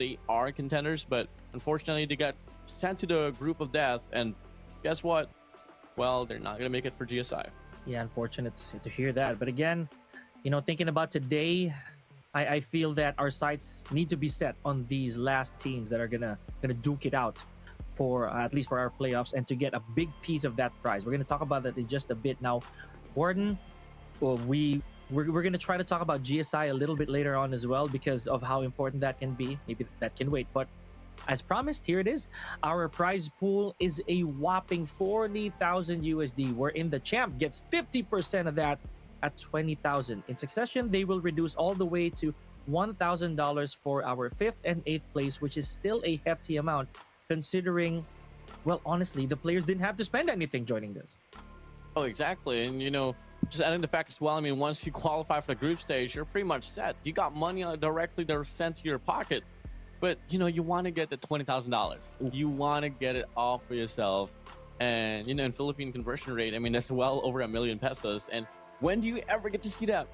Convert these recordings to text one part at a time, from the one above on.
they are contenders, but unfortunately they got sent to the group of death, and guess what? Well, they're not gonna make it for GSI. Yeah, unfortunate to hear that. But again, thinking about today, I feel that our sights need to be set on these last teams that are gonna duke it out for at least for our playoffs and to get a big piece of that prize. We're gonna talk about that in just a bit. Now, Warden, well, we're gonna try to talk about GSI a little bit later on as well because of how important that can be. Maybe that can wait, but as promised, here it is. Our prize pool is a whopping 40,000 USD, wherein the champ gets 50% of that at 20,000. In succession, they will reduce all the way to $1,000 for our 5th and 8th place, which is still a hefty amount considering, well, honestly, the players didn't have to spend anything joining this. Oh, exactly. And just adding the fact as well, I mean, once you qualify for the group stage, you're pretty much set. You got money directly that are sent to your pocket. But you want to get the $20,000. You want to get it all for yourself. And in Philippine conversion rate, I mean, that's well over 1 million pesos. And when do you ever get to see that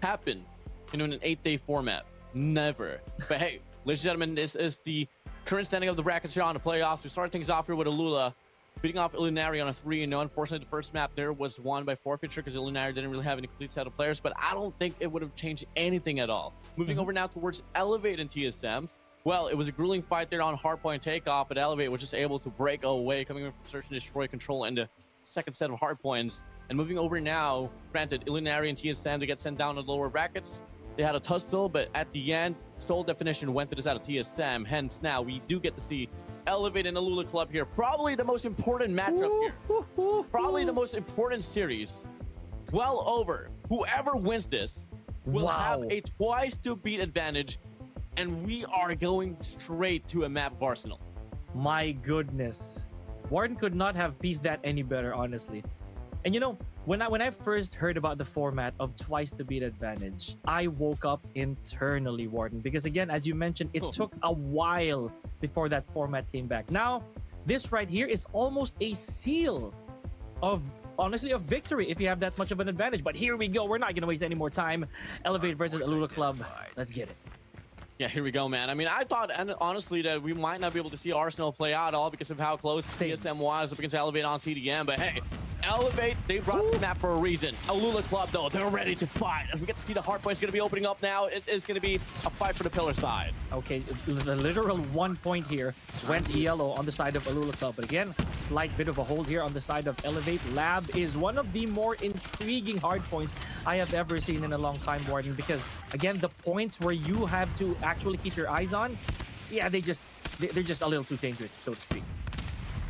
happen? In an 8-day format? Never. But hey, ladies and gentlemen, this is the current standing of the brackets here on the playoffs. We started things off here with Alula beating off Illuminari on a 3-0. Unfortunately, the first map there was won by forfeiture because Illuminari didn't really have any complete set of players. But I don't think it would have changed anything at all. Moving over now towards Elevate and TSM. Well, it was a grueling fight there on hardpoint takeoff, but Elevate was just able to break away, coming in from search and destroy control in the second set of hardpoints. And moving over now, granted, Illuminari and TSM to get sent down to the lower brackets. They had a tussle, but at the end, Soul Definition went to the side of TSM. Hence, now we do get to see Elevate and Alula Club here. Probably the most important matchup here. Probably the most important series. Well over. Whoever wins this will have a twice to beat advantage. And we are going straight to a map of Arsenal. My goodness. Warden could not have pieced that any better, honestly. And when I first heard about the format of twice the beat advantage, I woke up internally, Warden. Because again, as you mentioned, it took a while before that format came back. Now, this right here is almost a seal of, honestly, a victory if you have that much of an advantage. But here we go. We're not going to waste any more time. Elevate versus Alula Club. Let's get it. Yeah, here we go, man. I mean, I thought, and honestly, that we might not be able to see Arsenal play out all because of how close TSM was up against Elevate on CDM. But hey, Elevate, they brought this map for a reason. Alula Club, though, they're ready to fight. As we get to see the hardpoint's going to be opening up now, it is going to be a fight for the pillar side. Okay, the literal 1 point here went yellow on the side of Alula Club. But again, slight bit of a hold here on the side of Elevate. Lab is one of the more intriguing hardpoints I have ever seen in a long time, Warden, because again, the points where you have to actually keep your eyes on, yeah, they're just a little too dangerous, so to speak.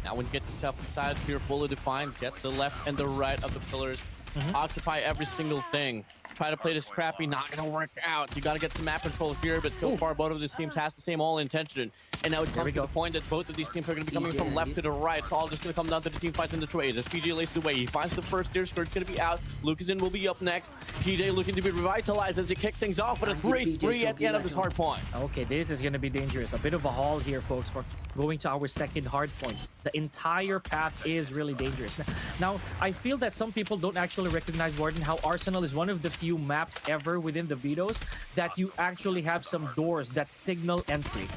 Now when you get yourself inside here fully defined, get the left and the right of the pillars, occupy every single thing. Try to play this crappy, not gonna work out. You gotta get some map control here, but so far both of these teams has the same all intention. And now it comes to the point that both of these teams are gonna be coming from left to the right. It's all just gonna come down to the team fights in the trades. As PJ lays the way, he finds the first steer, Skirt's gonna be out. Lucasen will be up next. PJ looking to be revitalized as he kick things off with a 3-3 at the end of this hard point. Okay, this is gonna be dangerous. A bit of a haul here, folks, for going to our second hard point. The entire path is really dangerous. Now, I feel that some people don't actually recognize, Warden, how Arsenal is one of the few maps ever within the vetoes that you actually have some doors that signal entry.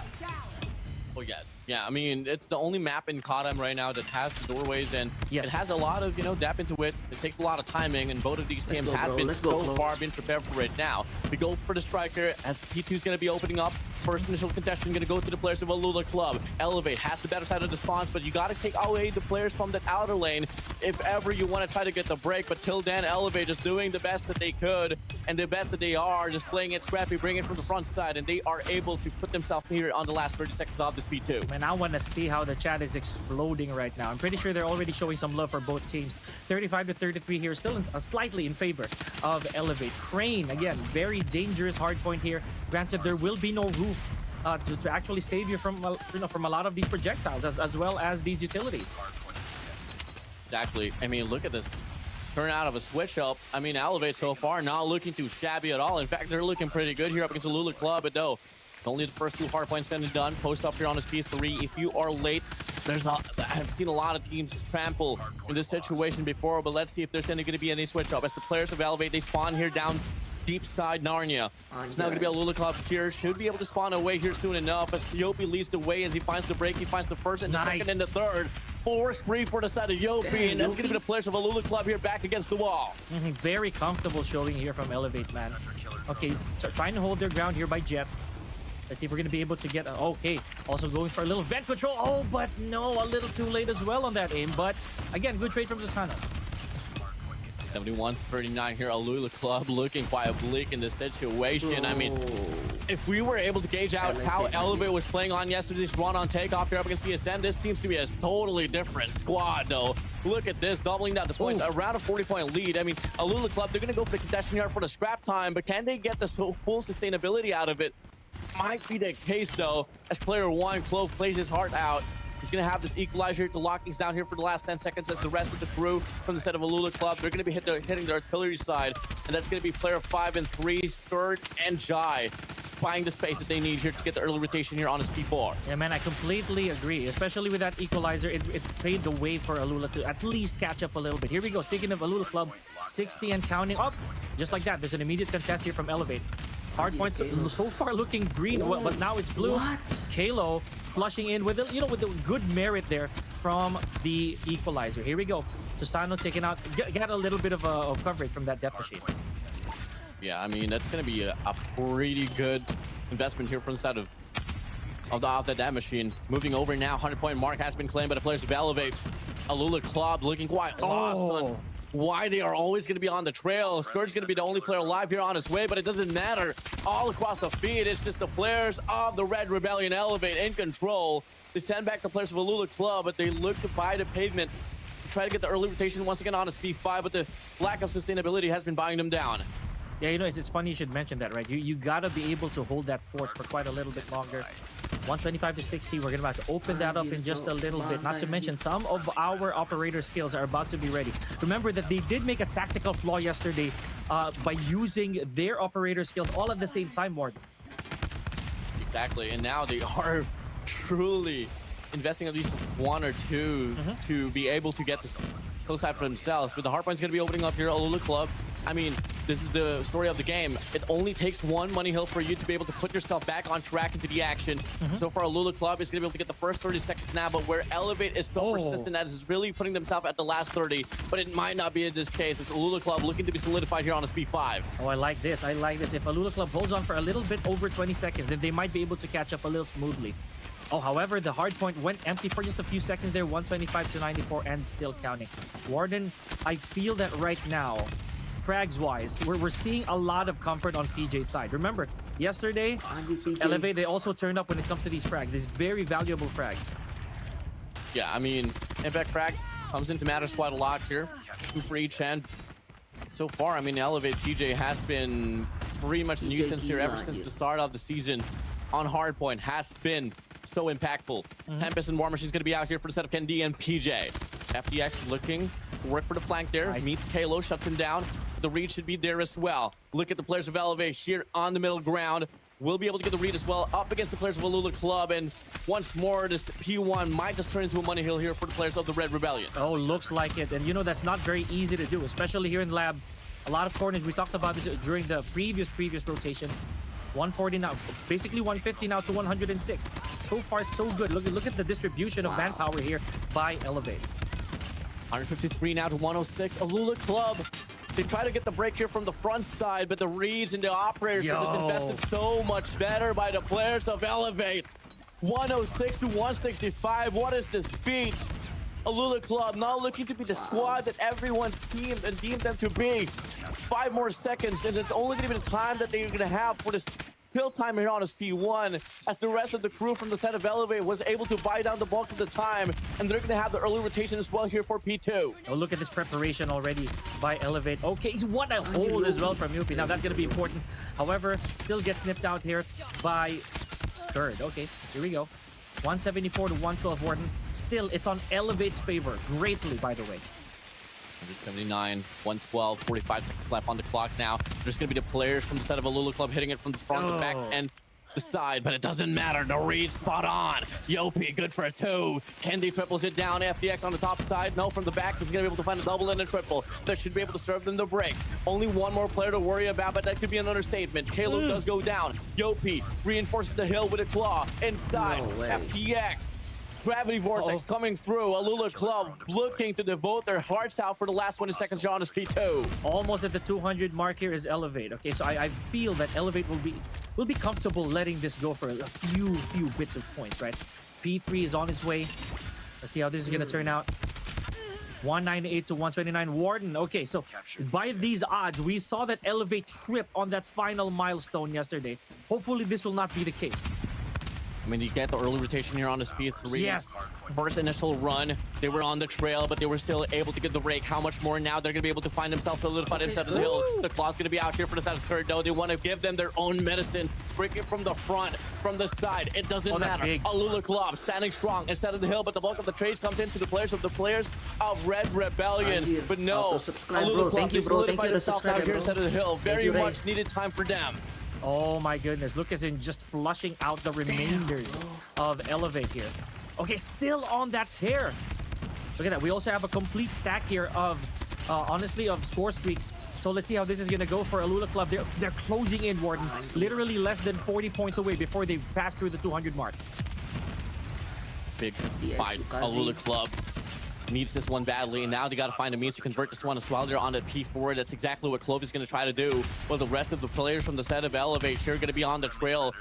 Oh yeah, I mean, it's the only map in Codm right now that has the doorways, and it has a lot of depth into it. It takes a lot of timing, and both of these teams has been so far been prepared for it. Now we go for the striker as P2 is going to be opening up. First initial contestant going to go to the players of Alula Club. Elevate has the better side of the spawns, but you got to take away the players from that outer lane if ever you want to try to get the break. But till then, Elevate just doing the best that they could, and the best that they are, just playing it scrappy, bringing it from the front side, and they are able to put themselves here on the last 30 seconds of this P2. And I want to see how the chat is exploding right now. I'm pretty sure they're already showing some love for both teams. 35 to 33 here, still slightly in favor of Elevate. Crane, again, very dangerous hardpoint here. Granted, there will be no roof to actually save you from from a lot of these projectiles as well as these utilities. Exactly. I mean, look at this turnout of a switch up. I mean, Elevate so far not looking too shabby at all. In fact, they're looking pretty good here up against Alula Club, but no. Only the first 2 hardpoints been done. Post up here on his P3. If you are late, I've seen a lot of teams trample in this situation before, but let's see if there's going to be any switch up. As the players of Elevate, they spawn here down deep side Narnia. It's now going to be a Alula Club here. Should be able to spawn away here soon enough as Yopi leads the way as he finds the break. He finds the first and the second and the third. 4 spree for the side of Yopi, and that's going to be the players of Alula Club here back against the wall. Very comfortable showing here from Elevate, man. Okay, so trying to hold their ground here by Jet. Let's see if we're going to be able to get... okay, also going for a little vent control. Oh, but no, a little too late as well on that aim. But again, good trade from Zasano. 71-39 here. Alula Club looking quite bleak in this situation. I mean, if we were able to gauge out how Elevate was playing on yesterday's run on takeoff here up against ESN, this seems to be a totally different squad, though. Look at this, doubling down the points, around a 40-point lead. I mean, Alula Club, they're going to go for the contestant yard for the scrap time, but can they get the full sustainability out of it? Might be the case, though, as player 1, Clove, plays his heart out. He's going to have this equalizer to lock things down here for the last 10 seconds as the rest of the crew from the set of Alula Club, they're going to be hitting the artillery side. And that's going to be player 5 and 3, Sturt and Jai, buying the space that they need here to get the early rotation here on his P4. Yeah, man, I completely agree. Especially with that equalizer, it paved the way for Alula to at least catch up a little bit. Here we go. Speaking of Alula Club, 60 and counting up. Just like that, there's an immediate contest here from Elevate. Hard points so far looking green, but now it's blue. Kalo flushing in with the, with the good merit there from the equalizer. Here we go. Tosano taking out, get a little bit of coverage from that death machine. Yeah, I mean, that's going to be a pretty good investment here from the side of the death machine. Moving over now, 100-point mark has been claimed by the players of Elevate. Alula Club looking quite lost on why they are always going to be on the trail. Scourge is going to be the only player alive here on his way, but it doesn't matter. All across the feed, it's just the players of the Red Rebellion Elevate in control. They send back the players of Alula Club, but they look to buy the pavement to try to get the early rotation once again on his P5, but the lack of sustainability has been buying them down. Yeah, it's funny you should mention that, right? You gotta be able to hold that fort for quite a little bit longer. 125 to 60, we're gonna about to open that up in just a little bit. Not to mention, some of our operator skills are about to be ready. Remember that they did make a tactical flaw yesterday by using their operator skills all at the same time, Morgan. Exactly, and now they are truly investing at least 1 or 2 to be able to get this kill side for themselves. But the hardpoint's gonna be opening up here, Alula Club. I mean, this is the story of the game. It only takes one money hill for you to be able to put yourself back on track into the action. So far, Alula Club is going to be able to get the first 30 seconds now, but where Elevate is so persistent that is really putting themselves at the last 30, but it might not be in this case. It's Alula Club looking to be solidified here on a speed 5. Oh, I like this. I like this. If Alula Club holds on for a little bit over 20 seconds, then they might be able to catch up a little smoothly. Oh, however, the hard point went empty for just a few seconds there, 125 to 94, and still counting. Warden, I feel that right now, frags-wise, we're seeing a lot of comfort on PJ's side. Remember, yesterday, Elevate, they also turned up when it comes to these frags. These very valuable frags. Yeah, I mean, Impact frags comes into matters quite a lot here. 2 for each end. So far, I mean, Elevate TJ has been pretty much a nuisance here ever since the start of the season on hardpoint. Has been so impactful. Tempest and War Machine's going to be out here for the set of Kendi and PJ. FTX looking to work for the flank there. Nice. Meets Kalo, shuts him down. The read should be there as well. Look at the players of Elevate here on the middle ground. We'll be able to get the read as well up against the players of Alula Club. And once more, this P1 might just turn into a money hill here for the players of the Red Rebellion. Oh, looks like it. And that's not very easy to do, especially here in the lab. A lot of corners. We talked about this during the previous rotation. 140 now, basically 150 now to 106. So far, so good. Look at the distribution of manpower here by Elevate. 153 now to 106. Alula Club, they try to get the break here from the front side, but the reads and the operators are just invested so much better by the players of Elevate. 106 to 165. What is this feat? Alula Club now looking to be the squad that everyone's teamed and deemed them to be. 5 more seconds, and it's only going to be the time that they're going to have for this kill time here on his P1, as the rest of the crew from the set of Elevate was able to buy down the bulk of the time, and they're going to have the early rotation as well here for P2. Oh, look at this preparation already by Elevate. Okay, he's won a hold as well from Yupi. Now that's going to be important. However, still gets snipped out here by Third. Okay, here we go. 174 to 112 Warden. Still, it's on Elevate's favor greatly, by the way. 179, 112, 45 seconds left on the clock now. There's going to be the players from the set of Alula Club hitting it from the front to back end. the side, but it doesn't matter. The read spot on. Yopi, good for a 2. Kendi triples it down. FDX on the top side. No, from the back, he's going to be able to find a double and a triple. That should be able to serve them the break. Only one more player to worry about, but that could be an understatement. Caleb does go down. Yopi reinforces the hill with a claw. Inside, No way. FTX. Gravity Vortex coming through. Alula Club looking to devote their hearts out for the last 20 seconds on his P2. Almost at the 200 mark here is Elevate. Okay, so I feel that Elevate will be comfortable letting this go for a few bits of points, right? P3 is on its way. Let's see how this is gonna turn out. 198 to 129. Warden. Okay, so by these odds, we saw that Elevate trip on that final milestone yesterday. Hopefully, this will not be the case. I mean, you get the early rotation here on his P3. Yes. First initial run, they were on the trail, but they were still able to get the rake. How much more now? They're going to be able to find themselves solidified inside of the hill. The Claw's going to be out here for the side of Skirt, though. They want to give them their own medicine. Break it from the front, from the side. It doesn't matter. Big. Alula Club standing strong instead of the hill, but the bulk of the trades comes into the players of Red Rebellion. But no, Auto-subscribe, Alula bro. Club, Thank you, they bro. Thank solidified you, the themselves out subscriber, here bro. instead of the hill. Very you, Ray. much needed time for them. Oh my goodness, Lucas is just flushing out the remainders of Elevate here. Okay, still on that tear. Look at that. We also have a complete stack here of, honestly, of score streaks. So let's see how this is going to go for Alula Club. They're closing in, Warden. Literally less than 40 points away before they pass through the 200 mark. Big Yes, fight. Lukazi. Alula Club needs this one badly, and now they got to find a means to convert this one as well. They're on the P4. That's exactly what Clove is going to try to do. Well, the rest of the players from the set of Elevate here are going to be on the trail,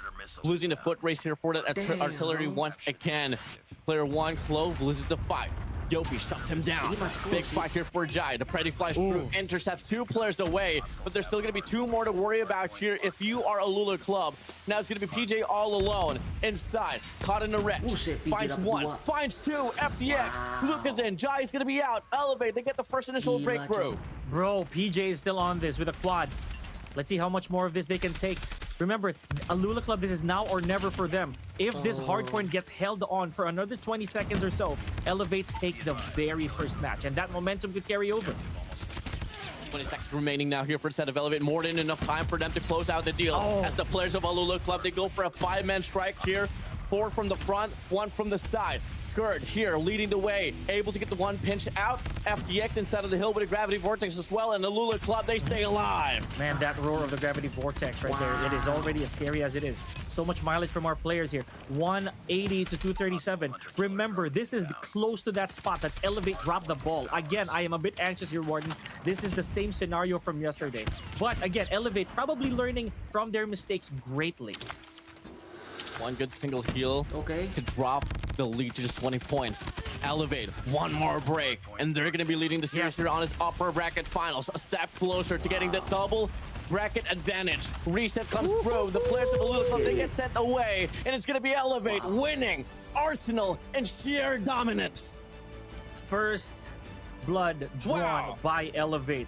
losing the foot race here for the artillery once again. Player 1, Clove, loses the fight. Yopi shuts him down. Big fight here for Jai. The Preddy flies through, intercepts 2 players away, but there's still going to be 2 more to worry about here if you are Alula Club. Now it's going to be PJ all alone inside. Caught in the wreck. Shit, PJ Finds dapat 1, dua. finds 2. FDX. Wow. Lucas in. Jai is going to be out. Elevate. They get the first initial Gila, breakthrough. Bro, PJ is still on this with a quad. Let's see how much more of this they can take. Remember, Alula Club, this is now or never for them. If this hardpoint gets held on for another 20 seconds or so, Elevate take the very first match, and that momentum could carry over. 20 seconds remaining now here for the set of Elevate. More than enough time for them to close out the deal. As the players of Alula Club, they go for a 5-man strike here. 4 from the front, 1 from the side. Skirt here leading the way, able to get the one pinch out. FTX inside of the hill with a Gravity Vortex as well, and the Alula Club, they stay alive. Man, that roar of the Gravity Vortex right there, it is already as scary as it is. So much mileage from our players here. 180 to 237. Remember, this is close to that spot that Elevate dropped the ball. Again, I am a bit anxious here, Warden. This is the same scenario from yesterday. But again, Elevate probably learning from their mistakes greatly. One good single heal to drop the lead to just 20 points. Elevate, one more break, and they're going to be leading the series here on his upper bracket finals. A step closer to getting the double bracket advantage. Reset comes through. The players of the Alula Club, they get sent away, and it's going to be Elevate winning Arsenal in sheer dominance. First blood drawn by Elevate.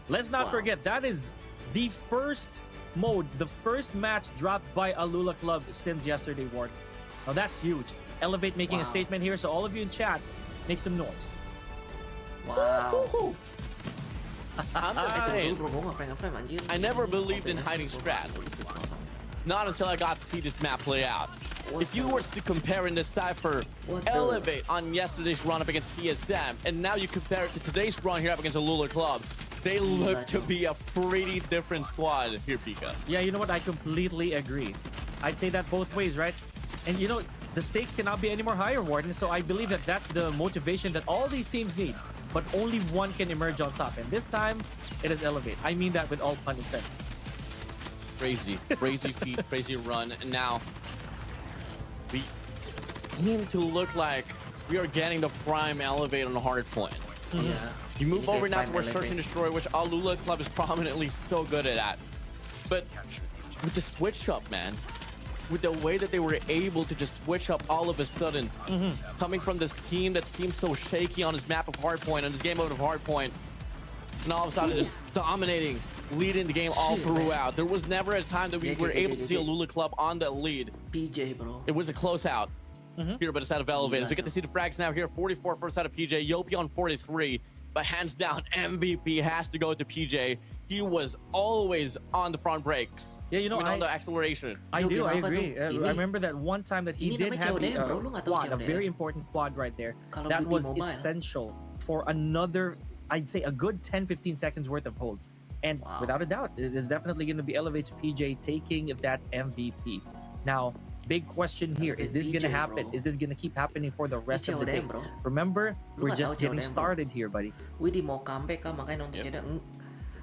Let's not forget, that is the first mode, the first match dropped by Alula Club since yesterday, Ward. Now that's huge. Elevate making a statement here, so all of you in chat, make some noise. Wow. I'm just saying, Bro, gua nge-frame, anjir. I never believed in hiding strats. Not until I got to see this map play out. If you were to compare in this Cypher, What the- Elevate on yesterday's run up against TSM, and now you compare it to today's run here up against Alula Club, they look to be a pretty different squad here, Pika. Yeah, you know what? I completely agree. I'd say that both ways, right? And you know, the stakes cannot be any more higher, Warden, so I believe that that's the motivation that all these teams need. But only one can emerge on top, and this time, it is Elevate. I mean that with all pun intended. Crazy, crazy feat, crazy run, and now we seem to look like we are getting the prime Elevate on the hard point. Yeah. You move Ini over kayak now prime towards Search and Elevate. Destroy, which Alula Club is prominently so good at that. But with the switch up, man, with the way that they were able to just switch up all of a sudden, coming from this team that seems so shaky on his map of Hardpoint, on his game mode of Hardpoint, and all of a sudden just dominating, leading the game all Shit, man. throughout. There was never a time that we were able to see Alula Club on that lead. PJ, bro. It was a close out here, but it's out of Elevators. We get to see the frags now here. 44 first out of PJ. Yopi on 43. But hands down, MVP has to go to PJ. he was always on the front brakes. Yeah, you know, on the acceleration. I Joke do, I apa agree. tuh? I Ini. remember that one time that he Ini did namanya have CODM, bro. Lu nggak tahu quad, a CODM? very important quad right there. Call of That Duty was Mobile. essential for another, I'd say, a good 10-15 seconds worth of hold. And Wow. without a doubt, it is definitely going to be Elevate's PJ taking that MVP. Now, big question here: is this going to PJ, happen? bro. Is this going to keep happening for the rest of the day? CODM, bro. Remember, Lu we're nggak just tahu getting CODM, bro. started here, buddy. Wih di mau comeback kan makanya nonton Yep. CODM.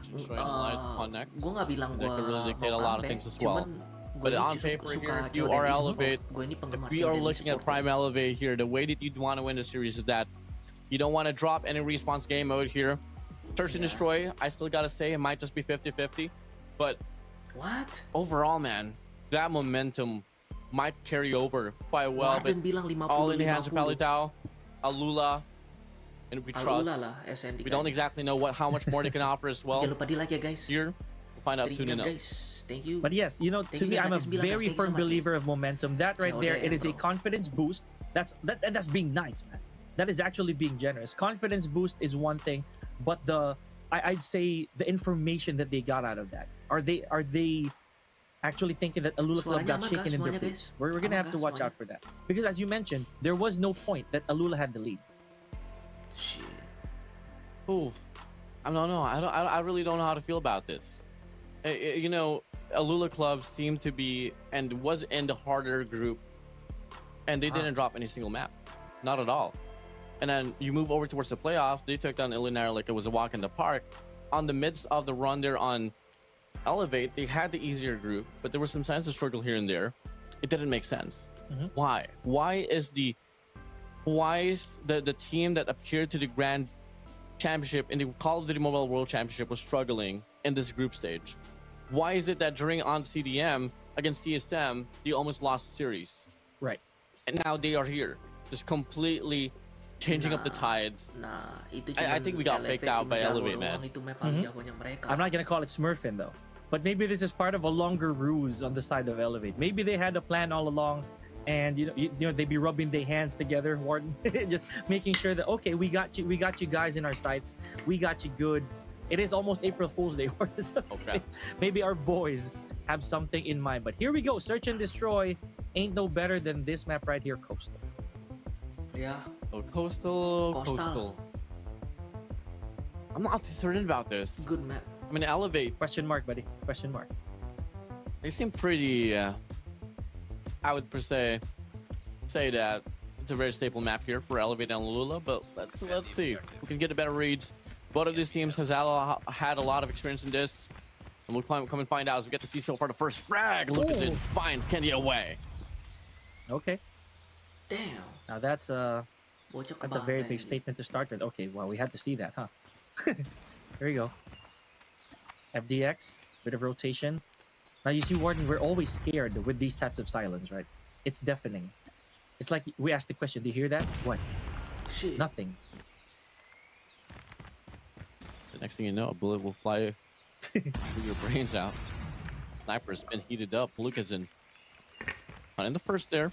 Trying to analyze upon next. Gue nggak bilang That gue could really dictate mau a lot of comeback, things as well. cuman gue But ini on suka paper here, if CODM you are e-sport. Elevate, Gue ini penggemar if we are CODM looking at e-sport, Prime guys. Elevate here, the way that you'd want to win the series is that you don't want to drop any response game mode here. Search and Yeah. destroy, I still gotta say it might just be 50-50. But What? overall, man, that momentum might carry over quite well. But Warden bilang 50-50. all in the hands of Palitao, Alula, and we trust. Alula lah, SND We kan. don't exactly know how much more they can offer as well. Jangan lupa di like ya guys. Here, we'll find out soon Streamnya, enough. guys. Thank you. But yes, you know, Thank to you me, guys, I'm a like 9 very guys. Thank you firm so much, believer of momentum. That right there, it is a bro. confidence boost. That's being nice, man. That is actually being generous. Confidence boost is one thing, but I'd say the information that they got out of that. Are they actually thinking that Alula Club Suaranya got aman, chicken guys? in their Semuanya, boots? guys? We're gonna Aman, have to guys? watch out for that. Because as you mentioned, there was no point that Alula had the lead. Shit. Ooh, I don't know. I really don't know how to feel about this. You know, Alula Club seemed to be and was in the harder group, and they didn't drop any single map, not at all. And then you move over towards the playoffs. They took down Illinois like it was a walk in the park. On the midst of the run there on Elevate, they had the easier group, but there was some signs of struggle here and there. It didn't make sense. Mhm. Why? Why is the team that appeared to the Grand Championship in the Call of Duty Mobile World Championship was struggling in this group stage? Why is it that during on CDM against TSM, they almost lost the series? Right. And now they are here, just completely changing up the tides. Nah, itu I think we got Elevate faked out cuma by jago Elevate, doang, man. Itu map paling jagonya mereka. I'm not gonna call it Smurfing though, but maybe this is part of a longer ruse on the side of Elevate. Maybe they had a plan all along, and you know they be rubbing their hands together, Warden, just making sure that okay, we got you guys in our sights, we got you good. It is almost April Fool's Day, Warden. So Okay. maybe our boys have something in mind. But here we go, search and destroy. Ain't no better than this map right here, Coastal. Ya, Oh, Coastal. Coastal. I'm not too certain about this. good map. I mean, Elevate, Question mark, buddy. Question mark. they seem pretty. I would per se say that it's a very stable map here for Elevate and Alula, but let's see who can get the better reads. Both of these teams had a lot of experience in this, and we'll come and find out as we get to see so far the first frag. Lucas in finds Kendi away. Okay. Damn. Now that's a Bocok That's a very big statement to start with. Okay, well, we had to see that, huh? Here we go. FDX, bit of rotation. Now, you see, Warden, we're always scared with these types of silence, right? It's deafening. It's like we ask the question, do you hear that? What? Shit. Nothing. The next thing you know, a bullet will fly through your brains out. Sniper's been heated up. Lucas in the first there.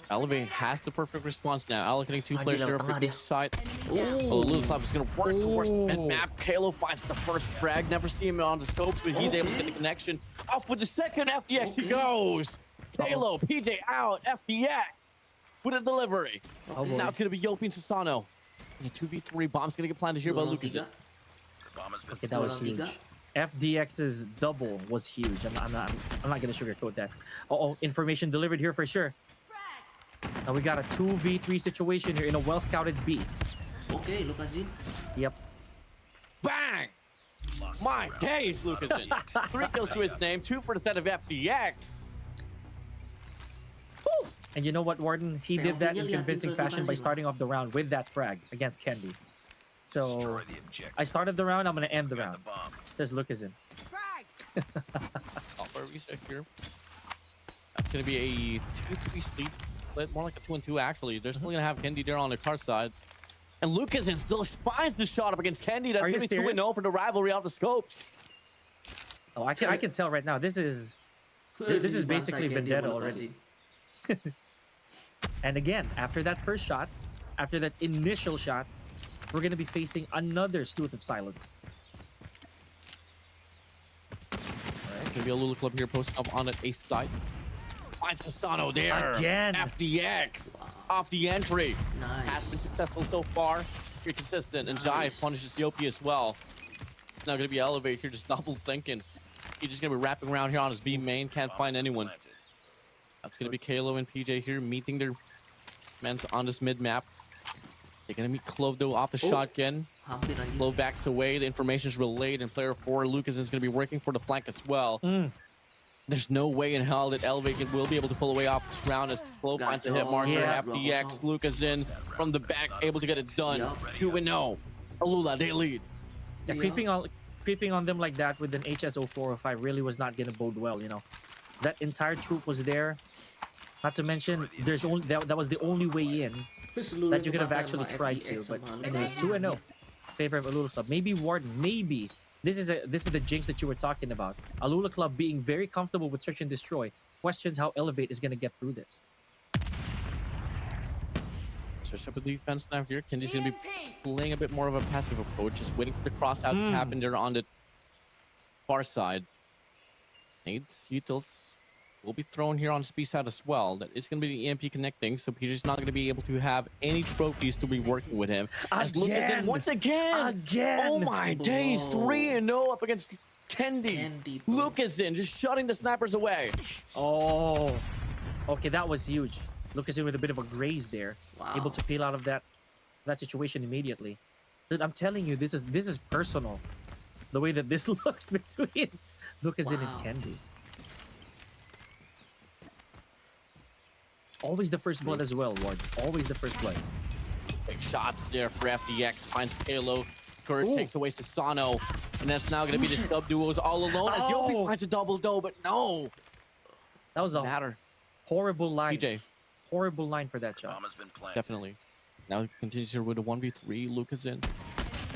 Elevate has the perfect response now. Allocating two players lewat here tengah for dia. each side. Oh. Oh, Lulu Club is going to work towards Oh. mid-map. Kalo finds the first frag. Never seen him on the scopes, but he's able to get the Okay. connection. Off with the second FDX he Okay. goes. Kalo, PJ out, FDX with a delivery. Oh, boy. Now it's going to be Yopi and Susano. And a 2v3 bomb's going to get planted here by Dua lawan Lucas. tiga. Okay, that was Dua lawan huge. tiga. FDX's double was huge. I'm not going to sugarcoat that. Oh, information delivered here for sure. Now we got a 2v3 situation here in a well-scouted B. Oke, Lukasin. Yep. Bang! My days, Lucasson. 3 kills to his name, 2 for the set of FDX. Whew. And you know what, Warden? He did that in Pelvinya lihat convincing tinggal fashion by Lukasin, starting off the round with that frag against Kendi. So Destroy the objective. I started the round, I'm going to end the Got round. the bomb. Says Lukasin. Top for a reset here. That's going to be a 2-3 split. More like a 2-2, actually. They're still going to have Kendi there on the car side. And Lucasson still finds the shot up against Kendi. That's Are you going to be serious? 2-0 for the rivalry off the scopes. Oh, I can tell right now. This is basically Dibantai Candy vendetta sama already. Lukasin. And again, after that first shot, after that initial shot, we're going to be facing another sleuth of silence. gonna be a Alula Club here posting up on the ace side. Finds Asano there. Again. FDX off the entry. Has been Nice. successful so far. You're consistent, and Jai Nice. punishes Yopi as well. Now gonna be Elevate here, just double thinking. He's just gonna be wrapping around here on his B main. Can't find anyone. That's gonna be Kalo and PJ here meeting their men on this mid map. They're gonna meet Clove though off the Oh. shotgun. Hampir anjir. Clove backs away. The information is relayed, and player 4 Lucas is gonna be working for the flank as well. There's no way in hell that Elevate will be able to pull away off this round as Clove finds the hit marker. Yeah. FDX, Lucas in from the back, able to get it done. Yup. 2-0. Alula, they lead. Yeah, creeping on them like that with an HS0405 really was not gonna bode well, you know. That entire troop was there. Not to mention, there's only that was the only way in that you could have actually tried to. But anyways, 2-0 favor of Alula Club. Maybe Warden, maybe this is the jinx that you were talking about. Alula Club being very comfortable with search and destroy. Questions how Elevate is gonna get through this. Switch up the defense now here. Kenji's gonna be playing a bit more of a passive approach, just waiting for the cross out to happen there on the far side. Nades, utils will be thrown here on the B side as well. That it's gonna be the EMP connecting, so Peter's not gonna be able to have any trophies to be working with him. As Lucas in once again. Again! Oh my days, Whoa. 3-0 up against Kendi. Kendi, bro. Lucas in, just shutting the snipers away. Oh, okay, that was huge. Lucas in with a bit of a graze there, able Wow. to peel out of that situation immediately. Dude, I'm telling you, this is personal. The way that this looks between Lucas in and Wow. Kendi. Always the first blood as well, Ward. Always the first blood. Big shots there for FDX. Finds Halo. Kurt Ooh. takes away Sasano. And that's now going to be the sub duos all alone as Oh. Yopi finds a double dough, but no. That was a Matter. horrible line. PJ, Horrible line for that shot. Bomb has been planted. definitely. Now he continues here with a 1v3. Lucas in.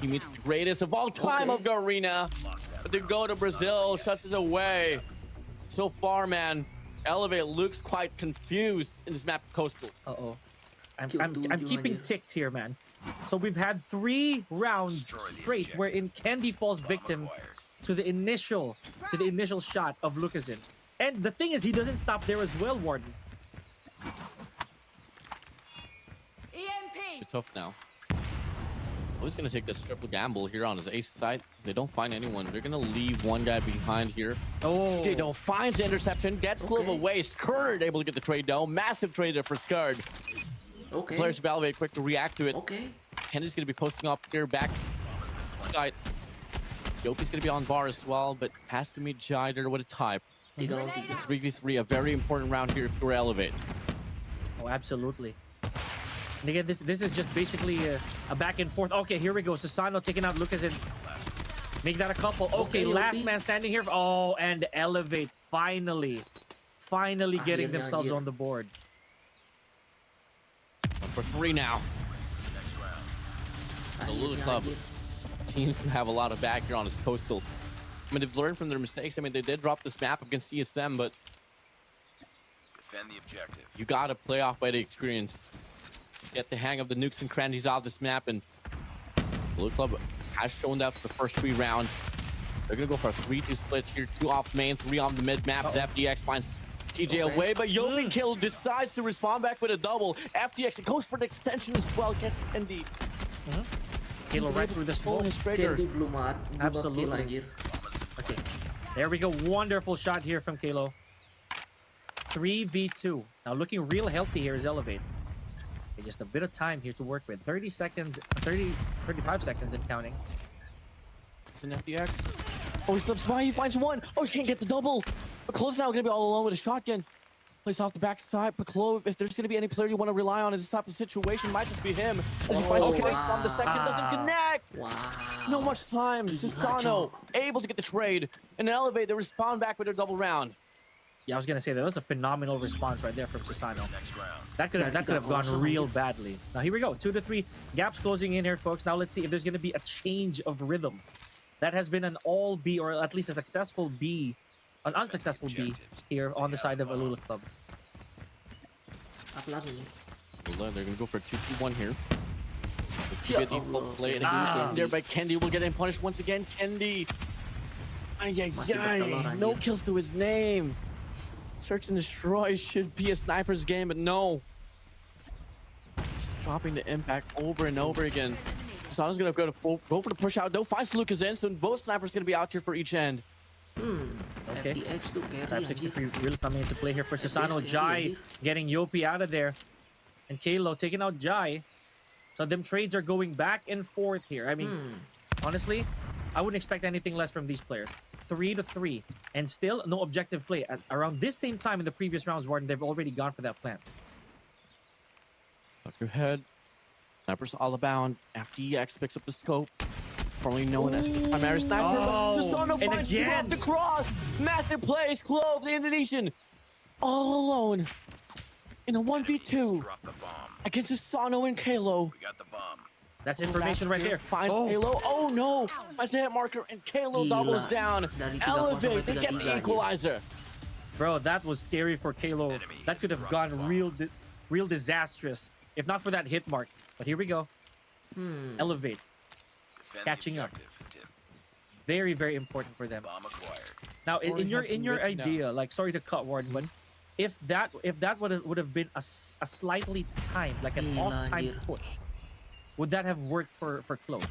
He meets the greatest of all time of Garena. But to go to Brazil, shuts it away. So far, man, Elevate looks quite confused in this map of Coastal. Uh-oh. Kill I'm dude, keeping anjir. ticks here, man. So we've had 3 rounds straight wherein Kendi falls victim to the initial shot of Lucasin. And the thing is, he doesn't stop there as well, Warden. It's tough now. Oh, he's gonna take this triple gamble here on his ace side. They don't find anyone. They're gonna leave one guy behind here. Oh, They don't find the interception. Gets Clove Okay. away. Skurd able to get the trade down. Massive trade there for Skurd. Okay. Players of Elevate quick to react to it. Okay. Kennedy's gonna be posting up here back side. Yopi's gonna be on bar as well, but has to meet Jai there with a type. 3 lawan 3. 3v3, a very important round here if you're Elevate. oh, absolutely. And again, this is just basically a back and forth. Okay, here we go. Susano taking out Lucasin. Make that a couple. Okay, Okay, last Yopi. man standing here. Oh, and Elevate finally getting Akhirnya, themselves anjir. on the board. For 3 now. Next round. The Lulu Akhirnya, Club anjir. seems to have a lot of back here on his Coastal. I mean, they've learned from their mistakes. I mean, they did drop this map against CSM, but Defend the objective. you gotta play off by the experience. Get the hang of the nukes and crannies off this map, and Blue Club has shown that for the first 3 rounds. They're gonna go for a 3-2 split here. 2 off main, 3 on the mid map. As FDX finds TJ Okay. away, but Yobi Kill decides to respond back with a double. FDX goes for the extension as well. Gets Kendi. Kilo right through the Pull smoke. his trigger. Kendi belum kill, Absolutely. anjir. Okay, there we go. Wonderful shot here from Kalo. 3v2. Now looking real healthy here is Elevate. Okay, just a bit of time here to work with. 30 seconds, 35 seconds and counting. It's an FDX. Oh, he slips by. He finds one. Oh, he can't get the double. But Clove's now going to be all alone with a shotgun. Plays off the backside. But Clove, if there's going to be any player you want to rely on in this type of situation, might just be him. As he finds Oh, the first wow. bomb, the second doesn't connect. Wow. No much time. Susano able to get the trade. And Elevate, they respond back with a double round. Yeah, I was gonna say that was a phenomenal response right there from Susano. Next round. That could have gone Awesome. real badly. Now here we go. 2 to 3 gaps closing in here, folks. Now let's see if there's gonna be a change of rhythm. That has been an all B, or at least a successful B, an unsuccessful B here on the side of Alula Club. Apa lagi nih? Well, they're going to go for a 2-2-1 here. Ya Good default Allah. play and Ah. there by Kendi will get him punished once again. Kendi Ay, ay, Masih ay. bertelur, No anjir. kills to his name. Search and destroy should be a sniper's game, but no. Just dropping the impact over and over again. Sana's gonna go for the push out. No finds Lucas in, so both snipers gonna be out here for each end. Okay. FDX tuh carry Type anjir. 63 really coming into play here for FDX Susano. carry, Jai anjir. getting Yopi out of there. And Kalo taking out Jai. So them trades are going back and forth here. I mean, honestly, I wouldn't expect anything less from these players. 3-3. And still no objective play. At around this same time in the previous rounds, Warden, they've already gone for that plan. Tuck your head. Snipers all abound. FDX picks up the scope. Formerly known as the primary sniper. Oh, Just on the and finds again. off the cross. Massive plays. Clove, the Indonesian. All alone. In a 1v2 Drop the bomb. against Susano and Kalo. We got the bomb. That's information right there. Finds Oh. Kalo. Oh no! Finds the hit marker and Kalo Gila. doubles down. Dari 3-0 Elevate. They sampai get the 3-3 equalizer. Bro, that was scary for Kalo. That could have gone real disastrous if not for that hit mark. But here we go. Elevate. Defend Catching the up. objective. Tip. Very, very important for them. Bomb acquired. Now, in Scoring your has been in your written down. idea, like sorry to cut Warden, but if that would have been a slightly timed, like an Gila, off time anjir. push, would that have worked for Clove?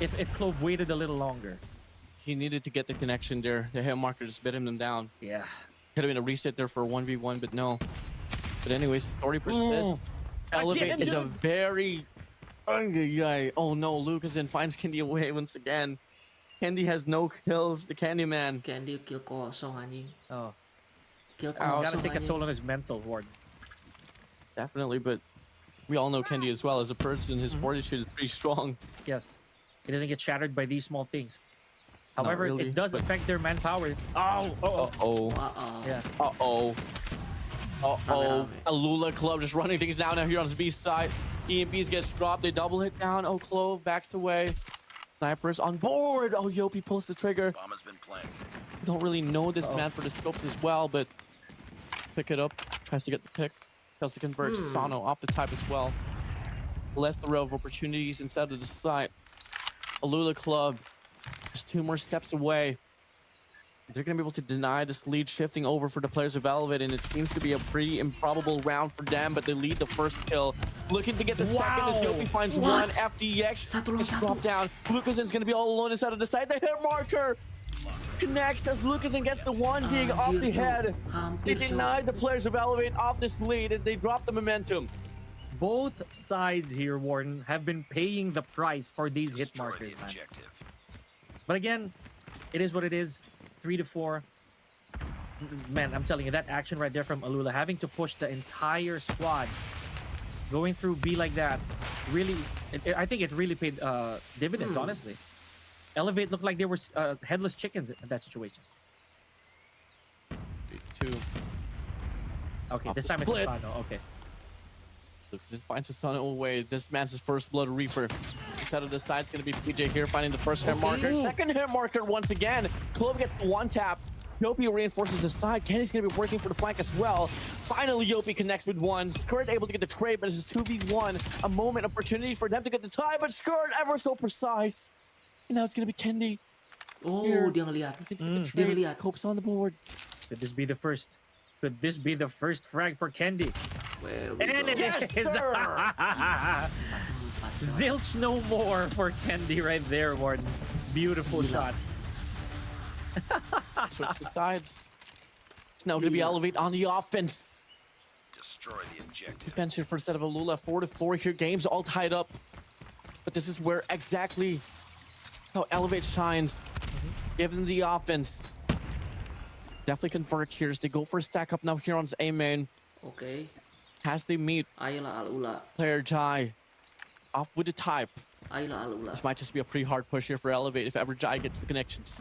If Clove waited a little longer, He needed to get the connection there. The hit marker just bit him down. yeah. Could have been a reset there for 1v1, but no. But anyways, story persists. Elevate Again, is a dude. very... Oh no, Lucas finds Candy away once again. Candy has no kills. The Candyman. Candy kill kosong anjing. Oh, Kill Ow. gotta kosong take a anjing. toll on his mental, Warden. Definitely, but we all know Candy as well. As a person, his fortitude is pretty strong. Yes, he doesn't get shattered by these small things. However, really, it does but- affect their manpower. Oh, Uh-oh. Uh-oh. yeah. Uh-oh. Uh-oh. Rame-rame. Alula Club just running things down now here on his B side. EMPs gets dropped. They double hit down. Oh, Clove backs away. Snipers on board. Oh, Yopi pulls the trigger. Bomb has been planted. Don't really know this Uh-oh. man for the scopes as well, but pick it up. Tries to get the pick. Fails to convert. Sano off the type as well. Less the row of opportunities instead of the site. Alula Club just 2 more steps away. They're going to be able to deny this lead shifting over for the players of Elevate, and it seems to be a pretty improbable round for them, but they lead the first kill. Looking to get the second as Wow. Yopi finds What? one. FDX Satu lawan is satu. dropped down. Lucasen's going to be all alone inside of the side. The hit marker connects as Lucasen gets the one dig off the Anjir, Cuk. head. They Hampir, Cuk. denied the players of Elevate off this lead, and they dropped the momentum. Both sides here, Warden, have been paying the price for these hit Destroy markers, the man. objective. But again, it is what it is. 3-4. Man, I'm telling you, that action right there from Alula, having to push the entire squad, going through B like that, really, I think it really paid dividends, honestly. Elevate looked like they were headless chickens in that situation. 2. Okay, Off this the time it's split. Susano. Okay. Lucasen finds his son away. This man's his first blood reaper. Instead of the side, it's going to be PJ here finding the first hit marker. Okay. Second hit marker once again. Clove gets the one tap. Yopi reinforces the side. Kenny's going to be working for the flank as well. Finally, Yopi connects with one. Skirt able to get the trade, but it's 2v1. A moment opportunity for them to get the tie, but Skirt ever so precise. And now it's going to be Kendi. Oh, Here. dia ngeliat. The Dia trade. ngeliat. Hope's on the board. Could this be the first? Could this be the first frag for Kendi? Where we And go. it Yes, is. sir! 4 shot. Zilch no more for Kendi right there, Warden. Beautiful Gila. shot. Switch the sides. It's now going to be Yeah. Elevate on the offense. Destroy the objective. Defense here for instead of Alula. 4-4 here. Games all tied up. But this is where exactly how Elevate shines. Give them the offense. Definitely convert here as they go for a stack up now here on A main. Okay. As they meet Ayolah Alula. player Jai. Off with the type. Ayolah Alula. This might just be a pretty hard push here for Elevate if ever Jai gets the connections.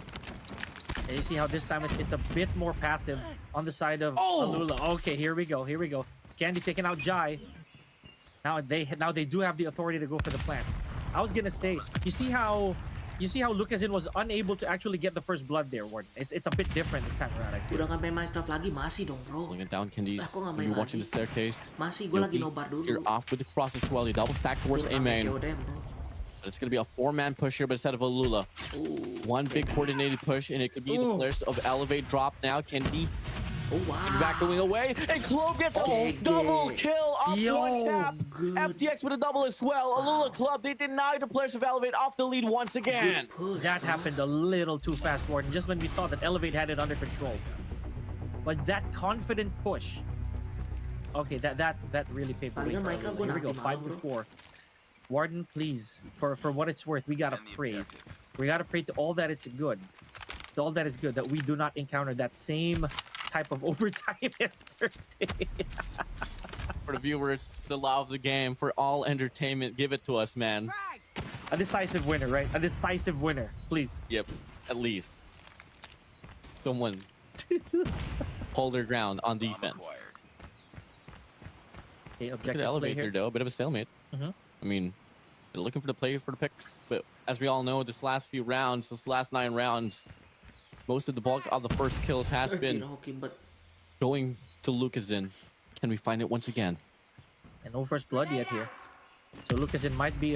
And you see how this time it's a bit more passive on the side of Oh! Alula. Okay, here we go. Here we go. Candy taking out Jai. Now they do have the authority to go for the plant. I was gonna say, you see how Lucasen was unable to actually get the first blood there, Warden. It's a bit different this time around. I feel. Udah nggak main Minecraft lagi? Masih dong, bro. Pulling it down, Candies. Lah, kok nggak Maybe main watching the lagi? staircase. Masih, gue lagi Yopi nobar dulu. here off with the cross as well. He double stack towards Gua A udah main main. Codm, bro. It's going to be a 4-man push here, but instead of Alula. One big coordinated push, and it could be the players of Elevate drop now. Can be Oh, wow. back going away, and Clove gets a double kill off one tap. good. FTX with a double as well. Alula Club, they deny the players of Elevate off the lead once again. Good push, That bro. happened a little too fast, Warden, just when we thought that Elevate had it under control. But that confident push. Okay, that really paved the way. Palingan for Minecraft Elevate. gua Here we go, nanti 5 malam, to bro. 4. Warden, please, for what it's worth, we gotta Defend the pray. objective. We gotta pray to all that it's good. To all that is good, that we do not encounter that same type of overtime yesterday. For the viewers, for the love of the game, for all entertainment, give it to us, man. A decisive winner, right? A decisive winner, please. Yep, at least. Someone hold their ground on Bomb defense. acquired. Okay, Look at objective the play elevator here. though, a bit of a stalemate. Mhm. I mean, they're looking for the play for the picks, but as we all know, this last few rounds, this last 9 rounds, most of the bulk of the first kills has been Okay, but going to Lucasin. Can we find it once again? And no first blood yet here. So Lucasin might be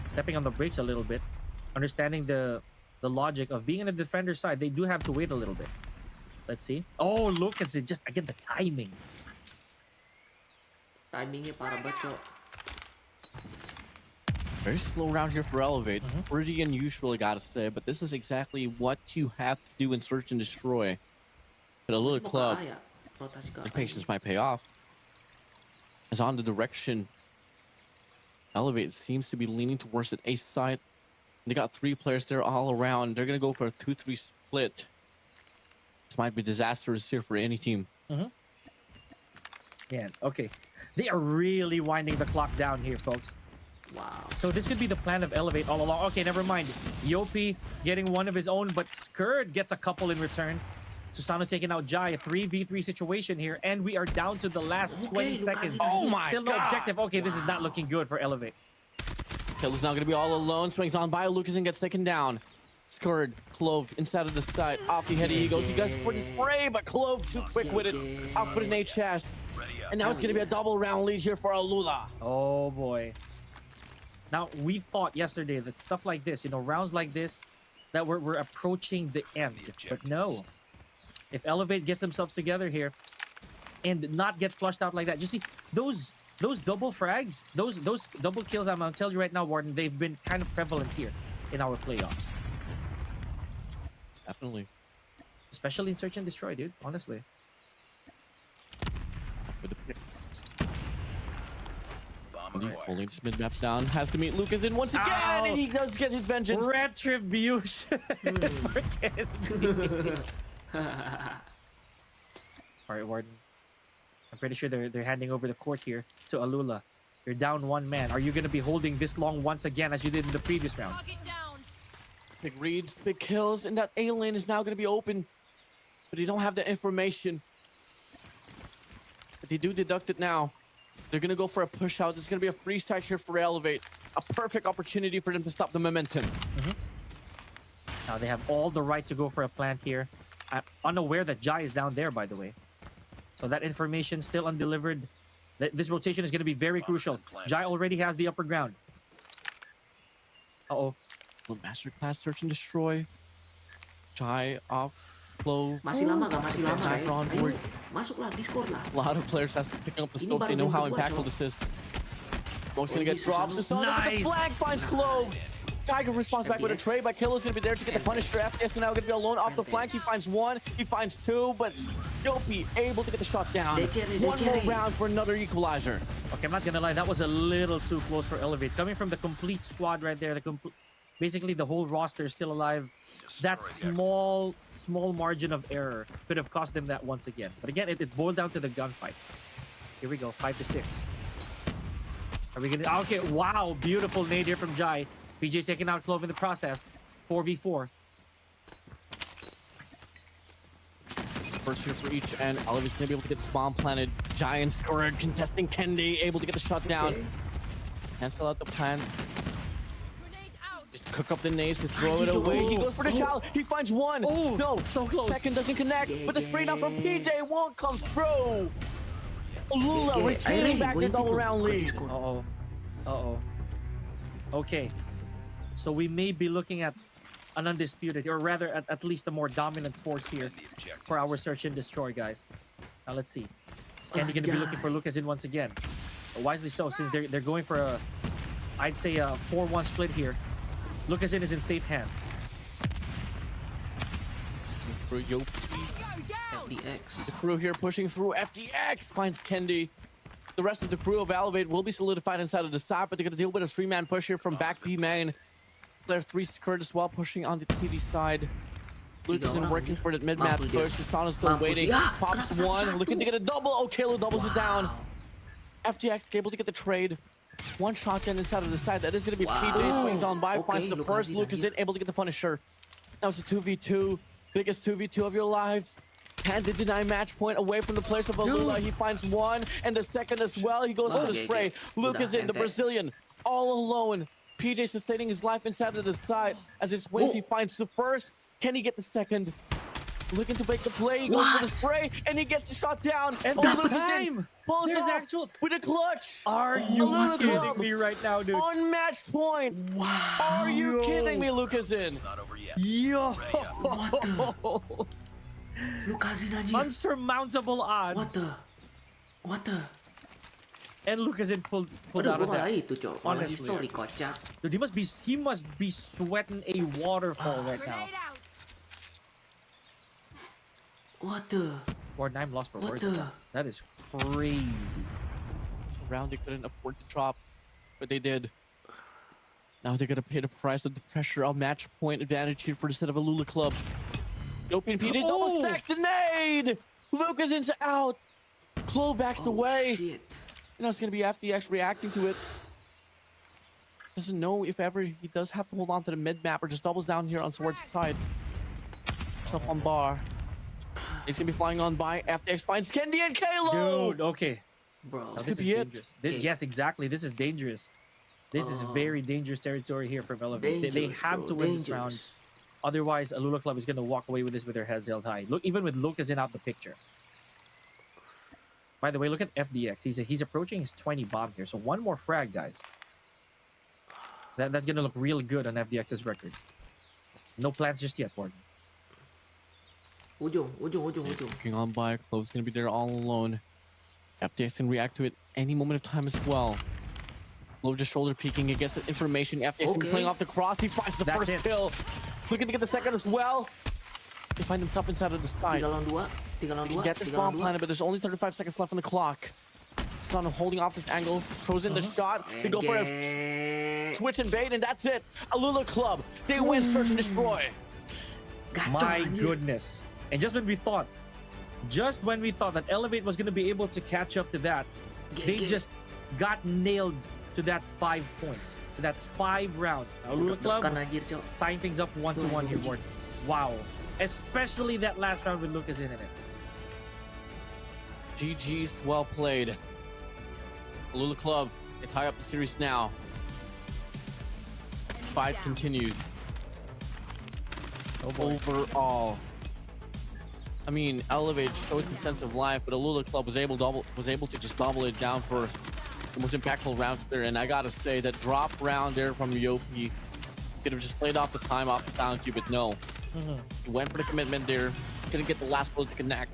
stepping on the brakes a little bit, understanding the logic of being on the defender side. They do have to wait a little bit. Let's see. Oh, Lucasin, just again the timing. timingnya parah banget, Cok. Very slow round here for Elevate. Pretty unusual, I gotta say, but this is exactly what you have to do in Search and Destroy. But a little Mau ke club, A ya? Rotasi ke their A patience ini. might pay off. As on the direction, Elevate seems to be leaning towards the ace side. They got 3 players there all around. They're gonna go for a 2-3 split. This might be disastrous here for any team. Yeah, okay. They are really winding the clock down here, folks. Wow. So this could be the plan of Elevate all along. Okay, never mind. Yopi getting one of his own, but Skurd gets a couple in return. Susano taking out Jai, a 3v3 situation here, and we are down to the last 20 Okay, seconds. Lucas. Oh my Still no God. objective. Okay, this is not looking good for Elevate. Kill is now gonna be all alone. Swings on by Lucas and gets taken down. Scored Clove inside of the side. Off the head he goes. He goes for the spray, but Clove too quick with it. Out for the nade chest. Ready up. And now it's gonna be a double round lead here for Alula. Oh boy. Now we thought yesterday that stuff like this, rounds like this, that we're approaching the end. But no. If Elevate gets themselves together here and not get flushed out like that, you see those double frags, those double kills. I'm gonna tell you right now, Warden, they've been kind of prevalent here in our playoffs, Definitely. especially in Search and Destroy, dude. Honestly. For the picks. Bomb Indeed, acquired. holding this mid map down. Has to meet Lucas in once again, Ow. and he does get his vengeance. Retribution. All right, Warden. I'm pretty sure they're handing over the court here to Alula. You're down 1 man. Are you going to be holding this long once again as you did in the previous round? Big reads, big kills, and that A lane is now going to be open. But they don't have the information. But they do deduct it now. They're going to go for a push out. It's going to be a free strike here for Elevate. A perfect opportunity for them to stop the momentum. Now they have all the right to go for a plant here. I'm unaware that Jai is down there, by the way. So that information still undelivered. This rotation is going to be very crucial. Jai already has the upper ground. Uh-oh. Masterclass Search and Destroy. Jai off. Clove. Masih lama gak? Masih lama Attack ya? on Ayo, board. masuklah Discord lah. A lot of players has been picking up the Ini scopes. They baru know game how kedua, impactful Cok. this is. Smoke's gonna get Jesus, dropped. Anu. Susano with the Nice. flag finds Clove. Tiger responds back with a MDX. trade, but Killer's gonna be there to get the Punisher. FTS now gonna be alone off the flank. He finds 1, he finds 2, but Yopi able to get the shot down. Dejere, One more Dejere. round for another equalizer. Okay, I'm not going to lie. That was a little too close for Elevate. Coming from the complete squad right there, basically the whole roster is still alive. That Destroy the small margin of error could have cost them that once again. But again, it boiled down to the gunfights. Here we go, 5 to 6. Are we gonna? Okay, wow, beautiful nade here from Jai. PJ taking out Clove in the process. 4v4. First here for each end. Elevate's gonna be able to get the spawn planted. Giants or contesting Kendi able to get the shot down. Okay. Cancel out the plan. Cook up the nades to throw it Anjing, away. He oh, goes for the oh. shot. He finds 1. Oh, No. so close. Second doesn't connect. But the spray down from PJ won't come through. Alula Okay, retaining Irene, back the boleh double video round ke lead. Discord? Uh-oh. Uh-oh. Okay. So we may be looking at an undisputed, or rather at least a more dominant force here Defend the objective. for our search and destroy, guys. Now let's see. Is Candy going to be looking for Lucas in once again? Wisely so, since they're going for a, I'd say a 4-1 split here. Lucas in is in safe hands. For Yopi. FDX. The crew here pushing through. FDX finds Kendi. The rest of the crew of Elevate will be solidified inside of the side, but they're going to deal with a 3-man push here from back B main. Player 3 secured as well, pushing on the TD side. Lucas in working for the mid-map Mampu dia. push. Hasana's still Mampu waiting. dia. Pops Kenapa one, satu-satu? looking to get a double. Oh, Kayla doubles it down. Wow. FDX able to get the trade. One shotgun inside of the side. That is going to be Wow. PJ swings on by. Okay, Finds the Lucas first. in Lucas here. in, able to get the Punisher. That was a 2v2. Biggest 2v2 of your lives. Can't deny match point away from the players of Alula. He finds one and the second as well. He goes for the Okay, spray. okay. Lucas in, the Ente. Brazilian, all alone. PJ sustaining his life inside of the side. As he swings, Oh. he finds the first. Can he get the second? Looking to make the play. He goes for the What? spray and he gets the shot down. And Oh, that Lucas in time! pulls There's off actual- with a clutch. Are you Alula kidding Club me right now, dude? on match point. Wow. Are you Yo. kidding me, Lucas in? It's not over yet. Yo! Lucas in anjir. Unsurmountable odds. What the? And Lucas in pulled Aduh, out gua of malah that. itu, Cok. Malah Honestly. history kocak. Dude, he must be sweating a waterfall right now. What the? Or I'm lost for What words. the? That is crazy. Round they couldn't afford to drop, but they did. Now they're gonna pay the price of the pressure of match point advantage here for the set of Alula Club. Yopi and PJ double Oh. stacks the nade. Lucas is out. Clove backs away. Shit. And that's gonna be FDX reacting to it. Doesn't know if ever he does have to hold on to the mid map or just doubles down here on towards the side. It's up on bar. He's gonna be flying on by. FDX finds Kendi and Kalo. Dude, okay. Bro. Now, could this is be it. dangerous. Okay. Yes, exactly. This is dangerous. This is Oh. very dangerous territory here from Elevate. They Dangerous, have bro, to win this dangerous. round. Otherwise, Alula Club is going to walk away with this with their heads held high. Look, even with Lucas in out the picture. By the way, look at FDX. He's approaching his 20 bomb here. So one more frag, guys. That's going to look really good on FDX's record. No plans just yet, Warden. Ujung. Looking on by. Clove's gonna be there all alone. FDX can react to it any moment of time as well. Clove just shoulder peeking against the information. FDX gonna be Okay. playing off the cross. He finds the That's first it. kill. Looking to get the second as well. They find himself inside of the side. 3 lawan 2. 3 lawan 2. Get this 3 bomb lawan 2. planet, but there's only 35 seconds left on the clock. Son holding off this angle, throws in the shot. They go for a Engage. switch and bait, and that's it. Alula Club, they win search and destroy. Gacor, My anjir. goodness. And just when we thought that Elevate was going to be able to catch up to that, they Get. just got nailed to that 5 points, to that 5 rounds. Now, Alula Club Deg-degan, anjir, Cok. tying things up 1-1 here, Ward. Wow. Especially that last round with Lucas in it. GG's, well played. Alula Club, they tie up the series now. Fight continues. Oh boy. Overall, I mean, Elevate showed some sense of life, but Alula Club was able to just double it down for the most impactful rounds there. And I gotta say that drop round there from Yopi could have just played off the time off the sound cue, but no, he went for the commitment there. Couldn't get the last bullet to connect,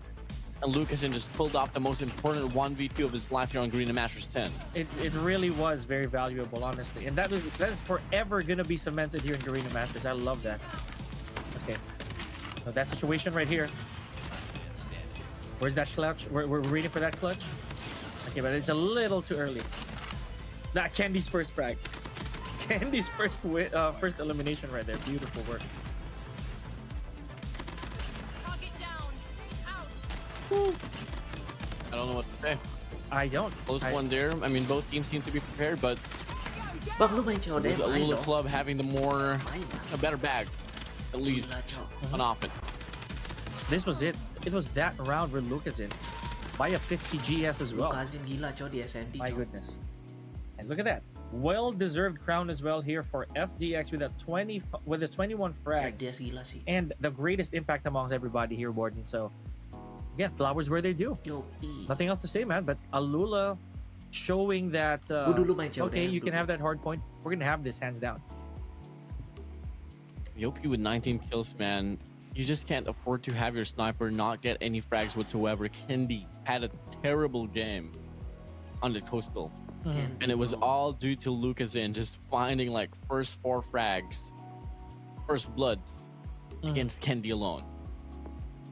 and Lucasen just pulled off the most important 1v2 of his life here on Garena Masters 10. It really was very valuable, honestly. And that is forever going to be cemented here in Garena Masters. I love that. Okay. So that situation right here. Where's that clutch? We're waiting for that clutch. Okay, but it's a little too early. That Candy's first frag. Candy's first elimination right there. Beautiful work. I don't know what to say. I don't. Close I- one there. I mean, both teams seem to be prepared, but Bang, lu main Codm, it was main Alula dong. Club having the Main lah. a better bag, at least Gila, Cok. on offense. This was it. It was that round where Lucas in. By a 50 GS as well. Lucasin gila, Cok, di SND, My Cok. goodness. And look at that. Well-deserved crown as well here for FDX with a 21 frags. FDS gila sih. And the greatest impact amongst everybody here, Borden. So, yeah, flowers where they do. Yopi. Nothing else to say, man. But Alula showing that, Gua dulu main Codm okay, you can dulu. have that hard point. We're going to have this hands down. Yoki with 19 kills, man. You just can't afford to have your sniper not get any frags whatsoever. Kendi had a terrible game on the coastal. And it was all due to Lucas in just finding like first 4 frags, first bloods against Kendi alone.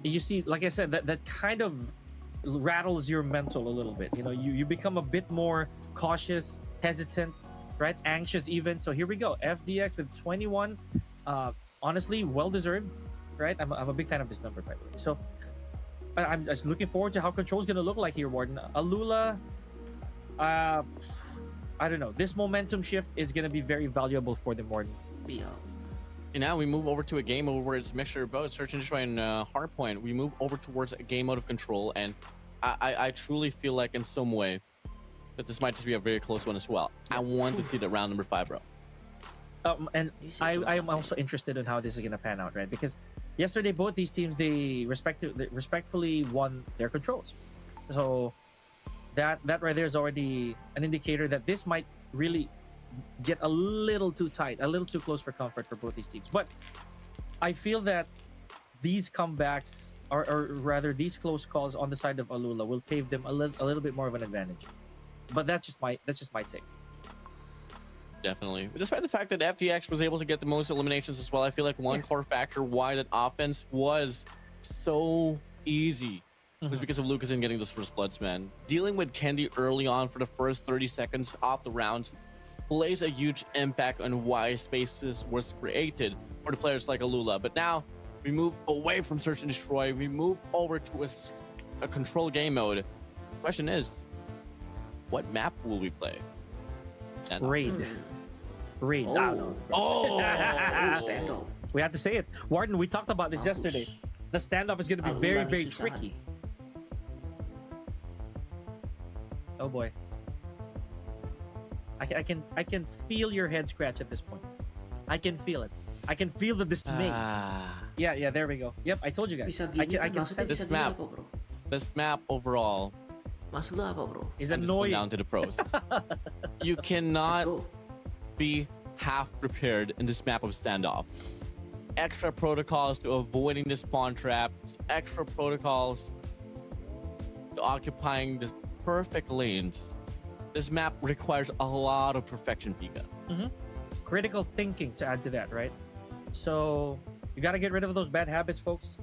You see, like I said, that kind of rattles your mental a little bit. You know, you become a bit more cautious, hesitant, right? Anxious even. So here we go. FDX with 21. Honestly, well deserved, right? I'm a big fan of this number, by the way. So I'm just looking forward to how Control's gonna look like here, Warden. Alula, I don't know. This momentum shift is gonna be very valuable for them, Warden. Yeah. And now we move over to a game mode where it's a mixture of both Search and Destroy and Hardpoint. We move over towards a game mode of Control, and I truly feel like in some way that this might just be a very close one as well. I want to see the round number 5, bro. And I'm also interested in how this is gonna pan out, right? Because yesterday both these teams they respectfully won their controls, so that right there is already an indicator that this might really get a little too tight, a little too close for comfort for both these teams. But I feel that these comebacks, or rather these close calls on the side of Alula, will pave them a little bit more of an advantage. But that's just my take. Definitely. Despite the fact that FTX was able to get the most eliminations as well, I feel like one core factor why that offense was so easy was because of Lucas in getting those first bloods, man. Dealing with Kendi early on for the first 30 seconds off the round plays a huge impact on why spaces was created for the players like Alula. But now we move away from Search and Destroy. We move over to a control game mode. The question is, what map will we play? Raid. Raid. Oh, standoff. We have to say it. Warden, we talked about this yesterday. The standoff is going to be very, very Susah. tricky. Oh boy. I can feel your head scratch at this point. I can feel it. I can feel the dismay. Yeah, there we go. Yep, I told you guys. Bisa I gini can kan maksudnya this bisa gini map. apa, bro? This map overall Maksud lu apa, bro? is I'm just going annoying. down to the pros. You Let's cannot go. be half prepared in this map of standoff. Extra protocols to avoiding the spawn traps, extra protocols to occupying the perfect lanes. This map requires a lot of perfection, Pika. Critical thinking to add to that, right? So you got to get rid of those bad habits, folks.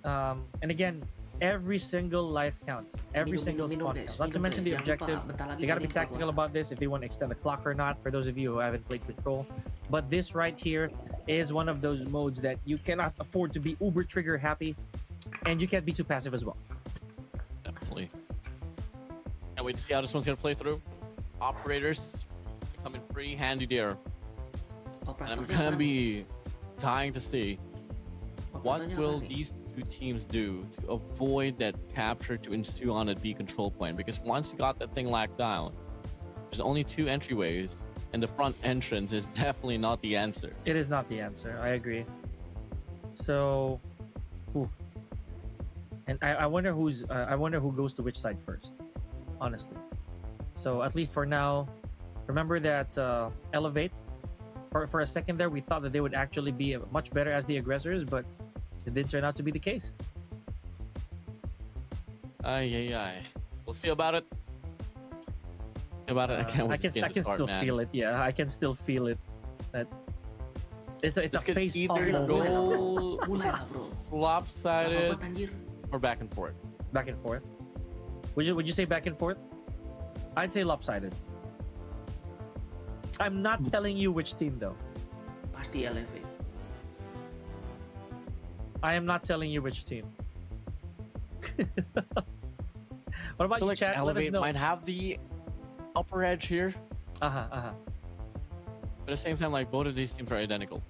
And again, every single life counts. Every single spawn counts. Not to mention the objective. They got to be tactical about this if they want to extend the clock or not, for those of you who haven't played Control. But this right here is one of those modes that you cannot afford to be uber trigger happy, and you can't be too passive as well. Definitely. Can't wait to see how this one's gonna play through. Operators coming free, handy there. And I'm Operatornya gonna apa? be dying to see what Operatornya will apa nih? these two teams do to avoid that capture to ensue on a B control point. Because once you got that thing locked down, there's only 2 entryways, and the front entrance is definitely not the answer. It is not the answer. I agree. So, ooh. And I wonder I wonder who goes to which side first, honestly. So at least for now, remember that Elevate. For a second there, we thought that they would actually be much better as the aggressors, but it didn't turn out to be the case. Ay. We'll see about it. I can't wait to see I this can part, still man. feel it. Yeah, I can still feel it. That it's a This could face either palm go moment. Mulai lah, bro. lopsided Apa anjir? or back and forth. Back and forth. Would you say back and forth? I'd say lopsided. I'm not telling you which team though. Pasti elevate. I am not telling you which team. What about I feel you, like chat? Let us Elevate know. might have the upper edge here, Uh-huh. but at the same time, like both of these teams are identical.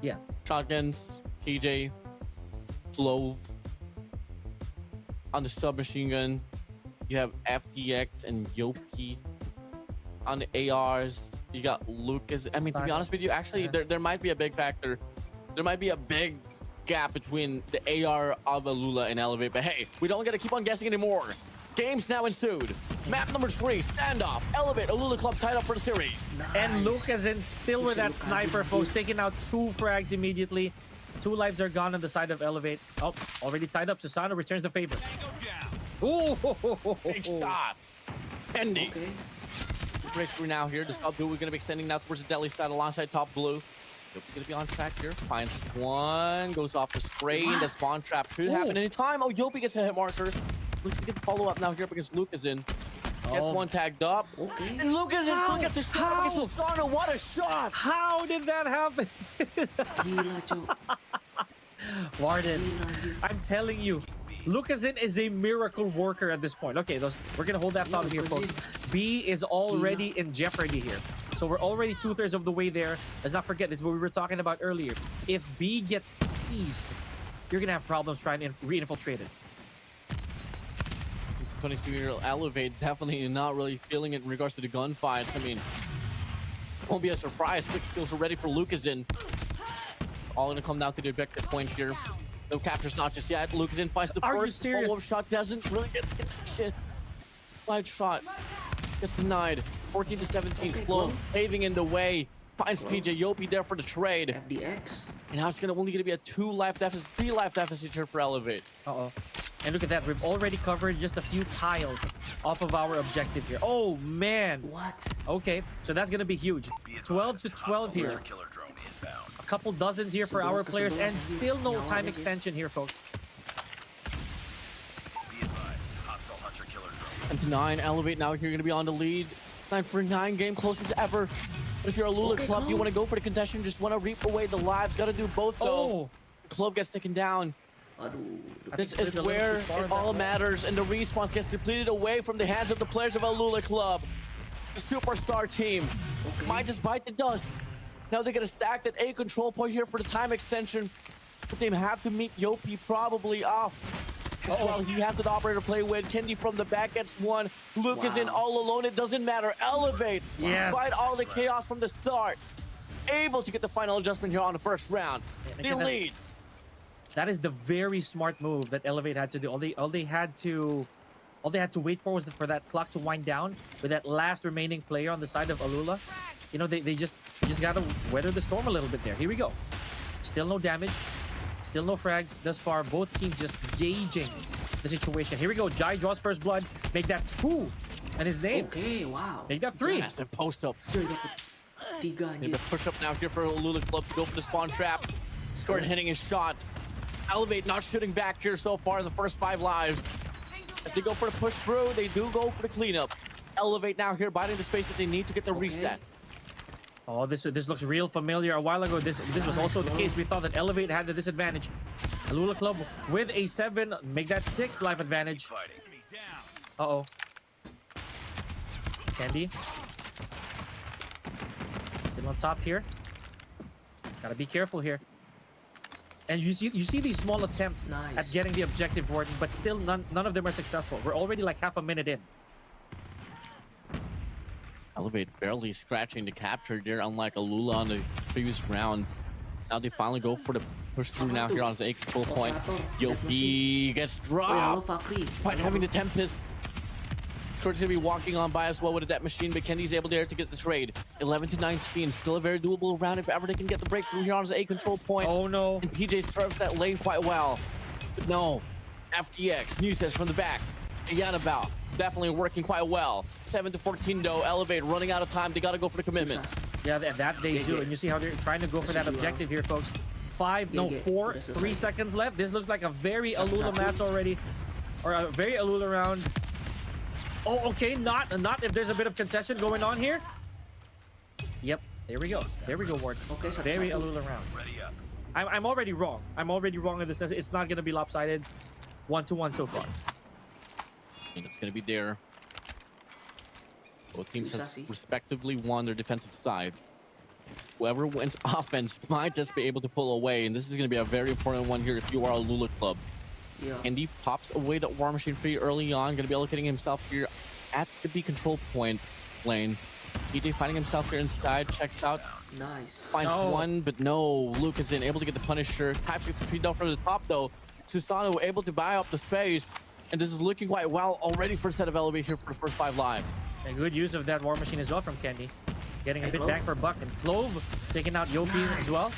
Yeah. Shotguns, TJ, slow. On the submachine gun, you have FDX and Yoki. On the ARs, you got Lucas. I mean, to be honest with you, actually, there might be a big factor. There might be a big gap between the AR of Alula and Elevate. But hey, we don't gotta keep on guessing anymore. Games now ensued. Map number 3, standoff. Elevate, Alula Club tied up for the series. And Nice. Lucas still with that Lucas sniper, in folks, deep. taking out 2 frags immediately. 2 lives are gone on the side of Elevate. Oh, already tied up. Susano returns the favor. Ooh, Big shots. Andy. Okay. Breakthrough now here. The sub blue, we're going to be extending now towards the deli side alongside top blue. Yopi's going to be on track here. Finds one. Goes off the spray. And the What? spawn trap should happen anytime. Oh, Yopi gets a hit marker. Looks to get the follow up now here because Lucas in. Gets Oh. one tagged up. Okay. And Lucas is How? look at the shot How? against Susano. What a shot! How did that happen? Gila, Joe. Warden, Gila, Joe. I'm telling you, Lucasin is a miracle worker at this point. Okay, we're gonna hold that thought here, folks. B is already in jeopardy here. So we're already 2/3 of the way there. Let's not forget, this is what we were talking about earlier. If B gets seized, you're gonna have problems trying to re-infiltrate it. 22-year-old Elevate definitely not really feeling it in regards to the gunfights. I mean, won't be a surprise. 6 kills are ready for Lucasin. All gonna come down to the objective point here. No captures, not just yet. Lucasin finds the Are you first serious? follow-up shot. Doesn't really get the shit. Wide shot. Gets denied. 14 to 17. Okay, Flow Glow. paving in the way. Finds PJ Yopi there for the trade. FDX. And now it's only gonna be a 2 life deficit, 3 life deficit here for Elevate. Uh-oh. And look at that, we've already covered just a few tiles off of our objective here. Oh, man. What? Okay, so that's gonna be huge. Be advised, 12 to 12 hostile here. hunter killer drone inbound. A couple dozens here for our players, and still no time extension here, folks. Be advised, hostile hunter killer drone. And to 9, Elevate now here gonna be on the lead. 9 for 9, game closest ever. But if you're a Lula Okay, club, you Glow. want to go for the contestant, just want to reap away the lives. Got to do both though. Oh, The club gets taken down. Aduh. This it's is a little where too far it that all way. matters, and the response gets depleted away from the hands of the players of Alula Club. The superstar team Okay. might just bite the dust. Now they get a stacked at A control point here for the time extension. But they have to meet Yopi probably off. As well, he has an operator to play with. Kendi from the back gets one. Luke is in Wow. all alone. It doesn't matter. Elevate, Yes. despite all the chaos from the start, able to get the final adjustment here on the first round. And They again, that- lead. that is the very smart move that Elevate had to do. All they had to wait for was for that clock to wind down with that last remaining player on the side of Alula. You know, they just gotta weather the storm a little bit there. Here we go. Still no damage. Still no frags thus far. Both teams just gauging the situation. Here we go. Jai draws first blood. Make that 2. And his name. Okay, wow. Make that 3. Massive post up. Sure, dapat 3 Maybe a anjir. push up now here for Alula Club to go for the spawn trap. Start hitting his shots. Elevate not shooting back here so far in the first 5 lives. If they go for the push through, they do go for the cleanup. Elevate now here, biding the space that they need to get the reset. Oh, this looks real familiar. A while ago, this was also the case. We thought that Elevate had the disadvantage. Alula Club with a 7, make that 6 life advantage. Fighting. Uh-oh. Candy. Still on top here. Gotta be careful here. And you see these small attempts Nice. at getting the objective working, but still none of them are successful. We're already like half a minute in. Elevate barely scratching the capture there, unlike Alula on the previous round. Now they finally go for the push through now here on his A control point. Yopi gets Oh, ya, halo dropped. Fakri. Despite having the Tempest, Scott's gonna be walking on by as well with a death machine, but Kenny's able there to get the trade. 11 to 19, still a very doable round if ever they can get the breakthrough here on his A control point. Oh no. And PJ serves that lane quite well. But no, FTX, Nusez from the back. Yanabao, definitely working quite well. 7 to 14 though, Elevate running out of time. They gotta go for the commitment. Yeah, that they Yeah, do. yeah. And you see how they're trying to go for that Should be objective here, folks. 5, no, Yeah, yeah. 4, This is 3 like- seconds left. This looks like a very Satu, Alula satu. match already. Or a very Alula round. Oh, okay, not if there's a bit of contestation going on here. Yep, there we go. There we go, Ward. Okay, satu, Very satu. Alula round. Ready up. I'm already wrong. I'm already wrong in the sense it's not going to be lopsided. 1-1 so far. And it's gonna be there. Both teams has Susasi. respectively won their defensive side. Whoever wins offense might just be able to pull away, and this is gonna be a very important one here if you are a Lula club. Yeah. Andy pops away the War Machine pretty early on, gonna be allocating himself here at the B control point lane. EJ finding himself here inside, checks out, Nice. finds No. one, but no, Luke is in, able to get the Punisher. Types gets the tree down from the top though. Susano able to buy up the space. And this is looking quite well already for a set of Elevate here for the first 5 lives. A good use of that War Machine as well from Kenny. Getting a Hey, bit Clove. bang for a buck. And Clove taking out Yopi Nice. as well.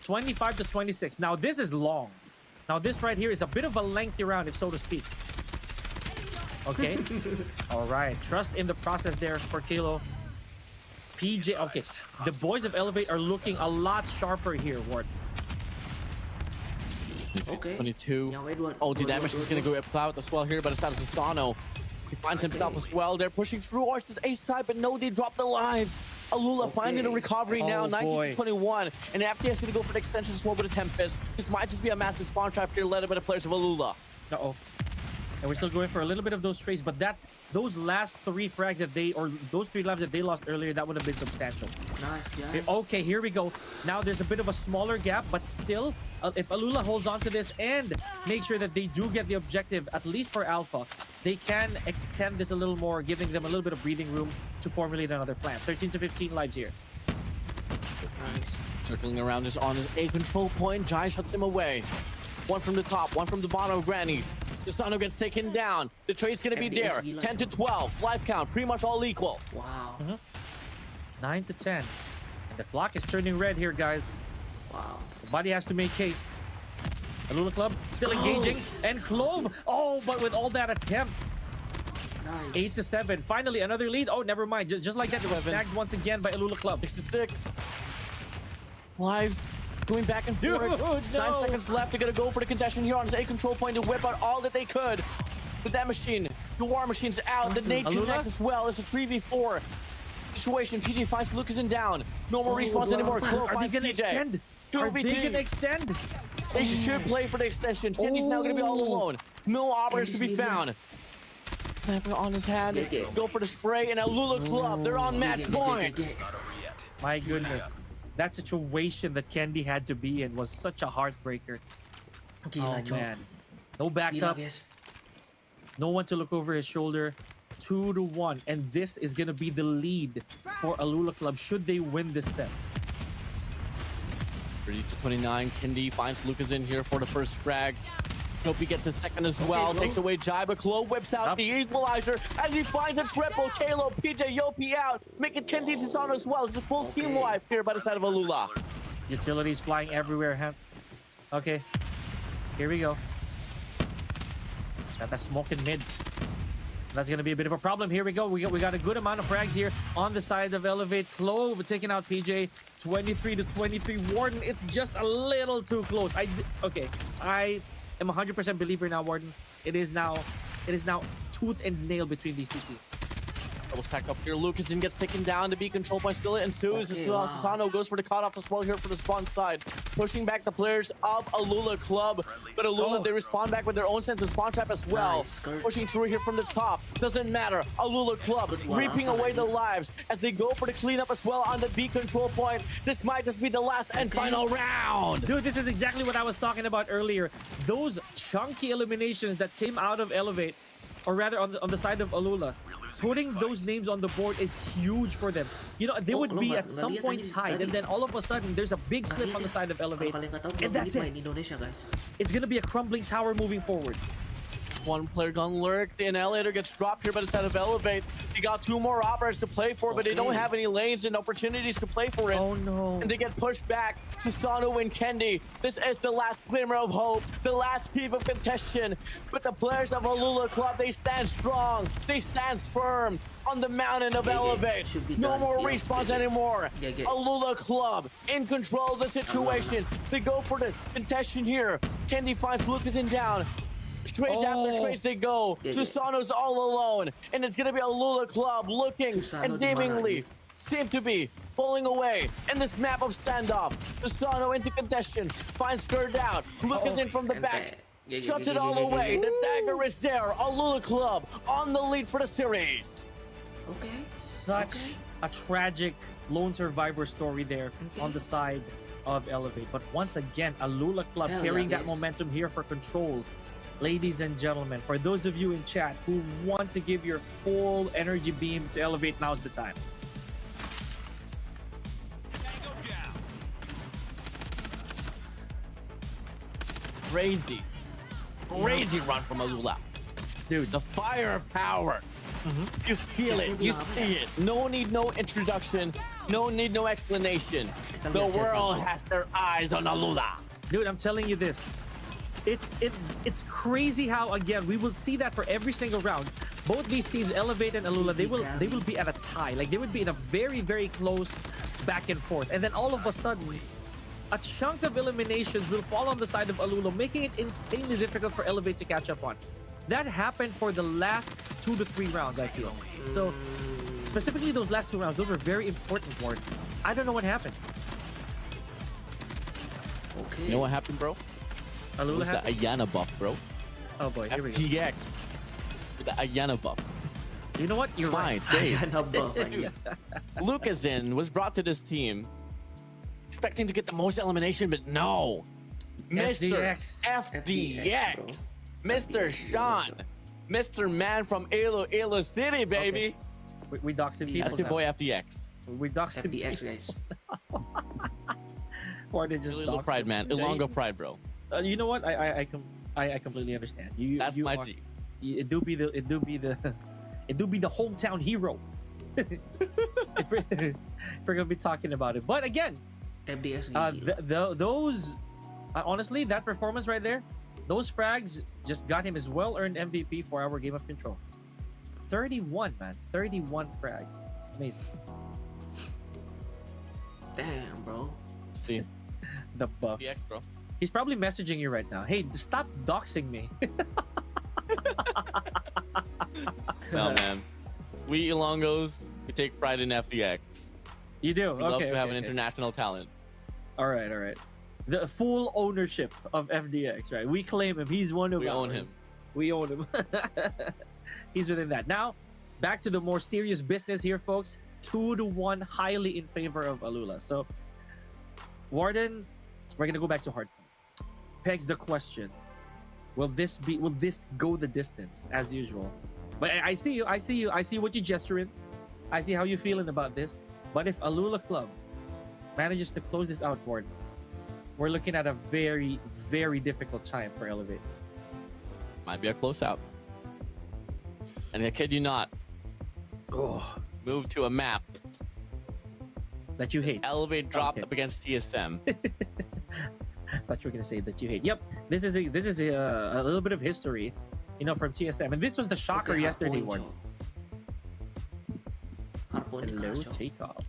25 to 26. Now this is long. Now this right here is a bit of a lengthy round, if so to speak. Okay. All right. Trust in the process there for Kilo. PJ. Okay. The boys of Elevate are looking a lot sharper here, Ward. Okay. 22. Now Edward. Oh, the damage is going to go out as well here, but it's out of Sasano. He finds himself as well. They're pushing through Ors to the ace side, but no, they drop the lives. Alula finding a Okay. recovery now, Oh, 19 boy. to 21. And FTS going to go for the extension as well with a Tempest. This might just be a massive spawn trap here, led by the players of Alula. Uh-oh. And we're still going for a little bit of those trays, but those last 3 frags that those 3 lives that they lost earlier, that would have been substantial. Nice, Okay, guy. okay, here we go. Now there's a bit of a smaller gap, but still, if Alula holds on to this and make sure that they do get the objective, at least for Alpha, they can extend this a little more, giving them a little bit of breathing room to formulate another plan. 13 to 15 lives here. Nice. Circling around is on his A control point. Jai shuts him away. One from the top, one from the bottom of Granny's. Sasano gets taken down. The trade's gonna be there. FDS 10 to 12. Life count, pretty much all equal. Wow. 9 to 10. And the clock is turning red here, guys. Wow. The body has to make haste. Alula Club still Go! engaging. And Clove! Oh, but with all that attempt, Nice. 8 to 7. Finally, another lead. Oh, never mind. Just like that, it was 7. snagged once again by Alula Club. 6 to 6. Lives going back and Dude, forth. 9 no. seconds left. They're gonna go for the contention here on his A control point to whip out all that they could. With that machine, the War Machine's out. The Nate Alula? connects as well. It's a 3v4 situation. PJ finds Lucas in down. No more Oh, respawns wow. anymore. Clove Are they finds gonna PJ. extend? Are they 2v2. gonna extend? They should play for the extension. Kenny's now gonna be all Oh. alone. No operators to be Kenny's found. Sniper on his hand. Yeah. Go for the spray and Alula Club. They're on match point. Not over yet. My goodness. That situation that Candy had to be in was such a heartbreaker. Gila, Oh, Chok. man. No Gila, backup. guys. No one to look over his shoulder. 2 to 1. And this is going to be the lead for Alula Club should they win this set. 30 to 29. Kendi finds Lucas in here for the first frag. Nopi gets the second as well. Clove. Takes away Jai, but Clove whips out Up. the equalizer as he finds a triple. Kalo, PJ, Yopi out, making Kendi Titano as well. It's a full Okay. team wipe here by the side of Alula. Utilities flying everywhere. Okay. Here we go. Got that smoke in mid. That's going to be a bit of a problem. Here we go. We got a good amount of frags here on the side of Elevate. Clove taking out PJ. 23 to 23. Warden, it's just a little too close. Okay. I am 100% believer now, Warden. It is now tooth and nail between these two teams. Double stack up here. Lucasen gets taken down. The B control point still ensues. Okay, Still wow. Sasano goes for the cutoff as well here for the spawn side. Pushing back the players of Alula Club. But Alula, Oh. they respond back with their own sense of spawn trap as well. Nice, skirt. Pushing through here from the top. Doesn't matter. Alula Club Good one, reaping huh? away the lives as they go for the cleanup as well on the B control point. This might just be the last and Okay. final round. Dude, this is exactly what I was talking about earlier. Those chunky eliminations that came out of Elevate, or rather on the side of Alula, putting those names on the board is huge for them. You know, they Oh, would be Nobar, at some nalihat point tadi- tied, and tadi- then all of a sudden, there's a big slip on the side of Elevate, Kalau kalian nggak tahu, and Clove that's ini it. main Indonesia, guys. It's gonna be a crumbling tower moving forward. One player gonna lurk. The annihilator gets dropped here, but instead of Elevate, they got 2 more operators to play for, but they don't Okay. have any lanes and opportunities to play for it. Oh no. And they get pushed back to Sano and Kendi. This is the last glimmer of hope, the last peep of contention. But the players of Alula Club, they stand strong, they stand firm on the mountain of Yeah, yeah, Elevate. should be No done. more Yeah, respawns yeah, yeah. anymore. Yeah, yeah. Alula Club in control of the situation. They go for the contention here. Kendi finds Lucas in down. Trades after Oh. trades they go. Yeah, yeah. Susano's all alone. And it's going to be Alula Club looking Susano and di mana seemingly ini? seem to be pulling away in this map of standoff. Susano into contention. Finds Skirt out. Lucas in from the back. Yeah, yeah, Shuts yeah, it yeah, all yeah, yeah, away. yeah. The dagger is there. Alula Club on the lead for the series. Okay. Such Okay. a tragic lone survivor story there on the side of Elevate. But once again, Alula Club Hell carrying yeah, that guys. momentum here for control. Ladies and gentlemen, for those of you in chat who want to give your full energy beam to Elevate, now's the time. Crazy. Crazy run from Alula. Dude. The firepower. You feel it. You see it. No need no introduction. No need no explanation. The world has their eyes on Alula. Dude, I'm telling you this. It's crazy how, again, we will see that for every single round. Both these teams, Elevate and Alula, they will be at a tie. Like, they would be in a very, very close back and forth. And then all of a sudden, a chunk of eliminations will fall on the side of Alula, making it insanely difficult for Elevate to catch up on. That happened for the last 2 to 3 rounds, I feel. So, specifically those last 2 rounds, those were very important for it. I don't know what happened. Okay. You know what happened, bro? It Alula was the happened? Ayana buff, bro. Oh boy, here we go. FTX. The Ayana buff. You know what? You're Fine, right. Dave. Ayan na buff. Dude, Lucas was brought to this team expecting to get the most elimination, but no. Mr. FDX. bro. Mr. Sean. Mr. Man from Ilo City, baby. We doxing people. That's your now. boy FDX. We doxing FDX, people. guys. Or they just Ilongo doxed pride, him. man. Ilongo pride, bro. You know what? I completely understand. That's you my are- G. It do be the hometown hero. if we're gonna be talking about it, but again, FDX. those honestly, that performance right there, those frags just got him his well-earned MVP for our game of control. 31, man. 31 frags. Amazing. Damn, bro. See, The buff. FDX, bro. He's probably messaging you right now. Hey, stop doxing me. Well, man. We Ilongos, we take pride in FDX. You do? We Okay. love to have okay. an international talent. All right, all right. The full ownership of FDX, right? We claim him. He's one of We ours. own him. We own him. He's within that. Now, back to the more serious business here, folks. 2-1, highly in favor of Alula. So, Warden, we're gonna go back to hard. Pegs the question: Will this go the distance as usual? But I see you. I see what you gesturing. I see how you feeling about this. But if Alula Club manages to close this out, Warden, we're looking at a very, very difficult time for Elevate. Might be a close out. And I kid you not, Oh, move to a map. that you hate. Elevate dropped Okay. up against TSM. I thought you were gonna say that you hate. Yep, this is a little bit of history, from TSM, and this was the shocker Okay, yesterday, hardpoint, Warden. Joe. Hardpoint Hello, ka, Joe. takeoff.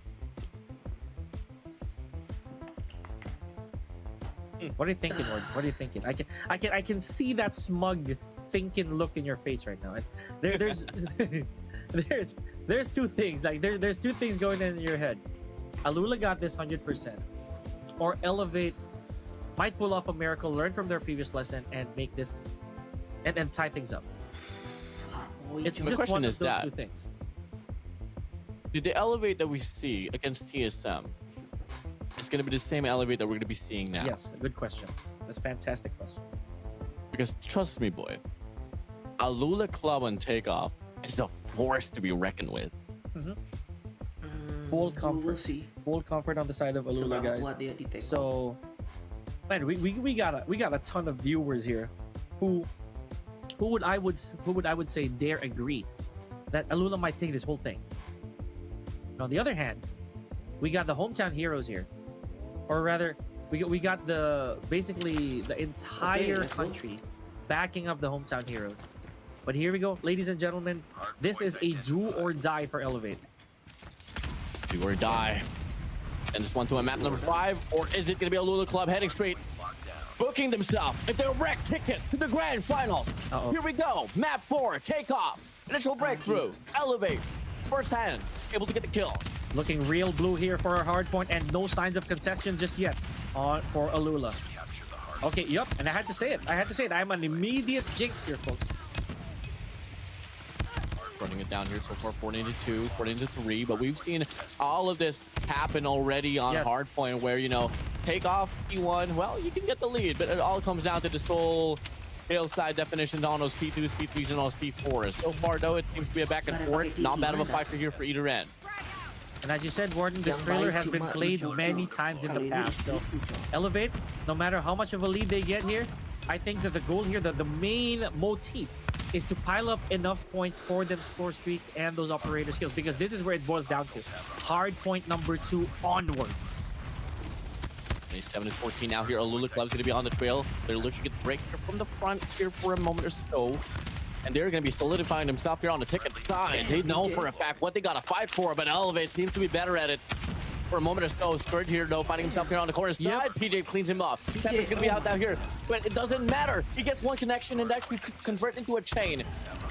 What are you thinking, Warden? What are you thinking? I can see that smug thinking look in your face right now. And there's there's two things. Like there's two things going in your head. Alula got this 100%, or Elevate might pull off a miracle, learn from their previous lesson, and make this and tie things up. Hardpoint, It's Joe. My just question one of is those that- two things. Did the Elevate that we see against TSM is going to be the same Elevate that we're going to be seeing now? Yes, good question. That's a fantastic question. Because trust me, boy, Alula Club on takeoff is a force to be reckoned with. Full We'll comfort. see. Full comfort on the side of Alula, guys. What they take. So, man, we got a ton of viewers here, who would I would say dare agree that Alula might take this whole thing. On the other hand, we got the hometown heroes here, or rather, we got basically the entire let's go. country backing up the hometown heroes. But here we go, ladies and gentlemen. This is a do or die for Elevate. Do or die. And this one to a map number 5, or is it going to be Alula Club heading straight, booking themselves a direct ticket to the grand finals? Uh-oh. Here we go. Map 4, takeoff. Initial breakthrough. Elevate. First hand, able to get the kill. Looking real blue here for a hard point, and no signs of contention just yet for Alula. Capture the hard. Okay, yep, and I had to say it. I'm an immediate jinx here, folks. Running it down here so far, 4-2, 4-3, but we've seen all of this happen already on Yes. hardpoint where, takeoff, P1, well, you can get the lead, but it all comes down to this whole hillside definition on those P2s, P3s, and those P4s. So far, though, it seems to be a back and forth. Not bad of a fight for here for either end. And as you said, Warden, this trailer has been played many times in the past. So Elevate, no matter how much of a lead they get here, I think that the goal here, the main motif is to pile up enough points for them score streaks and those operator skills, because this is where it boils down to. Hard point number 2 onwards. 27-14 now here. Alula Club's going to be on the trail. They're looking at the break from the front here for a moment or so. And they're going to be solidifying themselves here on the ticket side. They know for a fact what they got to fight for, but Elevate seems to be better at it. For a moment or so, Scourge here, though, finding himself here on the corner side. PJ cleans him up. Temper's gonna be out down here, but it doesn't matter. He gets one connection, and that could convert into a chain.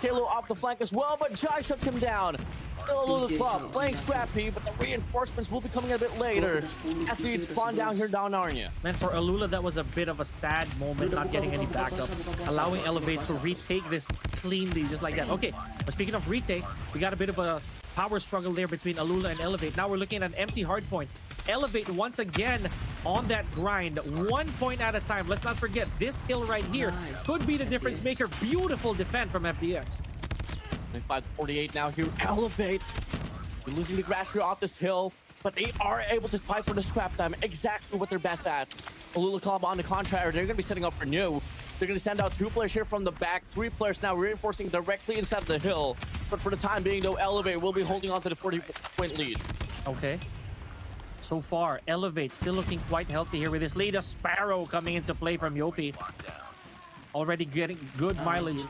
Halo off the flank as well, but Jai shuts him down. Still a little club, playing scrappy, but the reinforcements will be coming a bit later as they spawn down here down Narnia. Man, for Alula, that was a bit of a sad moment, not getting any backup, allowing Elevate to retake this cleanly, just like that. Okay, but speaking of retake, we got a bit of a power struggle there between Alula and Elevate. Now we're looking at an empty hard point. Elevate once again on that grind, 1 point at a time. Let's not forget, this hill right here could be the difference maker. Beautiful defend from FDX. 25-48 now here. Elevate. We're losing the grass here off this hill, but they are able to fight for the scrap time. Exactly what they're best at. Alula Club on the contrary, they're going to be setting up for new. They're going to send out 2 players here from the back, 3 players now reinforcing directly inside of the hill. But for the time being, though, Elevate will be holding on to the 40-point lead. Okay. So far, Elevate still looking quite healthy here with this lead. A Sparrow coming into play from Yopi. Already getting good mileage.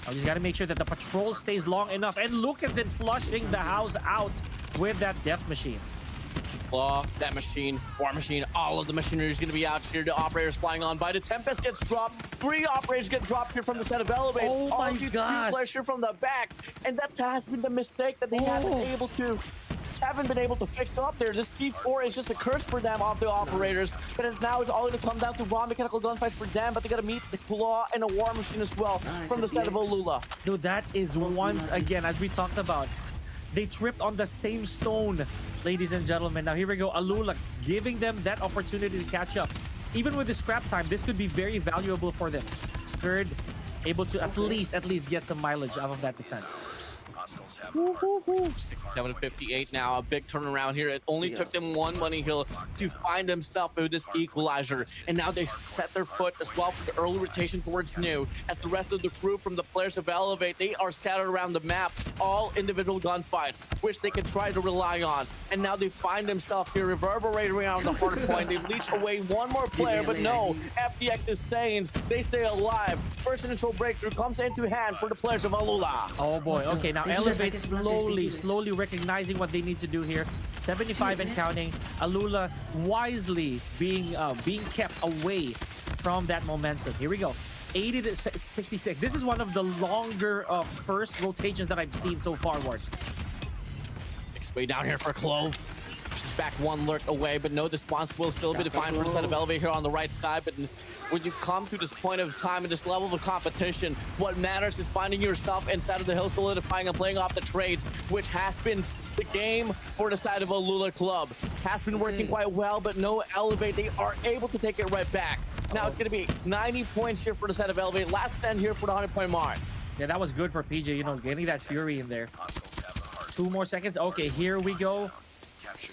I just got to make sure that the patrol stays long enough. And Lucanson flushing the house out with that death machine. Claw, that machine, war machine, all of the machinery is going to be out here. The operators flying on by. The Tempest gets dropped. 3 operators get dropped here from the set of Elevate. Oh all my of these 2 gosh. players here from the back. And that has been the mistake that they haven't been able to fix up there. This P4 is just a curse for them off the operators. But now it's all going to come down to raw mechanical gunfights for them. But they got to meet the Claw and a war machine as well from the set of Alula. Dude, that is once again, as we talked about, they tripped on the same stone, ladies and gentlemen. Now here we go. Alula giving them that opportunity to catch up. Even with the scrap time, this could be very valuable for them. Third, able to at least get some mileage out of that defense. Hostiles have 7-58 now. A big turnaround here. It only took them 1 money hill to find themselves with this equalizer. And now they set their foot as well for the early rotation towards new. As the rest of the crew from the players of Elevate, they are scattered around the map. All individual gunfights, which they can try to rely on. And now they find themselves here reverberating around the hard point. They leech away 1 more player, but no. FDX sustains. They stay alive. First initial breakthrough comes into hand for the players of Alula. Oh boy. Okay, now Elevate slowly recognizing what they need to do here. 75 and counting. Alula wisely being kept away from that momentum. Here we go. 80 to 66. This is one of the longer first rotations that I've seen so far, Ward. Makes way down here for Clove. She's back 1 lurk away, but no, the response will still be defined for the set of Elevate here on the right side. But when you come to this point of time and this level of competition, what matters is finding yourself inside of the hill, solidifying and playing off the trades, which has been the game for the side of Alula Club. Has been working quite well, but no Elevate. They are able to take it right back. Now it's going to be 90 points here for the side of Elevate. Last 10 here for the 100-point mark. Yeah, that was good for PJ, you know, getting that fury in there. 2 more seconds. Okay, here we go.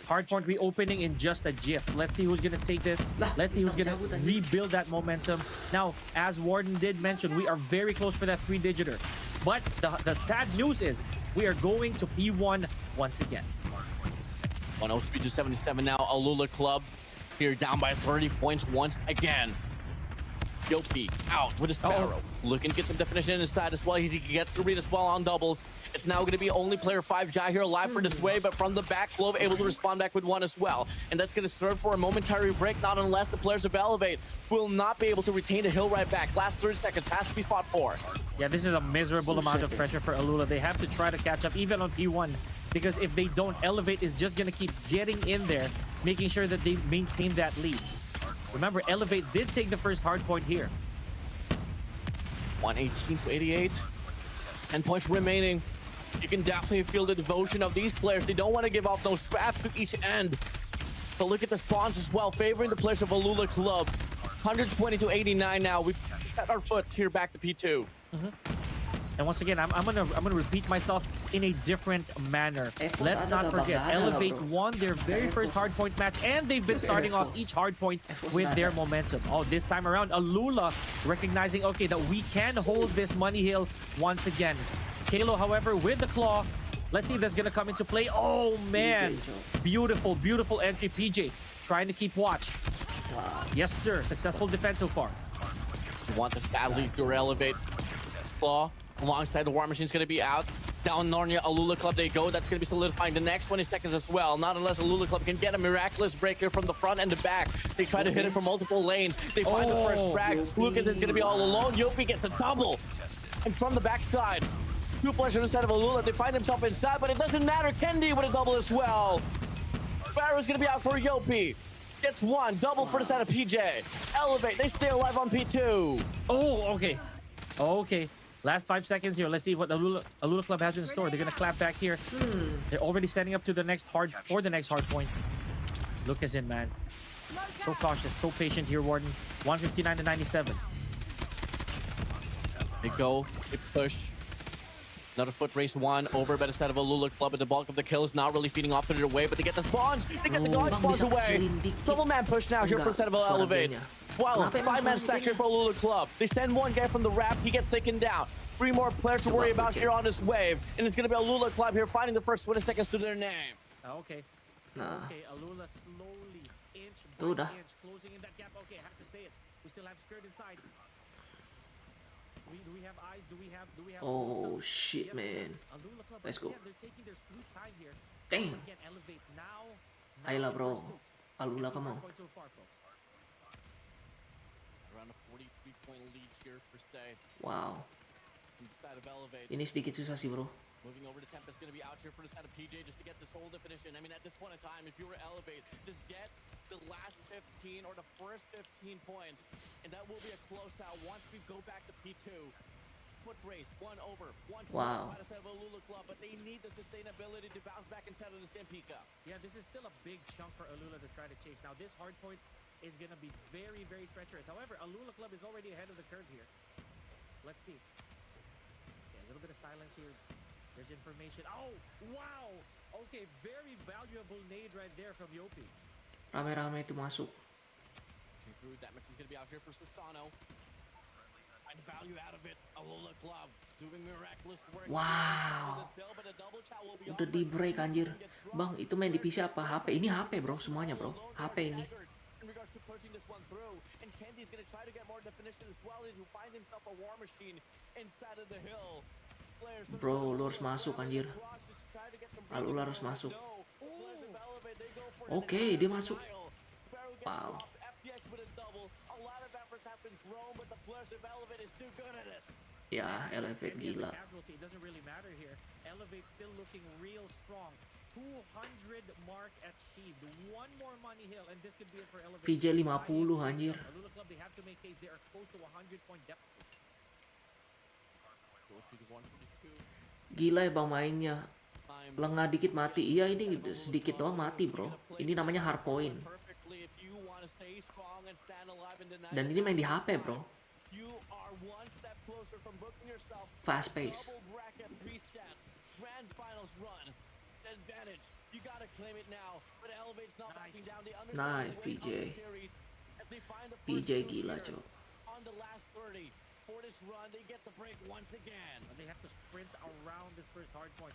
Hardpoint reopening in just a GIF. Let's see who's going to take this. Let's see who's going to rebuild that momentum. Now, as Warden did mention, we are very close for that 3-digiter. But the sad news is we are going to P1 once again. 103 to 77 now. Alula Club here down by 30 points once again. Yopi out with a Sparrow. Looking to get some definition inside as well. He gets to read as well on doubles. It's now going to be only player 5 Jai here alive for this wave, but from the back, Clove able to respond back with 1 as well. And that's going to serve for a momentary break, not unless the players of Elevate will not be able to retain the hill right back. Last 30 seconds has to be fought for. Yeah, this is a miserable amount of pressure for Alula. They have to try to catch up even on P1, because if they don't, Elevate is just going to keep getting in there, making sure that they maintain that lead. Remember, Elevate did take the first hard point here. 118 to 88. 10 points remaining. You can definitely feel the devotion of these players. They don't want to give up those scraps to each end. But look at the spawns as well, favoring the players of Alula Club. 120 to 89 now. We set our foot here back to P2. And once again, I'm gonna repeat myself in a different manner. Evos Let's ada not gak forget, bakal ada lah, Elevate bro. won their very Kayak first Evos. hardpoint match, and they've been Kayak starting off Evos. each hardpoint Evos with nggak their ada. momentum. Oh, this time around, Alula recognizing, okay, that we can hold this money hill once again. Kalo, however, with the claw. Let's see if that's gonna come into play. Oh man, Cok. beautiful, beautiful entry. PJ trying to keep watch. Wow. Yes, sir. Successful defense so far. You want this badly to elevate. Claw alongside the War Machine's gonna be out. Down Narnia, Alula Club they go. That's gonna be solidifying the next 20 seconds as well. Not unless Alula Club can get a miraculous break here from the front and the back. They try to hit it from multiple lanes. They find the first crack. Yopi. Lucas is gonna be all alone. Yopi gets the double. And from the backside, two players instead of Alula. They find themselves inside, but it doesn't matter. Kendi with a double as well. Barrow's gonna be out for Yopi. Gets one. Double for the side of PJ. Elevate. They stay alive on P2. Oh, okay. Okay. Last 5 seconds here. Let's see what Alula Club has in store. They're gonna clap back here. They're already setting up to the next hard point. Lucas in, man. So cautious, so patient here, Warden. 159 to 97. They go, they push. Another foot race one over by the side of Alula Club, but the bulk of the kill is not really feeding off in their way, but they get the spawns. They get the dodge Bang, spawns bisa away. kecilin dikit. Double man push now here for the side of Elevate. Suaranya. Wow, Kenapa emang 5-man suara stack here gedenya? for Alula Club. They send one guy from the wrap, he gets taken down. 3 more players to Coba worry about cek. here on this wave, and it's gonna be Alula Club here finding the first 20 seconds to their name. Okay. Nah. Okay, Alula slowly, inch Tuh by dah. inch, closing in that gap. Okay, I have to say it. We still have skirt inside. Do we have eyes? Do we have Oh stuff? shit, Yes, we do. man. Alula Club, Let's but go. again, they're taking their sweet time here. Damn. Again, Elevate now. Ayolah, they're bro. first hooked. Alula Empty ka mo. hardpoint so far, folks. Around a 43-point lead here for Stay. Wow. Inside of Elevate. Ini sedikit susah sih, bro. Moving over to Tempest, going to be out here for the side of PJ just to get this whole definition. I mean, at this point in time, if you were Elevate, just get the last 15 or the first 15 points, and that will be a close out once we go back to P2. Foot race, one over, one Wow. by the side of Alula Club, but they need the sustainability to bounce back inside of this game Pika. Yeah, this is still a big chunk for Alula to try to chase. Now, this hard point is going to be very, very treacherous. However, Alula Club is already ahead of the curve here. Let's see. Okay, a little bit of silence here. There's information. Oh, wow. Okay, very valuable nade right there from Yopi. Rame-rame itu masuk. Pushing through, that much is going to be out here for Susano. Find value out of it. Alula Club doing miraculous work. Wow. But a double chat will be Udah di break anjir. Bang, itu main di PC apa? HP. Ini HP, bro, semuanya, bro. HP ini. In regards to pushing this one through, and Kendi's gonna try to get more definition as well as he find himself a war machine inside of the hill. Players Bro, lu harus masuk anjir. Alula harus masuk. Oke, dia masuk. Wow. Ya, Elevate gila. Casualty, it doesn't really matter here. Elevate still looking real strong. 200 mark achieved. One more money hill, and this could be it for Elevate. PJ 50 anjir. Alula Club, they have to make case. They are close to 100-point deficit. Gila ya bang mainnya. Lengah dikit mati. Iya ini sedikit doang mati bro. Ini namanya hard point. Dan ini main di HP bro. Fast pace. Nice PJ. PJ gila cok. For this run, they get the break once again. They have to sprint around this first hard point.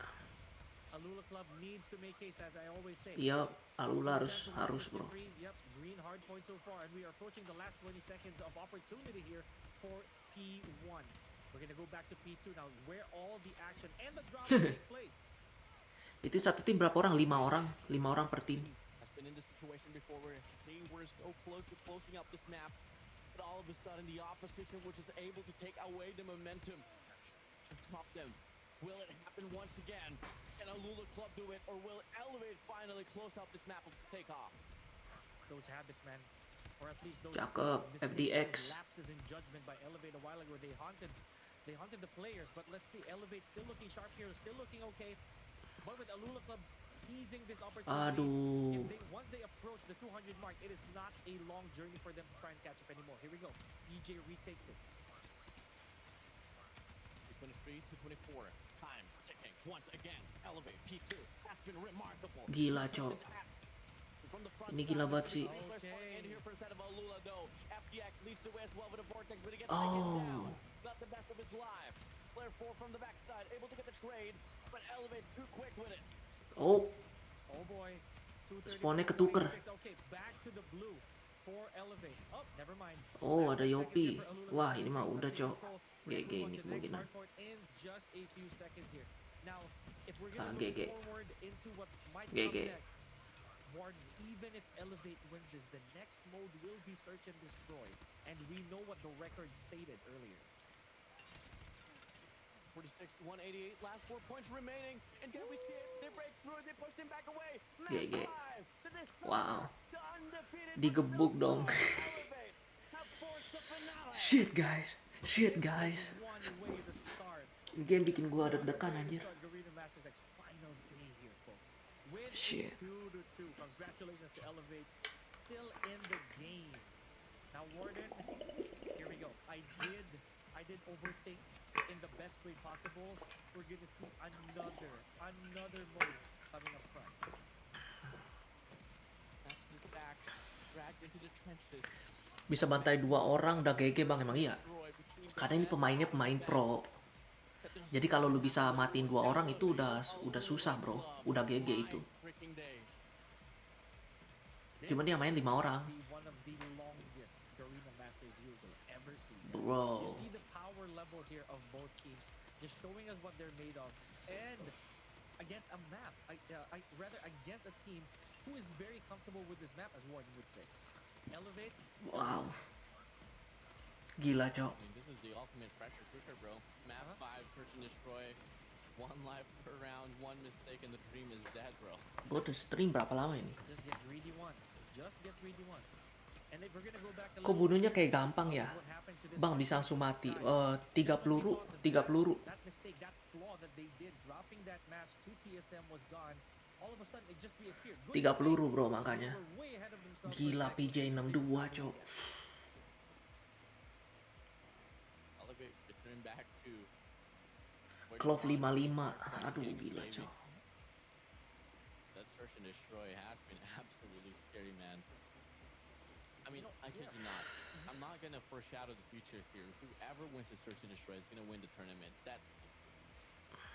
Alula Club needs to make case, as I always say. Iya, Alula harus bro. Yep, green hard point so far, and we are approaching the last 20 seconds of opportunity here for P1. We're gonna go back to P2 now, where all the action and the drama take place. Itu satu tim berapa orang? 5 orang. 5 orang per tim. Has been in this situation before where they were so close to closing up this map. But all of a sudden, the opposition, which is able to take away the momentum and drop them. Will it happen once again? Can Alula Club do it, or will Elevate finally close out this map of takeoff? Those habits, man. Or at least those Cakep, FDX. lapses in judgment by Elevate a while ago. They haunted the players, but let's see, Elevate still looking sharp here, still looking okay. But with Alula Club seizing this opportunity, Aduh. once they approach the 200 mark, it is not a long journey for them to try and catch up anymore. Here we go. EJ retakes it. 23 to 24. Time ticking once again. Elevate P2 has been remarkable. Gila, Cok. From the front Ini gila side, banget sih. in here for a set of Alula though. FTX leads the way as well with a vortex, but he gets Oh. taken down. Not the best of his life. Player 4 from the backside, able to get the trade, but Elevate's too quick with it. Oh, Oh boy. 234, Spawnnya ketuker. 26. Okay, back to the blue for Elevate. Oh, never mind. Oh, ada Seconds Yopi. here for Alula. Wah, ini mah udah, Let's Cok. control. We're GG gonna move on ini to the next kemungkinan. hardcore in just a few seconds here. Now, if we're Ah, gonna look GG. forward into what might GG. come next, Warden, even if Elevate wins this, the next mode will be search and destroy, and we know what the record stated earlier. 46 to 188, last 4 points remaining, and can we see it? They break through, they pushed him back away. GG. The Destroyer, Wow. the undefeated Digebuk dong. Elevate have forced the finale. Shit, guys. Shit, guys. One way to start. Ini game bikin gua deg-degan anjir. Start Garena Masters X final day here, folks. Win Shit. 2-2. Congratulations to Elevate. Still in the game. Now, Warden, here we go. I did overthink in the best way possible. We're gonna see another mode coming up front. Back, dragged into the trenches. Bisa bantai 2 orang udah GG bang, emang iya. Karena ini pemainnya pemain pro. Jadi kalau lu bisa matiin 2 orang itu udah susah bro. Udah GG itu. Cuman dia main 5 orang. Be one of the longest Garena Masters you will ever see. Bro. You see the power levels here of both teams, just showing us what they're made of, and against a map, rather against a team who is very comfortable with this map, as Warden would say. Elevate. Wow. Gila, Cok. I mean, this is the ultimate pressure cooker, bro. Map 5, search and destroy. 1 life per round, 1 mistake, and the dream is dead, bro. Gue udah stream berapa lama ini? Just get greedy once. Just get greedy once. And if we're gonna go back a Kok little, bunuhnya kayak gampang ya? what happened to this Bang bisa langsung mati. 3 peluru. That mistake, that flaw that they did, dropping that match to TSM was gone. All of a sudden, it just reappeared. 3 peluru bro makanya. They were way ahead of themselves. Gila PJ 62, Cok. Elevate return back to Clove 55. Aduh gila, Cok. That search and destroy has been absolutely scary, man. I mean, I kid you not. I'm not gonna foreshadow the future here. Whoever wins the search and destroy is gonna win the tournament. That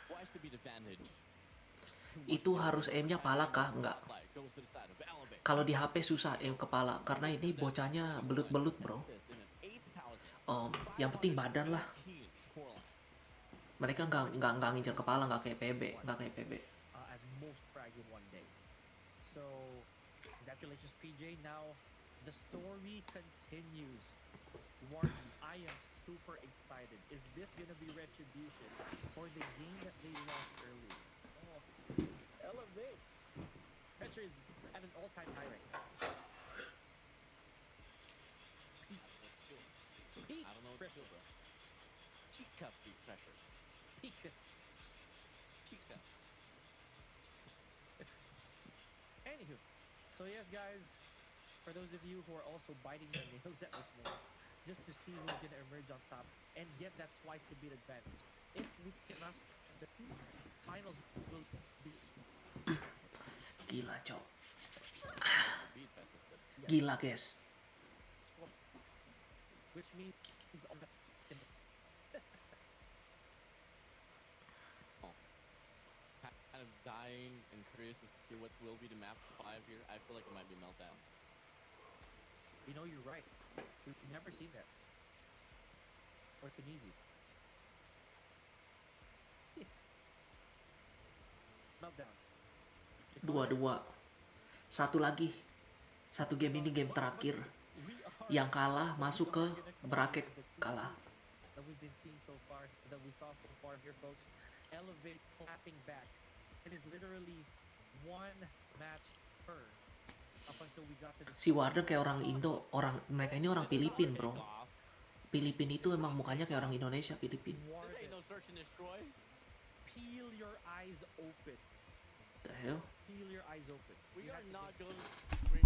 why to be the advantage. Itu harus aimnya pala kah? Enggak. Kalau di HP susah aim kepala karena ini bocahnya belut-belut bro. Yang penting badan lah. Mereka nggak ngincer kepala, nggak kayak PB. As most frag in one day. So, congratulations PJ. Now, the story continues. Warden, I am super excited. Is this gonna be retribution for the game that they lost earlier? Oh, Elevate. Pressure is at an all-time high right now. Peak I don't know what to pressure. feel, bro. Teacup deep pressure. Peak. Teacup. Anywho, so yes, guys, for those of you who are also biting your nails at this moment, just to see who's gonna emerge on top and get that twice to beat advantage. If we cannot, the finals will be Gila, Cok. Beat best of it. Gila, guys. which means on the Kind of dying and curious to see what will be the map 5 here. I feel like it might be Meltdown. you know, you're right. We've never seen that. Or Tunisia. Meltdown. 2-2. Satu lagi. Satu game ini game terakhir. Yang kalah masuk ke bracket kalah. That we've been seeing so far, that we saw so far here, folks. Elevate clapping back. It is literally one match per up until we got to the Si Warden kayak orang Indo, mereka ini orang Filipin, bro. Filipin itu emang mukanya kayak orang Indonesia, Filipin. This ain't no search and destroy. Peel your eyes open. The hell? Peel your eyes open. We're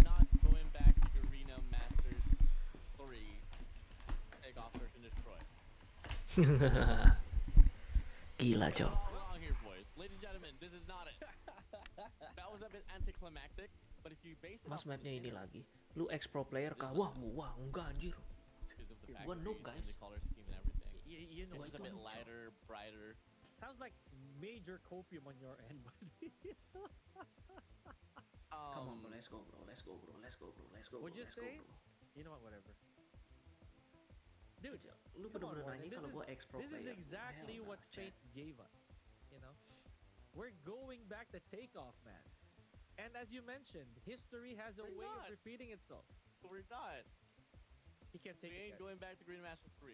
not going back to Garena Masters 3. Take off search and destroy. Gila, Cok. Wrong here, boys. Ladies and gentlemen, this is not it. That was a bit anticlimactic, but if you base it Mas off mapnya ini understanding lagi. Lu ex-pro player kah? Wah, enggak anjir. because of the Gua noob, factories and guys. the color scheme and everything, You know, it's just a itu bit noob, Cok. lighter, brighter. sounds like major copium on your end, buddy. Come on, bro. Let's go, bro. Let's go, bro. Let's go, bro. Let's go, bro. What'd you Let's go, say? bro. You know what? Whatever. Dude, Lu come on, bener-bener Morgan. nanya kalau gua ex-pro This player. is exactly Hell what nah, Chat. fate gave us. You know, we're going back to takeoff, man. And as you mentioned, history has a We're way not. of repeating itself. We're not. He can't take We it. ain't guys. going back to Grandmaster 3.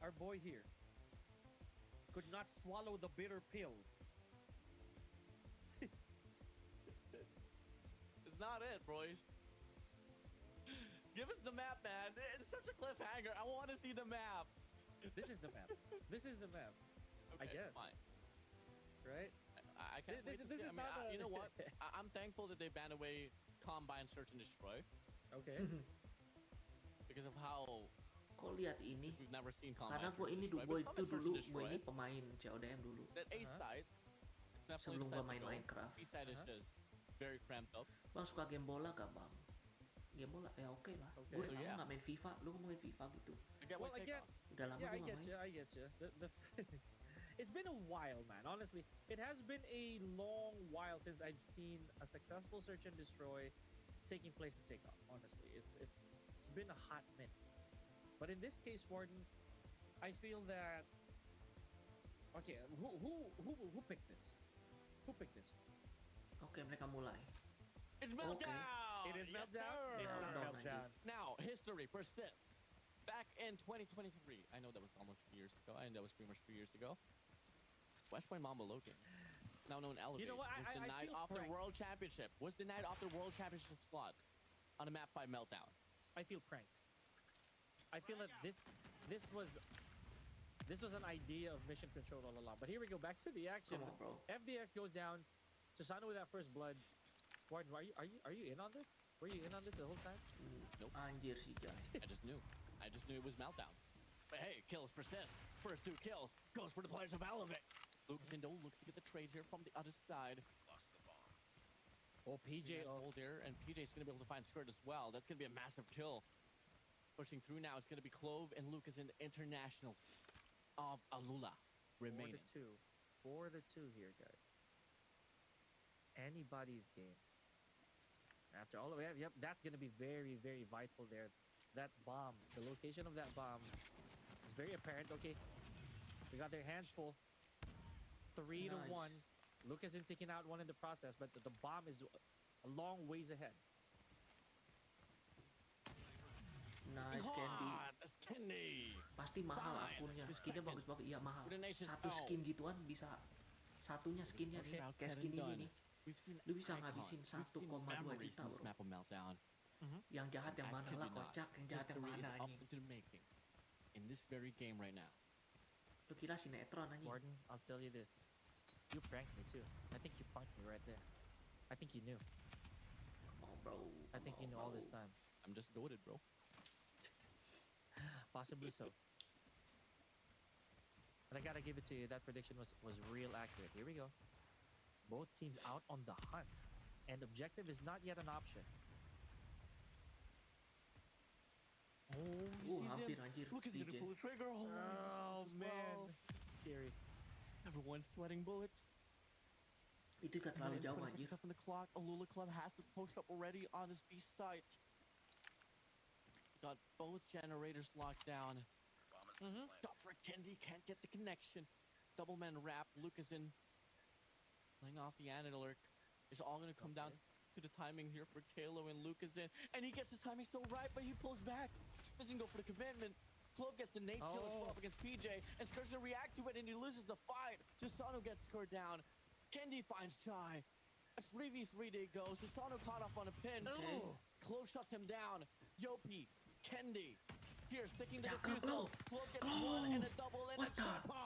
Our boy here could not swallow the bitter pill. It's not it, boys. Give us the map, man. It's such a cliffhanger. I want to see the map. This is the map. This is the map, I Okay, guess. Fine. right? I can't This- wait to this see. is I mean, not a- you know what? I'm thankful that they banned away Combine Search and Destroy Okay. because of how Kok lihat ini? we've never seen Combine Karena Search gua and ini Destroy. gua But itu Combine Search dulu and gua Destroy, ini pemain CODM dulu. that A Uh-huh. side, it's definitely Sebelum the gua step main to go. Minecraft. B side is Uh-huh. just very cramped up. Bang suka game bola gak bang? Game bola ya oke lah. Okay. Gue udah So, lama yeah. nggak main FIFA. Lu ngomongin FIFA gitu. I get Well, why again, takeoff. Udah lama yeah, I gue nggak get main. you. I get you. It's been a while, man. Honestly, it has been a long while since I've seen a successful search and destroy taking place in takeoff. Honestly, it's been a hot minute. But in this case, Warden, I feel that okay. Who picked this? Who picked this? Oke mereka mulai. It's Meltdown! It is Yes, meltdown. sir! It's not Meltdown, meltdown. Now, history persists. Back in 2023, I know that was almost 3 years ago, and that was pretty much 3 years ago. West Point Mamba Logan, now known Elevate, know what? was I denied feel off the pranked. World Championship. Was denied off the World Championship slot on a map by Meltdown. I feel pranked. I feel that this was an idea of mission control all along. But here we go back to the action. Come on, bro. FDX goes down. Susano with that first blood. Warden, are you in on this? Were you in on this the whole time? Nope. Anjir sih Jai. I just knew. I just knew it was Meltdown. But hey, kills persist. First 2 kills goes for the players of Elevate. Lucas Indo looks to get the trade here from the other side. Lost the bomb. Oh, PJ. Oh, Hold there, and PJ's gonna be able to find Skirt as well. That's gonna be a massive kill. Pushing through now, it's gonna be Clove and Lucas in the international of Alula remaining. 4-2. 4-2 here, guys. Anybody's game. After all of it, yep, that's gonna be very, very vital there. That bomb, the location of that bomb is very apparent. Okay, they got their hands full. 3-1. Nice. Lucas is taking out one in the process, but the bomb is a long ways ahead. Nice Candy. Ah, that's Candy. Pasti mahal Fine. akunnya. It's Skinnya second. bagus-bagus. Iya mahal. With the nation's Satu out. skin gituan bisa satunya skinnya nih. About Kayak said skin and ini done. nih. We've seen Lu bisa icons. ngabisin We've seen 1,2 memories juta in this bro. map of Meltdown. Yang jahat yang I mana kid lah you not. kocak. Yang jahat yang History is mana up anjing. into the making in this very game right now. Lu kira sinetron anjing. Warden, I'll tell you this. You pranked me too. I think you punked me right there. I think you knew. Come on bro. I think you knew all this time. I'm just goaded, bro. Possibly so. But I gotta give it to you. That prediction was real accurate. Here we go. Both teams out on the hunt, and objective is not yet an option. Oh, he sees Hampir him. anjir. Look, he's gonna DJ. pull the trigger. Oh, Oh he sees us as well. man, scary. Everyone's sweating bullets. Itu gak terlalu Minute jauh 26 anjir. left on the clock. Alula Club has to post up already on his B site. Got both generators locked down. Bomb has been planted. Duffer Kendi can't get the connection. Double man wrap. Lucas in. Playing off the anti-lurk. It's all gonna come down to the timing here for Kalo and Lucas in. And he gets the timing so right, but he pulls back. Doesn't go for the commitment. Clove gets the nade kill as well Oh. up against PJ. And Skirt's gonna react to it and he loses the fight. Susano gets Skirt down. Kendi finds Chai. A 3v3 day goes. Susano caught off on a pin. Okay. Clove shuts him down. Yopi, Kendi. Here, sticking to the Cakep, fuse. bro. Clove gets Clove. one and a double and a What the? triple.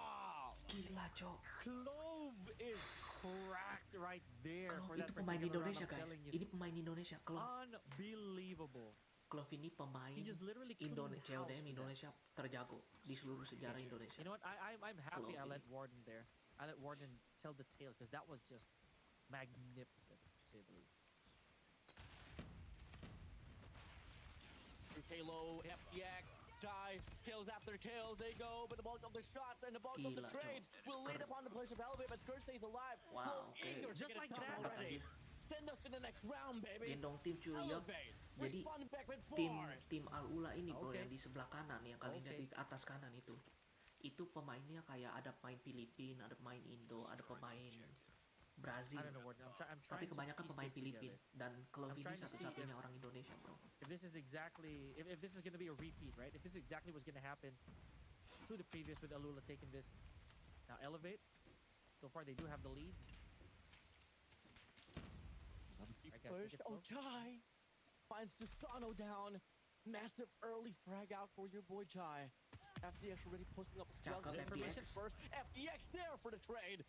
Gila cok. Clove is cracked right there Klov for itu that pemain particular round, Indonesia I'm guys. telling you. Ini pemain Indonesia. Klov. Unbelievable. Clove ini pemain He just literally cleaned house CODM with that. Indonesia terjago di seluruh sejarah Indonesia. You know what? I'm happy I Clove let ini. Warden there. I let Warden tell the tale because that was just magnificent, to say the least. Through Halo, FTX, Jai, kills after kills, they go, but the bulk of the shots and the bulk of the Gila, trades Cok. will lead Skrr. upon the place of Elevate, but Skrr stays alive. Wow, We're okay. eager to Just get like it done that. already. Anjir. Send us to the next round, baby. Gendong tim cuy ya. Elevate, Jadi responding back with tim force. tim Alula ini bro Oke. yang di sebelah kanan yang kalian lihat Oke. di atas kanan itu pemainnya kayak ada pemain Filipina, ada pemain Indo, ada pemain Brazil. I don't know, Warden. I'm Tapi trying to kebanyakan piece pemain this Filipina together. dan Clove I'm ini trying to see satu-satunya if- orang Indonesia bro. If this is exactly, if this is going to be a repeat, right? If this is exactly what's going to happen to the previous with Alula taking this. Now Elevate. So far they do have the lead. I got Push. ticket Oh, flow. Jai finds Susano down. Massive early frag out for your boy Jai. FDX already posting up Cakep, slugs. Information FDX. first. FDX there for the trade.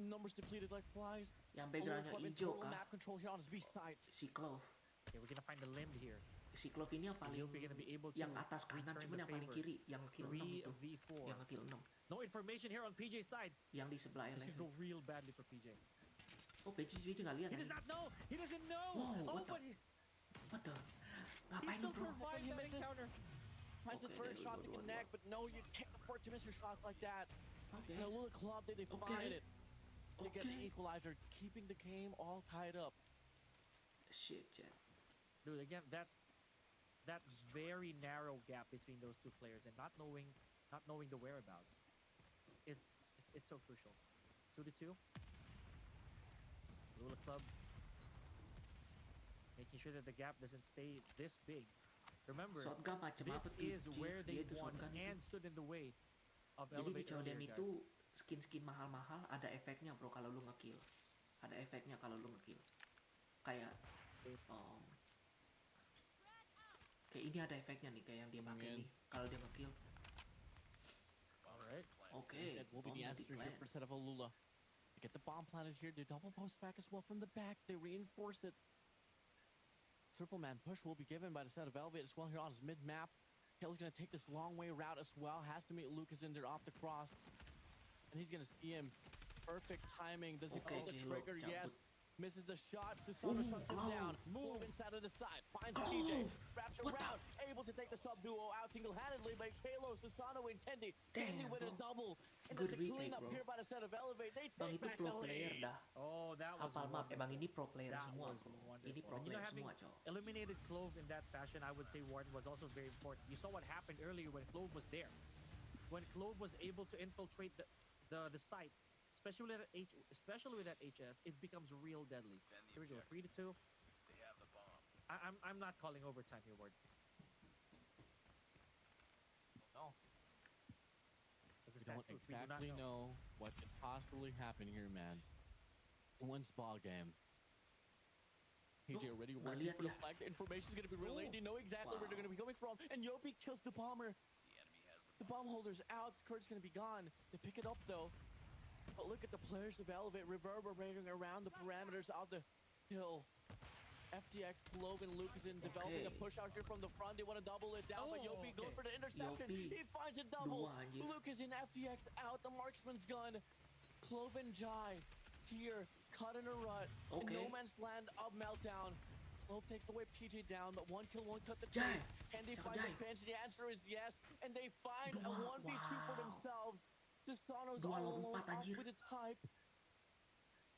Numbers depleted like flies. Yang Alula backgroundnya Club in hijau total kah? map control here on his B side. Si Clove. Okay, we're going to find the limb here. Si Clove ini yang paling Is Yopi gonna be able to yang atas kanan return cuman the yang paling favor? kiri yang ngekill 6 itu. 3v4. Yang ngekill 6. No information here on PJ's side. Yang di sebelah This could LF. go real badly for PJ. Oh, PJ nggak lihat He does anjing. not know. He doesn't know. Whoa, Oh, what the- but he What the? he Ngapain lu still bro? survived He that misses. encounter. Finds the Okay, third there we shot go, to dua-dua. connect, but no, you can't afford to miss your shots like that. Oke. And Alula Club, they find Okay. it. They get the Okay. equalizer, keeping the game all tied up. Shit, chat. Dude, again, that very narrow gap between those two players and not knowing the whereabouts. It's so crucial. 2-2. Lula Club making sure that the gap doesn't stay this big. Remember, Shotgun macam this apa tuh? is where they Dia itu won shotgun itu. and stood in the way of Jadi di Elevate CODM earlier, itu guys. skin mahal-mahal ada efeknya bro kalau lu ngekill. Ada efeknya kalau lu ngekill. Kayak kayak ini ada efeknya nih kayak yang dia pakai Man. nih kalau dia ngekill. Alright. Oke. Instead will be the answer here for set of Alula. They get the bomb planted here. They double post back as well from the back. They reinforce it. Triple man push will be given by the set of Elevate as well here on his mid map. Hill's gonna take this long way route as well. Has to meet Lucas in there off the cross. And he's gonna see him. Perfect timing. Does he Okay, pull the Halo, trigger? cabut. Yes. Misses the shot. Susano shuts him Clove. down. Move inside of the side. Finds Clove. PJ. Wraps What the- around. Able to take the sub duo out single-handedly by Halo, Susano, and Tendi. Tendi Damn, with a bro. double. And Good there's a retake, cleanup bro. here by the set of Elevate. They Bang take itu back the pro player lead. dah. Oh, that was Hafal map wonderful. emang ini pro player That semua was bro. wonderful. Ini pro And you know, player having semua cowok. eliminated Clove in that fashion, I would say Warden was also very important. You saw what happened earlier when Clove was there. When Clove was able to infiltrate the site, especially with that HS, it becomes real deadly. Defend the Here we go, objective. 3-2. They have the bomb. I'm not calling overtime here, Warden. No. But this We don't guy thinks we do not exactly know what could possibly happen here, man. Who wins ball game? PJ Oh, already nggak working lihat for the ya. flag. The information's gonna be relayed. Oh. They know exactly where they're Wow. gonna be coming from. And Yopi kills the bomber. The enemy has The bomb holder's out. Kurt's gonna be gone. They pick it up though. But look at the players of Elevate reverberating around the parameters of the hill. FTX, Logan, Lucas in developing a Okay. push out here from the front. They want to double it down, but Oh, Yopi goes okay. for the interception. Yopi. He finds a double. Dua, anjir. Lucas in FTX out. The marksman's gun. Cloven Jai here, caught in a rut. In Okay. no man's land of meltdown. Clove takes away PJ down, but one kill, one cut the Jai. chase. Can they Cakep, find Jai. the bench? The answer is yes. And they find a Dua, 1v2 for wow. themselves. Desano's Dua all lawan alone empat, off anjir. with a type.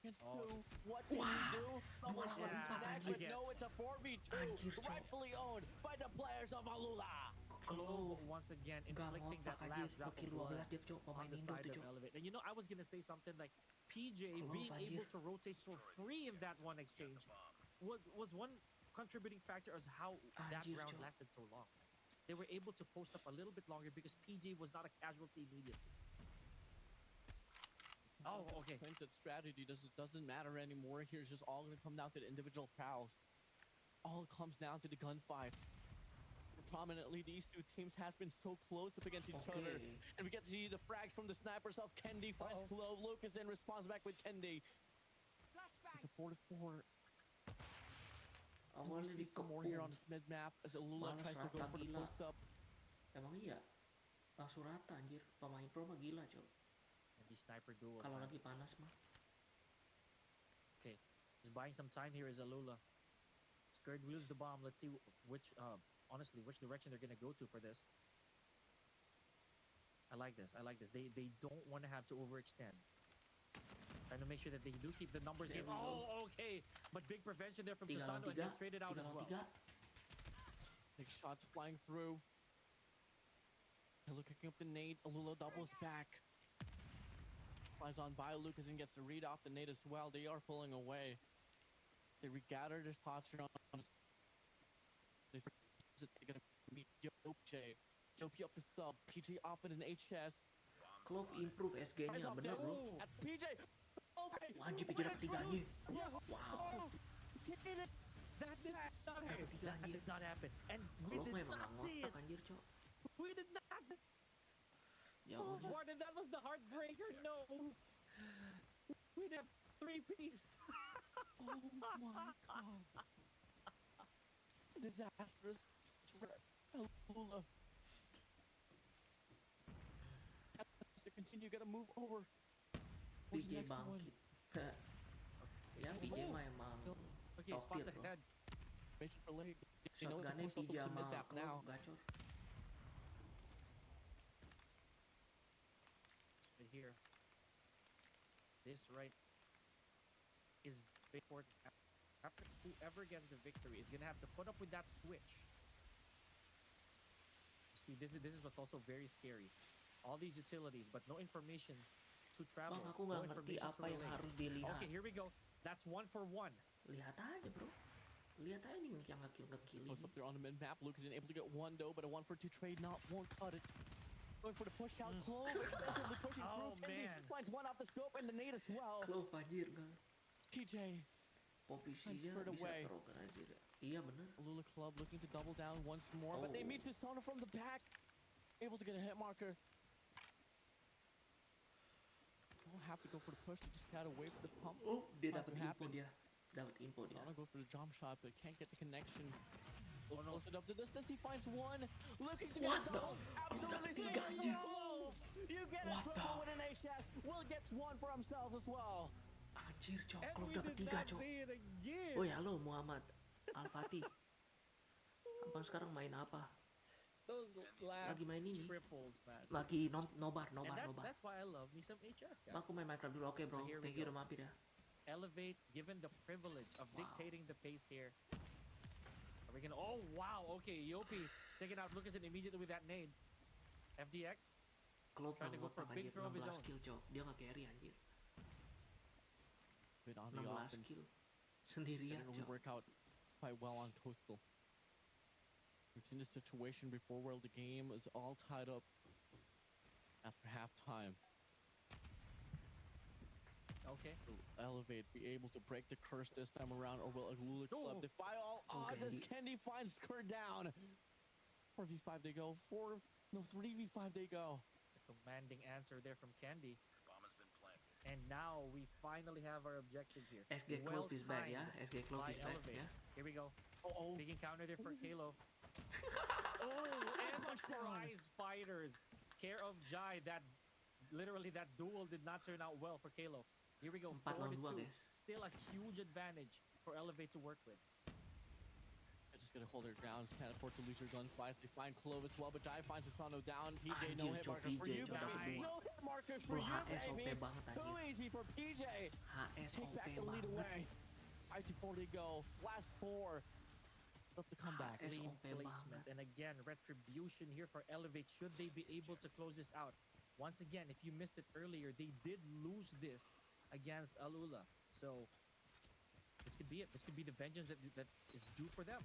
Against Oh. two. What can Wah, he do? dua Almost lawan connect, empat, but anjir. no, it's a 4v2. Anjir, cok. Rightfully owned by the players of Alula. Clove Clove. once again Nggak inflicting ngotak that aja, last drop of ngekill blood 12 dia cok on pemain the Indo side tuh of cok. Elevate. And you know, I was gonna say something like PJ Clove, being able anjir. to rotate for free in that one exchange was one contributing factor as how that Anjir, round cok. lasted so long. They were able to post up a little bit longer because PJ was not a casualty immediately. Oh, okay. Printed strategy doesn't matter anymore. Here's just all going to come down to the individual prowess. All comes down to the gunfight. Prominently, these two teams has been so close up against each other. Okay. And we get to see the frags from the snipers of Kendi finds Uh-oh. Clove. Lucas in responds back with Kendi. It's a 4-4. And we Awalnya see some more here on dikepung. this mid map as Alula Malas tries to go rata for the gila. post up. Emang iya. Langsung rata anjir. Pemain pro mah gila, Cok. And these sniper duels, Kalau man. lagi panas mah. Okay, just buying some time here is Alula. Scared wheels the bomb. Let's see which, honestly, which direction they're gonna go to for this. I like this. I like this. They don't want to have to overextend. Trying to make sure that they do keep the numbers There here. we go. Oh, okay. But big prevention there from 3 lawan Susano and 3. gets traded out 3 as lawan well. 3. Big shots flying through. Alula kicking up the nade. Alula doubles back. Flies on by Lucas and gets to read off the nade as well. They are pulling away. They regather their posture on. They're going to meet Yopi. Yopi off the sub. PJ off with an HS. Clove improve SG-nya, Eyes off bener there. bro. At PJ. Okay. Wajib PJ dapat 3-nya. Wow. That did not happen. Dapat 3 That anjir. did not happen. And we Clove did mah emang not nggak see ngotak it. anjir, Cok. We did not. Jauh dia. Warden, that was the heartbreaker. No. We did 3-piece. Oh my god. Disastrous for Alula. To continue, gotta move over. Who's the PJ next one? bangkit. Ya, PJ mah emang Okay, top spots tier, bro. ahead. Mission for late. You know it's Shotgunnya supposed to PJ go to sama mid-map now. Clove gacor. Right here. This right is very important. After whoever gets the victory is gonna have to put up with that switch. See, this is what's also very scary. All these utilities, but no information to travel. Bang, aku no nggak ngerti information to apa yang relay. harus dilihat. Okay, here we go. That's 1 for 1. Lihat aja, bro. Lihat aja nih yang ngekill Close ini. up there on the mid-map. Lucas is able to get one though, but a 1-for-2 trade won't cut it. Going for the push out. Clove aggressively pushing Oh, through. Kenny man. finds one off the scope and the nade as well. Clove anjir nggak. PJ. Posisinya Transferred bisa away. terorganize. Iya bener. Alula Club looking to double down once more, but they Oh. meet Susano from the back. Able to get a hit marker. Don't have to go for the push. They just gotta wait for the pump. Oh, dia Not dapat to info happen. dia. Dapat info dia. Susano go for the jump shot, but can't get the connection. Oh, no. Close it up the distance. He finds one. Looking to What get a the- double. Absolutely Tiga, anjir. close. You get What it the from with an HS. Will get one for himself as well. Anjir, Cok. And Clove we dapat did 3, not Cok. see it again. Woi, halo Muhammad Al-Fatih. Abang sekarang main apa? Those last Lagi main ini. triples, man. Lagi Nobar. And that's why I love me some HS, guys. Bang, aku main Minecraft dulu. Oke, bro. Here we Thank you go. udah mampir ya. Elevate, given the privilege of Wow. dictating the pace here. Are we gonna? Oh wow! Okay, Yopi taking out Lucas and immediately with that nade. FDX. Clove Trying to go for a ngotak big anjir. throw of his 16 own. kill, Cok. Dia nggak carry anjir. Bit on the 16 offense. kill. Sendirian, Didn't really Cok. work out quite well on Coastal. We've seen this situation before where the game is all tied up after halftime. Okay. Will Elevate be able to break the curse this time around, or will Alula Club Oh. defy all Oh, odds as Candy. Kendi finds Kerr down? 4v5 they go. 3v5 they go. It's a commanding answer there from Candy. Bomb has been planted. And now we finally have our objective here. SG Clove is back ya. Well-timed SG Clove by is back Elevate. ya. Here we go. Oh, Big encounter there for Kalo. Oh, and the prize fighters. Care of Jai. Literally that duel did not turn out well for Kalo. Here we go. 4 lawan 2, 4-2. guys. Still a huge advantage for Elevate to work with. they're just gonna hold their grounds. Can't afford to lose their gunfights. They find Clove as well, but Jai finds Susano down. PJ, no Anjir, hit Cok, markers for PJ, you, Cok, dapat baby. 2. No hit markers for Bro, you, HS OP baby. banget Too anjir. easy for PJ. HS Take OP back the lead banget. away. 5-4 they go. Last 4. Up the comeback. HS Clean OP placement. banget. And again, retribution here for Elevate. Should they be able to close this out? Once again, if you missed it earlier, they did lose this against Alula. So this could be it. This could be the vengeance that is due for them.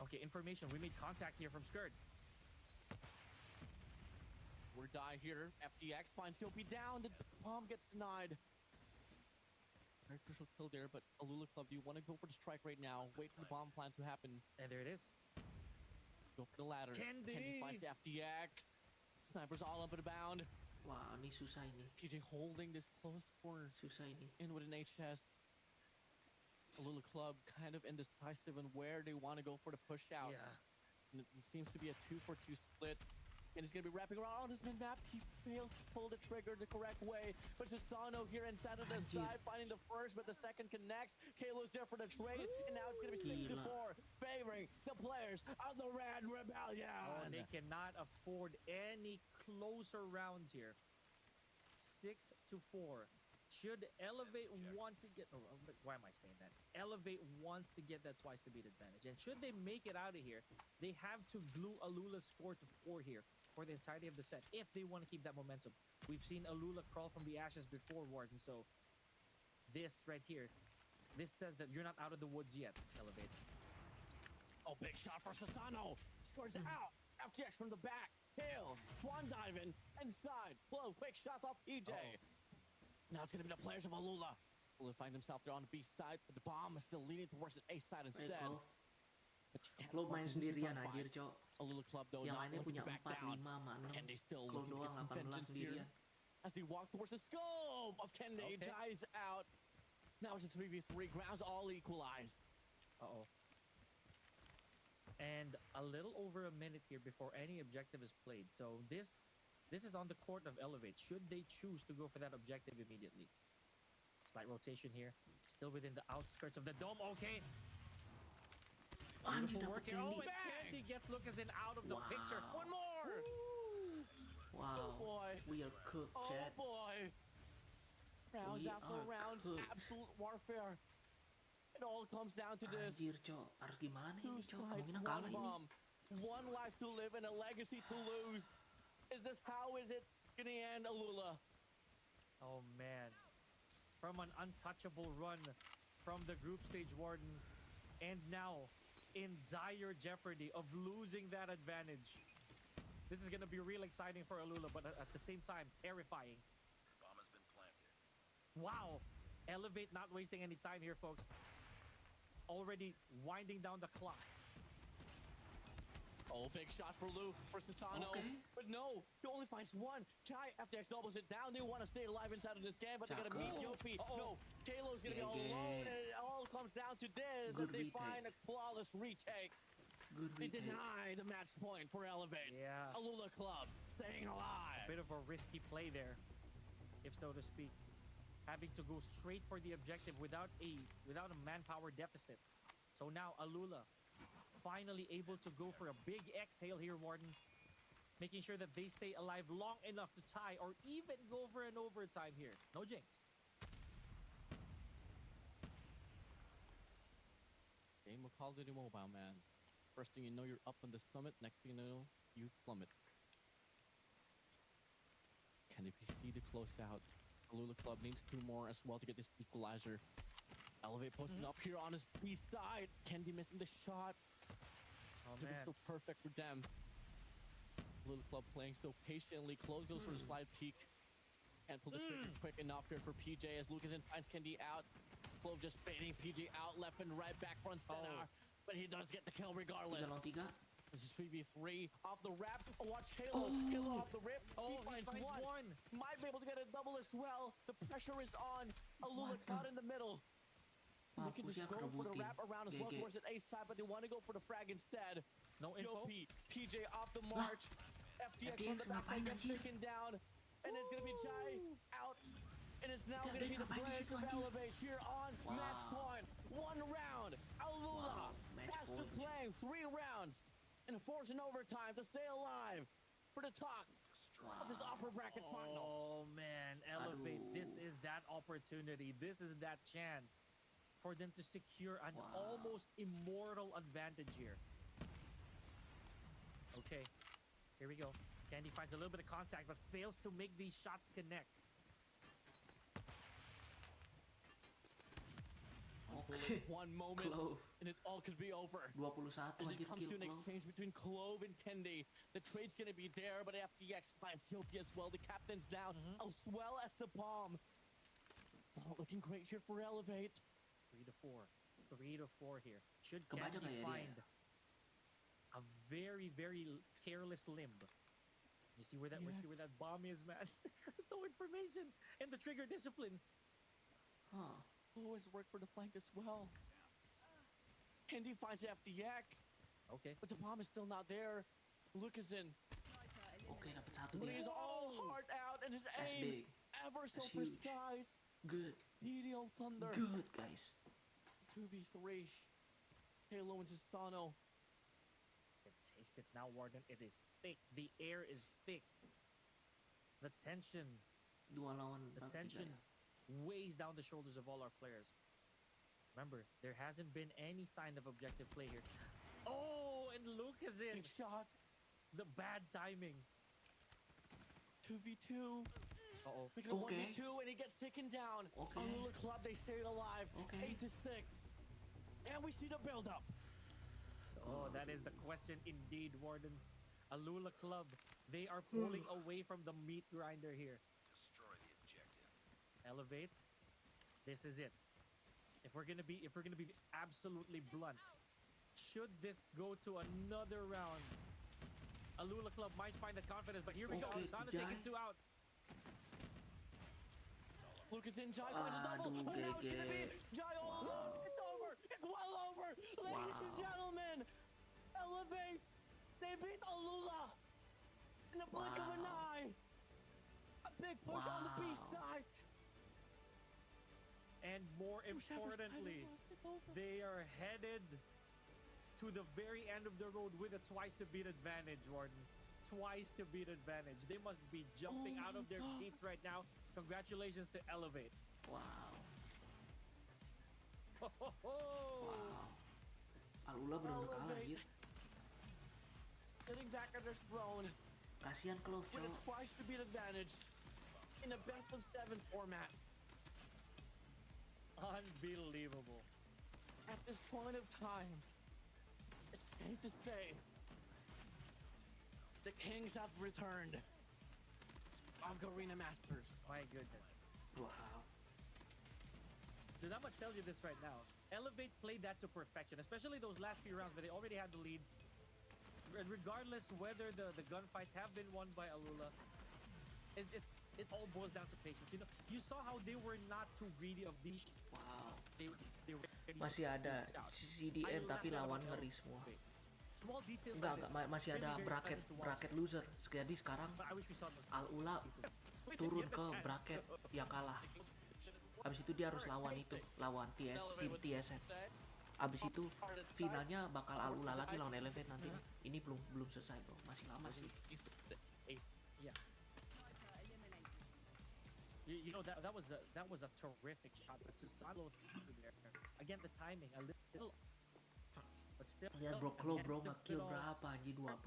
Okay, information. We made contact here from Skirt. We're die here. FTX finds Yopi down. The bomb gets denied. Very crucial kill there, but Alula Club, do you want to go for the strike right now? Wait for the bomb plan to happen. And there it is. Go for the ladder. Kendi! finds the FTX. Snipers all up and abound. Wah, ini susah ini. TJ holding this close corner Susah ini. in with an HS. Alula Club kind of indecisive in where they want to go for the push out. Yeah. And it seems to be a 2-for-2 split. And he's going to be wrapping around on his mid-map. He fails to pull the trigger the correct way. But Susano here inside of the Anjir. side, finding the first, but the second connects. Kalo's there for the trade. And now it's going to be 6 to Gila. 4, favoring the players of the Red Rebellion. Oh, they cannot afford any closer rounds here. 6 to 4. Should Elevate want to get... Oh, why am I saying that? Elevate wants to get that twice to beat advantage. And should they make it out of here, they have to glue Alula's score to 4 here for the entirety of the set if they want to keep that momentum. We've seen Alula crawl from the ashes before, Warden, so this right here, this says that you're not out of the woods yet, Elevate. Oh, big shot for Susano. Scores out. FTX from the back. Hill. Swan diving. Inside. Blow. Quick shots off PJ. Now it's going to be the players of Alula. Will find himself there on the B side, but the bomb is still leaning towards the A side instead. Clove. But you can't Clove afford main to lose the sendirian gunfight. anjir, Cok. Alula Club, though, Yang not lainnya looking punya to back 4, down. 5 sama 6. Kende still Clove looking to doang get some 18 vengeance here. sendirian. As they walk towards the scope of Kende, Okay. dies out. Now it's a 3v3. Grounds all equalized. Uh-oh. And a little over a minute here before any objective is played. So this is on the court of Elevate. Should they choose to go for that objective immediately? Slight rotation here. Still within the outskirts of the dome. Okay. Anjir, Beautiful dapat work here. Oh, Candy. and Candy gets Lucasen out of the Wow. picture. One more. Wow. boy. We are cooked, Oh, chat. boy. Rounds We after are rounds. cooked. Absolute warfare. It all comes down to this. Anjir, Cok. Harus gimana Two ini, Cok? sides, Kemungkinan one kalah ini. bomb. One life to live and a legacy to lose. How is it gonna end, Alula? Oh, man. From an untouchable run from the group stage, Warden, and now in dire jeopardy of losing that advantage. This is going to be real exciting for Alula, but at the same time, terrifying. Bomb has been planted. Wow. Elevate not wasting any time here, folks. Already winding down the clock. Oh, big shot for Lou versus Sano. Okay. But no, he only finds one. Chai, FTX doubles it down. They want to stay alive inside of this game, but they're going to meet Cakep. Yopi. Uh-oh. No, Kalo's going to be GG. alone, and it all comes down to this. Good and they retake. find a flawless retake. Good They retake. deny the match point for Elevate. Yeah. Alula Club staying alive. Bit of a risky play there, if so to speak. Having to go straight for the objective without a manpower deficit. So now Alula finally able to go for a big exhale here, Warden. Making sure that they stay alive long enough to tie or even go for an overtime here. No jinx. Game of Call of Duty Mobile, man. First thing you know, you're up on the summit. Next thing you know, you plummet. Can they proceed to close out? Alula Club needs 2 more as well to get this equalizer. Elevate posting up here on his B side. Kendi missing the shot. Oh, It's man. so perfect for them. Alula Club playing so patiently. Close goes for the slide peek. And pull the trigger quick enough here for PJ as Lucasen finds Kendi out. Clove just baiting PJ out left and right, back front center. Oh. But he does get the kill 3 regardless. lawan 3. This is 3v3 off the wrap. Oh, watch Kalo. Oh. Kalo off the rip. Oh, he finds one. Might be able to get a double as well. The pressure is on. Alula What caught the- in the middle. They can Mampus ya, just go for the kerebutin. wrap around as well GG. towards the ace side, but they want to go for the frag instead. No info. Yopi, PJ off the march. FTX from the FTX back ngapain, gets anjir? taken down. And it's going to be Jai out. And it's now Tidak going to ada be the ngapain di players situ, of anjir? Elevate here on Wow. match point. 1 round. Alula Wow, match has to point. claim 3 rounds and force an overtime to stay alive for the talk of this upper bracket final. Oh, man. Elevate. Aduh. This is that opportunity. This is that chance for them to secure an Wow. almost immortal advantage here. Okay. Here we go. Candy finds a little bit of contact, but fails to make these shots connect. Oke. One moment Clove. and it all could be over. 21 As it anjir comes kill to an Clove. exchange between Clove and Kendi, the trade's going to be there, but FTX finds Yopi as well. The captain's down, as well as the bomb. Not looking great here for Elevate. 3 to 4. 3 to 4 here. Should Kebaca Candy nggak ya dia? find a very, very careless limb. You see where that, Yeah. see where that bomb is, man? No information. And the trigger discipline. Huh. Always work for the flank as well. And he finds FDX, Okay. but the bomb is still not there. Lucas in. Oke, dapat satu But dia. he's all hard out, and his That's aim big. ever so That's huge. precise. Good. Medial Thunder. Good, guys. 2v3. Halo and Susano. You can taste it now, Warden. It is thick. The air is thick. The tension, Dua lawan the berapa tiga tension ya? weighs down the shoulders of all our players. Remember, there hasn't been any sign of objective play here. Oh, and Luke is in. Big shot. The bad timing. 2v2. Uh-oh. Making it Okay. 1v2, and he gets taken down. Okay. Alula Club, they stayed alive. Okay. 8-6. And we see the build-up. Oh, that is the question indeed, Warden. Alula Club, they are pulling away from the meat grinder here. Destroy the objective. Elevate. This is it. If we're gonna be absolutely blunt, should this go to another round, Alula Club might find the confidence, but here we go. Okay, Sana Jai. taking two out. Lucas in, Jai finds a double. Aduh, Oh, now it's gonna be GG. Jai. Oh, it's over. It's well over. Ladies and Wow. gentlemen, Elevate. They beat Alula in a blink of an Wow. eye. A big push on the B Wow. side. And more importantly, they are headed to the very end of the road with a twice to beat advantage, Warden. Twice to beat advantage. They must be jumping Oh out of their my seats right now. Congratulations to Elevate. Wow. Ho, ho, ho. Wow. Alula benar-benar kalah, Elevate. anjir. Sitting back on their throne Kasihan Clove, with a cowok. twice to beat advantage in a best of 7 format. Unbelievable. At this point of time, it's safe to say the Kings have returned of Garena Masters. My goodness. Wow. Dude, I'm gonna tell you this right now. Elevate played that to perfection, especially those last few rounds where they already had the lead. Regardless whether the gunfights have been won by Alula, it all boils down to patience. You know, you saw how they were not too greedy of these. Wow. They were ready Masih to ada push out. CDM I tapi laughed lawan about ngeri Elevate. semua. Small details. Enggak, like this. masih ada Very, very bracket pleasant to watch. bracket loser. Jadi sekarang But I wish we saw those Alula pieces. We didn't turun get the ke chance. bracket yang kalah. Abis itu dia harus lawan itu, lawan tim TSM. Abis itu finalnya bakal Alula lagi lawan Elevate nanti. Ini belum selesai, bro. Masih lama sih. Yeah. You know that was a terrific shot, but to follow through there again, the timing a little, but still. Lihat bro, Clove bro again, nge-kill still berapa anjir? 21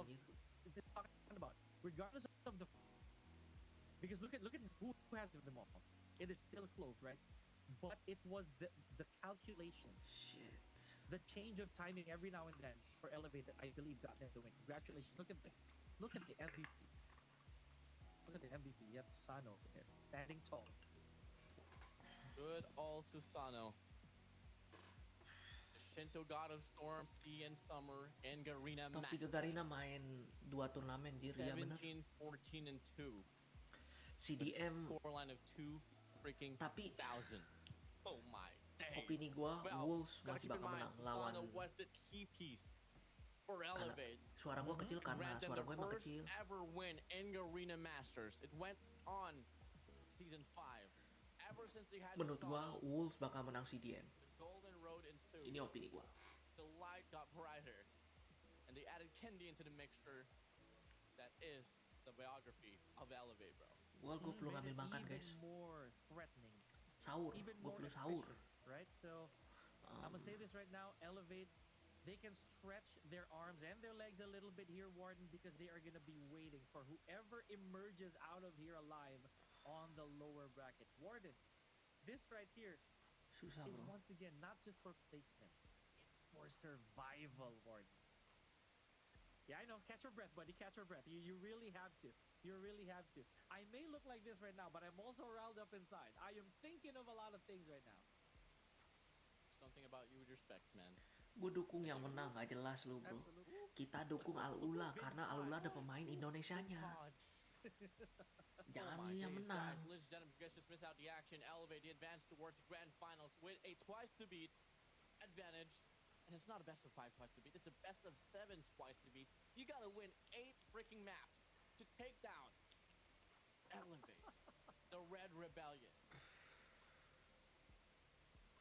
anjir. talking about regardless of the, because look at who has them all. It is still Clove, right? But it was the calculation, Shit. the change of timing every now and then for Elevate that I believe got them to win. Congratulations! Look at the MVP. Look at the MVP. You have Susano over there, standing tall. Good all Susano. Shinto God of Storm, Sea and Summer, and Garena Top 3 Masters. Garena main 2 turnamen anjir, ya bener. 17, 14, and 2. CDM Scoreline of 2 freaking Tapi- thousand. Oh my dang. opini gua Well, Wolves gotta masih keep in bakal mind, menang lawan. Susano was the key piece for Elevate. Suara gua kecil karena Grant them suara the gua emang first kecil. ever win in Garena Masters. It went on season 5. Ever since they had Menurut gua Susano, Wolves bakal menang CDM. the golden road ensued. Ini opini gua. The light got brighter, and they added Kendi into the mixture that is the biography of Elevate, bro. Gua perlu Made ngambil it makan, even guys. more threatening, Sahur. even Gua more perlu sahur. efficient, right? So I'm gonna say this right now: Elevate, they can stretch their arms and their legs a little bit here, Warden, because they are gonna be waiting for whoever emerges out of here alive on the lower bracket. Warden, this right here Susah, is bro. once again not just for placement; it's for survival, Warden. Yeah, I know. Catch your breath, buddy. Catch your breath. You really have to. You really have to. I may look like this right now, but I'm also riled up inside. I am thinking of a lot of things right now. Something about you with your specs, man. Gue dukung yang menang, gak jelas lu bro. Absolutely. Kita dukung Alula karena Alula ada pemain Indonesianya. God. Jangan Oh my milih yang days, menang. guys. Ladies and gentlemen, you guys just missed out the action. Elevate the advance towards the grand finals with a twice to beat advantage. And it's not a best of 5 twice to beat. It's a best of 7 twice to beat. You gotta win 8 freaking maps to take down Elevate, the Red Rebellion.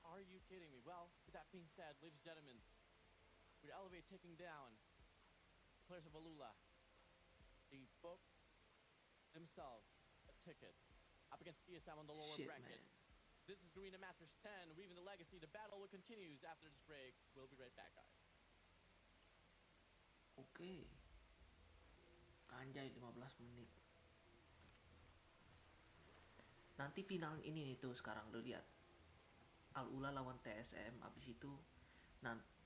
Are you kidding me? Well, with that being said, ladies and gentlemen, with Elevate taking down the players of Alula, they booked themselves a ticket up against TSM on the lower Shit, bracket. man. This is Garena Masters 10, Weaving the Legacy. The battle will continues after this break. We'll be right back, guys. Oke. Anjay 15 menit. Nanti final ini nih tuh sekarang lu lihat. Alula lawan TSM, abis itu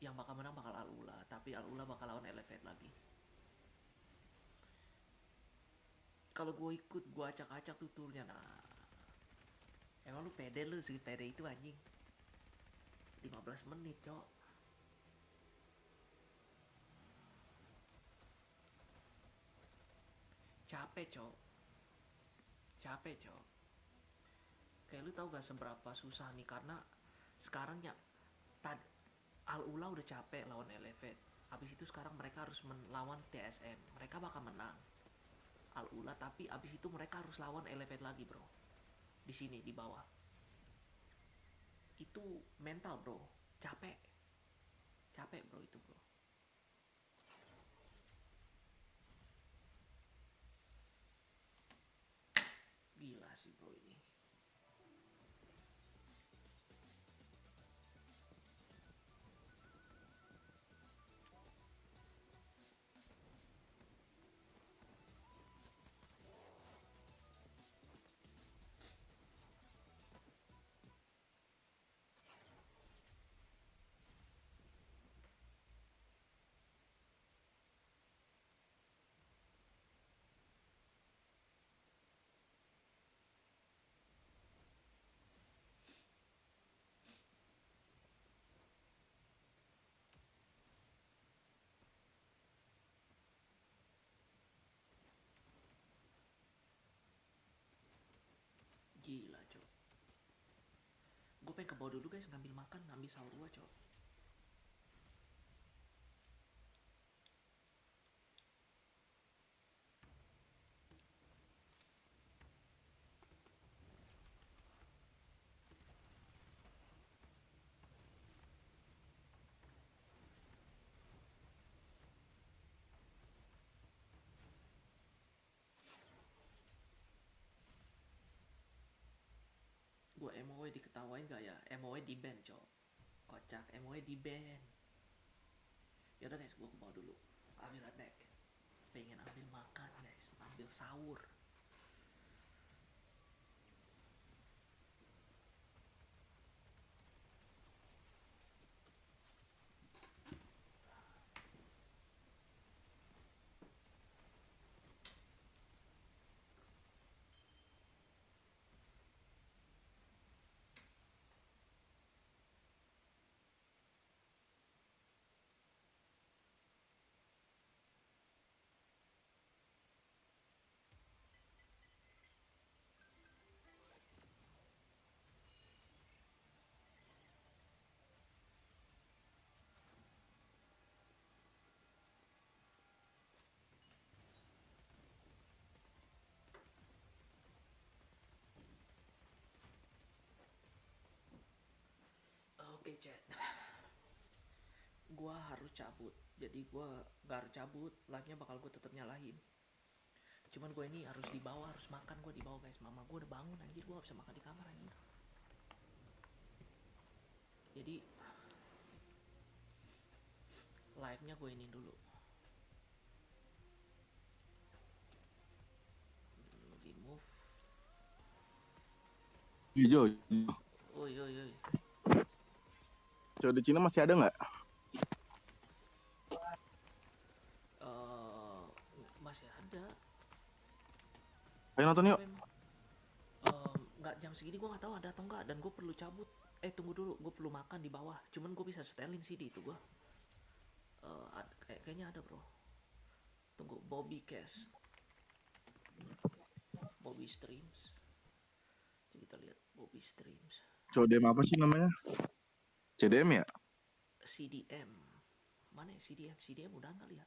yang bakal menang bakal Alula, tapi Alula bakal lawan Elevate lagi. Kalau gue ikut, gue acak-acak tuh turnya. Nah, emang lu pede, lu pede itu anjing. 15 menit, cok. Capek, cok. Kayak lu tau gak seberapa susah nih, karena sekarang ya Alula udah capek lawan Elevate. Abis itu sekarang mereka harus melawan TSM. Mereka bakal menang Alula, tapi abis itu mereka harus lawan Elevate lagi, bro. Di sini di bawah. Itu mental, bro. Capek bro itu, bro. Gila sih, bro, ini. Gila, cok. Gue pengen ke bawah dulu, guys, ngambil makan, ngambil sahur gue, cok. Gue MOE diketawain gak ya? MOE di ban, cok. Kocak, MOE di ban. Yaudah, guys, gue ke bawah dulu. I'll be right back. Pengen ambil makan, guys. Ambil sahur. Oke, chat. Gua harus cabut. Jadi gua gak harus cabut, live-nya bakal gue tetap nyalain. Cuman gue ini harus di bawah, harus makan gue di bawah, guys. Mama gue udah bangun, anjir. Gue gak bisa makan di kamar, anjir. Jadi live-nya gue ini dulu. Di move. Jo, Oi. cowok di Cina masih ada nggak? Masih ada. Ayo nonton yuk. Nggak, jam segini gue nggak tahu ada atau enggak, dan gue perlu cabut. Tunggu dulu, gue perlu makan di bawah. Cuman gue bisa setelin sih di itu gue. Kayaknya ada, bro. Tunggu, Bobby Cash, Bobby Streams. Coba kita lihat Bobby Streams. Codem apa sih namanya? CDM ya? CDM. Mana ya CDM? CDM udah kali ya?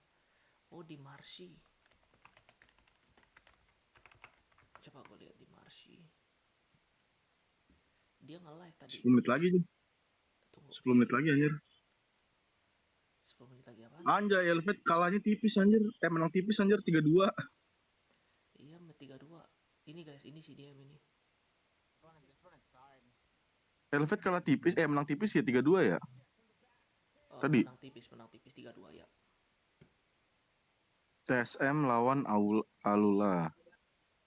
Oh, di Marsi. Coba gue lihat di Marsi. Dia nge-live tadi. 10 menit lagi tuh. Tunggu, 10 menit lagi anjir. 10 menit lagi apa? Anjay, Elvet kalahnya tipis anjir. Menang tipis anjir 3-2. Iya, 3-2. Ini guys, ini CDM ini. Elvet kalah tipis, menang tipis ya 3-2 ya. Tadi Menang tipis 3-2 ya. TSM lawan Alula.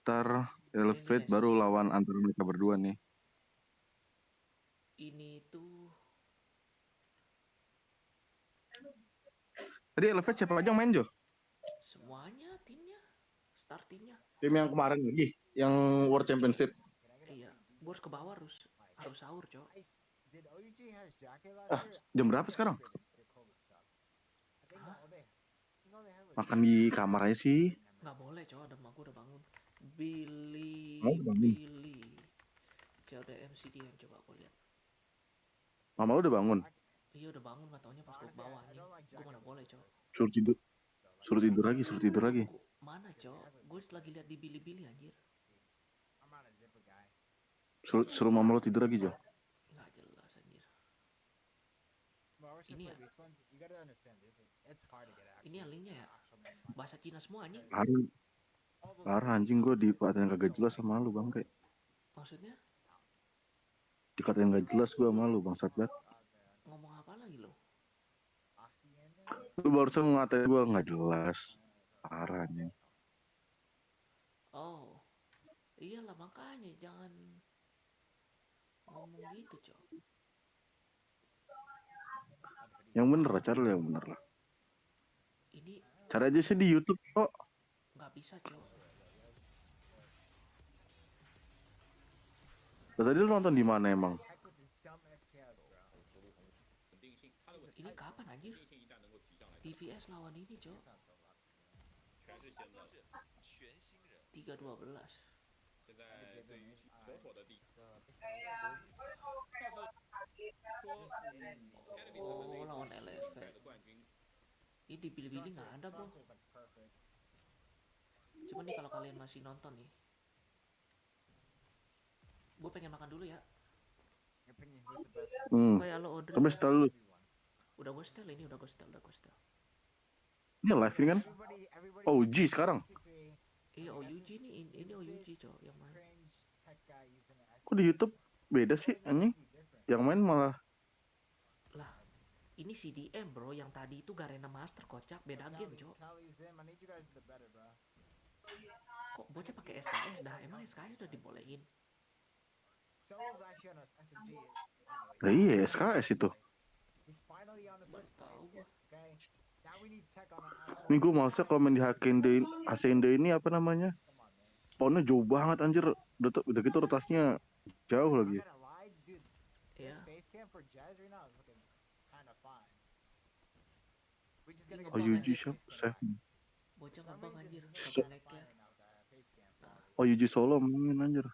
Ntar Elvet guys. baru lawan antara mereka berdua nih. Ini tuh Tadi Elvet siapa aja yang main, Jo? semuanya timnya, start timnya. Tim yang kemarin lagi, yang World Championship. Iya, gue harus ke bawah harus sahur, Cok. Jam berapa sekarang? Hah? Makan di kamar aja sih. Nggak boleh, Cok, ada emak gue udah bangun. Billy Oh, udah bangun. CODM CDM, coba gue lihat. Mama lu udah bangun? Iya udah bangun, nggak taunya pas gue ke bawah nih. Gue mana boleh, Cok. Suruh tidur. Suruh tidur lagi. Mana, Cok? Gue lagi lihat di Billy anjir. Suruh mama lu tidur lagi, Jo. Nggak jelas anjir. Ini ya. Ini ya linknya ya. Bahasa Cina semua anjing. Parah anjing, gue dikatain kagak jelas sama lu, Bang. Kayak Maksudnya dikatain gak jelas gue sama lu, bangsat banget. ngomong apa lagi lo? Lu barusan ngatain gue gak jelas. Parah anjing. Oh, iyalah makanya jangan ngomong gitu, Cok. Yang bener lah, cara lu yang bener lah. Ini Cara aja sih di YouTube kok. nggak bisa, Cok. Tadi lu nonton di mana emang? Ini kapan anjir? TVS lawan ini, Cok. 3-12. Oh, lawan Elevate. Ini di Bilibili nggak ada, bro. Cuma nih kalau kalian masih nonton nih, gue pengen makan dulu ya. Kayak lo Audrey. Tapi setelah lu. Udah gue setel ini, udah gue setel. Ini live ini kan? OG sekarang. Iya, OUG ini OUG, Cok, yang main. Kok di YouTube beda sih anjing? Yang main malah Lah, ini CDM, bro. Yang tadi itu Garena Master, kocak. Beda game, Cok. Kok bocah pakai SKS dah? Emang SKS udah dibolehin? Nah, iya SKS itu. Baru tahu gue. Nih gue malesnya kalau main di Hacienda ini apa namanya? Spawnnya jauh banget anjir. Udah gitu rotasnya jauh lagi. Ya. Oh Yuji siapa? Bocah ngebang anjir, kagak lag-nya. Oh Yuji solo main anjir.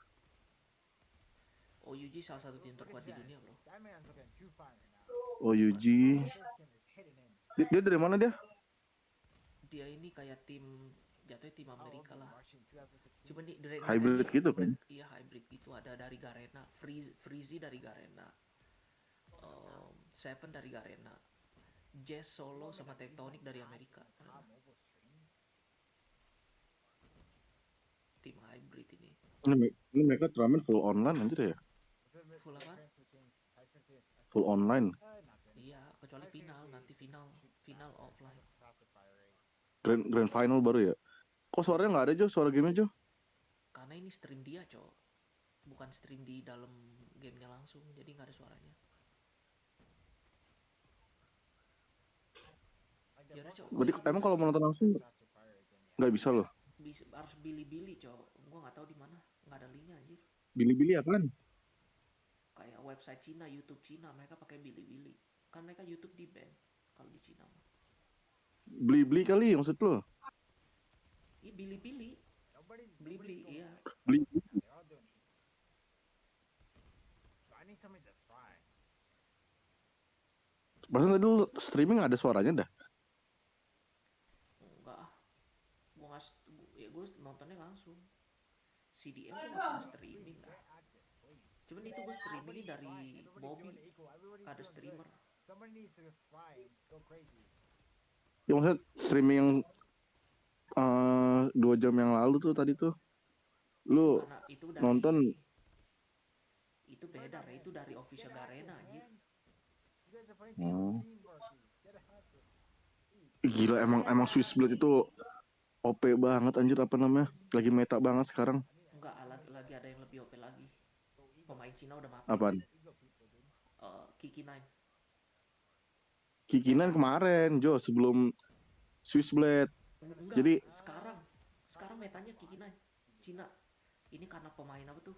OUG salah satu tim terkuat di dunia, bro. Oh Yuji. Dia dari mana dia? Dia ini kayak tim, jatuhnya tim Amerika lah. Cuma nih Hybrid gitu kan? Iya, hybrid gitu. Ada dari Garena, Freezy dari Garena, Seven dari Garena, Jazz Solo sama Tectonic dari Amerika. Tim hybrid ini. Ini mereka turnamen full online anjir ya? Full apa? Full online. Iya, kecuali nanti final offline. Grand final baru ya? Kok suaranya nggak ada Jo? Suara gamenya Jo? Karena ini stream dia, Cok. Bukan stream di dalam gamenya langsung, jadi nggak ada suaranya. Yaudah, Cok. Berarti emang kalau mau nonton langsung nggak bisa loh? Harus Bilibili, Cok. Gua nggak tahu di mana, nggak ada linknya anjir. Bilibili apaan? Kayak website Cina, YouTube Cina, mereka pakai Bilibili. Kan mereka YouTube di ban kalau di Cina mah. Beli kali maksud lo? Iya, Bilibili, iya. Beli. Maksudnya tadi lu streaming ada suaranya dah. Enggak ah, gue nggak ya gue nontonnya langsung. CDM gue nggak pernah streaming dah. Cuman itu gue streamingnya dari Bobby, ada streamer. Ya maksudnya streaming yang 2 jam yang lalu tuh tadi tuh Itu lu karena itu dari nonton. itu beda, itu dari official Garena anjir. Oh. Gila emang Switchblade itu OP banget anjir, apa namanya? Lagi meta banget sekarang. Enggak, lagi ada yang lebih OP lagi. Pemain Cina udah make. Apaan? Kiki Nine. Kikinan kemarin, Jo, sebelum Switchblade. Enggak, Jadi sekarang metanya Kiki Nine Cina. Ini karena pemain apa tuh?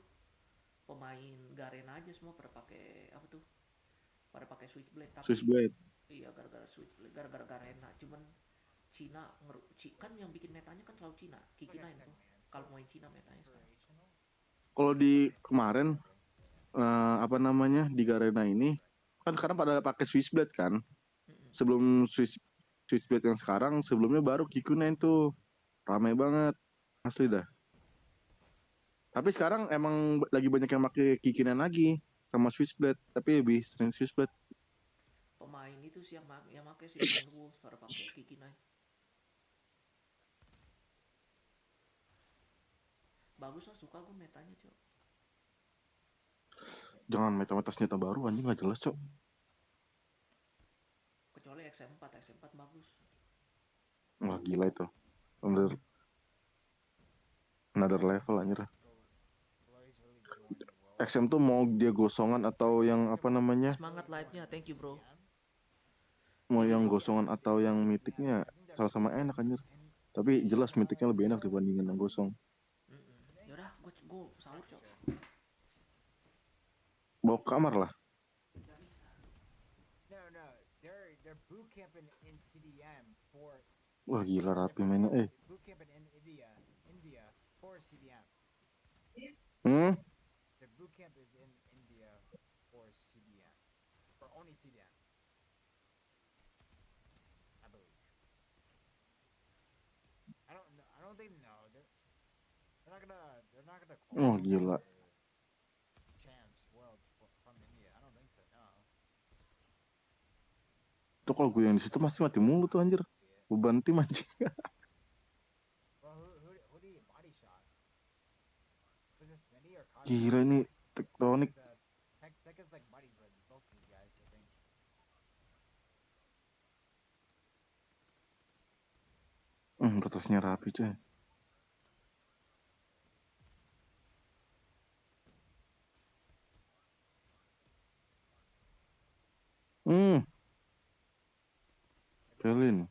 Pemain Garena aja semua pada pakai apa tuh? Pada pakai Switchblade, tapi Switchblade. iya gara-gara Switchblade, gara-gara Garena. Cuman Cina kan yang bikin metanya kan selalu Cina. Kiki Nine tuh. Kalau main Cina metanya sekarang. Kalau di kemarin apa namanya di Garena ini kan sekarang pada pakai Switchblade kan. Sebelum Switchblade yang sekarang, sebelumnya baru Kikunen tuh ramai banget asli dah. Tapi sekarang emang lagi banyak yang pakai Kikunen lagi sama Switchblade, tapi lebih sering Switchblade. Pemain itu sih yang pakai sih pemain Wolves pada pakai Kiki Nine. Bagus lah, suka gue metanya cok. Jangan meta-meta senjata baru anjing, nggak jelas cok. Kecuali XM4 bagus. Wah gila itu. Another level anjir. XM tuh mau dia gosongan atau yang apa namanya? Semangat live-nya, thank you bro. Mau yang gosongan atau yang mitiknya sama-sama enak anjir. Tapi jelas mitiknya lebih enak dibandingin yang gosong. Yaudah, gue sahur cok. Bawa ke kamar lah. Wah gila rapi mainnya Hmm? Oh gila. Tuh kalau gue yang di situ pasti mati mulu tuh anjir. Beban tim anjing. Gila ini tektonik. Putusnya rapi coy. Felin.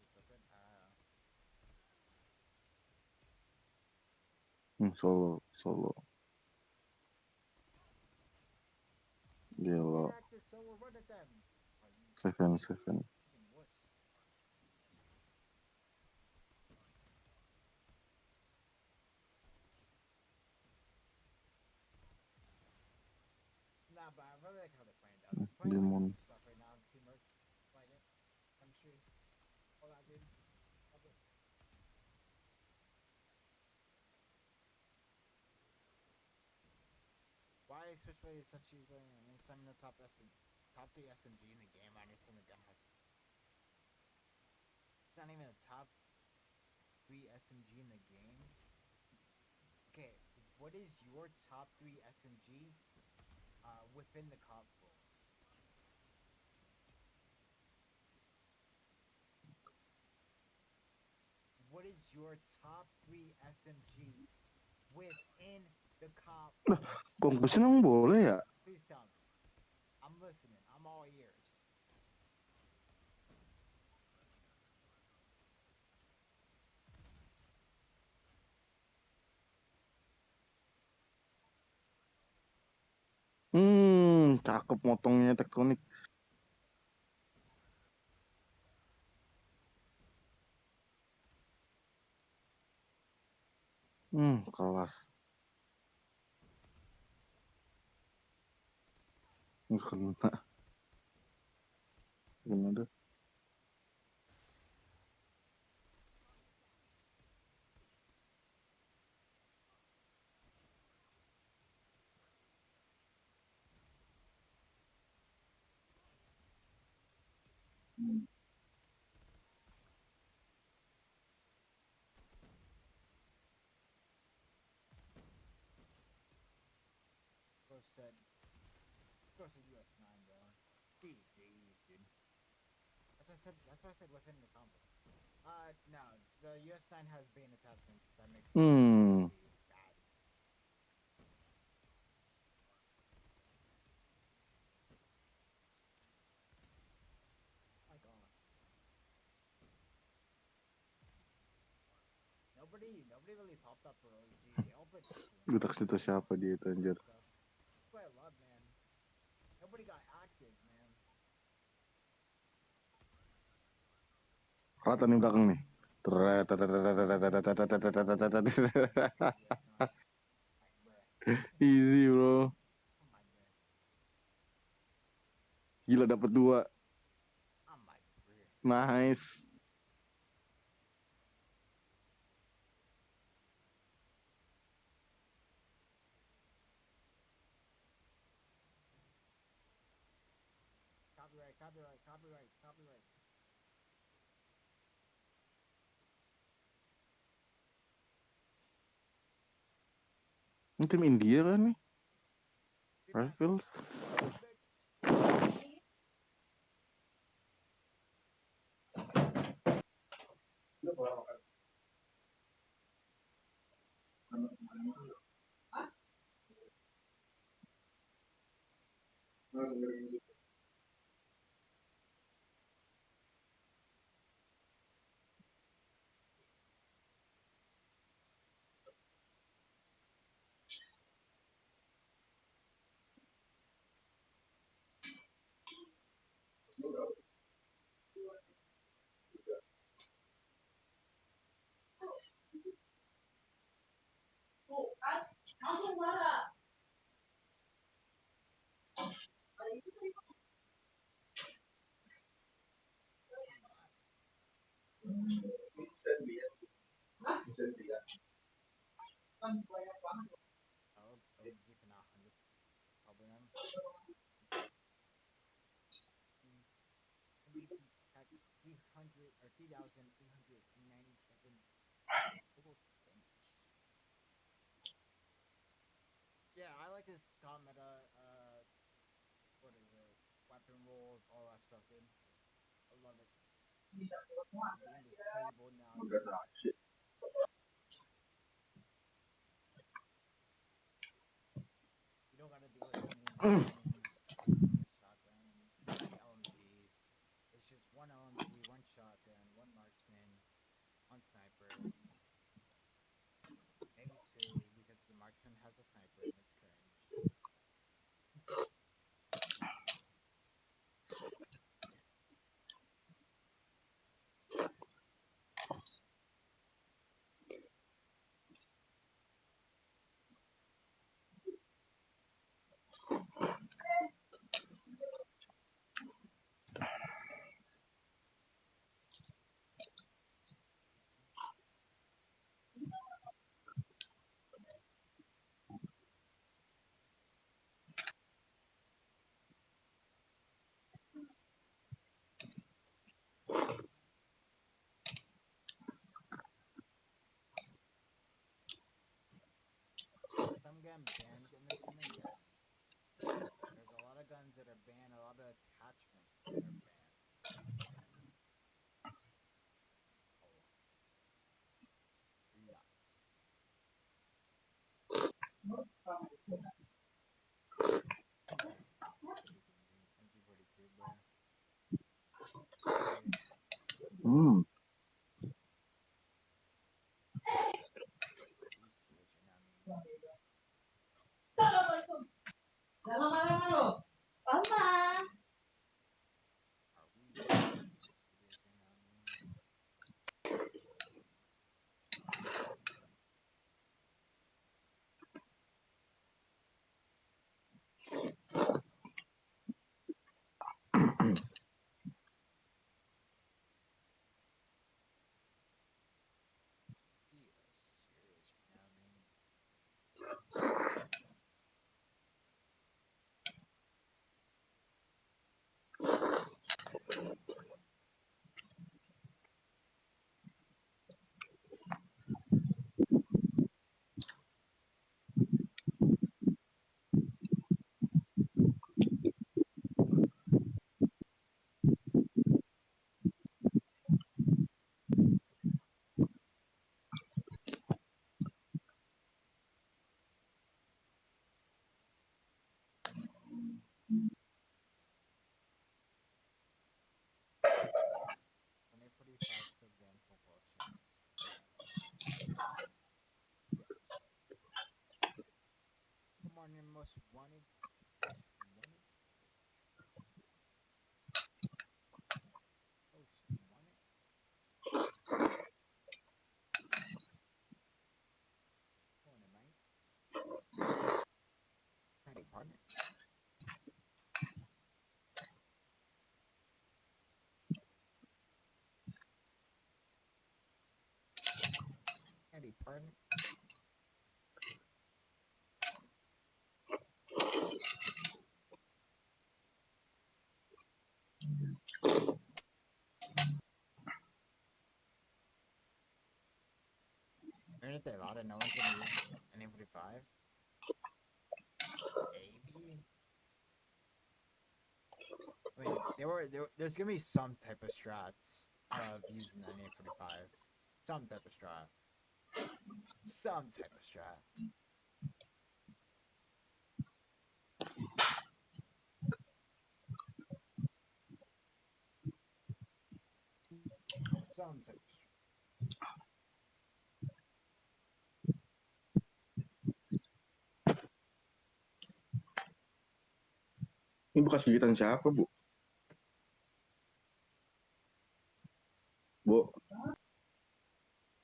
Solo. Gila. Seven. Demon. Kompos emang boleh ya? Cakep motongnya tektonik. Kelas. Kena. Gimana? Of course, US9, bro. GG's, dude. That's what I said within the combo. No, the US9 has Bane attachments that makes it Hmm. really bad. My God. Nobody really popped up for OG. They all put Gue tak tahu siapa dia itu anjir. So, that's what I love, man. Nobody got active, man. Rata nih belakang nih. Easy bro. I'm my bro. Gila dapat 2. I'm my bro. Nice. Copyright. Ini tim India kan nih? Rifles. OG panahan. Problem. At 300 or 3,897 total damage. Yeah, I like this top meta. What is it? Weapon rolls, all that stuff, dude. I love it. The game is playable now, dude. You don't gotta deal with too many marksmans, too many shotguns, too many LMGs. It's just one LMG, one shotgun, one marksman, one sniper. Maybe 2 because the marksman has a sniper and it's cringe. Some gun banned in this tournament, yes. There's a lot of guns that are banned, a lot of attachments that are banned. Lots. MG42, bro. He's switching on me. Are we switching on me? Swanted. Oh, Swanted. Morning, mate. Howdy, partner. Howdy, partner. Aren't they allowed? No one's gonna use an A45? Maybe. I mean, there's gonna be some type of strats of using an A45. Some type of strat. Some type of strat. Some type of strat. Ini bekas gigitan siapa, Bu? Bu,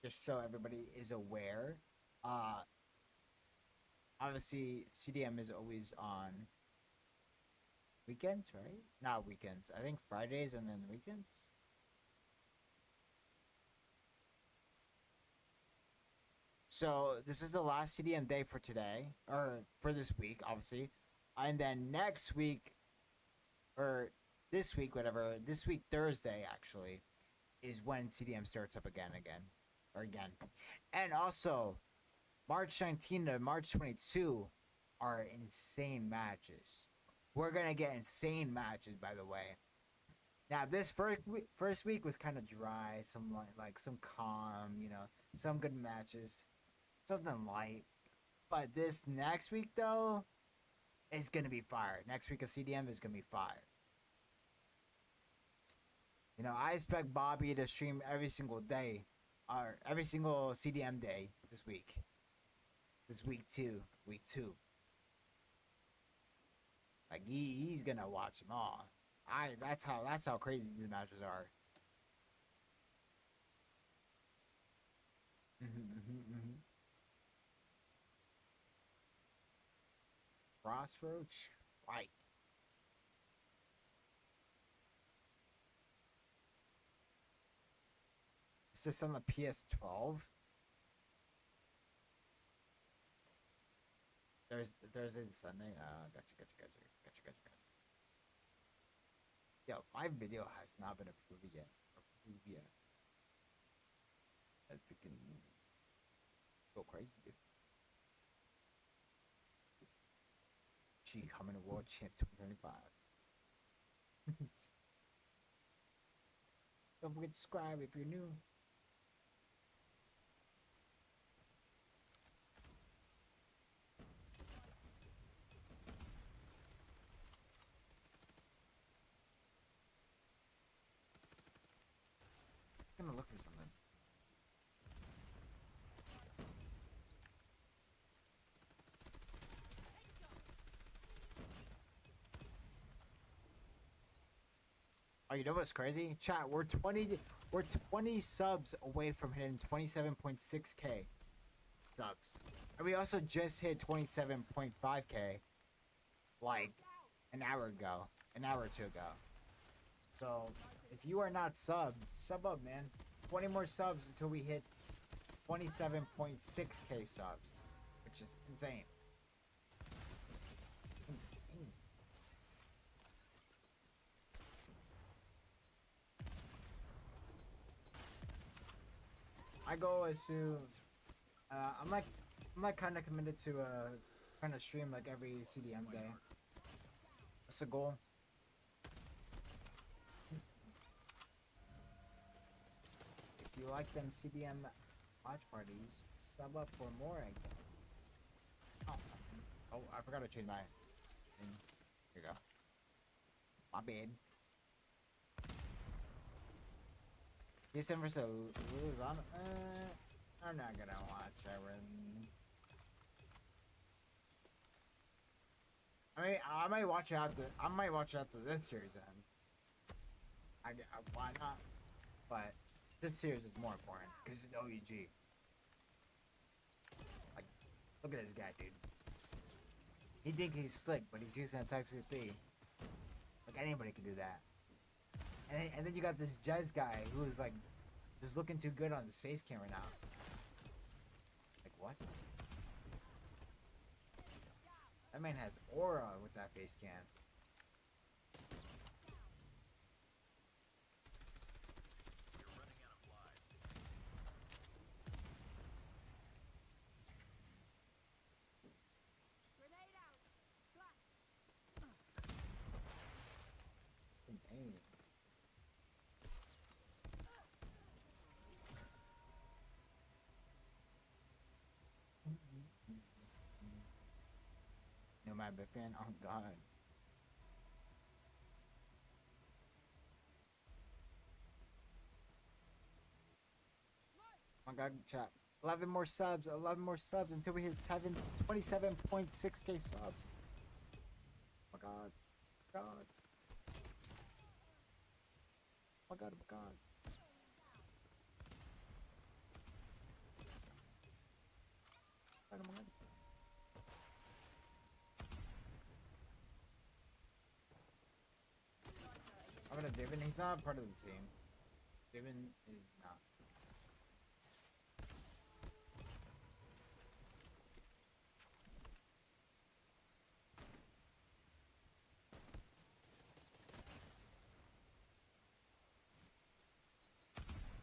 Just so everybody is aware, uh, obviously CDM is always on weekends, right? Not weekends. I think Fridays and then weekends. So this is the last CDM day for today, or for this week, obviously, and then next week, or this week, whatever. This week Thursday actually is when CDM starts up again, and also March 19 to March 22 are insane matches. We're gonna get insane matches, by the way. Now this first week was kind of dry, some like some calm, some good matches, something light. But this next week though is gonna be fire. Next week of CDM is gonna be fire. I expect Bobby to stream every single day, or every single CDM day this week. This week two. Like he's gonna watch them all. That's how crazy these matches are. Crossroads, right? Is this on the PS12? Thursday and Sunday. Gotcha. Yo, my video has not been approved yet. That freaking go crazy, dude. She coming to World Champs 2025. Don't forget to subscribe if you're new. I'm gonna look for something. Oh, you know what's crazy? Chat, we're 20 subs away from hitting 27.6k subs. And we also just hit 27.5k like an hour or two ago. So if you are not subbed, sub up, man. 20 more subs until we hit 27.6k subs, which is insane. Insane. My goal is to, I'm like kind of committed to kind of stream like every CDM day. That's the goal. If you like them CDM watch parties, sub up for more. I guess. Oh, I forgot to change my thing. Here you go. My bad. December versus Luzon. I'm not gonna watch Aaron. I might watch it after this series ends. Why not? But this series is more important because it's OEG. Like, look at this guy, dude. He think he's slick, but he's using a Type C. Like anybody can do that. And then you got this Jez guy who is like just looking too good on this face camera now. Like what? That man has aura with that face cam. You're running out of lives. Dang. No, my big fan. Oh God. Oh my God, chat. 11 more subs. 11 more subs until we hit 27.6k subs. Oh my God. God. Oh my God. Oh my God. Oh my God. I'm gonna Javen. He's not part of the team. Javen is not.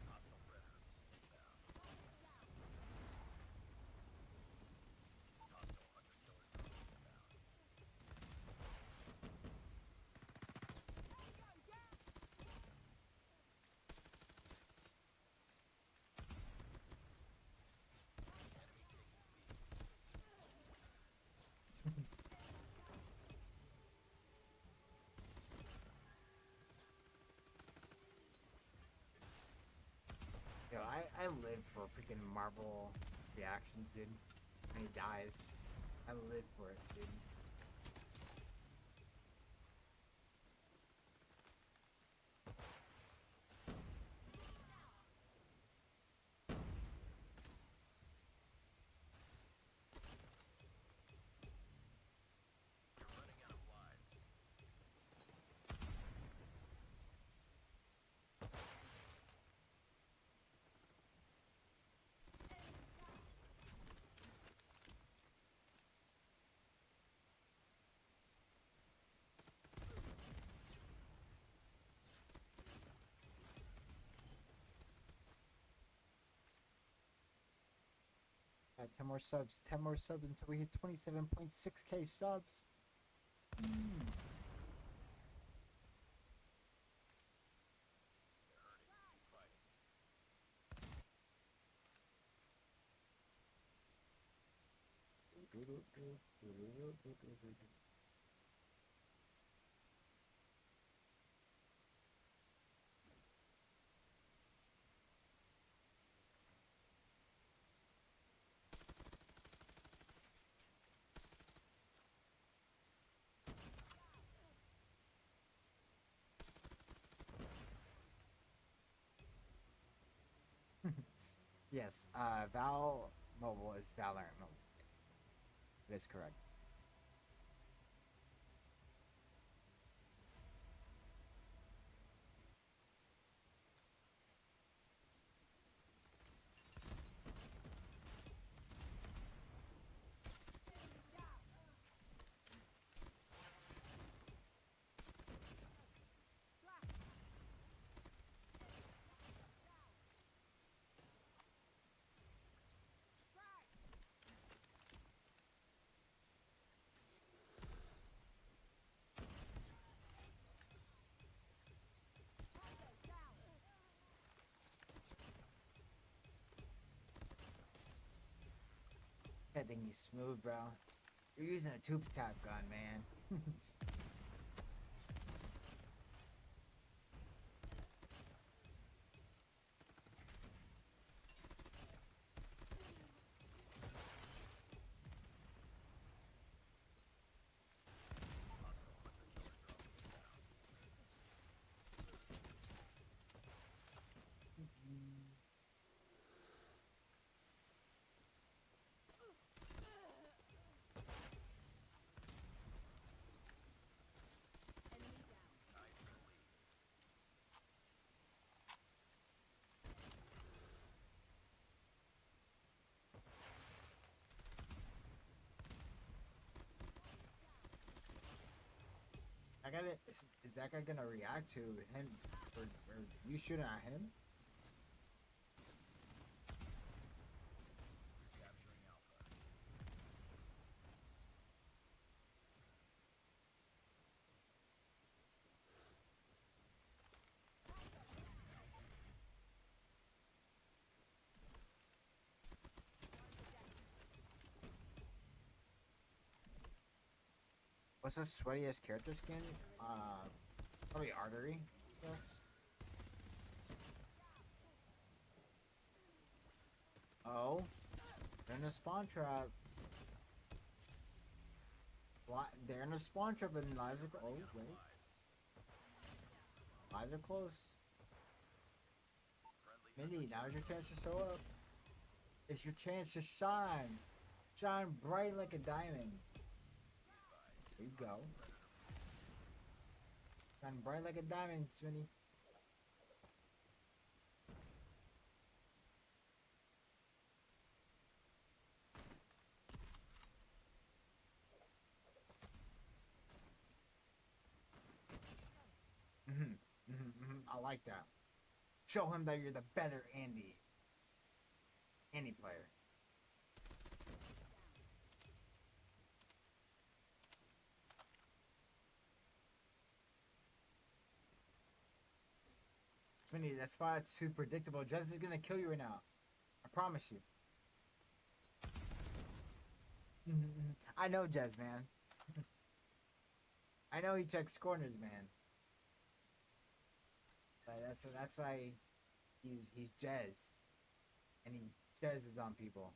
Hostile predator missile inbound. Hostile hunter-killer drone inbound. Enemy taking B. Yo, I live for freaking Marvel reactions, dude. When he dies, I live for it, dude. You're running out of lives. Got 10 more subs. 10 more subs until we hit 27.6k subs. Mm. You're hurting. Keep fighting. Yes, Val Mobile is Valorant Mobile. That is correct. That thing is smooth, bro. You're using a tube tap gun, man. I gotta. Is that guy gonna react to him or you shooting at him? Capturing Alpha. What's the sweatiest character skin? Probably Artery. Yes. Oh, they're in a spawn trap. What? They're in a spawn trap and lives are. Oh wait, lives are close. Friendly Mindy, now's your chance to show up. It's your chance to shine. Shine bright like a diamond. There you go. Shine bright like a diamond, Smitty. I like that. Show him that you're the better Andy player. Smitty, that's why it's too predictable. Jez is gonna kill you right now. I promise you. I know Jez, man. I know he checks corners, man. But that's why he's Jez, and he Jez is on people.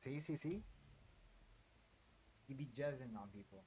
See. He be Jezzing on people.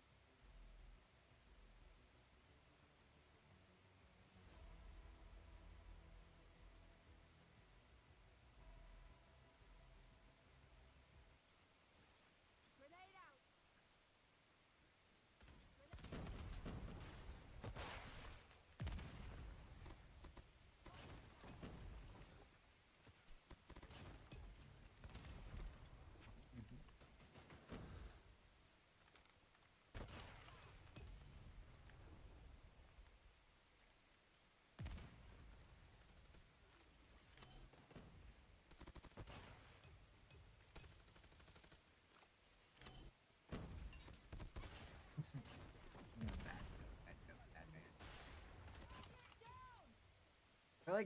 I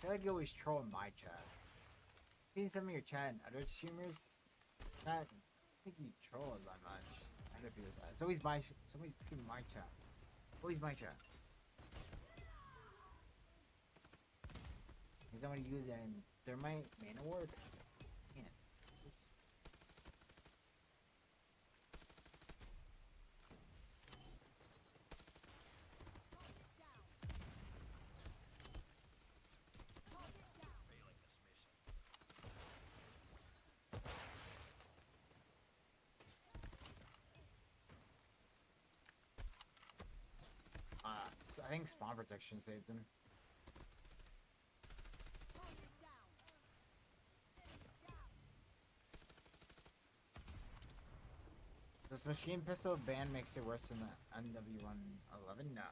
feel like you always troll in my chat. Seen some of your chat and other streamers. I think you troll that much. Other people's chat. It's always somebody's in my chat. Always my chat. Is somebody using thermite mana ward? Man, failing this mission. so I think spawn protection saved them. This machine pistol ban makes it worse than the NW111? No.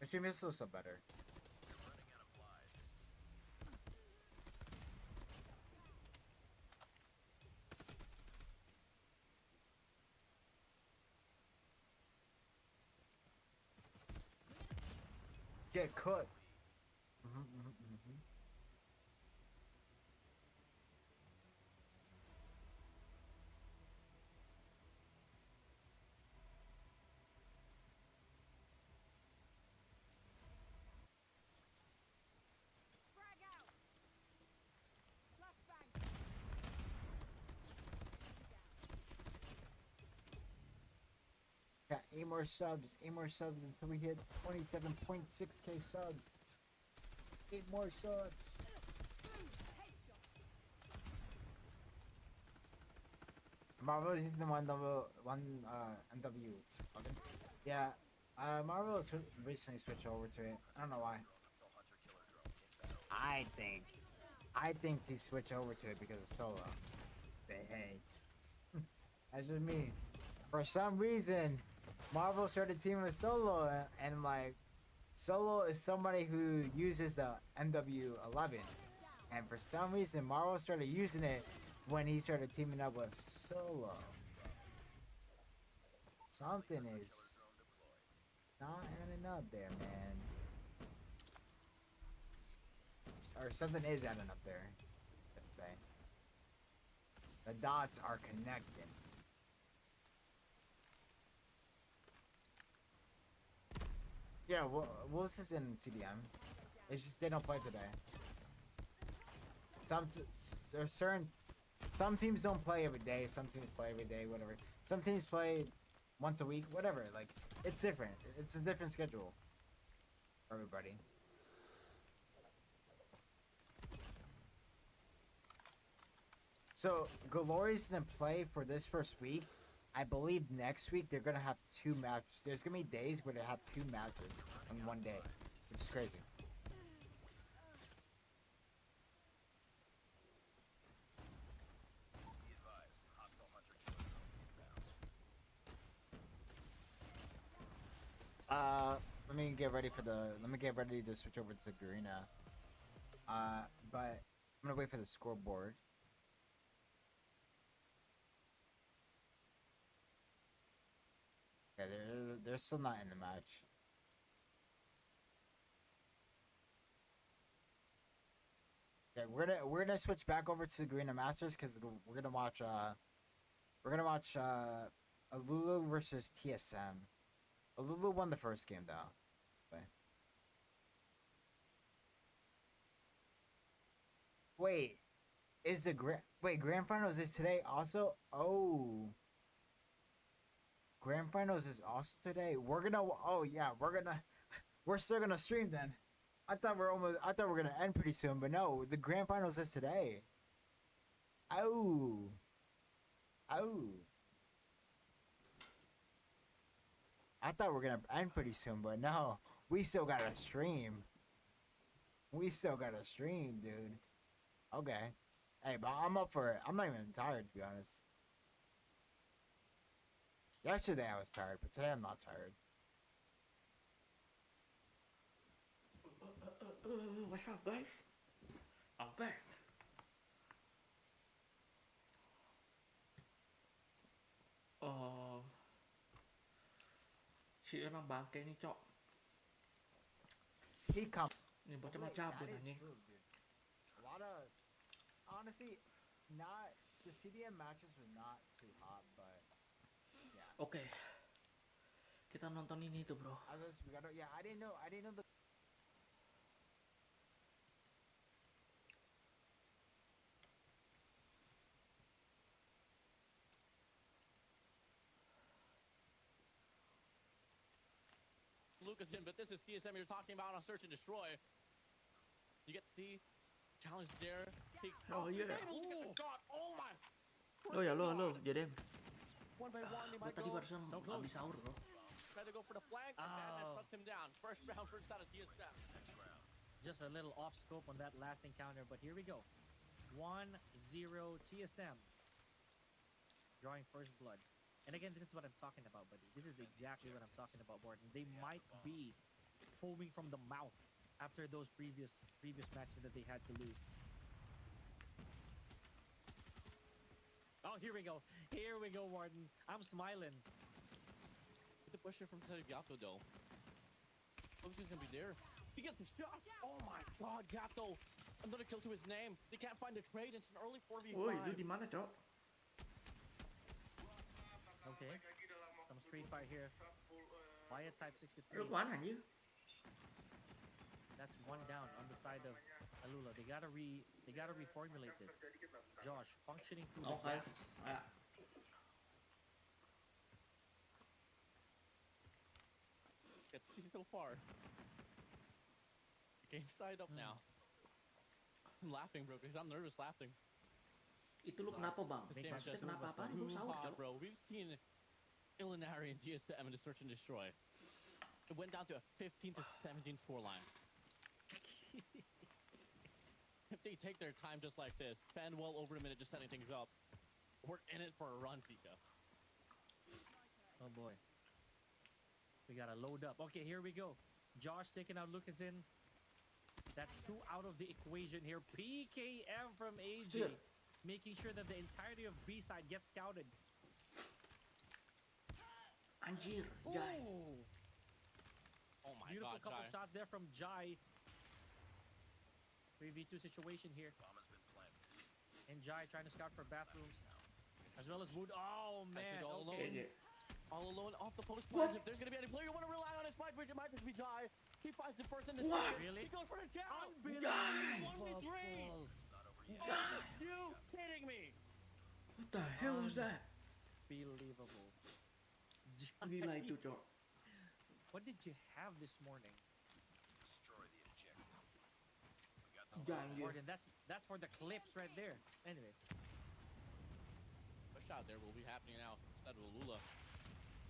Machine pistol is still better. You're running out of lives. Get cooked. Yeah, 8 more subs until we hit 27.6k subs. 8 more subs. Marvel is using the NW. Okay. Yeah, Marvel has recently switched over to it. I don't know why. Hostile hunter killer drone inbound. I think he switched over to it because of solo. But hey, that's just me. For some reason, Marvel started teaming with Solo, and like, Solo is somebody who uses the MW11, and for some reason, Marvel started using it when he started teaming up with Solo. Something is not adding up there, man. Or something is adding up there, let's say. The dots are connected. Yeah, what was this in CDM? It's just they don't play today. There's certain some teams don't play every day. Some teams play every day. Whatever. Some teams play once a week. Whatever. Like it's different. It's a different schedule for everybody. So Glory's gonna play for this first week. I believe next week they're gonna have 2 matches. There's gonna be days where they have 2 matches in one day, which is crazy. Be advised, hostile hunter killer inbound. Let me get ready for the. Let me get ready to switch over to Garena. But I'm gonna wait for the scoreboard. Yeah, they're still not in the match. Yeah, we're gonna switch back over to the Garena Masters because we're gonna watch Alula versus TSM. Alula won the first game though. But... Wait, is the grand finals is today also? Oh. Grand finals is also today. We're still gonna stream then. I thought we're gonna end pretty soon, but no, the grand finals is today. Oh. I thought we're gonna end pretty soon, but no, we still gotta stream. Dude. Okay. Hey, but I'm up for it. I'm not even tired, to be honest. Yesterday I was tired, but today I'm not tired. What's up, guys? I'm back. Si emang bangke nih, Cok. He come. Ini bocah Wait, macam that is anjing. true, dude. A lot of, honestly, not the CDM matches were not too hot, but yeah. Oke. Kita nonton ini tuh, bro. Others, I didn't know the. Lucas in, but this is TSM you're talking about on Search and Destroy. You get to see challenge there. Takes Oh, yeah. Oh God! Oh my! Oh ya, lo, Jedem. One by one, they Gue might tadi go. barusan habis sahur, bro. Try to go for the flank, and Madman shuts him down. First round, first out of TSM. Just a little off scope on that last encounter, but here we go. 1-0 TSM. Drawing first blood. And again, this is what I'm talking about, buddy. This is exactly what I'm talking about, Morton. They might be foaming from the mouth after those previous matches that they had to lose. Oh, here we go. Here we go, Morton. I'm smiling. With the pressure from Gato, though. Obviously, he's gonna be there. He gets some shots. Oh my God, Gato! Another kill to his name. They can't find the trade. It's an early 4v5. Woi, lu di mana, Cok? Okay. Some street fight here. Wyatt type 63. Lu mana anjir? That's one down on the side of Alula. They gotta reformulate this. Josh functioning through the Okay. gaps. Kayak Gets me so far. The game's tied up now. I'm laughing, bro, because I'm nervous laughing. itu lu kenapa, Bang? This game is Maksudnya just kenapa apa? Ini baru sahur, hoo-ha, Cok. bro. We've seen Illinari and GSM in the Search and Destroy. It went down to a 15-17 scoreline. If they take their time just like this, spend well over a minute just setting things up, we're in it for a run, Tika. boy. We gotta load up. Okay, here we go. Josh taking out Lucas in. That's 2 out of the equation here. PKM from AJ. Shit. Making sure that the entirety of B side gets scouted. Anjir, Jai. Oh, Oh my beautiful God, couple Jai. shots there from Jai. 3v2 situation here. Bomb has been planted. And Jai trying to scout for bathrooms. As well as Wood. Oh, man. all Okay. alone. KJ. All alone off the post. What? If there's gonna be any player you want to rely on, it might just be Jai. He finds the person to What? see it. Really? He goes for the down. Jai. 1v3. It's not over yet. Are you kidding me? What the hell was that? Unbelievable. Gila Jai, itu, Cok. what did you have this morning? Destroy the objective. We got the Jai, anjir. Gordon, that's for the clips right there. Anyways. A shot there will be happening now instead of Alula.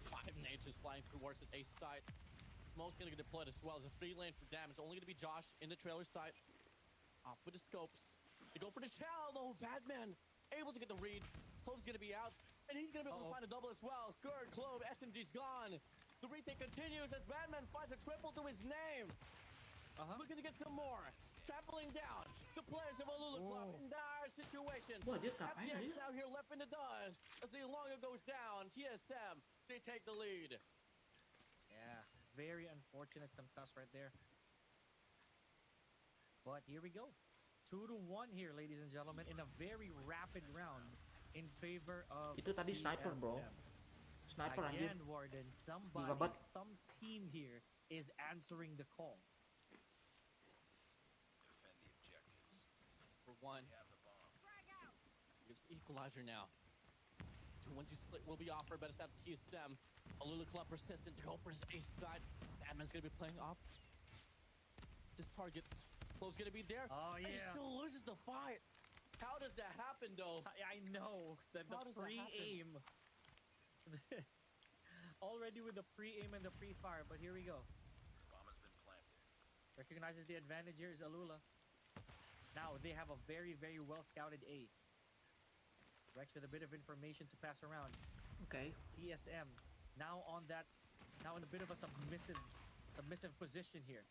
5 nades is flying towards the ace side. Smoke's gonna get deployed as well. There's a free lane for damage. Only gonna be Josh in the trailer side. Off with the scopes. They go for the chow. No, Batman able to get the read. Clove's gonna be out. And he's gonna be able to find a double as well. Skirt, Clove, SMG's gone. The retake continues as Batman finds a triple to his name. Looking to get some more. Traveling down. The players of Alula Club in dire situations. Wah, dia ngapain FPX dia? now here left in the dust. As the longer goes down, TSM, they take the lead. Yeah, very unfortunate concuss right there. But here we go. 2-1 here, ladies and gentlemen, in a very rapid round in favor of Itu tadi sniper, bro. TSM. Sniper anjir. Again, Warden, somebody, Dibabat. some team here is answering the call. defend the objectives. For one, We have the bomb. it's equalizer now. 2-1-2 split will be offered, but it's not TSM. Alula Club persistent to go for his ace side. Batman's gonna be playing off this target. Clove's gonna be there. Oh, And he yeah. still loses the fight. How does that happen, though? I know that How the does that happen? pre-aim. Already with the pre-aim and the pre-fire, but here we go. Bomb has been planted. Recognizes the advantage here is Alula. Now they have a very, very well scouted A. Rex with a bit of information to pass around. Okay. TSM now on that, now in a bit of a submissive position here.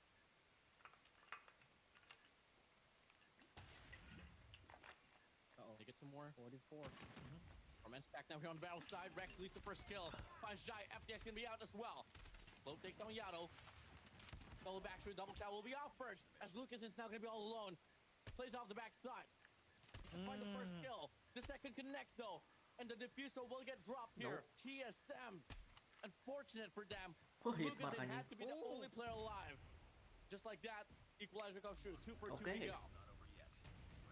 Uh-oh. They get some more 44. from N-Stack now here on the battle side. Rex released the first kill. Finds Jai. FDX gonna be out as well. Low takes down Yato. Double back through double shot will be off first as Lucas is now gonna be all alone. Plays off the backside. Find the first kill. The second connects though. And the diffuser will get dropped here. TSM. Unfortunate for them. Oh, hit Lucas makanya. had to be the only player alive. Just like that, equalizer comes through. 2 for 2 Okay. we go. Not over yet.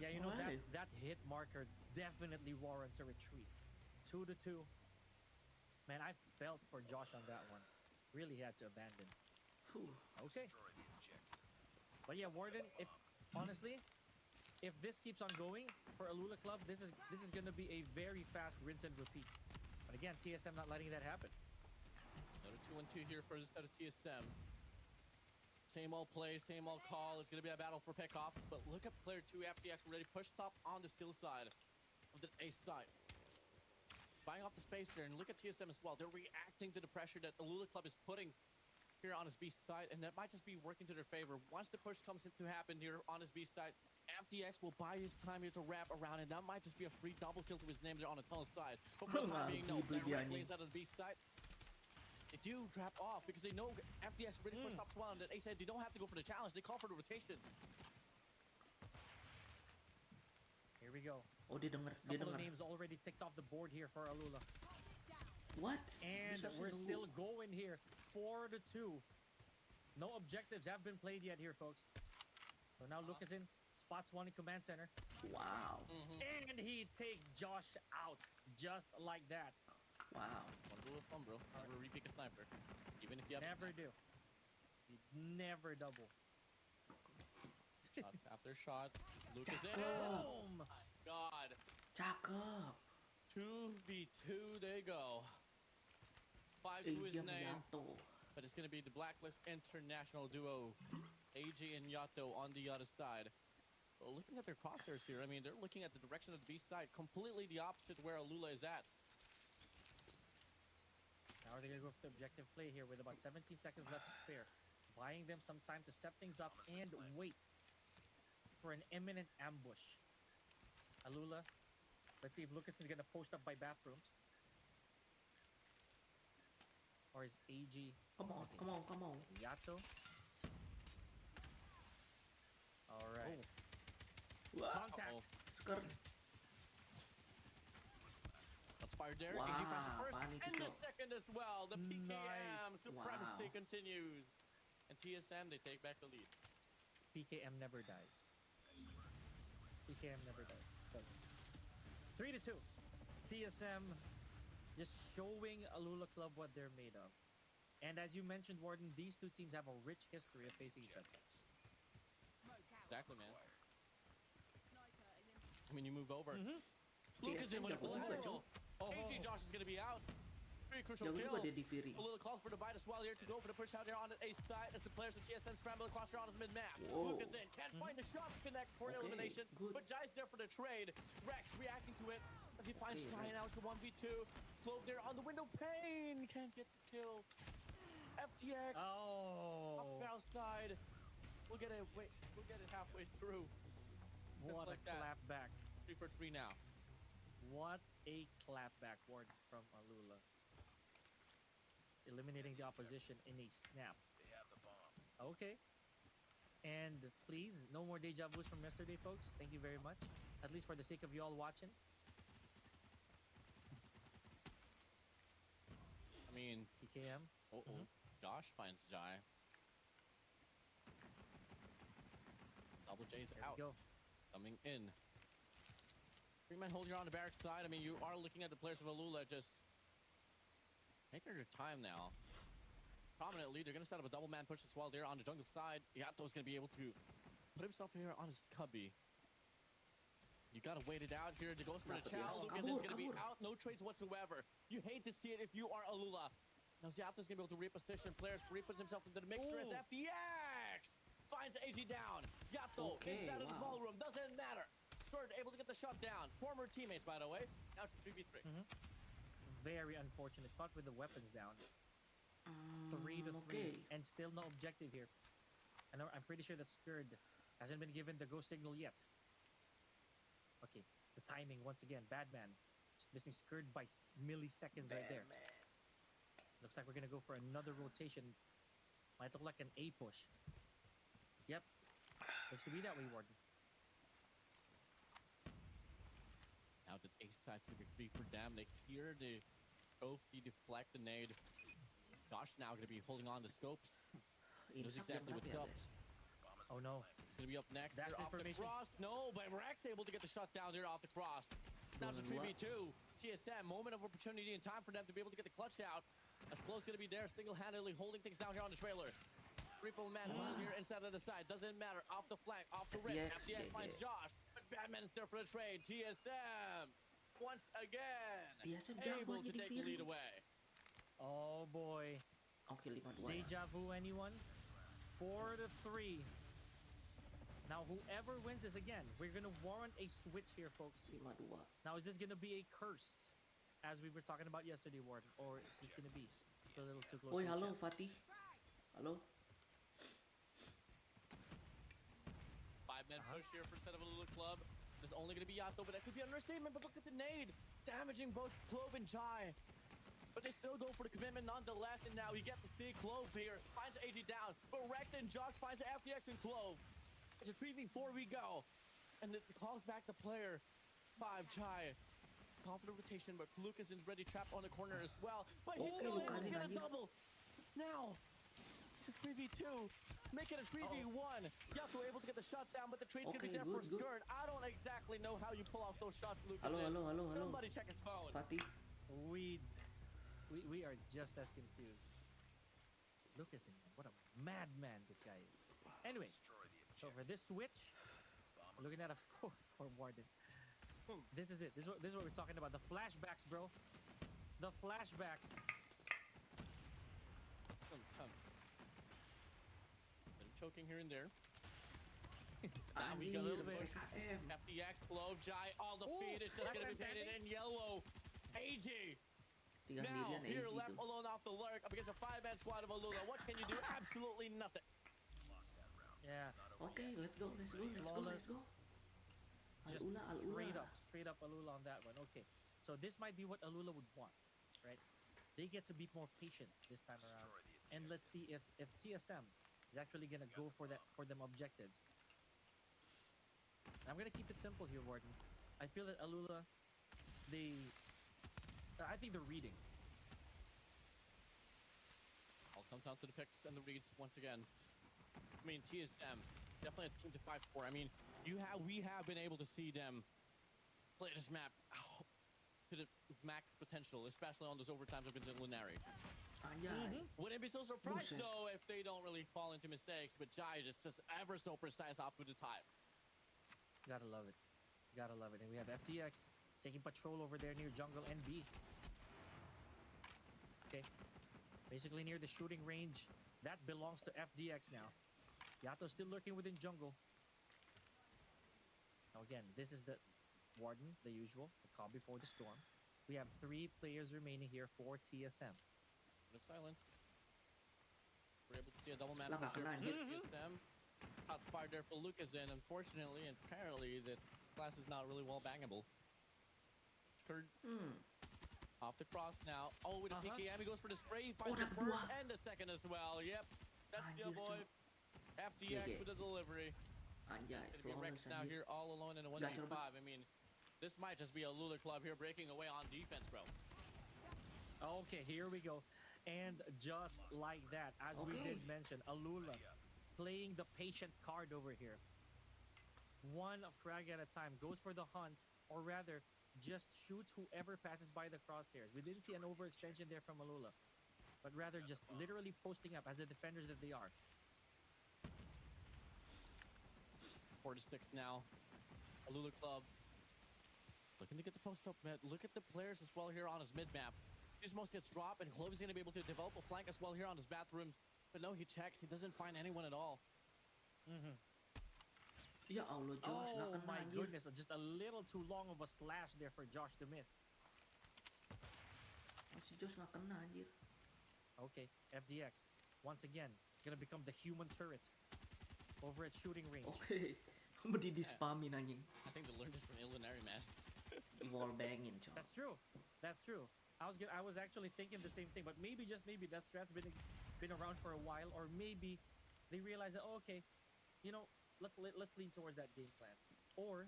Yeah, you know, Why? that hit marker definitely warrants a retreat. 2-2. Man, I felt for Josh on that one. Really had to abandon. Whew. Okay. Destroy the objective. But yeah, Warden, if honestly, if this keeps on going for Alula Club, this is gonna be a very fast rinse and repeat. But again, TSM not letting that happen. Another 2-1-2 here for the set of TSM. Same old plays, same old call. It's going to be a battle for pickoffs. But look at player 2 FDX already pushed up on the steel side of the ace side. Buying off the space there. And look at TSM as well. They're reacting to the pressure that the Alula Club is putting here on his B side. And that might just be working to their favor. Once the push comes in to happen here on his B side, FDX will buy his time here to wrap around. And that might just be a free double kill to his name there on the tunnel side. But for the time being, no. Gila dia Directly anjing. inside of the B side. They do drop off because they know FDX really pushed up as well, and that Ace said they don't have to go for the challenge. They call for the rotation. Here we go. Oh, dia denger, dia Couple of denger. names already ticked off the board here for Alula. What? And Bisa we're nunggu. still going here. 4-2. No objectives have been played yet here, folks. So now Lucas in. Spots one in command center. Wow. And he takes Josh out. Just like that. Wow. One rule of thumb, bro. Never repick a sniper. Even if you have Never do. You never double. shots after shots. Lucas in. Cakep. Boom! God. Cakep. 2v2 they go. 5 to his Dia name. Yato. But it's going to be the Blacklist International duo. AJ and Yato on the other side. Well, looking at their crosshairs here, I mean, they're looking at the direction of the B side. Completely the opposite where Alula is at. How are they They're gonna go for the objective play here with about 17 seconds left to spare, buying them some time to step things up and wait for an imminent ambush. Alula, let's see if Lucas is gonna post up by bathrooms. Or is AG Come on, come on, come on. Yato? Alright. Wah, Contact. Uh-oh. skirt. Let's fire there. Wow, AG finds it first panik and the itu. second as well. The PKM Nice. supremacy Wow. continues. And TSM, they take back the lead. PKM never dies. PKM never dies. So, 3-2. TSM just showing Alula Club what they're made of. And as you mentioned, Warden, these two teams have a rich history of facing each other. Exactly, man. I mean, you move over. Mhm. Lucas in with a TSM jago juga, collateral. Oh, AG Josh is going to be out. Pretty crucial Jago kill. juga dia di Fury. A little call for the bite as well here to go for the push out there on the A side as the players of TSM scramble across here on his mid-map. Whoa. Lucas in, can't find the shot to connect for an Okay, elimination, good. but Jai's there for the trade. Rex reacting to it as he finds Okay, Ryan Rex. out to 1v2. Clove there on the window pane, can't get the kill. FTX Oh, up barrel side. We'll get it. Wait, we'll get it halfway through. what like a that. clapback. 3 for 3 now. What a clapback, Warden, from Alula. Eliminating the opposition in a snap. They have the bomb. Okay. And please, no more deja vus from yesterday, folks. Thank you very much. At least for the sake of you all watching. I mean, PKM. Josh finds Jai. Double J's There we out. go. Coming in. 3 men holding on the barracks side. I mean, you are looking at the players of Alula just taking their time now. Prominently, they're going to set up a double man push as well there on the jungle side. Yato's going to be able to put himself here on his cubby. You got to wait it out here. The goes for the Dapat chow. dia. Lucas is Kabur, going to be kabur. out. No trades whatsoever. You hate to see it if you are Alula. Now Zapdo's going to be able to reposition players. Reputs himself into the mixture as Ooh. FTX finds AG down. Yato Okay, inside of the wow. small room. Doesn't matter. Skirt able to get the shot down. Former teammates, by the way. Now it's a 3v3. Very unfortunate. Caught with the weapons down. 3-3. Okay. And still no objective here. I'm pretty sure that Skurd hasn't been given the go signal yet. Okay. The timing, once again. Bad man. Just missing Skurd by milliseconds right there. Man. Looks like we're going to go for another rotation. Might look like an A push. Yep. Looks to be that way, Warden. Now the ace side's gonna be free for them. They hear the trophy deflect the nade. Josh now gonna be holding on the scopes. He knows Insap jam exactly berapa what's ya, up. guys? Oh no. It's gonna be up next. That's They're off the information. cross. No, but Rex able to get the shot down there off the cross. Now it's a Dua-dua. 3v2. TSM, moment of opportunity and time for them to be able to get the clutch out. As close gonna be there, single-handedly holding things down here on the trailer. Triple man holding here inside of the side. Doesn't matter. Off the flank, off the rim. Yes, FTX yeah, finds yeah. Josh. But Batman is there for the trade. TSM once again TSM jago able to jadi take the lead feeling. away. Oh boy. Oke, 5-2 ya. Deja vu, anyone? 4-3. Now, whoever wins this again, we're gonna warrant a switch here, folks. 5-2. Now, is this gonna be a curse, as we were talking about yesterday, Warden, or is this gonna be just a little too close? Oi, to the halo chest? Fatih. Halo. 5-man push here for set of a little club. There's only going to be Yato, but that could be an understatement. But look at the nade, damaging both Clove and Jai. But they still go for the commitment nonetheless. And now you get to see Clove here, finds AG down. But Rex and Josh finds FTX and Clove. It's a 3v4 we go. And it calls back the player. 5 Jai. Confident rotation, but Lucas is ready trapped on the corner as well. But he's Okay, still able to Lucas get a lagi. double. Now, it's a 3v2. Make it a 3v1. Yato able to get the shot down, but the trade's gonna be Okay, there for good, good. Skirt. I don't exactly know how you pull off those shots, Lucas. Halo, halo, halo, halo. Somebody check his phone. Fatih. We are just as confused. Lucas, what a madman this guy is. Anyway, Destroy the so objective. for this switch, we're looking at a 4 for Warden. This is it. This is what we're talking about. The flashbacks, bro. The flashbacks. Come. Bit of choking here and there. Now we got a Anjir, little bit. PKM. FTX, Clove, Jai, all the feed is just left gonna be hand painted standing. in yellow. AG. Tiga Now, sendirian here AG left tuh. alone off the against a 5-man squad of Alula. What can you do? Absolutely nothing. Lost that round. Yeah. It's not over Okay, yet. let's go. Flawless. Just Alula. straight up Alula on that one. Okay, so this might be what Alula would want, right? They get to be more patient this time around, Destroy the and let's see if TSM is actually gonna go for them objectives. I'm gonna keep it simple here, Warden. I feel that Alula, I think they're reading. All comes down to the picks and the reads once again. I mean, TSM definitely a team to fight for. I mean, we have been able to see them play this map to the max potential, especially on those overtimes against Lunari. Anjay. Wouldn't be so surprised Buset. though if they don't really fall into mistakes, but Jai is just ever so precise off with the time. Gotta love it. Gotta love it. And we have FTX taking patrol over there near jungle and B. Okay. Basically near the shooting range. That belongs to FDX now. Yato still lurking within jungle. Now again, this is the Warden, the usual, the calm before the storm. We have 3 players remaining here for TSM. With silence. We're able to see a double man Lang push here gak from kena, TSM. Outside there for Lucas in. Unfortunately, and apparently, the class is not really well bangable. Kurd off the cross now. Oh, with a PKM, he goes for the spray. Finds the dapat first dua. and the second as well. Yep, that's the Anjir, boy. cuy. FDX GG. with the delivery. Anjay, Gonna be flawless Rex now anjir. here all alone in a Gacor 1v5. I mean, this might just be a Lula club here breaking away on defense, bro. Okay, here we go. And just like that, as we Okay. did mention, Alula playing the patient card over here. One frag at a time, goes for the hunt, or rather, just shoots whoever passes by the crosshairs. We didn't see an overextension there from Alula, but rather just literally posting up as the defenders that they are. 4-6 now. Alula club looking to get the post up, man. Look at the players as well here on his mid map. This most gets dropped, and Clove is going to be able to develop a flank as well here on his bathrooms. But no, he checks. He doesn't find anyone at all. Ya Allah, Josh, nggak Oh kena my anjir. goodness, just a little too long of a slash there for Josh to miss. Oh, si Josh nggak kena anjir. Okay, FDX, once again, gonna become the human turret over at shooting range. Oke. Mesti di spamin anjing. I think they learned this from Illuminary, man. Di wall bangin, coy. That's true. That's true. I was actually thinking the same thing, but maybe just maybe that strat's been around for a while, or maybe they realize that, oh, okay, you know, let's lean towards that game plan, or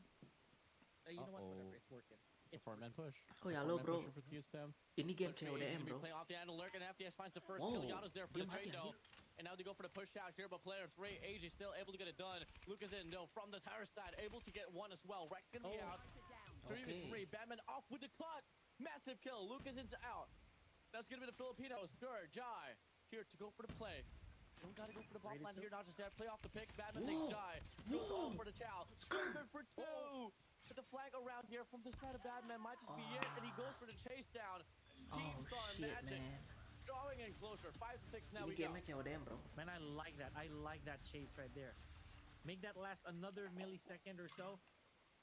you know what, whatever, it's working. It's a 4-man push. Oh, ya lo, bro. For TSM. Ini game Looks crazy to CODM, be bro. playing off the angle lurk, and FDS finds the first Whoa, kill. Yano's there for dia the mati, trade though. anjir. And now they go for the push out here, but player 3, AJ still able to get it done. Lucas in, no, from the tire side, able to get one as well. Rex gonna be out. 3v3, Okay. Batman off with the cut. Massive kill, Lucas is out. That's gonna be the Filipinos. Third, Jai, here to go for the play. You don't gotta go for the bomb line here, not just yet. Play off the picks, Batman takes Whoa. Jai. Goes Whoa. all for the chow. Scorpion for 2. But the flag around here from the side of Batman might just be it, and he goes for the chase down. Team Oh, Star shit, Magic. man. Drawing in closer. 5-6 now Ini we go. game CODM, bro. Man, I like that. I like that chase right there. Make that last another millisecond or so.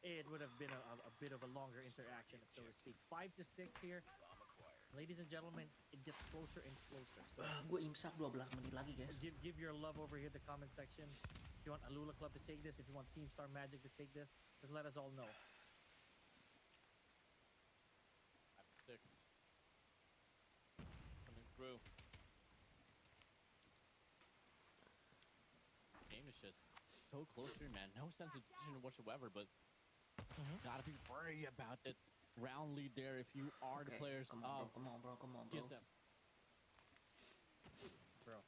It would have been a bit of a longer interaction, so to speak. 5-6 here. Bomb acquired. Ladies and gentlemen, it gets closer and closer. So Gue imsak 12 menit lagi, guys. give your love over here in the comment section. If you want Alula Club to take this, if you want Team Star Magic to take this, just let us all know. 5-6. Coming through. Game is just so close here, man. No sense of decision whatsoever, but gotta be worried about that round lead there if you are the Okay, players come on, of bro. Come on, bro. Come on, bro. TSM. Bro.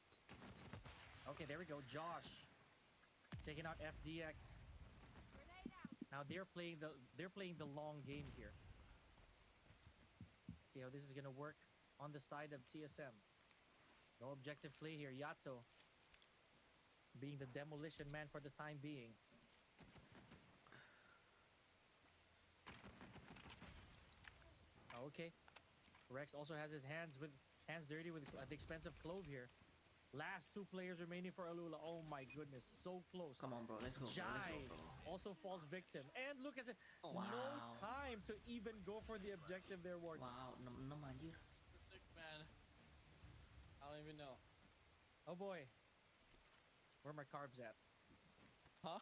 Okay, there we go. Josh taking out FDX. Now they're playing the long game here. See how this is gonna work on the side of TSM. No objective play here. Yato being the demolition man for the time being. Okay. Rex also has his hands dirty with at the expense of Clove here. Last 2 players remaining for Alula. Oh my goodness, so close. Come on, bro. Let's go, bro. Let's Jai go, bro. also falls victim. And look at it. Oh, No wow. time to even go for the objective there, Warden. Wow, 6 anjir. 6, man. I Oh boy. Where are my carbs at? Huh?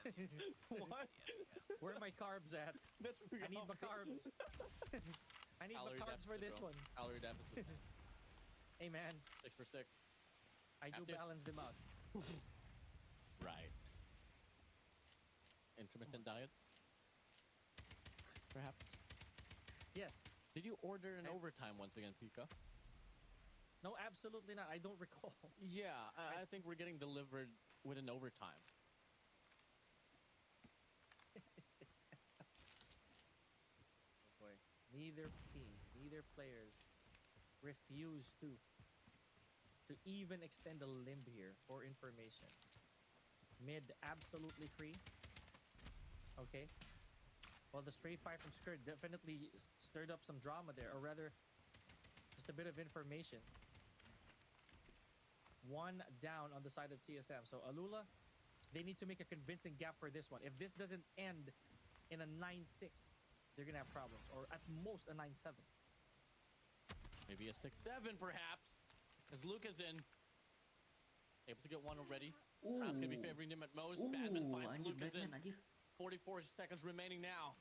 Venues including What? the enemy has Where are my carbs at? That's I need my carbs. I need my Calorie carbs for deficit, this bro. one. Calorie deficit. Hey man, 6 for 6. I do After- balance them out. Right. Intermittent diets? Perhaps. Yes. Did you order an I- overtime once again, Pika? No, absolutely not. I don't recall. Yeah, I think we're getting delivered with an overtime. Oh boy. Neither teams, neither players refuse to even extend a limb here for information. Mid absolutely free. Okay. Well, the stray fight from Skirt definitely stirred up some drama there, or rather, just a bit of information. One down on the side of TSM. So Alula, they need to make a convincing gap for this one. If this doesn't end in a 9-6, they're gonna have problems, or at most a 9-7. Maybe a 6-7, perhaps. As Luke is in. Able to get one already. That's going to be favoring him at most. Badman finds Anjir Lucas in. Batman anjir. 44 seconds remaining now.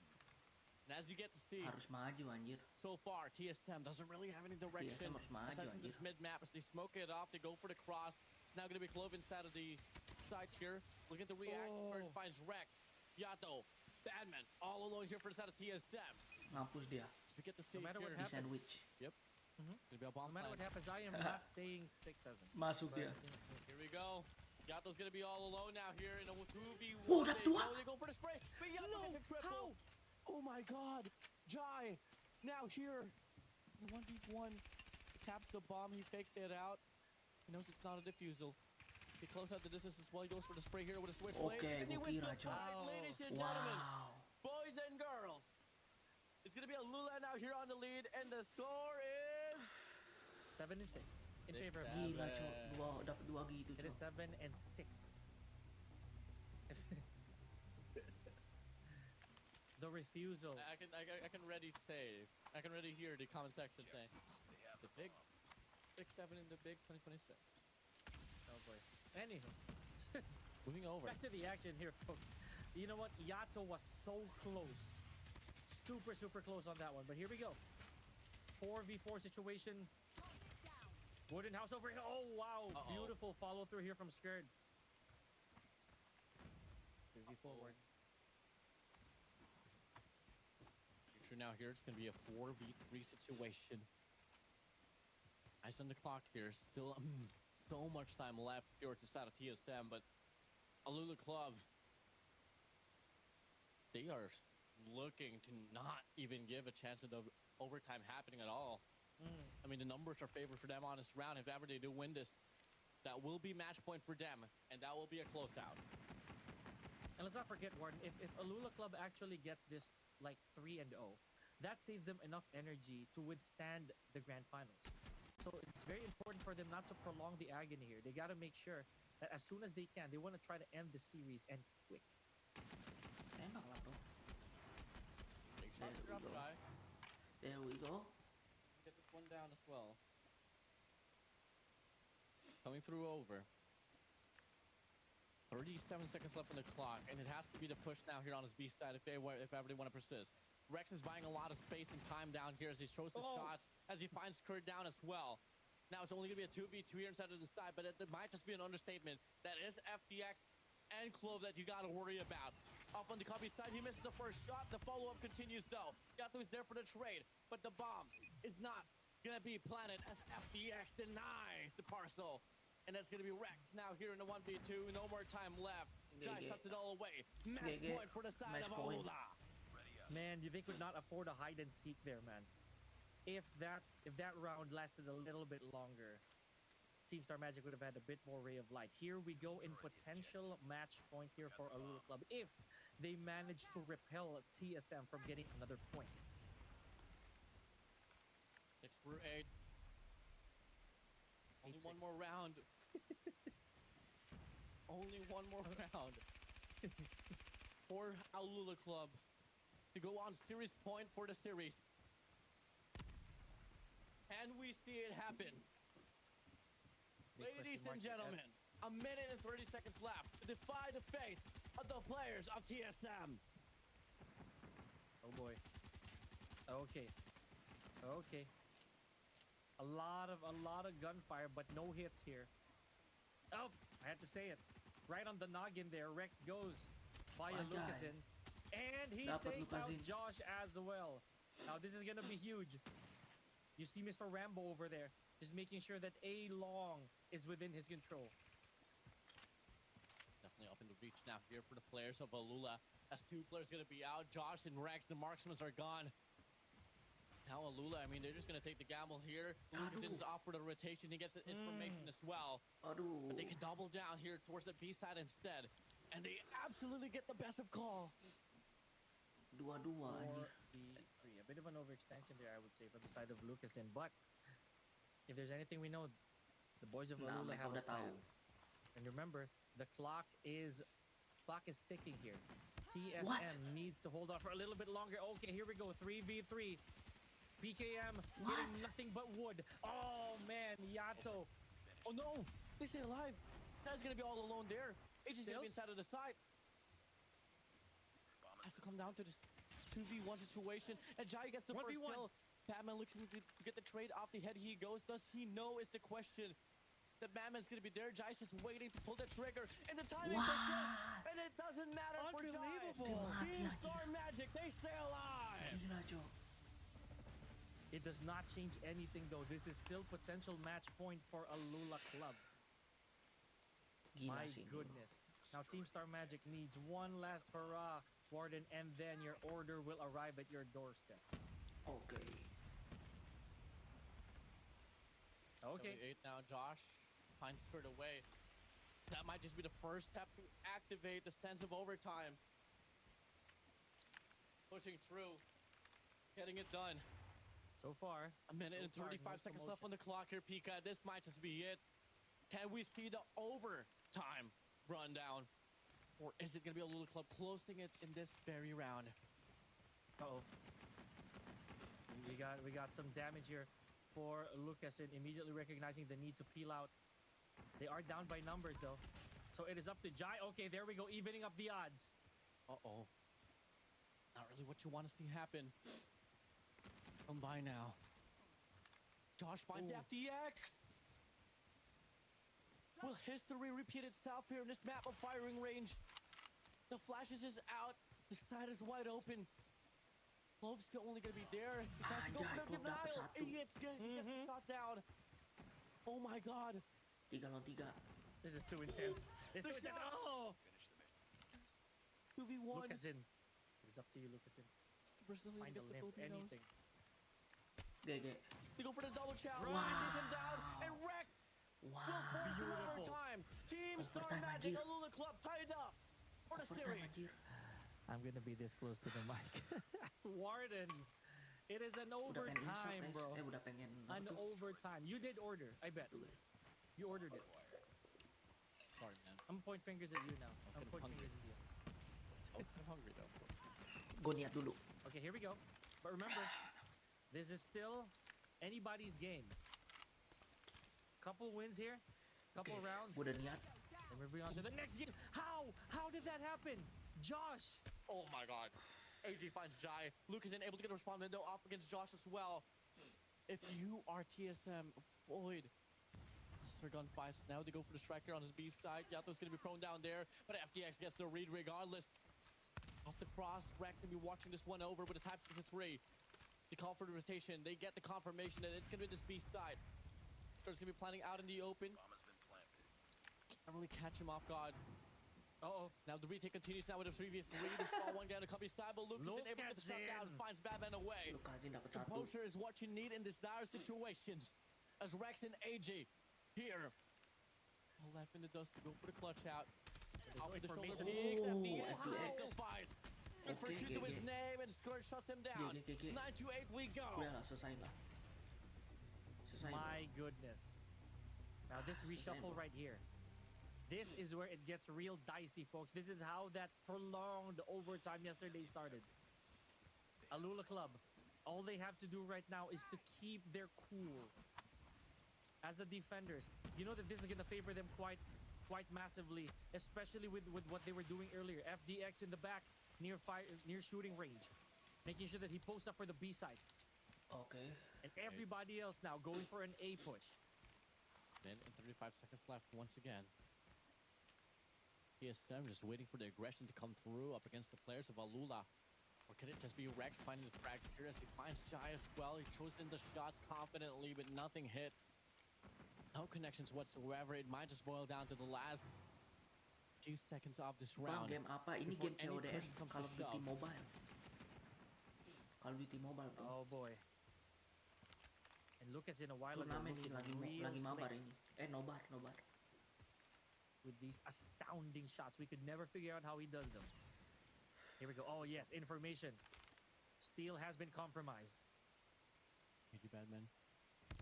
And as you get to see, Harus maju anjir. so far, TSM doesn't really have any direction. TSM harus maju, Aside from this anjir. mid-map, as they smoke it off, they go for the cross. It's now going to be Clove inside of the side here. Looking to react. Bird finds Rex. Yato. Badman all alone here for the side of TSM. Mampus dia. As we get to see No matter what here. Di happens. sandwich. Yep. Mhm. Gonna be a bomb No matter what plant. happens, I am not saying 6-7. Masuk But, dia. you know, Here we go. Yato's gonna be all alone now here in a 2v1. Oh, dapat dua! They go for the spray. But Yato gets a triple. how? Oh my god. Jai. Now here. 1v1. He taps the bomb. He fakes it out. He knows it's not a defusal. He closes out the distance as well. He goes for the spray here with a switchblade. Okay, and he gua wins the kira, Cok. fight, Wow. ladies and gentlemen. Wow. Boys and girls. It's gonna be Alula now here on the lead. And the score is... 7-6 in favor of Six, me. Gila, Cok. Dapat dua gitu, It is Cok. 7-6. The refusal. I can ready say. I can ready hear the comment section saying. They have The the big bomb. 6-7 in the big 2026. Oh boy. Anywho, Moving over. back to the action here, folks. You know what? Yato was so close. Super, super close on that one. But here we go. 4v4 situation. Wooden house over here. Oh, wow. Uh-oh. Beautiful follow through here from Scared. 3v forward. Future now here. It's going to be a 4v3 situation. Eyes on the clock here. Still so much time left here at the side of TSM. But Alula Club, they are looking to not even give a chance of the overtime happening at all. I mean, the numbers are favored for them on this round. If ever they do win this, that will be match point for them, and that will be a closeout. And let's not forget, Warden, if Alula Club actually gets this like 3-0, that saves them enough energy to withstand the grand finals. So it's very important for them not to prolong the agony here. They got to make sure that as soon as they can, they want to try to end the series and quick. Tembak lah, bro. Big shots There we drop go. by. There we go. Get this one down as well. Coming through over. 37 seconds left on the clock, and it has to be the push now here on his B side if ever they want to persist. Rex is buying a lot of space and time down here as he throws the shots, as he finds Kurt down as well. Now it's only going to be a 2v2 here inside of the side, but it might just be an understatement. That is FDX and Clove that you got to worry about. Off on the copy side, he misses the first shot. The follow-up continues though. Yato is there for the trade, but the bomb is not going to be planted as FDX denies the parcel. And that's going to be Rex now here in the 1v2. No more time left. Jai shuts it all away. Match GG. point for the side Match of point. Alula. Ready up. Man, they could not afford a hide and seek there, man. If that round lasted a little bit longer, Team Star Magic would have had a bit more ray of light. Here we go in potential match point here for Alula Club if they manage to repel TSM from getting another point. 6 for 8. Only one more round. Only one more round. For Alula Club to go on series point for the series. And we see it happen. big Ladies question and mark there. gentlemen, a minute and 30 seconds left to defy the fate of the players of TSM. Oh boy. Okay. Okay. A lot of gunfire, but no hits here. Oh, I had to say it. Right on the noggin there, Rex goes via Wajay. Lucasin. And he Dapat takes out Lucasin. Josh as well. Now this is gonna be huge. You see Mr. Rambo over there, just making sure that A Long is within his control. Definitely up in the reach now here for the players of Alula. As two players going to be out. Josh and Rex, the marksmen are gone. Now Alula, I mean, they're just going to take the gamble here. Lucasin's off for the rotation. He gets the information as well. Aduh. But they can double down here towards the B side instead. And they absolutely get the best of call. Dua-dua anjir. 4v3. A bit of an overextension there, I would say, from the side of Lucasin. But if there's anything we know, the boys of Nah, Alula mereka have a udah tahu. plan. And remember, the clock is ticking here. TSM What? needs to hold on for a little bit longer. Okay, here we go. 3v3. PKM hitting What? nothing but wood. Oh man, Yato. Oh no, they stay alive. That's going to be all alone there. AJ's going to Still? be inside of the side. Has to come down to this 2v1 situation. And Jai gets the first 1v1. kill. Batman looks to get the trade off the head. He goes. Does he know is the question. That Batman's going to be there. Jai's just waiting to pull the trigger. And the timing for kill. And it doesn't matter for Jai. Unbelievable. Team Star Magic, they stay alive. Gila, Cok. It does not change anything though. This is still potential match point for Alula Club. Gila My sih. bro. goodness. Now Team Star Magic needs one last hurrah, Warden, and then your order will arrive at your doorstep. Oke. Okay. 8 now, Josh finds third away. That might just be the first step to activate the sense of overtime. Pushing through, getting it done. So far, A minute and So far, 35 no seconds left commotion. on the clock here, Pika. This might just be it. Can we see the overtime rundown? Or is it going to be a little club closing it in this very round? uh-oh. We got some damage here for Lucasin, immediately recognizing the need to peel out. They are down by numbers though. So it is up to Jai. Okay, there we go, evening up the odds. Uh-oh. Not really what you want to see happen. Come by now. Josh finds the Ooh. FDX. Will history repeat itself here in this map of firing range? The flashes is out. The side is wide open. Clove's only gonna be there. He tries to go Anjay, for the Clove dapat denial. satu. He gets shot down. Oh my god. 3 lawan 3. This is too intense. This is The too intense. shot. Oh! Finish the mission. 2v1. Lucasin. It is up to you, Lucasin. The Brazilian Find a against the limp, Filipinos. anything. GG. They go for the double challenge. Wow. Chases him down and wrecked. Will force Wow. an Beautiful. overtime. Team Star Overtime, Magic anjir. Alula Club tied up for the Overtime series. anjir. I'm gonna be this close to the mic. Warden, it is an Udah pengen imsak, overtime, guys. bro. Udah pengen An apa tuh? overtime. You did order, I bet. Tuh, guys. You ordered it. Sorry, man. I'm gonna point fingers at you now. I'm getting pointing hungry. fingers at you. I was kind of hungry though. Gue niat dulu. Okay, here we go. But remember, this is still anybody's game. Couple wins here, couple Oke, rounds, gue udah niat. and we're moving on to the next game. How? How did that happen? Josh! Oh my god. AG finds Jai. Luke is able to get a respawn window off against Josh as well. If you are TSM, avoid Mr. Gunfights. Now they go for the striker on his B side. Yato's going to be prone down there, but FDX gets the read regardless. Off the cross, Rex going to be watching this one over with a type 6-3. They call for the rotation. They get the confirmation that it's going to be this B side. Star's going to be planning out in the open. Bomb has been planted. Can't really catch him off guard. Uh-oh. Now the retake continues now with a 3v3. The small one down to come side, but Luke is able to get the shot down. Finds Batman away. Lucasin dapat 1. Composure is what you need in this dire situation. As Rex and AJ here. All left in the dust to go for the clutch out. Out with the shoulder Information. peeks. Oh, FDX. FDX. And for Okay, two to his GG. name, and Scourge shuts him down. GG. 9-8 we go. Udah lah, selesai lah. Selesai. My goodness. Now this reshuffle right here. This is where it gets real dicey, folks. This is how that prolonged overtime yesterday started. Alula Club, all they have to do right now is to keep their cool. as the defenders, you know that this is gonna favor them quite massively, especially with what they were doing earlier. FDX in the back, near shooting range, making sure that he posts up for the B side, Oke. and everybody else now going for an A push. Minute and 35 seconds left once again. TSM just waiting for the aggression to come through up against the players of Alula. Or could it just be Rex finding the frags here as he finds Jai as well? He throws in the shots confidently, but nothing hits. No connections whatsoever. It might just boil down to the last few seconds of this Bang, round. game apa? Ini Before game any CODM, person comes to Call of Duty shove. Mobile. Call of Duty Mobile, bro. Oh boy. And Lucas in a while ago Turnamen looked nih real lagi mabar slick ini. Nobar. with these astounding shots. We could never figure out how he does them. Here we go. Oh yes, information. Steel has been compromised. Thank you, Batman.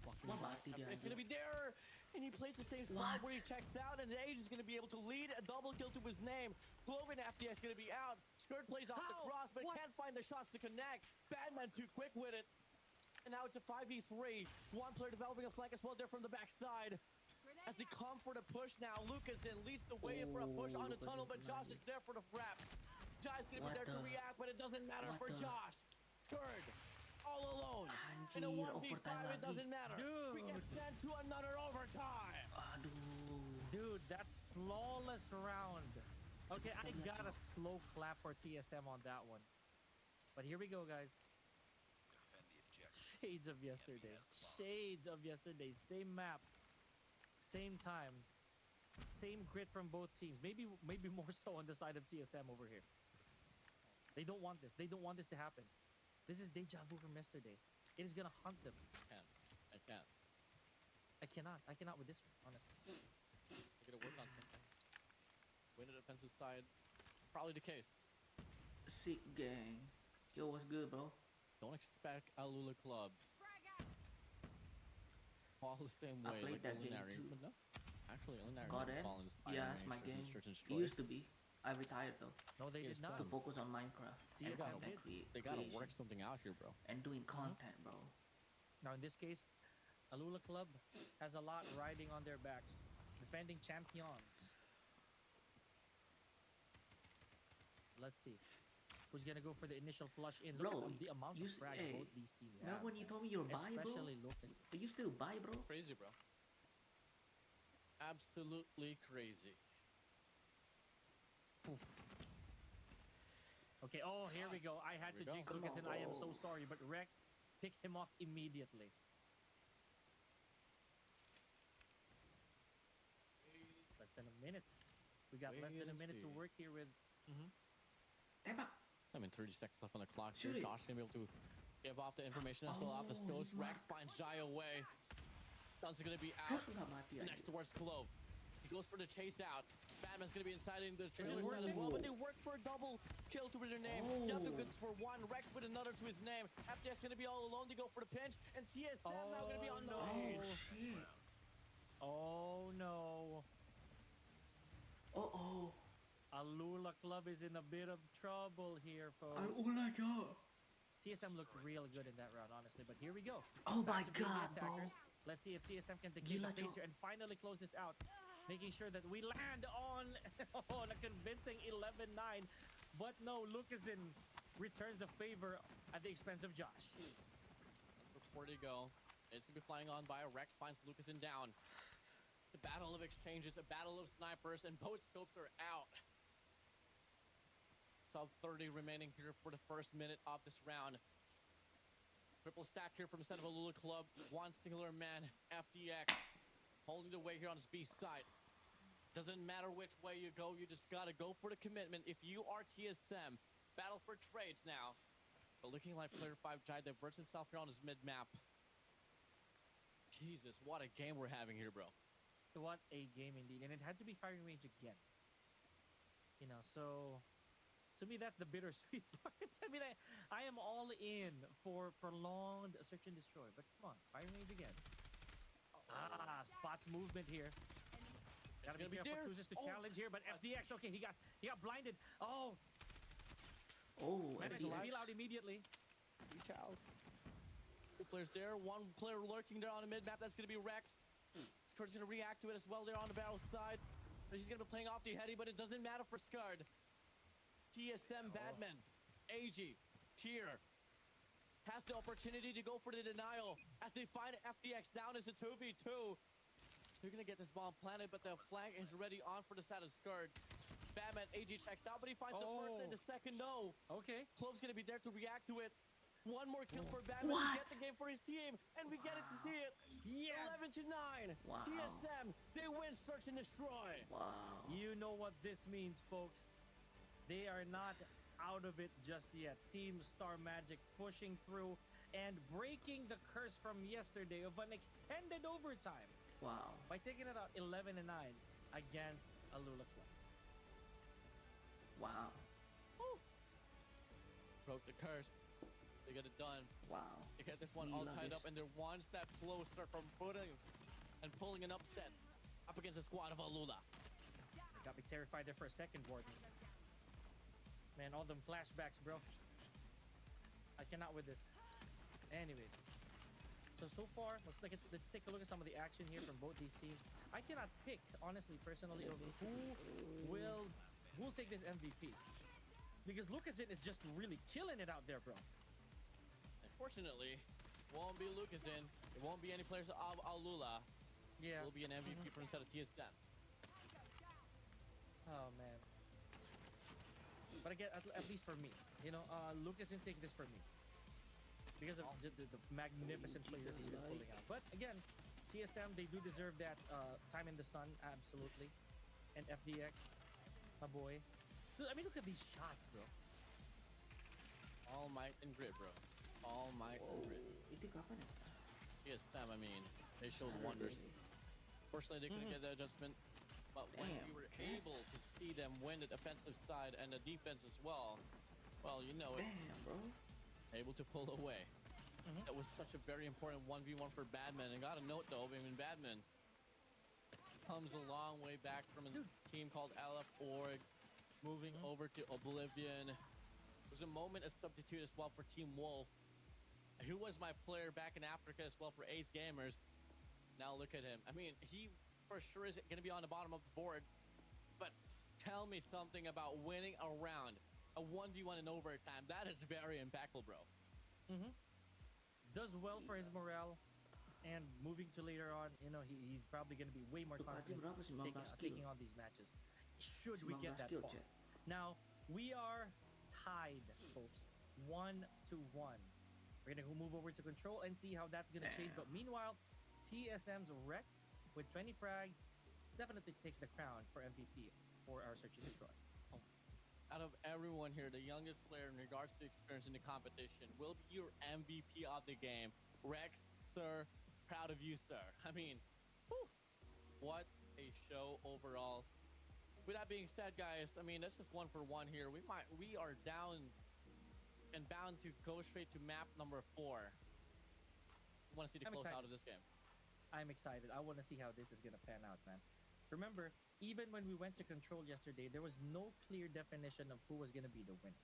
Walking Wah, by. mati dia It's going to anjing. be there, and he plays the same What? spot where he checks out, and the agent's going to be able to lead a double kill to his name. Cloven FDX going to be out. Skirt plays off the How? cross, but What? can't find the shots to connect. Batman too quick with it. And now it's a 5v3. One player developing a flank as well there from the backside. As they come for the push now, Lucas in leads the way for a push on the Lucas tunnel, in but Josh is there for the wrap. Jai's going to be What there to the- react, but it doesn't matter what for the- Josh. Skirt, all alone. In a Anjir, 1v5, overtime it lagi. doesn't matter. We get Dude. sent to another overtime. Aduh. Dude, that's flawless round. Okay, I Kita lihat, got a Cok. slow clap for TSM on that one. But here we go, guys. Defend the objective. Shades of yesterday. Shades of yesterday. Same map. Same time. Same grit from both teams. Maybe more so on the side of TSM over here. They don't want this. They don't want this to happen. This is deja vu from yesterday. It is gonna hunt them. I can't. I cannot with this one, honestly. They're going to work on something. Win the defensive side. Probably the case. Sick gang. Yo, what's good, bro? Don't expect Alula Club fall the same I way played like that game Elinari. too. But no, actually Elinari Codm? didn't fall in this Yeah, it's my game. Search and It destroy. used to be. I retired though No, they Yes, did not. to focus on Minecraft and TSM content did. They gotta creation work something out here, bro. and doing content, bro. Now in this case, Alula Club has a lot riding on their backs. Defending champions. Let's see. Who's gonna go for the initial flush in? Look Bro, at the amount you of s- frags hey, both these teams Remember have. when you told me you're bi, bro? Especially Lucas. Are you still bi, bro? Crazy, bro. Absolutely crazy. Okay, oh, here we go. I had Here we to go. jinx Come Lucas on, and I am so bro. sorry, but Rex picks him off immediately. Less than a minute. We got less Wait than a and minute to see. work here with. Tembak. I mean, 30 seconds left on the clock. Shoot Here, it. Josh gonna be able to give off the information as well off the Oh, scopes. he Rex marked. finds Jai away. Sun's gonna be Hah, out. nggak mati Next aja. towards Clove. He goes for the chase out. Batman's gonna be inside in the trailer working. as well, but they work for a double kill to their name. Oh. Death goods for one. Rex with another to his name. FDX gonna be all alone. They go for the pinch, and TSM now gonna be on the Oh, range. Oh shit. Oh no. Oh. Alula Club is in a bit of trouble here, folks. Alula ja. TSM looked real good in that round, honestly. But here we go. Oh Back my to being the god, bro. attackers. Let's see if TSM can dictate Gila, the pace Cok. here and finally close this out. Making sure that we land on, on a convincing 11-9. But no, Lucasen returns the favor at the expense of Josh. Before they go, it's gonna be flying on by. Rex finds Lucasen down. The battle of exchanges, a battle of snipers, and both scopes are out. Sub 30 remaining here for the first minute of this round. Triple stack here from the side of Alula Club. One singular man, FDX, holding the way here on his B side. Doesn't matter which way you go, you just gotta go for the commitment. If you are TSM, battle for trades now. But looking like player 5 Jai diverts himself here on his mid map. Jesus, what a game we're having here, bro. What a game indeed. And it had to be firing range again. You know, so to me, that's the bittersweet part. I mean, I am all in for prolonged search and destroy. But come on, firing range again. Ah, spots movement here. Gotta gonna be be careful. there. Chooses to Oh. challenge here, but FDX, okay, he got blinded. Oh, Oh, managed to FDX. peel out immediately. Three Childs. Two players there. One player lurking there on the mid map. That's going to be Rex. Skirt's gonna react to it as well. They're on the battle side. He's gonna be playing off the heady, but it doesn't matter for Skirt. TSM Batman, AG, here has the opportunity to go for the denial as they find FTX down as a 2v2. They're gonna get this bomb planted, but the flank is already on for the side of Skirt. Batman, AG checks out, but he finds the first and the second no. Okay. Clove's gonna be there to react to it. One more kill for Batman to get the game for his team, and we get it to see it. Yes. 11-9. Wow. TSM, they win search and destroy. Wow. You know what this means, folks. They are not out of it just yet. Team Star Magic pushing through and breaking the curse from yesterday of an extended overtime Wow. by taking it out 11-9 against Alula Club. Wow. Broke the curse. They get it done. Wow. They get this one all Love tied this. up, and they're one step closer from putting and pulling an upset up against the squad of Alula. They got me terrified there for a second, Gordon. Man, all them flashbacks, bro. I cannot with this. Anyways, so far, let's take a look at some of the action here from both these teams. I cannot pick, honestly, personally, of who will take this MVP, because Lucasin is just really killing it out there, bro. Unfortunately, it won't be Lucasin. It won't be any players of Alula. Yeah. It will be an MVP from the set of TSM. Oh man. But again, at least for me, you know, Lucasin take this for me because of the magnificent play that he's been pulling out. But again, TSM, they do deserve that time in the sun, absolutely. And FDX, my boy. Dude, I mean, look at these shots, bro. All might and grit, bro. All might and grit. Itu kapan ya? TSM, I mean, they showed wonders. Fortunately, they couldn't get the adjustment. But when Damn, we were Jack. able to see them win the defensive side and the defense as well, well, you know it, Damn, bro. able to pull away. That was such a very important 1v1 for Badman. And got a note though, I mean, Badman comes a long way back from a team called LF Org, moving over to Oblivion. There was a moment of substitute as well for Team Wolf, who was my player back in Africa as well for Ace Gamers. Now look at him. I mean, he for sure is going to be on the bottom of the board, but tell me something about winning a round, a 1v1 in overtime. That is very impactful, bro. Does well for his morale, and moving to later on, you know, he's probably going to be way more Tuh, Kaji confident berapa? 19 taking kill. on these matches. Should we 19 get that kill, far? chat. Now, we are tied, folks. 1-1. We're going to move over to control and see how that's going to change. But meanwhile, TSM's Rex with 20 frags definitely takes the crown for MVP for our Search and Destroy. Out of everyone here, the youngest player in regards to experience in the competition will be your MVP of the game. Rex, sir, proud of you, sir. I mean, whew, what a show overall. With that being said, guys, I mean, that's just 1-for-1 here. We are down and bound to go straight to map number 4. I want to see the I'm close excited. out of this game. I'm excited. I want to see how this is going to pan out, man. Remember, even when we went to control yesterday, there was no clear definition of who was going to be the winner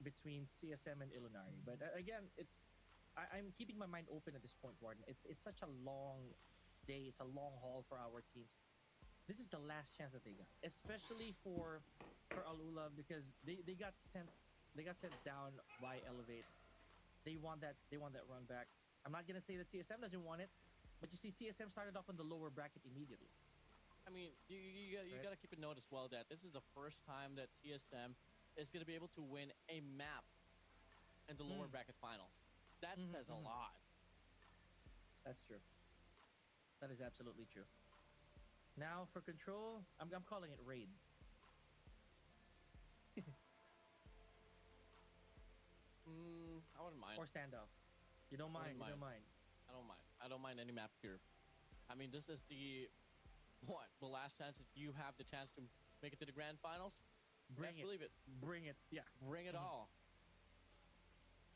between CSM and Illuminati. But again, I'm keeping my mind open at this point, Warden. It's such a long day. It's a long haul for our teams. This is the last chance that they got, especially for Alula, because they got sent down by Elevate. They want that run back. I'm not gonna say that TSM doesn't want it, but you see, TSM started off in the lower bracket immediately. I mean, you got to keep a note as well that this is the first time that TSM is going to be able to win a map in the lower bracket finals. That says a lot. That's true. That is absolutely true. Now for control, I'm calling it raid. I wouldn't mind. Or standoff. You don't mind. You don't mind. I don't mind. I don't mind any map here. I mean, this is the last chance that you have the chance to make it to the grand finals. Bring it. Believe it. Bring it. Yeah. Bring it all.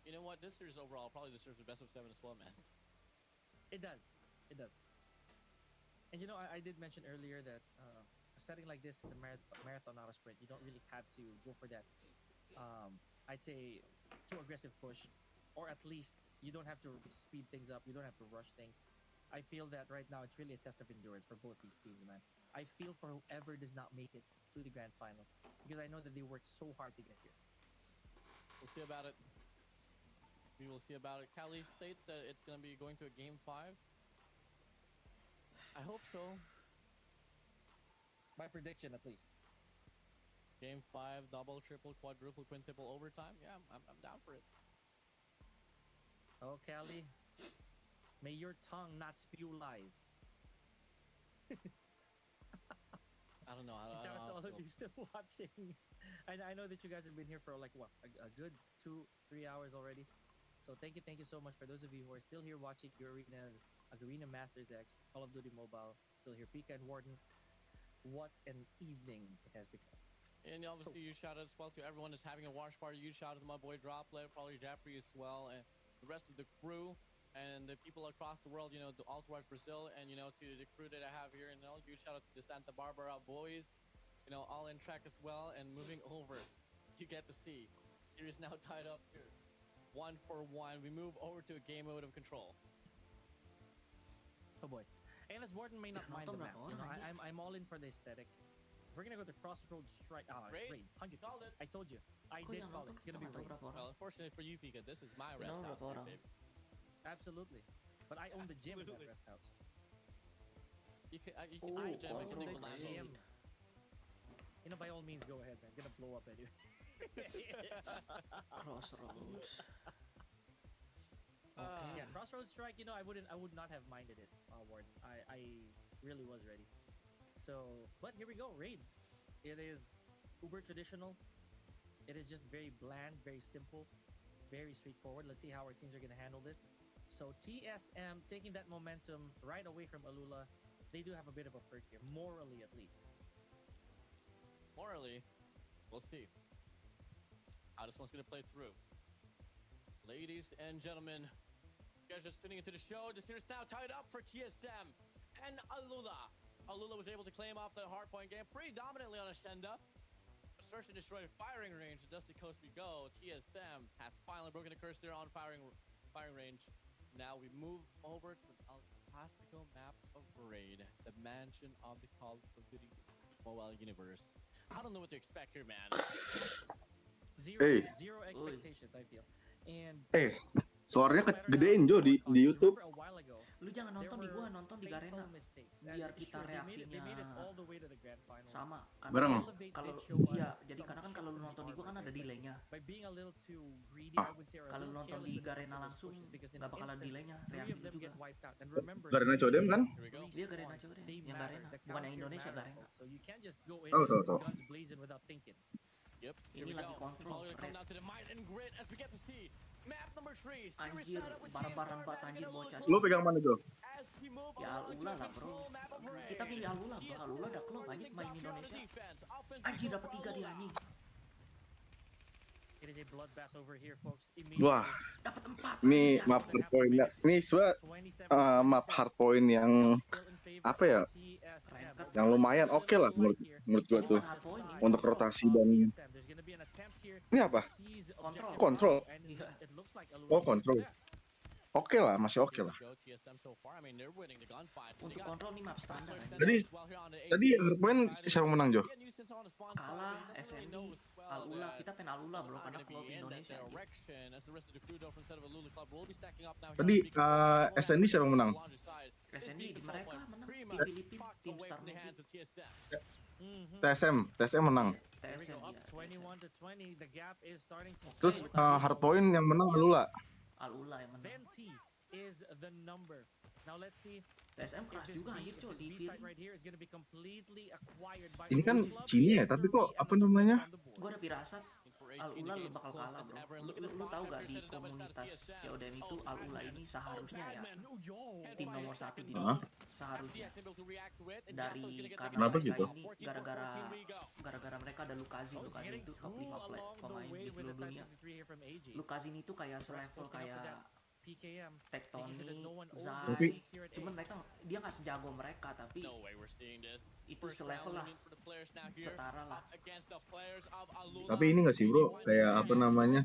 You know what? This series overall probably deserves the best of 7 as well, man. It does. It does. And you know, I did mention earlier that a setting like this is a marathon, not a sprint. You don't really have to go for that, I'd say, too aggressive push. Or at least you don't have to speed things up. You don't have to rush things. I feel that right now it's really a test of endurance for both these teams, man. I feel for whoever does not make it to the grand finals because I know that they worked so hard to get here. We'll see about it. We will see about it. Cali states that it's going to be going to a game 5. I hope so. My prediction, at least. Game 5, double, triple, quadruple, quintuple, overtime. Yeah, I'm down for it. Oh, Callie, may your tongue not spew lies. I don't know. I Shout out to all don't of you still watching. I know that you guys have been here for like what a good 2-3 hours already. So thank you so much for those of you who are still here watching Garena Masters X, Call of Duty Mobile, still here, Pika and Warden. What an evening it has become. And obviously, you shout out as well to everyone that's having a watch party. You shout out to my boy Droplet, probably Jeffrey as well, and the rest of the crew and the people across the world, to all throughout Brazil, and to the crew that I have here. And huge shout out to the Santa Barbara boys, all in track as well. And moving over, you get to see series now tied up here, 1-1. We move over to a game mode of control. Oh boy. And as Warden may not mind the map, I'm all in for the aesthetic. If we're gonna go to Crossroads Strike, Raid. 100. Called it. I told you. I did call it. It's gonna be Raid. Well, unfortunately for you, Pika, this is my rest house, baby. Absolutely. But I own the gym in that rest house. You can gym and can The gym. By all means, go ahead, man. Gonna blow up anyway. Crossroads. Okay. Yeah, Crossroads Strike. I would not have minded it, Warden. I really was ready. So, but here we go. Raid. It is uber traditional. It is just very bland, very simple, very straightforward. Let's see how our teams are gonna handle this. So TSM taking that momentum right away from Alula. They do have a bit of a perk here, morally at least. Morally, we'll see how this one's gonna play through. Ladies and gentlemen, you guys just tuning into the show. This here's now tied up for TSM and Alula. Alula was able to claim off the hardpoint game predominantly on Ashenda. Search and destroy firing range. Dusty Coast we go. TSM has finally broken the curse there on firing range. Now we move over to an El Clasico map of Raid, the mansion of the Call of Duty Mobile universe. I don't know what to expect here, man. Zero expectations, I feel. And suaranya gedein Jo di YouTube. Lu jangan nonton di gua, nonton di Garena. Biar kita reaksinya sama. Bareng. Kalau jadi karena kan kalau lu nonton di gua kan ada delaynya. Kalau lu nonton di Garena langsung nggak bakal ada delaynya, reaksi lu juga. Garena Codm kan? Dia Garena Codm, yang Garena, bukan yang Indonesia Garena. Tahu. Yep. Ini lagi kontrol. Anjir, bareng-bareng banget anjir bocah. Lu pegang mana Jo? Ya Alula lah bro. Kita pilih Alula bro. Alula udah close anjir main Indonesia. Anjir dapat 3 dia anjing. It is a bloodbath over here, folks. Wah, Dapat 4. ini map hardpoint. Ini sebenarnya map hardpoint yang apa ya? Yang lumayan oke lah menurut gua tuh untuk rotasi dan ini apa? Kontrol. Oh, kontrol. Oke lah, masih oke lah. Untuk kontrol nih map standar. Tadi hardpoint siapa menang Jo? Kalah SND Alula, kita pengen Alula bro karena pro Indonesia. Tadi SND siapa menang? SND mereka menang tim Filipina, tim Star Magic. TSM menang. TSM ya. Terus hardpoint yang menang Alula. Alula yang menang. Venti is the number. Now let's see. TSM keras juga anjir coy di Fury. Ini kan Cina ya, tapi kok apa namanya? Gua ada firasat Alula lu bakal kalah bro. Lu tahu gak di komunitas Codm itu Alula ini seharusnya ya tim nomor 1 di dunia. Seharusnya. Dari karena mereka ini gara-gara mereka ada Lukazin itu top 5 pemain di seluruh dunia. Lukazin itu kayak selevel kayak PKM. Tectonic, Tapi- Zai, cuman mereka dia nggak sejago mereka, tapi No way we're seeing this. itu First selevel round lah, win for the players now here. setara lah. Up against the players of Alula. Tapi ini nggak sih bro, kayak apa namanya,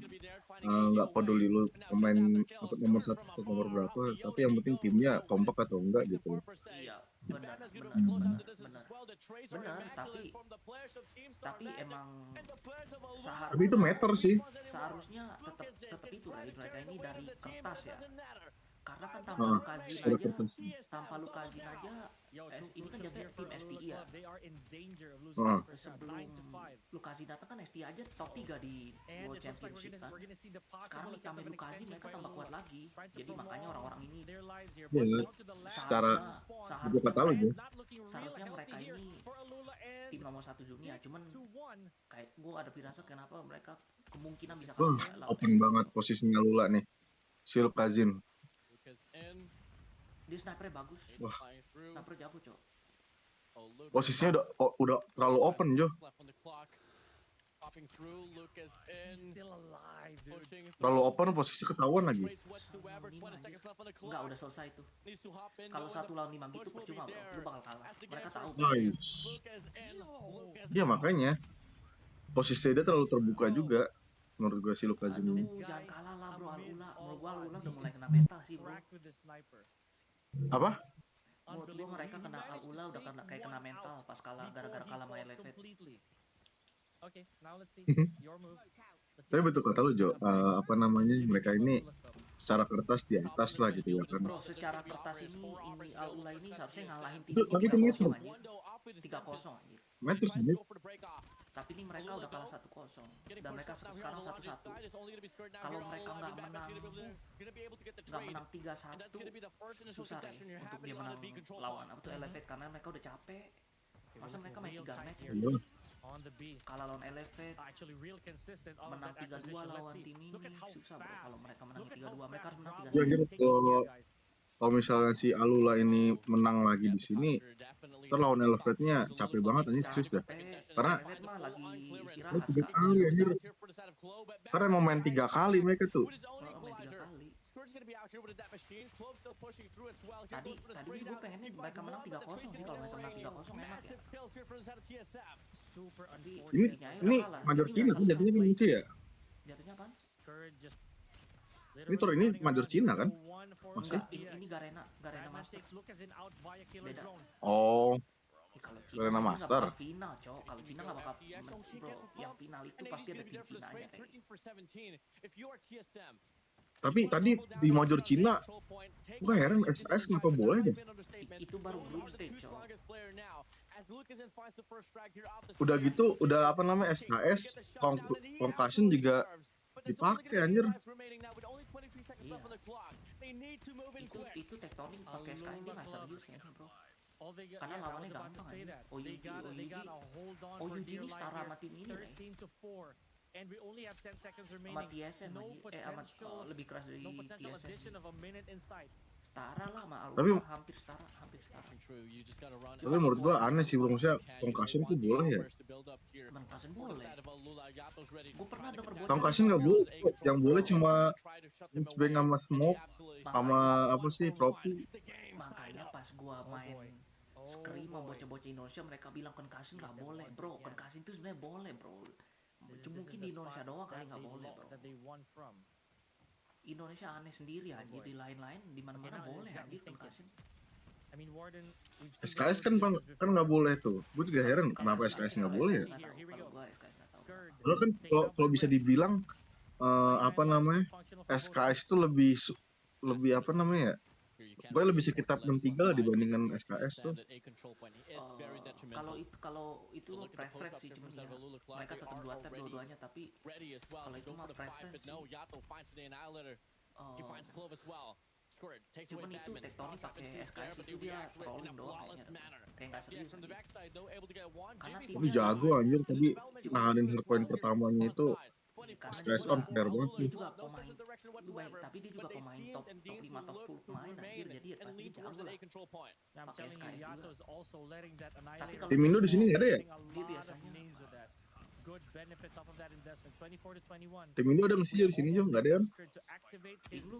nggak peduli lu pemain apa nomor 1 atau nomor berapa, tapi yang penting timnya kompak atau enggak gitu. Iya, benar, tapi emang Tapi itu meter sih. seharusnya tetap itu Ray, mereka ini dari kertas ya, karena kan Heeh, dari kertas. tanpa Lukazin aja ini kan jatuhnya tim STI ya. Heeh. Sebelum Lukazin datang kan STI aja top 3 di World Championship kan. Sekarang ditambah Lukazin mereka tambah kuat lagi. Jadi makanya orang-orang ini Iya, secara gue kata lu ya. seharusnya mereka ini tim nomor 1 dunia. Cuman kayak gue ada firasat kenapa mereka kemungkinan bisa Wah, kalah lawan open banget posisinya Lula nih. Silk Kazin. dia snipernya bagus. Wah. Sniper jago cok. Posisinya udah terlalu open Jo. Terlalu open, posisi ketahuan lagi. Enggak, udah selesai tuh. Kalau 1 lawan 5 gitu percuma bro, lu bakal kalah. Mereka tahu. Nice. Iya makanya posisi dia terlalu terbuka juga menurut gue si Luka Aduh, ini. jangan kalah lah bro Alula. Menurut gua Alula udah mulai kena meta sih bro. Apa? Menurut gua mereka kena Alula udah kayak kena mental pas kalah gara-gara kalah sama Elevate. Tapi betul kata lu Jo, apa namanya, mereka ini secara kertas di atas lah gitu ya kan. Bro, secara kertas ini Alula ini seharusnya ngalahin tim Itu- ini tapi itu 3-0 meter. anjir. 3-0 anjir. Meter sih. Tapi ini mereka udah kalah 1-0 dan mereka sekarang 1-1. Kalau mereka nggak menang 3-1 susah Ray untuk dia menang lawan apa tuh Elevate karena mereka udah capek. Masa mereka main 3 match ya? Iya. Kalah lawan Elevate, menang 3-2 lawan tim ini susah bro. Kalau mereka menang 3-2 mereka harus menang Gue 3-1. anjir, kalau misalnya si Alula ini menang lagi di sini, ntar lawan Elevate-nya capek banget anjir serius dah. Karena Elevate mah lagi istirahat Mereka 3 sekarang. kali anjir. Karena mau main 3 kali mereka tuh. Main 3 kali. Tadi sih gue pengennya mereka menang 3-0 sih, kalau mereka menang 3-0 enak ya. Tapi Ini Major Cina kan jatuhnya kan lucu ya. Jatuhnya apaan? Ini Tor ini Major Cina kan? Masih? Enggak, ini Garena Master. Beda. Oh, Ih, kalau Cina Garena ini nggak Master. bakal final, cok. Kalau Cina nggak bakal bro. Yang final itu pasti ada tim Cinanya kayak. tapi tadi di Major Cina, gue heran SKS kenapa boleh deh. Itu baru group stage, cok. Udah gitu, udah apa namanya SKS, concussion juga dipakai anjir. Iya. Itu tektonik pakai SKS dia nggak serius kayaknya bro. Karena lawannya gampang aja. OUG ini setara sama tim ini Ray. Sama TSM aja. Lebih keras dari TSM. Setara lah sama Tapi- Alula, hampir setara. Tapi menurut gue aneh sih, maksudnya concussion tuh boleh ya? Concussion boleh. Gue pernah denger bocah Concussion nggak boleh, yang boleh cuma bang sama smoke, sama apa sih, tropi. makanya pas gua main scrim sama bocah-bocah Indonesia mereka bilang concussion nggak boleh bro. Concussion itu sebenarnya boleh bro. Mungkin di Indonesia doang kali nggak boleh bro. Indonesia aneh sendiri anjir, di lain-lain di mana-mana boleh anjir concussion. SKS kan nggak boleh tuh. Gue juga heran kenapa SKS nggak boleh ya. Kalau gua SKS nggak tahu. Kalau kan kalau bisa dibilang apa namanya, SKS itu lebih apa namanya ya, gue lebih sekitar 6-3 lah dibandingkan SKS tuh. Kalau itu lo preference sih cuman ya. Mereka tetap 2 tab dua-duanya tapi kalau itu mah preference sih. Cuman itu tektonik pakai SKS itu dia trolling doang kayaknya. Kayak nggak serius aja. Karena Tapi timnya jago anjir tadi nahanin hardpoint pertamanya itu. karena SKS dia unfair banget dia sih. juga pemain lu baik, tapi dia juga pemain top 5 top 10 pemain anjir, jadi ya pasti dia jago lah pakai SKS juga. Tapi kalau Tim Indo di sini nggak ada ya? dia biasanya Tim Indo ada nggak sih di sini Jo? Nggak ada kan? tim lu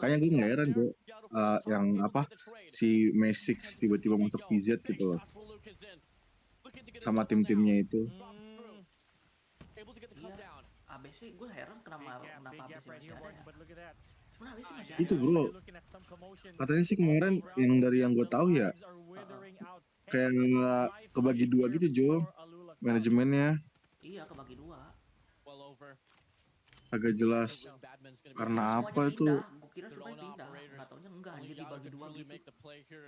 Makanya gue nggak heran bro, yang apa si Messi tiba-tiba masuk PZ gitu loh, sama tim-timnya itu. Iya, ABC gue heran kenapa ABC masih ada ya. Cuman ABC masih ada. Itu bro, katanya sih kemarin yang dari yang gue tahu ya, kayak kebagi dua gitu Jo manajemennya, Iya, kebagi dua. Well over. agak jelas Batman's gonna be karena Kira apa semuanya itu. pindah, gue kira their semuanya own pindah. operators. Nggak taunya enggak Only anjir Yada dibagi could dua truly gitu. make the play here,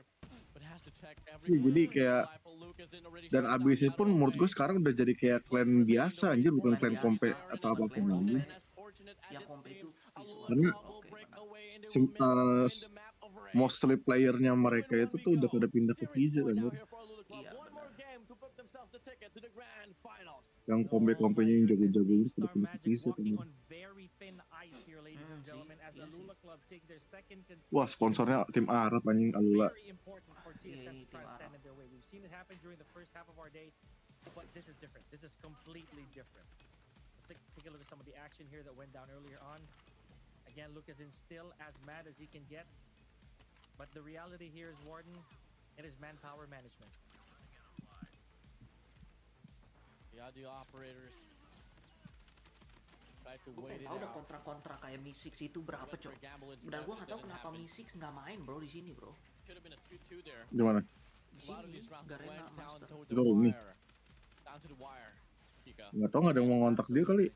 but has to check every Iya, jadi corner. kayak Life of Lucas in already dan shuts ABC down pun Yada menurut gue away. sekarang udah jadi kayak clan biasa anjir, bukan Clan clan biasa. kompe atau Bukan apapun clan lagi. kompe. And as fortunate as Yang it kompe itu seems, visual. Alula Karena Club will Oke, break menang. away and they Sim- will win the map over A. mostly playernya 2-1 mereka itu we tuh udah go. pada pindah ke Series PZ point now anjir. here for Alula Club. Iya, One more benar. game to book themselves the ticket to the grand finals. Yang Oh kompe-kompenya my yang goodness, jago-jago Team itu udah Star pindah ke Magic PZ walking anjir. on very thin ice here, ladies and See, gentlemen, as iya sih. Alula Club take their second Wah, consecutive sponsornya tim Arab anjing, Alula. very important for Iya, TSM iya, to try tim and stand Arab. in their way. We've seen it happen during the first half of our day, but this is different. This is completely different. Let's take a look at some of the action here that went down earlier on. Again, Lucas is still as mad as he can get, but the reality here is, Warden, it is manpower management. Yeah, the operators try to Gue wait pengen it tahu udah out. kontra-kontra kayak Misix itu berapa, Went for Cok. a gamble into Dan that, gue but nggak it tahu didn't kenapa happen. Misix nggak main, bro, di sini, bro. Could have been a 2-2 there. Gimana? Di A lot of sini these rounds Garena went down Master. toward the Gak ini. wire. Down to the wire. Kika. Nggak tau nggak ada yang mau ngontak dia kali.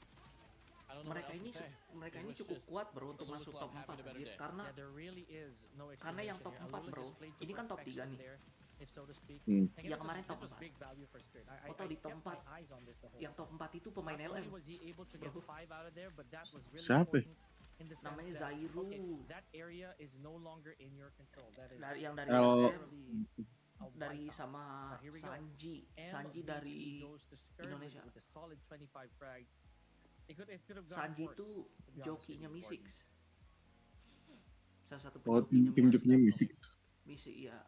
I don't know what Mereka else ini to say. mereka It ini was cukup just kuat, bro, untuk Alula masuk Club top 4 having a better anjir. day. Karena Yeah, there really is no Karena yang explanation top here. 4, Alula bro. just played to Ini kan top 3 perfection nih. there, if so to speak. Hmm. And Yang kemarin this top was 4. big value for Spirit. Lo tau di top kept my 4. eyes on this the whole Yang time. top 4 itu pemain Not only LM. was he able to get Bro. 5 out of there, but that was really Siapa? important in the sense Namanya that, Zairu. okay, that area is no longer in your control. That is Yang dari El- LM, literally a dari wipeout. sama Now, here we go. Sanji. And Sanji VP dari goes to Scourge Indonesia. with a solid 25 frags. It could have gone Sanji worse, itu to be honest with jokinya you, Gordon. Misix. Salah satu Oh, pejokinya tim jokinya Misix. Misix. Misix, iya.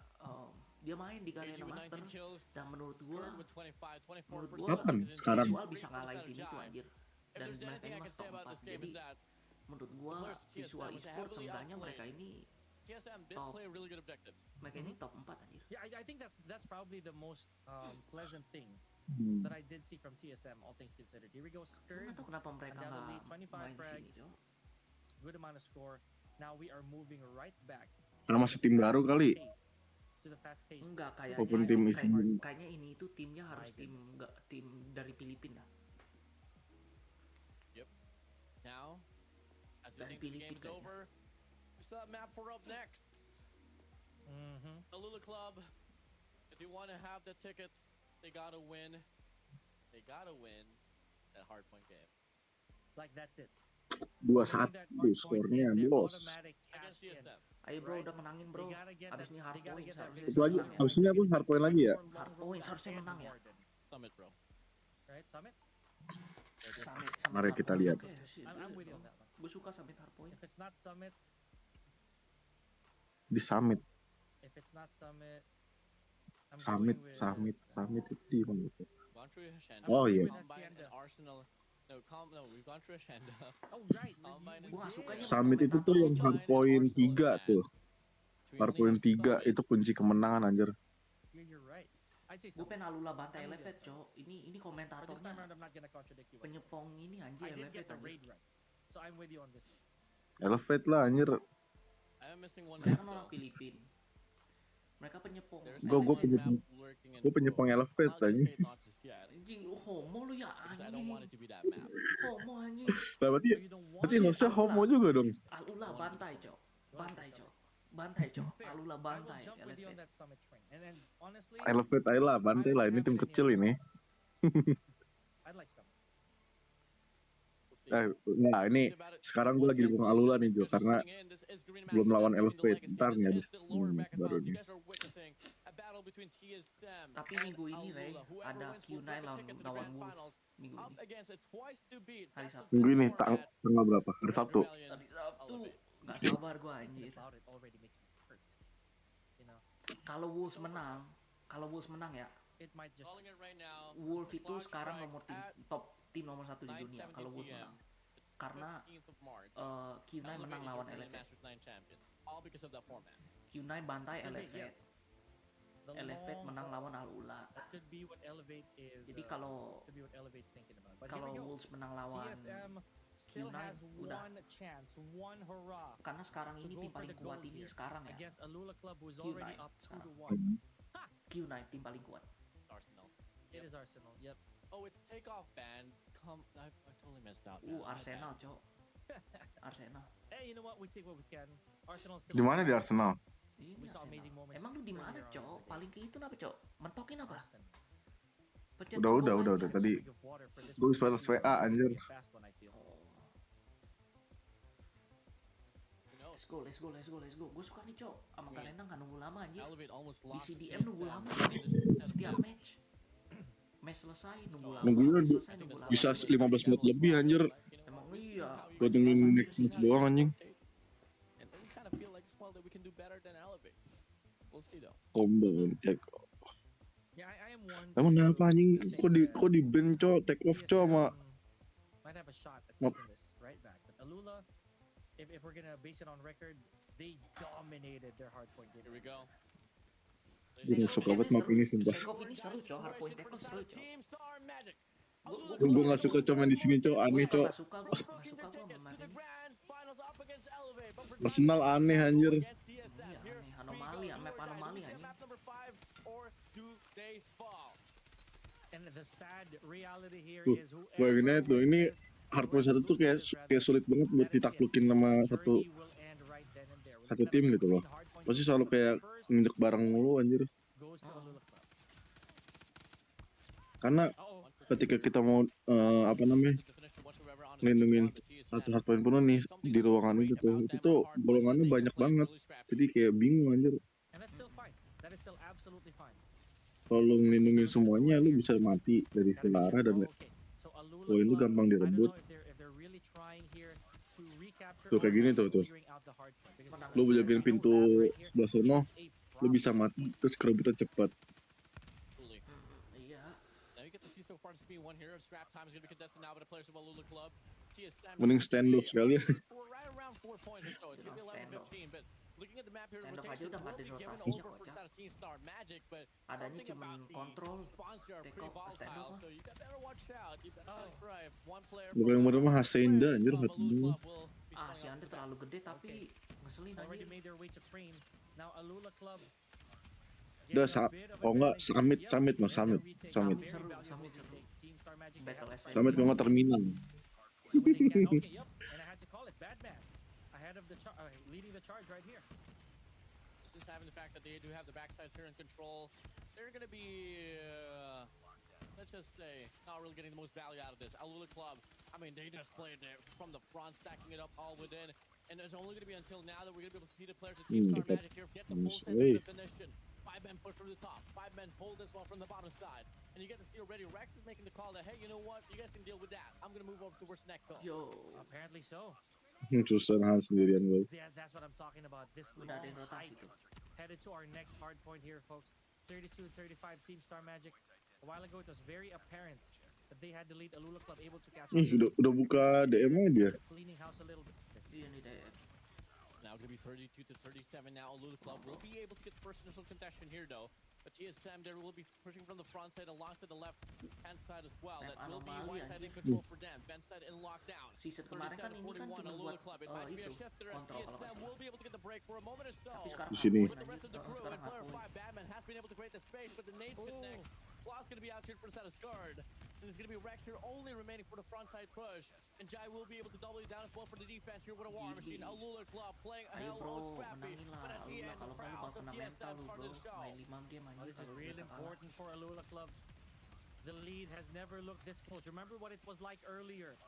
Dia main di KG Garena with Master 19 kills. dan menurut gua Scored with 25, 24 menurut for gua Kapan? Lucas in Sekarang? visual great bisa ngalahin tim itu percentage anjir. jive. If Dan there's mereka anything ini I can masih say top about 4. this game Jadi is that menurut gua players TSM visual was e-sport heavily seenggaknya outplayed. mereka ini TSM did top. play really good objectives. mereka ini top 4 anjir. Yeah, I think that's probably the most pleasant thing Hmm. that I did see from TSM, all things considered. Here we go, Cuma Scourge. nggak tahu kenapa mereka Undoubtedly nggak 25 main di sini, frags. Cok. Good amount of score. Now we are moving right back Karena masih tim baru kali. to the fast pace. Enggak, kayaknya Walaupun tim kayaknya ini itu timnya harus My tim enggak tim dari Filipina. Now, as you Dari think the Philippines game's kayaknya. over, we still have map for up next. Mm-hmm. Alula Club, if they want to have the ticket, they gotta win. They gotta win that hardpoint game Like that's it. 2-1 skornya bos. against GSM. Ayo bro, udah menangin bro. Abis ini hard points harusnya Itu lagi, menang ya. harusnya apa? Hardpoint lagi ya? Hard points harusnya menang ya. Summit, bro. Right, Summit? Summit Mari hard kita points, lihat. oke. I'm with you on that one. Gue suka summit hard point. If it's not Summit, Di Summit. if it's not Summit, I'm Summit, going with, Summit itu di mana itu? Gone through Hacienda. Oh, iya. Combine and Arsenal. No, we've gone through Hacienda. Oh right, Combine and Gue gak sukanya Summit itu tuh yang hardpoint 3 tuh. Hardpoint 3 itu kunci kemenangan anjir. you're right. I'd say Gue Summit. pengen Alula bantai Elevate, Cok. Ini But this time komentatornya around, I'm not gonna contradict you. penyepong ini anjir I did Elevate get the anjir. raid run, so I'm with you on this. Elevate lah anjir. I am missing one Mereka map, kan orang though. Filipin. Mereka penyepong. There's Gua Elevate penyepong. map lurking in Gue penyepong Pro. Elevate I'll just anjing. say not just yet, Anjing lu homo lu ya because I don't want it anjing. to be that map. Homo anjing. Lah berarti So you don't want berarti it? harusnya homo juga dong. Alula bantai, Cok. Bantai, Cok. Bantai, Cok. Fair. Alula I will bantai jump with you on Elevate. that Summit train. And then honestly, Elevate aja lah, bantai lah. Ini tim kecil ini. I'd like Summit. We'll see. Nah ini sekarang gue lagi dukung Alula nih Jo, karena belum lawan Elevate. Ntar nih habis baru nih. Tapi minggu ini, Ray, ada Q9 lawan Wolf. Minggu ini. Hari Sabtu. Minggu ini tanggal berapa? Hari Sabtu. Hari Sabtu. Gak sabar gue anjir. About it already makes me hurt. You know, Kalau Wolves menang ya, it might just Wolf itu sekarang tim nomor 1 di dunia kalau Wolves menang. Karena Q9 menang lawan Elevate. Q9 bantai Elevate. the Elevate long menang haul. lawan Alula. That could be what Elevate is. Jadi kalau could be what Elevate's thinking about. But here kalau we go. Wolves menang lawan TSM still Q9, has udah. one chance, one hurrah karena sekarang to ini go tim for paling the kuat gold ini here sekarang ya. against Alula Club, who's Q9 already up 2-1. sekarang. Q9 tim paling kuat. Arsenal. It is Arsenal. Yep. Oh, it's takeoff band. I totally missed out. man. My Arsenal, bad. Cok. Arsenal. Hey, you know what? We take what we can. Arsenal still. Di mana di Arsenal? Ini We saw Arsenal. amazing moments Emang lu di mana, earlier on in Cok? the day. Paling ke itu apa, Cok? Mentokin apa? Arsenal. Pencet Udah, tombol udah, aja. tadi. Swig of water for this Gue one. balas WA anjir. A fast one, I feel. Oh. Who knows? Let's go. Gue suka nih, Cok. Sama Garena nggak nunggu lama anjir. Elevate almost Di lost CDM nunggu lama. Setiap match. Match selesai nunggu lama. Nunggunya Match selesai nunggu lama. bisa 15 menit lebih anjir. Emang iya. Buat nungguin next match doang anjing. And we kind of feel like as well that we can do better than Elevate. We'll see though. Combo take. Yeah, I am one. Emang to kenapa anjing? think Kok di ban cok, take off cok sama might have a shot at Nope. taking this right back. But Alula, if we're gonna base it on record, they dominated their hardpoint game. Here we go. Gue gak suka banget map ini sumpah. Take off ini seru, Cok. Hardpoint take off seru, Cok. Team Star Magic. Gue gak suka cok main di sini cok, aneh cok. Gak suka gue sama map ini. Arsenal aneh anjir. Iya, aneh. Anomali, map anomali anjing. And the sad reality here Tuh, is whoever bayangin aja tuh, ini wins this, hardpoint satu tuh kayak sulit banget buat ditaklukin sama satu journey will end right then and there. We're satu looking tim at gitu loh. hardpoint Pasti game. selalu kayak First nginjek bareng mulu anjir. goes to Alula Club. Karena Uh-oh. ketika kita mau apa namanya ngelindungin satu hardpoint penuh nih di ruangan itu tuh golongannya banyak banget. Jadi kayak bingung anjir. And that's still fine. That is still absolutely fine. Kalau lu ngelindungin semuanya, lu bisa mati dari Gotta make segala arah sure- dan okay. So Alula poin itu Club, gampang I don't direbut. know if they're really trying here to recapture Tuh, kayak gini or tuh. clearing out the hardpoint. Because Menang. Lu we jagain know pintu that right here sebelah sono, is a lu bisa problem. mati terus kerebutan cepat. Truly. Iya. Now you get to see so far this being one hero. Scrap time is going to be contested now by the players of Alula Club. Mending standoff sekali ya. We're right around 4 points or so. It's going to be 11-15, but looking at the map here, Standoff aja rotations udah nggak will be ada given rotasinya over kok, for Cak. side of Team Star Magic, but Adanya something cuman about the kontrol, spawns here are take pretty off, volatile, standoff. so you better watch out. You better not cry if one player Bukan yang bener mah Hasenda anjir from satu Alula dulu. Club will be Ah, spawning si up Anda the terlalu back. gede tapi ngeselin Already anjir. made their way to frame. Now Alula Club. Udah getting a sa bit of oh enggak advantage. summit Yep, summit mas there's summit their retake. summit Very Seru, valuable summit seru. retake. Team Star Magic, they Battle have a SM. summit kalau nggak terminal. when they can. Okay, yep. And I had to call it Batman ahead of the leading the charge right here. Since having the fact that they do have the backsides here in control, they're going to be, let's just say, not really getting the most value out of this. Alula Club, I mean, they just played it from the front, stacking it up all within. And it's only going to be until now that we're going to be able to see the players of Team Star dekat. Magic here get the full sense of Hey. definition. 5 men push from the top, 5 men hold this one from the bottom side. And you get to see already Rex is making the call that, hey, you know what, you guys can deal with that. I'm going to move over to where's next goal. Yo, Apparently so. Susah nahan sendirian gue. That's what I'm talking about. This udah ada long yang rotasi hike tuh. headed to our next hard point here, folks. 32-35 Team Star Magic. A while ago, it was very apparent that they had the lead. Alula Club able to catch up. Udah buka DM aja dia. Cleaning house a little bit. Iya nih DM. Now going to be 32-37 now. Alula Club will be able to get the first initial contention here though. But TSM there will be pushing from the front side alongside the left hand side as well. Map That will be anomali, one side in anjir. control for them. Vent side in lockdown. Season kemarin kan ini kan 37-41 cuma Alula buat Club. It might be a itu shift there as kontrol kalau nggak TSM salah. will be able to get the break for a moment or so. Tapi sekarang Di sini. hardpoint With the rest of the crew sekarang and player hardpoint. 5, Batman has been able to create the space, but the nades connect. Claw's going to be out here for the side of Scarred. And it's going to be Rex here only remaining for the front side push. And Jai will be able to double it down as well for the defense here with a war machine. Alula Club playing a Ayo hell bro, of scrappy. menangin But lah at the Alula. end, Kalau the kamu prowess bakal of kena mental TSM lu started bro. to show. Main 5 game Oh, anjir this is kalau real udah kalah. important for Alula Club. The lead has never looked this close. Remember what it was like earlier.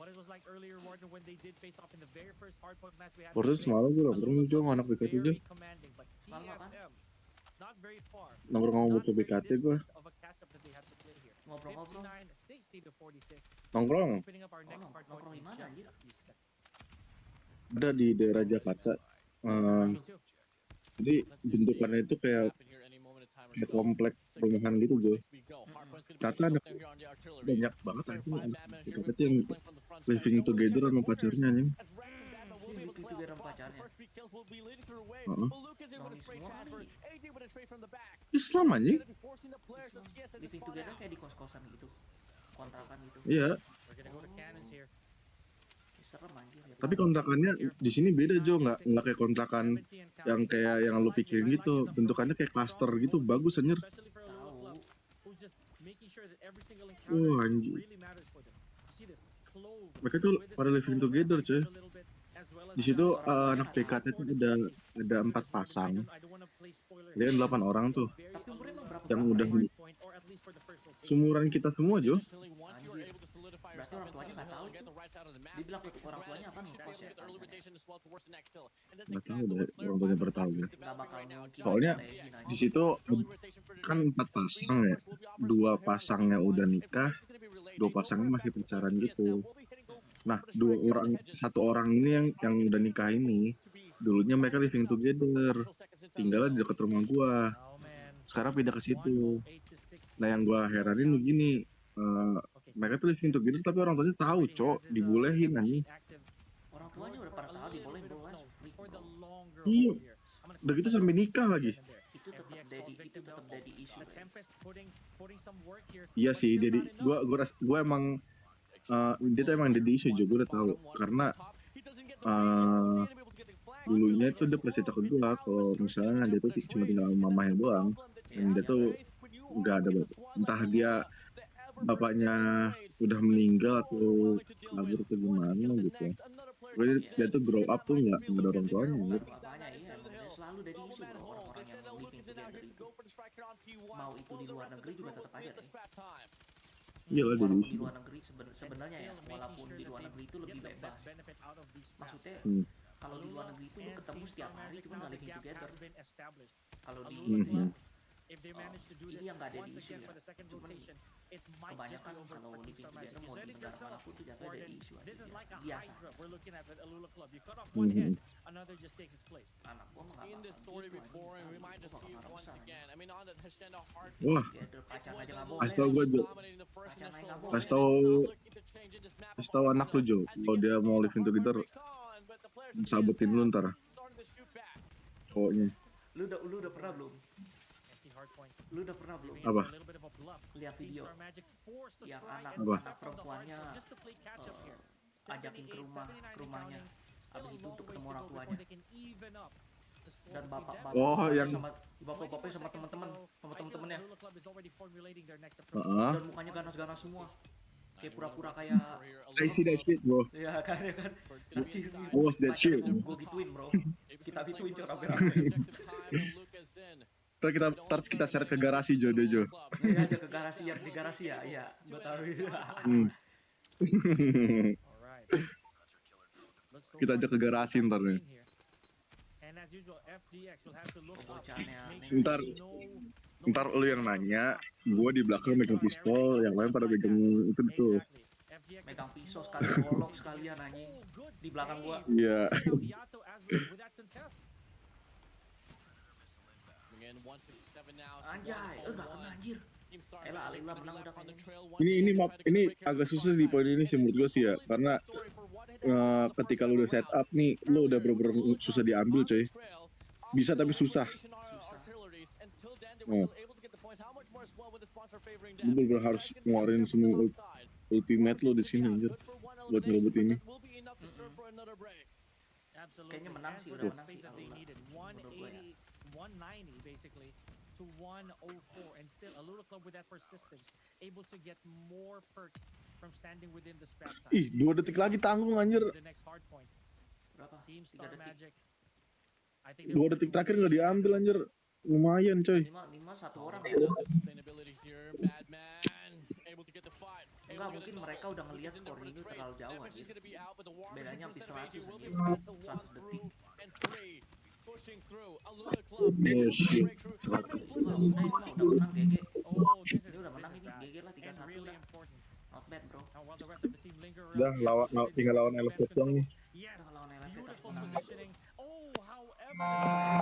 What it was like earlier, Warden, when they did face off in the very first hardpoint match we had. Terus today. semalam gue Alula nongkrong Club juga sama was anak BKT aja. very commanding, but Semalam apaan? TSM not very far. Nongkrong sama Not bocah very BKT gue. distant of a catch-up that they had to play here. Ngobrol-ngobrol. 59-60-46. Nongkrong Opening up our next hardpoint nongkrong in di mana, just anjir? a few seconds. Udah di daerah Jakarta. Me too. Jadi bentukannya itu kayak komplek perumahan gitu gue. Kata anak banyak banget aja BKT tuh yang living together sama pacarnya nih. Living together sama pacarnya. Heeh. Nangis semua kali. Islam anjing. Living together kayak di kos-kosan gitu. Kontrakan gitu. Iya. We're gonna go to cannons here. Bisa serem anjir ya. Tapi kontrakannya di sini beda Jo, nggak kayak kontrakan yang kayak yang lu pikirin gitu. Bentukannya kayak cluster gitu, bagus anjir. Tahu. Anjir. Mereka tuh pada living together cuy. Di situ anak PKT tuh ada 4 pasang. Dia 8 orang tuh. Tapi umurnya emang berapa Yang berapa udah ya? sumuran kita semua Jo. Anjir. Berarti orang tuanya nggak tahu itu. Dia bilang ke orang tuanya apa ngekos ya? Nggak tahu deh orang tuanya bertahu. Nggak bakal mungkin. Soalnya dibolehin, anjir. di situ kan 4 pasang ya. 2 pasangnya udah nikah, 2 pasangnya masih pacaran gitu. Nah, 1 orang ini yang udah nikah ini, dulunya mereka living together, tinggalnya di dekat rumah gua. Sekarang pindah ke situ. Nah, yang gua heranin begini, mereka tuh living together tapi orang tuanya tahu, Cok, dibolehin anjing. Orang tuanya udah pada tahu dibolehin bro, that's freak bro. Iya, udah gitu sampai nikah lagi. Itu tetap daddy issue. Iya sih, jadi gua emang dia tuh emang daddy issue juga, gue udah tahu karena dulunya itu dia pernah cerita ke gue kalau misalnya dia tuh cuma tinggal sama mamanya doang dan dia tuh nggak ada entah dia bapaknya udah meninggal atau kabur atau gimana gitu. Jadi dia tuh grow up tuh nggak ada orang tuanya gitu. Makanya iya emang selalu daddy issue bro, orang-orang yang living together itu. Mau itu di luar negeri juga tetap aja deh. Iya lah Walaupun jadi di luar negeri sebenarnya ya, walaupun di luar negeri itu lebih bebas. Maksudnya kalau di luar negeri itu lu ketemu setiap hari cuma nggak living together. Kalau di India ini yang nggak ada di isu ya. Cuman kebanyakan kalau living together mau di negara manapun tuh jatuhnya ada di isu aja biasa. Anak gua mah nggak bakal gitu wah, pacaran aja nggak boleh. kasih tau gue Jo, Pacaran aja nggak boleh. kasih tau anak lu Jo, kalau dia mau living together sabetin lu ntar cowoknya. Lu udah pernah belum? Lu udah pernah belum? Apa? Lihat video yang anak perempuannya ajakin ke rumahnya abis itu untuk ketemu orang tuanya dan bapaknya sama temen-temennya dan mukanya ganas-ganas semua kayak pura-pura kayak I see that shit bro. ya kan I was that shit. gue gituin bro, kita gituin coba rame-rame. Ntar kita share ke garasi Jo deh Jo. Saya aja ke garasi, yang di garasi ya, iya gue tahu. Kita aja ke garasi ntar nih. Ntar lu yang nanya, gue di belakang megang pistol, yang lain pada megang itu tuh. Megang pisau sekali, golok sekalian anjing di belakang gua. Iya. Anjay, enggak kena anjir. Elah, Alula menang udah kayaknya. Ini agak susah di poin ini sih menurut gue sih ya, karena ketika lu udah set up nih, lu udah bener-bener susah diambil coy. Bisa tapi susah. Lu bener-bener harus ngeluarin semua ultimate lu di sini anjir buat ngerebut ini. Kayaknya menang sih, udah menang sih Alula. Menurut gue ya. 190 basically to 104 and still Alula Club with that persistence able to get more perks from standing within the scrap time. Ih, 2 detik lagi tanggung anjir. The next hard point. Berapa? Team 3 Star detik. Magic. I think 2 detik terakhir nggak diambil anjir. Lumayan coy. 5 satu orang ya. Enggak, mungkin mereka udah ngelihat skor ini terlalu jauh anjir. Bedanya hampir 100 anjir. 100 detik. Yes, shit. Udah menang GG. Ini udah menang ini GG lah 3-1 udah. Not bad bro. Udah tinggal lawan LFS doang nih. Udah lawan Elevate harus menang.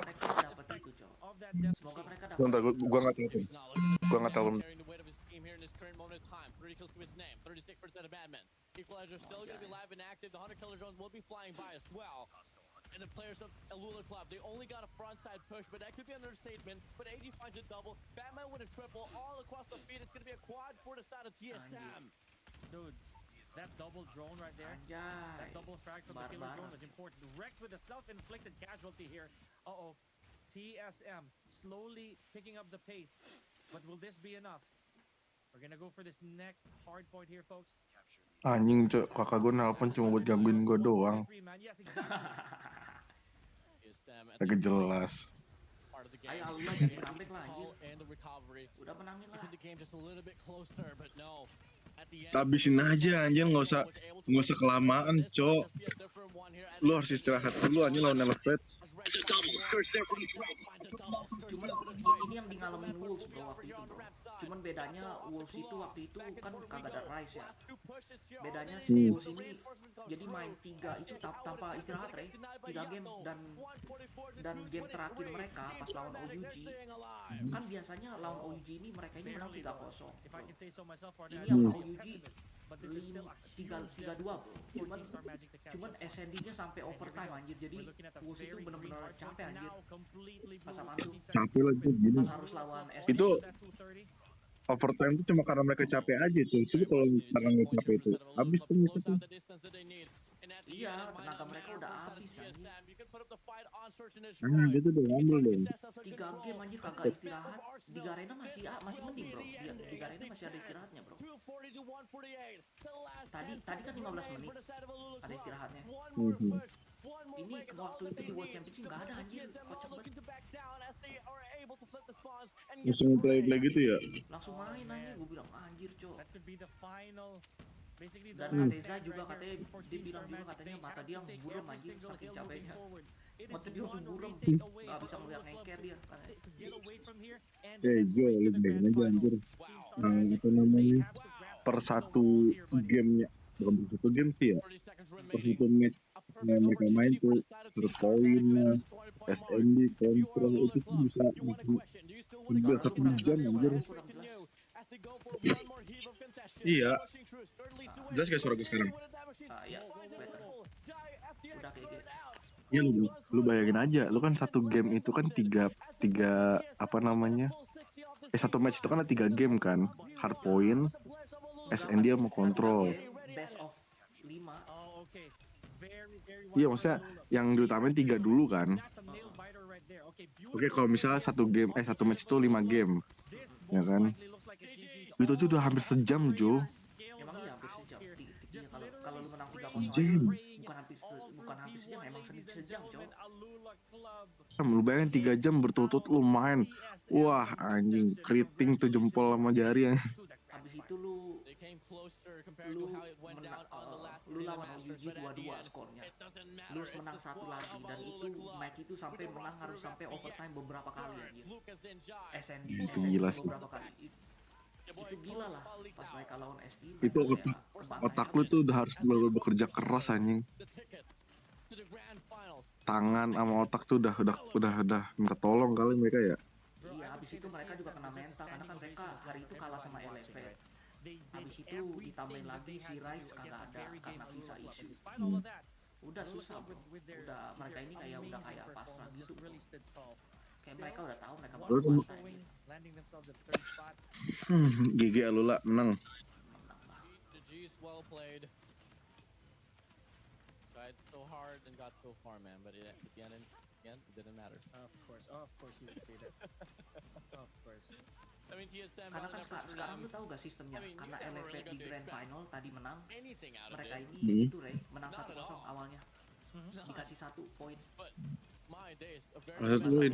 Mereka dapat itu coy. Semoga mereka dapat. Bentar, gua nggak tahu. Gua nggak tahu. And the players of Alula Club, they only got a frontside push, but that could be an understatement. But AG finds a double, Batman with a triple, all across the feed. It's going to be a quad for the start of TSM. Dude, That double drone right there. Anjay. That double frag from the killer Barbara. drone was important. Rex with a self-inflicted casualty here. Uh-oh. TSM slowly picking up the pace. But will this be enough? We're gonna go for this next hard point here, folks. Anjing cok, kakak gue nelpon cuma buat gangguin gue doang. Yes, exactly. TSM at Kagak the jelas. part of the Ayo game. Alula They jadi need to comeback lah call anjir. and the recovery. Udah menangin lah. Keeping the game just a little bit closer, but no. At the end, Habisin aja anjir, nggak usah kelamaan, cok. Lu harus istirahat dulu anjir lawan Elevate. Cuman ini yang di ngalamin Wolves bro waktu itu bro. Cuman bedanya Wolves itu waktu itu kan kagak ada Rice ya. Bedanya si Wolves ini jadi main 3 itu tanpa istirahat Rey. 3 game dan game terakhir mereka pas lawan OUG kan biasanya lawan OUG ini mereka ini menang 3-0. Ini yang OUG 3-2 bro. Cuman SND-nya sampai overtime anjir. Jadi Wolves itu benar-benar capek anjir. Pas sama tuh. Capek lagi gini. Pas harus lawan SND. Itu overtime itu cuma karena mereka capek aja tuh. Tapi kalau karena nggak capek itu habis tuh mereka tuh. Iya, tenaga mereka udah habis anjir. Dia tuh udah ngambil dong. 3 game anjir kagak istirahat. Di Garena masih mending bro. Di Garena masih ada istirahatnya bro. Tadi kan 15 menit ada istirahatnya. Ini waktu itu di World Championship nggak ada anjir, kocak banget. Langsung play gitu ya. Langsung main anjir, gue bilang anjir cok. Dan Dan Kateza juga katanya, dia bilang juga katanya mata dia buram anjir saking capeknya. Mata dia langsung buram, nggak bisa ngeliat ngeker dia katanya. Jo, lu bayangin aja anjir. Apa namanya? Per satu gamenya, bukan per satu game sih ya. Per satu match yang mereka main tuh berpoin, SND, kontrol itu tuh bisa udah 1 jam anjir. Iya. Jelas kayak suara gue sekarang. Iya, better. Udah kayak gitu. Ya lu bayangin aja, lu kan satu game itu kan tiga apa namanya? Satu match itu kan ada 3 game kan, hardpoint, SND sama kontrol. Best of 5. Iya maksudnya yang diutamain 3 dulu kan. Oke kalau misalnya satu match itu 5 game, ya kan? Itu aja udah hampir sejam Jo. Emang iya hampir sejam. Iya kalau lu menang 3-0 aja bukan hampir sejam, emang sejam cok. Lu bayangin 3 jam berturut-turut lu main. Wah anjing, keriting tuh jempol sama jari ya. Habis itu lu lawan OUG 2-2 skornya. Lu harus menang 1 lagi dan itu match itu sampai menang harus sampai overtime beberapa kali anjir. SND Gila sih. beberapa kali. Itu gila lah pas mereka lawan ST. Itu otak lu tuh udah harus bekerja keras anjing. Tangan sama otak tuh udah minta tolong kali mereka ya. Iya, habis itu mereka juga kena mental karena kan mereka hari itu kalah sama Elevate. Habis itu ditambahin lagi si Rice kagak ada karena visa issue. Udah susah bro. Udah mereka ini kayak pasrah gitu bro. Kayak mereka udah tahu mereka bakal kuasa anjir. GG Alula menang. Tried so hard and got so far, man. But at the end, it didn't matter. Of course, you can say that. Of course. I mean, TSM. Karena kan sekarang lu tahu gak sistemnya? Karena Elevate di Grand Final tadi menang, mereka ini itu Rey menang 1-0 awalnya. Dikasih 1 poin. 1 poin.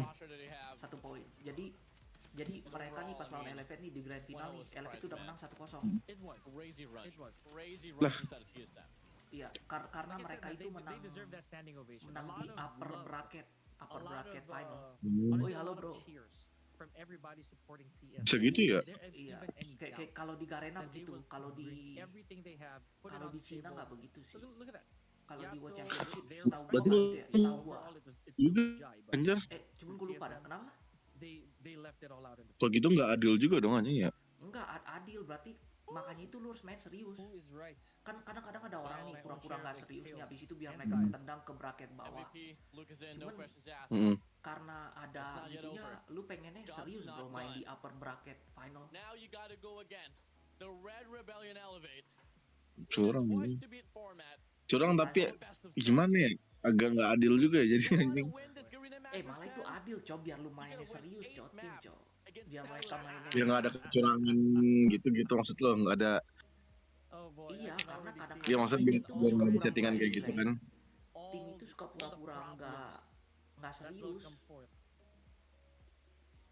1 poin. Jadi mereka nih pas lawan Elevate nih di Grand Final nih, Elevate udah menang 1-0. Lah. Iya, karena mereka itu menang di upper bracket final. Oh halo bro. Segitu ya? Iya, kayak kalau di Garena begitu, kalau di Cina nggak begitu sih. Kalau di World Championship setahu gua Berarti gitu ya, setahu gua. Anjir, Cuman gua lupa dah, kenapa? kalau gitu nggak adil juga dong anjing ya? Enggak adil, berarti makanya itu lu harus main serius. Kan kadang-kadang ada orang nih pura-pura nggak serius nih, habis itu biar mereka ketendang ke bracket bawah. Cuman karena ada gitunya, lu pengennya serius bro main di upper bracket final. Curang, Twice ini. to beat format. Curang tapi So best of 7. gimana ya? Agak nggak adil juga ya jadi You wanna anjing. win this Garena Masters Malah itu 10? adil cow, biar lu You mainnya gotta win serius 8 cow, tim maps cow. against Biar mereka Alula. mainnya Ya nggak ada kecurangan gitu-gitu maksud lo, nggak ada. Oh boy, Iya, I can karena already see kadang-kadang Ya it. maksudnya tim biar, itu biar suka nggak ada pura-pura settingan kayak ini, gitu Ray. kan. Tim itu suka All the pura-pura problems nggak that will serius. come forth.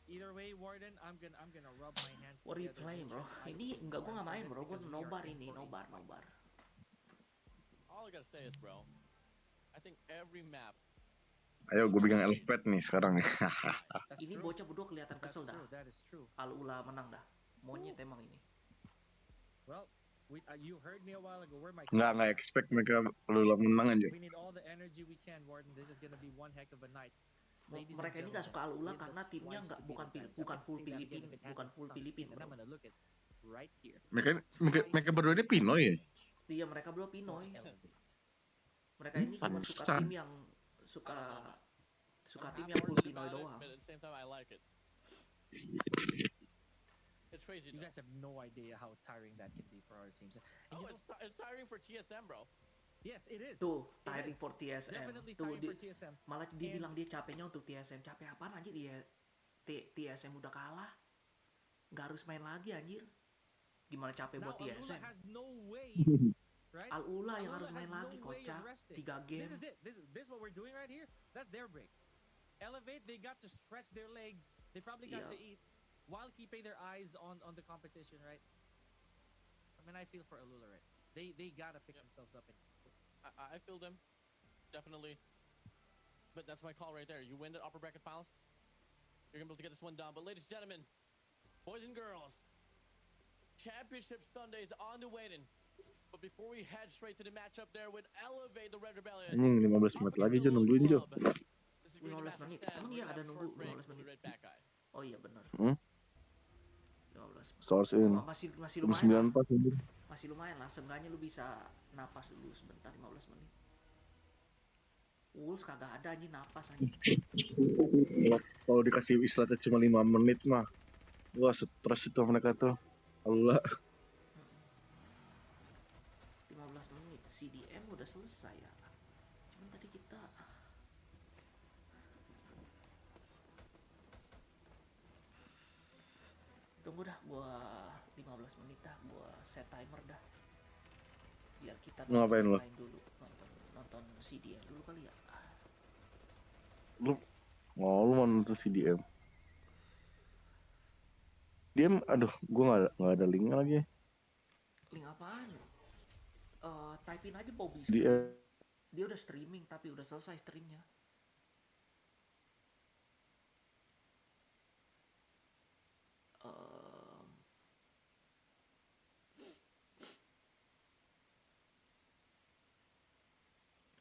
Either way, Warden, I'm gonna rub my hands What are you together, playing, bro? mention ice Ini cream enggak, gue for nggak main, this bro. Gue because we are nobar in ini, for a nobar, fight. nobar. All I gotta say is, bro, I think every map. Ayo gue bikin elfpad nih sekarang nih. That's Ini true. bocah berdua kelihatan That's kesel dah. true. That is true. Alula menang dah. Monyet emang ini. Well, you heard me a while ago. Where my Nggak expect mereka Alula menang aja. We need all the energy we can, Warden. This is gonna be one heck of a night. Ladies and Mereka ini nggak suka gentlemen, Alula give karena us timnya twice nggak to bukan beat us. bukan I full can say that again Filipin, if it has bukan its full stomach, Filipin, and bro. I'm gonna look at right here. Mereka berdua ini Pinoy ya. Iya, mereka berdua Pinoy. Elevate. Mereka ini cuma suka Pantesan. tim yang suka tim yang full Pinoy doang. But at the same time, I like it. It's crazy. You Though. guys have no idea how tiring that can be for our teams. And Oh, you know, it's tiring for TSM, bro. yes, it is. Tuh, It tiring is. for TSM. Definitely Tuh, tiring for TSM. malah dibilang dia capeknya untuk TSM. Capek apaan anjir dia? TSM udah kalah. Nggak harus main lagi anjir. Gimana capek Now buat TSM? Alula has no way, right? Alula yang Alula harus main has no lagi, way of kocak. resting. 3 game. This is what we're doing right here. That's their break. Elevate, they got to stretch their legs. They probably got Yeah. to eat while keeping their eyes on the competition, right? I mean, I feel for Alula, right? They gotta pick themselves up and I feel them, definitely. But that's my call right there. You win the upper bracket finals, you're gonna be able to get this one done. But ladies and gentlemen, boys and girls, Championship Sunday is on the waiting. But before we head straight to the matchup there with Elevate the Red Rebellion, Anjing 15 menit lagi Jo, nungguin Jo. this is Garena 15 menit. Masters 10. Emang We're iya gonna ada have a nunggu short break 15 with the menit. Red Back guys. Oh iya benar. Hmm? 15 menit. Stars in. Oh, masih Jam lumayan 9 lah. pas anjir. Masih lumayan lah. Seenggaknya lu bisa napas dulu sebentar 15 menit. Wolves kagak ada anjing napas anjing. Kalau dikasih istirahat cuma 5 menit mah. Wah, stres itu mereka tuh. Alula. 15 menit. CDM udah selesai ya. Cuman tadi kita tunggu dah, gua 15 menit dah, gua set timer dah. Biar kita Mau ngapain yang lo? lain dulu, nonton CDM dulu kali ya. Lu mau nonton CDM. Aduh, gua nggak ada linknya lagi. Link apaan? Type in aja Bobby Di stream. Dia udah streaming tapi udah selesai streamnya.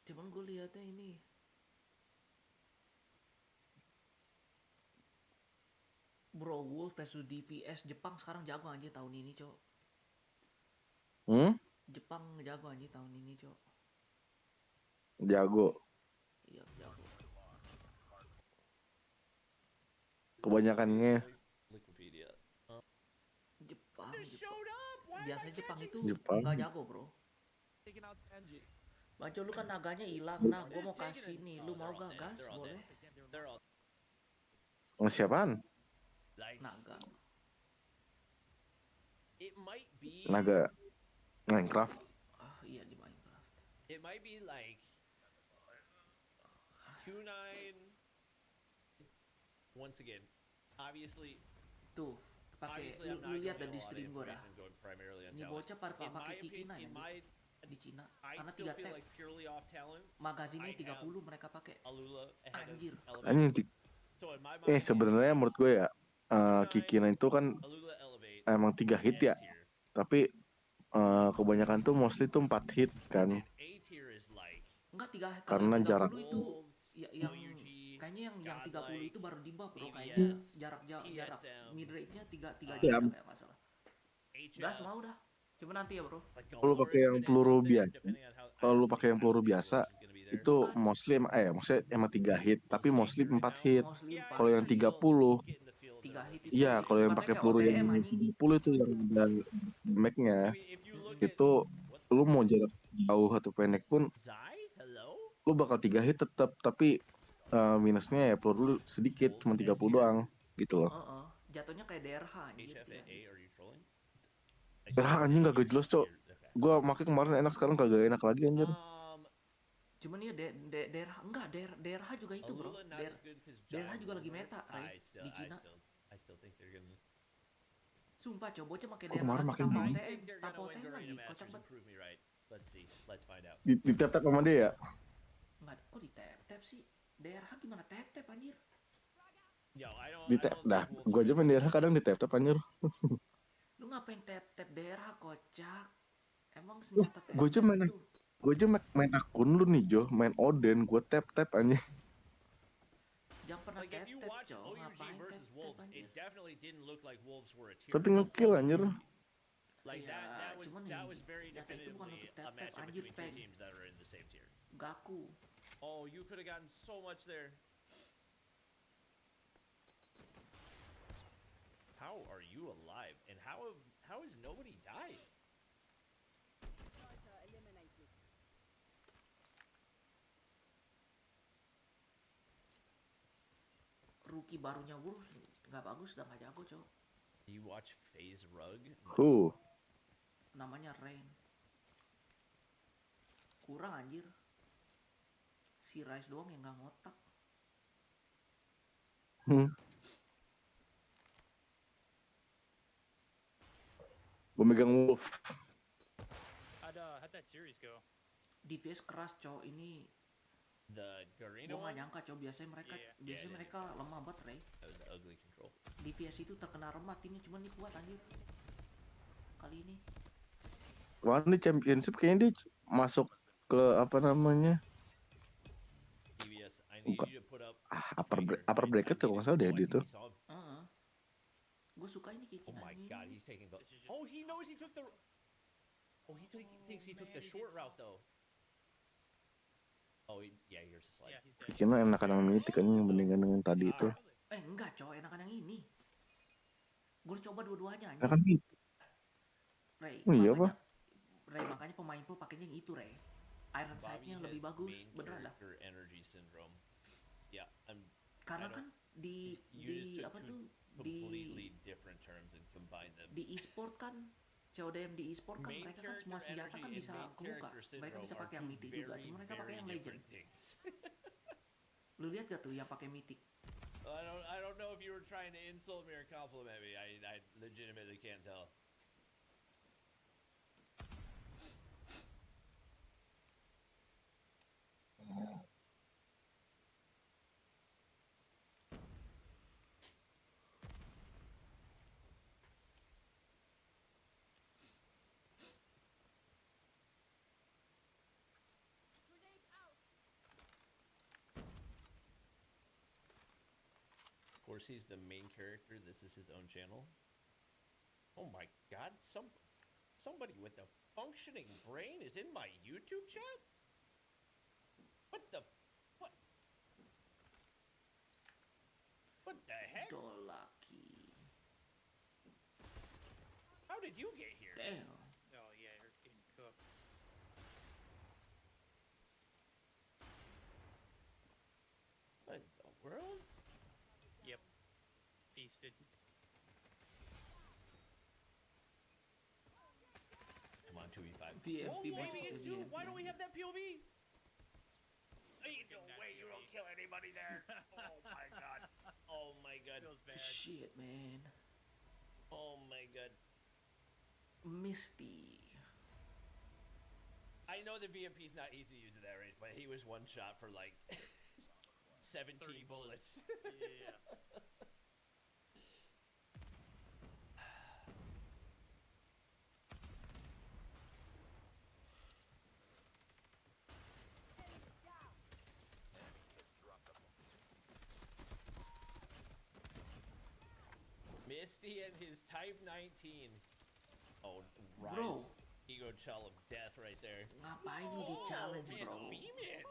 Cuman gue liatnya ini Bro Wolf versus DVS. Jepang sekarang jago aja tahun ini, Cok. Jepang jago aja tahun ini, Cok. Jago. Iya, jago. Kebanyakannya Wikipedia. Jepang. Biasanya Jepang itu Jepang. nggak jago, Bro. taking out Sanji. Banco lu kan naganya hilang. Nah, gue mau kasih nih. Lu mau gak gas? Boleh. They're all sama siapaan? like Naga. it might be Naga Minecraft. Ah, iya di Minecraft. it might be like Q9 once again. Obviously Tuh, pakai obviously I'm lu not lihat going di a lot of stream gue dah. information going primarily on Ini talent. bocah pakai In my kikinan opinion, aja di Cina. I Karena still 3 feel tab. like purely off talent, Magazinnya I 30 mereka pakai. Alula ahead Anjir. of Anjing Elevate. So in my mind, it's sebenarnya menurut gue ya Kikina itu kan Alula Elevate emang 3 hit ya. S tier. Tapi kebanyakan tuh mostly tuh 4 hit kan. And A tier is like Enggak, kalau Karena yang 30 jarak. itu Wolves, yang OUG, kayaknya yang 30 Godlike, itu baru di buff, Bro. ABS, Kayaknya jarak TSM, mid rate-nya 3 Iya. jarak kayak nggak salah. HL, Gas mau dah. Cuma nanti ya, Bro. like Kalau lu pakai Galore is yang gonna peluru end up there, biasa, depending on how- kalau I lu don't pakai think yang peluru Galore biasa, is gonna be there. itu Bukan. mostly maksudnya emang 3 hit, tapi Those mostly A tier 4 now, hit. Mostly yeah, 4 Kalau yang hit. 30, get in the field 3 and hit itu. iya kalau yang tempatnya pakai kayak peluru OTM, yang anjing. 30 itu yang ada mag-nya I mean, if you look at itu what lu mau jarak jauh atau pendek pun Zai, hello? lu bakal 3 hit tetap, tapi minusnya ya peluru lu sedikit, cuma 30 doang gitu loh. Jatuhnya kayak DRH anjir. HF at A, are you trolling? Anjing gak jelas, Cok. Okay. Gua make kemarin enak, sekarang kagak enak lagi anjir. Cuman ya DRH enggak, DRH juga itu bro. Alula not as good 'cause DRH Giant juga lagi Nobar. meta, Ray, di Cina. I still think they're gonna. Sumpah coba bocah pakai Oh, DRH kemarin lagi makin tanpa gini. I OTM, think they're tanpa gonna win OTM lagi, Garena kocak Masters and banget. prove me right. Let's see. Let's find out. Di tap sama dia ya. Enggak, kok di tap sih? DRH gimana tap anjir? Yo, I don't. Di I tap don't dah. think Wolves Gua aja wins. main DRH kadang di tap anjir. Lu ngapain tap DRH kocak? Emang senjata tap Gua aja main itu? main akun lu nih Jo, main Oden, gua tap anjir. Jangan pernah Like if you tap watch cow, OUG ngapain versus tap Wolves, anjir? it definitely didn't look like Wolves were a tier. Tapi ngekill anjir. Like Ya, that cuman was very senjata itu bukan definitively untuk a tap-tap, matchup anjir, between two Peng. teams that are in the same tier. Gaku. Oh, you could have gotten so much there. How are you alive? And how has nobody died? Rookie barunya Wolves nggak bagus, udah nggak jago cow. Do you watch FaZe Rug? Who? Namanya Rain. Kurang anjir. Si Rice doang yang nggak ngotak. Gua megang Wolf. How'd that series go? DPS keras cow ini. The Garena Gua nggak one? nyangka cow, biasanya mereka lemah banget, Ray. That was the ugly control. DPS itu terkena remah timnya, cuman ini kuat anjir. Kali ini. Wah, ini championship kayaknya dia masuk ke apa namanya? EBS, I need Bukan. you to put up upper bracket tuh, nggak salah deh dia tuh. Gue suka ini Kiki. Oh my god, he's taking the. Oh, he knows he took the. Oh, thinks he took the short route though. Oh, yeah, here's the slide. Yeah, he's dead. Kayaknya enakan yang mythic kan bandingkan dengan tadi itu. Enggak cow, enakan yang ini. Gue coba dua-duanya anjir. Enakan mythic. Ray, Oh, iya, makanya, Ray, makanya pemain pro pakainya yang itu, Ray. Iron Sight-nya lebih bagus, beneran dah. Energy syndrome. Yeah, Karena kan di apa tuh completely different terms and combine them. di e-sport kan, CODM di e-sport kan mereka kan semua senjata kan bisa kebuka. Mereka bisa pakai yang mythic juga, cuma mereka pakai yang legend. Lu lihat gak tuh yang pakai mythic? I don't know if you were trying to insult me or compliment me. I legitimately can't tell. Of course, he's the main character. This is his own channel. Oh my god, somebody with a functioning brain is in my YouTube chat? What the heck? Dolaki. How did you get here? Damn. Oh yeah, you're getting cooked. What in the world? Yep. Feasted. Come on, 2v5. VMP Oh, match maybe it's pakai two. VMP. Why don't we have that POV? Ain't no way you don't kill anybody there. Oh my god. Oh my god. Feels bad. Shit, man. Oh my god. Misty. I know the VMP's not easy to use at that range, but he was one shot for like 17 30 bullets. Yeah. Misty and his Type 19. Oh, Rise. Bro. Ego Chell of death right there. Ngapain lu di challenge, man, bro? it's beaming.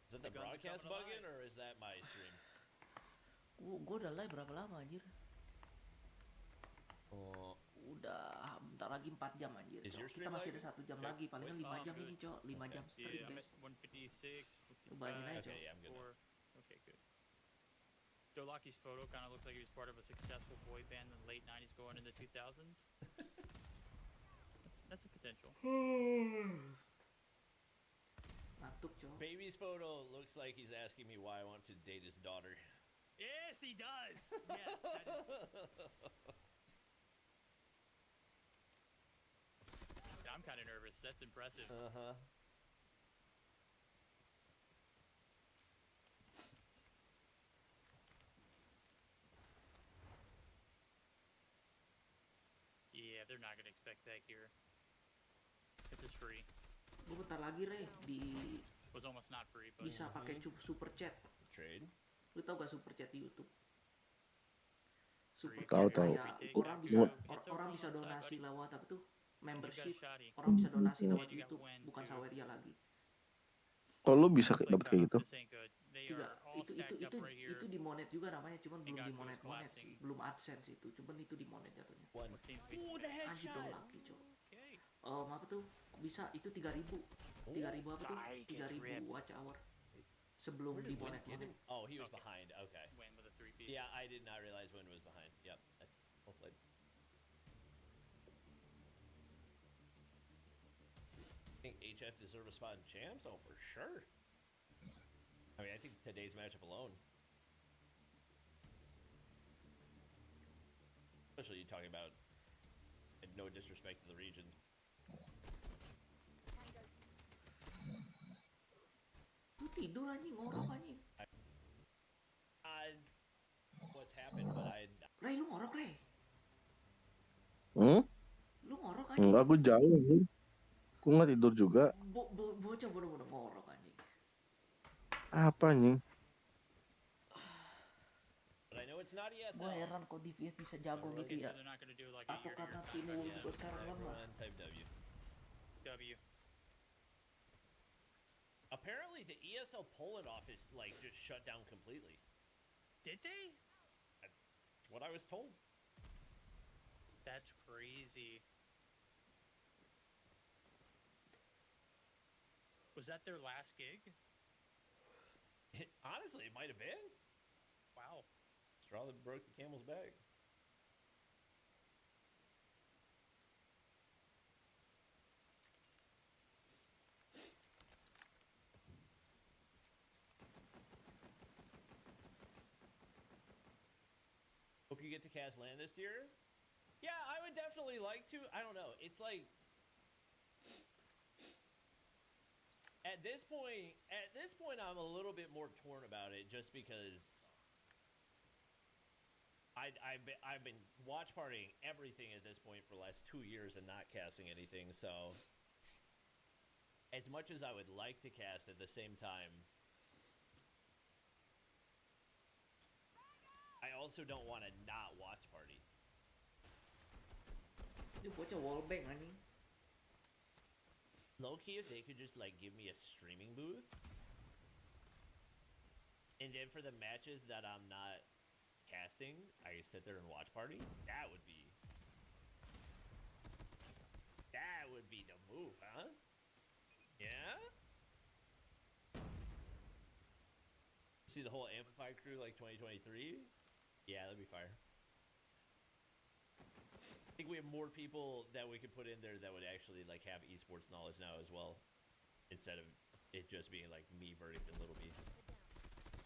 Is that the The guns are broadcast coming bugging alive. or is that my stream? Gua udah live berapa lama anjir? Oh, Udah Bentar lagi 4 jam anjir, Is Cok. your Kita stream masih ada lagging? 1 jam Okay. lagi, palingan Wait, 5 I'm jam good. ini, Cok. 5 jam Yeah, stream, I'm guys. at 156, Bayangin aja, 155, Cok. Okay, yeah, I'm good now. 4. Okay, good. Joe Lockie's photo kind of looks like he was part of a successful boy band in the late 90s going into 2000s. That's a potential. Ngantuk, Cok. Baby's photo looks like he's asking me why I want to date his daughter. Yes, he does. Yes, that is. I'm kind of nervous. That's impressive. Uh-huh. Yeah, they're not gonna expect that here. This is free. Gue bentar lagi, Rey, Was almost not free, but bisa pakai super chat. Trade. Lu tau gak super chat di YouTube? Super Tahu, chat tahu. kayak orang bisa orang bisa donasi lewat apa tuh? Membership. shoddy. Orang bisa donasi lewat And you got YouTube, Wen, bukan too. Saweria lagi. Kalau lu bisa dapet kayak gitu. This ain't good. They Tidak, are all stacked up right here. itu di monet juga namanya, cuman belum got di who's monet collapsing. sih, belum AdSense itu, cuman itu di monet jatuhnya. One. What seems to be Ooh, the Anjir dong headshot. laki, Cok. okay. Apa tuh? Bisa itu 3.000. 3.000 apa tuh? Die, gets 3.000 ripped. watch hour. Sebelum Where di did Win monet get monet. him? Oh, he was Okay. behind. Okay. Win with a 3-piece. Yeah, I did not realize Win was behind. Yep, that's well played. I think HF deserve a spot in champs. Oh, for sure. I mean, I think today's matchup alone. Especially you talking about, and no disrespect to the regions. Lu tidur anjing, ngorok anjing. What's happened, but Rey, lu ngorok, Rey. Lu ngorok anjing. Enggak, aku jauh nih. Aku nggak tidur juga. Bocah bodoh-bodoh ngorok anjing. Apa nih? but I know it's not ESL. Gue heran kok DVS bisa jago Okay, gitu so ya. they're not gonna do like a Atau year-to-year karena tim contract. Wolves gue sekarang Type lemah. run, type W. W. Apparently, the ESL Poland office like just shut down completely. Did they? That's what I was told. That's crazy. Was that their last gig? Honestly, it might have been. Wow. Straw that broke the camel's back. Hope you get to cast land this year. Yeah, I would definitely like to. I don't know. It's like at this point, I'm a little bit more torn about it, just because I've been watch partying everything at this point for the last 2 years and not casting anything. So, as much as I would like to cast, at the same time, I also don't want to not watch party. Ini bocah wallbang anjing. Low key, if they could just like give me a streaming booth, and then for the matches that I'm not casting, I sit there and watch party. That would be the move, huh? Yeah. See the whole Amplify crew like 2023. Yeah, that'd be fire. I think we have more people that we could put in there that would actually like have esports knowledge now as well, instead of it just being like me, Verdict, and Little B.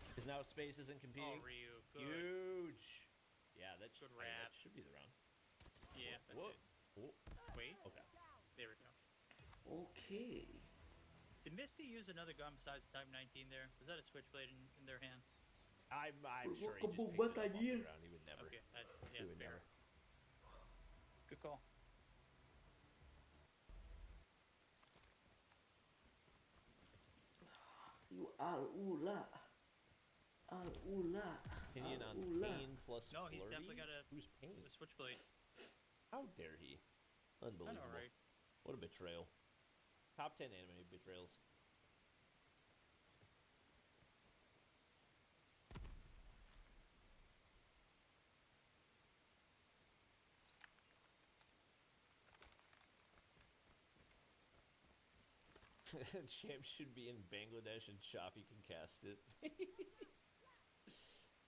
Because now Space isn't competing. Oh, Ryu. Good. Huge. Yeah, that Good hey, that rap. should be the round. Yeah, that's Whoa. it. Whoa. Wait. Okay. There we go. Oke. Did Misty use another gun besides the Type 19 there? Was that a switchblade in their hand? I'm Gua sure he just kebuk picked banget, it up off anjir. the ground. He would never. Okay, that's He yeah, would fair. never. Good call. You Alula. Alula. Opinion on Alula. Pain plus No, he's Flirty? definitely got Who's Pain? a switchblade. How dare he? I Unbelievable. know, right? What a betrayal. Top 10 anime betrayals. Champ should be in Bangladesh and Choppy can cast it.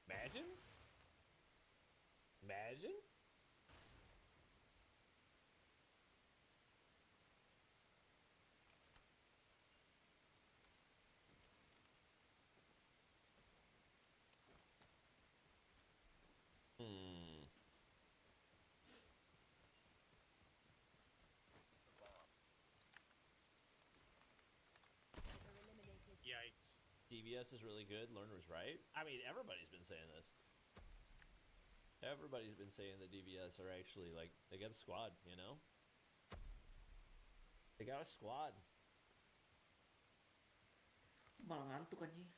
Imagine? Imagine? Hmm. Yikes. DBS is really good. Learner's right. I mean, everybody's been saying this. Everybody's been saying the DBS are actually like they got a squad. You know, they got a squad. Malah ngantuk anjing.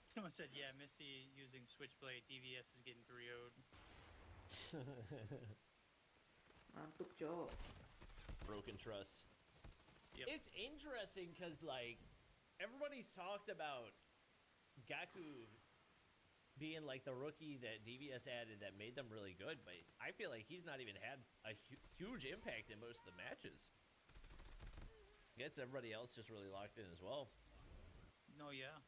Someone said, yeah, Missy using Switchblade, DVS is getting 3-0'd. Ngantuk, Cok. Broken trust. Yep. It's interesting because like everybody's talked about Gaku being like the rookie that DVS added that made them really good, but I feel like he's not even had a huge impact in most of the matches. Gets everybody else just really locked in as well. No, yeah.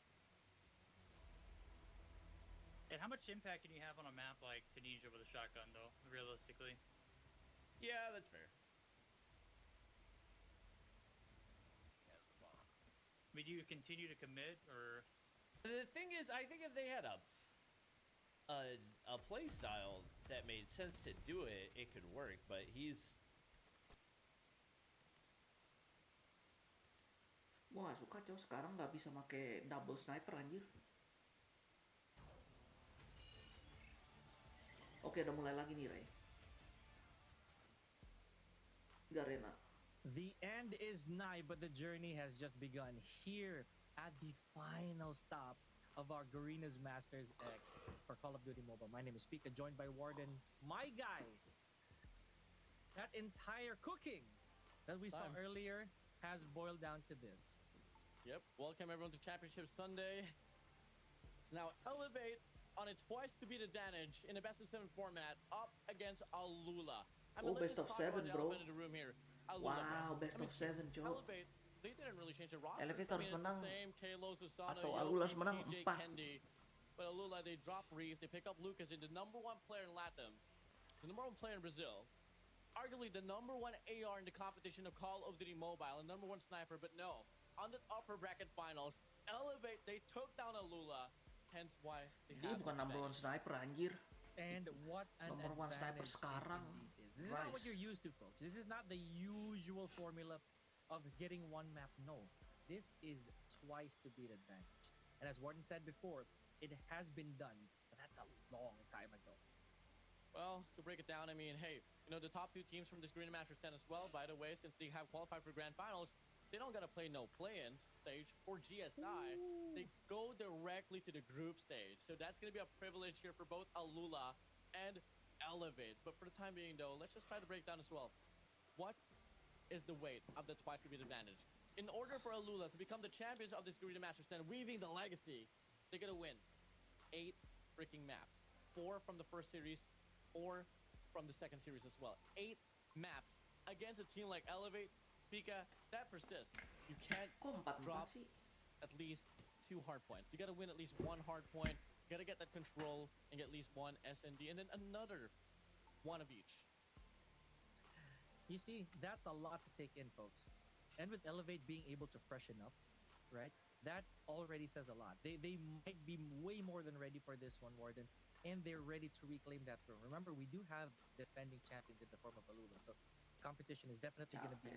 And how much impact can you have on a map like Tunisia with a shotgun, though, realistically? Yeah, that's fair. I mean, do you continue to commit, or... The thing is, I think if they had a play style that made sense to do it, it could work, but he's... Wah, suka Cok sekarang nggak bisa make double sniper anjir. Oke, udah mulai lagi nih, Ray. Garena. The end is nigh, but the journey has just begun here at the final stop of our Garena's Masters X for Call of Duty Mobile. My name is Pika, joined by Warden, my guy. That entire cooking that we saw earlier has boiled down to this. Yep. Welcome everyone to Championship Sunday. It's now Elevate on a twice-to-beat advantage in a best-of-7 format up against Alula. I mean, Oh, let's best just of talk about 7, the bro. elephant in the room here. Alula, Wow, bro. best I mean, of 7, Cok. Elevate, they didn't really change the roster. Elevate I harus mean, it's menang the same Kalo, Susano, atau Alula harus Yogi, menang TJ, 4. Kendi. But Alula, they drop Reef, they pick up Lucas in the #1 player in Latam, the #1 player in Brazil, arguably the #1 AR in the competition of Call of Duty Mobile, and #1 sniper, but no. On the upper bracket finals, Elevate, they took down Alula, hence why they Dia have bukan this #1 advantage. sniper anjir. And what an #1 sniper advantage sekarang. it indeed is. This is not what Rice. you're used to, folks. This is not the usual formula of getting one map. No, this is twice to beat advantage. And as Warden said before, it has been done, but that's a long time ago. Well, to break it down, I mean, hey, you know, the top 2 teams from this Green Masters 10 as well, by the way, since they have qualified for Grand Finals, they don't gotta play no play-in stage for GSI. They go directly to the group stage. So that's gonna be a privilege here for both Alula and Elevate. But for the time being, though, let's just try to break down as well. What is the weight of the twice-to-beat advantage? In order for Alula to become the champions of this Green Masters 10, weaving the legacy, they're gonna win 8 freaking maps. 4 from the first series, 4 from the second series as well. 8 maps against a team like Elevate. Pika, that persists. You can't Kok 4-4 drop sih? at least 2 hard points. You gotta win at least 1 hard point. You gotta get that control and get at least 1 SND, and then another 1 of each. You see, that's a lot to take in, folks. And with Elevate being able to freshen up, right? That already says a lot. They might be way more than ready for this one, Warden, and they're ready to reclaim that throne. Remember, we do have defending champions in the form of Alula, so competition is definitely going to be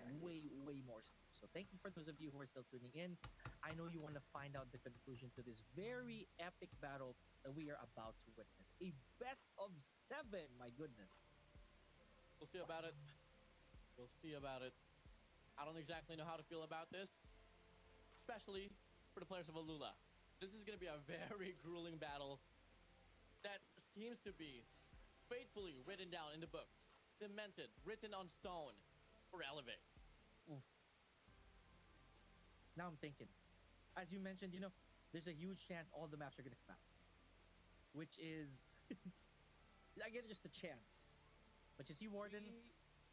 way more. So thank you for those of you who are still tuning in. I know you want to find out the conclusion to this very epic battle that we are about to witness. A best of 7, my goodness. We'll see about it. We'll see about it. I don't exactly know how to feel about this, especially for the players of Alula. This is going to be a very grueling battle that seems to be faithfully written down in the books, cemented, written on stone for Elevate. Oof. Now I'm thinking, as you mentioned, you know, there's a huge chance all the maps are going to come out, which is, I get just a chance. But you see, Warden,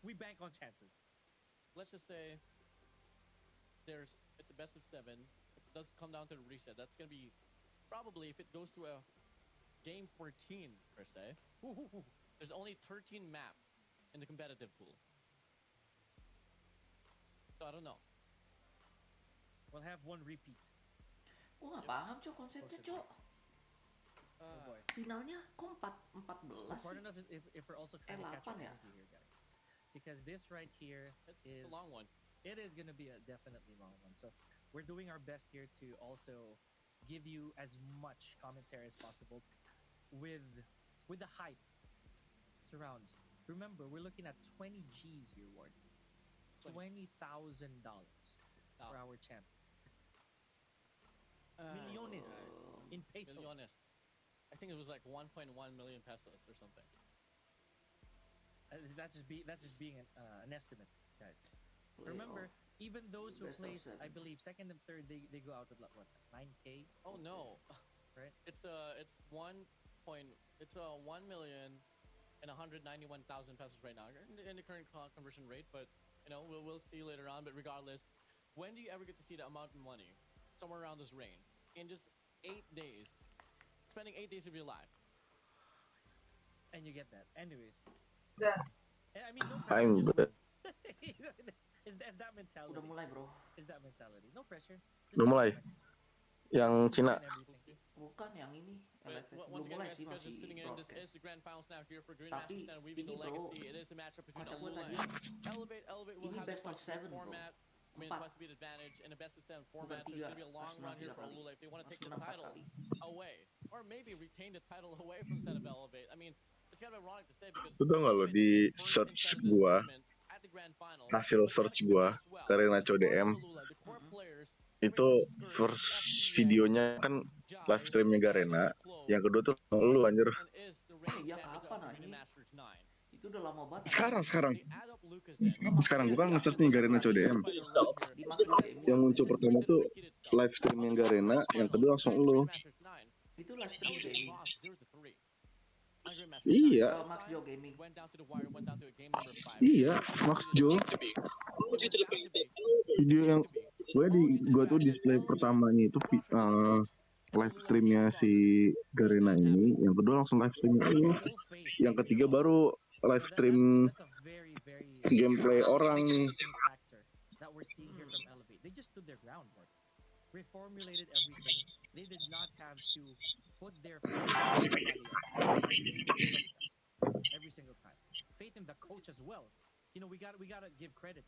we bank on chances. Let's just say it's a best of 7. If it does come down to the reset, that's gonna be probably if it goes to a game 14 per se. There's only 13 maps in the competitive pool. So I don't know. We'll have one repeat. Gua nggak paham cok konsepnya cok. Oh boy. Finalnya kok 14 So sih? pardon us if we're also trying to catch up 8 ya? here, guys. Because this right here It's is a long one. it is gonna be a definitely long one. So we're doing our best here to also give you as much commentary as possible with the hype surrounds. Remember, we're looking at 20 G's here, Ward. $20,000 for our champ. Millones in pesos. Millones. I think it was like 1.1 million pesos or something. That's just being an estimate, guys. Remember, even those who Best of place, I 7. believe, second and third, they go out with what 9K. Oh no, Right? it's 1,191,000 pesos right now in the current conversion rate. But you know we'll see later on. But regardless, when do you ever get to see the amount of money somewhere around this range in just 8 days, spending 8 days of your life? And you get that. Anyways. Yeah. I mean, no I'm pressure. Just bad. is that mentality? Udah mulai bro. Is that mentality? No pressure. Udah mulai. Yang Just Cina. join everything. Bukan yang ini. But Elevate. Belum once again, mulai guys, sih you guys are masih tuning in. This is broadcast. the grand finals now here for Green Tapi, Masters and Weaving the ini, bro, Legacy. It is a matchup between kocak gua Alula tadi, and Elevate. Elevate will ini have the best of twice speed 7, bro. format. I mean, 4. twice speed advantage in a best of 7 Bukan format. So it's 3. gonna be a long Harus run menang here 3 for kali. Alula if they want to Harus take the menang 4 title kali. away, or maybe retain the title away from set of Elevate. I mean, it's kind of ironic to say because Lu tau nggak lo Elevate di came first in search set of this gua, tournament at the grand finals, hasil but they search wanna keep it gua, as well. Garena As part of Codm, Alula, the core players itu first videonya kan live streamnya Garena, yang kedua tuh lu anjir. and is the reigning Iya, champion kapan, of Arena anjing? Masters 9. Itu udah lama banget. Sekarang They add up Lucas in. sekarang gua kan Iya, nge-search nih Garena Codm. di Makro Gaming. Yang muncul pertama tuh live streamnya Garena, yang kedua langsung lu. Itu live stream gaming. Iya. Max Joe Gaming. Iya, Max Joe. Video yang gue tuh display pertamanya itu live streamnya si Garena ini, yang kedua langsung live streamnya lu, yang ketiga baru live stream That's a very gameplay orang nih. factor that we're seeing here from Elevate. They just stood their ground, Mark. Reformulated everything. They did not have to put their faith in somebody else. They just faith in themselves every single time. Faith in the coach as well. You know, we gotta give credit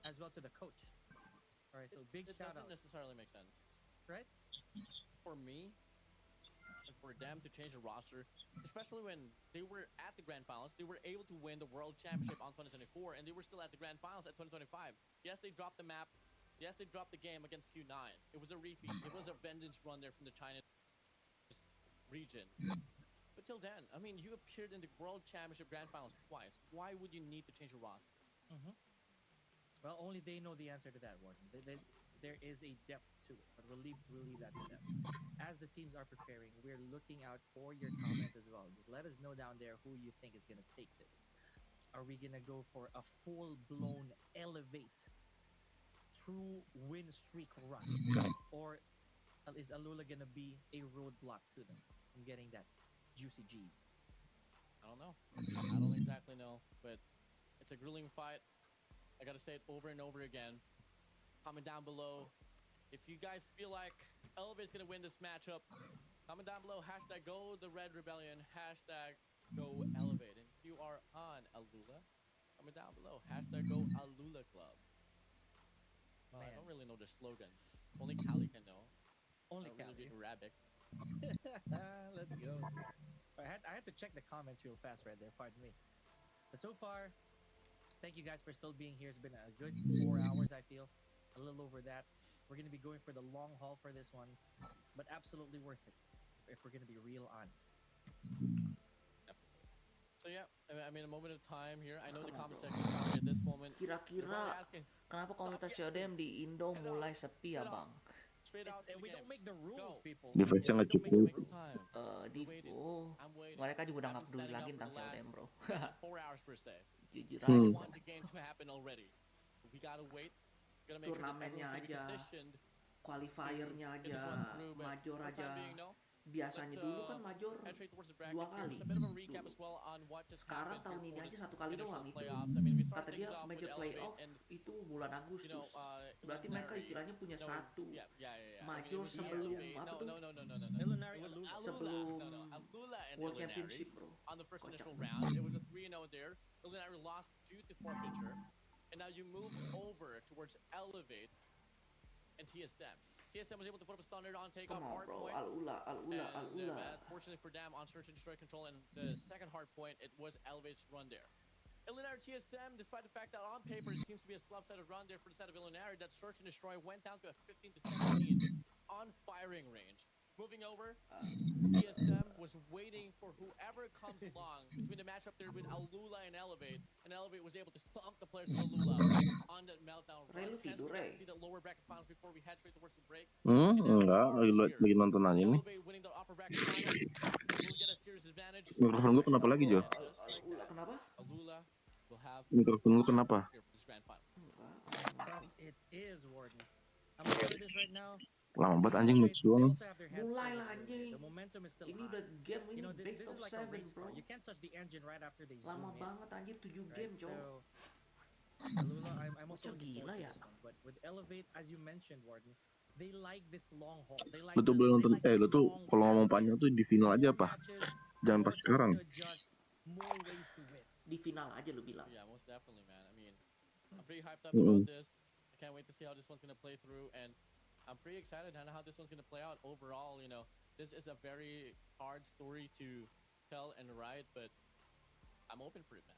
as well to the coach. All right, so big It shout doesn't out, necessarily make sense. right? For me, and for them to change the roster, especially when they were at the grand finals, they were able to win the world championship on 2024, and they were still at the grand finals at 2025. Yes, they dropped the map. Yes, they dropped the game against Q9. It was a repeat. It was a vengeance run there from the China region. But till then, I mean, you appeared in the world championship grand finals twice. Why would you need to change your roster? Well, only they know the answer to that, Warden. There is a depth to it, but we'll leave that to them. As the teams are preparing, we're looking out for your comments as well. Just let us know down there who you think is gonna take this. Are we gonna go for a full-blown Elevate true win streak run, or is Alula gonna be a roadblock to them from getting that juicy G's? I don't know. I don't exactly know, but it's a grueling fight. I gotta say it over and over again. Comment down below if you guys feel like Elevate's gonna win this matchup. Comment down below, hashtag go the Red Rebellion, hashtag go Elevate. And if you are on Alula, comment down below, hashtag go Alula Club. I don't really know the slogan. Only Cali can know. Only Really Cali. big Arabic. Let's go. I had to check the comments real fast right there. Pardon me. But so far, thank you guys for still being here. It's been a good 4 hours, I feel. A little over that. We're going to be going for the long haul for this one, but absolutely worth it if we're going to be real honest. So yeah, I mean a moment of time here. I know the comment section probably at this moment. they're Kira-kira probably asking, kenapa komunitas CODM di Indo mulai sepi ya, Bang? straight out to the We game. don't make the rules, Go. people. Defense-nya nggak We don't make cukup. the rules. Time. Di I'm waiting. mereka juga udah I've nggak been peduli standing lagi up tentang for the CODM, bro. 4 hours per se. Jujur I aja. want the game to happen already. We gotta wait Gonna make sure that turnamennya everyone's gonna be aja, conditioned qualifiernya to get aja, this one through. But major for the aja. time being, no. Biasanya Let's dulu kan major head straight towards the 2 bracket here. kali Just a bit of a recap dulu. as well on what just Sekarang happened tahun here ini for aja this 1 kali initial doang itu. playoffs. I mean, we Kata started dia things off with major Elevate playoff and itu bulan you Agustus. know, Berarti mereka Illuminary. istilahnya punya No, satu yeah. I mean, major it was sebelum Elevate. apa No, tuh? no. Illuminary, It was Alula. Sebelum Alula and World Illuminary Championship, bro. on the first Kocak. initial round. It was a 3-0 there. Illuminary lost due to forfeiture, and now you move over towards Elevate and TSM. TSM was able to put up a standard on takeoff Come on, hard bro. point. Alula. And fortunately for them, on search and destroy control and the second hard point, it was Elevate's run there. Illuminary TSM, despite the fact that on paper it seems to be a lopsided run there for the side of Illuminary, that search and destroy went down to a 15 to 17 on firing range. Moving over, TSM was waiting for whoever comes along between the matchup there with Alula and Elevate was able to stomp the players of Alula on that meltdown Ray, run. lu Hence, tidur, we got Ray? to see the lower bracket finals before we head straight towards the break. Enggak, lagi nonton anime. Elevate winning the upper bracket finals will get a serious advantage. Mikrofon lu kenapa lagi, Jo? Just like that, Kenapa? Alula will have Mikrofon lu kenapa? here for this grand final. So it is Warden. I'm gonna tell you this right now. Lama banget anjing Elevate, mix they doang. also have their hands Mulai full lah, with anjing. The momentum is still Ini high. udah game ini You know, this best is of like a 7, race bro. car. You can't touch the engine right after they zoom Lama in. banget anjir 7 Right? game, coy. So, Alula, I'm also Bocah looking gila forward to ya. this one. But with Elevate, as you mentioned, Warden, they like this long haul. They like Lu tuh the, boleh they nonton, like the lu tuh long kalau ngomong path panjang there. tuh di final aja More apa? matches, Jangan more pas times sekarang. to adjust, more ways to win. Di final aja lu bilang. Yeah, most definitely, man. I mean, I'm pretty hyped up about this. I can't wait to see how this one's gonna play through, and I'm pretty excited on how this one's gonna play out. Overall, you know, this is a very hard story to tell and write, but I'm open for it, man.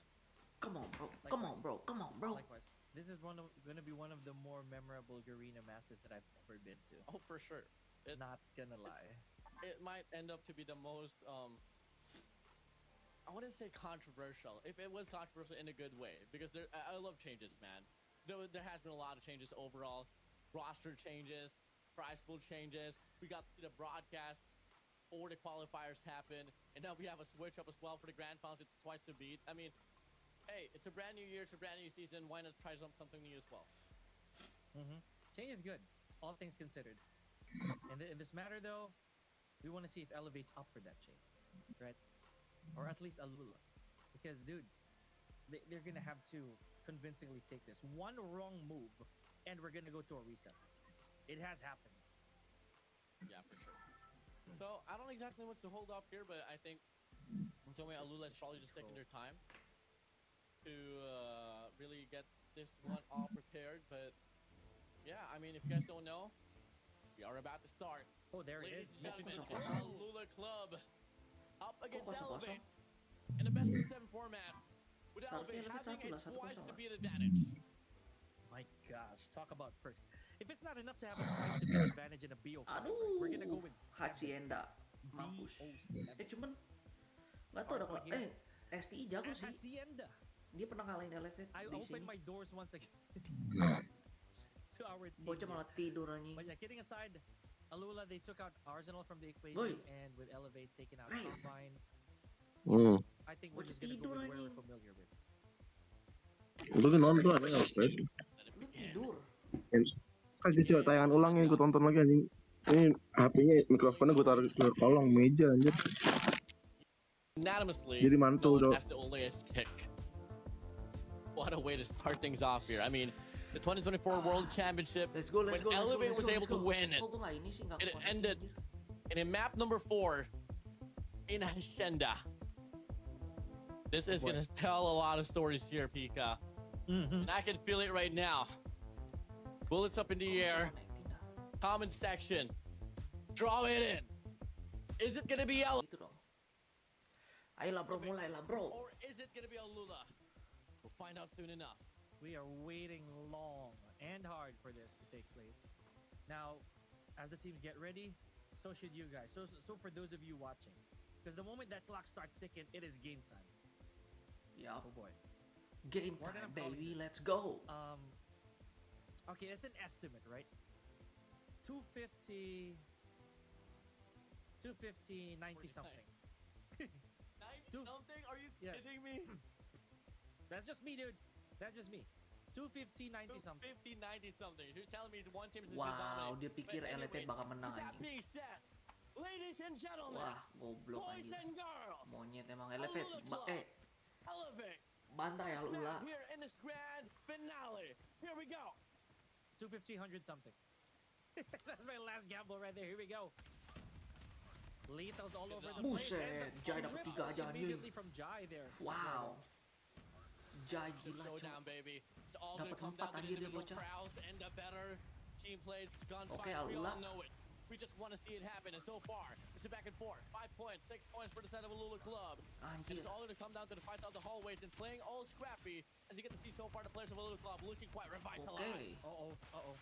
Come on, bro. Come on, bro. Come on, bro. Likewise, this is gonna be one of the more memorable Garena Masters that I've ever been to. Oh, for sure. Not gonna lie. It might end up to be the most I wouldn't say controversial. If it was controversial in a good way, because I love changes, man. There has been a lot of changes overall. Roster changes, prize pool changes. We got the broadcast for the qualifiers happen, and now we have a switch up as well for the grand finals. It's twice to beat. I mean, hey, it's a brand new year, it's a brand new season. Why not try something new as well? Change is good, all things considered. In this matter, though, we want to see if Elevate's up for that change, right? Or at least Alula, because dude, they're gonna have to convincingly take this. One wrong move, and we're gonna go to a reset. It has happened. Yeah, for sure. So I don't exactly know what's to hold up here, but I think until Alula is probably just taking their time to really get this one all prepared. But yeah, I mean, if you guys don't know, we are about to start. Oh, there it Ladies is. and gentlemen, Kosong, it's kosong. Alula Club up against kosong, Elevate in the best of 7 format, with Seharusnya Elevate Elevate having a 1-1 twice to lah. beat advantage. My gosh, talk about perks. If it's not enough to have a twice to beat advantage in a BO5, right, we're gonna go Aduh, with Hacienda. Mampus. Cuman nggak tau dah kalau STI jago sih. Hacienda. Dia pernah ngalahin Elevate I di open sini. my doors once again to our team. Bocah malah tidur anjing. But yeah, kidding aside, Alula, they took out Arsenal from the equation, Boy. and with Elevate taking out Ray. Combine, I think we're Bocah just gonna go tidur, with where we're anjing. familiar with. Lu kan nonton ya, guys. Lu tidur. Kan sih tayangan ulang yang gue tonton lagi anjing. Ini HP-nya mikrofonnya gue taruh ke kolong meja anjir. Unanimously, Jadi mantul, known Dok. as the Oleus pick. What a way to start things off here. I mean, the 2024 World Championship, Let's go, let's when go, let's go, Elevate let's was go, able let's to go. win it, Kok gue nggak ini sih nggak it connect, ended anjir. in a map number 4 in Hacienda. This is boy. going to tell a lot of stories here, Pika. And I can feel it right now. Bullets up in the air. Connectin dah. Comment section. Draw it in. Is it going to be Elevate? Gitu dong. Ayolah bro, mulai lah bro. Or is it going to be Alula? We'll find out soon enough. We are waiting long and hard for this to take place. Now, as the teams get ready, so should you guys. So for those of you watching, because the moment that clock starts ticking, it is game time. Yup. Oh boy. Game More than time I'm calling baby, this. let's go. Okay, it's an estimate, right? 250, 90 something. 90 Dude. something? Are you Yeah. kidding me? That's just me, dude. That's just me. 250, 90 something. 250, 90 something. You're telling me one team is Wow, dominant. dia pikir But Elevate anyways, bakal menang with that anjing. being said, ladies and gentlemen, Wah, goblok boys anjing. and girls, Monyet emang Elevate. Alula Club, Elevate, Bantai this Alula. man here in this grand finale. Here we go. 250, 100 something. That's my last gamble right there. Here we go. Lethal's all over the place. Buset, Jai dapat 3 aja anjing. Immediately from Jai there. Wow. Jai gila Showdown, coy. baby. It's all gonna Dapat come 4 down to anjir dia individual bocah. prowess and the better team plays, gunfights. Oke, We Alula. all know it. We just want to see it happen. And so far, it's a back and forth. 5 points, 6 points for the side of Alula Club. And Anjir. it's all going to come down to the fights out the hallways and playing all scrappy. As you get to see so far, the players of Alula Club looking quite revitalized. Oke. Uh-oh.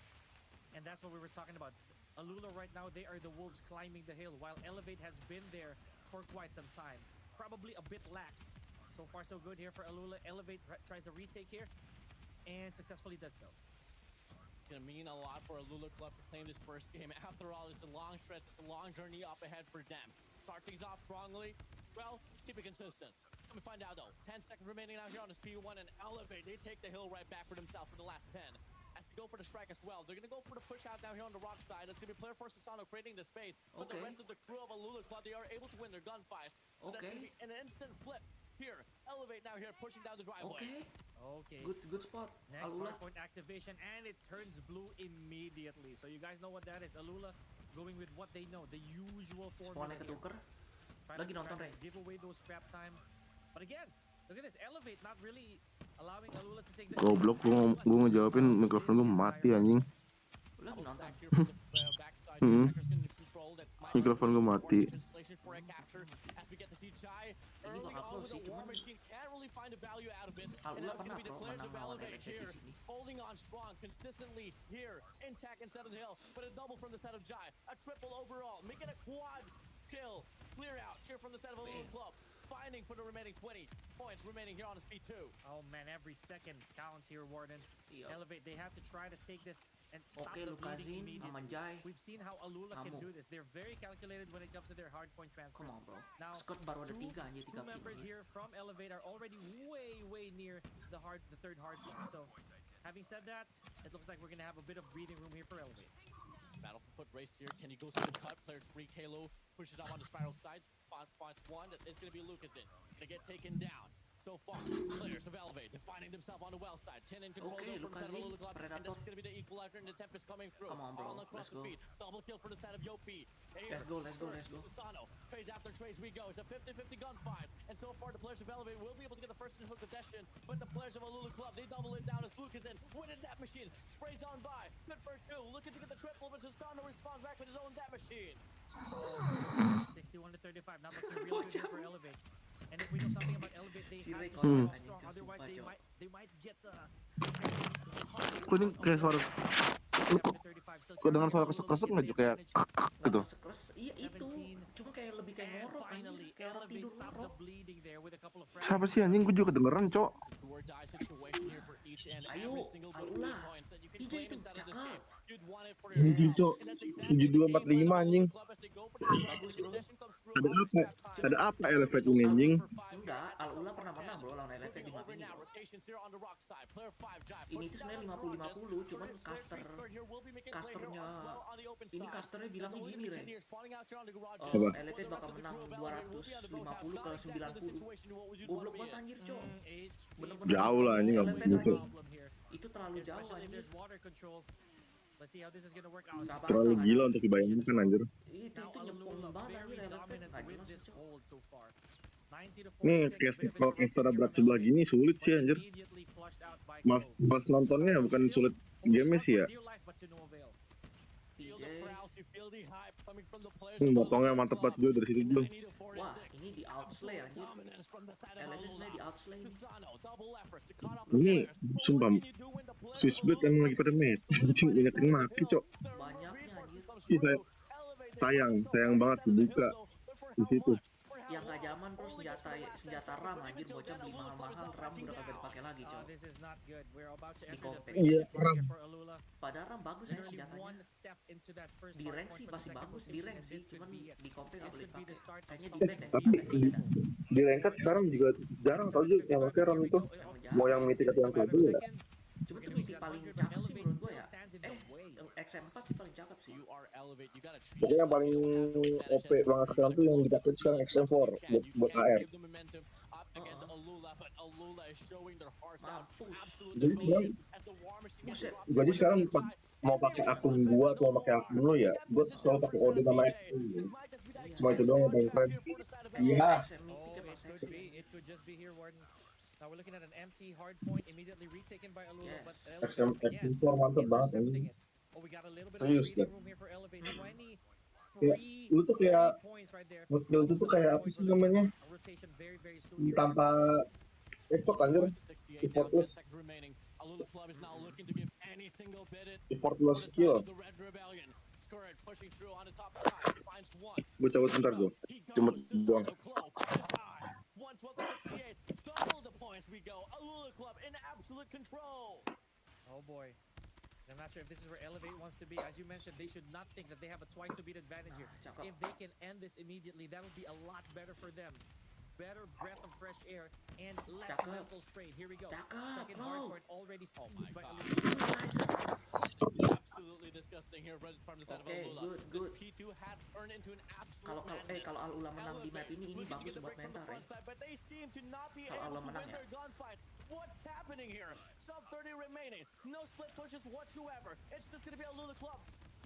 And that's what we were talking about. Alula right now, they are the wolves climbing the hill, while Elevate has been there for quite some time. Probably a bit lax. So far, so good here for Alula. Elevate tries to retake here, and successfully does so. It's going to mean a lot for Alula Club to claim this first game. After all, it's a long stretch. It's a long journey up ahead for them. Start things off strongly. Well, keep it consistent. Let me find out, though. 10 seconds remaining out here on this P1, and Elevate, they take the hill right back for themselves for the last 10. As they go for the strike as well. They're going to go for the push out down here on the rock side. It's going to be player force Susano creating the space. But the Okay. rest of the crew of Alula Club, they are able to win their gunfights. So that's Okay. going to be an instant flip here. Elevate now here, pushing down the driveway. Oke. Okay. Good spot. Next Alula. hardpoint activation, and it turns blue immediately. So you guys know what that is. Alula going with what they know, the usual formula Spawnnya here. ketuker. Trying Lagi to nonton, Ray. give away those scrap time. But again, look at this. Elevate not really allowing Alula to take the Goblok, gua ngejawabin mikrofon gua mati anjing. Lagi nonton. Back here from the backside, Mhm. attackers can control that. Mikrofon gua mati. Translation for a capture as we get to see Jai Ini early bakal on close with sih, a war cuman machine, can't really find a value out of it. And Alula now it's pernah gonna be the pro players menang of lawan Elevate Elevate here, di sini. holding on strong, consistently here, intact instead of the hill, but a double from the side of Jai, a triple overall, making a quad kill, clear out here from the side of Alula Man. Club, finding for the remaining 20 points remaining here on his P2. Oh man, every second counts here, Warden. Iya. Elevate, they have to try to take this and stop Oke, the Lukazin bleeding sama immediately. Jai. We've seen how Alula can Kamu. do this. They're very calculated when it comes to their hardpoint transfers. Come on, bro. Now, Scott baru ada two 3 anjir, 3 two kill. members here from Elevate are already way near the third hardpoint. So, having said that, it looks like we're gonna have a bit of breathing room here for Elevate. Battle for foot race here. Can he go through the cut? Players free. Kalo pushes up on the spiral side. Spots one. It's going to be Lucas in. Gonna get taken down. So far, players of Elevate defining themselves on the well side. 10 in control Okay, from the side of Lucas in. Alula Club. And Predator. this is going to be the equalizer, and the Tempest coming through. Come on, bro. All across Let's the go. feet. Double kill for the side of Yopi. Let's go, let's go, let's go. Susano. Trays after trays we go. It's a 50-50 gunfight. And so far, the players of Elevate will be able to get the first initial contestation. But the players of Alula Club, they double it down as Lucas in. Winning that machine. Sprays on by. Good for 2. Looking to get the triple, but Susano responds back with his own that machine. 61 to 35. Not looking real good here for Elevate. And if we know something about Elevate, they Si have Ray to kalau start anjing, off strong. Cok, Otherwise, sumpah, Cok. they might get Kok ini kayak suara kok dengan suara kesek-kesek nggak juga kayak Nggak gitu. keras. Iya itu. Cuma kayak lebih kayak ngorok anjir. Kayak orang tidur ngorok. Siapa sih anjing, gue juga kedengeran, Cok. Do or die situation here for each and Ayo, every single bit of Alula. points that you can Ija claim itu, inside of this cakep. game. You'd want it for Anjing, yourself. Cok. And that's exactly 7245 anjing. Bagus, bro. Ada apa? Ada apa Elevate ini anjing? Enggak, Alula pernah menang bro lawan Elevate di map ini bro. Ini tuh sebenarnya 50-50, cuman casternya ini casternya bilangnya gini, Re. Elevate bakal menang 250 ke 90. Goblok banget anjir, Cok. Bener-bener Jauh lah, ini nggak Elevate begitu. anjir. Itu terlalu jauh anjir. Let's see how this is gonna work out. Nggak Terlalu bakal, gila untuk dibayangkan anjir. Itu nyempong banget anjir Elevate. Nggak jelas, Cok. Nih kalau extra berat sebelah gini sulit sih anjir. Pas nontonnya bukan sulit game sih ya. PJ. Motongnya mantep banget juga dari situ dulu. Wah, ini di outslay anjir. Elevate sebenarnya di outslay. Ini sumpah Swissblade yang lagi pada match. Anjing banyak yang mati, Cok. Banyaknya anjir. Ih, sayang banget dibuka di situ. Yang gak zaman bro, senjata RAM anjir, bocah beli mahal-mahal, RAM udah kagak dipakai lagi, Cok. Di compare. Iya, RAM. Padahal RAM bagus ya senjatanya. Di rank sih masih bagus, di rank sih, cuman di compare gak boleh dipakai. Kayaknya di bed yang Tapi dipakai. di ranked sekarang juga jarang tau juga yang pakai RAM itu. Mau yang mythic atau yang kabel ya. Cuma We're tuh gonna reach midi that paling 100, but cakep sih Elevate menurut gue still ya. stands in the way. Yang XM4 sih paling cakep sih. You are Elevate. You gotta treat Pokoknya yang yourself. paling You don't have the advantage OP anymore. banget You sekarang gotta tuh yang close dipakai out the sekarang field as much as XM4 you can. You buat can't AR. give the momentum up against Alula, but Alula is showing their hearts out. Mampus. Absolute Jadi sekarang, devotion as the war machine gets Buset. dropped. jadi Wait sekarang for the try. mau And pakai really akun comes back gua with atau no mau pakai akun Nobar. lu ya, That gua misses selalu out pakai first kode time, nama PJ. XM. This might just be that Iya, Cuma itu classic doang ya, hard Bang trap Fred. here for the side of XM Iya. Elevate. XM mythic Oh, emang it could seksi. be. It could just be here, Warden. Now we're looking at an empty hard point immediately retaken by Alula, but Yes. XM Elevate again XM4 mantep banget intercepting ini. it. Oh, we got a little bit of Serius breathing deh. room here for Elevate. 20 Kayak free lu tuh kayak points right there. skill itu Almost tuh a kayak hard apa point. sih We're looking namanya? at a rotation very soon here. Tanpa effort anjir. 65 to 68 down, 10 Effortless, seconds remaining. Alula Club is now looking to give any single bit effortless for the side skill. of the Red Rebellion. Skirt pushing through on the top side. Finds one. Gue cabut bentar gue. He Cuma goes to doang. solo Club. The tie. 112 to 68. Double the points we go. Alula Club in absolute control. Oh boy. I'm not sure if this is where Elevate wants to be. As you mentioned, they should not think that they have a twice to beat advantage here. Cakep. If they can end this immediately, that'll be a lot better for them. Better breath of fresh air and less Cakep. mental strain. Here we go. Cakep, Second bro. hardcore already Oh my used by God. Alula. Absolutely disgusting here from the side of Okay, Alula. good. This P2 has turned into an absolute Kalau madness. kalau Alula menang di map Elevate ini looking to bagus get the buat break from the mental ya. front side, but they seem to not be Kalau able Allah to menang win ya. their gunfights. What's happening here? Sub 30 remaining. No split pushes whatsoever. It's just going to be Alula Club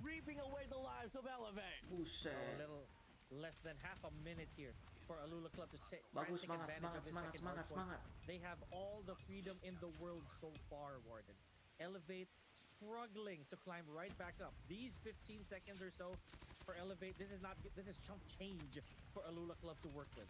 reaping away the lives of Elevate. A Buset. little less than half a minute here for Alula Club to try and Bagus, take semangat, advantage of semangat, this semangat, second semangat, hardcore. semangat. They have all the freedom in the world so far, Warden. Elevate struggling to climb right back up. These 15 seconds or so for Elevate, this is chump change for Alula Club to work with.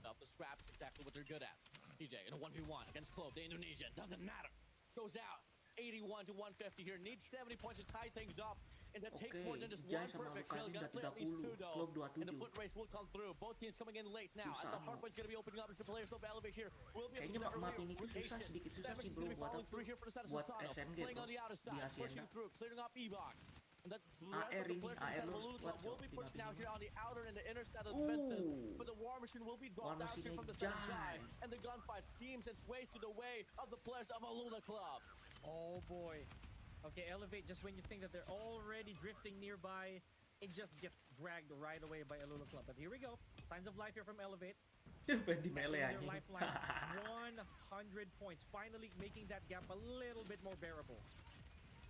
Up the scraps, exactly what they're good at. PJ in a 1v1 against Clove, the Indonesian. Doesn't matter. Goes out. 81 to 150 here. Needs 70 points to tie things up. And that takes more than just Jai one sama perfect Lukas kill. ini Gotta udah play at least 30, two though. Klub And the 27. foot race will come through. Both teams coming in late now. As Susah, the Mo. hardpoint's gonna be opening up as the players of Elevate here. Will be able Kayaknya to map ini tuh susah, sedikit susah sih bro buat through here for the status buat of Sano. SMG Playing bro on the outer di side, pushing Hacienda. through, clearing up E-Box. And that the rest AR of the ini, players from AR the lu Alula kuat Club will cok be di pushed map now ini. here on the outer and the inner side of the defenses. Ooh. But the War Machine will be War dropped out here Machine-nya from the side of Jai. Jai. And the gunfight seems its ways to the way of the players of Alula Club. Oh boy. Okay, Elevate, just when you think that they're already drifting nearby, it just gets dragged right away by Alula Club. But here we go. Signs of life here from Elevate. Pengen di melee Their anjing. lifeline, 100 points. Finally making that gap a little bit more bearable.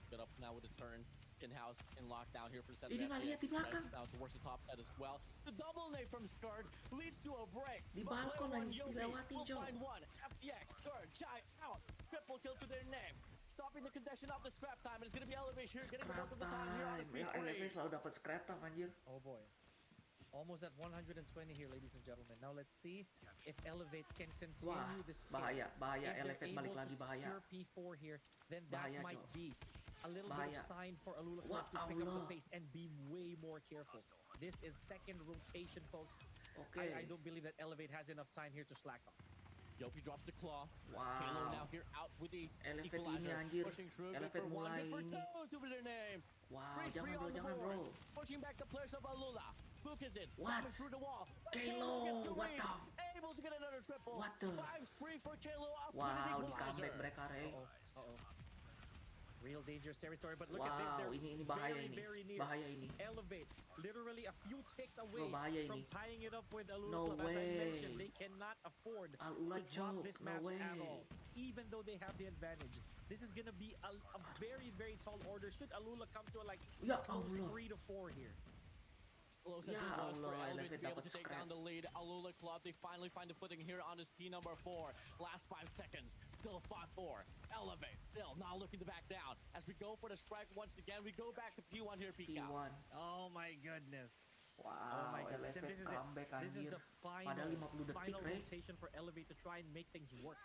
Get up now with a turn. In-house, in lockdown here for the set of Ini nggak lihat di belakang. Now towards the top side as well. The double nade from Skirt leads to a break. Di But balkon player one, anjing, Yogi, dilewatin, will Cok. find one. FTX, Skirt, Jai out. Triple kill to their name. Stopping the condition of the scrap time. And it's going to be Elevate here. Getting the Scrap bulk of the time here on the time. speed Ya, three. selalu dapat scrap time anjir. Oh boy. Almost at 120 here, ladies and gentlemen. Now let's see if Elevate can continue Wah, this tier. bahaya, bahaya. If they're Elevate balik able lagi, to bahaya. secure P4 here, then that Bahaya, might Cok. be a little bit Bahaya. of sign for Alula Wah, Club to pick up the Allah. pace and be way more careful. This is second rotation, folks. Oke. I don't believe that Elevate has enough time here to slack off. Yopi drops the claw. Wow. Taylor now here out with the Elevate equalizer. ini, anjir. Pushing through. Good Elevate for one, mulai good for ini. two to their name. Wow, Free jangan spree bro, on the jangan board. bro. Pushing back the players of Alula. Book is it. What? Coming through the wall. Kalo, gets the what lead. the f- Able to get another triple. What the- 5 spree for Kalo. Up Wow, with di the comeback equalizer. mereka Rey. Uh-oh. Real dangerous territory, but look at this. Wow, They're ini bahaya very, ini. very near. Bahaya ini. Elevate, literally a few ticks away bahaya from ini. tying it up with Alula No Club. As I mentioned, way. they cannot afford Alula to drop choke, this no match way. at all, even though they have the advantage. This is gonna be a very, very tall order. Should Alula come to a Ya close Allah. 3 to 4 here? Close Ya as it was for Allah, Elevate to be able dapat to take scrap. down the lead. Alula Club, they finally find the footing here on this P number 4. Last 5 seconds, still 5-4. Elevate, still not looking to back down. As we go for the strike once again, we go back to P1 here, Pika. P1. Oh my goodness. Wow, Oh my goodness. And Elevate this is comeback it. This is anjir. the final, Padahal 50 detik, final Rey. rotation for Elevate to try and make things work.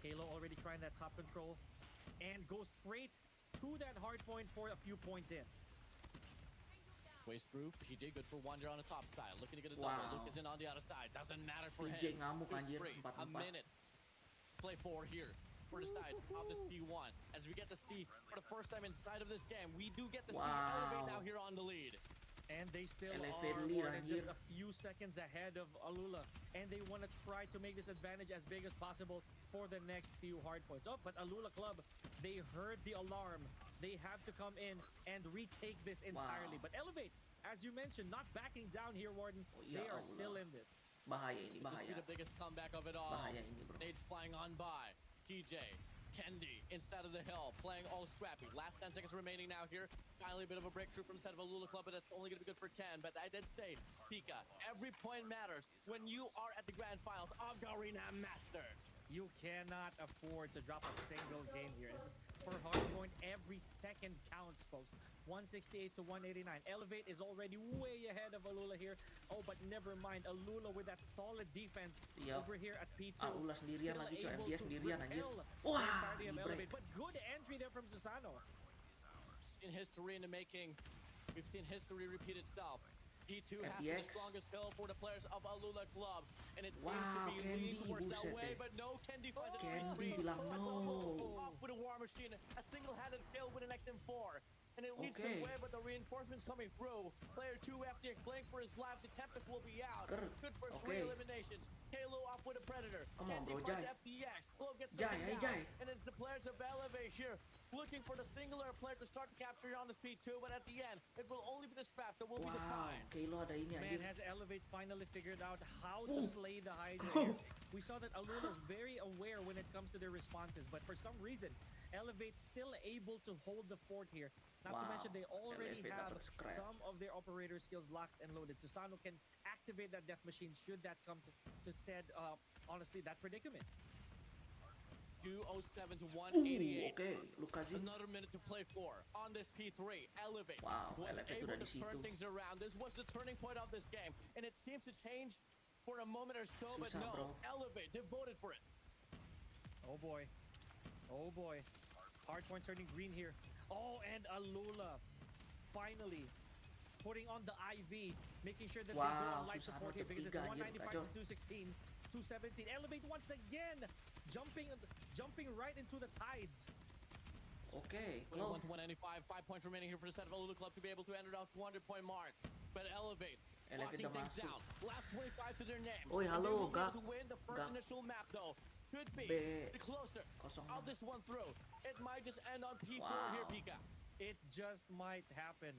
Kalo already trying that top control and goes straight to that hard point for a few points in. Ways through, PJ good for one on the top side. Looking to get a Wow. double. Luke is in on the outer side. Doesn't matter for PJ him. ngamuk, He's anjir. free. 4-4. A minute. Play forward here for the side of this P1. As we get to see for the first time inside of this game, we do get to see Wow. Elevate now here on the lead. And They still Elevate are lead, more than just anjir. a few seconds ahead of Alula, and they want to try to make this advantage as big as possible for the next few hard points. Oh, but Alula Club, they heard the alarm. They have to come in and retake this entirely. Wow. But Elevate, as you mentioned, not backing down here, Warden. Oh, ya They are Allah. still in this. Bahaya ini, This be bahaya. the biggest comeback of it all. Bahaya ini, bro. Nades flying on by. TJ, Kendi inside of the hill, playing all scrappy. Last 10 seconds remaining now here. Finally, a bit of a breakthrough from the side of Alula Club, but that's only going to be good for 10. But I did say, Pika, every point matters when you are at the grand finals of Garena Masters. You cannot afford to drop a single game here. For hardpoint, every second counts, folks. 168 to 189. Elevate is already way ahead of Alula here. Oh, but never mind. Alula with that solid defense Iya. over here at P2. Alula sendirian still lagi, coy. able MTS to sendirian, anjir. repel Wah, the entirety of di Elevate. break. But good entry there from Susano. In history in the making, we've seen history repeat itself. P2 has to be the FDX. strongest hill for the players of Alula Club, and it seems Wow, to be leaning Kendi, towards that buset way, deh. but no Kendi finds the Kendi free. bilang no. Off with a war machine, a single-handed kill with an XM4. And it leads Okay. the way, but the reinforcements coming through. Player 2 FDX playing for his life. The Tempest will be out. Skirt. Good for 3 Okay. eliminations. Halo off with a Predator. Come on, Kendi bro, finds Jai. FDX. Flo gets Jai, taken hey, down. Jai. And it's the players of Elevate here looking for the singular player to start to capture on the P2. But at the end, it will only be the scrap that will be Wow, defined. Kalo ada ini, Man, anjir. has Elevate finally figured out how to play the Hydra here? We saw that Alula is very aware when it comes to their responses, but for some reason, Elevate still able to hold the fort here. Not to Wow, mention they already Elevate have dapat scrap. some of their operator skills locked and loaded. Susano can activate that death machine should that come to said, honestly, that predicament. 207 to 188. Okay, Lukazin. Another minute to play for on this P3. Elevate Wow, was Elevate able udah to di turn situ. things around. This was the turning point of this game, and it seems to change for a moment or so. But Susah, no, bro. Elevate devoted for it. Oh boy. Oh boy. Hardpoint turning green here. Oh, and Alula finally putting on the IV, making sure that they go Wow, on life Susano support here because it's tertiga, anjir, 195 kacau. to 216, 217. Elevate once again, jumping right into the tides. Okay, 21 Klo. to 195. 5 points remaining here for the set of Alula Club to be able to enter that 200-point mark. But Elevate Elevate locking udah things masuk. down. Last 25 to their name. Oi, And they halo, will be able Gak. to win the first Gak. initial map, though. Could be B. the closer 06. of this one through. It might just end on P4 Wow. here, Pika. It just might happen,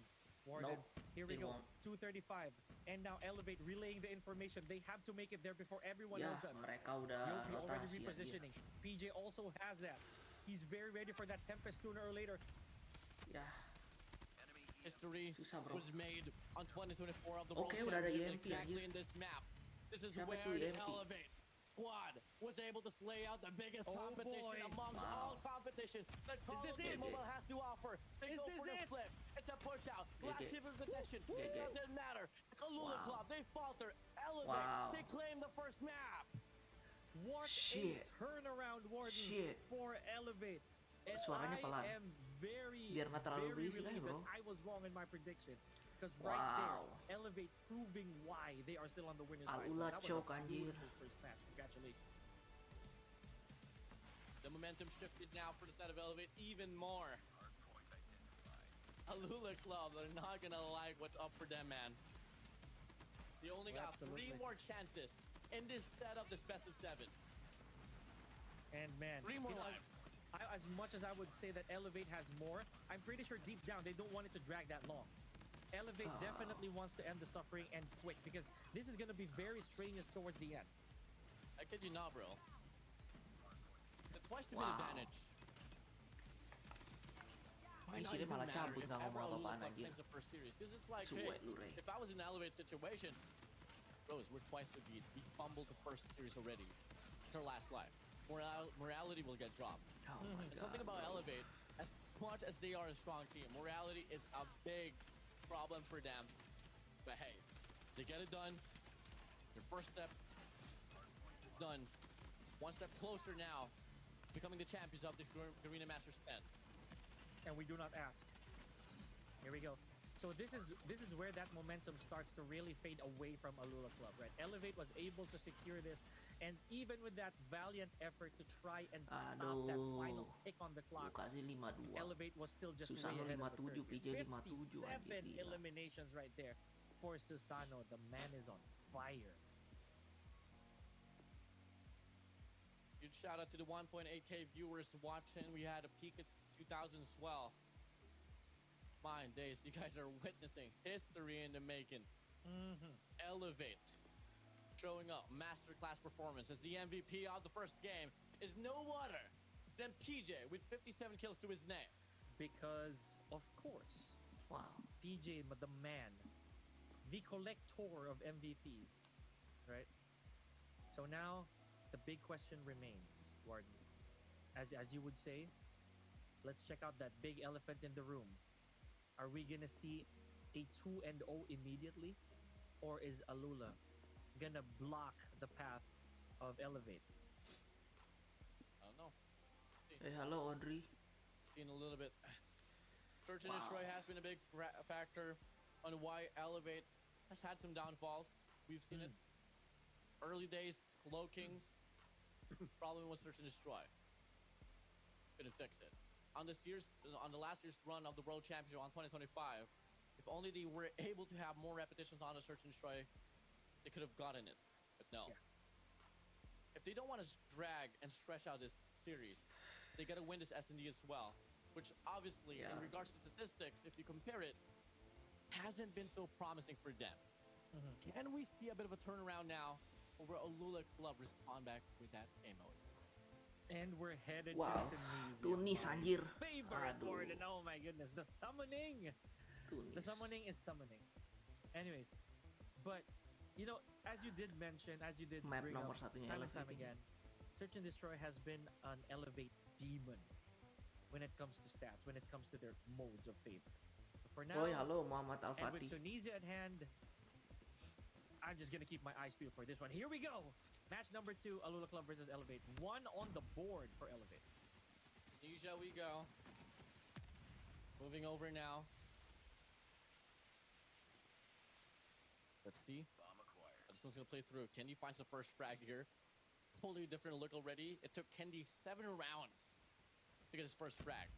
Warden. Nope, Here we it go, won't. 235. And now Elevate relaying the information. They have to make it there before everyone Ya, else does. mereka udah Yopi already rotasi, anjir. repositioning. PJ also has that. He's very ready for that Tempest sooner or later. Ya, History Susah, bro. was made on 2024 of the Oke, World udah ada Championship EMP, exactly anjir. in this map. This is Siapa where tuh the EMP? Elevate squad was able to slay out the biggest Oh, competition boy. amongst Wow. all competition that Call this of it? Duty Mobile has to offer. They Is go this for the it? flip. It's a push out. Last GG. team of position. GG. It doesn't matter. Alula Wow. Club, they falter. Elevate, Wow. they claim the first map. What Shit. a turnaround, Warden, Shit. for Elevate. And Suaranya pelan. I am very, Biar nggak terlalu very berisik aja, relieved bro. that I was wrong in my prediction. Because right Wow. there, Elevate proving why they are still on the winner's side. Alula That was choke, a anjir. beautiful first match. Congratulations. The momentum shifted now for the side of Elevate even more. Alula Club, they're not gonna like what's up for them, man. They only got Absolutely. 3 more chances in this setup, this best of 7. And man, 3 more you know, lives. as much as I would say that Elevate has more, I'm pretty sure deep down they don't want it to drag that long. Elevate Ah. definitely wants to end the suffering and quick because this is going to be very strenuous towards the end. I kid you not, bro. The twice to Wow. advantage. Might Ini not sih dia even malah matter cabut if nggak ever ngomong Alula apa-apaan, Club anjir. claims the first series, because it's like, Suwe hey, lu, Rey. if I was in an Elevate situation, bros, we're twice the beat. We fumbled the first series already. It's our last life. Morality will get dropped. Oh my And something God, about bro. Elevate, as much as they are a strong team, morality is a big problem for them. But hey, they get it done. Their first step is done. One step closer now, becoming the champions of this Garena Masters 10. And we do not ask. Here we go. So this is where that momentum starts to really fade away from Alula Club, right? Elevate was able to secure this, and even with that valiant effort to try and stop that final Aduh. tick on the clock, Lukazin 5-2. Elevate was still just Susah way lu ahead of the 57, curve. PJ 57, anjir, 57 gila. eliminations right there. for Susano. The man is on fire. Huge shout out to the 1.8K viewers watching. We had a peak at 2000 swell. My days, you guys are witnessing history in the making. Elevate. Showing up, masterclass performance as the MVP of the first game is no other than PJ with 57 kills to his name. Because, of course, Wow. PJ, the man, the collector of MVPs, right? So now, the big question remains, Warden. As you would say, let's check out that big elephant in the room. Are we gonna see a 2-0 immediately? Or is Alula gonna block the path of Elevate? I don't know. Hey, hello Audrey. Seen a little bit. Search and Destroy has been a big factor on why Elevate has had some downfalls. We've seen it. Early days, low kings. Problem was Search and Destroy. Couldn't fix it. On the last year's run of the World Championship on 2025, if only they were able to have more repetitions on the Search and Destroy, they could have gotten it. But no. Yeah. If they don't want to drag and stretch out this series, they gotta win this S&D as well. Which obviously, in regards to statistics, if you compare it, hasn't been so promising for them. Can we see a bit of a turnaround now, or will Alula Club respond back with that A mode? And we're headed Wow. to Tunisia. Tunis anjir. Favorite Aduh. word, and oh my goodness, the summoning. Tunis. The summoning is summoning. Anyways, but you know, as you did mention, as you did Map bring nomor up satunya time and time elevating. again, Search and Destroy has been an Elevate demon when it comes to stats, when it comes to their modes of favor. So for now, Oi, halo Muhammad Al and with Fatih. Tunisia at hand, I'm just gonna keep my eyes peeled for this one. Here we go. Match number 2, Alula Club versus Elevate. 1 on the board for Elevate. Tunisia we go. Moving over now. Let's see. This one's gonna play through. Kendi finds the first frag here. Totally different look already. It took Kendi 7 rounds to get his first frag.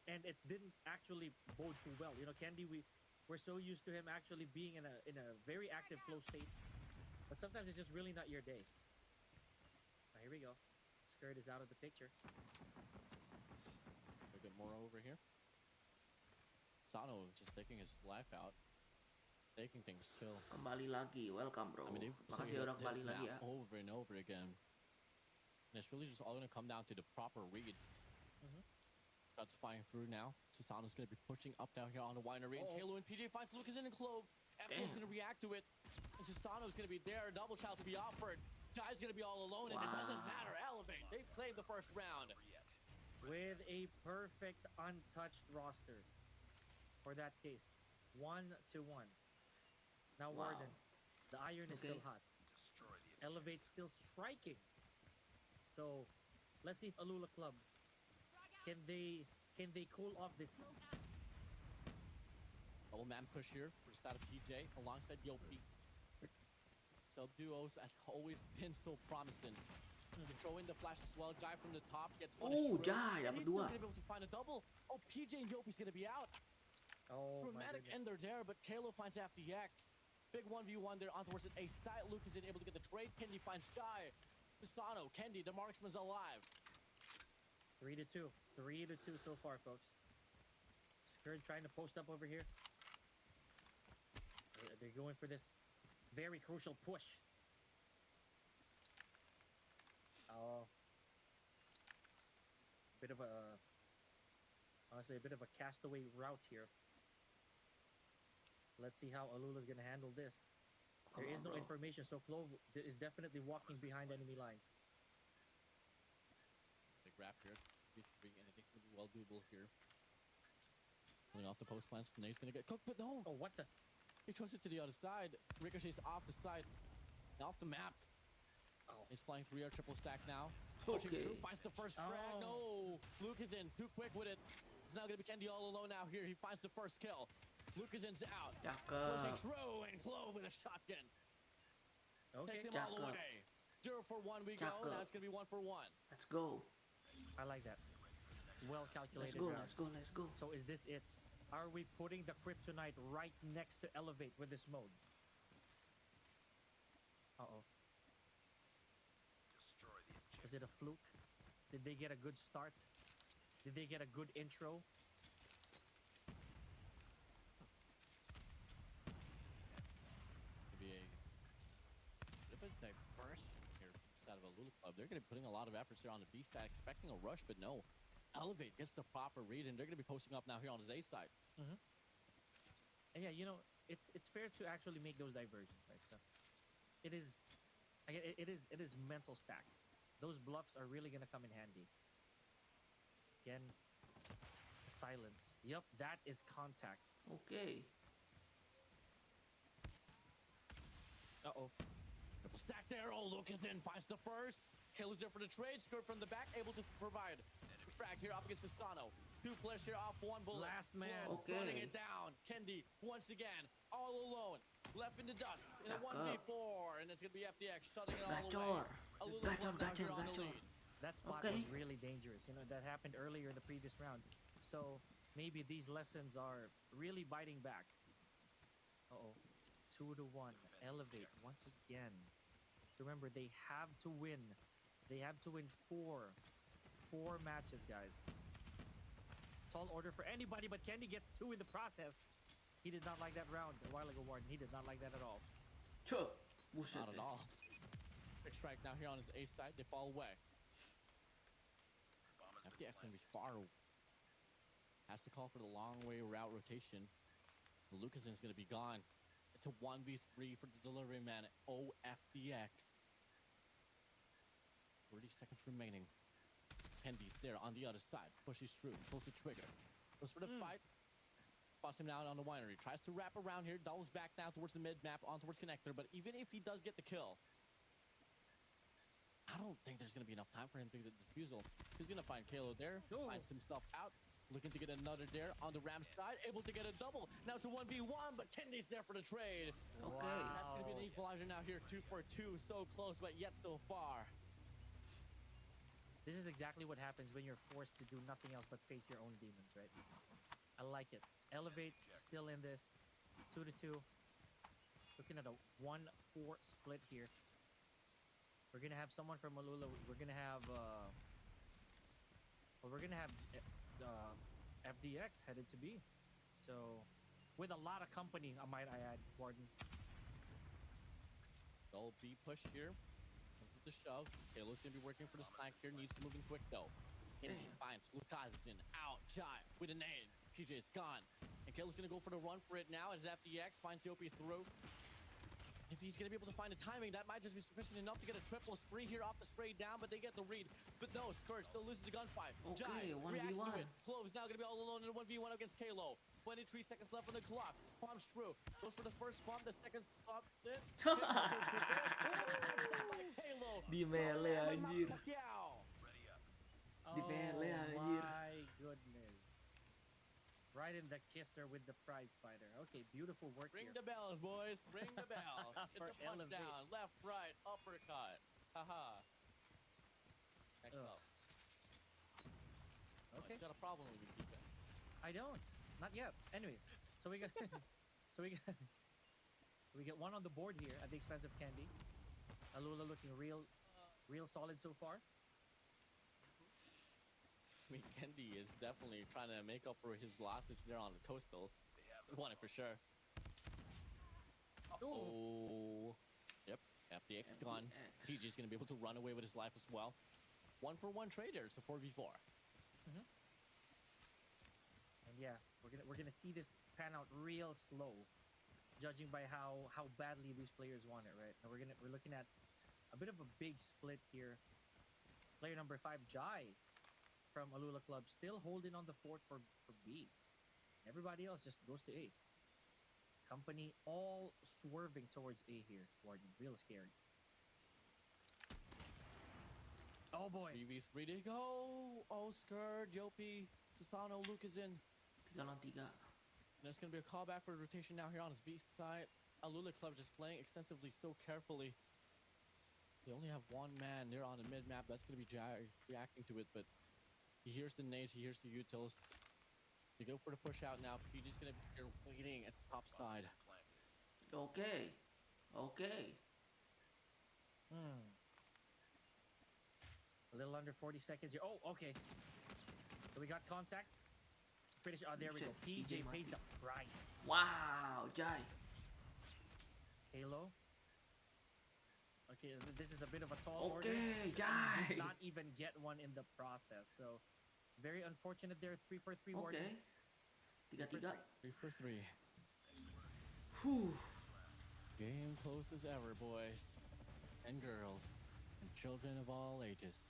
And it didn't actually bode too well. You know, Candy, we're so used to him actually being in a very active flow state, but sometimes it's just really not your day. Here we go. Skirt is out of the picture. A bit more over here. Sano just taking his life out, taking things chill. Kembali lagi, welcome bro. I mean, they've Makasih udah this kembali lagi ya. map over and over again. And it's really just all gonna come down to the proper reads. That's flying through now. Susano's gonna be pushing up down here on the winery. And Kalo and PJ finds Lucas in and Clove. FK's gonna react to it. And Susano's gonna be there. A double child to be offered. Jai's gonna be all alone, and it doesn't matter. Elevate. They've claimed the first round. With a perfect untouched roster for that case. 1-1. Now, Wow. Warden, the iron is still hot. Elevate still striking. So, let's see if Alula Club can they cool off this heat. Double man push here for out of PJ alongside Yopi. So duos has always been so promising. You can throw in the flash as well. Jai from the top gets punished. Oh, through. Jai, And dapat he's still dua. gonna be able to find a double. Oh, PJ and Yopi's gonna be out. Oh, my Dramatic goodness. ender there, but Kalo finds FDX. Big 1v1 there on towards it. A side. Luke is able to get the trade. Kendi finds Jai. Pisano, Kendi, the marksman's alive. 3-2. 3-2 so far, folks. Skirt trying to post up over here. They're going for this very crucial push. Oh. Bit of a... Honestly, a bit of a castaway route here. Let's see how Alula's going to handle this. There is no bro. information, so Clove is definitely walking behind enemy lines. Big wrap here. And I think it's gonna be well doable here. Pulling off the post plans. Nate's gonna get cooked, but no! Oh, what the? He throws it to the other side. Ricochet's off the side. Off the map. Oh. He's flying 3-air triple stack now. Pushing Okay. through, finds the first frag. Oh. No! Luke is in. Too quick with it. It's now gonna be Kendi all alone now here. He finds the first kill. Luke is in's out. Pushing Cakep. through and Clove with a shotgun. Okay, Takes him all the Cakep. way. 0-for-1 we go. Cakep. Now it's gonna be 1-for-1. Let's go. I like that. Well Let's calculated go, route. let's go, let's go. So is this it? Are we putting the kryptonite right next to elevate with this mode? Uh-oh. Was it a fluke? Did they get a good start? Did they get a good intro? Maybe a bit diverse here from the side of Alula Club. They're going to be putting a lot of efforts here on the B side, expecting a rush, but no. Elevate gets the proper read, and they're going to be posting up now here on his A side. Mm-hmm. And yeah, you know, it's fair to actually make those diversions, right? So it is mental stack. Those bluffs are really going to come in handy. Again, silence. Yup, that is contact. Oke. Uh-oh. Triple stack there. Oh, Lucas in finds the first. Kayla's there for the trade. Skirt from the back, able to provide. Frag here up against Fasano. Two players here off one bullet. Last man. Whoa, Okay. running it down. Kendi once again, all alone. Left in the dust in a Cakep. 1v4. And it's going to be FTX shutting it all Gacor. away. Gacor, gacor, on the gacor. lead. That spot Okay. was really dangerous. You know, that happened earlier in the previous round. So maybe these lessons are really biting back. Uh-oh. 2-1. Elevate once again. Remember, they have to win. They have to win four matches, guys. Tall order for anybody, but Kendi gets 2 in the process. He did not like that round a while ago, Warden. He did not like that at all. Cuk. Buset Not at deh. all. Big strike now here on his ace side. They fall away. FTX going to be far. Has to call for the long way route rotation. Lucasen is going to be gone. It's a 1v3 for the delivery man. OFDX. 30 seconds remaining. Kendi's there on the other side. Pushes through. Pulls the trigger. Goes for the fight. Spots him down on the winery. Tries to wrap around here. Doubles back down towards the mid-map. On towards connector. But even if he does get the kill, I don't think there's going to be enough time for him to get the defusal. He's going to find Kalo there. Ooh. Finds himself out. Looking to get another there on the Ram side. Able to get a double. Now it's a 1v1, but Kendi's there for the trade. Oke. That's going to be an equalizer now here. 2 for 2. So close, but yet so far. This is exactly what happens when you're forced to do nothing else but face your own demons, right? I like it. Elevate still in this. 2-2. Looking at a 1-4 split here. We're gonna have someone from Alula. We're gonna have FDX headed to B. So with a lot of company, I might add, Warden. They'll be pushed here. Comes with the shove. Halo's gonna be working for the flank here. Needs to move in quick though. Kendi finds Lukasen out. Jai with a nade. PJ's gone. And Kalo's gonna go for the run for it now as FDX finds Yopi through. If he's gonna be able to find the timing, that might just be sufficient enough to get a triple spree here off the spray down, but they get the read. But no, Scourge still loses the gunfight. Okay, Jai reacts to 1v1. it. Clove's now gonna be all alone in a 1v1 against Kalo. 23 seconds left on the clock. Bombs through. Goes for the first bomb, the second stop sit. Halo. Di melee, anjir. Pacquiao. Di melee, Oh anjir. my goodness. Right in the kisser with the prize fighter. Okay, beautiful work Ring here. the bells, boys. Ring the bells. Get For the punch Elevate. down. Left, right, uppercut. Haha. Next Ugh. up. Okay. He's got a problem with you, keep it. I don't. Not yet. Anyways, so we got we get one on the board here at the expense of Kendi. Alula looking real solid so far. I mean, Kendi is definitely trying to make up for his losses there on the coastal. He won it for sure. Oh. Yep. FDX is gone. FDX. PG's going to be able to run away with his life as well. 1-for-1 trader. It's a 4v4. And yeah, we're gonna see this pan out real slow, judging by how badly these players want it, right? And we're looking at a bit of a big split here. Player number 5, Jai, from Alula Club, still holding on the fort for B. Everybody else just goes to A. Company all swerving towards A here, Warden. Real scary. Oh boy. 3v3 to go. Oh, Scourge, Yopi, Susano, Lukasen. 3 lawan 3. And it's going to be a callback for rotation now here on his B side. Alula Club just playing extensively so carefully. They only have one man there on the mid-map. That's going to be Jai reacting to it, but he hears the nades, he hears the utils. They go for the push out now. PG's gonna be here waiting at the top side. Okay. Okay. A little under 40 seconds here. Oh, okay. So we got contact. Pretty sure. Oh, there we go. Shit, PJ PJ pays mati. the price. Wow, Jai. Halo. Okay, this is a bit of a tall order. Okay, Did Jai. not even get one in the process. So very unfortunate there. 3 for 3 Warden. Okay. 3-3. 3 for 3. Whew. Game close as ever, boys and girls and children of all ages.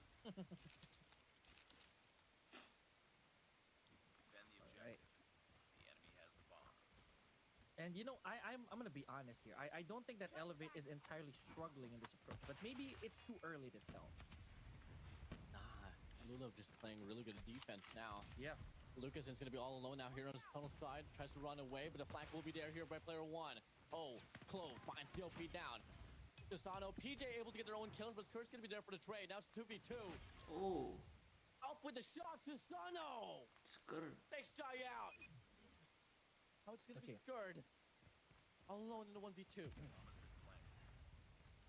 Right. And you know, I'm gonna be honest here. I don't think that Elevate is entirely struggling in this approach, but maybe it's too early to tell. Nah, Alula just playing really good defense now. Yeah. Lucason's gonna be all alone now here on his tunnel side. Tries to run away, but the flank will be there here by player 1. Oh, Clove finds the OP down. Desano, PJ able to get their own kills, but Skurt's gonna be there for the trade. Now it's 2v2. Oh, Off with the shots, Desano! Skur. Takes Jai out. Now it's gonna be Okay. Skurt. All alone in the 1v2.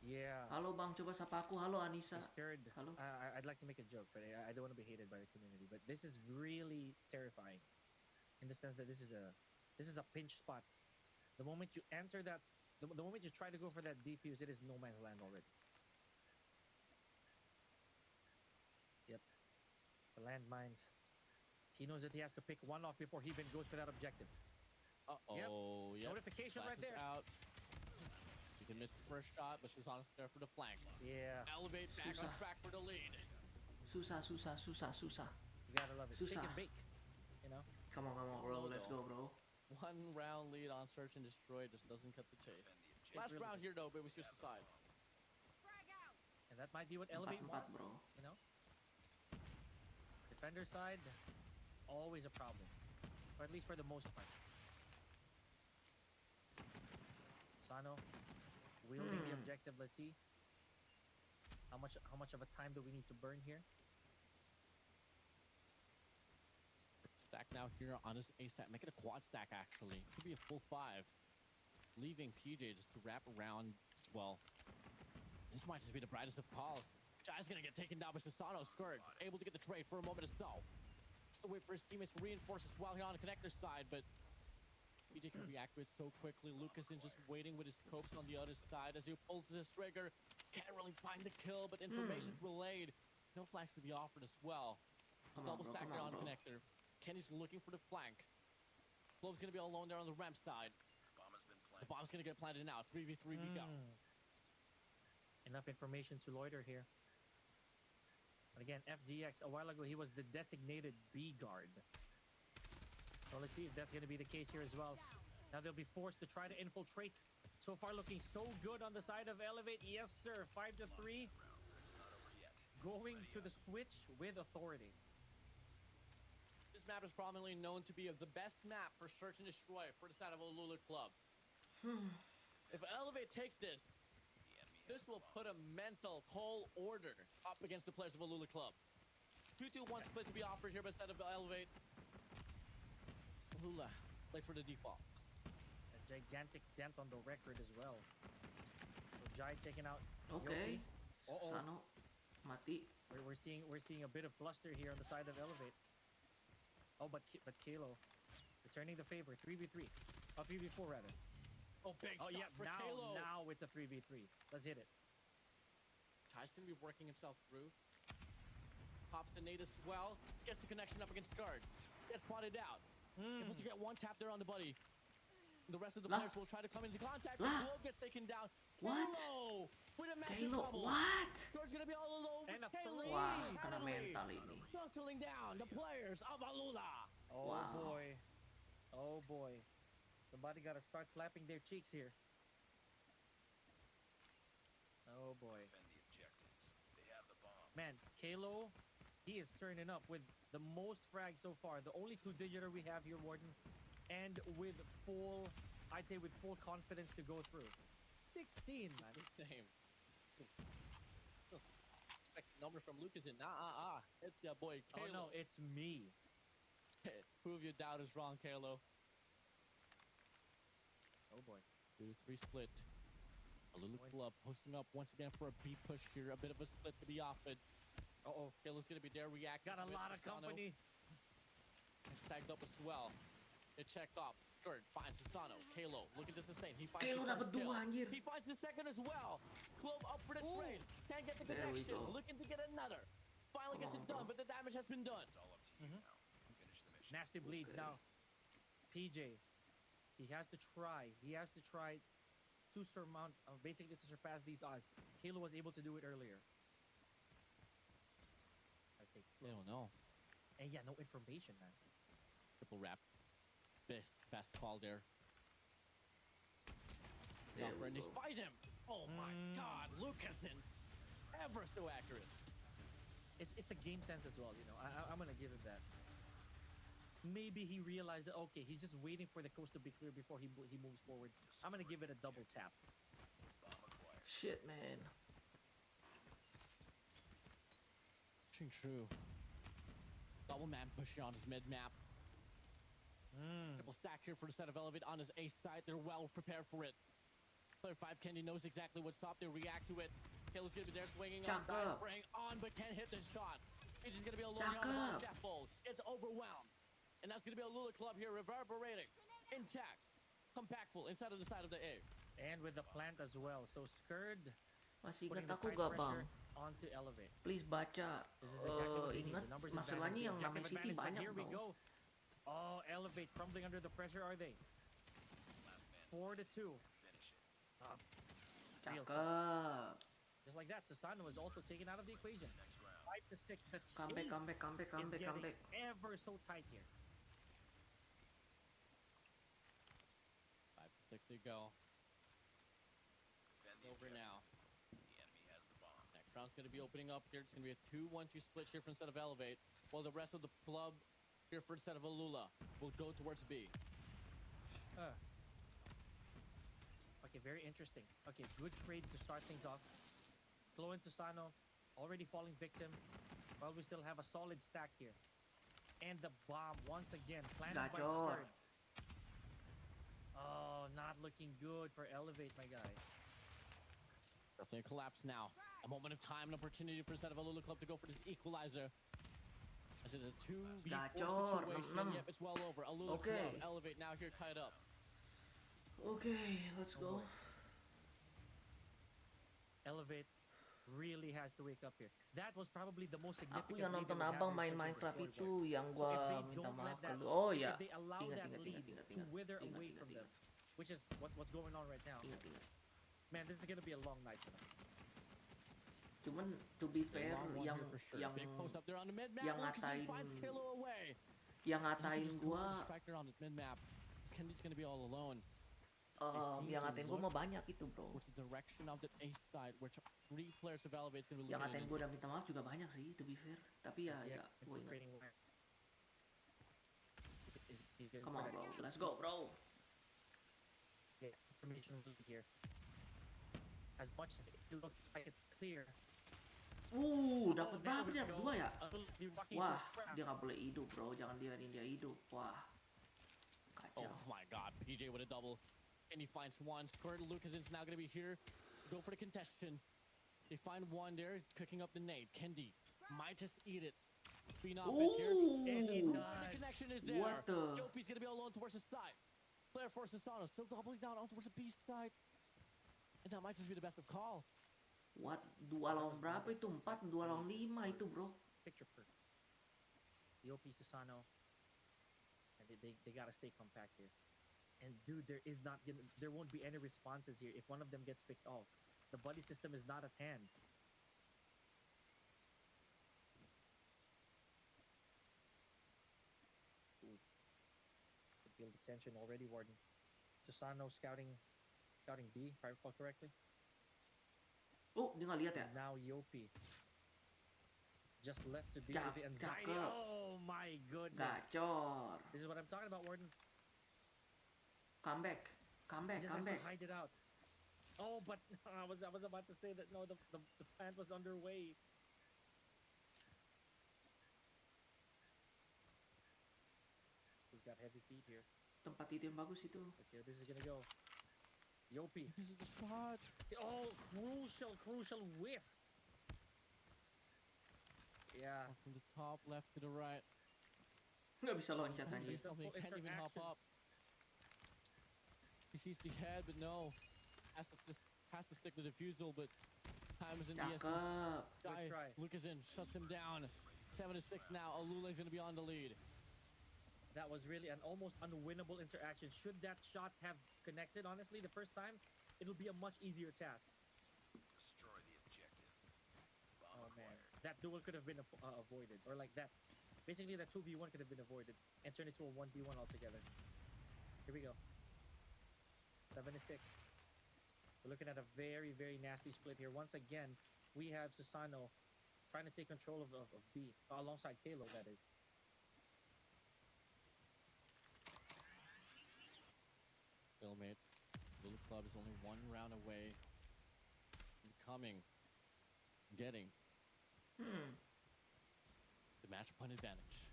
Yeah. Halo Bang, coba sapa aku. Halo Anissa. Scared. Hello? I'd like to make a joke, but I don't want to be hated by the community. But this is really terrifying, in the sense that this is a pinch spot. The moment you enter that, the moment you try to go for that defuse, it is no man's land already. Yep. The landmines. He knows that he has to pick one off before he even goes for that objective. Uh-oh, yep. Notification right Flashes there. out. You can miss the first shot, but she's honest there for the flank. Yeah. Elevate back on Susah. track for the lead. Susah. You gotta love it. Shake Susah. and bake. You know. Come on, bro. Let's go, bro. 1 round lead on Search and Destroy just doesn't cut the chase. Last really round here though, but we switch the sides. And that might be what Elevate 4-4, wants. bro. You know. Defender side, always a problem, or at least for the most part. Sano wielding the objective. Let's see how much of a time do we need to burn here. Stack now here on his A stack. Make it a quad stack actually. Could be a full 5. Leaving PJ just to wrap around as well. This might just be the brightest of calls. Jai's gonna get taken down by Susano. Skirt able to get the trade for a moment or so. Just wait for his teammates to reinforce as well here on the connector side, but PJ can react to it so quickly. Lucasen just waiting with his scopes on the other side as he pulls his trigger. Can't really find the kill, but information's relayed. No flags to be offered as well. Come on, Double bro, stack come there on, on bro. connector. Kenny's looking for the flank. Clove's gonna be all alone there on the ramp side. The bomb's gonna get planted now. It's 3v3 we go. Enough information to loiter here. But again, FGX, a while ago, he was the designated B guard. So let's see if that's going to be the case here as well. Now they'll be forced to try to infiltrate. So far looking so good on the side of Elevate. Yes, sir. 5-3. Going to the switch with authority. This map is prominently known to be the best map for Search and Destroy for the side of Alula Club. If Elevate takes this will put a mental tall order up against the players of Alula Club. 2-2-1 split to be offered here by the side of Elevate. Alula plays for the default. A gigantic dent on the record as well. So Jai taking out Okay. Yopi. Uh-oh. Sano. Mati. We're seeing a bit of fluster here on the side of Elevate. Oh, but Kalo returning the favor. 3v3. 3v4 rather. Oh, big Oh shot yeah, for now Kalo. it's a 3v3. Let's hit it. Ty's gonna be working himself through. Pops the nade as well. Gets the connection up against guard. Gets spotted out. Able to get one tap there on the buddy. The rest of the Lah. players will try to come into contact. Lah. But Clove gets taken down. What? Kalo with a massive Kalo, bubble. what? Guard's gonna be all alone. And a Kalo three. Wah, leads. kena Kalo leads. mental ini. Throttling down the players of Alula. Oh Wow. boy. Oh boy. Somebody gotta start slapping their cheeks here. Oh boy. Man, Kalo, he is turning up with the most frags so far. The only 2-digiter we have here, Warden. And with full, I'd say with full confidence to go through. 16, man. Same. Expect numbers from Lucas and it's your boy Kalo. Oh no, it's me. Prove your doubt is wrong, Kalo. Oh boy. 2-3 split. Alula Club posting up once again for a B push here. A bit of a split to the offense. Uh-oh. Kalo's going to be there reacting. Got a lot of company. It's tagged up as well. It checked off. Third finds Susano. Kalo looking to sustain. He finds Kalo the first dapat kill. 2 anjir. He finds the second as well. Club up for the trade. Can't get the There we connection. go. Looking to get another. Finally gets it done, but the damage has been done. Nasty bleeds now. PJ, he has to try. He has to try to surmount, basically to surpass these odds. Kalo was able to do it earlier. I take They slow. don't know. And yeah, no information, man. Triple wrap. Best call there. There Nobar, we and they go. spy them. Oh my God, Lucasen. Ever so accurate. It's the game sense as well, you know. I'm gonna give it that. Maybe he realized that, okay, he's just waiting for the coast to be clear before he moves forward. I'm gonna give it a double tap. Shit, man. True. Double man pushing on his mid map. Triple stack here for the set of Elevate on his ace side. They're well prepared for it. Player 5 Kenny knows exactly what's up. They react to it. Kalo's gonna be there swinging on, dive Cakep. spraying on, but can't hit the shot. He's just gonna be alone here on the bottom Cakep. scaffold. It's overwhelmed. And that's gonna be a Alula Club here, reverberating, intact, compactful inside of the side of the A. And with the plant as well. So Skurd Masih putting ingat the aku tight gak, pressure Bang? onto Elevate. Please baca. This is exactly what they need. Ingat The numbers in masalahnya yang Objective namanya City advantage, but banyak, here we bro. go. Oh, Elevate crumbling under the pressure, are they? 4-2. Real tough. Cakep. Just like that, Susano is also taken out of the equation. 5-6. The Comeback, chase comeback. is getting ever so tight here. 5-6 to go. Over now. Next round's gonna be opening up here. It's gonna be a 2-1-2 split here for instead of Elevate. While the rest of the club here for instead of Alula will go towards B. Okay, very interesting. Okay, good trade to start things off. Chloe and Susano already falling victim, while we still have a solid stack here. And the bomb once again planted by Gacor. Skurd. Oh, not looking good for Elevate, my guy. Definitely a collapse now. A moment of time, an opportunity for instead of Alula Club to go for this equalizer. As it is a 2v4 Gacor, situation. 6-6. Yep, it's well over. Alula Okay. Club, Elevate now here tied up. Okay, let's go. Elevate really has to wake up here. That was probably the most Aku significant. yang lead nonton they would have abang in main such a Minecraft score itu check. yang So if gua they minta don't maaf let ke that, lu. Oh ya, if they allow ingat, that ingat, lead ingat, ingat, to ingat. wither Ingat, away ingat, from them, ingat. which is what's going on right now. Ingat, ingat. Man, this is gonna be a long night for them. Cuman to be A fair, long one yang here for sure. yang Big post up there on the mid map. yang Lucas ngatain finds Kalo away. yang And he ngatain can just go for the gua strike there on the mid map. Kennedy's gonna be all alone. yang ngatain gua mah banyak itu, bro. Towards the direction of the ace side, which 3 players of Elevate's gonna be Yang looking ngatain at. gua dan minta maaf juga banyak sih, to be fair. Tapi ya Yeah, gua ingat. trading wire. He's getting Come on, bro. credit. Let's go, bro. Yeah, information lead here. As much as it looks like it's clear. Dapat berapa dia? Dapat 2 ya? Be rocking Wah, to trap. dia nggak boleh hidup, bro. Jangan biarin dia hidup. Wah, kacau. Oh my God, PJ with a double. And he finds one. Squirt Lucasen's now gonna be here. Go for the contestation. They find one there, cooking up the nade. Kendi might just eat it. Being off it here. And Ooh. the connection is there. What the- Jopi's gonna be alone towards the side. Player force Susano still doubling down on towards the B side. And that might just be the best of call. What? 2 lawan berapa itu? 4, 2 lawan 5 itu, bro. Picture perfect. The OP Susano. And they gotta stay compact here. And dude, there won't be any responses here if one of them gets picked off. The buddy system is not at hand. Ooh. Could feel the tension already, Warden. Susano scouting B, if I recall correctly. Oh, dia nggak lihat ya? And now Yopi. Just left to deal with the anxiety. Cakep. Oh my goodness. Gacor. This is what I'm talking about, Warden. Comeback. Comeback, He just has comeback. to hide it out. Oh, but I was about to say that no, the plant was underway. got heavy feet here. Tempat itu yang bagus itu. Let's see how this is gonna go. Yopi. This is the spot. Oh, crucial whiff. Yeah. From the top, left to the right. Nggak bisa loncat He anjir. can't even hop up. He sees the head, but no. Has to stick the defusal, but time is in the essence. Cakep. Good try. Lucas in, shuts him down. 7-6 now. Alula is going to be on the lead. That was really an almost unwinnable interaction. Should that shot have connected, honestly, the first time, it'll be a much easier task. Destroy the objective. Oh man, that duel could have been avoided, or like that. Basically, that 2v1 could have been avoided and turned into a 1v1 altogether. Here we go. 7-6. We're looking at a very, very nasty split here. Once again, we have Susano trying to take control of B, alongside Kalo, that is. Stalemate. Little Club is only one round away from getting the match point advantage.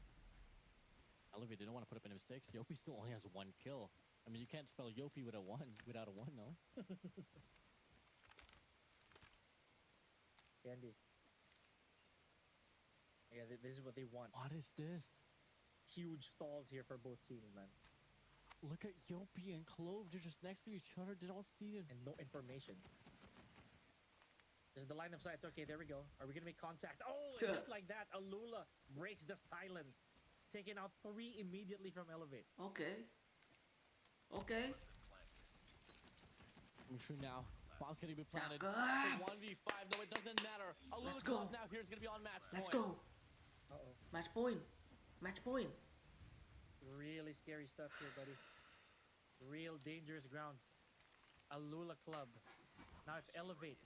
Elevate didn't want to put up any mistakes. Yopi still only has 1 kill. I mean, you can't spell Yopi with a 1 without a 1, no? Candy. Yeah, this is what they want. What is this? Huge stalls here for both teams, man. Look at Yopi and Clove. They're just next to each other. They don't see it. And no information. There's the line of sight. Okay, there we go. Are we gonna make contact? Oh, and just like that, Alula breaks the silence, taking out 3 immediately from Elevate. Okay. Okay. Coming through now. Bomb's gonna be planted. Cakep. 1v5. No, it doesn't matter. Alula Let's go. Club now here is gonna be on match point. Let's go. Uh-oh. Match point. Match point. Really scary stuff here, buddy. Real dangerous grounds. Alula Club. Now if Elevate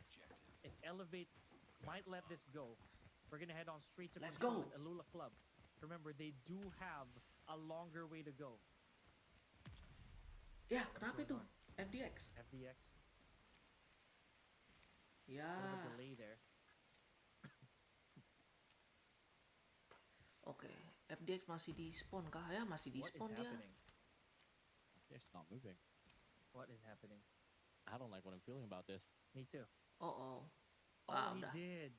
might let this go, we're gonna head on straight to Let's control go. with Alula Club. Remember, they do have a longer way to go. Ya, kenapa itu? FDX. FDX. Ya. Bit of a delay there. Oke. FDX masih di spawn kah? Ya, masih di What is spawn dia. happening? It's not moving. What is happening? I don't like what I'm feeling about this. Me too. Oh. Oh, Ah, he udah. did.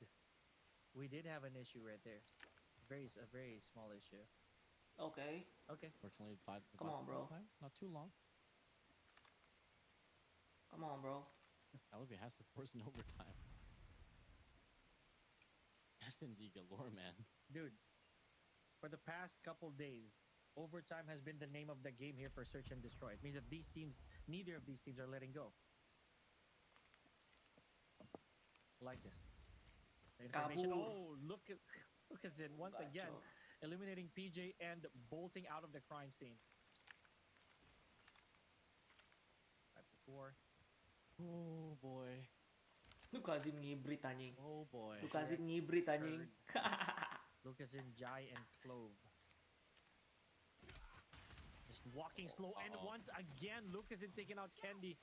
We did have an issue right there. A very small issue. Oke. Okay. Fortunately, Come on, bro. time, not too long. Come on, bro. Elevate has to force an overtime. SND galore, man. Dude, for the past couple days, overtime has been the name of the game here for Search and Destroy. It means that neither of these teams are letting go. Like this. The information. Kabur. Oh, look at Zin once again Bacot. eliminating PJ and bolting out of the crime scene. 5-4. Oh boy. Lukazin ngibrit anjing. Oh boy. Lukazin ngibrit anjing. Lucas in Jai and Clove. Just walking slow, and once again, Lucas in taking out Candy.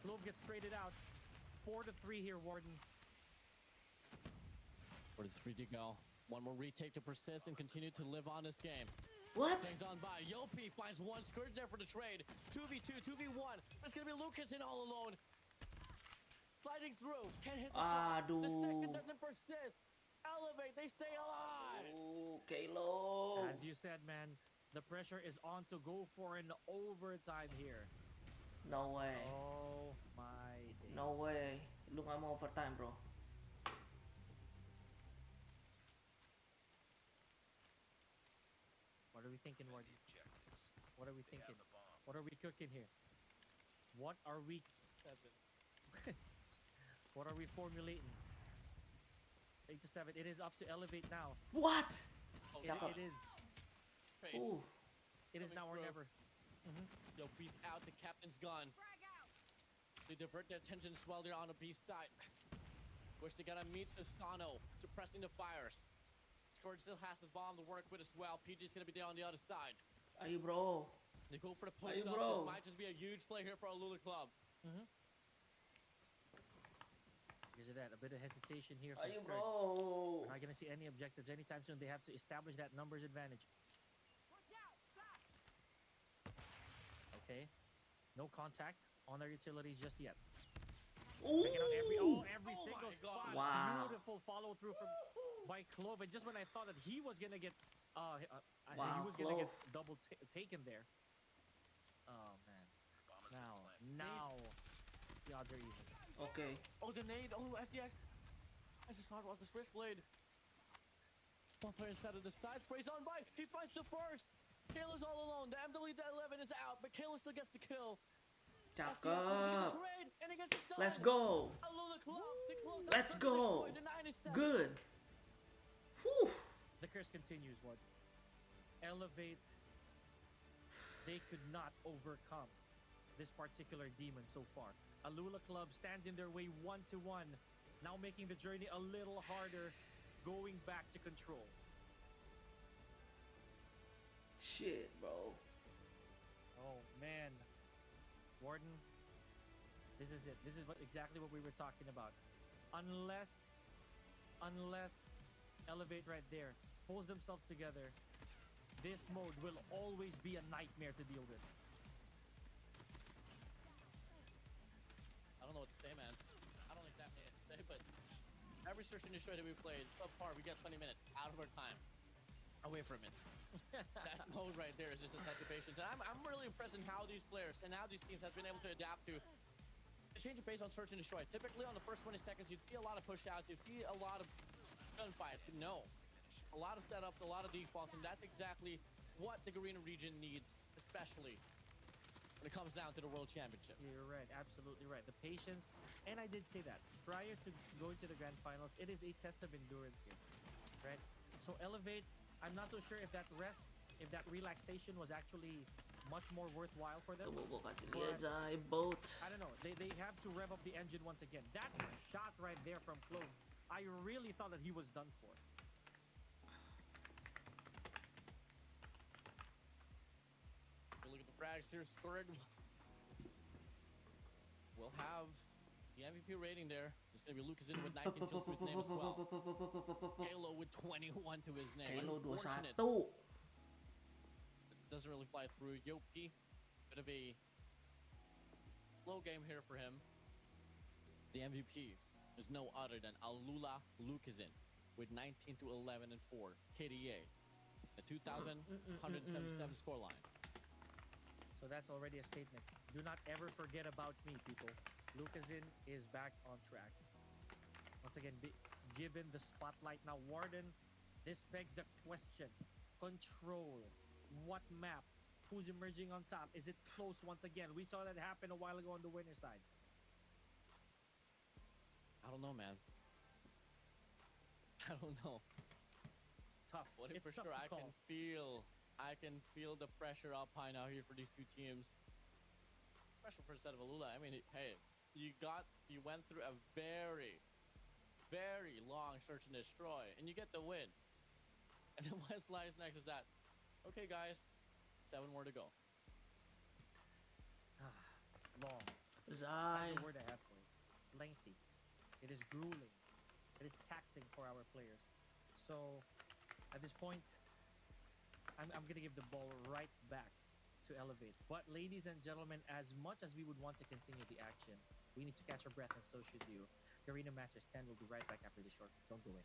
Clove gets traded out. 4-3 here, Warden. 43 to go. One more retake to persist and continue to live on this game. What? Things on by. Yopi finds one skirt there for the trade. 2v2, 2v1. It's gonna be Lucas in all alone. Sliding through. Can't hit the spot. The second doesn't persist. Elevate. They stay alive. Oh, Kalo. As you said, man, the pressure is on to go for an overtime here. No way. Oh my days. No way. Lu nggak mau overtime, bro. What are we thinking, Warden? Objectives. What are we They have thinking? the bomb. What are we cooking here? What are we... 7. What are we formulating? 8-7. It is up to Elevate now. What? It is. Fate. Ooh. It is now or Coming never. Yopi's out. The captain's gone. They divert their attention as well. They're on the B side. Which they gotta meet Susano, suppressing the fires. Scourge still has the bomb to work with as well. PG's gonna be there on the other side. Ayo, bro. They go for the push Ayo, up. bro. This might just be a huge play here for Alula Club. Because of that, a bit of hesitation here. From Ayo, Scourge. bro. We're not going to see any objectives anytime soon. They have to establish that numbers advantage. No contact on their utilities just yet. Picking out every Ooh! single my God. spot. Wow. Beautiful follow through from by Clove. And just when I thought that he was gonna get he Wow, was gonna get Clove. double taken there. Oh man. Bomb has Now, been planted. now the odds are even. Oke. Oh, the nade. Oh, FDX. As a smart off the switchblade. One player inside of the side sprays on by. He finds the first. Kayla's all alone. The MW11 is out, but Kayla still gets the kill. FDX goes to get the Cakep. trade, and he gets it done. Let's go. Alula Club. They close out Let's Search and go. Destroy to 97. Good. Whew. The curse continues, what? Elevate. They could not overcome this particular demon so far. Alula Club stands in their way 1-1, now making the journey a little harder, going back to control. Shit, bro. Oh man, Warden, this is it. This is exactly what we were talking about. Unless Elevate right there pulls themselves together, this mode will always be a nightmare to deal with. I don't know what to say, man. I don't exactly know what to say, but every Search and Destroy that we played, so far, we get 20 minutes out of our time away from it. That mode right there is just a test of patience. And I'm really impressed in how these players and how these teams have been able to adapt to change of pace on Search and Destroy. Typically, on the first 20 seconds, you'd see a lot of push-outs, you'd see a lot of gunfights, but no. A lot of setups, a lot of defaults, and that's exactly what the Garena region needs, especially when it comes down to the World Championship. You're right, absolutely right. The patience, and I did say that prior to going to the grand finals, it is a test of endurance here, right? So Elevate, I'm not so sure if that rest, if that relaxation was actually much more worthwhile for them. Tunggu gua kasih But lihat Zai boat. I don't know. They have to rev up the engine once again. That shot right there from Clove, I really thought that he was done for. Look at the frags here. Scored. We'll have the MVP rating there. It's going to be Lucas in with 19 kills to his name as well. Halo with 21 to his name. Halo Unfortunate. 21. Doesn't really fly through. Yopi, bit of a low game here for him. The MVP is no other than Alula Lukasin with 19 to 11 and 4 KDA, a 2,177 scoreline. So that's already a statement. Do not ever forget about me, people. Lukasin is back on track. Once again, given the spotlight. Now, Warden, this begs the question. Control. What map? Who's emerging on top? Is it close once again? We saw that happen a while ago on the winner side. I don't know, man. I don't know. Tough. What if It's for tough sure to I can feel the pressure up high now here for these two teams. Especially for the set of Alula. I mean, hey, you went through a very, very long search and destroy, and you get the win. And then what lies next is that, okay, guys, 7 more to go. Long. Zai. That's the word I have for it. It's lengthy. It is grueling. It is taxing for our players. So, at this point, I'm going to give the ball right back to Elevate. But, ladies and gentlemen, as much as we would want to continue the action, we need to catch our breath, and so should you. Garena Masters 10 will be right back after this short. Don't go away.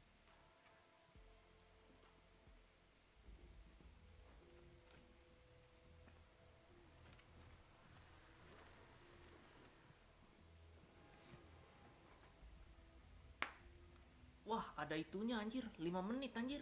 Wah, ada itunya anjir. 5 menit anjir.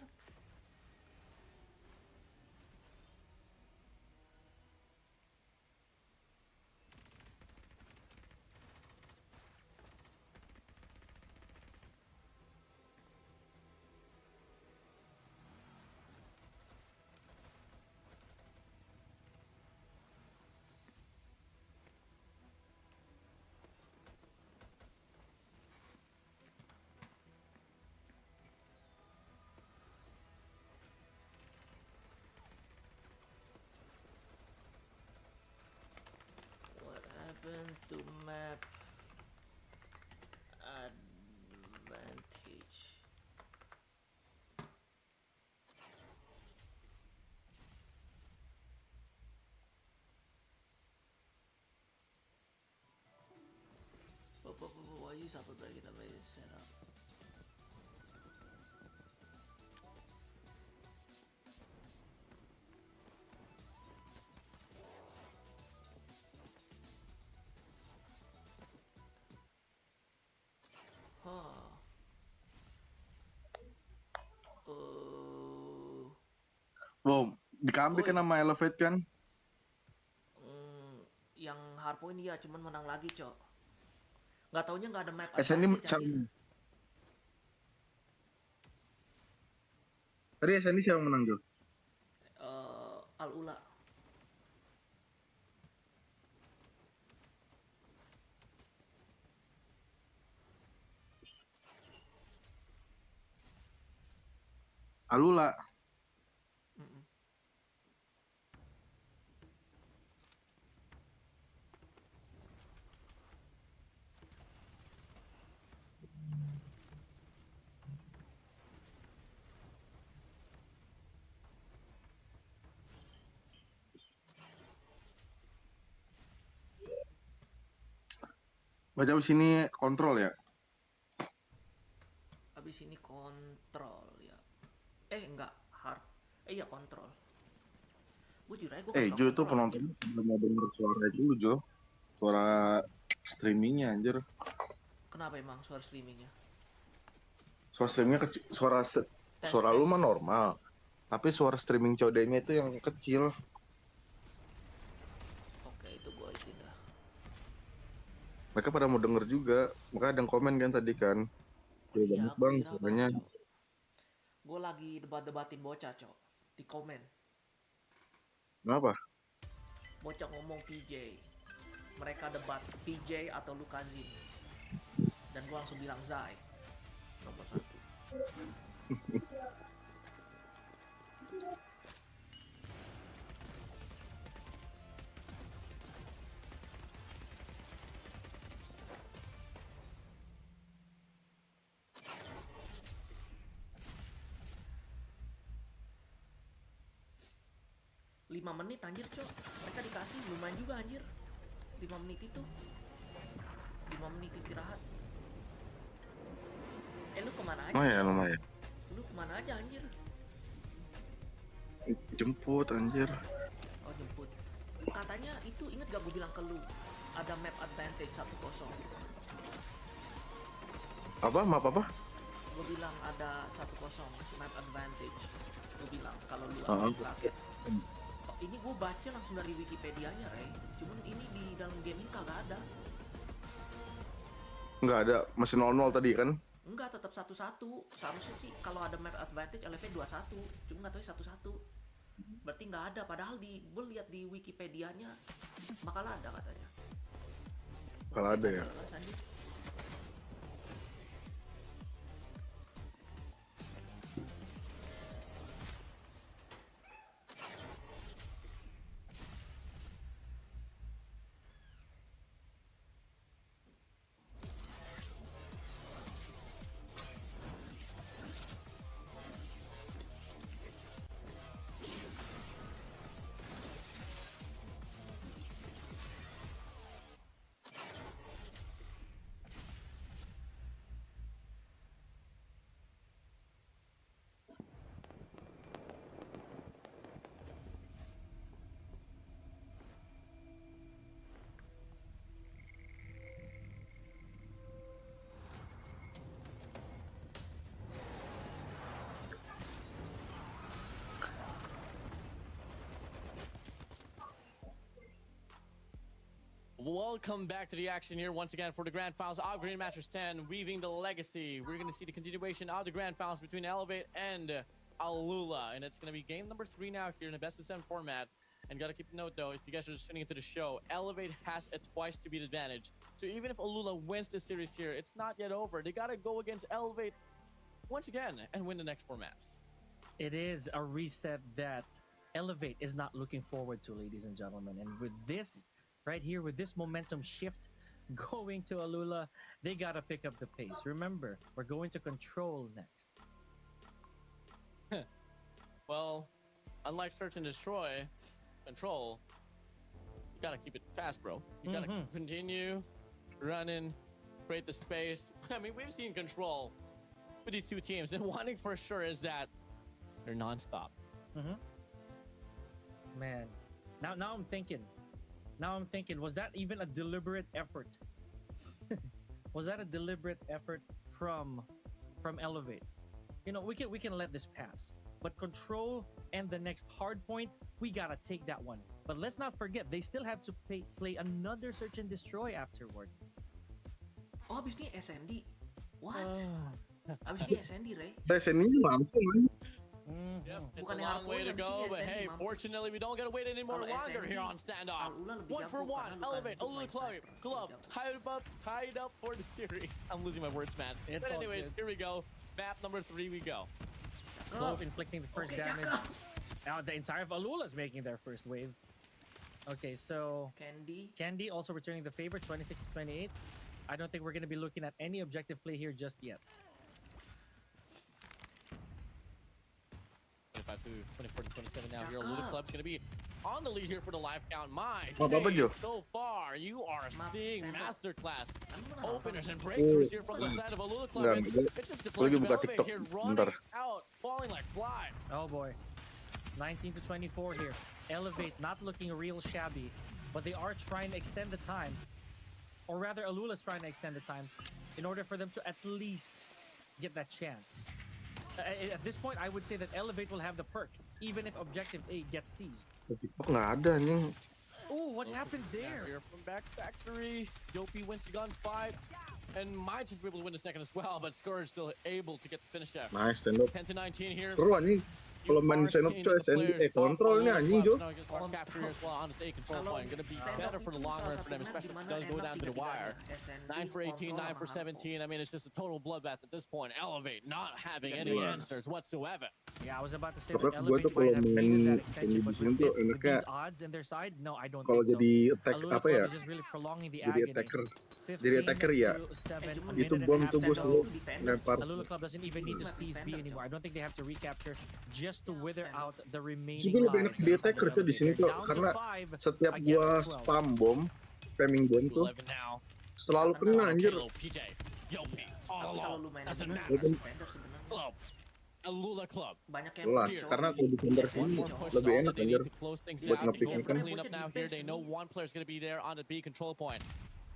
What happened to map advantage? satu dari kita base setup. Hah. Wow, di comeback kan sama Elevate kan? Yang hardpoint dia cuman menang lagi, Cok. Nggak taunya nggak ada map SND advantage anjir. Tadi SND siapa menang, Jo? Alula. Alula. Baca sini kontrol ya. Abis ini kontrol ya. Enggak, hard. Iya kontrol. Gue jujur aja gue Jo itu penonton belum mau denger suara dulu, Jo. Suara streamingnya anjir. Kenapa emang suara streamingnya? Suara streamingnya kecil, suara lu mah normal. Tapi suara streaming Codm-nya itu yang kecil. Oke, itu gue itu dah. Mereka pada mau denger juga. Makanya ada yang komen kan tadi kan. Iya, Bang, suaranya. Gue lagi debat-debatin bocah, Cok. Di komen. Kenapa? Bocah ngomong PJ. Mereka debat PJ atau Lukazin. Dan gue langsung bilang Zai. Nomor 1. 5 menit anjir, Cok. Mereka dikasih lumayan juga anjir. 5 menit itu. 5 menit istirahat. Lu kemana aja? Oh ya, lumayan. Lu kemana aja anjir? Jemput anjir. Oh, jemput. Katanya itu inget gak gue bilang ke lu? Ada map advantage 1-0. Apa? Map apa? Gue bilang ada 1-0 map advantage. Gue bilang kalau lu rakyat. Ini gue baca langsung dari Wikipedia-nya, Ray. Cuman ini di dalam game ini kagak ada. Nggak ada, masih 0-0 tadi kan? Enggak, tetap 1-1. Seharusnya sih kalau ada map advantage LV 2-1. Cuma nggak tahu 1-1. Berarti nggak ada. Padahal gue lihat di Wikipedia-nya bakal ada katanya. Kalau ada ya. Welcome back to the action here once again for the Grand Finals of Green Masters 10, Weaving the Legacy. We're going to see the continuation of the Grand Finals between Elevate and Alula, and it's going to be game number 3 now here in the best of 7 format. And gotta keep a note though, if you guys are just tuning into the show, Elevate has a twice to beat advantage. So even if Alula wins this series here, it's not yet over. They gotta go against Elevate once again and win the next 4 maps. It is a reset that Elevate is not looking forward to, ladies and gentlemen. And with this right here, with this momentum shift going to Alula, they gotta pick up the pace. Remember, we're going to control next. Well, unlike search and destroy, control, you gotta keep it fast, bro. You gotta continue running create the space. I mean, we've seen control with these two teams, and one thing for sure is that they're nonstop. Man, now I'm thinking. Was that even a deliberate effort? Was that a deliberate effort from Elevate? You know, we can let this pass, but Control and the next hard point, we gotta take that one. But let's not forget, they still have to play another search and destroy afterward. Oh, abis ini SND. What? Abis ini SND, Ray. SND langsung aja. Yep, it's Bukan a yang long way to hardcore, go, abis but ini hey, mampus. fortunately, we don't gotta wait any more Kalau longer SND, here on standoff. Alula lebih One for jago one, karena lu Elevate, kan Alula main sniper. Club, Lebih tied up for the series. I'm losing my words, man. It's But all anyways, good. here we go. Map number 3 we go. Clove inflicting the first Oke, damage. cakep. Now the entire of Alula's making their first wave. Okay, so Candy. also returning the favor, 26 to 28. I don't think we're going to be looking at any objective play here just yet. 25 to 24 to 27 now here. Alula Club's gonna be on the lead here for the live count. My Apa days, Jo? so far, you are seeing stand up. masterclass Kan lu nggak openers nonton. and breakthroughs here from the side of Alula Club. Enggak, And gue- it's just the gue lagi of buka Elevate TikTok. here Bentar. running out, falling like flies. Oh boy. 19 to 24 here. Elevate not looking real shabby, but they are trying to extend the time. Or rather, Alula's trying to extend the time in order for them to at least get that chance. At this point, I would say that Elevate will have the perk, even if Objective A gets seized. TikTok nggak ada nih. Oh, what happened Now there? here from Back Factory, Yopi wins the gunfight, and might just be able to win the second as well, but Scourge still able to get the finish there. Nice, stand up. 10 to 19 here. Seru anjing. Kalau main stand up tuh SND kontrol nih anjing Jo. Capture here as well on the state control Kalau point. Gonna be stand better off for the itu long salah run for them, satu map especially if it dimana does go enak down to the wire. 3-3-nya. 9 for 18, 9 for 17. I mean, it's just a total bloodbath at this point. Elevate not having any answers whatsoever. Yeah, I was about to say that Pokoknya gue Elevate tuh might kalau have main needed that SND extension, di but sini with, tuh with enaknya these odds in their side, no, I don't kalau think so. jadi attack Alula apa Club ya? is just really prolonging the Jadi agony. attacker. 15 Jadi attacker ya. to 7, Cuman a Itu minute and bom a half tuh gue standoff. selalu lempar. Alula Club doesn't even need to seize B anymore. I don't think they have to recapture just to wither out the remaining Gue lebih enak lives. di attacker tuh di sini tuh Down to karena 5 setiap against gua 12. spam bom, spamming bom tuh 11 now. selalu kena anjir. Kalo, PJ, Yopi, all Tapi kalau alone. lu main Doesn't bener, matter. defender sebenarnya Club. Alula Club. banyak yang Jelas, cowok karena di kalau defender SND, sini One more cowok. push is lebih all enak that they anjir. need to close things Buat out. nge-pick They kan. can clean up now here. They know one player is going to be there on the B control point.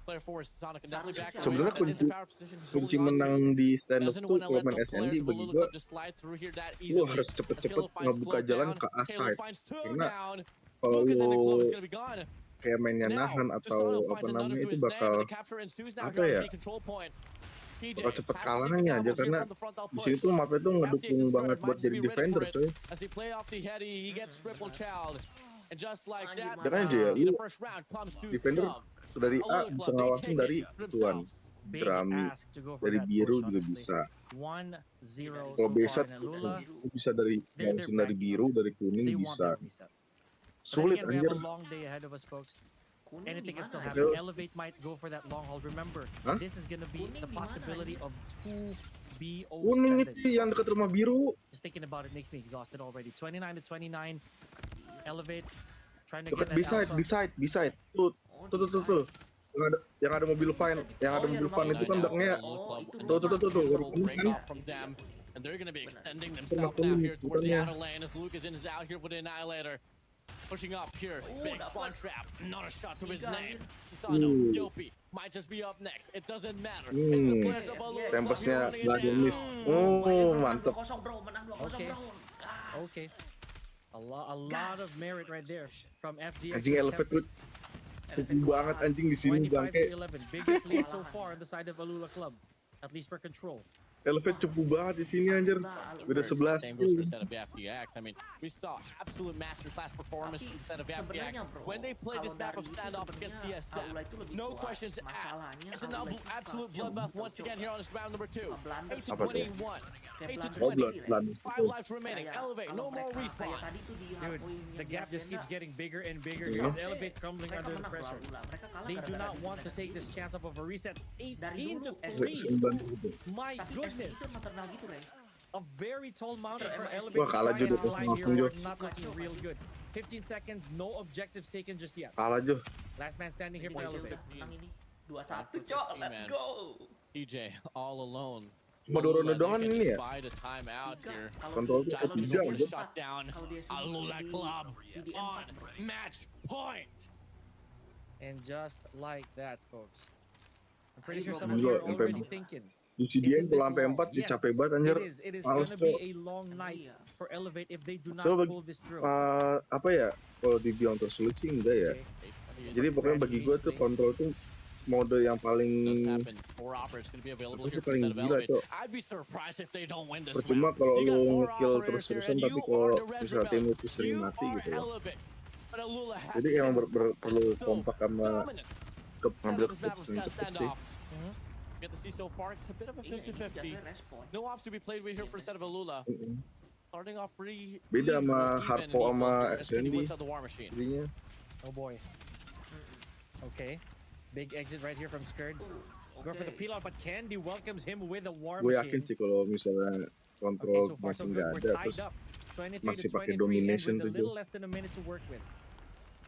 Player 4 is Sonic and definitely back. Sebenarnya That is the kunci- power position he's Kunci holding on to. menang di stand up Doesn't tuh want to kalau let main the SND players of bagi Alula gua Club just slide through here that lu easily. harus As cepet-cepet Halo finds ngebuka Clove jalan down, ke Halo A-side. finds two Karena down. kalau Lucas and the Clove is lu gonna be gone. kayak mainnya Now, nahan atau Desano apa finds another namanya to itu his name, bakal but the capture ensues now apa here on ya, the B control point. PJ bakal cepet has to kalahnya take the aja gambles here karena from the frontal di push. sini tuh mapnya tuh ngedukung FDS's banget Scourge buat might jadi be ready defender for it. coy. As he play off the heady, he gets triple child. And just like Anjir, that, Jangan aja ya, in the lu first round comes to defender Club. dari A Alula bisa Club, they ngawasin take dari it for tuan, themselves. Big Drami, ask to go for dari that biru push, juga honestly. bisa. 1-0 Kalau so B-set far in Alula. bisa dari They're ngawasin dari banking biru, on this. dari kuning They want bisa. their reset. But then Sulit again, we anjir. have a long day ahead of us, folks. Kuning Anything can di still mana? happen. Yo. Elevate might go for that long haul. Remember, Hah? this is gonna be Kuning the di mana, possibility of 2 BO Kuning itu standards. yang dekat rumah biru. Just thinking about it makes me exhausted already. 29 to 29. Elevate trying to Dekat get that B-side, alpha. B-side. Tuh, Oh, tuh, tuh, tuh, di tuh. Yang ada mobil van, yang ada Oh, iya, mobil rumah van itu kan mobil. belakangnya. Oh, itu Tuh, tuh, tuh, tuh, tuh. Beautiful Kuning break kan. off from them. And they're going to be extending themselves now here towards the outer lane as Lucas is out here with the Annihilator. Pushing up here. Big spawn trap. Not a shot to his name. Desano, Yopi might just be up next. It doesn't matter. It's the players of Alula Club here Tempestnya running it nggak ada down. miss. Lumayan, Oh, bro, menang mantep. 2-0 bro, menang 2-0 Okay. bro. Gas. Okay. A lot of merit right there from FDX. Anjing Elevate tuh cukup banget anjing di sini 25 bangke. to 11. Biggest lead so far on the side of Alula Club. At least for control. Elevate cukup banget di sini anjir. Beda 11. Same goes for set of FDX. I mean, we saw absolute masterclass performance from set of FDX Sebenarnya bro, when they play this kalau map dari of itu standoff against sebenarnya TSM. Alula itu lebih No kuat. questions asked. Masalahnya It's an Alula itu suka absolute jauh, bloodbath jauh, once jauh. again here on this round number 2. Suka blunder 8 to Apa tuh? 21. Kayak 8 to blunder 20. sendiri, Blunder. 5 lives remaining. Kayak Elevate, kalau no more mereka respawn. kayak tadi tuh di Dude, hardpoint-nya the gap just Garena, keeps getting bigger and bigger Yeah. since Elevate crumbling mereka under the menang bro, pressure. Alula. Mereka kalah They do gara-gara not want to defense take this gitu. chance of a reset. Dari 18 to dulu, 3. 9 gitu. My Tapi goodness. itu maternal gitu, Ray. A very tall mountain for Wah, Elevate to kalah try juga and tuh climb sama here. Kunjo. We're not looking real good. 15 seconds, no objectives taken just yet. Kalah Jo. Last man standing here for Oke, Elevate. udah menang ini. 2-1 cok, let's Man. go. TJ all alone. Cuma 2 ronde Alula, doang they can ini just ya. buy the time out Tiga, here. kalau Kontrol di tuh kalau di ketiga, sini bro. empat, Shut down kalau dia sini Alula di Club CD4 on bro. match point. And just like that, folks. I'm pretty Ayo, sure bro, some of Gila, you are sampai already sampai- thinking, Di CDN isn't kalau this sampai long? 4 sih Yes, capek banget anjir. it is Males gonna tuh. be a long night Iya. for Elevate if they do not So, pull this through. apa ya? Kalau dibilang tersulit sih enggak ya. Okay. Jadi pokoknya bagi gue tuh kontrol tuh mode yang paling Does happen. 4 operators going to be available Itu here sih for paling instead of gila, Elevate. Cok. I'd be surprised if they don't win this Percuma round. kalau You got lu 4 nge-kill operators here, terus-terusan and tapi you kalau are the Red misalnya tim Rebellion. itu sering You mati are gitu loh. Elevate. But Alula has Jadi emang been perlu just so kompak sama dominant. ngambil Center of this map was keputusan got cepet sih. standoff. Get to see so far, it's a bit of a Iya, ini 50-50. jatuhnya respon. No ops to be played with here for instead of Alula. Starting off pretty Beda even, sama even Harpo and sama equal here as Kenny SND. whips out the War Machine. Jadinya Oh boy. Okay. Big exit right here from Skird. Go for the Oke. peel out, but Candy welcomes him with a war gue yakin machine. sih kalau misalnya Okay, kontrol so far so masih good. nggak We're ada tied terus up. 23 masih to pakai 23 and domination with a tuh, little Jo. less than a minute to work with.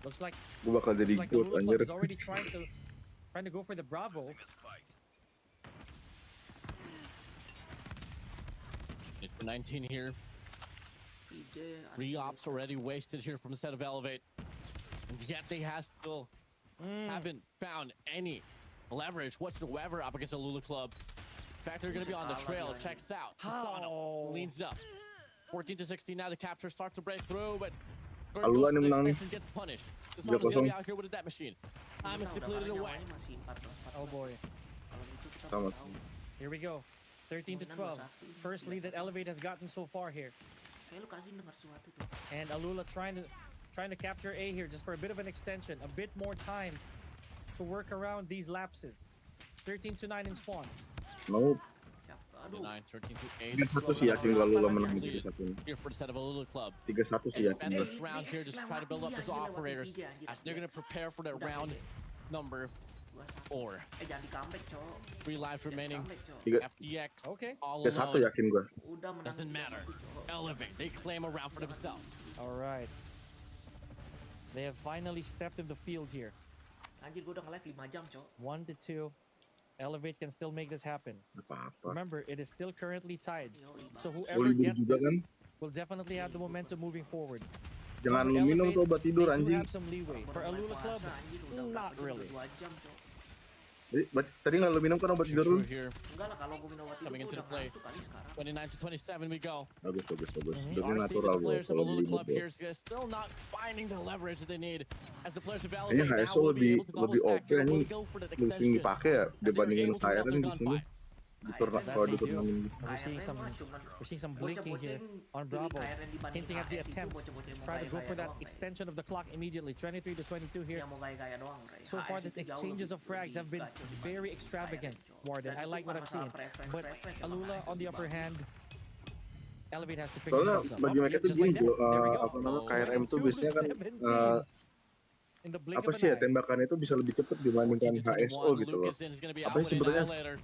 Looks like gue bakal jadi the good Alula anjir. Club is already trying to go for the Bravo. Losing this fight. It's for 19 here. PJ, 3 ops already wasted here from instead of Elevate. And yet they has still haven't found any leverage whatsoever up against the Alula Club. In fact, they're going to be on the trail. It checks out. How? Leans up. 14 to 16 now. The capture starts to break through, but Alula nih menang nih. extension gets punished. Susano's going to 3-0. be out here with a death machine. Time is Udah, depleted karena away. nyawanya masih 14, 14. Oh boy. Kalau gitu kita Sama belum sih. tahu. Here we go. 13 to 12. First lead that Elevate has gotten so far here. Kayak lu kasih dengar sesuatu tuh. And Alula trying to capture A here just for a bit of an extension, a bit more time to work around these lapses. 13 to 9 in spawns. Nope. Ya, aduh. 9, 13 to 8. 3-1 sih yakin kalau Lula menang di 3-1. Here for instead of Alula Club. 3-1 sih yakin Spend gue. this round here just try to build up his operators as they're going to prepare for that round number 4. Jangan di comeback, cowok. 3 lives remaining. Comeback, cowok. 3 FDX Okay. all 3-1 alone. yakin gue. Udah menang Doesn't 3-1, matter. cowok. Elevate. They claim a round for themselves. All right. They have finally stepped in the field here. Anjir, gue udah nge-live 5 jam, cowok. 1 to 2. Elevate can still make this happen. Apa-apa. Remember, it is still currently tied. Yoi, So bagus. whoever libur gets juga this kan? will definitely have the momentum moving forward. Jangan lu For minum Elevate, tuh obat tidur they do anjing. have some leeway. For Baru mulai Alula Club, puasa, anjir, udah not berapa jam? really. 2 jam, cowok. Tadi nggak lu minum kan obat tidur lu? True here. Enggak lah, kalau gue minum obat tidur Coming gue into udah the play. ngantuk kali sekarang. 29 to 27 we go. Bagus. Dosnya Honestly, natural the bro. players of Kalau Alula beli Club bro. here is still not finding the leverage that they need. As the players of Kayaknya Elevate now HSO will be able to double lebih stack OP here, anjing. will go for that Lebih sering extension. dipakai ya As they're dibandingin able to saya wrap kan their di sini. gunfights. Di turnamen That kalau di they do. turnamen. We're seeing some blinking here on Bravo, hinting at the attempt to try to go for that extension of the clock immediately. 23 to 22 here. Yang mau gaya-gaya doang, Ray. So far, HS the itu jauh exchanges lebih- of frags have been lebih gacor very dibanding extravagant, KRM, cowok. Warden. Dan I itu like what bukan I've masalah seen. preference, But preference, emang Alula, HS on the lebih upper bagus. hand, Elevate has to pick Soalnya themselves up. bagi mereka tuh Just gini like Jo, that. There we go. apa namanya KRM tuh 22 to biasanya kan 17 in the blink apa of sih ya an eye. tembakannya itu bisa lebih cepat dibandingkan 14 to HSO 21, gitu loh. Lucas is going to be Apa out sih with sebetulnya? Annihilator.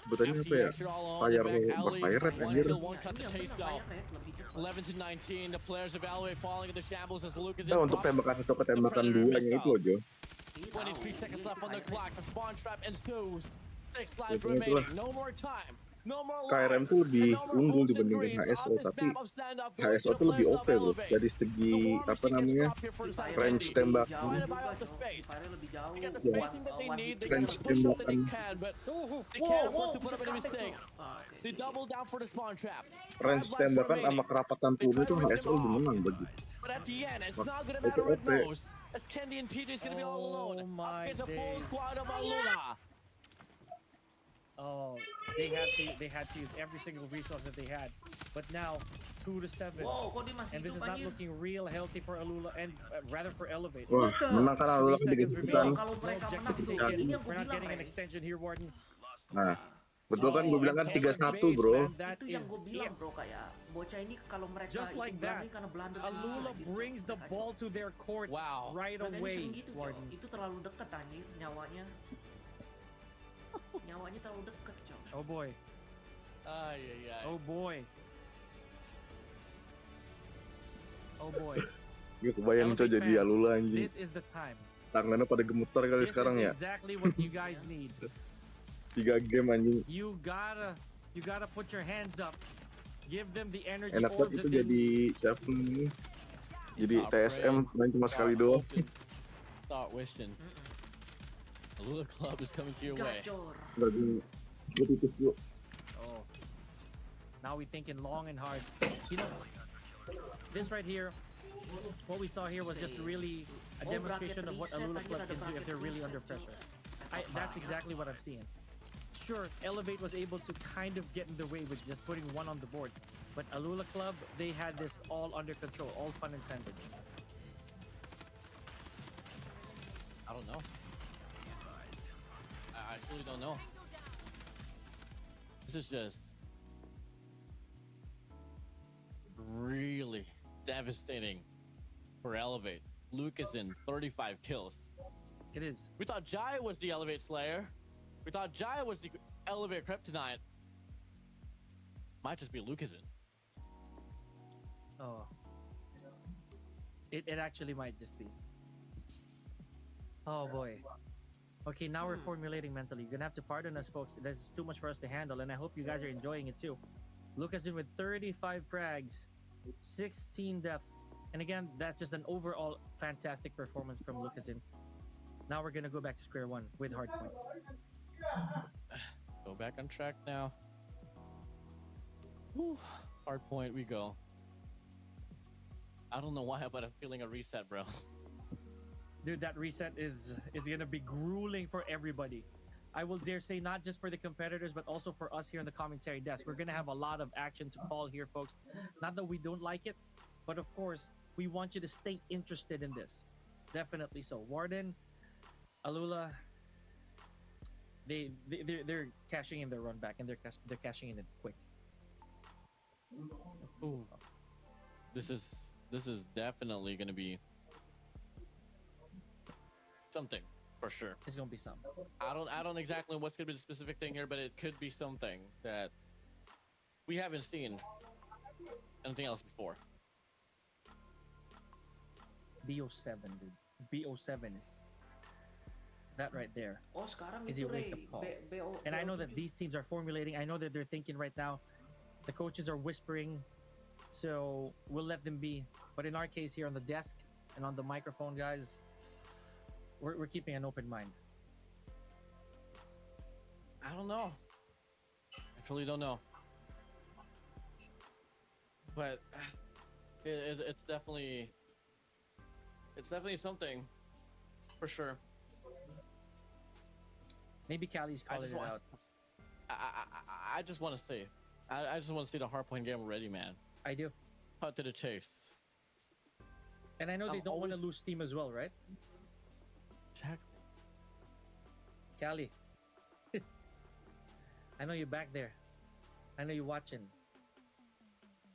Sebetulnya apa ya? FDX here all alone, Fire the back alley, Fire Red one anjir. kill, one cut Ini the yang chase bener, down. Fire Red lebih cepat. 11 to 19, the players of Elevate falling into shambles as Lucas Nah untuk tembakan satu ke tembakan dua yang itu loh Jo. Iya, 23 tahu. seconds Iya, left on the Fire Red. clock. The spawn trap ensues. 6 lives Itulah. remaining. No more time. No more KRM lives. tuh lebih And no more unggul hopes and dibandingkan dreams HSO, on this tapi map of stand-up. Going HSO to the tuh lebih players OP of bro. Elevate. Dari The segi War apa Machine gets namanya dropped here for the Fire second Red range game. tembak. jauh Trying to juga, buy out the cowok. space. Fire lebih jauh. They get the Yeah. spacing that they need. They Range gotta push up that they tembakan. can, but they Wow, can't afford to wow, put up bisa any comeback, mistakes. cowok. Ah, oke, They oke. double down for the spawn trap. Range 5 lives tembakan sama remaining. kerapatan They peluru try itu to rip HSO them lebih off. menang bagi. But at the end, it's But not gonna itu matter who OP. knows. As Candy and PJ is gonna be all Oh alone. my Up against a full days. squad of Alula. Oh, they had to use every single resource that they had. But now 2 to 7. Wow, kok dia masih And this hidup is not anjir? looking real healthy for Alula and rather for Elevate. Wah What the? menang kan Alula 3 kan 3 seconds keputusan. remaining. Kalau No mereka menang objective tuh, taken. ini yang We're gue not bilang, getting an Ray. extension here, Warden. Nah betul kan gue bilang kan Oh, 3-1 base, bro. man, that Itu yang is gue bilang, it. bro, kayak bocah ini kalau mereka Just itu like blunder that, karena blunder Alula sendiri, brings gitu, the mereka, ball Cok. to their court Wow. right Mereka ini away, sering gitu, Cok. Warden. Itu terlalu deket anjir nyawanya. Nyawanya terlalu deket, Cok. Oh boy. Ay, ay, ay. Oh boy. Oh boy. Gue kebayang coy jadi Alula anjing. This is the time. Tangannya pada gemetar kali This sekarang is ya. exactly what you guys need. 3 game anjing. You gotta put your hands up. Give them the energy Enak orb banget itu that they jadi need. siapa nih? Jadi Stop TSM praying, main cuma start sekali doang. hoping, start wishing. Alula Club is coming to your way. Gacor. Enggak gue tutup dulu. Oh. Now we're thinking long and hard. You know, this right here, what we saw here was just really a Oh, demonstration bracket of what reset, Alula anjir, Club ada can do if they're bracket really under reset, pressure. cuy. That's exactly what I'm seeing. Sure, Elevate was able to kind of get in the way with just putting one on the board. But Alula Club, they had this all under control, all pun intended. I don't know. I really don't know. This is just really devastating for Elevate. Lucas in 35 kills. It is. We thought Jai was the Elevate Slayer. We thought Jai was the Elevate Kryptonite. Might just be Lucas in. Oh. It actually might just be. Oh boy. Okay, now we're formulating mentally. You're gonna have to pardon us, folks. That's too much for us to handle, and I hope you guys are enjoying it too. Lucas in with 35 frags, 16 deaths. And again, that's just an overall fantastic performance from Lucas in. Now we're gonna go back to square one with Hardpoint. Go back on track now. Whew. Hard point we go. I don't know why, but I'm feeling a reset, bro. Dude, that reset is gonna be grueling for everybody. I will dare say not just for the competitors, but also for us here in the commentary desk. We're gonna have a lot of action to call here, folks. Not that we don't like it, but of course, we want you to stay interested in this. Definitely so. Warden, Alula, they're cashing in their run back, and they're cashing in it quick. Ooh. This is definitely gonna be something for sure. It's gonna be some. I don't exactly know what's gonna be the specific thing here, but it could be something that we haven't seen anything else before. BO7, dude. BO7 is that right there. Oh, sekarang Is itu a wake-up Ray. call. BO. And I know that these teams are formulating. I know that they're thinking right now. The coaches are whispering, so we'll let them be. But in our case here on the desk and on the microphone, guys, we're keeping an open mind. I don't know. I truly don't know. But it's definitely something for sure. Maybe Cali's calling it out. I just want to see. I just want to see the hardpoint game already, man. I do. Cut to the chase. And I know they I'm don't want to always- lose steam as well, right? Exactly. Cali. I know you're back there. I know you're watching.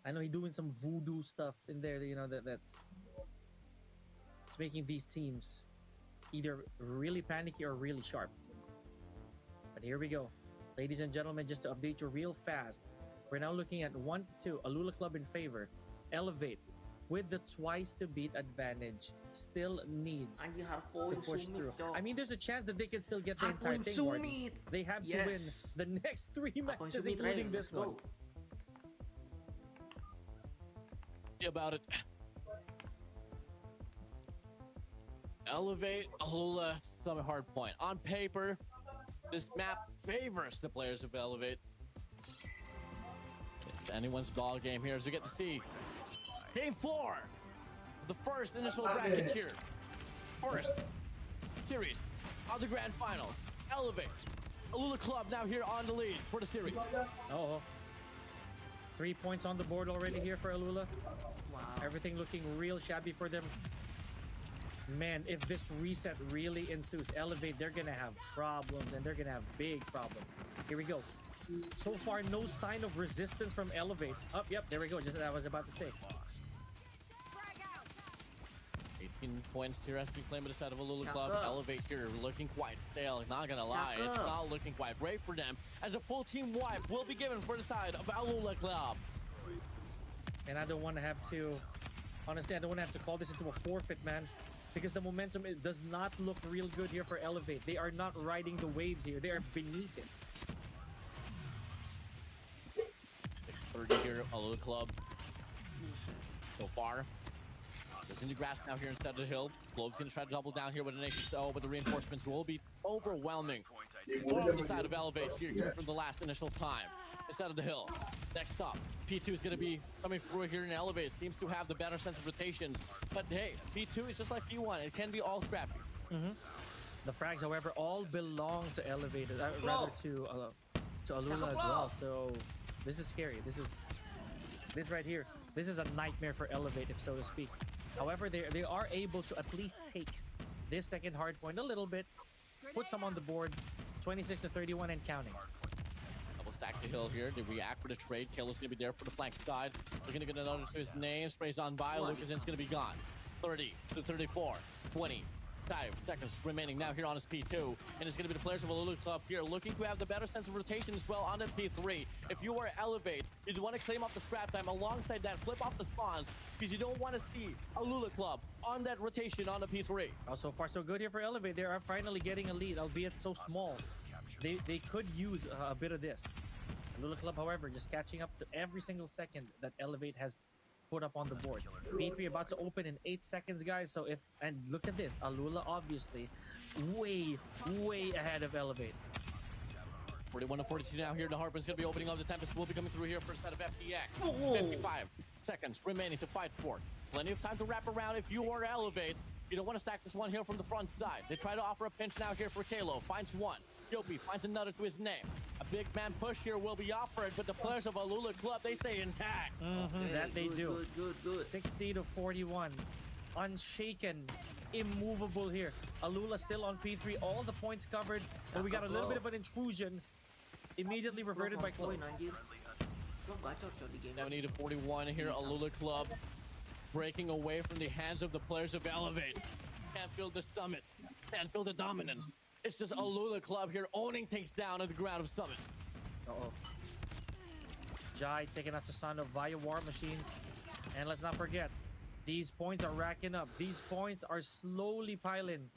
I know you're doing some voodoo stuff in there, you know, that's it's making these teams either really panicky or really sharp. But here we go. Ladies and gentlemen, just to update you real fast, we're now looking at 1-2, Alula Club in favor. Elevate with the twice to beat advantage still needs Anjing hard to point push through. sumit, cok. I mean, there's a chance that they can still get the Hard entire point thing, Warden. sumit. They have to win Yes. the next 3 Hard point matches, sumit, including Ray. this Let's one. go. See about it. Elevate, Alula, Summit Hardpoint. On paper, this map favors the players of Elevate. It's anyone's ball game here as we get to see Game 4 of the first initial bracket here. First series of the grand finals. Elevate, Alula Club now here on the lead for the series. Oh, 3 points on the board already here for Alula. Wow. Everything looking real shabby for them. Man, if this reset really ensues, Elevate, they're gonna have problems, and they're gonna have big problems. Here we go. So far, no sign of resistance from Elevate. Oh, yep, there we go. Just as I was about to say. 18 points here as we claim it side of Alula Club. Cakep. Elevate here looking quite stale. Not gonna lie, it's Cakep. not looking quite great for them. As a full team wipe will be given for the side of Alula Club. And I don't want to have to... Honestly, I don't want to have to call this into a forfeit, man. because the momentum does not look real good here for Elevate. They are not riding the waves here. They are beneath it. 6:30 here, Alula Club. So far. Just in the grass now here instead of the hill. Globe's going to try to double down here with an HSO, but the reinforcements will be overwhelming. On the side of Elevate here, coming from the last initial time. Instead of the hill. Next up, P2 is going to be coming through here in Elevate. Seems to have the better sense of rotations. But hey, P2 is just like P1. It can be all scrappy. The frags, however, all belong to Elevate, rather to Alula as well. So this is scary. This right here. This is a nightmare for Elevate, if so to speak. However, they are able to at least take this second hard point a little bit, put some on the board, 26-31 and counting. Double stack the hill here. They react for the trade. Kalo's going to be there for the flank side. They're going to get another to his name. Sprays on by. Lucasen's going to be gone. 30 to 34. 20. 5 seconds remaining now here on his P2. And it's going to be the players of Alula Club here looking to have the better sense of rotation as well on the P3. If you are Elevate, you want to claim off the scrap time. Alongside that, flip off the spawns because you don't want to see Alula Club on that rotation on the P3. Oh, so far so good here for Elevate. They are finally getting a lead, albeit so small. They could use a bit of this. Alula Club, however, just catching up to every single second that Elevate has put up on the board. P3 about to open in 8 seconds, guys. So and look at this, Alula obviously way ahead of Elevate. 41 to 42 now here. The Harpoon's going to be opening up. The Tempest will be coming through here for a set of FTX. 55 seconds remaining to fight for. Plenty of time to wrap around if you are Elevate. You don't want to stack this one here from the front side. They try to offer a pinch now here for Kalo. Finds one. Yopi finds another to his name. A big man push here will be offered, but the players of Alula Club, they stay intact. That they do. Good. 60 to 41. Unshaken. Immovable here. Alula still on P3. All the points covered. But we got a little bit of an intrusion. Immediately reverted by Chloe. 70 to 41 here. Alula Club breaking away from the hands of the players of Elevate. Can't feel the summit. Can't feel the dominance. It's just Alula Club here owning things down on the ground of Summit. Jai taking out Tasano via War Machine. And let's not forget, these points are racking up. These points are slowly piling.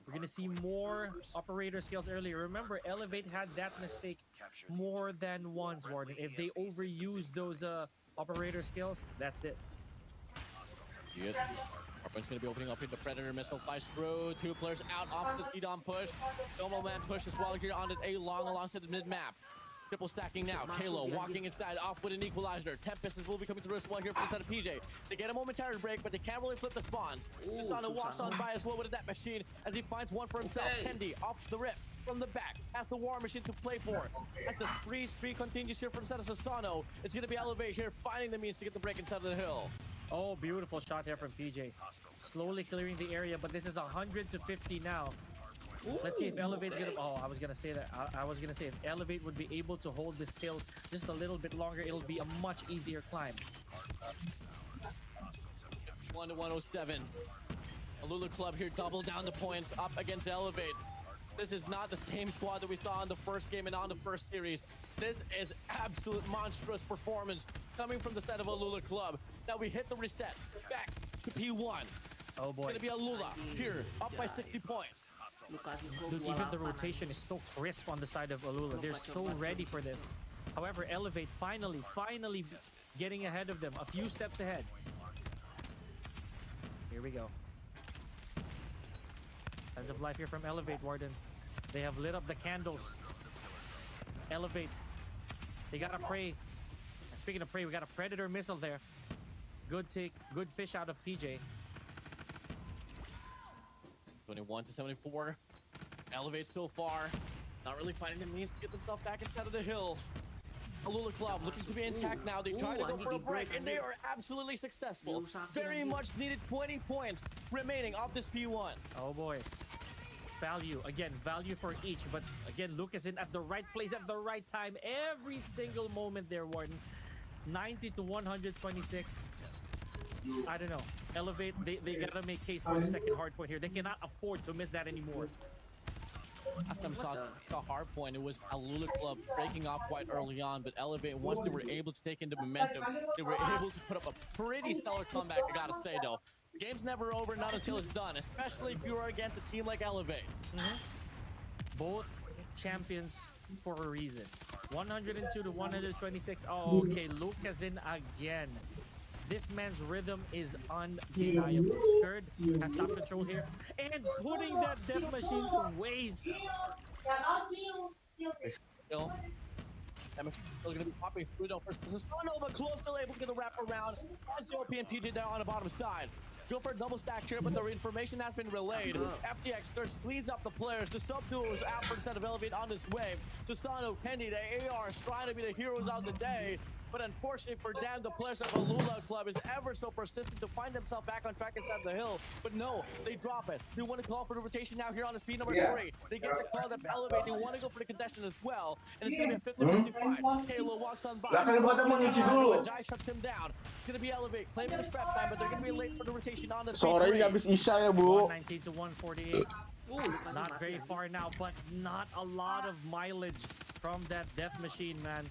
We're going to see more operator skills earlier. Remember, Elevate had that mistake more than once, Warden. If they overuse those operator skills, that's it. Yes. Harpoon's going to be opening up here. The Predator missile flies through. 2 players out off the speed on push. Domo man push as well here on the A long alongside the mid map. Triple stacking now. Kalo walking inside off with an equalizer. Tempest will be coming through as well here from the side of PJ. They get a momentary break, but they can't really flip the spawns. Susano walks on by as well with that machine as he finds one for himself. Kendi off the rip from the back. Has the War Machine to play for. As the spree continues here from the side of Susano, it's going to be Elevate here finding the means to get the break inside of the hill. Oh, beautiful shot there from PJ. Slowly clearing the area, but this is 100 to 50 now. Let's see if Elevate's gonna... Oh, I was gonna say that. I was gonna say if Elevate would be able to hold this hill just a little bit longer, it'll be a much easier climb. 1 to 107. Alula Club here double down the points up against Elevate. This is not the same squad that we saw in the first game and on the first series. This is absolute monstrous performance coming from the side of Alula Club. Now we hit the reset. Back to P1. Oh boy. It's gonna be Alula here, up by 60 points. Dude, even the rotation is so crisp on the side of Alula. They're so ready for this. However, Elevate finally getting ahead of them. A few steps ahead. Here we go. Sense of life here from Elevate, Warden. They have lit up the candles. Elevate. They gotta pray. Speaking of prey, we got a Predator missile there. Good take, good fish out of PJ. 21 to 74. Elevate so far. Not really finding the means to get themselves back inside of the hill. Alula Club looking to be intact now. They try to go for a break, and they are absolutely successful. Very much needed 20 points remaining off this P1. Oh boy. Value. Again, value for each. But again, Lucas in at the right place at the right time. Every single moment there, Warden. 90 to 126. I don't know. Elevate, they gotta make case for the second hard point here. They cannot afford to miss that anymore. Last time saw hard point, it was Alula Club breaking off quite early on, but Elevate, once they were able to take in the momentum, they were able to put up a pretty stellar comeback, I gotta say though. game's never over, not until it's done, especially if you are against a team like Elevate. Both champions for a reason. 102 to 126. Oh, okay, Lucas in again. This man's rhythm is undeniable. Third has top control here. And putting that death machine to waste. Still, that machine's still going to be popping through though. First, Nova close, still able to get the wrap around. Finds OP and PJ down on the bottom side. Go for a double stack here, but the information has been relayed. FTX starts cleans up the players. The sub-duos after instead of Elevate on this wave. Susano, Kenny, the ARs trying to be the heroes of the day. But unfortunately for them, the players of Alula Club is ever so persistent to find themselves back on track inside the hill. But no, they drop it. They want to call for the rotation now here on the speed number 3. They get the call that Elevate. They want to go for the contestant as well. And it's going to be a 50-55. Kalo walks on by. Jai shuts him down. It's going to be Elevate claiming the scrap time, but they're going to be late for the rotation on the speed 3. Sorenya habis Isya ya, Bu. 119 to 148. Not very far now, but not a lot of mileage from that death machine, man.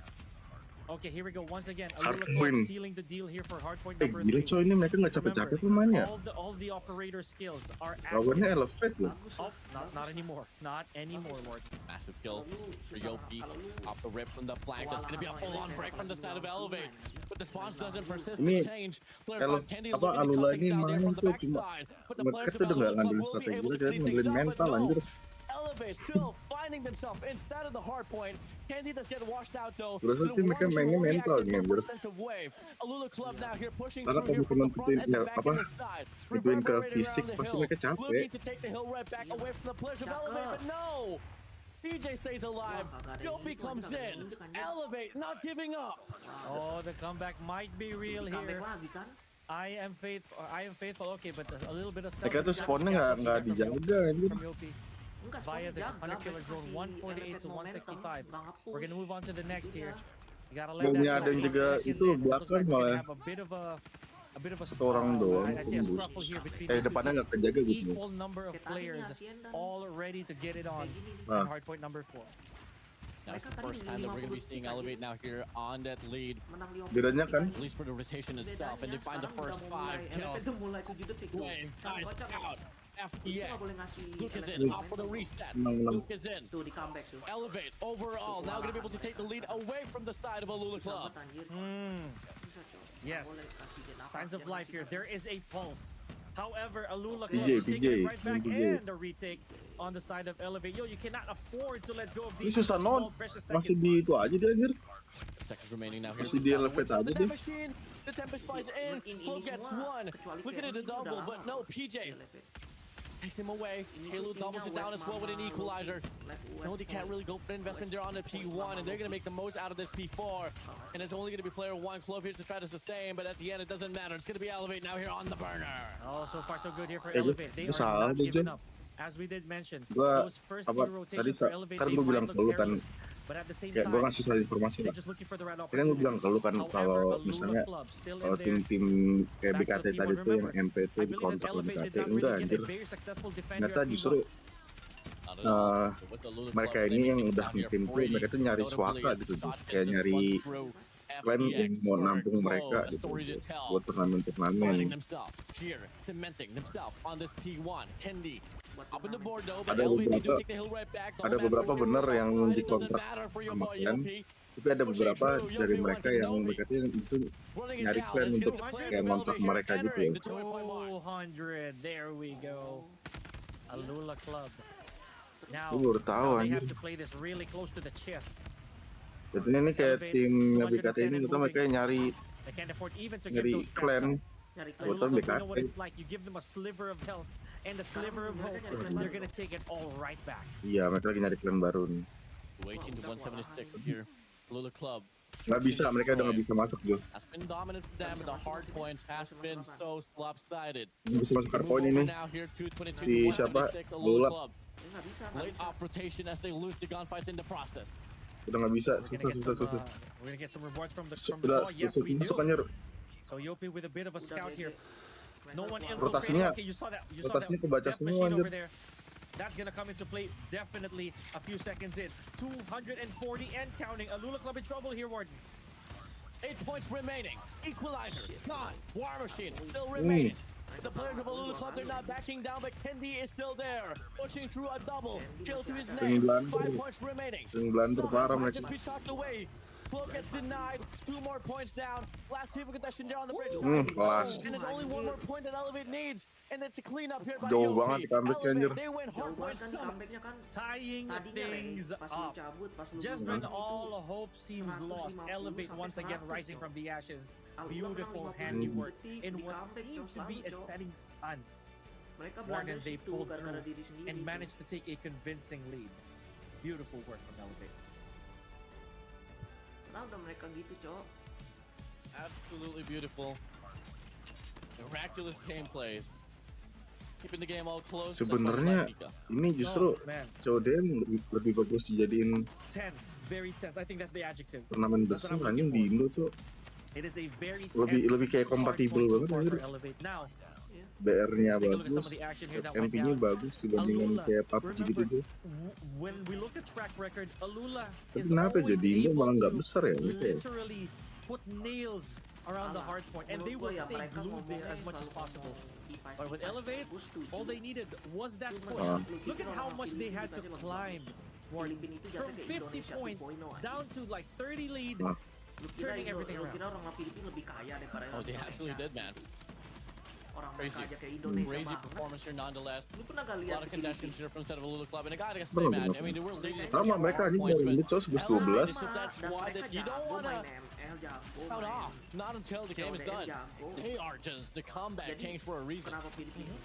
Okay, here we go once again. Alula Club stealing the deal here for hardpoint number 3. Gila coy, ini mereka nggak capek-capek pemainnya. All the operator skills are Lawannya Elevate loh. Oh, not anymore. Not anymore, Lord. Massive kill for Yopi. Off the rip from the flank. That's going to be a full-on break from the side of Elevate. But the spawns doesn't persist to change. Player from Candy looking to cut things down there from the backside. But the players of Alula Club will be able to clean things up, but no. Elevate still finding themselves inside of the hard point. Candy does get washed out though. Alula Club now here pushing through here from the front and the back of the side. Reverberating around the hill. Looking to take the hill right back away from the players of Elevate, but no! PJ stays alive. Yopi comes in. Elevate not giving up. Oh, the comeback might be real here. I am faithful. Okay, but a little bit of stuff. Mereka tuh spawnnya nggak dijaga anjir. Via the 100 killer drone, 148 to 165. We're gonna move on to the next here. You gotta let that ada juga itu belakang malah have a bit of a orang doang. I'd say a scuffle here between Depannya nggak kejaga gitu. equal number of players all ready to get it on hardpoint number 4. That's the first time that we're going to be seeing Elevate now here on that lead. Bedanya kan? At least for the rotation itself. And they find the first 5 kills. Wave, guys, out. FTX. Luke is in, off for the reset. Luke is in. Elevate overall. Now going to be able to take the lead away from the side of Alula Club. Yes. Signs of life here. There is a pulse. However, Alula Club is taking it right back and a retake on the side of Elevate. Yo, you cannot afford to let go of these small precious seconds. Masih di itu aja dia anjir. Seconds remaining now. Here's Masih di Elevate aja dia. The Tempest flies in. Flo gets 1. Look at it, a double, but no, PJ takes him away. Halo doubles it down as well with an equalizer. No, they can't really go for the investment there on the P1, and they're going to make the most out of this P4. And it's only going to be player 1 Clove here to try to sustain, but at the end, it doesn't matter. It's going to be Elevate now here on the burner. Oh, so far so good here for Elevate. They are not giving up. As we did mention, those first few rotations for Elevate, they might look careless. But at the same time, gue ngasih satu informasi they're lah. just looking for the right Kan gue opportunity. bilang ke lu kan kalau misalnya kalau tim-tim kayak BKT tadi tuh yang MPT di kontak BKT enggak anjir. Ternyata justru mereka ini yang udah tim tuh mereka tuh nyari swaka gitu, kayak nyari klien yang mau nampung mereka gitu buat turnamen-turnamen. Ada beberapa bener yang dikontrak sama klien, tapi ada beberapa dari mereka yang itu nyari klien untuk kayak ngontrak mereka gitu ya. 200, there we go. Alula Club. Now, Gue baru tahu they anjir. have to play this really close to the chest. Jadi ini kayak tim BKT ini kita mereka nyari They can't afford even to get nyari those klien buat you know what BKT. it's like. You give them a sliver of health and a sliver of hope, they're gonna take it all right back. Iya, mereka lagi nyari klien baru nih. 18 to 176 here. Alula Club. Nggak bisa, mereka udah nggak bisa masuk Jo. Has been dominant for them, and the hard points has been so lopsided. Nggak bisa masuk hard point ini. Now here 222 Si to siapa? 176 Alula Alula. Club. Late off rotation as they lose the gunfights in the process. Udah nggak bisa, susah. We're gonna get some rewards from the Udah, ball. Yes, we masuk do. anjir. So Yopi with a bit of a scout here. No one Rotasinya- infiltrating. Okay, you saw that. rotasinya kebaca Death semua, machine anjir. over there. That's gonna come into play definitely a few seconds in. 240 and counting. Alula Club in trouble here, Warden. 8 points remaining. Equalizer. Gone. War Machine still remaining. The players of Alula Club, they're not backing down, but Kendi is still there, pushing through a double kill to his name. 5 points remaining. Sering blunder parah Might mereka. just be shocked away. Flow gets denied. 2 more points down. Last team contestant there on the bridge. Kelas. And it's only 1 more point that Elevate needs. And it's a cleanup here by Jauh Yopi. banget di comeback anjir. Elevate, they win Jauh hard banget points. kan di comebacknya kan. Tying Tadinya things pas lu up. cabut, pas lu Just bunuh when itu, all hope seems 150 lost, Elevate sampai once again 100, rising Cok. from the ashes. Alula Beautiful menang 50 handiwork detik in di what comeback, Cok, seemed to be selalu, a Cok. setting sun. Mereka Warden, blunder they situ pulled gara-gara through diri sendiri and tuh. managed to take a convincing lead. Beautiful work from Elevate. Kenapa mereka gitu, Cok? Absolutely beautiful. Miraculous gameplays. Keeping the game all close. Sebenarnya ini justru Oh, man. Codm lebih bagus dijadiin Tense, very tense. I think that's the adjective. turnamen That's what besar I'm anjing looking di for. Indo tuh It is a very lebih kayak hard kompatibel point so banget far anjir. for Elevate. Now, BR-nya let's take a look at bagus, some of the action here that went MP-nya down. bagus dibandingkan Alula, kayak PUBG remember, gitu. when we look at track record, Alula Tapi is kenapa always jadi Indo able malah nggak to besar ya mereka ya? literally put nails around the hard point, and they will Menurut gua ya, stay mereka glued there ngomongnya as much as selalu possible. ngomong defense, But with defense. Elevate, Gua setuju. all they needed was that Cuma push. ya, lu Look pikir at how orang much they Filipina had to defense-nya lebih climb. bagus. Warden, Filipina itu from jatuh ke 50 Indonesia points 2.0 anjing. down to like 30 lead, Nah. Lu kira turning everything lu around. kira orang Filipina lebih kaya daripada Oh, they Indonesia? absolutely did, man. Orang Crazy. mereka aja kayak Indonesia Crazy banget. performance here nonetheless. Lu pernah gak A lihat lot of di contestants Filipina? here from set of Alula Club, and I gotta say, Bro, man, bener. I mean, they were leading Sama for mereka hard anjing points, dari but mid terus Elevate, 12. it's just that's Dan why mereka that you don't jago wanna main ML, jago count main. off. Not until the game is CODM done. jago. They are just the combat Jadi, kings for a reason. Kenapa Filipina?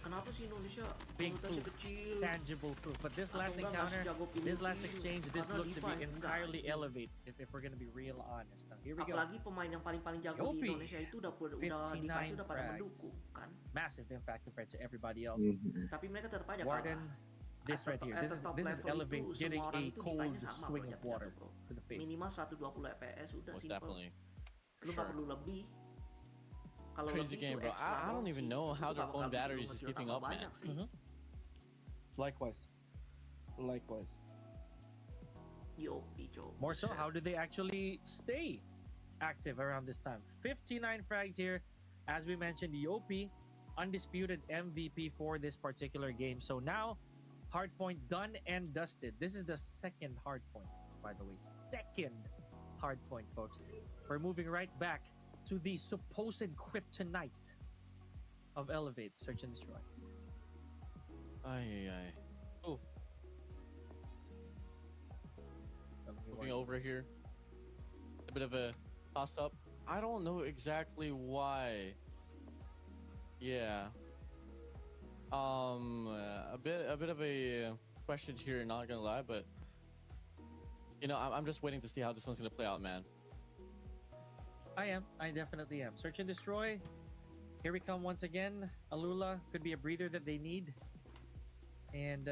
Kenapa sih Indonesia Big komunitasnya proof, kecil? tangible proof. But this Atau last enggak encounter, nggak sejago this last Filipina? exchange, this Karena looked to be defense, enggak. entirely Elevate. If we're gonna be real honest, now here we go. Apalagi pemain yang paling jago di Yopi. Indonesia itu udah 59 defense udah pada frags. mendukung kan. Massive impact compared to everybody else. Tapi mereka tetap aja Warden, kalah. this right here, At this the top is level Elevate itu getting semua orang a itu cold defense-nya sama, swing bro, of water jatuh-jatuh, bro. to the face. Minimal 120 FPS udah Most simple. definitely. Lu nggak Sure. perlu lebih. Kalau Crazy lebih game, itu bro. extra I don't dong even sih. know Itu how nggak their bakal phone bikin batteries lu is nge-kill keeping tambah up, man. banyak sih. Likewise. Likewise. Yopi, Cok. More so, Buset. how did they actually stay active around this time? 59 frags here. As we mentioned, Yopi, undisputed MVP for this particular game. So now, hardpoint done and dusted. This is the second hardpoint, by the way. Second hardpoint, folks. We're moving right back to the supposed kryptonite of Elevate, Search and Destroy. Ay, ay, ay. Oh, moving over here. A bit of a toss up. I don't know exactly why. Yeah. A bit of a question here, not gonna lie, but you know, I'm just waiting to see how this one's gonna play out, man. I definitely am. Search and Destroy. Here we come once again. Alula could be a breather that they need. And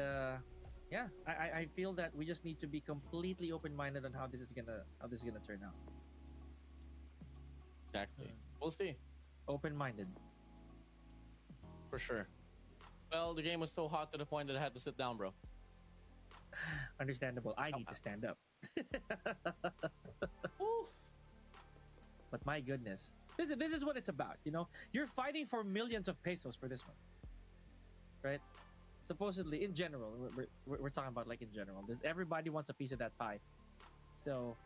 yeah, I feel that we just need to be completely open-minded on how this is gonna turn out. Exactly. We'll see. Open-minded. For sure. Well, the game was so hot to the point that I had to sit down, bro. Understandable. I need to stand up. But my goodness. This is what it's about, you know? You're fighting for millions of pesos for this one. Right? Supposedly, in general, we're talking about like in general. Everybody wants a piece of that pie. So,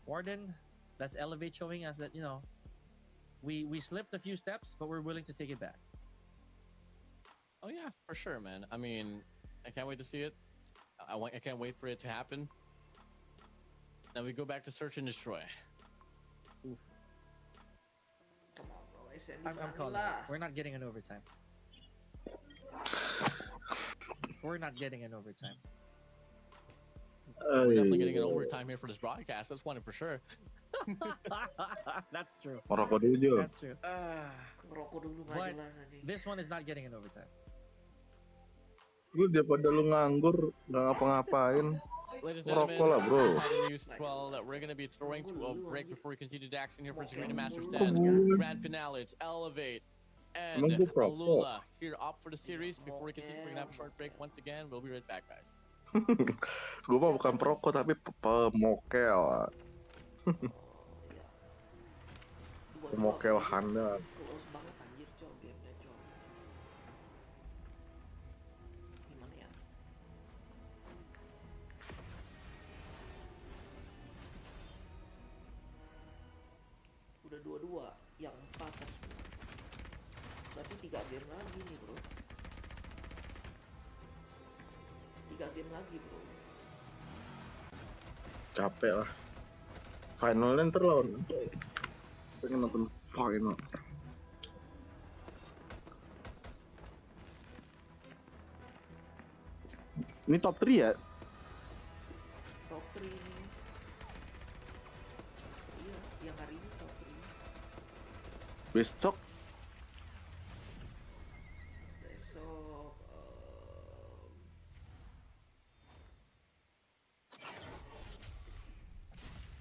Warden, that's Elevate showing us that, you know, we slipped a few steps, but we're willing to take it back. Oh yeah, for sure, man. I mean, I can't wait to see it. I can't wait for it to happen. Then we go back to Search and Destroy. Oof. Come on, bro. SND I'm menangin calling lah. it. We're not getting an overtime. We're not getting an overtime. We're definitely getting an overtime here for this broadcast. That's one for sure. That's true. Merokok dulu Jo. That's true. Ngerokok dulu nggak But jelas anjing. this one is not getting an overtime. Lu daripada lu nganggur nggak ngapa-ngapain. Ladies and Ngerokok gentlemen, lah bro. this had the news as well that we're going to be throwing to a break before we continue the action here for the Garena Masters 10 Grand Finale. It's Elevate and Emang gue perokok? Alula here up for the series. Before we continue, we're going to have a short break once again. We'll be right back, guys. Gue mah bukan perokok tapi pemokel. Oh, iya. Buat Pemokel gua handal. close banget anjir, Cok, gamenya, 3 game lagi nih bro. 3 game lagi bro. Capek lah. Finalnya ntar lawan apa ya? Pengen nonton final. Ini top 3 ya? Top 3 nih. Iya, yang hari ini top 3. Besok Besok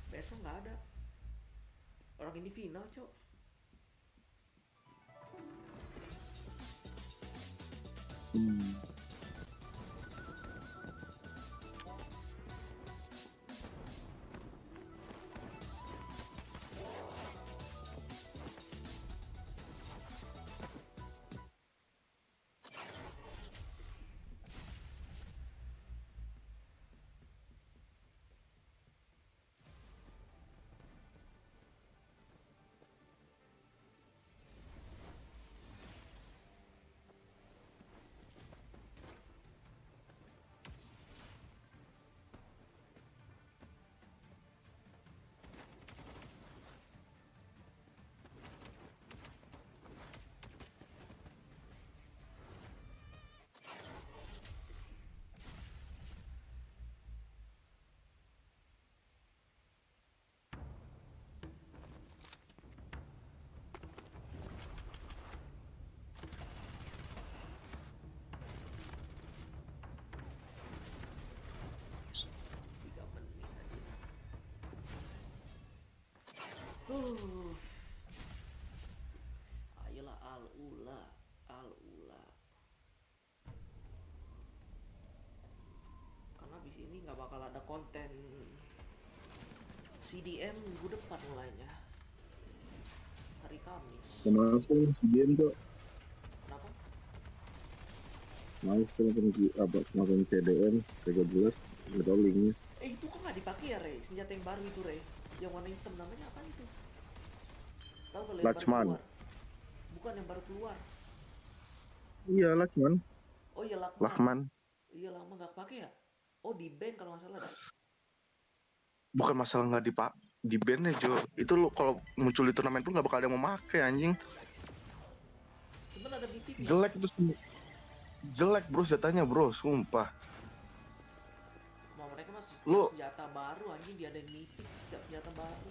besok nggak ada. Orang ini final, Cok. Ayolah Alula. Karena abis ini nggak bakal ada konten CDM minggu depan mulainya. Hari Kamis. Kenapa si game tuh? Kenapa? Mau nonton CDM 13 nggak tahu linknya. Itu kok nggak dipakai ya, Rey? Senjata yang baru itu, Rey. Yang warna hitam namanya apa itu? Tahu kalau yang baru Lachman. keluar? Bukan yang baru keluar. Iya Lachman. Oh iya Lachman. Iya lama nggak kepake ya? Oh di ban kalau nggak salah dah. Bukan masalah nggak di ban ya Jo. Itu lo kalau muncul di turnamen tuh nggak bakal ada yang mau make anjing. Cuman ada BTV. Jelek itu jelek bro senjatanya bro, sumpah. Mau mereka masih Lu- senjata baru anjing, dia ada mythic setiap senjata baru.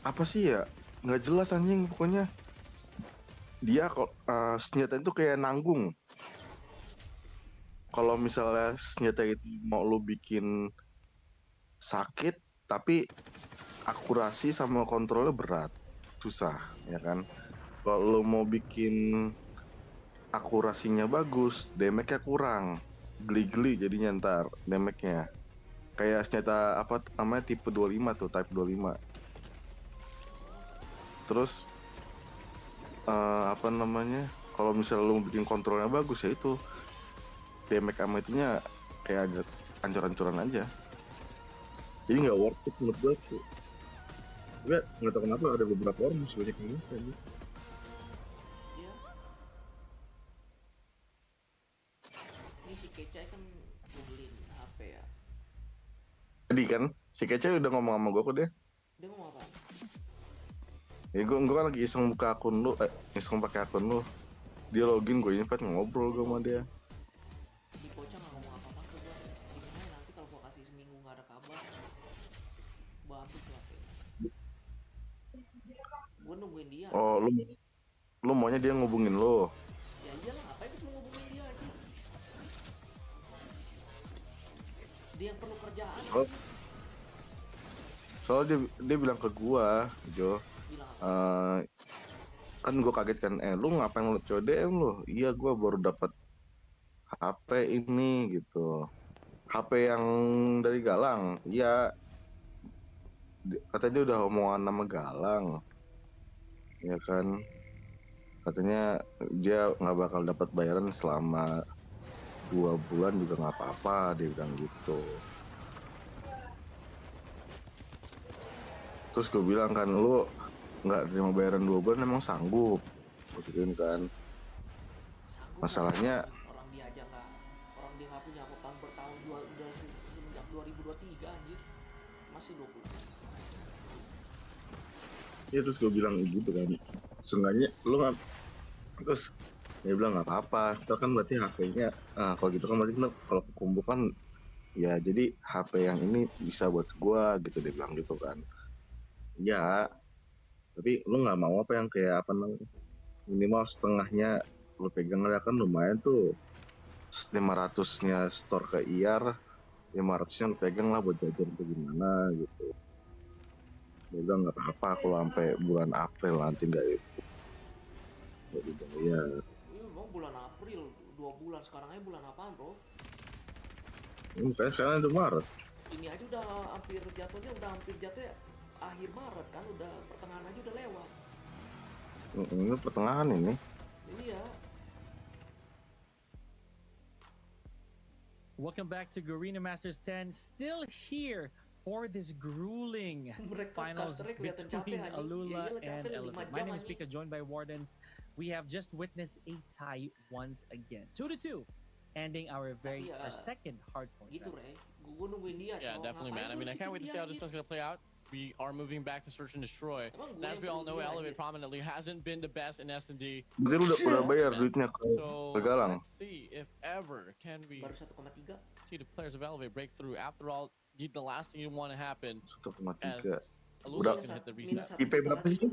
Apa sih ya? Nggak jelas anjing pokoknya. Dia kok senjata itu kayak nanggung. Kalau misalnya senjata itu mau lu bikin sakit, tapi akurasi sama kontrolnya berat, susah, ya kan? Kalau lu mau bikin akurasinya bagus, damage-nya kurang, geli-geli jadinya ntar damage-nya. Kayak senjata apa namanya tipe 25 tuh, type 25. Terus apa namanya? Kalau misalnya lu bikin kontrolnya bagus ya itu damage sama itunya kayak ada ancur-ancuran aja. Jadi nggak worth it menurut gue tuh. Gue nggak tahu kenapa ada beberapa orang masih banyak yang main Iya. Ini si Kecai kan googling HP ya. Tadi kan si Kece udah ngomong sama gue kok dia. Dia ngomong apa? Ya gue kan lagi iseng buka akun lu, iseng pakai akun lu. Dia login, gue invite ngobrol gue sama dia. Di Kocak nggak ngomong apa-apa ke gue. Gimana nanti kalau gue kasih seminggu nggak ada kabar, gue habis tuh HP. Gue nungguin dia. Oh lu maunya dia ngubungin lu. Ya iyalah, ngapain gue cuma ngubungin dia aja. Dia yang perlu kerjaan. Oh. Soalnya dia bilang ke gua, Jo. Bilang apa? Kan gue kaget kan, lu ngapain lu CODM lu? Iya gue baru dapat HP ini gitu. HP yang dari Galang, iya. Katanya dia udah omongan sama Galang, ya kan. Katanya dia nggak bakal dapat bayaran selama 2 bulan juga nggak apa-apa, dia bilang gitu. Terus gue bilang kan, lu nggak terima bayaran 2 bulan emang sanggup? gituin kan. Sanggup Masalahnya- nggak orang dia aja nggak, orang dia nggak punya beban bertahun udah semenjak 2023 anjir, masih 20. Ya terus gue bilang gitu kan, seenggaknya lu nggak, terus dia bilang nggak apa-apa, itu kan berarti HP-nya, kalau gitu kan berarti kalau kumpul kan, ya jadi HP yang ini bisa buat gua gitu, dia bilang gitu kan. Ya, tapi lu nggak mau apa yang kayak apa namanya, minimal setengahnya lu pegang aja kan lumayan tuh, 500-nya store ke IR, 500-nya lu pegang lah buat jajan tuh gimana gitu. Dia bilang nggak apa-apa kalau sampai bulan April nanti nggak itu. Nggak dibayar. Iya bang, bulan April 2 bulan, sekarang aja bulan apaan bro? Kayak sekarang itu Maret. Ini aja udah hampir jatuhnya ya akhir Maret kan, udah pertengahan aja udah lewat. Ini pertengahan ini. Iya. Welcome back to Garena Masters 10. Still here for this grueling Mereka finals casternya kelihatan capek between anjing. Alula Iya, capek and 5 Elephant. My jam name is anjing. Pika, joined by Warden. We have just witnessed a tie once again, 2-2, ending our Tapi ya, our second hardpoint. Gitu battle. Rey, gue nungguin dia. Yeah, Cok. definitely, Ngapain man. I lu mean, I can't situ wait to dia, see how this anjir? one's gonna play out. We are moving back to Search and Destroy. Emang And gue as yang we all know, perlu dia, Elevate anjir. prominently hasn't been the best in S&D. Berarti udah bayar duitnya ke So Galang. let's see if ever can we Baru 1,3. see the players of Elevate break through. After all, the last thing you want to happen 1,3. Alula Udah. is gonna hit the Minus reset. 1 IP juta berapa lagi. sih?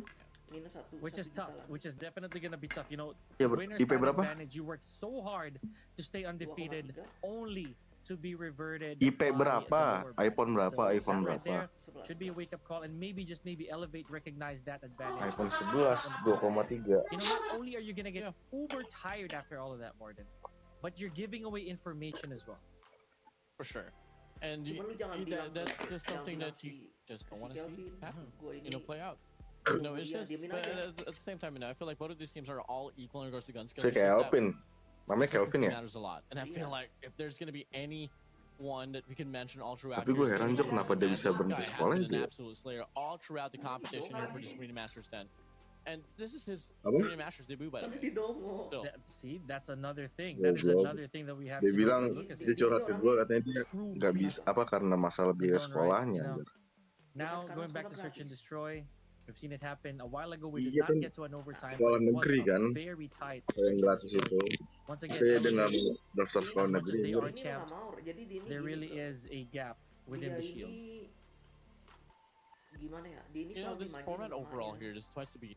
Minus 1. Which is 1 tough, juta lagi. which is definitely gonna be tough. You know, Ya, winner's IP time berapa? advantage. You worked so hard to stay undefeated, 2,3. only to be reverted. IP by berapa? the lower iPhone bracket. berapa? So, iPhone that right berapa? there should be a wake up call, and maybe Elevate recognize that advantage. iPhone 11 2,3. You know, not only are you gonna get Yeah. uber tired after all of that, Warden, but you're giving away information as well. For sure. And Cuman lu jangan bilang that's ke- just jangan something bilang that you si- just ke don't si want to see Kelvin, happen. gue ini Play out. No, it's Iya, just, diemin but aja. at the same time, I feel like both of these teams are all equal in regards to gun skills. Si It's just that Kelvin. Namanya Kelvin consistency ya? matters a lot. And I Iya. feel like if there's going to be any one that we can mention all throughout Tapi gue here, heran it's Jo gonna be kenapa dia Elvis, bisa man. This berhenti guy has sekolah been itu an ya? absolute slayer all throughout the competition here for this Green Masters 10. And this is his Apa? Green Masters debut, by the Tapi way. di dongo. Still. See, that's another thing. Yeah, That is bro. another thing that we have Dia to bilang look at. dia curhat ke gue, katanya dia True nggak bleed. bisa apa karena masalah biaya Zone right, sekolahnya. you know. anjir. Now sekarang going back to sekolah search and gratis. destroy. We've seen it happen a while ago. We did Iya not kan, get to an overtime, sekolah but it was negeri kan, a very tight yang search and gratis destroy. itu. Once again, Saya dia nggak Elevate, mau daftar sekolah as much negeri. as they anjir. are Ini lo champs, nggak mau. Jadi dia ini there gini, really bro. is a gap within Dia the shield. ini gimana ya? Dia ini You know, selalu this dimainin format sama overall Mayan. here just tries to be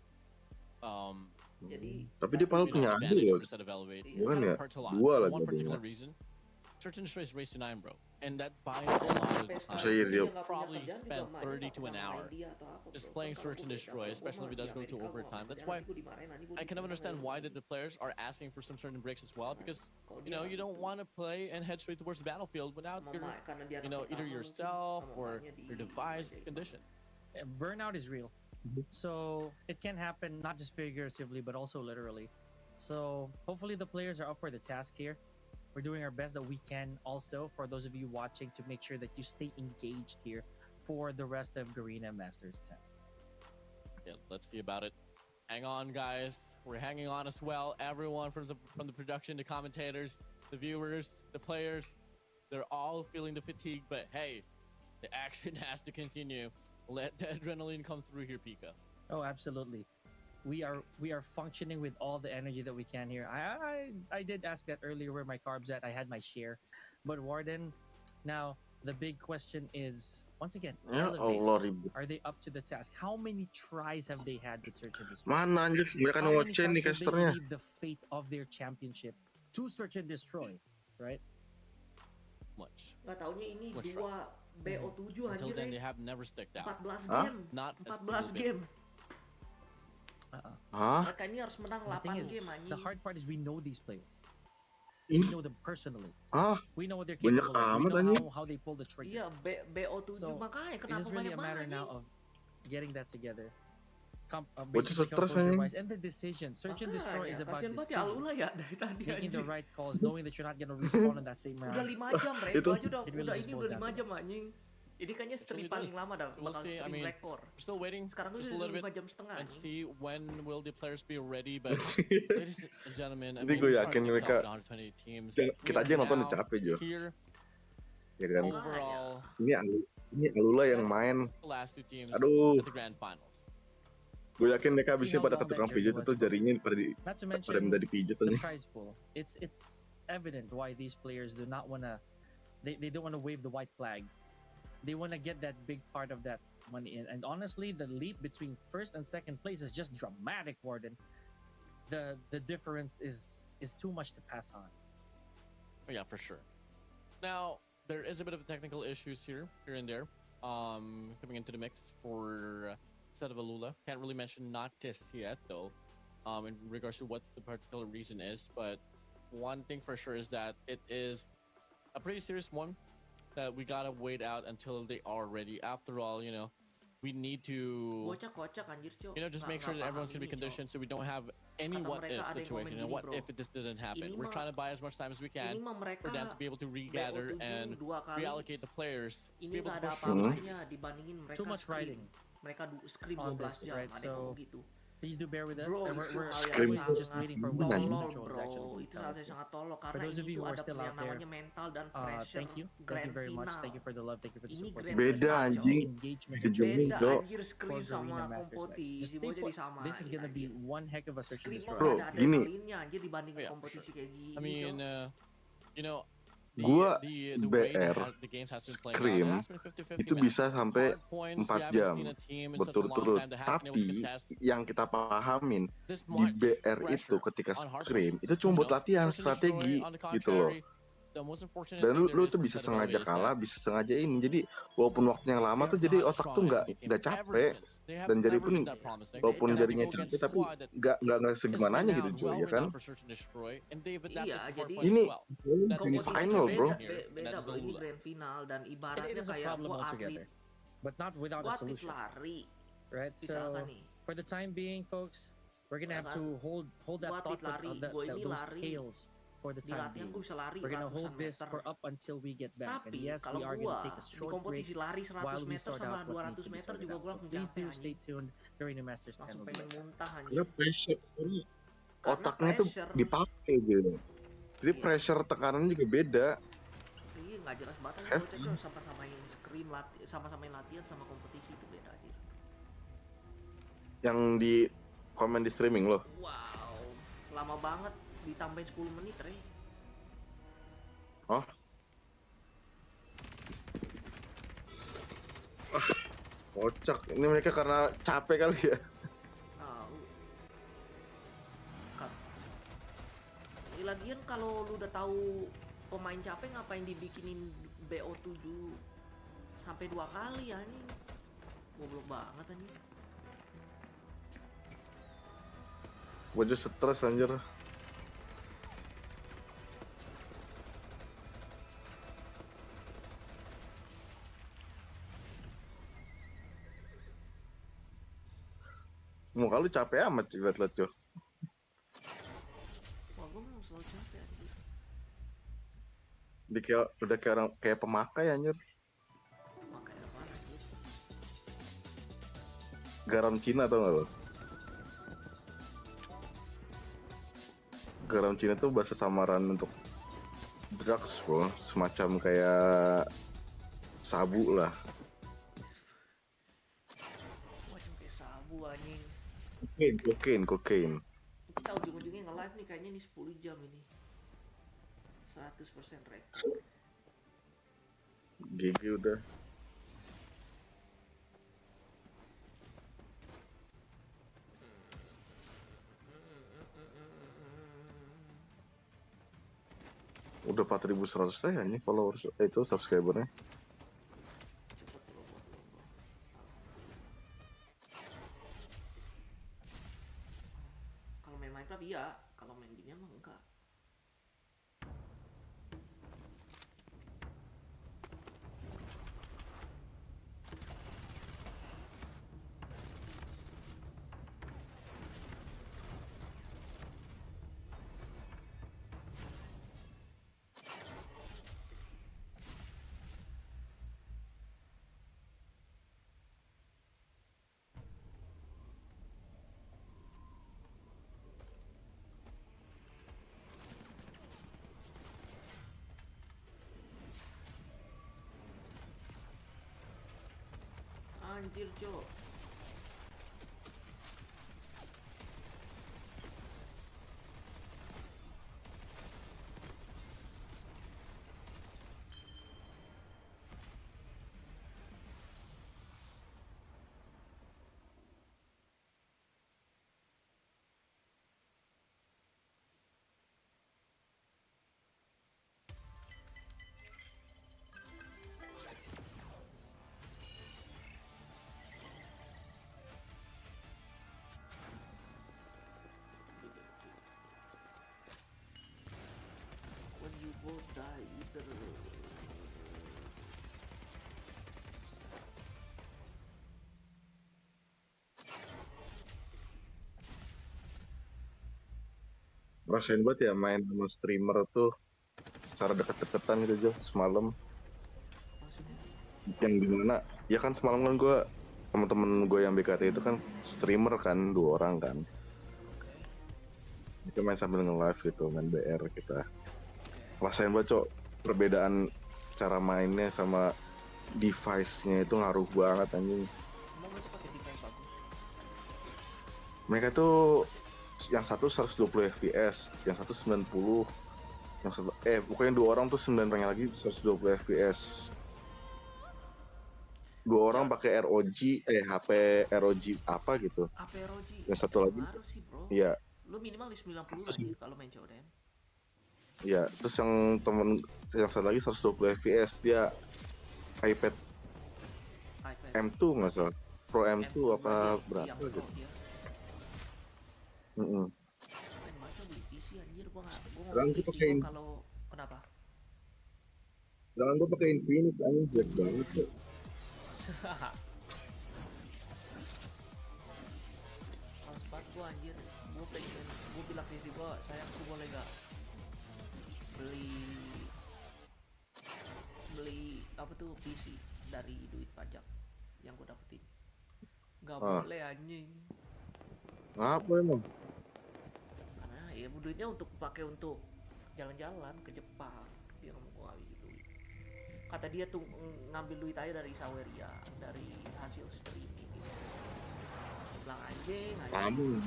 Jadi Tapi dia paling you know, punya an adik advantage loh. for the set of Elevate. Iya. Bukan Kind ya? of hurts a lot. Dua For lagi one particular adanya. reason. Search and Destroy is race to 9, bro. And that buys a lot of sampai time. sekarang Saya pun dia dia nggak punya probably kerjaan juga spend emaknya 30 nggak to an pernah hour marahin dia atau apa, just bro. playing Kan kalau Search and gue Destroy, kalau gue especially if mah it does di go to Amerika, gue nggak overtime. punya That's kerjaan, why nanti gue dimarahin, nanti gue I can dihina understand sama why ibu. the players are asking for some certain breaks as well, because Kalau you dia know nggak you don't gitu. want to play and head straight towards the battlefield without Sama your, emak, karena dia you anak know, either pertama mungkin, yourself sama or emaknya your di device ajaib. condition. Burnout is real. So it can happen not just figuratively but also literally. So hopefully the players are up for the task here. We're doing our best that we can also for those of you watching to make sure that you stay engaged here for the rest of Garena Masters 10. Yeah, let's see about it. Hang on, guys. We're hanging on as well. Everyone from the production, the commentators, the viewers, the players, they're all feeling the fatigue. But hey, the action has to continue. Let the adrenaline come through here, Pika. Oh, absolutely. We are functioning with all the energy that we can here. I did ask that earlier where my carbs at. I had my share, but Warden, now the big question is once again, Ya Elevate, Allah ribet. are they up to the task? How many tries have they had with Search and Destroy? Mana anjir, mereka How many ngoceh nih times will they casternya. leave the fate of their championship to Search and Destroy, right? Much. Nggak taunya ini Much 2 BO7 Until anjir then, they ya. have never sticked out. 14 Hah? game. Not a 14 single bit. game. Hah? Mereka ini harus menang And the thing 8 is, game anjing. the hard part is we know these players. We Ini know them personally. ah We know what they're Banyak capable of. We amat, know anjing. how they pull the trigger. Iya, BO7 So, makanya It's kenapa just really banyak a matter banget now anjing. of getting that together. Bocah Basically stres, composure anjing. wise, and the decision. Search and Destroy is about kasian banget ya decisions. Alula ya dari tadi Making the anjing. right calls, knowing that you're not gonna respawn in that same round. Udah 5 jam, Rey. Itu- Itu aja udah It really just ini boils udah down 5 to jam anjing. Ini kayaknya It stream really paling does. lama dah, So we'll bakal see. I stream mean, rekor. we're still waiting Sekarang tuh just a udah little bit 5 jam setengah and nih. see when will the players be ready. But ladies and gentlemen, I Ini mean, gue we're yakin starting things mereka off with 120 teams. kita aja We are nonton now capek Jo. here Ya kan. overall Ini Alula yang main. the last two teams Aduh. at the grand finals. Gue yakin mereka See abisnya how pada long that ketukang journey pijat was, itu folks. jaringnya pada Not to pada minta mention dipijat the aja. prize pool. It's evident why these players do not wanna they don't wanna wave the white flag. They wanna get that big part of that money in. And honestly, the leap between first and second place is just dramatic, Warden. The difference is too much to pass on. Oh, yeah, for sure. Now there is a bit of technical issues here and there. Coming into the mix for set of Alula. Can't really mention not just yet though. In regards to what the particular reason is, but one thing for sure is that it is a pretty serious one that we gotta wait out until they are ready. After all, we need to, Bocah kocak anjir, Cok. just Nggak- make sure nggak that everyone's paham gonna be ini, Cok. conditioned so we don't have any Kata what mereka if ada yang situation. komen What gini, if bro. this didn't happen? Ini We're mah- trying to buy as much time as we Ini can mah mereka for them to be able to regather BO7 and 2 kali. reallocate the players. Ini be able nggak to ada push through the apa-apanya series. dibandingin mereka Too much scream. writing Mereka scream on 12 this, jam, right? ada yang ngomong So gitu. please do bear with us. Bro, And itu we're hal yang Scream. always just sangat waiting for when Anjing. tolol, controls bro. actually Itu hal yang sangat tolol karena those of ini you tuh who are ada still yang out there, namanya mental dan pressure thank you grand very much. final. Thank you for the love. Thank you for the Ini support. grand Beda final, anjing. Cok. Engagement. Dijamin, Beda Jo. anjir scream for sama Garena Master kompoti. Sets. Just Si stay Bo jadi put. sama. This is gonna be one heck of a search and Scream destroy. mah Bro, ada gini. adrenalinnya anjir dibanding Oh, yeah, for kompetisi kayak gini, I mean, Cok. Gua the way BR the games has been playing out, Scream it has been 50-50, itu man. bisa sampai Hard points, we 4 haven't jam seen a team in such a long berturut-turut. time that has been able to Tapi contest yang kita pahamin this di much BR itu pressure ketika on hard Scream point. itu cuma buat latihan Search and destroy, strategi on the gitu loh. contrary, the most unfortunate Dan thing lu there is tuh for bisa Codm sengaja is kalah, that bisa sengaja ini. Jadi walaupun waktunya lama they tuh are jadi not otak strong tuh as a nggak team nggak ever capek. since. They have Dan jadi never pun been that promising. walaupun And jadinya they go against capek a tapi squad that nggak is segimananya gitu renowned, Jo well ya kan. renowned for search and destroy, and they've adapted Iya, to hard jadi points Ini as well. That ini kompetisinya final bro. beda, here, and beda that is bro. Ini Alula. grand final dan It ibaratnya is a kayak problem gua altogether, atlet, but not without gua a atlet solution, lari, right? misalkan So nih. for the time being, folks, we're gonna Ya have kan? to hold Gua that atlet thought lari, gua ini those lari. tails for the Di time latihan being. gua bisa lari We're gonna ratusan hold this meter. for up until we get back. And Tapi yes, kalau we are gua gonna take a di short break kompetisi lari 100 while we meter sort sama out what needs 200 to be meter sorted juga out. gua So langsung please capek do stay anjing. tuned. Garena Masters 10 Langsung will be pengen back. muntah Karena anjing. pressure Karena Otaknya tuh pressure. dipakai gitu. Jadi Iya. pressure tekanan juga beda. Iya nggak jelas banget aja Have bocah Cok. Sama-samain scream sama-samain latihan sama kompetisi itu beda anjir. Yang di komen di streaming loh. Wow, lama banget ditambahin 10 menit, Re. Oh. Kocak. Ini mereka karena capek kali ya. Tahu. Lagian kalau lu udah tahu pemain capek ngapain dibikinin BO7 sampai 2 kali anjing. Goblok banget anjing. Gue aja stres anjir. Muka lu capek amat liat-liat Jo. Wah, gua memang selalu capek anjing. Dia udah kayak orang kayak pemakai anjir. Makanya apa anjing? Garam Cina tau gak lo? Garam Cina tuh bahasa samaran untuk drugs bro. Semacam kayak sabu lah. Macam kayak sabu anjing. Kokain. Kita ujung-ujungnya nge-live nih kayaknya nih 10 jam ini. 100% record. GG udah. Udah 4.100 ya nih followers itu subscribernya. Cepet bro. Kalau main Minecraft iya, kalau main ginian mah enggak. anjir, Cok. When you both die either. Rasain banget ya main sama streamer tuh cara deket-deketan gitu Jo semalam. Maksudnya? Yang dimana ya kan semalam kan gue temen-temen gue yang BKT itu kan streamer kan 2 orang kan. Kita main sambil nge-live gitu, main BR kita. Rasain banget Cok, perbedaan cara mainnya sama device-nya itu ngaruh banget anjing. Emang mereka pakai device bagus? Mereka tuh yang satu 120 fps, yang satu 90, yang satu pokoknya 2 orang tuh 9 rank lagi 120 fps. 2 orang pakai ROG HP ROG apa gitu. AP ROG. Yang satu lagi Ngaruh sih, Bro. iya. Lu minimal di 90 lah anjir kalau main Codm. Iya, terus yang satu lagi 120 fps dia iPad M2 nggak salah, Pro M2 apa berapa gitu. Main baca beli PC anjir, gua Sekarang ngomong gua PC pakein. gua kalau kenapa? Jangan gue pakai Infinix anjing jelek banget tuh. Males banget gua anjir. Gua pengen, gua bilang ke istri gua, sayang aku boleh gak beli apa tuh PC dari duit pajak yang gua dapetin. Gak boleh anjing. Ngapa emang? Karena ya duitnya untuk pakai untuk jalan-jalan ke Jepang. Dia ngomong gua habis duit. Kata dia tuh ngambil duit aja dari Saweria, dari hasil streaming gitu. Bilang anjing. Kamu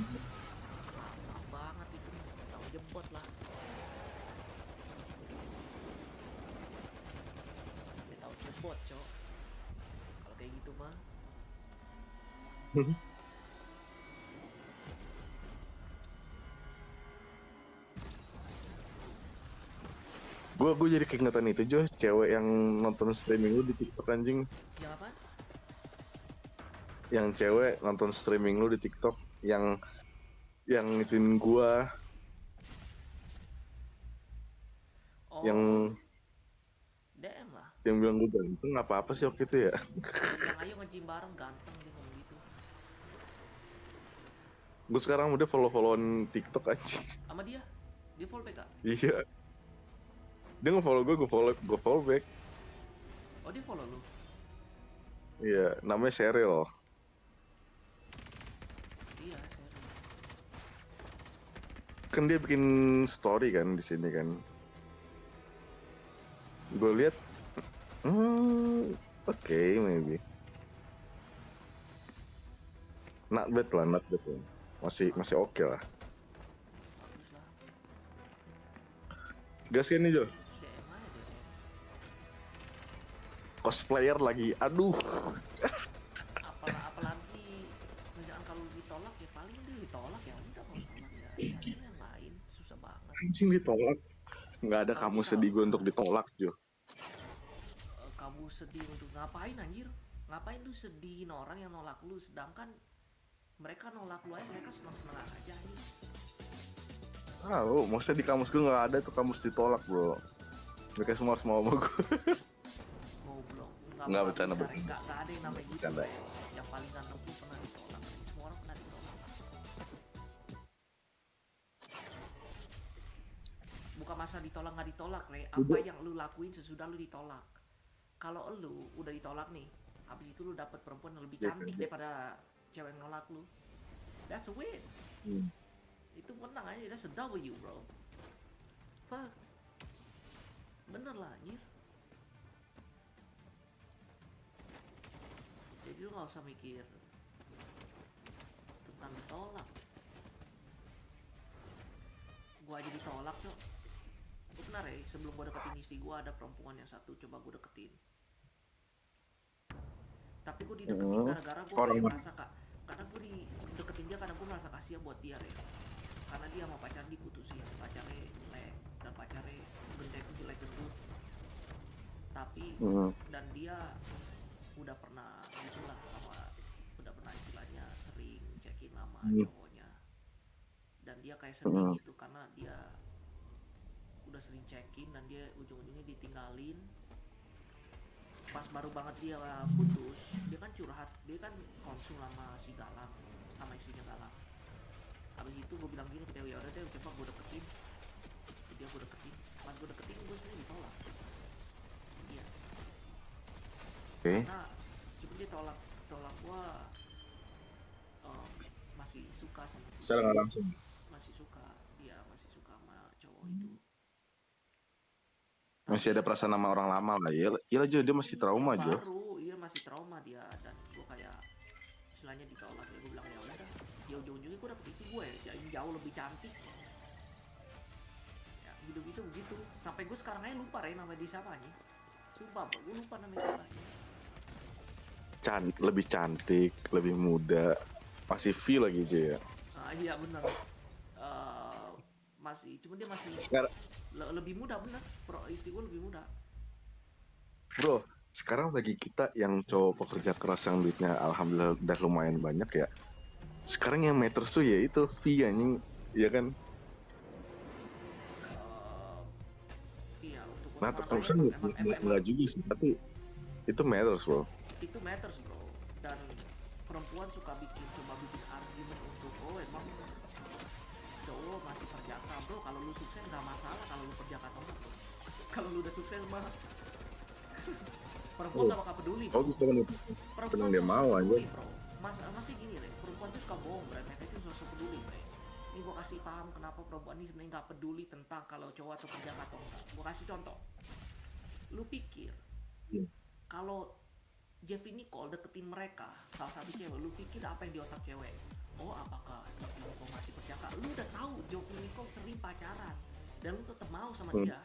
Lama banget itu, masih tahu jemput lah. Sampai tahu jemput, Cok. Kalau kayak gitu mah. Gue jadi keingetan itu Jo, cewek yang nonton streaming lu di TikTok anjing. Yang apa? Yang cewek nonton streaming lu di TikTok yang ngikutin gua. Oh, Yang DM lah. yang bilang gue ganteng apa sih waktu itu ya? Yang ayo nge-gym bareng ganteng dia ngomong gitu. Gue sekarang udah follow-followan TikTok anjing. Sama dia? Dia follow back gak? Iya. Dia nge-follow gue follow back. Oh, dia follow lu? Iya, namanya Cheryl. Iya, serius. Kan dia bikin story kan di sini kan. Gue lihat, oke, maybe. Not bad lah. Masih oke lah. Bagus lah. Gas kan nih Jo? DM aja dia. Cosplayer lagi, aduh. Apalagi misalkan kalau ditolak ya paling dia ditolak ya udah, kalau tolak ya cari yang lain, susah banget. Anjing ditolak. Nggak ada kamu sedih gue untuk ditolak Jo. Kamu sedih untuk ngapain anjir? Ngapain lu sedihin orang yang nolak lu, sedangkan mereka nolak lu aja, mereka senang-senang aja anjir. Maksudnya di kamus gue nggak ada tuh kamus ditolak bro. Mereka semua harus mau sama gue. Goblok. Nggak, bercanda. Nggak ada yang namanya gitu. Bercanda. Yang paling ganteng tuh pernah ditolak. Semua orang pernah ditolak. Bukan masa ditolak nggak ditolak, apa yang lu lakuin sesudah lu ditolak. Kalau lu udah ditolak nih, habis itu lu dapet perempuan yang lebih cantik daripada cewek yang nolak lu, that's a win. Itu menang aja, that's a W bro. Fuck. Bener lah anjir. Jadi lu gak nggak usah mikir tentang ditolak. Gua aja ditolak, Cok. Gue benar ya, sebelum gue deketin istri gue ada perempuan yang satu coba gue deketin. Tapi gue dideketin gara-gara gue Orang kayak mana? merasa kak, karena gue dideketin dia karena gue merasa kasihan buat dia ya. Karena dia sama pacar diputusin, pacarnya jelek dan pacarnya jelek gendut. Tapi dan dia udah pernah gitulah sama, udah pernah istilahnya sering cekin sama cowoknya. Dan dia kayak sedih gitu karena dia udah sering check-in dan dia ujung-ujungnya ditinggalin. Pas baru banget dia putus, dia kan curhat, dia kan konsul sama si Galang, sama istrinya Galang. Habis itu gue bilang gini ke dia, ya udah deh coba gue deketin. Dia gue deketin, pas gue deketin gue sebenarnya ditolak. Iya. Karena cuma dia tolak gue masih suka sama dia. Secara nggak langsung. Masih suka, dia masih suka sama cowok itu. Masih ada perasaan sama orang lama lah ya. Iya Jo, dia masih trauma Jo. Baru, iya masih trauma dia dan gue kayak istilahnya ditolak ya, gue bilang ya udah dah. Ya ujung-ujungnya gue dapet istri gue ya, yang jauh lebih cantik. Ya gitu-gitu begitu. Sampai gue sekarang aja lupa ya nama dia siapa nih. Sumpah, gue lupa namanya siapa. Lebih cantik, lebih muda, masih feel lagi Jo ya. Iya bener. Masih, cuma dia masih lebih muda bener. Istri gue lebih muda. Bro, sekarang bagi kita yang cowok pekerja keras yang duitnya alhamdulillah udah lumayan banyak ya. Sekarang yang matters tuh ya itu fee anjing, iya kan? Iya, untuk Nah, orang terus emang enggak juga sih, tapi itu matters bro. itu matters bro. Dan perempuan suka coba bikin argumen untuk emang cowok masih perjaka bro. Kalau lu sukses nggak masalah kalau lu perjaka atau enggak bro. Kalau lu udah sukses mah perempuan nggak bakal peduli bro. Perempuan dia mau aja. bro. Masih gini deh, perempuan tuh suka bohong bro. Mereka itu sosok peduli bro. Ini gue kasih paham kenapa perempuan ini sebenarnya nggak peduli tentang kalau cowok atau perjaka atau enggak. Gue kasih contoh. Lu pikir kalau Jeffrey Nicole deketin mereka salah satu cewek, lu pikir apa yang di otak cewek? Oh apakah Jeffrey Nicole masih perjaka? Lu udah tahu Jeffrey Nicole sering pacaran dan lu tetap mau sama dia.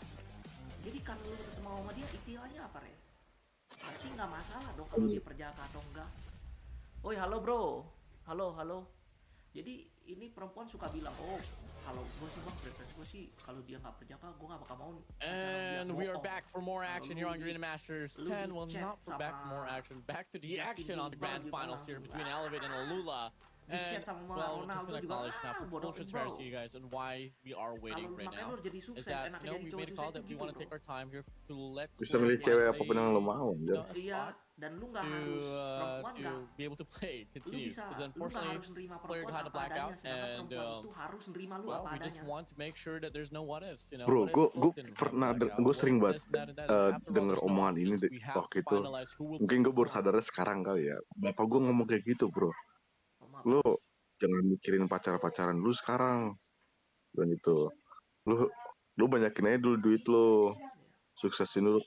Jadi kalau lu tetap mau sama dia, istilahnya apa Re? Berarti nggak masalah dong kalau dia perjaka atau enggak. Oi halo bro, halo. Jadi ini perempuan suka bilang, oh kalau gue sih bang preference gue sih kalau dia nggak perjaka gue nggak bakal mau. And we are back for more action here on Garena Masters 10. Well, not for back more action. Back to the action on the grand finals here between Elevate and Alula. And well, we're just gonna acknowledge now for full transparency, you guys, and why we are waiting right now is that we made a call that we want to take our time here to let bisa milih cewek apapun yang lo mau ya. Iya, dan lu nggak harus perempuan nggak be able to play, continue. Because lu nggak harus unfortunately, nerima player perempuan had to apa black adanya, out, sedangkan and perempuan itu harus nerima lu well, apa we just adanya. want to make sure that there's no what ifs, you know. Bro, gue pernah gue sering banget denger there's no omongan ini options. We have waktu to itu. finalize who will Mungkin gue baru sadarnya sekarang kali ya. Bapak gue ngomong kayak gitu bro. Lo jangan mikirin pacaran lu sekarang. Dan itu. Lu banyakin aja dulu duit lo. Suksesin dulu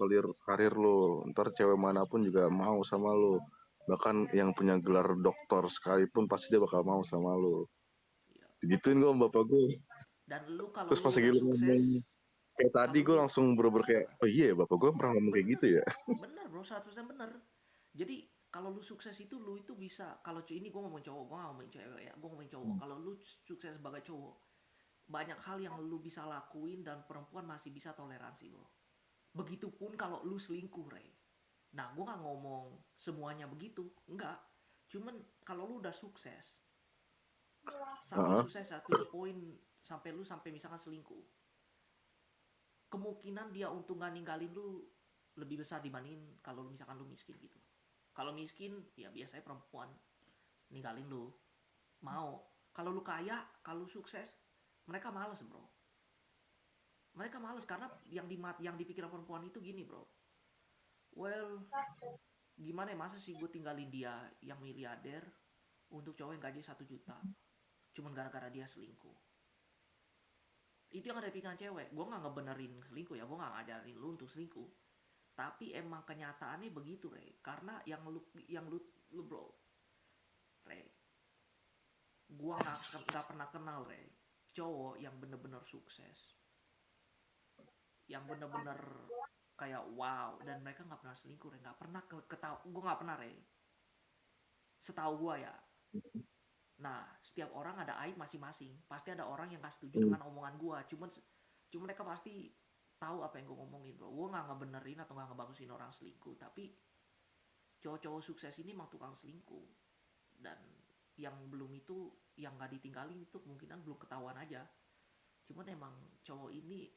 karir lo. Ntar cewek manapun juga mau sama lo. Bahkan yang punya gelar doktor sekalipun pasti dia bakal mau sama lo. Gituin gue sama bapak gue. Dan lu kalau Terus pas lu lagi udah lu sukses, kayak tadi gue langsung bener-bener kayak, oh iya bapak gue pernah ngomong kayak gitu ya. bener bro, 100% bener. Jadi kalau lu sukses itu lu itu bisa, kalau ini gue ngomongin cowok, gue gak ngomongin cewek ya, gue ngomongin cowok. Kalau lu sukses sebagai cowok, banyak hal yang lu bisa lakuin dan perempuan masih bisa toleransi bro. Begitupun kalau lu selingkuh Ray. Nah gue gak ngomong semuanya begitu, enggak. Cuman kalau lu udah sukses, sampai sukses to the point sampai misalkan selingkuh, kemungkinan dia untuk gak ninggalin lu lebih besar dibandingin kalau misalkan lu miskin gitu. Kalau miskin ya biasanya perempuan ninggalin lu mau. Kalau lu kaya, kalau sukses, mereka males bro. Mereka males karena yang dipikiran perempuan itu gini bro. Well, gimana ya, masa sih gue tinggalin dia yang miliarder untuk cowok yang gaji 1 juta cuman gara-gara dia selingkuh. Itu yang ada di pikiran cewek. Gue gak ngebenerin selingkuh ya, gue gak ngajarin lu untuk selingkuh. Tapi emang kenyataannya begitu Rey. Karena yang lu bro, Rey. Gua nggak pernah kenal, Rey, cowok yang bener-bener sukses, yang bener-bener kayak wow, dan mereka nggak pernah selingkuh, Rey. Nggak pernah gue nggak pernah, Rey. Setahu gua ya. Nah, setiap orang ada aib masing-masing. Pasti ada orang yang gak setuju dengan omongan gua. Cuma mereka pasti tahu apa yang gue ngomongin, bro. Gue nggak ngebenerin atau nggak ngebagusin orang selingkuh, tapi cowok-cowok sukses ini emang tukang selingkuh. Dan yang belum itu, yang nggak ditinggalin itu kemungkinan belum ketahuan aja. Cuman emang cowok ini,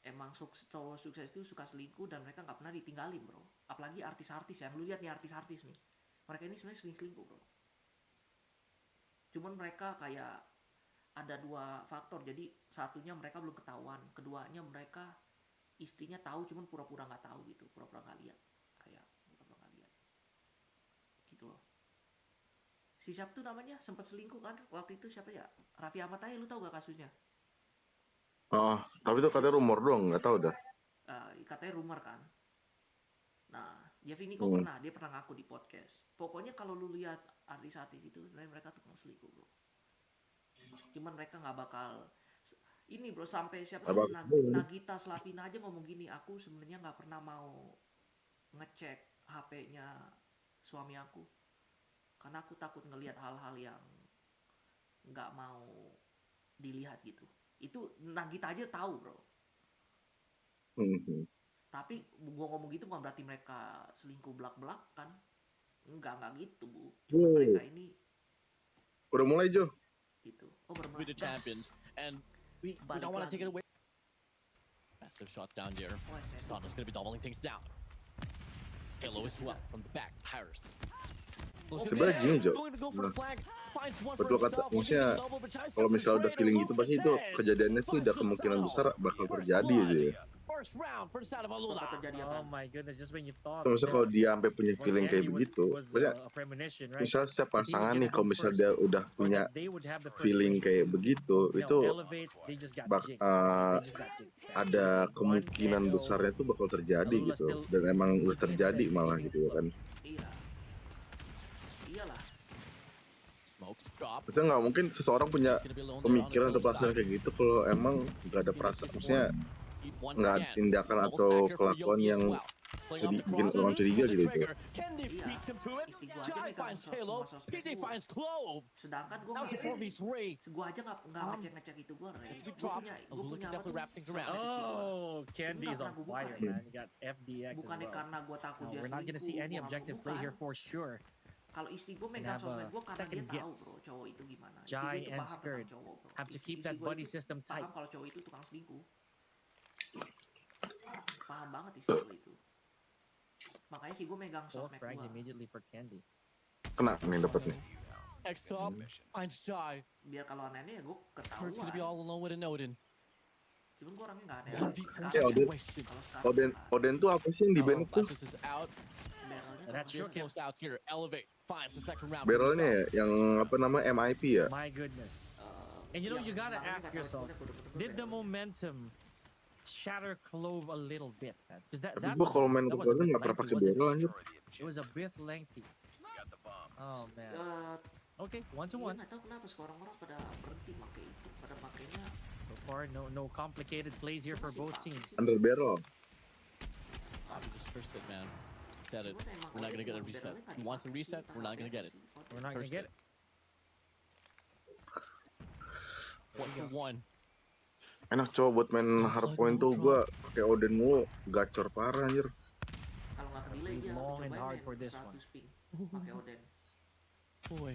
emang cowok sukses itu suka selingkuh dan mereka nggak pernah ditinggalin, bro. Apalagi artis-artis yang lu lihat nih, artis-artis nih, mereka ini sebenarnya selingkuh, bro. Cuman mereka kayak ada dua faktor. Jadi satunya mereka belum ketahuan, keduanya mereka istrinya tahu cuman pura-pura nggak tahu gitu, pura-pura nggak lihat, kayak pura-pura nggak lihat gitu loh. Si siapa tuh namanya sempat selingkuh kan waktu itu, siapa ya, Raffi Ahmad aja, lu tahu gak kasusnya? Oh, tapi itu katanya rumor doang, nggak tahu dah. Katanya rumor kan. Nah, Jeffy Nico pernah ngaku di podcast. Pokoknya kalau lu lihat artis-artis itu, mereka tukang selingkuh, bro. Cuman mereka nggak bakal ini, bro. Sampai siapa tuh Nagita Slavina aja ngomong gini, aku sebenarnya nggak pernah mau ngecek HP-nya suami aku karena aku takut ngelihat hal-hal yang nggak mau dilihat gitu. Itu Nagita aja tahu, bro. Tapi gua ngomong gitu bukan berarti mereka selingkuh belak-belakan. Enggak gitu, Bu. Cuma mereka ini udah mulai, Jo. Gitu. Oh, bermain. The champions, and we don't want to take it away. Massive shot down here. Sana's going to be doubling things down. Halo as well from the back. Harris. Sebenarnya gini, Jo. Betul kata, maksudnya kalau misalnya udah feeling gitu, pasti itu kejadiannya sih udah kemungkinan besar bakal terjadi aja ya. Oh my goodness, just when you thought. Maksudnya kalau dia sampai punya feeling kayak begitu, misalnya setiap pasangan nih, kalau misalnya dia udah punya feeling kayak begitu, itu ada kemungkinan besarnya tuh bakal terjadi gitu, dan emang udah terjadi malah gitu kan. Maksudnya nggak mungkin seseorang punya pemikiran atau perasaan kayak gitu kalau emang nggak ada perasaan, maksudnya nggak ada tindakan atau kelakuan yang jadi bikin orang curiga gitu. Sedangkan gue aja nggak ngecek itu, gue punya apa tuh? Oh, Candy is on fire, man. You got FDX. Bukannya karena gue takut dia selingkuh. We're not gonna see any objective play here for sure. Kalau istri gue megang sosmed gue karena dia tahu, bro, cowok itu gimana. Jai itu and paham Skirt tentang cowok, bro. have to keep that buddy system tight. Paham kalau cowok itu tukang selingkuh. Paham banget istri gue itu. Makanya sih gue megang sosmed gue. Immediately for Candy. Kena nih dapat nih. Next up, finds Jai. Biar kalau aneh-aneh ya gue ketahuan. Gonna be all alone with an Odin. Cuman gue orangnya nggak aneh. Odin tuh apa sih yang di band itu? Barrelnya ya, yang apa namanya MIP ya? My goodness. And you know, you gotta ask yourself, did the momentum shatter Clove a little bit? Because that kalau main ke Codm nggak pernah pakai barrel anjir. It was a bit lengthy. Oh man. Okay, 1-1. Nggak tahu kenapa sekarang orang pada berhenti pakai itu, pada pakainya. So far, no complicated plays here for both teams. Under barrel. We just cursed it, man. Said it. We're not gonna get a reset. He wants a reset. We're not gonna get it. We're not gonna get it. 1-1. Enak coba buat main hardpoint tuh, gua pakai Odin mulu, gacor parah anjir. Kalau nggak ke delay dia Long and cobain hard main for this 100 ping pakai Odin. Boy.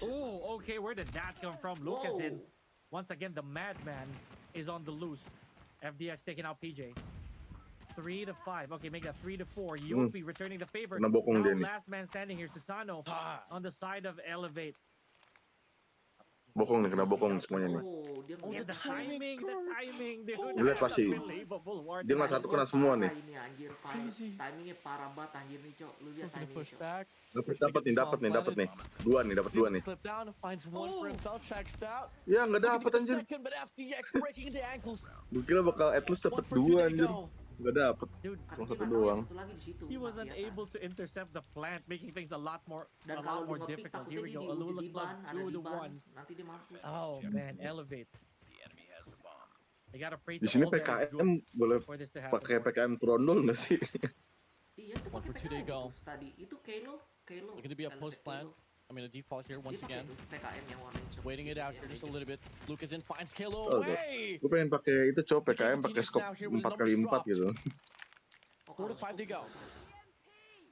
Oh, okay. Where did that come from? Lucas in. Once again, the madman is on the loose. FDX taking out PJ. 3-5. Okay, make that 3-4. Yopi returning the favor. Now last man standing here, Susano on the side of Elevate. Bokong nih, kena bokong semuanya nih. The timing, dude. Lihat pasti. Dia nggak satu kena semua nih. Ini anjir, timingnya parah banget anjir nih, Cok. Lu lihat timingnya, Dapat nih. Dua nih. Ya nggak dapat anjir. Gue kira bakal at least dapat 2 anjir. Nggak dapet. Dude, Karena Cuma dia satu nggak tahu doang. yang satu lagi di situ. he was nggak kelihatan. unable to intercept the plant, making things a lot more Dan kalau lu nge-pick difficult. takutnya Here we dia go. di Alula di Club ban, ada 2 di to ban, 1. nanti dia mampus. Oh man, elevate. The enemy has the bomb. They gotta pray Di to sini all that is good PKM boleh for this to happen. pakai boy. PKM trondol nggak sih? Iya tuh One pakai for two, they PKM go. itu tadi. Itu Kalo. It's gonna be a post plant. I mean, a default here once Dia pakai again. tuh PKM yang warna Just hitam. waiting it out here just a little bit. Lucas in finds Kalo Oh, away. Gue pengen pakai itu coba PKM pakai scope 4x4 gitu. Oh, 4 to 5 to go.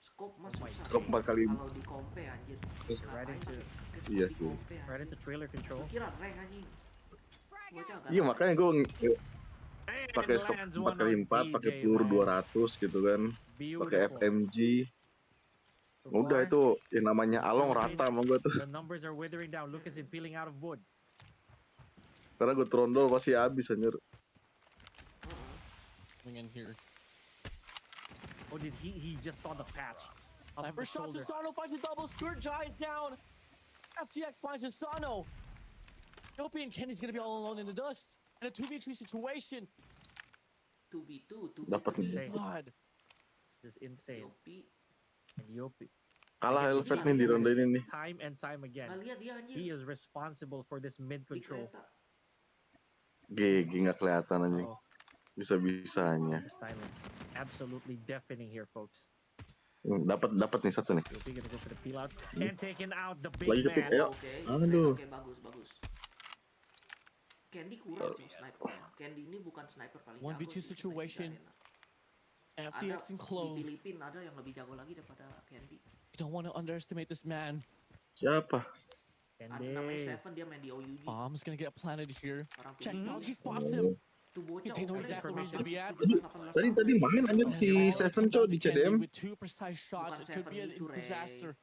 Scope mas Oh my susah. Scope 4 kali. Kalau di kompe anjir. Right into Iya Iya sih. right into trailer control. Kira rank anjing. Bocah agak Iya rank. makanya gue And pakai scope lands one on 4x4, pakai BJ, peluru man. 200 gitu kan. Pakai Beautiful. FMG. So Udah far, itu yang namanya along rata sama gue tuh. the numbers are withering down. Lucas is peeling out of wood. Karena gue trondol pasti habis anjir. Coming in here. Oh, did he just saw the patch of the First shot to shoulder. Sano finds a double skirt. Giants down. FTX finds a Sano. Dopey and Kenny's gonna be all alone in the dust. And a 2v3 situation. 2v2, 2v3. Dapat nih. Insane. God. This is insane. Yopi. And Yopi, Kalah Again, Helvet gila, nih di gila, ronde ini nih. time and time Nggak again, lihat dia anjir. he is responsible for this mid Di control. kereta. GG nggak kelihatan anjing. Oh, Bisa-bisanya. the silence. Absolutely deafening here, folks. Dapat nih satu nih. Yopi gonna go for the peel out. And taking out the big Lagi kepick, man. ayo. Oke, Aduh. oke, bagus. Candy kurang cuy snipernya. Candy ini bukan sniper paling 1v2 jago sih, situation. di Garena. Ada FTX in di close. Filipina ada yang lebih jago lagi daripada Candy. You don't want to underestimate this man. Siapa? Ada namanya Candy. Seven, dia main di OUG. Bomb's gonna get planted here. Orang Check Filipina. out, he spots him. Tuh bocah. They know oke, exactly where he's gonna be at. 18 tahun. Tadi main anjir si Seven cow di CDM. With 2 precise shots, it could be a Seven itu, Ray. disaster.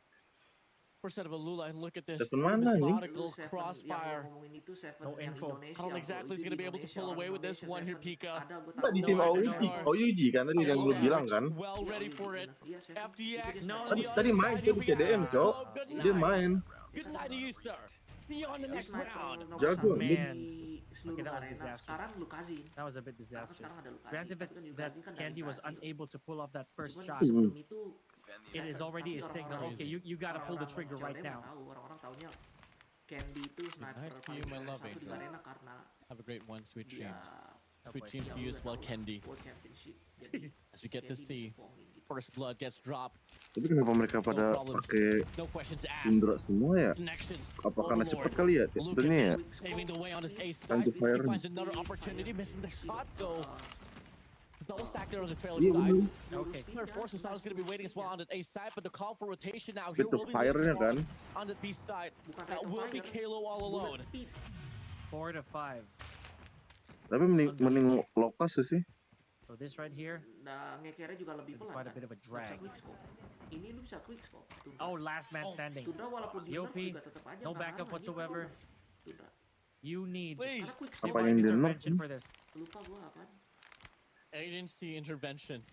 First out of Alula, and look at this. Seven mana nih? Methodical Lu Seven, crossfire. yang ngomongin itu Seven No yang info. Indonesia. I don't bro. exactly Itu he's gonna be able to Indonesia, pull orang away with this Indonesia, one here, Seven. Pika. Ada, gua Enggak di tahu. tim No, OUG. Nobar. OUG kan tadi yang gue bilang kan. Well ready for it. Iya, Seven. FTX, Itu dia no, sniper. Tadi main tuh di CDM, Cok. Good Dia night. main. Good night to you, sir. See you on the Dia next sniper round. nomor Jago. satu Man. di seluruh Okay, that was arena. disastrous. Sekarang Lukazin. That was a bit Karena disastrous. sekarang ada Lukazin. Granted Tapi kan di that Lukazin kan dari Candy was Brazil. unable to pull off that first Cuman shot. sebelum itu It Seven. is already a Tapi signal. orang-orang- Okay, you gotta pull the trigger right orang-orang now. nggak tahu, orang-orang taunya Candy itu sniper night to paling you, my nomor love satu di angel. Garena karena Have a great one, sweet dia dreams. Sweet dreams to you as well, Kendi. World Championship. Jadi As we get to Candy see disepongin gitu. first blood gets dropped. Tapi kenapa mereka pada pakai No questions asked. Indra semua ya? Connections. Apa karena Overlord. cepet kali ya? Tentunya ya. Quick scope, Paving the way on his ace speed, Time to side. fire. He finds another opportunity, missing the shot though. Double stack there on the trailer Iya side. bener. Okay. Clear forces is going to be waiting as well on the A side, but the call for rotation now Itu here will be fire-nya looking kan. on the B side. Bukan That rate of will be fire, Kalo all alone. bullet speed. 4 to 5. Tapi mending lokas sih. So this right here. Nah, ngekernya juga lebih pelan Quite a kan. bit of a Nggak bisa drag. quick scope. Ini lu bisa quick scope. Tundra. Oh, last man Oh, standing. Tundra walaupun di nerf Yopi, juga tetap aja no nggak backup lama, whatsoever. gitu. Tundra. You need Please, Karena quick Apa scope yang divine di nerf? intervention for this. lupa gua apaan. agency intervention,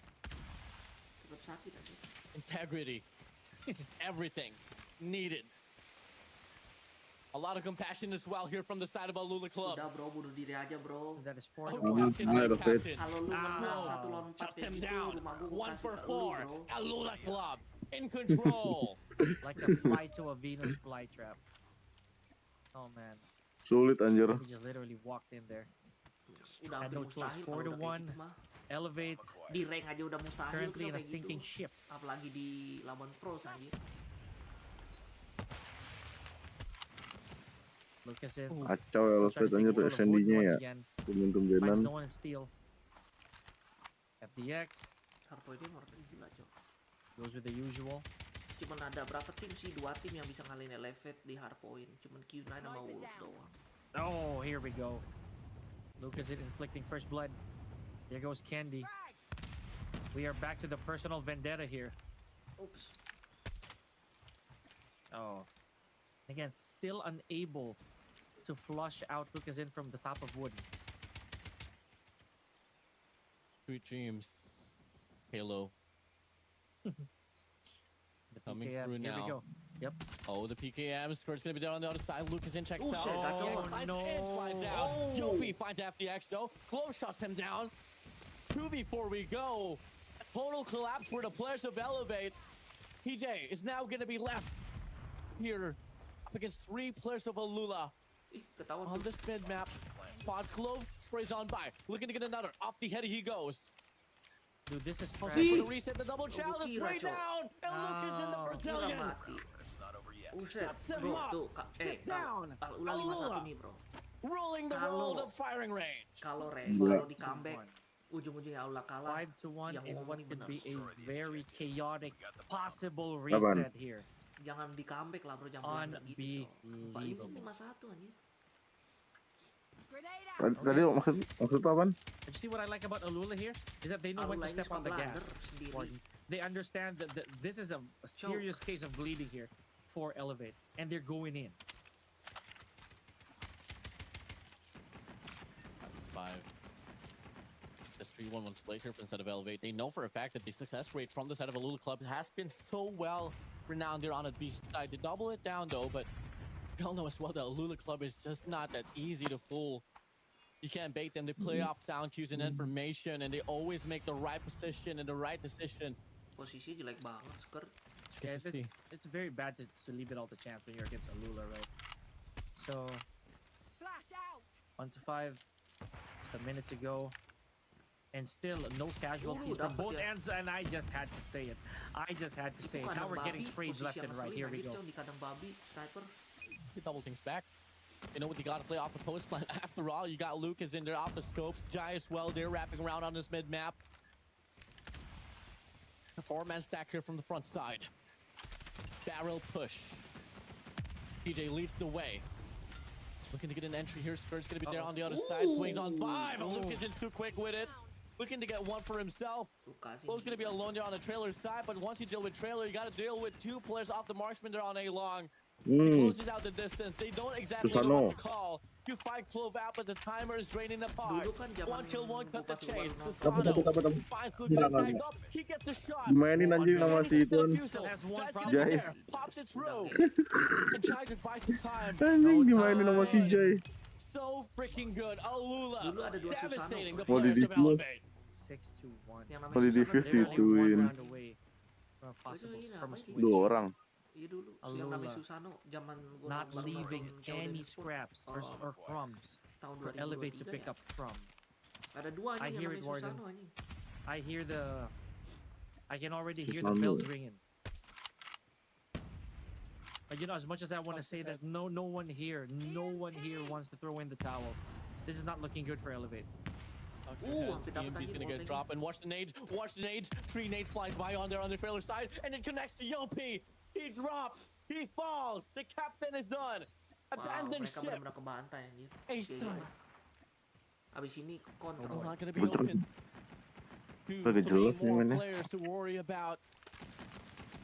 Tetap sakit aja. integrity, everything needed. A lot of compassion as well here from the side of Alula Club. Udah bro, bunuh diri aja bro. That is 4 Oh, to 1. captain, Gila, my David. captain. Kalau lu menang Ah. 1 lawan 4 Shut kayak him gitu, down. rumah gua 1 kasih for ke lu 4. bro. Alula Club in control. Like a fly to a Venus flytrap. Oh man. Sulit anjir. We just literally walked in there. Udah Had hampir no choice. mustahil 4 kalau to udah kayak 1. gitu mah. Elevate. Di rank aja udah mustahil Currently in kalau a kayak sinking gitu. ship. Apalagi di lawan pros anjir. Lucas in. Kacau ya Trying Elvet to anjir take tuh control of wood SND-nya once ya. again. Tumben-tumbenan. Finds no one in steel. FDX Hardpoint dia market gila cok. goes with the usual. Cuman ada berapa tim sih? 2 tim yang bisa ngalahin Elevate di hardpoint. Cuman Q9 sama Wolves doang. Oh, here we go. Lucas in inflicting first blood. There goes Candy. We are back to the personal vendetta here. Oops. Oh. Again, still unable to flush out Lucas in from the top of wood. Sweet dreams, Halo. The Coming PKM, through here we now. go. Yep. Oh, the PKM score's gonna be down on the other side. Lucas in checks Oh, out. shit, gotcha. FTX slides no. in, slides out. Oh. Jopi finds FTX though. Close shuts him down. 2 before we go. A total collapse for the players of Elevate. PJ is now going to be left here up against 3 players of Alula. Ih, ketahuan On tuh. this mid map, spots Clove, sprays on by. Looking to get another. Off the head he goes. Dude, this is For tragic. the reset, the double challenge, kira, spray Cok. down. And Luke is in the No. Kira Brazilian. mati. It's not over yet. Buset, Shuts him bro. up. Tuh, Sit down. Alula 51 Alula. nih, bro. Ruling the Kalau- world of firing range. Kalau Gila. di comeback, ujung-ujungnya Alula kalah. 5-1 yang in ngomong what ini could bener. be a very chaotic possible Apaan? reset here. Jangan di comeback lah, bro. Jangan blunder gitu, Cok. Ini Unbelievable. 5-1 anjir. Tadi maksud apaan? And you see what I like about Alula here is that they know when Alula to ini step suka on the gas. blunder sendiri. Gordon. They understand that this is a serious case of bleeding here for Elevate, and they're going in. 5. This 3-1-1 split here from the side of Elevate. They know for a fact that the success rate from the side of Alula Club has been so well renowned there on the B side. They double it down though, but we all know as well that Alula Club is just not that easy to fool. You can't bait them. They play off sound cues and information, and they always make the right position and the right decision. Posisi jelek banget, Sker. Yeah, it's very bad to leave it all to chance when you're against Alula, right? So, 1-5, just a minute to go, and still no casualties from dapat both ya. ends, and I just had to say it. I just had to say it. Now we're getting trades left and right. Here we go. Di kandang babi, sniper. He double things back. You know what? You got to play off the post plan. After all, you got Lucas in there off the scopes. Jai as well. They're wrapping around on this mid map. A 4-man stack here from the front side. Barrel push. PJ leads the way. Looking to get an entry here. Skirt's going to be there on the other side. Swings on by, but Lucas is too quick with it. Looking to get one for himself. Flo's going to be alone there on the trailer side, but once you deal with trailer, you got to deal with 2 players off the marksman there on A long. He closes out the distance. They don't exactly know what to call. You fight Clove out, but the timer is draining the pot. Dulu kan zaman 1 kill, 1 cut the Bukas chase. Luar Susano finds Luke Gila, back gila. up. He gets the shot. Dimainin anjing sama si itu. Still has one Jai's gonna problem. be Jai. there. Pops it through. And Jai just buys some time. Anjing dimainin sama si Jai. So freaking good. Alula Dulu ada 2 Susano. devastating the Mau players of di-defuse. Elevate. 6-1. Yang namanya Kalau di Susano defuse dia They're paling only dituin. one round away from a possible ini from a namanya switch. 2 orang. Iya dulu, yang Alula. namanya Susano zaman gua Not baru leaving nonton Shaolin any Sport scraps or crumbs tahun for Elevate to 2023 pick ya. up from. Ada 2 I anjing hear yang it, namanya Warden. Susano anjing. I can already hear the bells ringing. But you know, as much as I want to say that no one here wants to throw in the towel. This is not looking good for Elevate. Hampir dapat EMP's anjing gonna get ultnya. dropped and watch the nades. Watch the nades. 3 nades flies by on there on the trailer side, and it connects to Yopi. He drops. He falls. The captain is done. Wow, Abandoned mereka ship. benar-benar kebantai anjir. Ace Kayak time. gini. Abis ini Oh, kontrol. not gonna be Betul. open. 2, Udah 3 jelas nih more mainnya. players to worry about.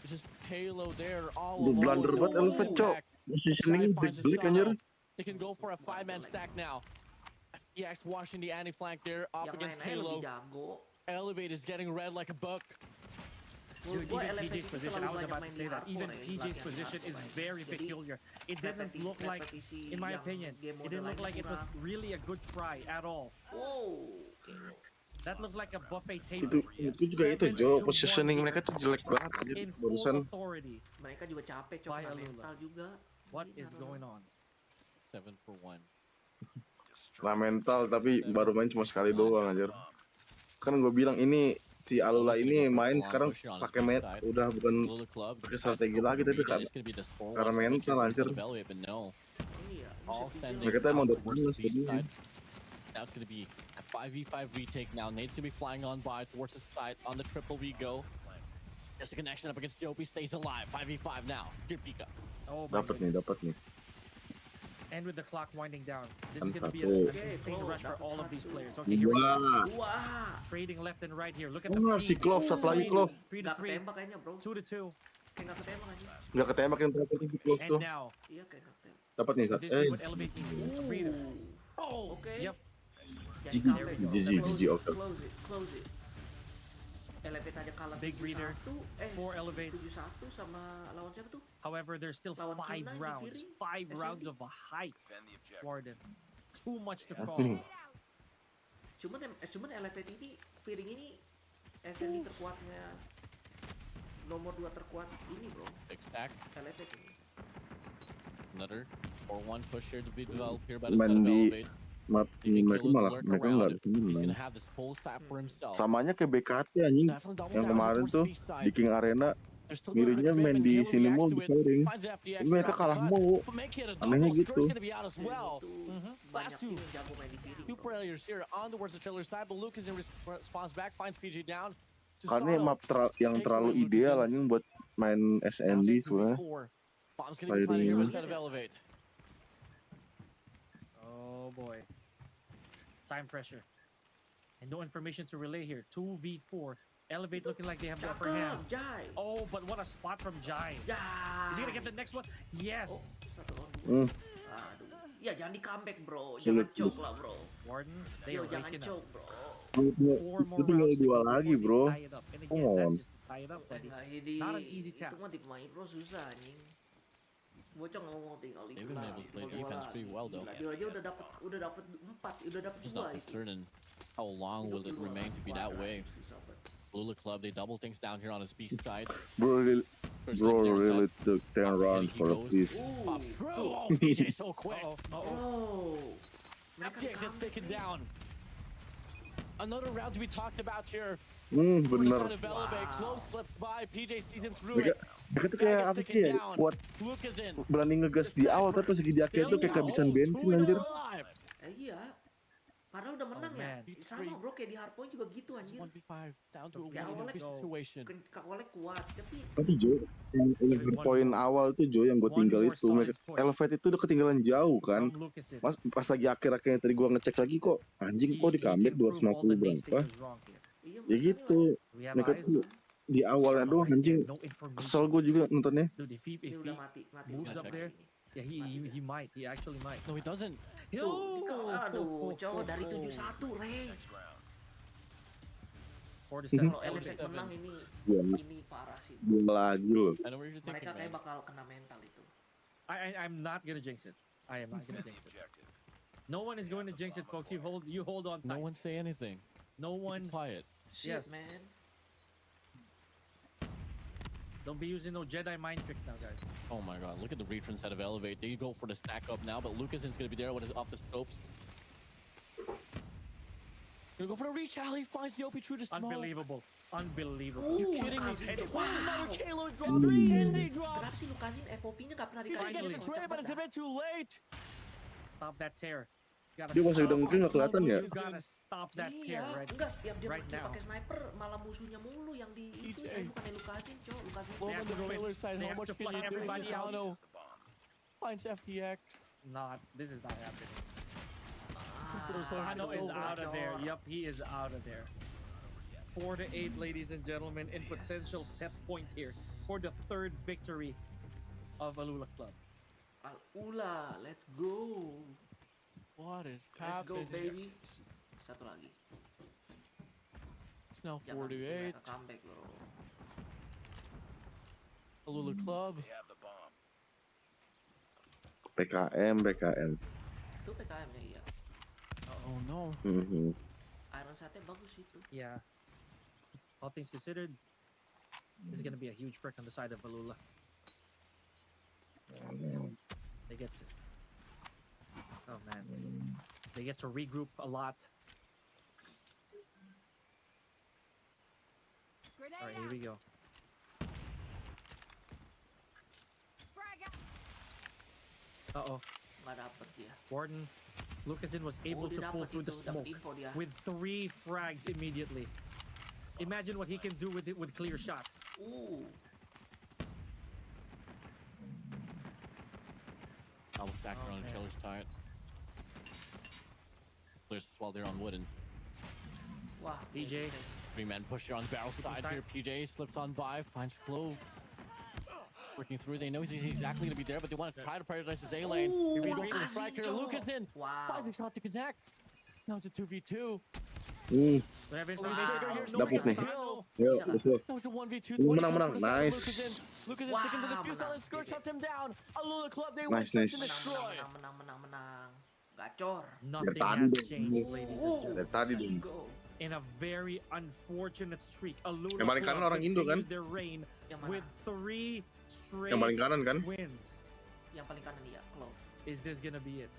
It's just Halo there all Udah alone. blunder No banget one Elevate, to Cok. back. Positioning Sky finds jelek anjir. Susano. They can go for a 5-man stack now. FTX watching the anti-flank there up Yang against lain-lain Halo. lebih jago. Elevate is getting red like a buck. Menurut Dude, gua even Elevate PJ's itu position, terlalu I was banyak about to main say di that. hardcore Even ya, PJ's latihan di position is hardcore ya. very Jadi, peculiar. It didn't look like, repetisi in my yang opinion, game it didn't mode look like it was kurang. really a good try at all. Wow. That looked like a buffet Itu table. juga itu Jo, positioning mereka tuh jelek banget anjir. In full Barusan authority. Mereka juga capek, Cok, By kena Alula. mental juga. What Ini is Alula. going on? 7 for 1. kena mental tapi baru main cuma sekali doang anjir. Kan gue bilang ini si Alula ini main sekarang pakai udah bukan Alula Club pakai strategi lagi tapi kan it's gonna be the score karena once again mental, for anjir. Elevate, but no. Iya, ini All setidaknya sending Mereka tuh emang out udah towards the panas B tadi. side. Now it's gonna be a 5v5 retake now. Nate's gonna be flying on by towards the side on the triple we go. Just a connection up against Jopi, stays alive. 5v5 now. Here Pika. Oh my dapat goodness. nih. And with the clock winding down, this is Kan going to be satu. an Okay, insane bro, rush for dapat all of these satu. players. Okay, here we go. Wah, Wah, Trading left and right here. Look at the wah si feed. Clove satu lagi Clove. 3 to nggak 3, ketembak kayaknya, bro. 2 to 2, Kayak nggak ketembak anjing. Nggak ketembak yang terakhir si Clove and tuh. now Iya, kayak nggak ketembak. Dapat nih Sat. this is what Elevate needs. A breather. Oh, Oke. Yep. Jadi GG, comeback. GG, Close GG, it, oke. close it, close it. Elevate aja kalah Big breather 7-1, for Elevate. 7-1 sama lawan siapa tuh? However, there's still Lawan 5 Q9 di rounds. Fury. 5 SMB. rounds of a hype, Defend the objective. Warden. Too much to Hmm. call. Cuman Elevate ini feeling ini SND terkuatnya nomor 2 terkuat ini bro. Big stack. Elevate ini. Another 4-1 push here to be developed here by the Main side of di Elevate. mereka malah mereka nggak bisa He's menang. gonna have this whole stack for himself. Samanya kayak BKT anjing Definitely double yang down kemarin towards tuh the B side. di King Arena They're still going for the ngirinya main commitment. di Kilo sini reacts mau to di it. scoring. Finds the FTX Tapi mereka throughout the kalah cut. mulu. But make it a Anehnya double. gitu. Skirt's gonna be out as Dan well. itu Last banyak two. tim yang jago main di feeling Two bro. players here on towards the trailer side, but Lucas in response back finds PJ down. To Karena Sato. map yang Takes terlalu away Lucas ideal in. anjing buat main Now SND take sebenarnya. 3v4. Bomb's gonna be planted here Firing. instead of Elevate. Oh boy. Time pressure. And no information to relay here. 2v4. Elevate looking like they have the upper hand. Cakep, Jai. Oh, but what a spot from Jai. Jai. Is he gonna get the next one? Yes. Oh, 1 on 2. Hmm. Aduh. Ya jangan di comeback bro. Jangan choke lah bro. Warden, they Yo are jangan waking up. choke bro. Four more Itu tinggal rounds to 2 go lagi before bro. they tie it up. And again, Come that's on. just to tie it up, buddy. Enggak ini Not an easy itu task. mah di pemain pro susah anjing. Bocah ngomong tinggal itu They've been lah. able to play Tinggal 2 defense lagi. pretty well, though. Gila, dia aja udah dapat 4, udah dapat Just 2 not for itu. certain how long will it remain to be that way. Susah banget. Alula Club, they double things down here on his B side. Bro First bro take there, really side. took 10 rounds for a piece. Pop Ooh, through. tuh. Oh, PJ so quick. Uh-oh. Bro. Mereka FTX gets comeback taken nih. down. Another round to be talked about here. For the Bener. side of Elevate, Wow. close slips by. PJ sees him through it. Mereka tuh Drag kayak is apa sih taken ya? down. Kuat Lucas in. berani ngegas di awal tapi pas lagi di akhir tuh kayak kehabisan bensin anjir. Iya. Padahal udah menang ya. man. Sama bro kayak di hardpoint juga gitu anjir. 1v5 down to a Kayak awalnya 1v situation. Awalnya kuat tapi Tapi Jo, yang poin awal tuh Jo yang gue tinggal itu, Elevate itu udah ketinggalan jauh kan. From Lucas in. Pas lagi akhir-akhirnya tadi gue ngecek lagi kok anjing kok di comeback 250 berapa. iya Ya gitu. We have Mereka eyes. tuh di awalnya doang Right there, anjing. no information. Kesel gue juga nontonnya. Dude, if ini he udah mati moves sekarang up there, ini. yeah, he might. He actually might. No, he doesn't. Tuh, aduh, cowok dari 71 Rey. Next round. 47. Kalau Elevate menang ini Iya. parah sih. Belum lagi loh. I know what you're thinking, Mereka kayak man. bakal kena mental itu. I'm not gonna jinx it. I am not gonna jinx it. Objective. No one is going to jinx it, folks. You hold on tight. No one say anything. No Be one. quiet. Shit, Yes. man. Don't be using no Jedi mind tricks now, guys. Oh my god, look at the reach inside of Elevate. They go for the stack up now, but Lucason's gonna be there with his off the scopes. Gonna go for the reach. Ali finds the OP through the smoke. Unbelievable. Unbelievable. Ooh, kidding me? Lucasin. Wow. Another Kalo drop. 3 and they drop. Kenapa sih Lucasin FOV-nya gak pernah He's dikasih? gonna Finally. get betrayed, but it's a bit too late. Stop that tear. You gotta Dia pas stop. udah mungkin nggak kelihatan ya. You gotta stop that tear Iya, right. enggak setiap dia right pakai now. pakai sniper malah musuhnya mulu yang di itu ya PJ. bukan Lucasin, cowok Lucasin. Low have on to the go in. trailer side. They How have much to can flush they everybody do? out. Sano The bomb. finds FTX. This is not happening. Ah, Hano is aduh, out of there. gacor. Yup, he is out of there. 4-8, ladies and gentlemen, in potential set point here for the third victory of Alula Club. Alula, let's go. What is Let's go happening? baby. Satu lagi. It's now Jangan bikin 48. mereka comeback bro. Alula Club. They have the bomb. PKM. Itu PKM nya iya. Oh no. Mhm. Iron Sight-nya bagus itu. Yeah. All things considered, this is going to be a huge perk on the side of Alula. They get to... Oh, man. They get to regroup a lot. All right, here we go. Uh-oh. Nggak dapet dia. Warden, Lucasin was able dia to pull dapet through the itu, dapet smoke info dia. with 3 frags immediately. Imagine what he can do with it with clear shots. Double stacker Oh, on the man. trailer's tight. Clears while they're on wooden. Wah, PJ. 3-man pusher on the barrel side side. here. PJ slips on by, finds Clove. Working through, they know he's exactly going to be there, but they want to try to prioritize his A lane. Ooh, Here we go for the Lucasin, striker. cowok. Lucas in. Wow. Finally shot to connect. Now it's a 2v2. We have Wow. information here. Dapet nih. Stano. Yo, Bisa. let's go. That was a 1v2. Menang, 20 menang. for the start. Nice. Lucas in. Lucas is Wow, sticking to the fuse menang. and Skirt GG. shuts him down. Alula Club, they Nice, win nice. search and destroy. menang. Gacor. Nothing tadi has dong. changed, ladies and Ooh. gentlemen. Dari tadi Let's dong. go. in a very unfortunate streak. Alula Yang paling kanan orang Indo kan? continues their reign Yang mana? with 3 straight Yang paling kanan kan? wins. Yang paling kanan iya, Clove. Is this gonna be it?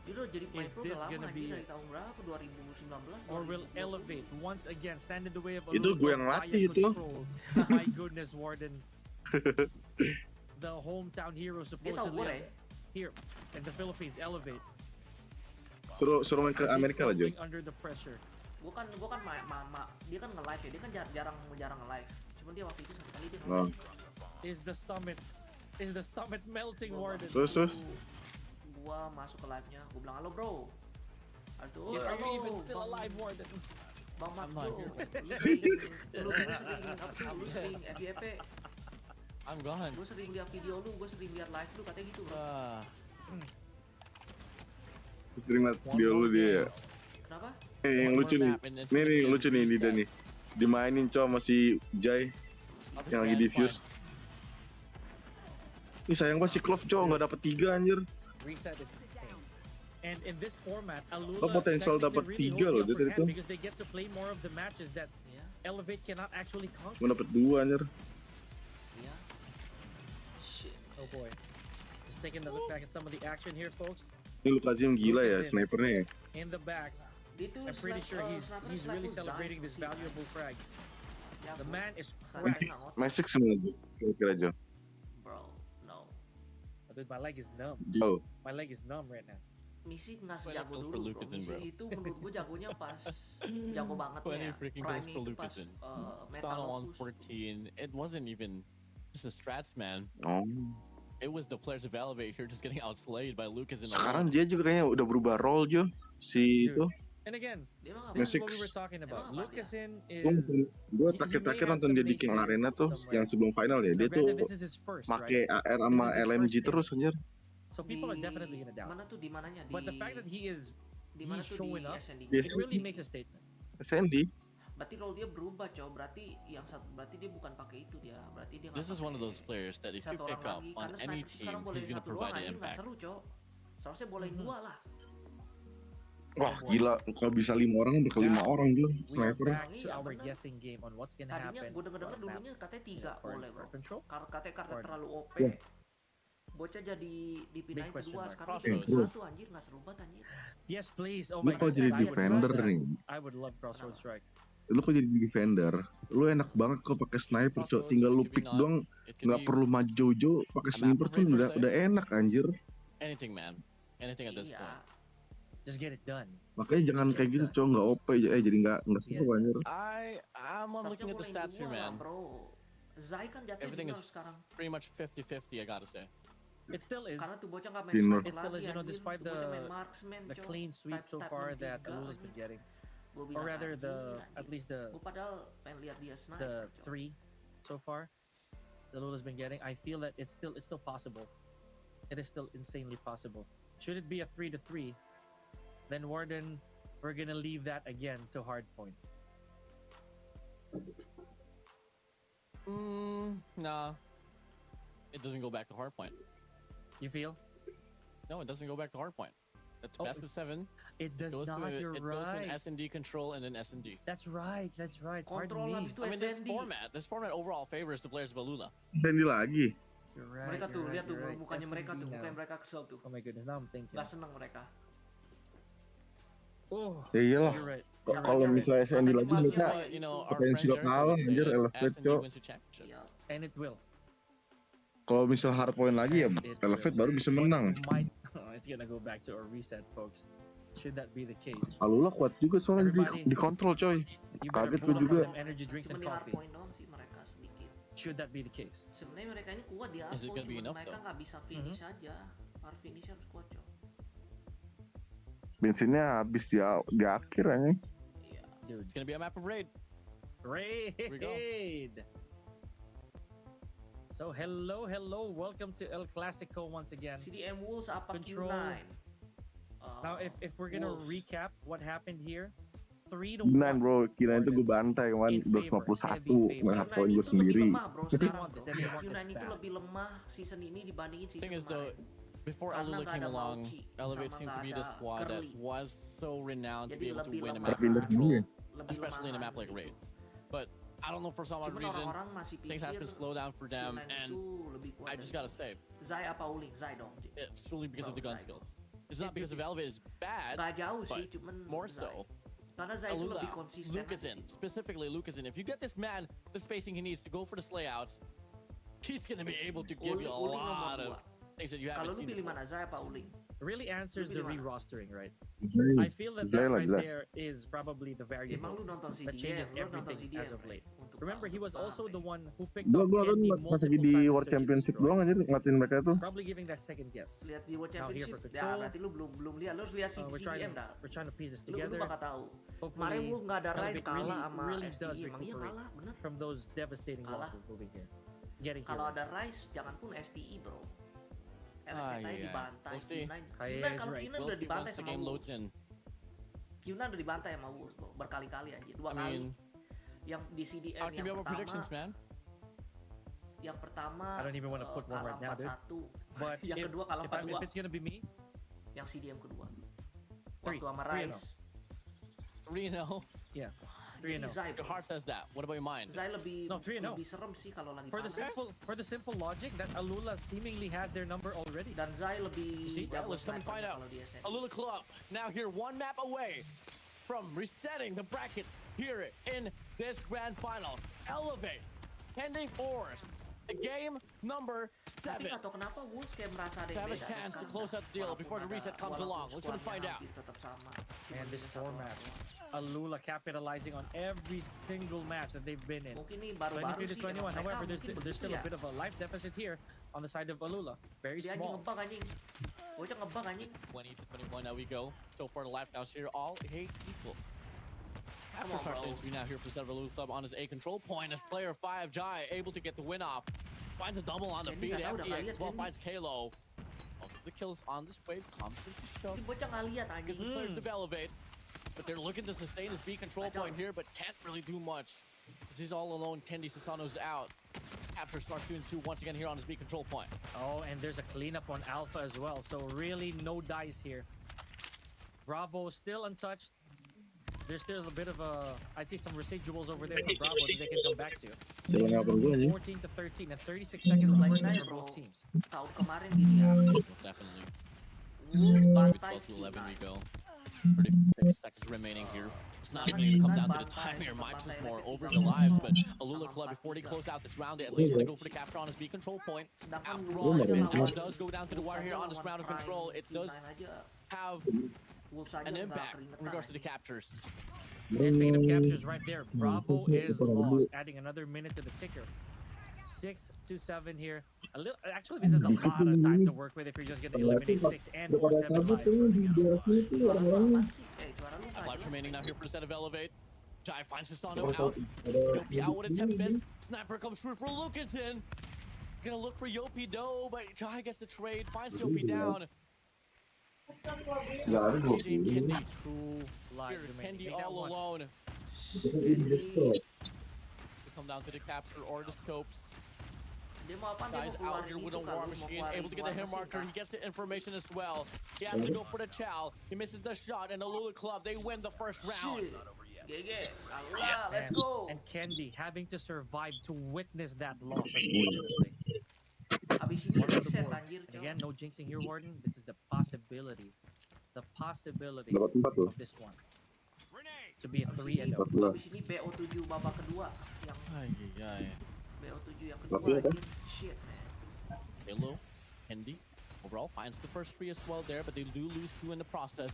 Dia udah jadi main Is pro this udah lama gonna be anjing, dari it? tahun berapa? 2019? Or will 2020? Elevate once again stand in the way of Itu Alula? gue yang latih Dire itu. control. My goodness, Warden. The hometown hero Dia tahu gue supposedly ya. here in the Philippines. Elevate. Suruh main ke Amerika lah, Jo. Crumbling under the pressure. Gue kan dia kan nge-live ya, dia kan jarang nge-live. Cuman dia waktu itu sekali dia Oh. nge-live. Is the summit melting, Warden? Terus. Gue masuk ke live-nya, gue bilang halo bro. Aduh, Are you halo, even still Bang- alive, Warden? Bang Mat I'm not bro, here. lu sering apa tuh, lu sering FYP, I'm gone. gue sering lihat video lu, gue sering lihat live lu, katanya gitu bro. Sering liat video lu dia ya. Kenapa? Yang lucu nih. Nih lucu nih Dida nih. Dimainin sama si Jai yang lagi diffuse. Ih sayang banget si Clove nggak dapet 3 anjir. Reset is insane. And in this format, Alula Lo potensial technically dapat really 3 loh holds the dia upper dari hand itu. because they get to play more of the matches that Iya, Elevate cannot actually conquer. Cuma dapet 2 anjir. iya. Shit. Oh boy. Just taking a look back at some of the action here, folks. Ini Lukazim gila ya snipernya ya. In the back, Dia tuh I'm pretty sure he's really celebrating this valuable frag. The man is cracked. Magic semua aja. Kira-kira Jo. Bro, no. Dude, my leg is numb. Jo. My leg is numb right now. Misi nggak Twenty sejago goals for dulu bro. Lucasen, Misi bro. itu menurut gue jagonya pas jago banget 20 ya. freaking goals Prime for itu pas Lucasen. Metal Stano on Locus. 14. It wasn't even just the strats, man. Oh. It was the players of Elevate here just getting outslayed by Lucas and Sekarang Alula. dia juga kayaknya udah berubah role Jo. Si itu. And again, Dia mah nggak this is Magic. what we were talking about. Emang apa dia? Lucasen Gue is... terakhir nonton dia di King Arena tuh yang sebelum final ya. Now, Dia tuh granted, this is his first, make right? AR sama This is his LMG first terus anjir. So people are definitely gonna doubt. Mana tuh di mananya? But the fact that he's di mana he's tuh showing di up, SND. Yes. it really makes a statement. Sandy. Berarti role dia berubah, cow. Berarti dia bukan pakai itu dia. Berarti dia nggak This is one of pakai those players that if you satu pick orang up lagi. on Karena any sniper team, sekarang boleh he's gonna satu doang provide an anjir nggak impact. seru, cow. Seharusnya bolehin dua lah. Wah gila, kalau bisa 5 orang udah ke 5 orang Jo. We are Sniper. back to Iya, our bener. guessing game on what's gonna Tadinya happen. gue denger on dulunya map, katanya 3 for boleh bro. control. Karena Or- terlalu OP. Iya. Bocah jadi dipindahin Big question kedua, mark. sekarang Crossroads. jadi satu anjir nggak seru banget anjir. Yes, please. Oh Lu my kalau god. jadi Saya defender design. nih, I would love Crossroad Strike. lu kok jadi defender, lu enak banget kalau pakai sniper, Cok. Tinggal lu pick doang, It could nggak be perlu maju jauh pakai sniper tuh udah enak anjir. anything, man. Anything at this Iya. point. Just get it done. Makanya jangan kayak gitu, Cok. Nggak OP, jadi nggak seru Iya. anjir. I'm on looking at the stats here, man. Bro. Zai kan jatuh Everything dinner is- sekarang. Pretty much 50-50, I gotta say. It still is Karena tuh bocah nggak main Dinner. sniper It still lagi, is, you know, anjir. despite Tuh bocah main the marksman, the cow. clean sweep so Type far 63, that Alula's been anjir. getting, Gua or bilang, rather anjir, at least the Gua padahal pengen lihat dia sniper, cow. 3 so far that Alula's been getting. I feel that it's still possible. It is still insanely possible. Should it be a 3-3, then Warden, we're gonna leave that again to hardpoint. Nah. It doesn't go back to hardpoint. You feel? No, it doesn't go back to hardpoint. That's Oh, best of 7. It does Goes not. to, You're it goes to an right. S&D control and then S&D. That's right. That's right. Pardon Kontrol me. habis itu I mean, SND. this format overall favors the players of Alula. Sandy lagi. You're right. Mereka tuh you're lihat right, tuh you're right. mukanya mereka SND tuh, now. mukanya mereka kesel tuh. Oh my goodness, now I'm thinking. Gak seneng mereka. Oh, Ya iyalah. you're right. Kalau misalnya Sandy lagi Masih mereka banyak. You know, our potensial friend Jeremy kalah would say anjir that Elevate, S&D Cok. wins the championship. Iya. And it will. Kalau misal hardpoint lagi ya It Elevate will. baru bisa menang. Might. It's gonna go back to a reset, folks. Should that be the case, Alula kuat juga soalnya Everybody- dikontrol coy. you better Kaget pull gua up juga. them energy drinks Cuma and di coffee. hardpoint doang sih mereka sedikit. Should that be the case? Sebenarnya mereka ini kuat di Is it hardpoint, gonna be cuma enough, mereka though? nggak bisa finish aja. Far finish harus kuat, cow. Bensinnya habis di akhir aja. Iya. Dude, It's gonna be a map of raid. raid. we go. So hello, welcome to El Clasico once again. CDM Wolves apa Control. Q9? Now, if we're gonna Wolves. recap what happened here, 3-1. Kirain bro, kirain itu gue bantai kemarin In favor, 251 heavy favor. main hardpoint gue Q9 itu lebih sendiri. lemah bro sekarang want this, bro. everyone Q9 is itu bad. lebih lemah season ini dibandingin season Thing is though, kemarin. before Karena Alula nggak came ada along, Mauchi, Elevate sama seemed to nggak be the ada squad that Curly. was so renowned to Jadi be able to lebih win a lemahan, map with control, lebih especially in a lemahan map like gitu. Raid. But I don't know, for some odd Cuman reason, orang-orang masih things has pikir been slowed down for them, Q9 and itu lebih kuat I dari just gotta say, Zai apa Uling? Zai dong. it's truly because of the Bro, gun Zai skills. It's not because of Elevate is bad, Gak jauh but sih, cuman more Zai. so. Karena Zai itu Alula, lebih konsisten Lucas aja in, sih. specifically Lucas in. If you get this man the spacing he needs to go for this layout, he's gonna be able to give you a Uling nomor lot of 2. things that you Kalau haven't lu seen pilih before. mana, Zai apa Uling? Really answers Lu the pilih mana? re-rostering, right? Zai I feel that Zai lah right jelas. there is probably the Emang variable lu nonton that changes CDM, lu nonton everything CDM as of late. untuk Remember, he was paham also deh. the one who picked Gua off kan Candy pas lagi multiple di times World to search and Championship destroy. doang aja ngeliatin mereka tuh. Probably giving that second guess. Lihat di World Now here Championship, for ya control. berarti lu belum lihat, lu harus lihat We're CDM dah. trying to piece this Lu together. bakal tahu. Kemarin Hopefully, Wolf nggak ada Rise Elevate kalah sama really does STI, emang iya recuperate kalah, bener. from those devastating Kalah. losses moving here. Getting Kalau here. ada Rise, jangan pun STI bro. Ah, Elevate aja yeah. dibantai. We'll see. Q9, Yeah, kalau right. Q9 We'll udah see dibantai once the sama game Wolves. loads in. Q9 udah dibantai sama Wolves bro, berkali-kali anjir, 2 I kali. mean, Yang di CDM I'll give you yang our predictions, pertama, man. yang pertama I don't even want to put one kalah right now, dude. 4-1. But Yang kedua kalah if 4-2. it's gonna be me, Yang CDM kedua. Three. Waktu sama 3-0. Rise. 3-0. yeah, Jadi 3-0. Zai Your bro. heart says that. What about your mind? Zai lebih No, 3-0. lebih serem sih kalau lagi For the panas. simple logic that Alula seemingly has their number already. Dan Zai lebih See, jago let's come and find snipernya out. kalau di SM. Alula Club now here one map away from resetting the bracket here in this grand finals. Elevate heading forward to game number Tapi 7. nggak tahu kenapa Wolves kayak merasa ada To yang have a beda chance to sekarang. close out the deal before the reset comes along. Let's go and find out. Tetap sama. And this Cuma satu format, orang. Alula capitalizing on every single match that they've been in. Mungkin nih baru-baru 23 to sih 21. emang However, mereka mungkin there's still begitu a bit of a life deficit here on the side of Alula. Very Dia anjing small. ngebug anjing. Bocah ngebug anjing. 20 to 21, now we go. So far, the life counts here all hate equal. Come After on, starting bro. to be now here for Several Lulu Club on his A control point as player 5 Jai able to get the win off. Finds a double on the Candy feed. nggak tahu, udah nggak FTX lihat as well Candy. finds Kalo. Most of the kills on this wave comes to the show. Ini bocah nggak lihat Gives the anjing. players to elevate. But they're looking to sustain his B control Kacau. point here, but can't really do much. As he's all alone, Kendi Susano's out. Capture Star 2 and 2 once again here on his B control point. Oh, and there's a cleanup on Alpha as well. So really no dice here. Bravo still untouched. There's still a bit of a, I'd say some residuals over there for Bravo that they can come back to. Jalan apa gua aja. 14 to 13 and 36 seconds to Lagi work naik for bro. both teams. Tahun kemarin dilihat. Most definitely. Wolves Maybe bantai 12 to 11 we Q9. go. 36 seconds remaining here. It's not even going to come down to the time here. Might just more over the lives, but Alula Club, before they close out this round, they at least want to go for the capture on his B control point. Sedangkan After Wolves all, aja if it lawan- does go down to the wire here on this round of Prime control, it does Q9 aja. have Wolves aja an nggak impact keringetan in regards to the anjing. captures. And Phantom captures right there. Bravo is lost, adding another minute to the ticker. 6 to 7 here. A little, actually, this is a lot of time to work with if you're just going to eliminate 6 and or 7 lives. Suara lu apaan sih? Suara lu nggak Life jelas. remaining now here for the set of Elevate. Jai finds Susano out. Yopi out with a 10 miss. Sniper comes through for Lukinson. Gonna look for Yopi though, but Jai gets the trade, finds Yopi down. Nggak ada gua. PJ and Kendi. 2 lives Here, remaining. Kendi Make that all one. alone. Jadi, To come down to the capture or the scopes. dia mau apa? Dia Guys mau out keluarin here with itu a kali, war mau machine, keluarin able to get the war hit mesin marker. kah? He gets the information as well. He has to go for the chow. He misses the shot, and the Lula Club, they win the first round. Shit. GG. Alula, let's go. And Kendi having to survive to witness that loss, unfortunately. Abis ini One on the reset board. anjir, And coy. again, no jinxing here, Warden. This is the possibility. The possibility Dapat 4 loh. of this one. To be a 3 and 0. Dapat 2. Abis ini BO7 babak kedua yang Ay, ay, ay. BO7 yang kedua Tapi apa? anjir. Shit, man. Halo, Kendi, overall finds the first 3 as well there, but they do lose 2 in the process.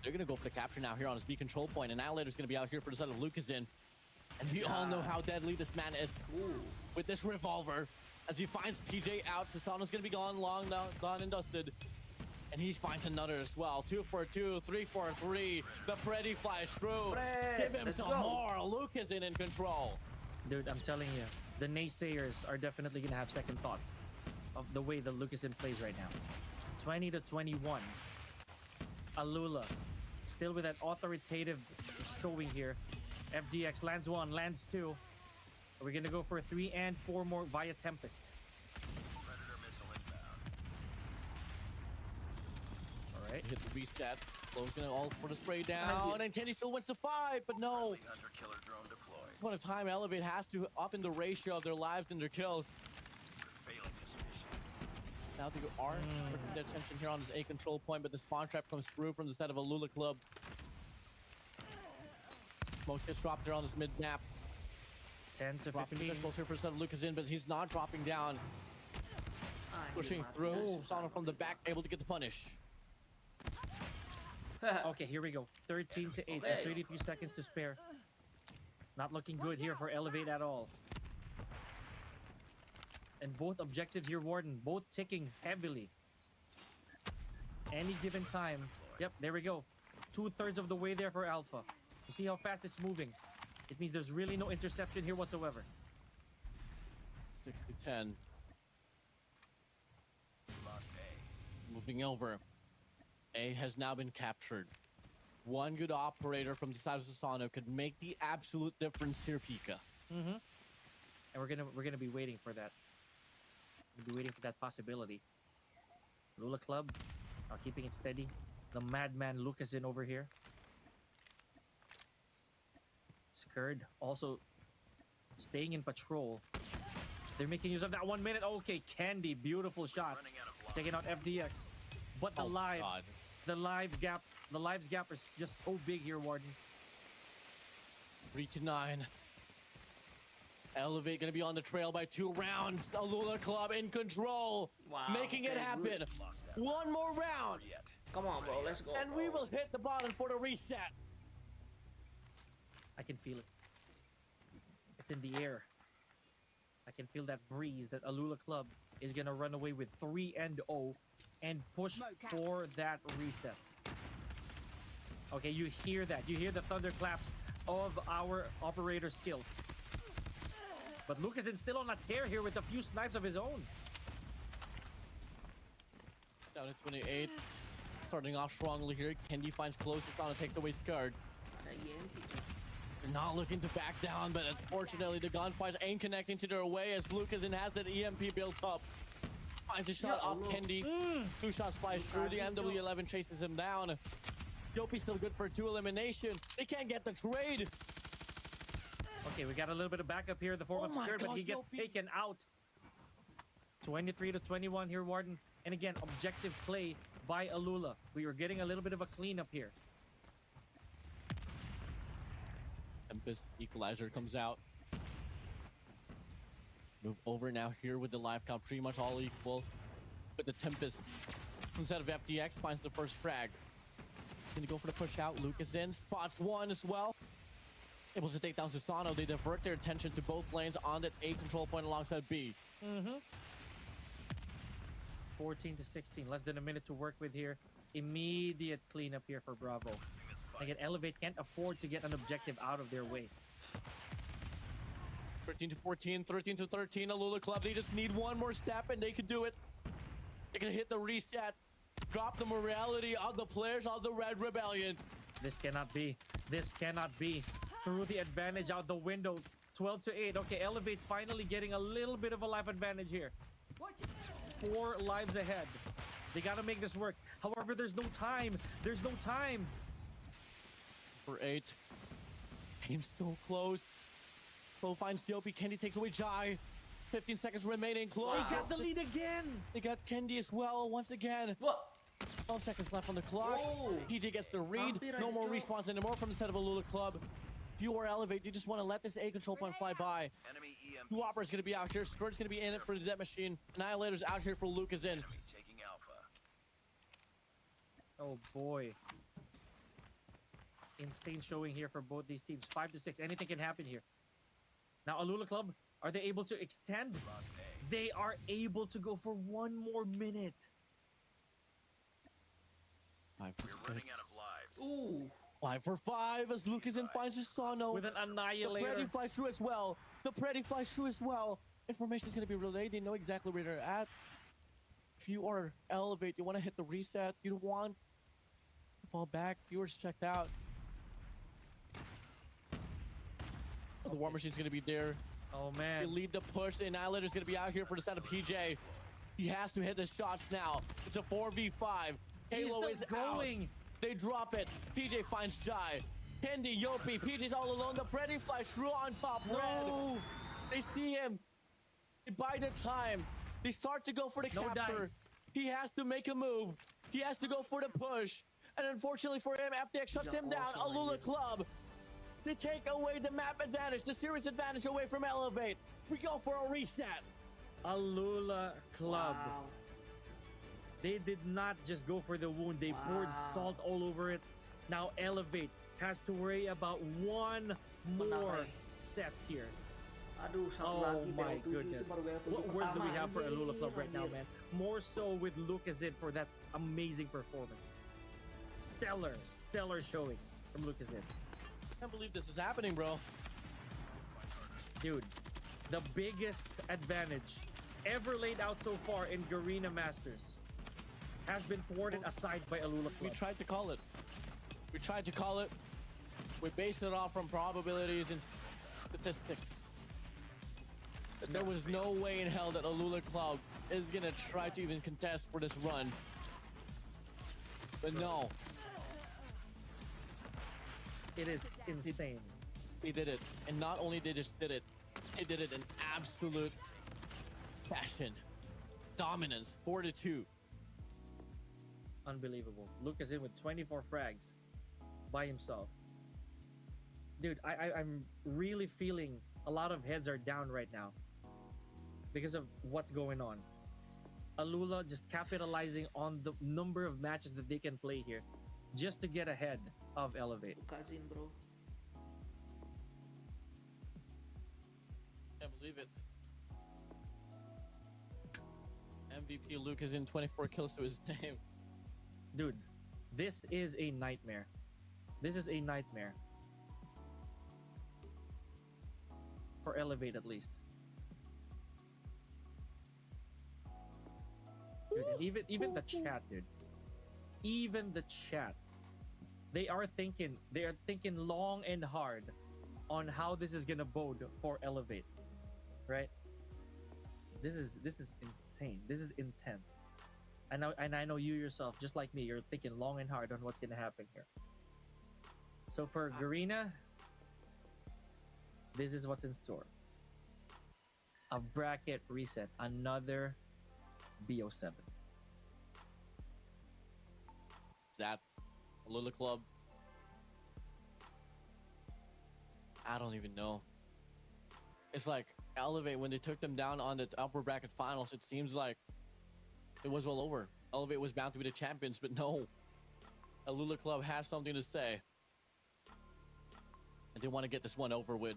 They're gonna go for the capture now here on his B control point, and Annihilator's gonna be out here for the set of Lucasin. And we all know how deadly this man is with this revolver. As he finds PJ out, Susano's gonna be gone long now, gone and dusted. And he finds another as well. 2 for 2, 3 for 3. The Freddy flies through. Fred, Give him let's some go. more. Lucasin in control. Dude, I'm telling you, the naysayers are definitely going to have second thoughts of the way the Lucasin plays right now. 20 to 21. Alula still with that authoritative showing here. FDX lands 1, lands 2. Are we going to go for 3 and 4 more via Tempest? Okay. Hit the reset. Flow's gonna all for the spray down, and Kenny still wins the fight, but no. Hunter killer drone deployed. It's point of time Elevate has to up in the ratio of their lives and their kills. Failing this mission. Now they are putting their attention here on this A control point, but the spawn trap comes through from the side of Alula Club. Smokes gets dropped there on this mid map. 10 to Dropping 15. visuals here for Seth Lucas in, but he's not dropping down. Pushing through. Susano from the back, able to get the punish. Okay, here we go. 13 to 8. Okay. 33 seconds to spare. Not looking good here for Elevate at all. And both objectives here, Warden, both ticking heavily. Any given time. Yep, there we go. 2/3 of the way there for Alpha. You see how fast it's moving. It means there's really no interception here whatsoever. 6 to 10. Lost A. Moving over. A has now been captured. One good operator from the side of Susano could make the absolute difference here, Pika. And we're gonna be waiting for that. We'll be waiting for that possibility. Lula Club are keeping it steady. The madman Lucas in over here. Skurd also staying in patrol. They're making use of that 1 minute. Okay, Candy, beautiful shot. Running out of lives. Taking out FDX. But the Oh, lives, God. the lives gap is just so big here, Warden. 3 to 9. Elevate gonna be on the trail by 2 rounds. Alula Club in control. Wow, Making it okay, happen. Lost that One more round. yet. Come on, bro. Let's go. And bro. we will hit the bottom for the reset. I can feel it. It's in the air. I can feel that breeze that Alula Club is going to run away with 3-0 and push for that reset. Okay, you hear that. You hear the thunderclaps of our operator skills. But Lucas is still on a tear here with a few snipes of his own. It's down to 28. Starting off strongly here. Kendi finds closest on and takes away Scarred. They're not looking to back down, but unfortunately the gunfires ain't connecting to their way as Lucas has that EMP built up. Finds a shot up Kendi. 2 shots flies through. The MW11 chases him down. Yopi's still good for 2 elimination. They can't get the trade. Okay, we got a little bit of backup here. The form Oh of my Skurd, but God, he gets Yopi. taken out. 23 to 21 here, Warden. And again, objective play by Alula. We are getting a little bit of a cleanup here. Tempest equalizer comes out. Move over now here with the life count pretty much all equal. But the Tempest, instead of FTX, finds the first frag. Gonna go for the push out. Lucas in, spots 1 as well. Able to take down Susano. They divert their attention to both lanes on that A control point alongside B. 14 to 16. Less than a minute to work with here. Immediate cleanup here for Bravo. Again, Elevate can't afford to get an objective out of their way. 13 to 14, 13 to 13. Alula Club, they just need one more step and they can do it. They can hit the reset. Drop the morality of the players of the Red Rebellion. This cannot be. This cannot be. Threw the advantage out the window. 12 to 8. Okay, Elevate finally getting a little bit of a life advantage here. 4 lives ahead. They gotta make this work. However, there's no time. There's no time. For 8. Game's so close. Flo finds Yopi. Kendi takes away Jai. 15 seconds remaining. Chloe They got the lead again. They got Kendi as well once again. What? 12 seconds left on the clock. Whoa. PJ gets the read. Hampir No aja more jauh. respawns anymore from the set of Alula Club. If you are Elevate, you just want to let this A control point fly by. Enemy EMP. 2 Opera's going to be out here. Squird's going to be in it for the Death Machine. Annihilator's out here for Lucas in. Enemy taking Alpha. Oh boy. Insane showing here for both these teams. 5 to 6. Anything can happen here. Now, Alula Club, are they able to extend? Lost A. They are able to go for 1 more minute. 5 for We're running out of lives. Ooh. 5 for 5 as Lucas in finds Susano. With an The annihilator. Preddy flies through as well. The Preddy flies through as well. Information is going to be relayed. They know exactly where they're at. If you are Elevate, you want to hit the reset. You don't want to fall back. Viewers checked out. The War Machine's going to be there. Oh They man. lead the push. The Annihilator's going to be out here for the side of PJ. He has to hit the shots now. It's a 4v5. He's Halo still is going. out. They drop it. PJ finds Jai. Kendi, Yopi. PJ's all alone. The Freddy flash. Shrew on top. Red. No. They see him. They buy the time. They start to go for the No capture. dice. He has to make a move. He has to go for the push. And unfortunately for him, FTX shuts him down. Alula Club. They take away the map advantage, the series advantage away from Elevate. We go for a reset. Alula Club. Wow. They did not just go for the wound. They poured Wow. salt all over it. Now Elevate has to worry about one more Menang, set here. Aduh, satu Oh lagi my BL7 itu goodness. baru BL7 What words do we pertama, have for Alula Club right now, anjir. man? More so with Lucas in for that amazing performance. Stellar showing from Lucas in. I can't believe this is happening, bro. Dude, the biggest advantage ever laid out so far in Garena Masters has been thwarted aside by Alula We Club. tried to call it. We based it off from probabilities and statistics. There was no way in hell that Alula Club is gonna try to even contest for this run. But no, It is insane. they did it. And not only they just did it, they did it in absolute fashion. Dominance, 4-2. Unbelievable. Lucas in with 24 frags by himself. Dude, I'm really feeling a lot of heads are down right now because of what's going on. Alula just capitalizing on the number of matches that they can play here just to get ahead of Elevate. Kazin, bro. Can't believe it. MVP Luke is in 24 kills to his name. Dude, this is a nightmare. This is a nightmare. For Elevate at least. Dude, and even the chat, dude. Even the chat. They are thinking long and hard on how this is gonna bode for Elevate. Right? This is insane. This is intense. I know you yourself, just like me, you're thinking long and hard on what's gonna happen here. So for Garena, this is what's in store. A bracket reset, another BO7. That Alula Club. I don't even know. It's like Elevate, when they took them down on the upper bracket finals, it seems like it was all over. Elevate was bound to be the champions, but no. Alula Club has something to say. And they want to get this one over with.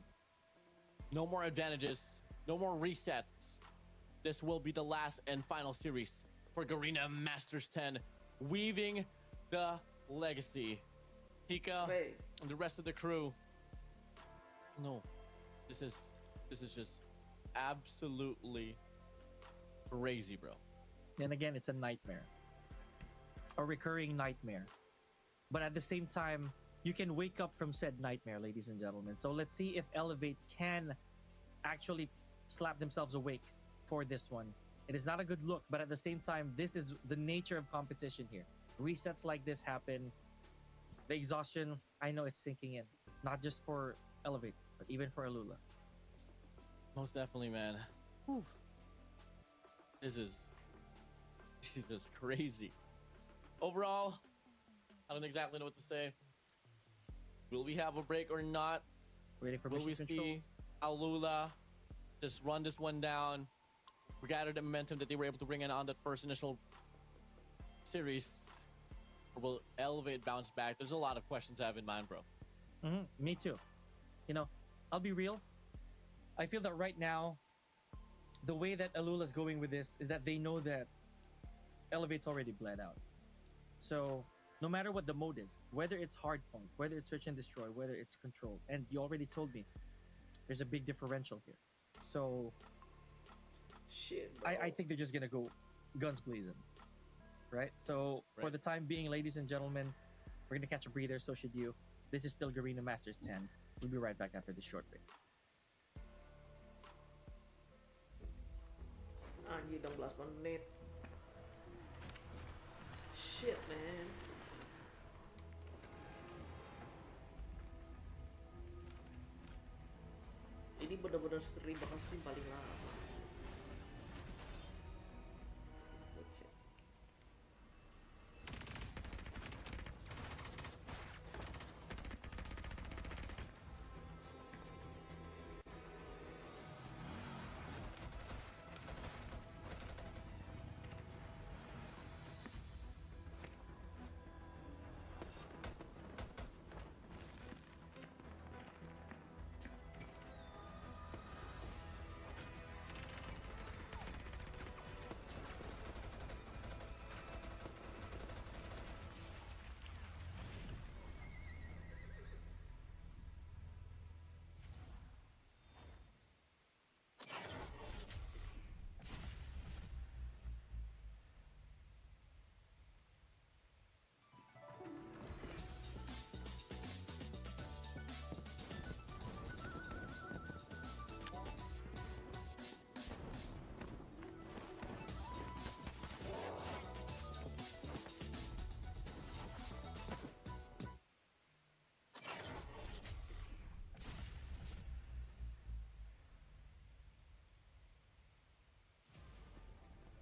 No more advantages. No more resets. This will be the last and final series for Garena Masters 10. Weaving the legacy. Hika Wait. and the rest of the crew. No. This is just absolutely crazy, bro. And again, it's a nightmare. A recurring nightmare. But at the same time, you can wake up from said nightmare, ladies and gentlemen. So let's see if Elevate can actually slap themselves awake for this one. It is not a good look, but at the same time, this is the nature of competition here. Resets like this happen. The exhaustion, I know it's sinking in. Not just for Elevate, but even for Alula. Most definitely, man. Whew. This is just crazy. Overall, I don't exactly know what to say. Will we have a break or not? Waiting for Will we mission control. see Alula just run this one down? We gathered the momentum that they were able to bring in on that first initial series. Or will Elevate bounce back? There's a lot of questions I have in mind, bro. Me too. You know, I'll be real. I feel that right now, the way that Alula's going with this is that they know that Elevate's already bled out. So no matter what the mode is, whether it's hardpoint, whether it's search and destroy, whether it's control, and you already told me there's a big differential here. So Shit, bro. I think they're just gonna go guns blazing. Right? So for Right. the time being, ladies and gentlemen, we're gonna catch a breather, so should you. This is still Garena Masters 10. We'll be right back after this short break. Anjir, 16 menit. Shit, man. Ini bener-bener bakal stream paling lama. Bucet.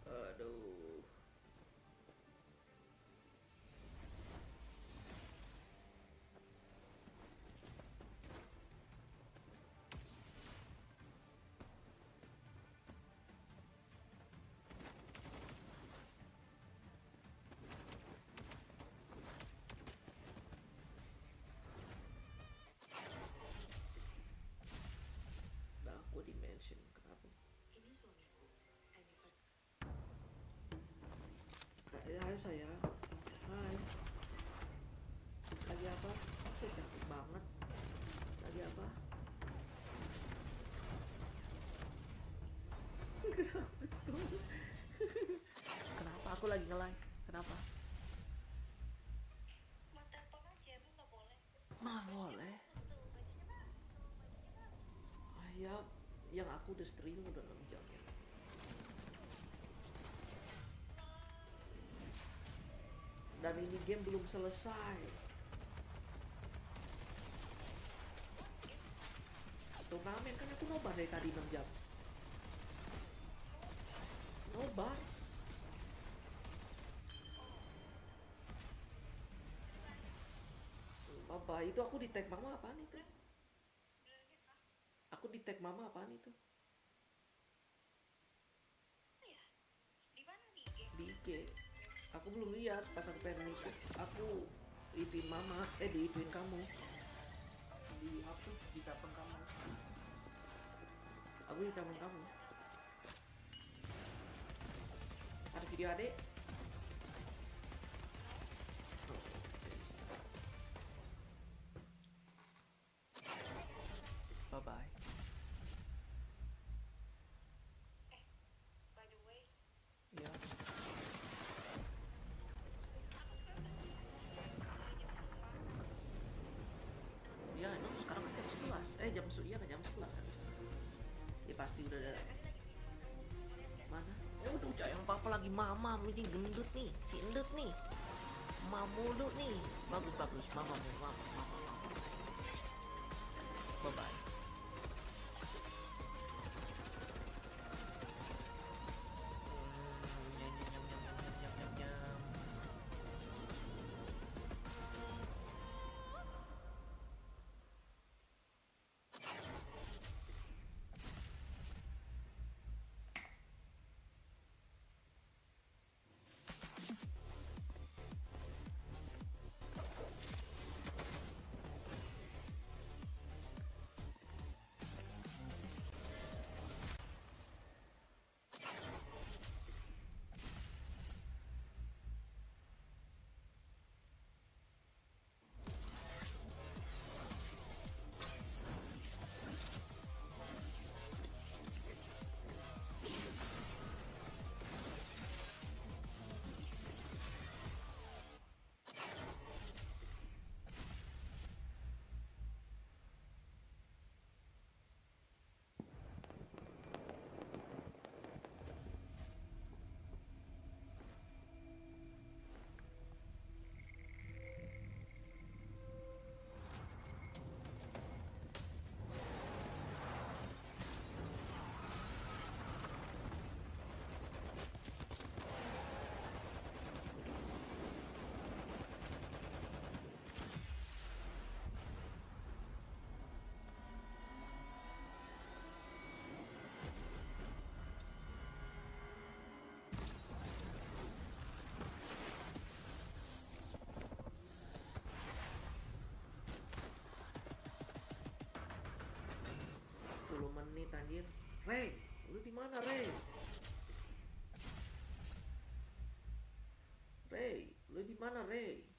Aduh. Nah, aku dimension kenapa? Ini suamiku, anniversary. Hai sayang. Hai. Lagi apa? Saya cantik banget. Lagi apa? Kenapa aku lagi nge-live? Kenapa? Mau telepon aja, emang nggak boleh? Mah boleh. Ya, yang aku udah streaming udah 6 jam ya. Dan ini game belum selesai. Turnamen kan aku nobar dari tadi 6 jam. Nobar. Baba, itu aku di tag mama apaan itu? Aku di tag mama apaan itu? Di mana di IG? Di IG. Aku belum lihat pas aku pengen ikut. Aku ituin mama, diituin kamu. Di apa? Di telepon kamu. Aku di telepon kamu. Ada video adek? Bye bye. By the way, Ya. Ya, no, sekarang kan jam 11. Iya kan jam 11 kan. Ya pasti udah ada. Mana? Ya udah yang papa lagi mama ini gendut nih, si endut nih. Mamulu nih. Bagus mama. Bye bye. anjir. Ray, lu di mana Ray? Ray, lu di mana Ray?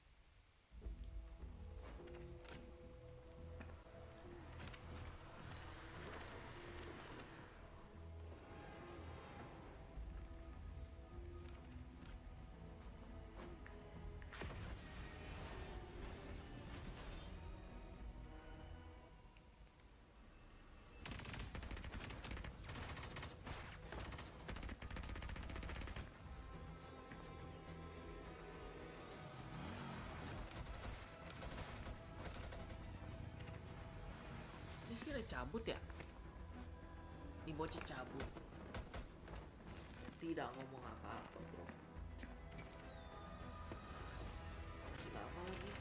Ini sih Ray cabut ya? Ini bocah cabut. Tidak ngomong apa-apa bro. Masih lama lagi.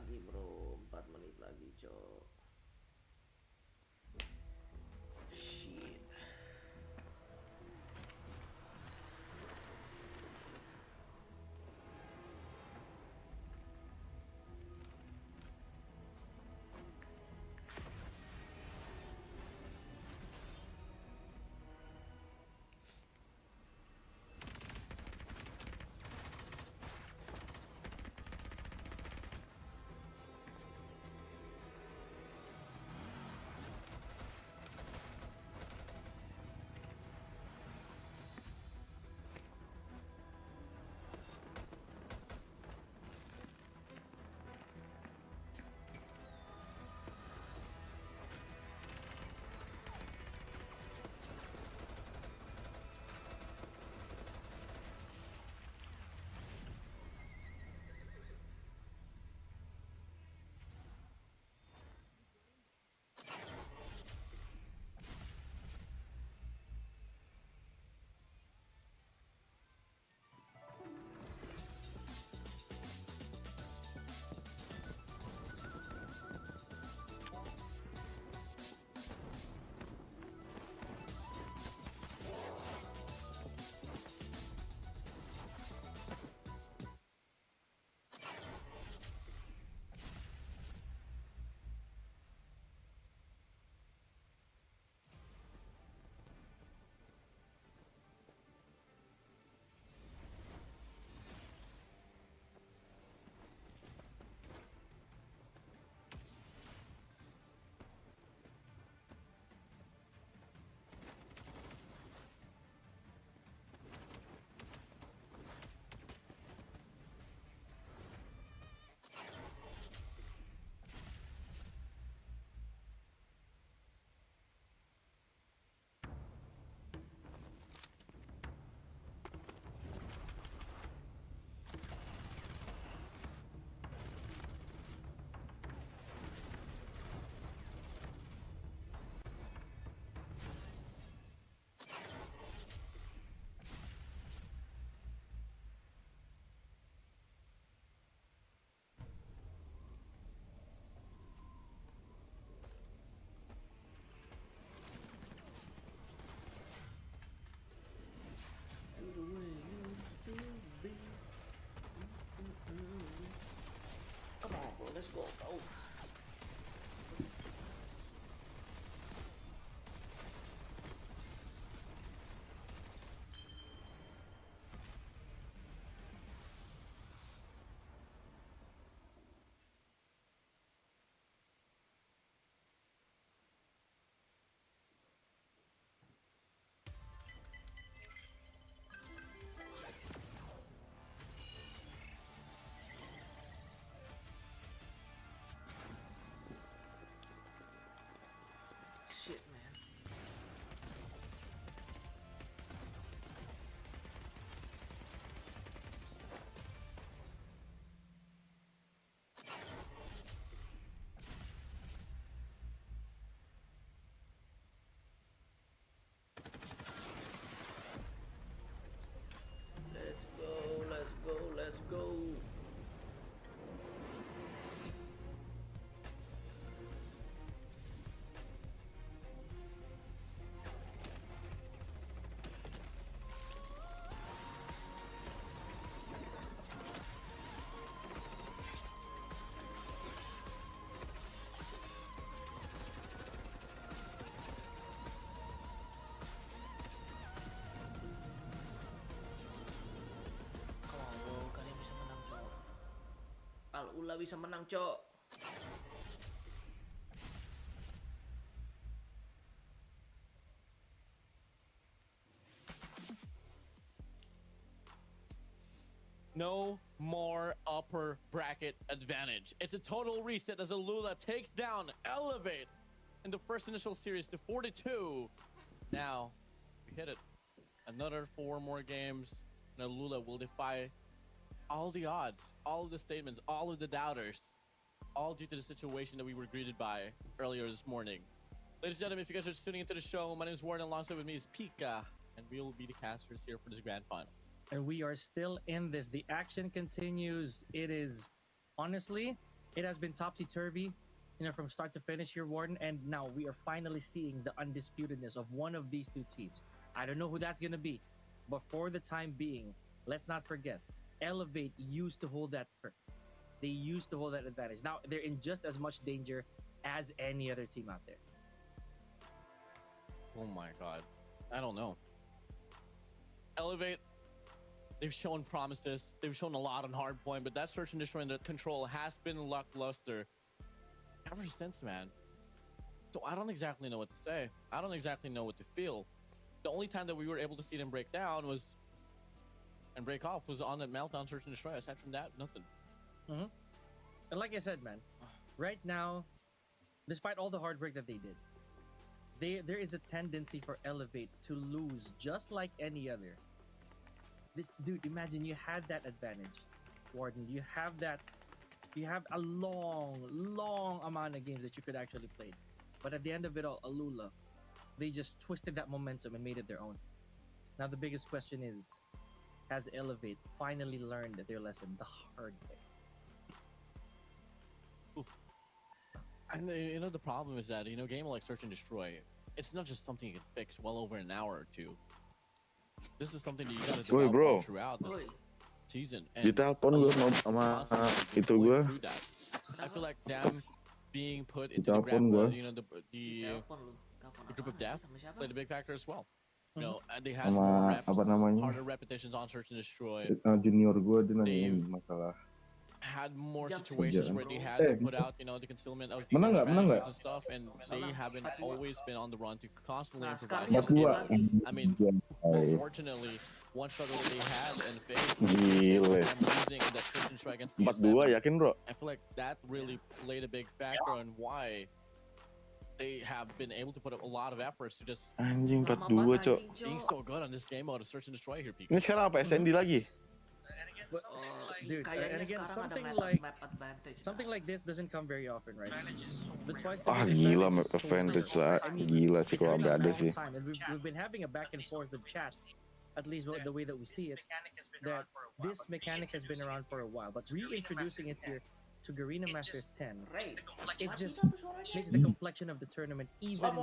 lagi bro, 4 menit lagi cok. Shit. Come on, bro. Let's go, bro. Shit, man. Let's go, let's go, let's go. Come on, bro. Kalian bisa menang, cok. Alula bisa menang, cok. No more upper bracket advantage. It's a total reset as Alula takes down Elevate in the first initial series to 42. Now, we hit it. Another 4 more games, and Alula will defy all the odds, all of the statements, all of the doubters, all due to the situation that we were greeted by earlier this morning. Ladies and gentlemen, if you guys are just tuning into the show, my name is Warren, alongside with me is Pika, and we will be the casters here for this grand finals. And we are still in this. The action continues. It is honestly It has been topsy-turvy, from start to finish here, Warden, and now we are finally seeing the undisputedness of one of these two teams. I don't know who that's going to be, but for the time being, let's not forget, Elevate used to hold that perk. They used to hold that advantage. Now they're in just as much danger as any other team out there. Oh my god. I don't know. Elevate, they've shown promises. They've shown a lot on hardpoint, but that search and destroy and the control has been lackluster ever since, man. So I don't exactly know what to say. I don't exactly know what to feel. The only time that we were able to see them break down and break off was on that meltdown search and destroy. Aside from that, nothing. Mm-hmm. And like I said, man, right now, despite all the hard work that they did, there is a tendency for Elevate to lose just like any other. This dude, imagine you had that advantage, Warden. You have a long amount of games that you could actually play. But at the end of it all, Alula, they just twisted that momentum and made it their own. Now the biggest question is, has Elevate finally learned their lesson the hard way? Oof. And the problem is that, game like search and destroy, it's not just something you can fix well over an hour or two. This is something that you gotta develop bro. throughout this season. Ditelepon gue sama itu gue. I feel like them being put into the group of death played a big factor as well. They had more reps, harder repetitions on search and destroy. Junior gue dia nanyain masalah. Had more situations where they had to put out, the concealment of strategies and stuff, and they haven't always been on the run to constantly improvise. I mean, unfortunately, one struggle that they had and faced was losing that search and destroy against 4-2 yakin bro? I feel like that really played a big factor on why they have been able to put up a lot of efforts to just Anjing 4-2 cok. being so good on this game mode of search and destroy here, Pika. Ini sekarang apa SND lagi? Dude, and again, something like this doesn't come very often, right? The twice Gila map advantage lah. Gila sih kalau ada sih. We've been having a back and forth of chat, at least the way that we see it, that this mechanic has been around for a while, but reintroducing it here to Garena Masters 10, it just makes the complexion of the tournament even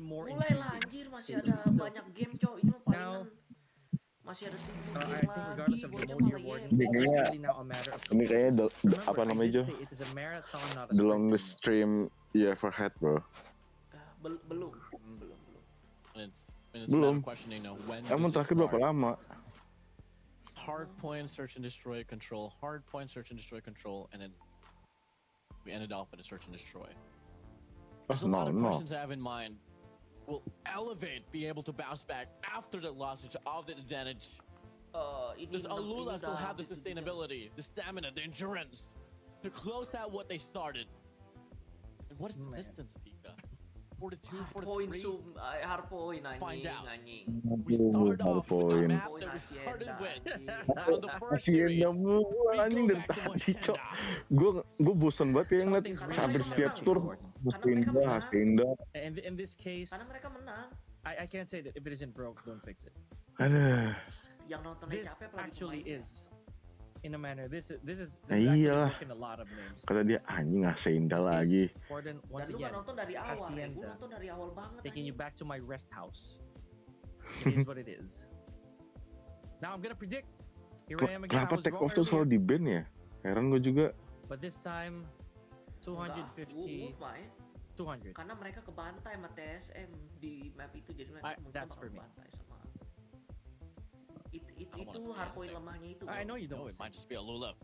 more intriguing. Now, I think regardless of the mode you're working, it's really now a matter of. Ini kayaknya apa namanya Jo? It is a marathon, not a The longest stream you ever had, bro. Belum. And it's belum. Emang terakhir berapa lama? Hard point, search and destroy, control. Hard point, search and destroy, control, and then we ended off with a search and destroy. There's a lot of questions I have in mind. Will Elevate be able to bounce back after the loss of the advantage? Does Alula still have the sustainability, the stamina, the endurance to close out what they started? And what is the distance, Pika? 42, 43? Hardpoint Find out. We started off with the map that we started with on the first series. Anjing dari tadi cok. Gue bosan banget ya ngeliat hampir setiap tour Hasinda. In this case, karena mereka menang. I can't say that if it isn't broke, don't fix it. Yang nontonnya This capek apalagi actually pemainnya. is, in a manner, this is actually broken a lot of names. Kata dia anjing Hasinda lagi. Warden, once Dan lu again, gak nonton dari awal, gue Hacienda, nonton dari awal banget. taking you back to my rest house. It is what it is. Now I'm gonna predict. Here I am again. I Kenapa was take wrong off tuh earlier, selalu di ban ya? Heran gue juga. but this time, 250, 200. Karena mereka kebantai sama TSM di map itu, jadi mereka mungkin that's bakal for me. kebantai sama itu hardpoint lemahnya itu. I know you No, don't. it might just be Alula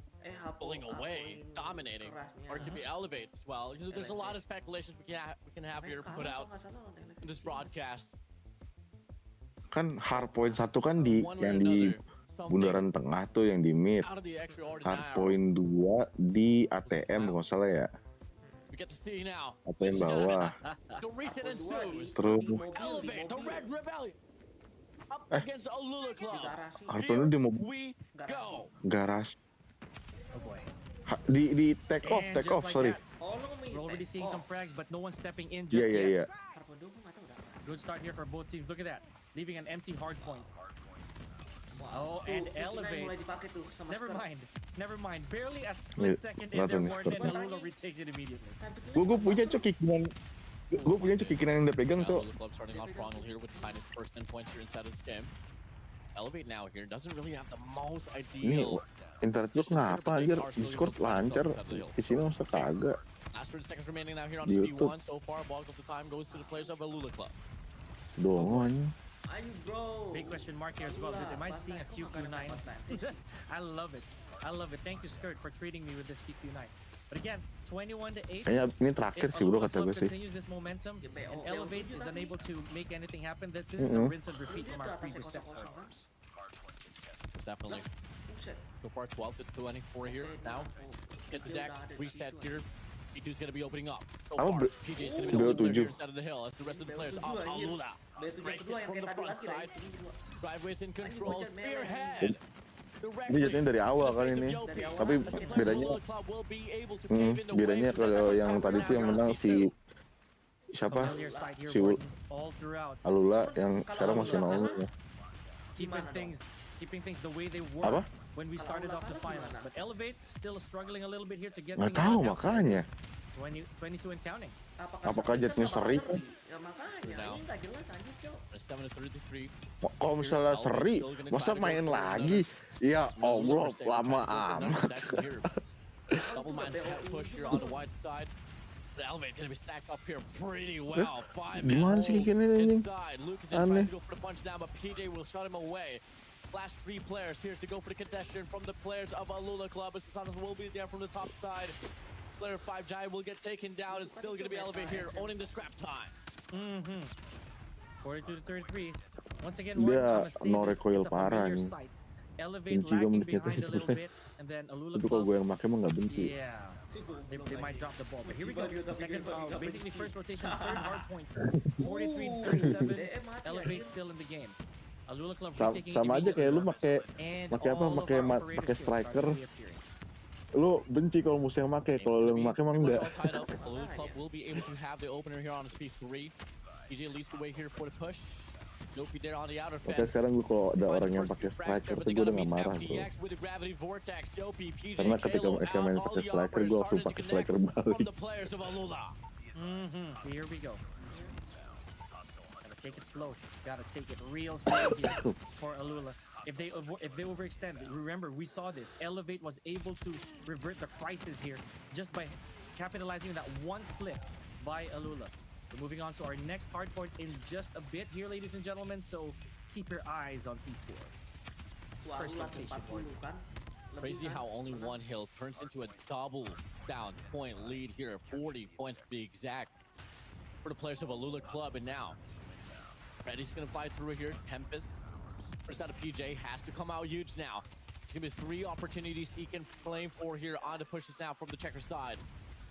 pulling Hardpoint away, dominating, kerasnya. or it could be Elevate as well. There's a lot of speculations we can have here put out in this broadcast. Kan hardpoint 1 kan di One way or yang di another, something bundaran tengah tuh yang di mid. out of the extraordinary. Hardpoint 2 di ATM kalau nggak salah ya. We get to see now. ATM bawah. The recent ensues. Terus Elevate the Red Rebellion up against Alula Di Club. garasi. hardpoint di mobil We go. garasi. Oh boy. Di take off, And take just off, like sorry. that, Oh, lu ngomongin we're already take seeing some off. frags, but no one stepping in just Iya. yet. Hardpoint 2 gue gak tau udah. Good start here for both teams. Look at that. Leaving an empty hard point. Oh, Tuh, and 59 Elevate. mulai dipakai tuh sama Never Skirt. mind. Never mind. Barely a split second in Nothing there, is Warden, and perfect. Alula retakes it immediately. Gue punya cok kikinan. Gue punya cok kikinan yang udah pegang Now, cok. Alula Club starting off strong here with kind of first 10 points here inside of this game. Elevate now here doesn't really have the most Ini ideal. internet lu kenapa anjir? Discord lancar. Di sini masa kagak. Last 30 seconds remaining now here on Di speed YouTube. 1. So far, bulk of the time goes to the players of Alula Club. Dongon. Ayo bro. Big question mark here as well. Am I seeing a QQ9? I love it. I love it. Thank you, Skirt, for treating me with this QQ9. But again, 21-8. Kayaknya ini terakhir If sih bro Alula kata Club gue sih. continues this momentum Ya, and BO Elevate tujuh is tapi. unable to make anything happen, that this is a rinse and repeat Dia from tuh our atasnya previous steps. kosong-kosong kan? It's definitely Buset. so far 12 to 24 here. Now, hit the deck, reset here. P2's gonna be opening up. So Apa far, PJ's gonna be the BO only player tujuh? here inside of the hill as the rest of the players of BO tujuh, anjir. Alula. B7 Race kedua it yang from kayak the tadi front lagi lah. side. Ini kedua. Driveways in control. bocor merah, Spearhead. Ini jatuhnya dari awal kan ini. Tapi bedanya bedanya kalau yang tadi tuh yang menang si siapa? Familiar sight here, Si Warden, all throughout. Alula yang sekarang masih nongol ya. Keeping things the way they were Apa? when we started off the finals. But Elevate still struggling a little bit here to get Nggak things tahu back up. makanya. 22 and counting. Apakah seri? jetnya Kan seri? bakal Ya makanya, ini nggak jelas anjir, Cok. 7-33. Kalau misalnya seri, masa main lagi? Ya Allah, lama amat. Double man push here on the wide side. The Elevate gonna be stacked up here pretty well. 5 Gimana sih kayak gini anjing? inside. Lucas Aneh. tries to go for the punch down, but PJ will shut him away. Last 3 players here to go for the contestation from the players of Alula Club. Sasanos will be there from the top side. Player 5 Giant will get taken down. It's still gonna be Elevate here, owning the scrap time. 42 to 33. Once again, Dia Warden on the stage, no recoil it's a parah familiar nih. sight. Elevate Benci gue lagging menurut behind a little sebenarnya. bit, and then Alula Tapi kalau gue Club. yang pakai emang nggak benci. Yeah, they might drop the ball. But here we go. Second, basically first rotation, third hard point. 43-37. Elevate still in the game. Alula Club retaking it Sama aja kayak lu immediately. pakai And pakai apa? all of Pakai our operator pakai skills striker. start reappearing. Lu benci kalau musuh yang pakai, kalau lu yang pakai emang Pretty enggak. much all tied up. Alula Club will be able to have the opener here on the speed 3. PJ leads the way here for the push. Nopi there on the outer Makanya fence. sekarang gue kalau ada orang yang pakai striker tuh gue udah gak marah bro. Karena ketika mereka main pakai striker, gue langsung pakai striker balik. Here we go. Gotta take it slow. Gotta take it real slow here for Alula. If they overextend, remember we saw this. Elevate was able to revert the crisis here just by capitalizing on that one split by Alula. We're moving on to our next hard point in just a bit here, ladies and gentlemen. So keep your eyes on P4. Wah, First ulang rotation 40 kan. Lebih Crazy kan. how only one hill turns into a double down point lead here. 40 points to be exact for the players of Alula Club. And now, Reddy's going to fly through here. Tempest, first out of PJ, has to come out huge now. It's going to be 3 opportunities he can claim for here on the pushes now from the checker side.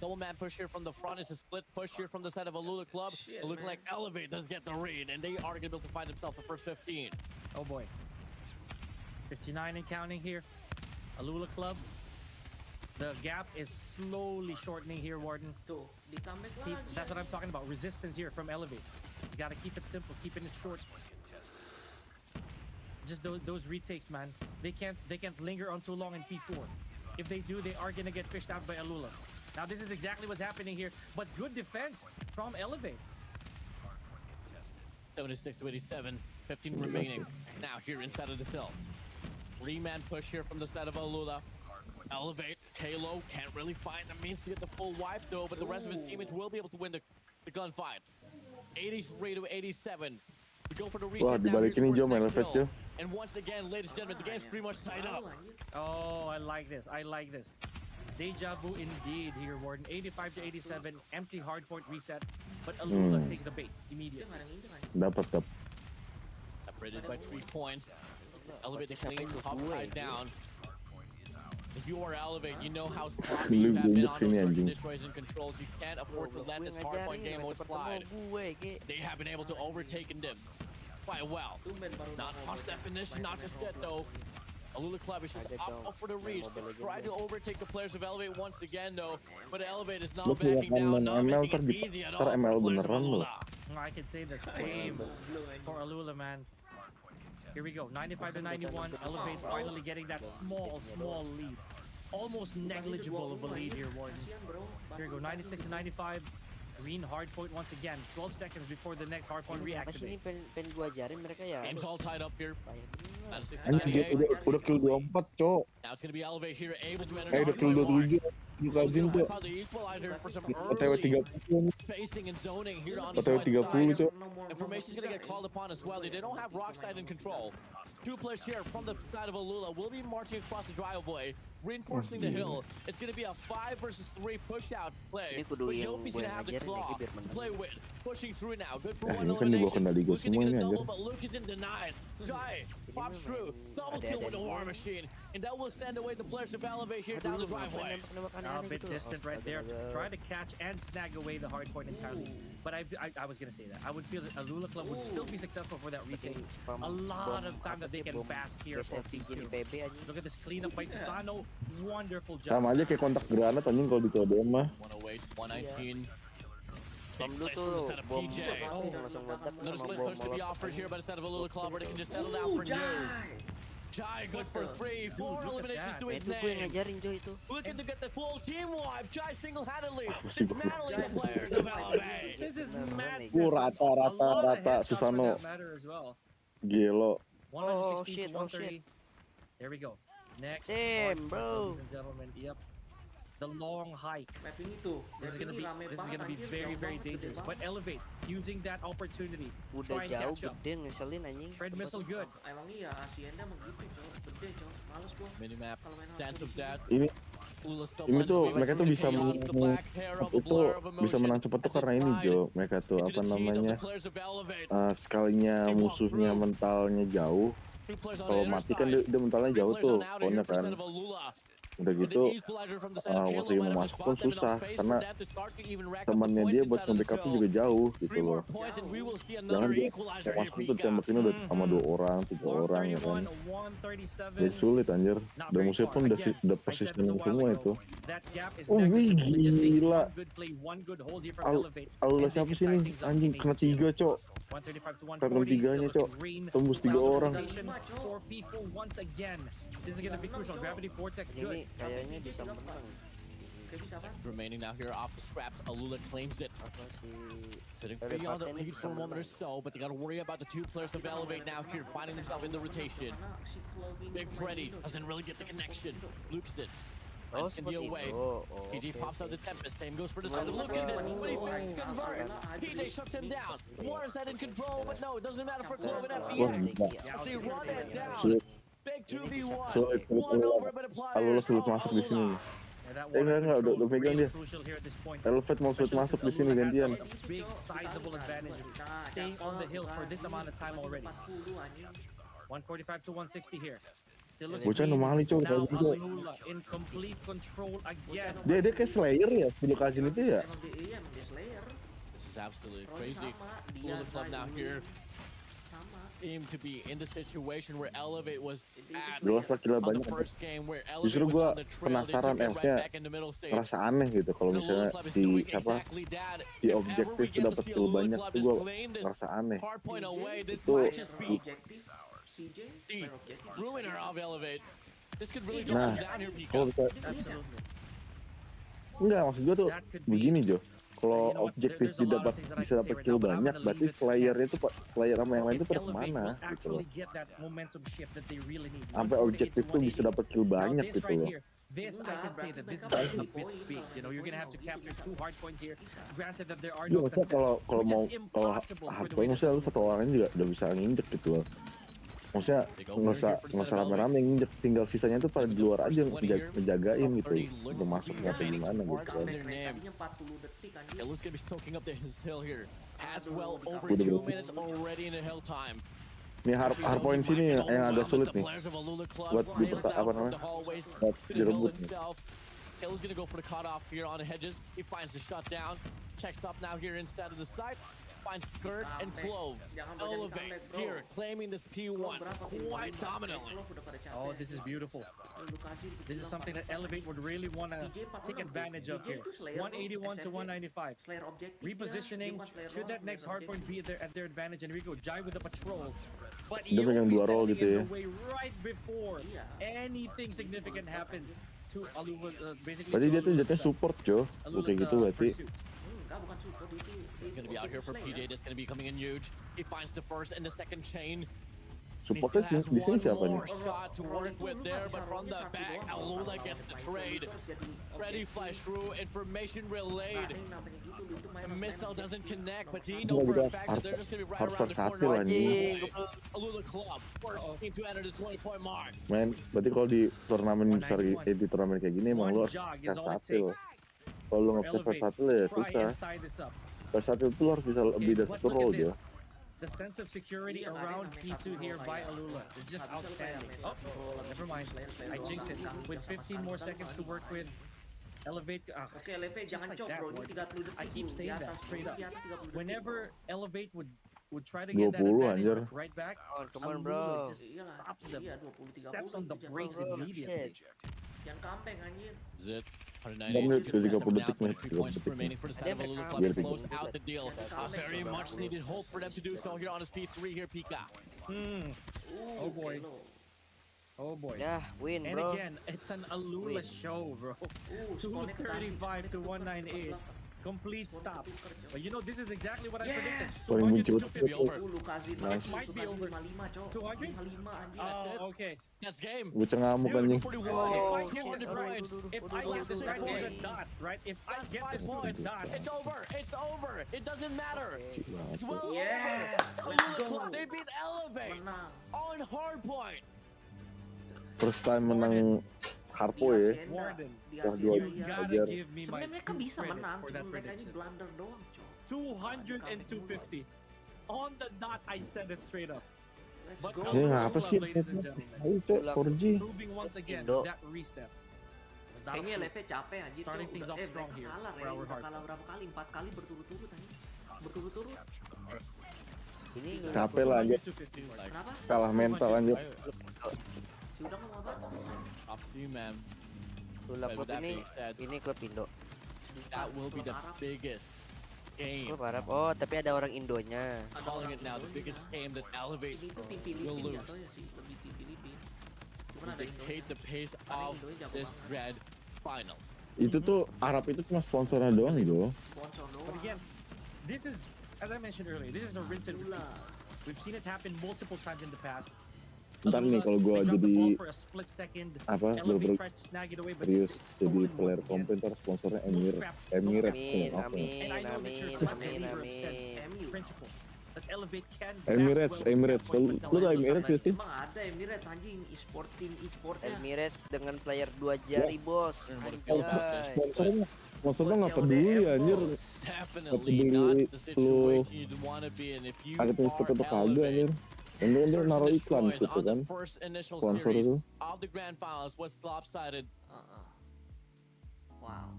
Double man push here from the front. It's a split push here from the side of Alula Club. Shit, Looking man. like Elevate does get the read, and they are going to be able to find themselves the first 15. Oh boy. 59 and counting here. Alula Club. The gap is slowly shortening here, Warden. Tuh, di comeback lagi. That's what I'm talking about. Resistance here from Elevate. You gotta keep it simple, keeping it short. Just those retakes, man. They can't linger on too long in P4. If they do, they are gonna get fished out by Alula. Now this is exactly what's happening here, but good defense from Elevate. 76 to 87, 15 remaining. Now here inside of the cell. 3-man push here from the side of Alula. Elevate, Kalo can't really find the means to get the full wipe though, but the rest of his teammates will be able to win the gunfight. 83 to 87. We go for the reset Wah, now here dibalikin towards hijau the main next Elevate kill. ya. And once again, ladies and gentlemen, the game's pretty much tied up. Baru, anjir. Oh, I like this. I like this. Deja vu indeed here, Warden. 85 to 87, empty hardpoint reset, but Alula takes the bait Dia immediately. nggak ada nginjek anjir. Dapat. Separated by 3 points. Elevate the clean top side down. If you are Elevate, you know how sloppy you have been on those first destroys and controls. You can't afford to let this hardpoint game mode slide. They have been able to overtake them quite well. Tumben baru Not nongol much bocah. definition, not just Main yet though. Alula Club is just up for the reach. Try to overtake the players of Elevate once again though. But Elevate is not Lu backing kelihatan down, not ML making it easy at all for the ML players of beneran lu. Alula. I can say the same for Alula, man. Here we go. 95 to 91. Elevate finally getting that small lead. Almost negligible of a lead here, Warden. Kasian bro. Here we go. 96 to 95. Green hard point once again. 12 seconds before the next hard point Apa sih ini reactivates. pengen gua ajarin mereka ya. Game's all tied up here. Payah bener. 96 to Anjing 98. udah kill 24, Cok. Now it's going to be Elevate here, able to enter Udah the kill hardpoint 27. line. Lukazin, Cok. Saw the equalizer for some OTW early 30. spacing and zoning here on the OTW side 30, side. Cok. Information's going to get called upon as well. They don't have Rockside in control. Two players here from the side of Alula will be marching across the driveway, reinforcing the hill. It's going to be a 5 versus 3 push-out play. Ini kudu But yang Yopi's gue going to have the ngajarin claw lagi biar menang. play with, pushing through now. Good for Ya, one ini kan dibawa elimination. kendali gue Looking to semua get a nih, double, anjir. but Lucas in denies. Jai pops mah through. main Double kill with the ada-ada War doang. Machine. And that will send away the players of Elevate here Aduh, down the lu ngapain driveway. nembak-nembak Now a aneh-aneh bit gitu loh. distant right there, Astaga. trying to catch and snag away the hard point entirely. But I was gonna say that I would feel that Alula Club would still be successful for that retake. Spam A lot bom, of time that they apa can sih, bom fast here for SFG di P2. PB anjing. Look at this cleanup by Susano. Wonderful job. Sama aja kayak kontak granat anjing kalau di Codm mah. 108, 119. Spam Big dulu place tuh from the side of bom PJ. langsung meledak Another sama split bom push to be molotov offered here anjing. by the side of Alula Club, where they can just settle down for new. Jai, good for 3. 4 look at eliminations that. to his Itu gue yang name. ngajarin Jo itu. Looking to get the full team wipe. Jai single-handedly masih gua- dismantling the players of Elevate. This is Bener-bener madness. nih. Rata, A rata, lot of rata, headshots for Susano. that matter as well. Gelo. 160 shit, to oh, shit. 130. There we go. Next, Damn, hard point, bro. ladies and gentlemen. Yep. The long hike. Map ini tuh. This is Map gonna ini be rame this is banget, gonna be anjir, very jauh very banget, gede dangerous. But banget. Elevate using that opportunity, Udah try and jauh catch up. gede ngeselin anjing. Red missile good. Emang iya, Hacienda emang gitu, cowok. Gede, cowok. Males gua. Minimap, Kalau main sense hardcore of di that. Ini Lula still ini blends tuh waves mereka through tuh the bisa chaos, the black hair of a itu blur of bisa emotion menang cepet tuh as karena it's ini tied Jo, mereka tuh into apa the teeth of namanya the players of Elevate. sekalinya They walk musuhnya through. mentalnya jauh, Two players on the kalau inner mati kan side. dia mentalnya Three jauh players tuh, on outer pokoknya here for kan. side of Alula. Udah And gitu the equalizer from the side of waktu Kalo yang might mau have masuk just pun bought them enough susah space karena for them to start to even rack up the temannya points dia inside buat of this nge-backupnya hill. juga jauh gitu 3 loh. more points and we will see Jangan another dia equalizer mau here, masuk tuh Pika. tembakin udah sama 2 orang, 3 orang ya kan. 131, 137. Jadi sulit anjir. Not Dan very musuhnya far. pun udah Again, udah I said this a positioning while semua ago. itu. That gap is Oh, wih, negligible. It just takes gila. one good play, one good hold here from Al- Elevate. Alula and they siapa can sih tie nih? things up Anjing in kena 3 Cok. 135 to Karena 140. tiganya, Still Cok. looking green. Tembus 3 Last orang. rotation for P4 once again. This is gonna be crucial. Gravity Vortex Ini good. kayaknya bisa menang. Kayak bisa kan? Remaining now here off the scraps. Alula claims it. Apa sih? Sitting Elevate beyond the ini lead bisa for a moment or menang. so, but they got to worry about the 2 players of Elevate now here, finding themselves in the rotation. Karena si Clove ini Big pemain Freddy Indo, doesn't cowok. really get the connection. Luke's did. Oh, Finds India seperti away. itu. Oh, PJ oke, pops out oke. the Tempest. Same goes for the side of Well, Lucas. well, But he well, finds well, convert. well, PJ shuts him down. Warren's had in control, but no, it doesn't matter for Clove and Wah, FDX. gila. They run it down. Sulit, Big 2v1. sulit, One over but applies. Alula sulit masuk di sini. Yeah, that Enggak, water udah control pegang really dia. crucial here at this point. Elevate mau sulit Especially masuk since di sini Alula has gantian. a big sizable advantage of staying on the hill for this amount of time already. 40 anjing. 145 to 160 here. Still looks Bocah clean. anomali, Cok, Now kayak gitu. Alula in complete control again. Dia kayak Slayer ya, si Lukasin itu ya. Emang dia iya, emang dia Slayer. This is absolutely Roni crazy. sama, dia Alula Club now Zai, here sama. seem to be in the situation where Elevate was at Jelas lah kira on the banyak. first game, where Elevate Justru was gua on the trail. They penasaran, took it maksudnya right back in the middle stage. Ngerasa aneh gitu kalau The misalnya Alula Club is si doing siapa exactly that. si If ever objektif we tuh get to dapat see kill Alula banyak Club tuh just gue claim this ngerasa aneh. hard point away, this Itu- might just be Objektif. PJ, the per objektif. ruiner of Elevate. This could really Nah, drop them down here, Pika. kalau bisa Absolutely. enggak maksud gue tuh That could be- begini Jo. Kalau You know what, objektif there's a lot of didapat things that I bisa can dapat say right kill now, but I'm banyak, gonna berarti leave it to Slayer chance. itu Slayer sama yang lain If itu pada Elevate kemana will gitu loh. actually get that momentum shift that they really need. Sampai 148 objektif to tuh bisa 180. dapat kill Now banyak this gitu right loh. here, this I Enggak, can say berarti that this is mereka a beli bit poin, big. kalau You know, you're gonna have to gitu capture bisa. 2 hard points here. Bisa. Granted that there are Iya no maksudnya kalau contests, which mau is kalau impossible for the hardpoint way maksudnya that lu satu orang juga udah bisa nginjek gitu loh. Maksudnya They go nggak usah here for the set of rame-rame nginjek, tinggal sisanya tuh pada di luar aja ngejagain gitu, udah masuk Iya, atau gimana gitu Marks kan. in their name. Tadinya 40 detik anjing. Elu's gonna be soaking up the hill here. Has well over Udah 2 berapa? minutes already in the hill time. Nih hardpoint sini yang agak sulit nih. Buat Buat apa namanya? Buat direbut nih. Taylor's gonna go for the cutoff here on the hedges. He finds the shutdown. Checks up now here inside of the side. Finds Skirt and Clove. Elevate here, claiming this P1 quite dominantly. Oh, this is beautiful. This is something that Elevate would really want to take advantage of here. 181 to 195. Repositioning. Should that next hardpoint be at their advantage? And Rico Jai with the patrol. But Dia he'll pegang be dua roll standing gitu in ya. the way right before anything significant happens to Alula. Basically, Berarti to dia tuh Alula's jatuhnya side. support, Jo. Alula's, Kayak gitu berarti. pursuit. Enggak, bukan support itu. He's gonna be out here for PJ. That's gonna be coming in huge. He finds the first and the second chain. Supportnya di sini siapa nih? More shot to work with there, but from the back, Alula gets the trade. Ready flash through, information relayed. The missile doesn't connect, but he knows for a fact that they're just gonna be right around the corner. Alula Club, first team to enter the 20-point mark. Men, berarti kalau di turnamen besar di turnamen kayak gini emang lo harus versatil. Kalau lo nggak bisa versatil ya susah. Versatil tuh lo harus bisa lebih dari satu roll aja. The sense of security around P2 here by Alula is just outstanding. Oh, never mind. I jinxed it. With 15 more seconds to work with, Elevate. Oke, Elevate jangan like cok that, bro. Ini boy. 30 detik. I keep bro. saying Di that atas, straight up. di atas 30 detik, Whenever bro. Elevate would try to get that 20 advantage anjir. right back, Come on, Alula bro. just Iyalah, stops them. iya 20 30. Steps on the itu brakes jatuh. immediately. Yang kampeng anjir. Zit, Dan 198. itu 30 detik nih, 3 points 30 detik. remaining for the side of Alula Club Biar to close tiga. out the deal. A very much needed hope for them to do so here on his P3 here, Pika. Oh boy. Oh boy. Yeah, win, And bro. again, it's an Alula show, bro. spawnnya keganti, 235 to spawnnya ke 198. belakang. Complete stop. But you know, this is exactly what I predicted. Yes! Paling 200 muncul to 250. over. Lukazin Nice. Might be over. 55 cok. 200? 55 anjir. Oh, okay. That's game. Bocah ngamuk Dude, anjing. 241. If I Oh, get this right, if I get this right on the dot, right? If I That's get 5 this on the points. dot, It's over. It's over. It doesn't matter. It's well Yes! over. Let's Alula go. Club, they beat Elevate Menang. on hardpoint. First time menang Harpo ya. Warden, Di Wah, Asia dua- you ya. gotta Ajar. give me my Sebenarnya mereka due bisa credit menang, for cuma that mereka ini prediction. blunder doang cok. 200 and 250. On the dot, I said it straight up. Let's But go. Ini Alula, ngapa sih? ladies and gentlemen, Ayo cek 4G. proving once again Indo. that reset was not a Kayaknya fluke. Elevate capek anjir tuh. Starting things off strong Mereka here kalah, for Ray. our Udah heart. kalah berapa kali? 4 kali berturut-turut anjir. Berturut-turut. Ini Capek lah anjir. 250. Kenapa? Kalah mental anjir. Si udah ngomong apa? Up to you, man. Lula With klub that ini being said, ini klub Indo. that will be the biggest game. Klub Arab. Oh, tapi ada orang Indonya. I'm calling it now the biggest game that Elevate Ini tuh tim will Filipin lose. jatuhnya sih, lebih tim Filipin. Cuman Will ada dictate Indonya. the pace Karena of Indonya jago this banget. grand final. Itu tuh Arab itu cuma sponsornya doang gitu. Sponsor doang. But again, this is, as I mentioned earlier, this is a rinse and repeat. We've seen it happen multiple times in the past. Ntar nih kalau gue They drop the jadi ball for a split second. apa Elevate bener-bener tries to snag it away, but serius it's jadi stolen player once again. kompen ntar sponsornya No Emirates. scraps, no Emirates scraps. Amin, apa? amin, And I know that amin, you're such a amin, believer of Stead amin. principle. That Elevate can Emirates, grasp well Emirates. the point Lu tau Emirates gak sih? Emang ada Emirates anjing e-sport tim e-sportnya. Emirates dengan player 2 jari, bos. Anjay. Sponsornya nggak peduli anjir. Definitely peduli not the lu situation you'd want to be in if you ada tulis are foto atau kagak Elevate. anjir. Dan dia Search and naruh iklan destroys gitu on the kan. first initial Sponsor series itu. of the grand finals was lopsided. Wow.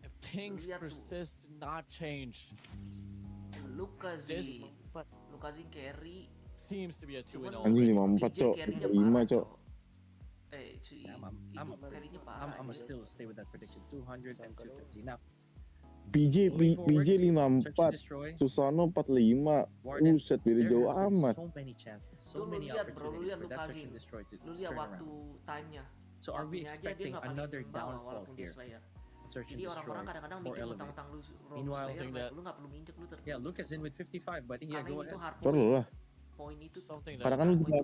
If things Lihat tuh. persist to not change, Lukazin. Lukazin carry. seems to be a 2-0. Anjing 54 PJ cok, carry-nya 5 parah, cok. Si Yeah, itu carry-nya parah. I'm gonna anjir. still stay with that prediction. 200 and 250. Now, PJ Moving forward, PJ search and 54, destroy. Susano 45. Warden, Buset beda there jauh has been amat. so many chances, Tuh, so lu many lihat, bro, lu opportunities lihat for that search Lukazin. and destroy to Lu lihat turn waktu around. time-nya. So are we Waktunya aja dia expecting nggak pakai another bawah downfall walaupun dia here? Slayer. Search and Jadi destroy orang-orang kadang-kadang for mikir Elevate. mentang-mentang lu roll Meanwhile, Slayer, think that- lu nggak perlu nginjek lu Yeah, Lucas in with 55, buddy. Yeah, Karena go ini tuh ahead. hard Perlu point. lah. Poin itu Something Karena that kan lu juga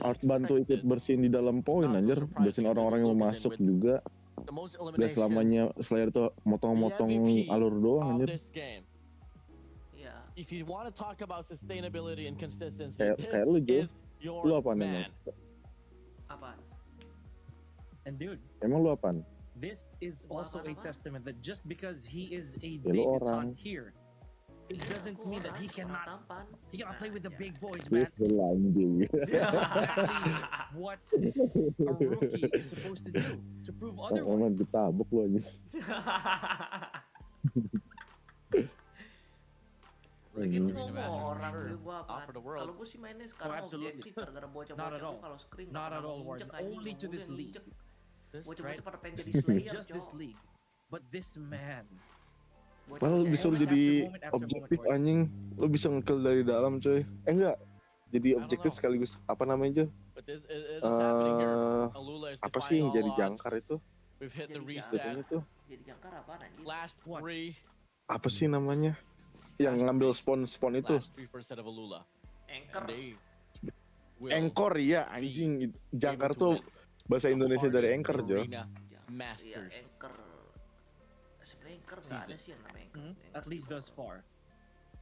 harus bantu ikut bersihin di dalam poin anjir. Bersihin orang-orang yang mau masuk juga. the most Gak eliminations selamanya Slayer tuh motong-motong MVP alur doang of anjir. this game. ya. If you want to talk about sustainability and consistency, Kayak lu, Jo. this is your Lu apaan man. emang? Apaan? And dude, Emang lu apaan? this is Gua also a apa-apa? testament that just because he is a Ya, lu debutant orang. here it doesn't mean that he cannot play with the big boys, Wis man. anjing. This is exactly what a rookie is supposed to do to prove Emang otherwise. ditabuk lu anjing. Lagi Hmm. ngomong orang Sure. gue Out apaan. for the world. Kalau gue sih mainnya sekarang absolutely. objektif gara-gara Not bocah-bocah at tuh all. kalau screen Not nggak at pernah all, mau Warden. nginjek anjing, Only to ngomongnya this league. nginjek. This, Bocah-bocah right? pada pengen jadi slayer, Just this cowok. league. But this man. Well, Bocah-bocah bisa lu Moment jadi after moment after objektif moment, anjing. Lu bisa nge-kill dari dalam, coy. Enggak. Jadi don't objektif know. sekaligus apa namanya, Jo? but it is happening here. Eh, Alula is apa defying sih yang all jadi odds. jangkar itu? We've hit the Jadi reset. Jatuhnya tuh Jadi jangkar apaan anjing? Last What? 3. apa sih namanya? Yang ngambil spawn itu. Last 3 for set of Alula. Anchor. And they will Anchor ya, anjing. Jangkar able to tuh win bahasa the Indonesia dari hardest anchor, Jo. arena Iya, Masters. anchor. Sebenarnya anchor nggak ada Season. sih yang namanya anchor. At least thus far.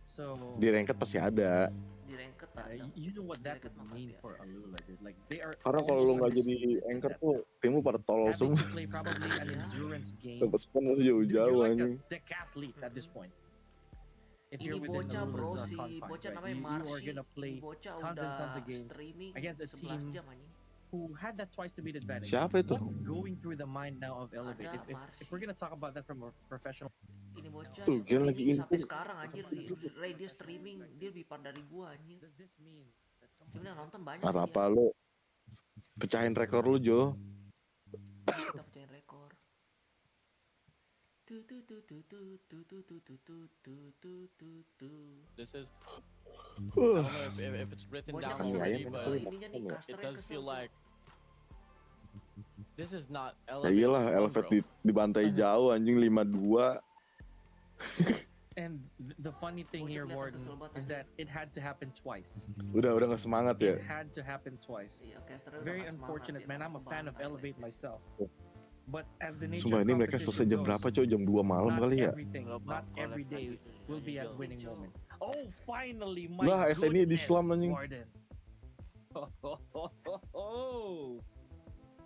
So Di ranked pasti ada. Di ranked uh, ada. you know what that Direct would mah mean pasti for Alula, dude. Like they are Karena kalau lu almost nggak jadi undisputed in anchor that tuh, sense. tim lu pada tolol Having semua. to play probably an endurance game. Dapat spawn masih Dude, you're jauh-jauh like anjing. a decathlete at this point. If Ini you're within bocah bro, Alula's si confines, bocah right? namanya You are Marsi. gonna play Ini bocah tons and udah tons of games streaming against a 11 team jam anjing. who had that twice to beat advantage. Siapa itu? What's going through the mind now of Elevate? Ada If we're gonna talk about that from a professional, Ini bocah Tuh, dia lagi streaming sampai info. sekarang anjir. Ray dia streaming, dia lebih par dari gua anjir. does this mean that Cuman yang nonton banyak Nggak sih apa-apa lu. Pecahin rekor lu, Jo. dia. Kita pecahin rekor. Tu tu tu tu tu tu tu tu tu tu tu tu tu tu. This is I don't know if it's written Bocah down kesel already, nih, but ininya nih it it casternya does kesel feel tuh. like this is not Ya elevated. iyalah, Elevate dibantai jauh anjing 5-2. and the funny thing Bocah here, kelihatan Warden, kesel banget is anjir. that it had to happen twice. Udah nggak semangat ya. It had to happen twice. Iya, casternya udah Very nggak semangat, unfortunate, dia man. I'm a fan of ngebantai Elevate Elevate. myself. But as the nature Sumpah of ini mereka selesai competition jam goes, berapa, coy? Jam 2 malam not kali ya? everything, not every day will be at winning moment. Oh, finally, my Lah, SNI di goodness, Islam, anjing. Warden.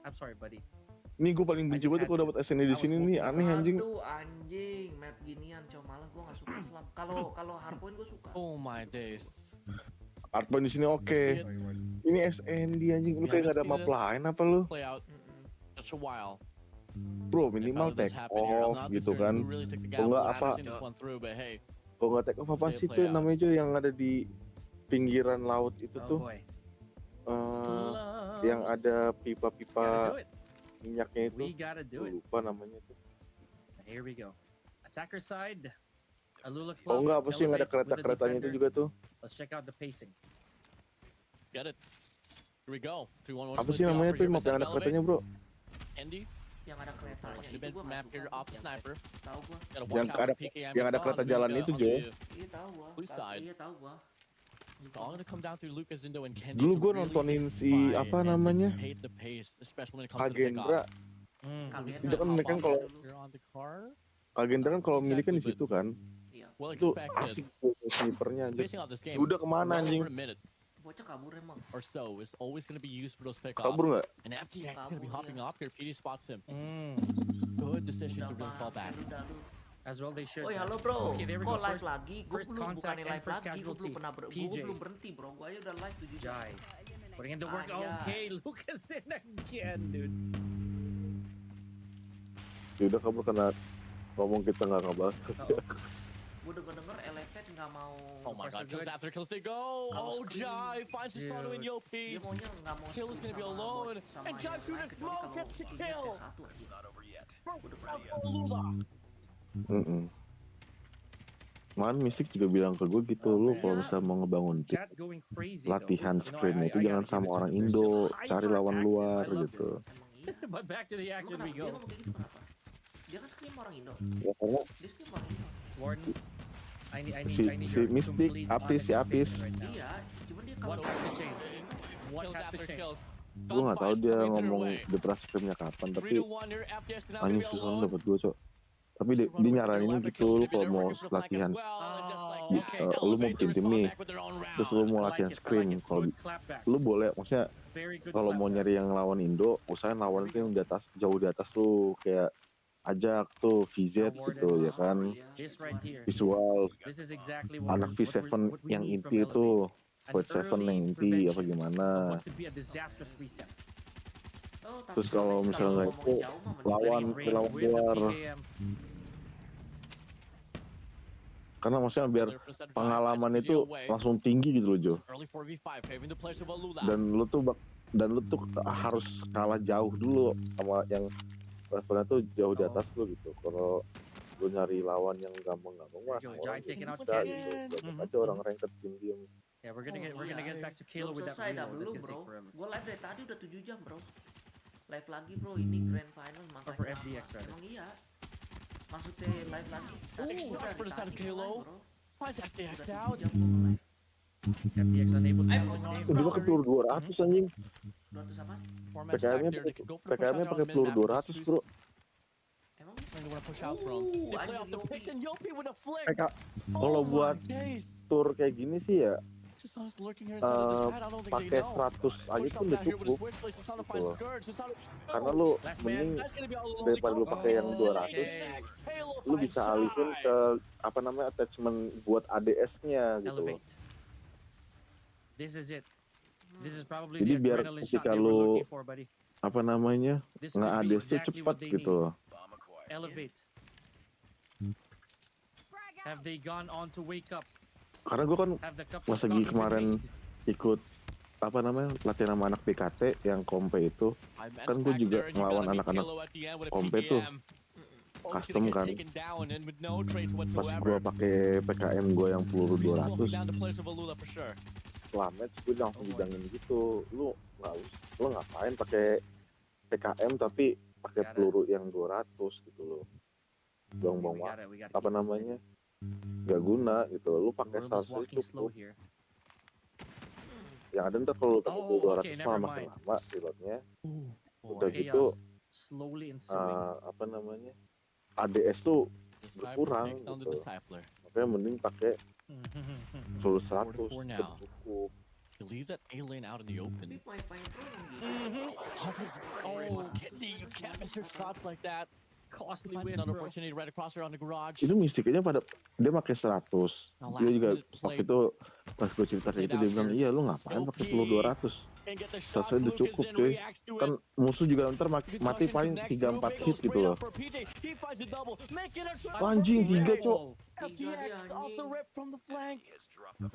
I'm sorry, buddy. Nih gue paling benci banget kalau dapat SNI di sini nih, aneh anjing. Aduh anjing, map ginian cow malas gua nggak suka Islam. Kalau hardpoint gua suka. Oh my days. Hardpoint di sini oke. Ini SND anjing, lu kayak gak ada map lain apa lu? Play out such a while. Bro, minimal If all this take happened here, I'm off not gitu too sure kan. who really took the Kalau gamble. nggak I haven't apa, seen this one through, but hey, kalau nggak take off apa See it sih play tuh out. namanya Jo yang ada di pinggiran laut itu Oh tuh? boy. Yang ada Gotta pipa-pipa do it. minyaknya itu. We gotta do it. Lupa namanya tuh. Here we go. Attacker side. Alula Oh Club. enggak, apa sih yang ada Elevate with the kereta-keretanya itu defender. juga tuh? Let's check out the pacing. get it. Here we go. 3-1-1 Apa split sih the namanya offer tuh here map for yang ada Elevate. keretanya, Bro? Andy, Yang ada keretanya should itu have been gua nggak map suka. here off the sniper. Tahu gua. Gotta Yang watch out ada- for PKM yang as ada well. kereta Who's jalan gonna- itu, how Jo. do you- Iya tahu gua. Whose side? Iya tahu gua. It's all gonna come down to Lucas Zindo and Kenny. Dulu to gue really nontonin get si by apa and namanya? hate the pace, especially when it comes to the Kagendra. pickoff. Kalian Itu kan nggak mereka apa-apa kalau- dulu. You're on the car. Kagendra kan kalau milikan di Exactly, situ kan. Iya. Well Itu expected. asik tuh snipernya anjir. Facing out this game. Udah kemana well anjing? over a minute Bocah kabur emang. or so is always gonna be used for those pickoffs. Kabur nggak? And FTX gonna be Kabur, hopping yeah. up here. PD spots him. Mm. Good decision Udah to really fall back. udah lu. As well they should. Oh ya man. halo bro, Okay, there we kok go. live First, lagi? Gue first belum contact bukannya and live first lagi, gue casualty. belum pernah gue PJ. belum berhenti bro, gue aja udah live 7 jam. Jai. Putting in the work. Ah, yeah. Okay, Lucas in again, dude. Ya udah kabur karena ngomong kita nggak ngebahas. Gue denger Elevate nggak mau. Oh my god, kills good. after kills they go. Oh, Jai finds his spot in Dude. Yopi. Dia maunya nggak mau Kill is scrim gonna be sama alone. bot- sama And Jai yang through lain, the kecuali smoke kalau gets the skillnya kill. T1 aja. It's not over yet. Gue udah pernah. Alula. Kemarin Mystic juga bilang ke gue gitu, lu kalau misalnya mau ngebangun tim, Chat going crazy. latihan though. You know, screen I itu jangan gotta sama give it to orang them. They're Indo, still cari lawan hyperactive. luar I love gitu. this. Emang iya. But back to the Emang action kenapa we dia go. ngomong kayak gitu kenapa? Dia kan scrim orang Indo. Ya karena Dia scrim orang Indo. Warden, I need si your Mystic, complete Apis, si honest Apis, opinion right now. Iya, cuman dia What kalau has to change? What Kills has to after change? kills. gue nggak tahu dia Gunfights ngomong coming their way. depresi scrimnya kapan, tapi 3-1 here. FTX now gonna anjing be susah alone. dapat gue cok. Tapi dia nyaraninnya gitu, lu kalau mau latihan, lu mau bikin tim nih, terus lu mau latihan screen, kalau lu boleh, maksudnya Very good kalau mau clap. nyari yang lawan Indo, usahain lawan itu yang di atas, jauh di atas lu, kayak ajak tuh VZ Awarded. gitu ya kan, Iya, This right here. visual This is exactly what anak V7 what we yang need from inti Elevate. tuh, An V7 yang early inti apa prevention of gimana. what could be a disastrous reset. Oh, tapi Terus kalau sebenarnya misalnya kalau itu ngomongin jauh mah mending lawan Defending Nobar. range lawan with the luar, PKM. karena maksudnya biar pengalaman itu langsung tinggi gitu loh Jo. Early 4v5, paving the place of Alula. Dan lu tuh harus kalah jauh dulu sama yang levelnya tuh jauh di atas lu gitu. Kalau lu nyari lawan yang gampang-gampang mah There you go, orang Jai taking out bisa Candy. gitu. Banyak Mhm, aja orang ranked diem. Yeah, we're gonna Oh, get iya. back to Kalo Belum with that selesai dah reload. That's belum gonna bro. take forever. Gue live dari tadi udah 7 jam bro. Live lagi bro, ini grand final makanya for lama. FDX rather. Emang iya. Maksudnya live lagi. Tadi Ooh, udah that's for the side of tadi Kalo. mulai, bro. Why is FDX Udah 7 out? jam gue live. FDX unable to Ayo, handle this bro, game. Itu juga ke peluru 200 anjing. 200 apa? Formats PKM-nya back there, they could go for the push out PKM-nya there on pakai the peluru mid-map. 200 bro. Emang Something they want to push out from. Ooh, They play anjing, off the Yopi. pitch and Yopi with a flick. PK Oh kalau my buat days. tour kayak gini sih ya Just honest looking here inside of this pad, I don't think they pakai know. 100 aja Push tuh out udah down here with a cukup switch place. Susana gitu finds loh. Scourge. Susana. Karena lu Last man. mending That's gonna be all alone. daripada lu pakai yang 200, Halo lu bisa alihin ke apa namanya attachment buat ADS-nya gitu loh. Elevate. This is it. This is probably Jadi the biar adrenaline shot ketika they were lu looking for, buddy. apa namanya This could be nge-ADS tuh exactly cepat what they gitu need. loh. Bomb acquired. Elevate. Have they gone on to wake up? Karena gue kan Have the cup pas lagi kemarin ikut apa namanya latihan sama anak BKT yang kompe itu, kan gue juga ngelawan anak-anak kompe tuh custom kan. Pas gue pakai PKM gue yang peluru 200, setelah match gue langsung bidangin gitu, lu ngapain pakai PKM tapi pakai peluru yang 200 gitu loh, buang-buang waktu apa namanya nggak guna gitu, lu pakai status itu cukup. Yang ada ntar kalau lu pakai peluru 200 malah makin lama reloadnya. Udah gitu apa namanya ADS tuh berkurang gitu. Makanya mending pakai peluru 100 udah cukup. Leave that A lane out in the open. Oh, Kidney, you can't miss your shots like that. Costly Finds another opportunity right across there on the garage. Itu mistiknya pada dia pakai 100. Dia juga waktu itu pas gue cerita kayak itu dia bilang, iya lu ngapain pakai peluru 200? Saya udah cukup cuy. Kan musuh juga ntar mati paling 3-4 hit gitu loh. Anjing 3 cok. FDX off the rip from the flank.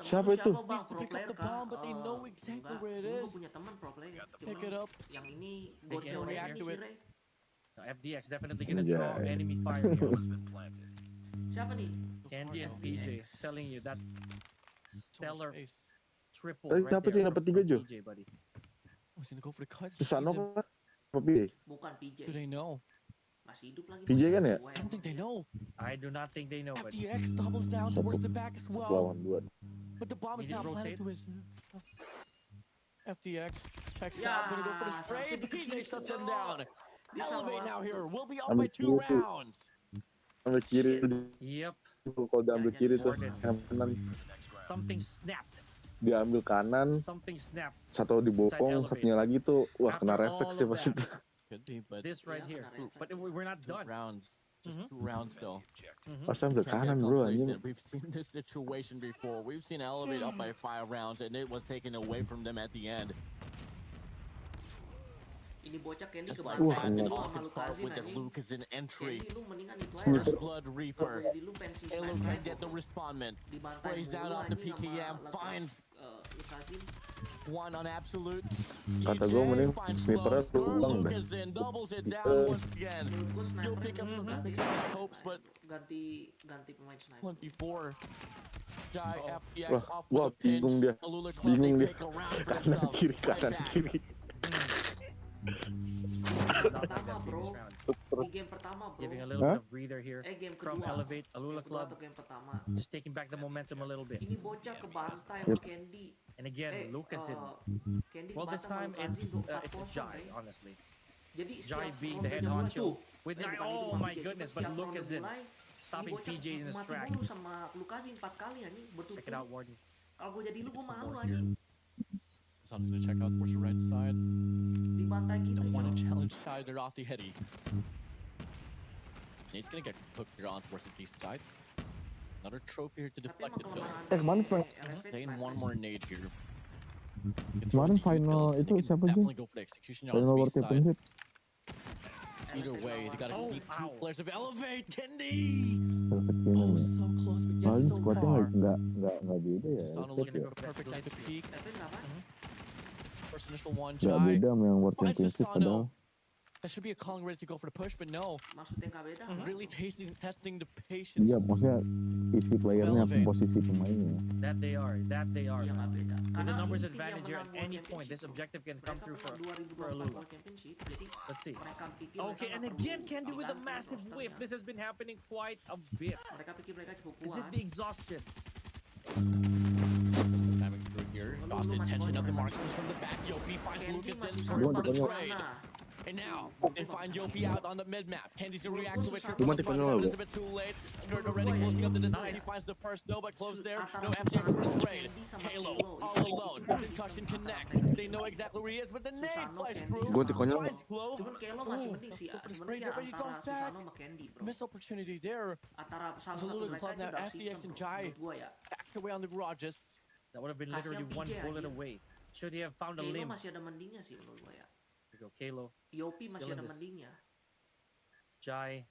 Siapa itu? Needs to pick up the bomb, but they know exactly where it Gue is. punya teman pro player. Pick it up. Yang ini They can goceo react ini to si it. Ray. FDX definitely gonna draw enemy fire here. Siapa nih? Candy and PJ telling you that stellar triple Tadi right kenapa there dia dapat 3 Jo? PJ, buddy. Was gonna go for the cut. Susano kan? Apa PJ? Bukan PJ. Do they know? Masih hidup lagi. PJ kan ya? I don't think they know. I do not think they know, buddy. FDX doubles down towards the back as Satu well. lawan 2. But the bomb is Need to not planted rotate. to his. FDX checks Ya, out, gonna go for the spray. seharusnya PJ dikasih shuts itu, him Bro. down. Bisa Elevate lawan now tuh. here. We'll be up Ambil by 2 kiri tuh. rounds. Ambil kiri Yep, kalau dia ambil kiri tuh yang kanan something snapped. dia ambil kanan, Something snapped. satu dibokong, satunya lagi tuh wah kena After refleks all dia of pas that. itu. Could be, but This right here. But we're not 2 done. rounds. Just 2 rounds though. Pas ambil Can't kanan get bro anjing. complacent. We've seen this situation before. We've seen Elevate up by 5 rounds, and it was taken away from them at the end. Ini bocah Candy Just ke like bantai that, lu it all sama could start Lukazin with the anjing. Lucas entry. Candy lu mendingan itu aja. First Kalau Blood gua Reaper. jadi lu pensi Halo sniper can itu. get the respondment. Dibantai Sprays down mulu off the anjing PKM. sama Finds Lukazin. one on Absolute. Kata gue mending finds snipernya Flow. pulang dah. Lucas in, doubles it down Kita- once again. Menurut gue You'll sniper pick up perlu ganti the hopes, but ganti pemain sniper. 1v4. Die FDX Wah, off wah with a pinch. bingung dia. Alula Club, Bingung they dia. take a round for Kanan themselves. kiri Right kanan back. kiri. Pertama bro, di game pertama bro. Giving a little bit of breather here Game from kedua. Elevate, Alula Game kedua Club, atau game pertama. just taking back the momentum a little bit. Ini bocah ke bantai sama Candy. And again, Lucas in. Candy Well, this time bantai it's sama Lukazin 4-0, Jai, Ray. honestly. Jadi Jai setiap being the head ronde honcho tuh, with bukan itu oh mah my PJ, goodness, setiap but ronde Lucas in mulai, stopping ini bocah PJ in his mati track. mulu sama Lukazin 4 kali anjing berturut-turut. Check it out, Warden. Kalau gue jadi lu gue malu anjing. So I'm gonna check out towards the right side. Dibantai gitu. Don't want to challenge Shider off the heady. Nate's gonna get cooked here on towards the B side. Another trophy here to Tapi deflect emang it though. kelemahan kemarin LFH Staying sniper one sih. more nade here. kemarin final itu siapa sih? Definitely go for the execution on Final the World B side. Championship. Either way, they gotta Oh, keep two ow. players of Elevate. Kendi! Kecilnya Oh, nih. so close, but yet Soalnya so squadnya far. nggak beda ya. Just on Elevate looking ya. for a perfect time to peak. LFH kapan? First initial one, Nggak Jai. beda sama yang World Finds Championship padahal. Susano. That should be a calling ready to go for the push, but no. Maksudnya nggak beda? apa Really tuh? testing the patience. Iya, maksudnya isi playernya, Elevate. posisi pemainnya. That they are. Iya nggak beda. With the Karena numbers ini tim yang advantage here menang at World any point, this Championship, bro. objective can come Mereka through menang for 2024 Alula. World Championship, jadi Let's see. mereka pikir Okay, mereka and nggak again, perlu Candy with a diganti massive whiff. rosternya. This has been happening quite a bit. Mereka pikir mereka cukup Is it kuat. the exhaustion? Coming through here. Lost the attention of the marksman from the back. Yopi finds Candy Lucas mah in susah for banget the di trade. mana. And now they find Yopi out on the mid map. Candy's gonna react to it here Cuma from the front, tiketnya but lo, it's a bit too late. Skirt already closing up the distance. He finds the first Nobar close there. No FTX for the trade. Halo all alone. Concussion connect. They know exactly where he is, but the nade flies through. Gua tiketnya Finds Glow. Cuman Kelo masih Oh, mending sih. go for the Sebenarnya spray, but he antara comes back. Susano sama Candy, bro. Missed opportunity there. Antara salah It's a satu little mereka club itu now. dark FTX system, and bro. Jai. Menurut gua ya. Backs away on the garages. That would have been Kasihan literally one PJ bullet anjir. away. Should he have found a Kelo limb? masih ada mendingnya sih menurut gua ya. Here we go, Kalo. Yopi masih Still in ada this. mendingnya. Jai.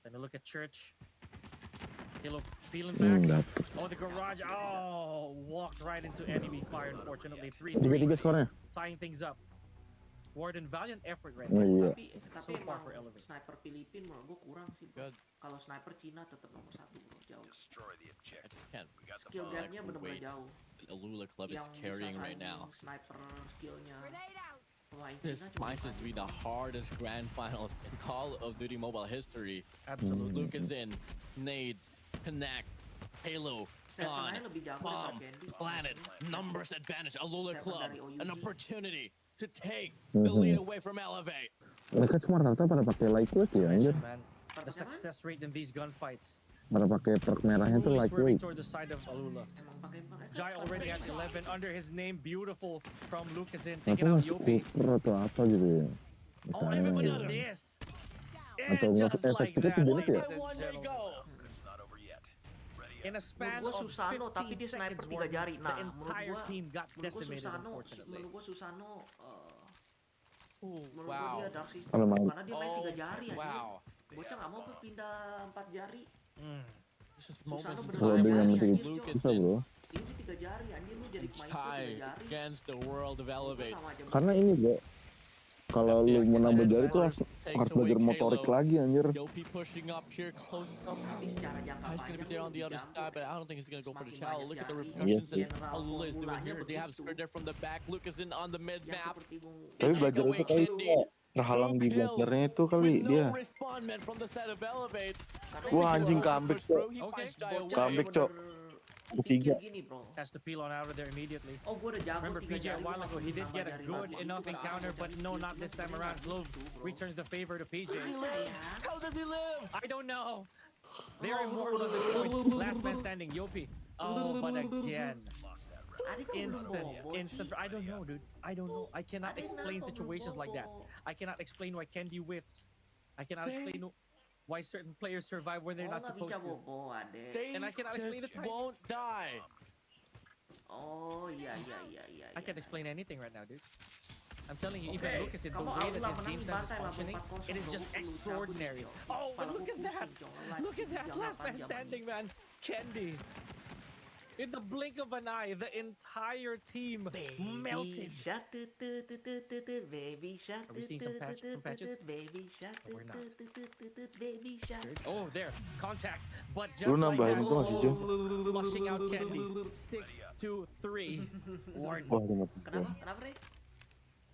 Then a look at Church. Kalo feeling back. Dapet. Oh, the garage. Oh, walked right into enemy fire, unfortunately. 3-3 3-3. skornya. Tying things up. Warden, valiant effort right Oh now. iya. Tapi So far emang for Elevate. sniper Filipin menurut gua kurang sih, bro. Good. Kalau sniper Cina tetap nomor 1, bro. Jauh. Destroy the I objective. just can't. We got the Skill bomb. gapnya bener-bener Wait. jauh. Alula club is Yang bisa carrying right saing now. sniper skillnya pemain This Cina cuma might just be the hardest grand finals in Call of Duty Mobile history. Absolutely. Lucas in, nades, connect, Halo, Seven gone, aja lebih jago daripada bomb, Candy. planet, numbers advantage, Alula Seven club, dari OUG. an opportunity to take the lead away from Elevate. Mereka semua rata-rata pada pakai lightweight ya, anjir. Man, the success rate in these gunfights Pada pakai perk merahnya tuh slowly swerving lightweight. toward the side of Alula. Emang pakai mereka. Jai already has 11 under his name. Beautiful from Lucas in, Atau taking out masuk Yopi. Cooper atau apa gitu ya. Oh, Misalnya look ya. at this. Atau And nggak just pakai like efek that, itu bonus ya? ladies and One way to gentlemen. go. It's not over yet. Ready In a up. span Menurut gua of Susano, 15 tapi dia sniper seconds, 3 Warden, jari. the Nah, entire team got decimated, unfortunately. menurut gua Susano Ooh, menurut gua dia wow. dark system Kalau mau- karena dia main 3 jari anjir. Wow. Bocah nggak mau pindah 4 jari. Mm. This is Susano moments bener Kalau until dengan jari, tiga anjir, Lucas Cok. bisa in, bro. Ini dia 3 jari anjir, lu jadi pemain pro 3 Jai jari. against the world of Menurut gua Elevate. sama aja, bro. Karena ini bro, kalau lu mau nambah jari tuh harus belajar motorik lagi anjir. Yopi pushing up here, close up. Tapi secara jangka He's gonna be panjang there lu on the lebih other jago. side, but I don't think he's gonna go for the Semakin shallow. banyak Look at the jari, repercussions that general Alula is doing formulanya here, but they have begitu. spread there from the back. Lucas in on the mid Yang map. seperti Bung Tapi Take belajar away itu kali Candy. terhalang di Two kills belajarnya itu kali with dia. no respondment from the side of Elevate. Wah, anjing comeback, Push through, Cok. he Okay. finds Jai away. Comeback, Cok. Pikir gini, bro. Has to peel on out of there immediately. Oh, gue udah jago Remember 3 PJ jari. a while ago, he did get a good enough Itu encounter, kan but no, not this time around. Glove returns the favor to PJ. How does he live? I don't know. They're immortal at this point. Last man standing, Yopi. Oh, but again, instant. I don't know, dude. I don't know. I cannot explain situations like that. I cannot explain why Candy whiffed. I cannot explain why certain players survive when they're not supposed to. They And I cannot explain the just time. won't die. Oh, iya. I can't explain anything right now, dude. I'm telling you, even Okay, look at the kalau way that Alula this menang game nih, sense is bantai lah, functioning. 4-0, It is just bro. Lu cabut, extraordinary. Cok. Oh, Kepala and look gua at that! pusing, Cok. Live Look at that jam last 8 man jam standing, man. Candy. In the blink of an eye, the entire team melted. Shark, baby shark, Are we seeing some patches? baby shark, No, we're not. baby shark. Oh, there, contact. But just Lu like nambahin that, itu nggak sih, Jo? flushing out Candy. 6-2-3. Warden. Wah, udah mati. Kenapa, Rey?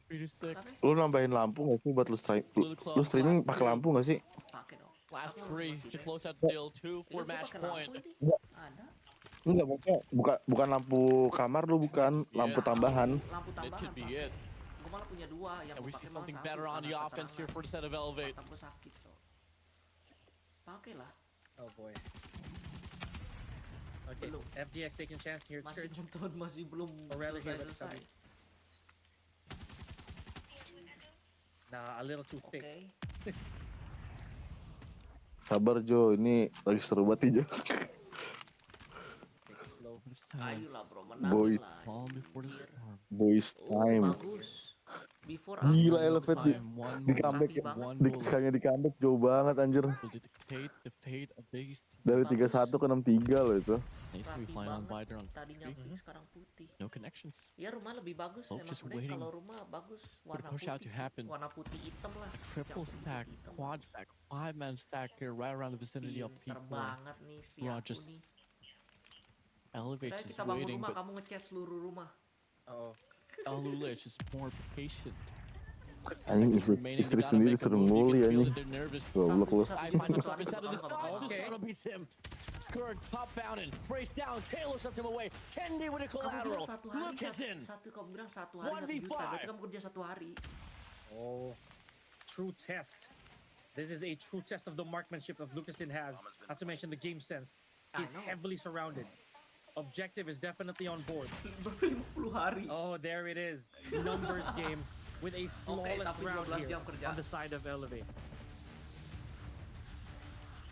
3-6. Lu nambahin lampu nggak sih buat lu stream? Lu streaming pakai lampu nggak sih? Pakai dong. Last Aku three masih to Rey. close out deal 2 Ini for gua match pakai lampu point. ini. Ada. Enggak, maksudnya bukan lampu kamar lu, bukan lampu tambahan. Lampu It tambahan, could be pakai. it. Gua malah punya 2 yang And gua we see pakai malah something 1 better on the karena offense here keterangan. for the set of Elevate. Mata gua sakit, Cok. Pakai lah. Oh boy. Okay, Belum. FGX taking chance here. Masih Church. nonton, masih belum Morales here, but selesai. Nah, a little too thick. Oke. Sabar Jo, ini lagi seru banget nih Jo. Take it slow. Ayolah bro, Boy, menangin lah. Calm before the Anjir. storm. boys Oh time. bagus. Before Gila after Elevate bagus di, banget. One di moment, comeback Rapi banget. one di roll sekalinya di comeback jauh banget anjir. will dictate the fate of these Dari Bagus. 31 ke 63 loh itu. He's gonna be Rapi flying on banget. Vider on Tadinya three. pink sekarang putih. No connections. Ya rumah lebih bagus Folks emang just sebenarnya waiting kalau rumah bagus for the warna push out putih to sih. happen. Warna putih hitam lah. A triple Campur stack, putih hitam. quad stack, 5-man stack here right around the vicinity of Pinter P4. banget nih si Bro, aku just nih. Elevate Kira is kita bangun waiting, rumah, but kamu ngecat seluruh rumah. Oh, Alula is just more patient. Anjing istri sendiri suruh nguli anjing. Goblok lu. I find himself inside of the Satu, stars. satu. Just gonna beat him. Scored top fountain. Brace down. Taylor shuts him away. Kendi with a Kamu bilang collateral. satu hari Look at him. kamu bilang 1 hari 1 juta. 1v5. Berarti kamu kerja 1 hari. oh, true test. This is a true test of the marksmanship of Lucasin has. Not to mention the game sense. He's I know. heavily surrounded. Objective is definitely on board. 50 hari. Oh, there it is. Numbers game with a flawless tapi round 12 here jam kerja. on the side of Elevate.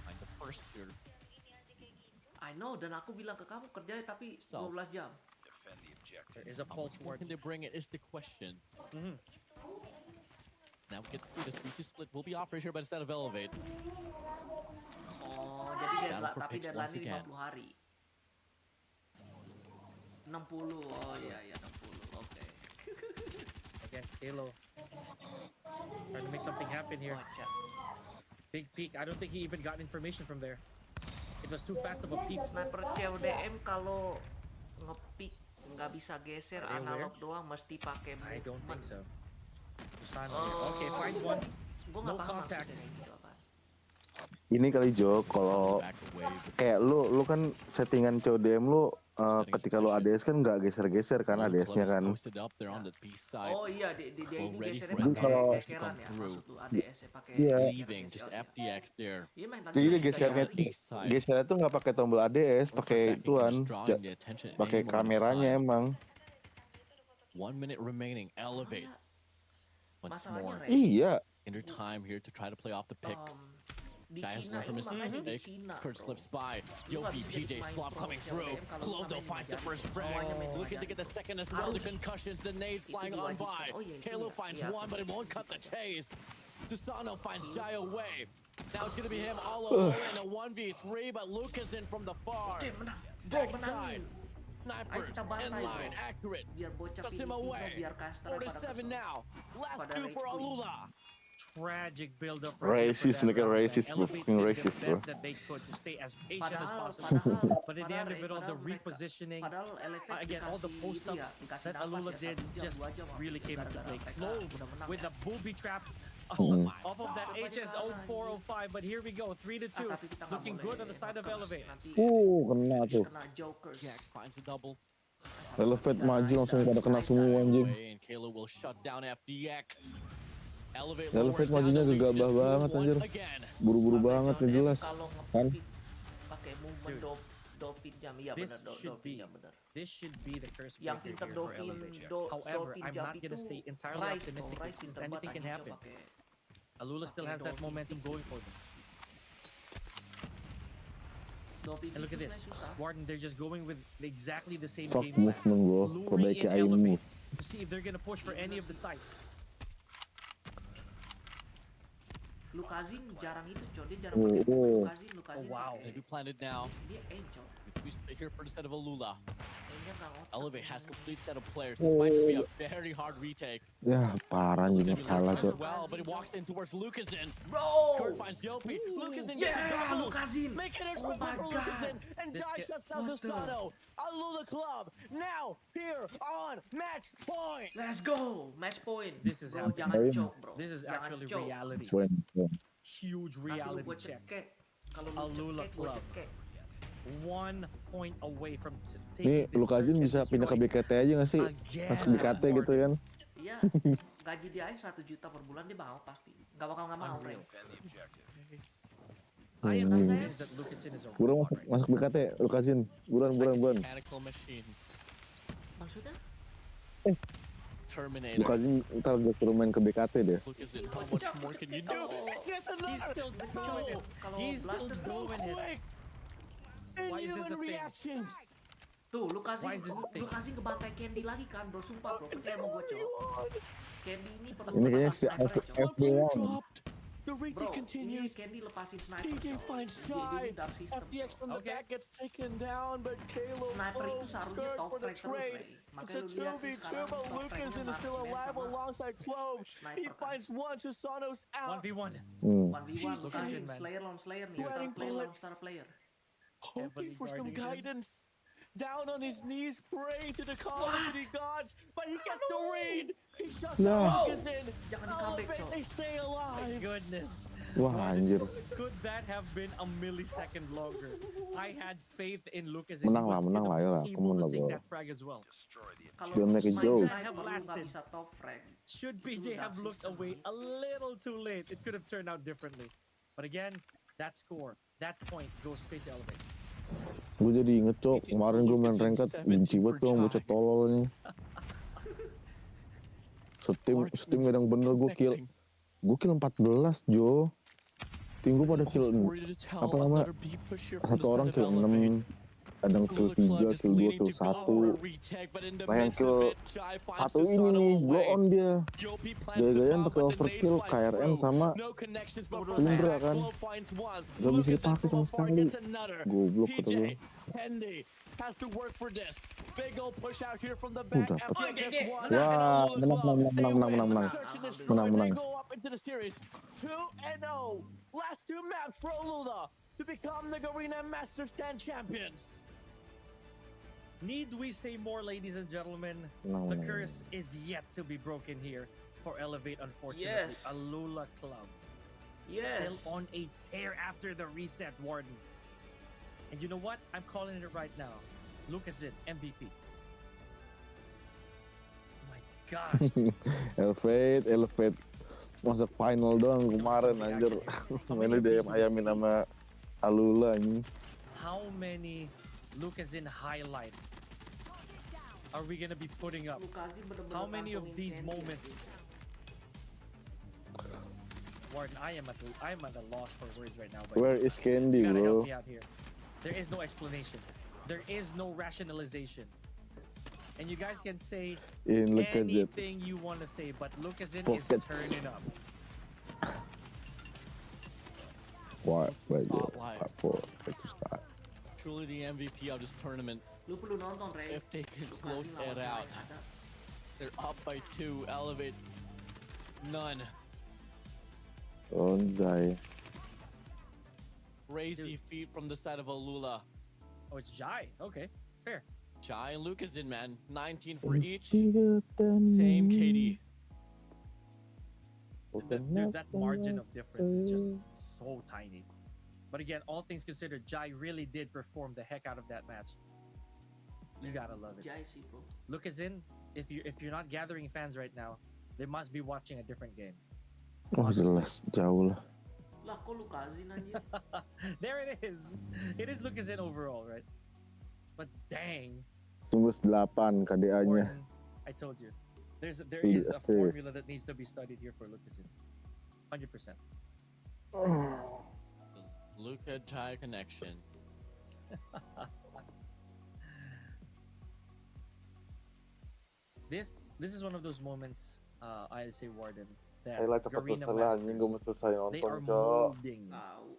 Like the first here. Gini aja kayak gitu. I know, dan aku bilang ke kamu kerja tapi Self. 12 jam. Defend the objective. There is a pulse What war. can they bring it is the question. Now we get to see the 3-2 split will be offered here, but instead of Elevate. Oh, jadi Battle for tapi picks deadline once ini again. 50 hari. 60. Oh iya 60. Oke. Okay, Halo. Trying to make something happen here. Wajah. Big peek. I don't think he even got information from there. It was too fast of a peek. Sniper CODM kalau ngepick nggak bisa geser Are they analog doang, mesti pakai I don't think movement. so. Just time on here. Okay, finds one. Gue No nggak paham contact. maksudnya gitu apa. Ini kali Jo, kalau Back away, but kayak lu kan settingan CODM lu ketika lu ADS kan nggak geser-geser kan Alula ADS-nya Club is kan. posted up there on the B side. Oh iya, dia ini Already gesernya for pakai Kalau- kekeran ya, Through. maksud lu ADS-nya pakai Iya. Leaving, just geser, ya. FDX there. Iya main tadi Jadi dia juga gesernya hari. gesernya tuh nggak pakai tombol ADS, pakai ituan, drawing the attention at pakai any moment in kameranya time. emang. 1 minute remaining. Elevate. Oh, Once masalahnya more. Ray, Iya. In their time here to try to play off the picks. di Guy has Cina learned from ini his makanya di mistake. Cina Skirt bro. slips by. Lu nggak Yopi, bisa jadi PJ pemain swap pro coming CODM through. kalau lu Clodo nggak main finds the jadi. first Semuanya frag. main Looking to jadi, get the bro. second as well. The Harus. concussions, the nades Itu flying on diwajibkan. by. Oh iya, itu Taylor iya. finds Iya, one, aku but it setuju. won't cut the chase. Desano finds Jai away. Now it's going to be him all alone in a 1v3, but Lucas in from the far. Oke, menang. Bro, Backside. menangin. Snipers kita bantai, in line, bro. accurate. Biar bocah Cuts him Filipino, away. biar caster 4 to pada 7 kesel. now. Last Pada two rage for quit. Alula. Tragic build up. Racist, right look here at for that round, racist, man. bro. Elevate Fucking did racist, the bro. best that they could to stay as patient as Padahal, possible. But at the end of it all, the mereka- repositioning, padahal Elevate again, all the dikasih post itu up ya, dikasih that nafas Alula ya, did 1 jam, just 2 jam, really came into gara-gara play. mereka Clove udah menang with ya. a booby trap. Mm. Off of that Tetap aja HS kalah, 0405, but here we go, 3-2. tapi kita nggak Looking boleh good on the side of makers. Elevate. Nanti Kena tuh. kena jokers. Jax finds a double. Elevate maju langsung pada kena semua anjing. Away, and Kayla will shut down FDX. Elevate Elevate lowers down majunya the lead gegabah just banget once anjir. again. Buru-buru Sampai banget John nih M jelas. kalau Kan? ngepick pakai movement Dude. Dovin jam, iya This benar should Dovin be jam benar. This should be the curse Yang breaker pinter here for Dovin Elevate. Dovin However, I'm jam not itu gonna stay entirely Rice, optimistic bro. Rice since pinter anything banget can anjing, happen. coba pakai Alula still has that Dovin momentum pick. going for them. Dovin And look at itu this. sebenarnya susah. Warden, they're just going with exactly the same Fuck game plan. movement bro. Luring Perbaiki in aimmu. Elevate to see if they're gonna push for any of the sites. Lukazin jarang itu, coy. Dia jarang pakai Oh, movement oh. Lukazin Oh, wow. They pakai do planted now. dia aim, coy. We split here for the set of Alula. Aimnya nggak ngotak. Elevate has complete set of players. This might just be a very hard retake. Ya parah Alula's anjing gonna be kalah lurking cok. as well, but he walks in towards Lucasen. Bro! Skirt finds Yopi. Lucasen gets a Yeah, double. Lukazin. Making it Oh triple my for God. Lucasen. And This Jai kid- shuts down what the- Zastano. Alula Club now here on match point. Let's go. Match point. This is bro, happening. jangan choke, bro. This is Jangan actually choke. reality. Poin. Huge Nanti lu reality gua check. cekek. Kalau lu Alula cekek, gua Club. cekek. 1 point away from taking Ini this Lukazin third bisa and pindah ke destroying BKT aja gak sih? again Masuk BKT gitu Warden. kan? Iya, gaji dia aja 1 juta per bulan dia mau pasti. Gak bakal nggak mau, Ray. Defend the objective. I am Hmm. convinced that Lucasen is a Buruan robot right masuk BKT, Lukazin. Buruan. Mechanical machine. Maksudnya? Terminator. Lukasin ntar gue suruh main ke BKT deh. Look at it. How much more can you do? He's still doing it. He's still doing it. Why is this a thing? reactions. Tuh, lu kasih Why is this a thing? lu kasih ngebantai Candy lagi kan, bro. Sumpah, bro. Percaya sama gue, Cok. Candy ini perlu Ini kayaknya lepasin si sniper, Cok. FB1. The retake Bro, ini continues. Candy lepasin sniper, DJ Cok. finds Dia Chai. ini dark system, FTX Cok. from the Okay. back gets taken down, but Kalo Sniper itu seharusnya top for the frag terus, trade. Ray. It's Makanya a lu lihat tuh 2v2, sekarang but top Lucas fragnya is still marksman alive sama alongside Clove. He sniper kan. finds one, Susano's out. 1v1. 1v1 lu kasih man. Slayer lawan Slayer nih, star Sweating player lawan bullets. star player. Hoping Heavily for some guarding this. guidance. Down on his knees, praying to the Call of Duty gods, but he gets the read. He shuts No. out Lucas in. Jangan di comeback, Elevate, Cok. they stay My alive. goodness. Wah anjir. Could that have been a millisecond longer? I had faith in Lucas. Menang lah, ayolah. Come Able on to lah, take bro. that frag as well. Destroy the Kalau Don't make it main joke. sniper lu nggak Blasted. bisa top frag. Should Itu PJ dark have looked system, away man. a little too late, it could have turned out differently. But again, that score, that point goes straight to Elevate. Gue jadi inget Cok, kemarin gue main ranked benci banget tuh bocah tolol nih. Steam kadang bener gue kill 14 Jo. Tim gue pada kill apa namanya? Satu orang kill 6, ada yang kill 3, kill 2, kill 1. Nah yang kill 1 ini nih, blow on dia. Gaya-gayaan pakai overkill, KRM sama Tundra kan. Gak bisa dipakai sama sekali. Goblok kata gue. Has to work for this. Big ol' push out here from the Udah. back. FTX won. Wah, menang. They go up into the series 2-0. Last two maps for Alula to become the Garena Masters 10 champions. Need we say more, ladies and gentlemen? No. The curse is yet to be broken here for Elevate, unfortunately. Yes. Alula Club. Yes. Still on a tear after the reset, Warden. And you know what? I'm calling it right now. Lukasin, MVP. Oh my gosh. Elevate. Masuk final doang kemarin anjir. Mainnya dia ayamin sama Alula ini. How many Lukasin highlights are we gonna be putting up? Lu kasih bener-bener How many of kantongin these Candy, moments? anjing. Warden, I'm at a loss for words right now. But Where is Candy, you gotta bro? help me out here. There is no explanation. There is no rationalization. And you guys can say Look at it. anything you want to say, but Lukasin is Pockets. turning up. What? Wait, Spotlight. Truly the MVP of this tournament. Lu perlu nonton, Ray. If they can Lu close kasih lawan it out, Chai ada. they're up by 2. Elevate, none. Onzai. Raise the feet from the side of Alula. Oh, it's Jai. Okay, fair. Chai and Lucas in, man. 19 for each. Same KD. Dude, that margin of difference is just so tiny. But again, all things considered, Jai really did perform the heck out of that match. You gotta love it. Jai sih, bro. Lukasin, if you're not gathering fans right now, they must be watching a different game. Oh jelas, jauh lah. Lah, kok lu kasih aja? There it is. It is Lukasin overall, right? But dang, 8 KDA-nya. Warden, I told you. There is a formula that needs to be studied here for Lukasin. 100%. Luka Chai connection. This is one of those moments, I'll say, Warden, that Highlight apa Garena tuh salah anjing gue Masters, selesai they nonton are Cok. molding Tahu.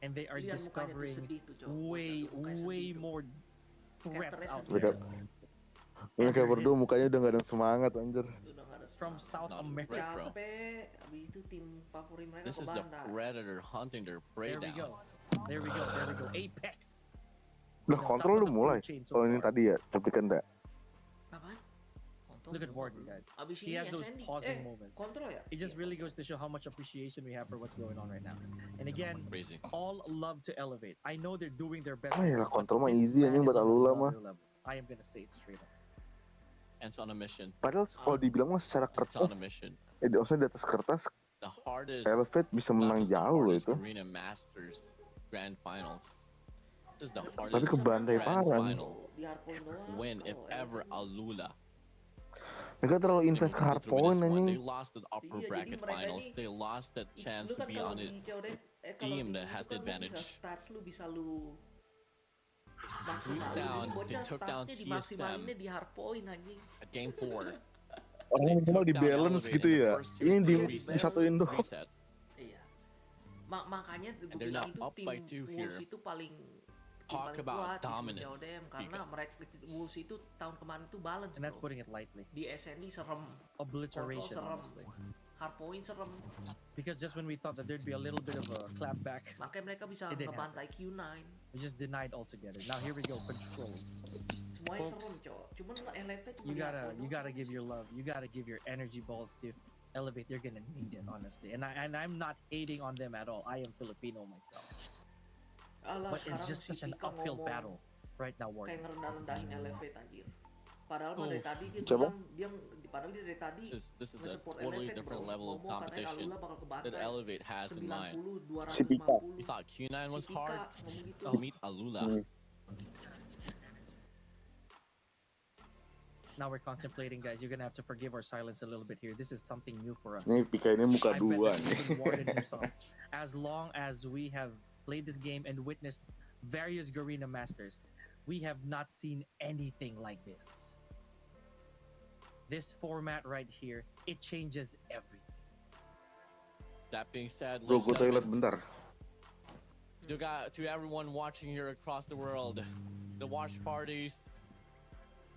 and they are Lihat mukanya tuh discovering sedih tuh, Cok. way Mukanya sedih way tuh. more threats Casternya out sedih. there. Mereka berdua mukanya udah gak ada semangat anjir. Udah nggak ada From semangat. South Not America. retro. Capek. Abis itu tim favorit mereka This is the kebantai. predator hunting their prey There we down. go. There we go. Apex. Udah kontrol Top of udah the mulai. food chain so Kalau ini far. tadi ya, tapi kan enggak. Apaan? Kontrol Look at belum, Warden, belum. guys. Abis He ini has those SND. pausing moments. Kontrol ya? It just Iya. really goes to show how much appreciation we have for what's going on right now. And again, Crazy. all love to elevate. I know they're doing their best. Ah, ya lah, but kontrol mah this easy man anjing is buat on Alula another mah. level. I am gonna say it straight up. And it's on a mission. Padahal kalau dibilang mah secara It's kertas, on a mission. maksudnya di atas kertas, The hardest, Elevate bisa not menang just the jauh loh hardest itu. Arena Masters Grand Finals. This is the Tapi hardest kebantai Grand parah. Final Di hardpoint doang. win if kalau ever Elevate. Alula. Mereka terlalu They invest ke moved into this hardpoint one. They anjing. lost the upper Iya, jadi bracket mereka finals. ini, They lost that chance lu to kan be kalau on di it. COD, kalau Team di that itu has the kan lu bisa advantage. stats lu bisa lu Moved maksimalin. down. Ini They bocah took down statsnya TSM dimaksimalinnya di hardpoint anjing. at game 4. Orang They minimal took di down balance Elevate gitu in the ya. first Ini tier di three Iya, reset. disatuin doang. reset. Iya. Makanya gue And they're bilang now itu up tim by 2 Wolves here. itu paling Talk paling about kuat di dominance, CODM karena Pika. mereka Wolves itu tahun kemarin itu balance, And that's bro. putting it lightly. Di SND serem, Obliteration, serem, honestly. hardpoint serem. Because just when we thought that there'd be a little bit of a clapback, Makanya mereka bisa It didn't ngebantai Q9. we just denied altogether. Now here we go, control. Semuanya Folks, serem, cowok. Cuman Elevate cuma You di gotta, hardpoint you doang gotta serem. give your love. You gotta give your energy balls to Elevate. You're gonna need it, honestly. And I'm not hating on them at all. I am Filipino myself. Alah, But it's sekarang just si such an Pika uphill ngomong battle right now, Warden. kayak ngerendah-rendahin Elevate anjir. Padahal mah dari Oof. tadi dia Coba. bilang padahal dia dari tadi This is a nge-support totally Elevate, different bro. level of Ngomong katanya competition Alula bakal that kebantai Elevate has in mind. 90, Si Pika. 250. You thought Q9 Si was Pika hard? ngomong gitu. Meet Alula. Now we're contemplating, guys. You're gonna have to forgive our silence a little bit here. This is something new for us. Nih Pika ini muka I bet dua that nih. even Warden himself, as long as we have played this game and witnessed various Garena Masters, we have not seen anything like this. This format right here, it changes everything. That being said, Bro, ladies gue and toilet gentlemen, bentar. to everyone watching here across the world, the watch parties,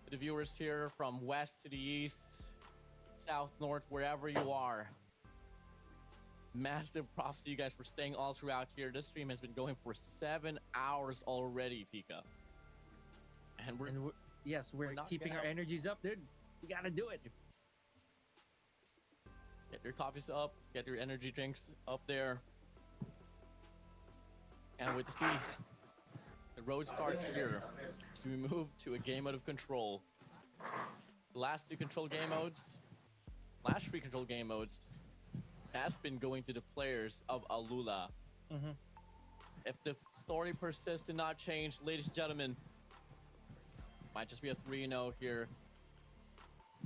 the viewers here from west to the east, south, north, wherever you are. Massive props to you guys for staying all throughout here. This stream has been going for 7 hours already, Pika. And we're Yes, we're not keeping gonna our help. energies up, dude. We gotta do it. Get your coffees up, get your energy drinks up there. And with the the road starts here as we move to a game out of control. The last three control game modes has been going to the players of Alula. Mhm. If the story persists and not change, ladies and gentlemen, might just be a 3-0 here.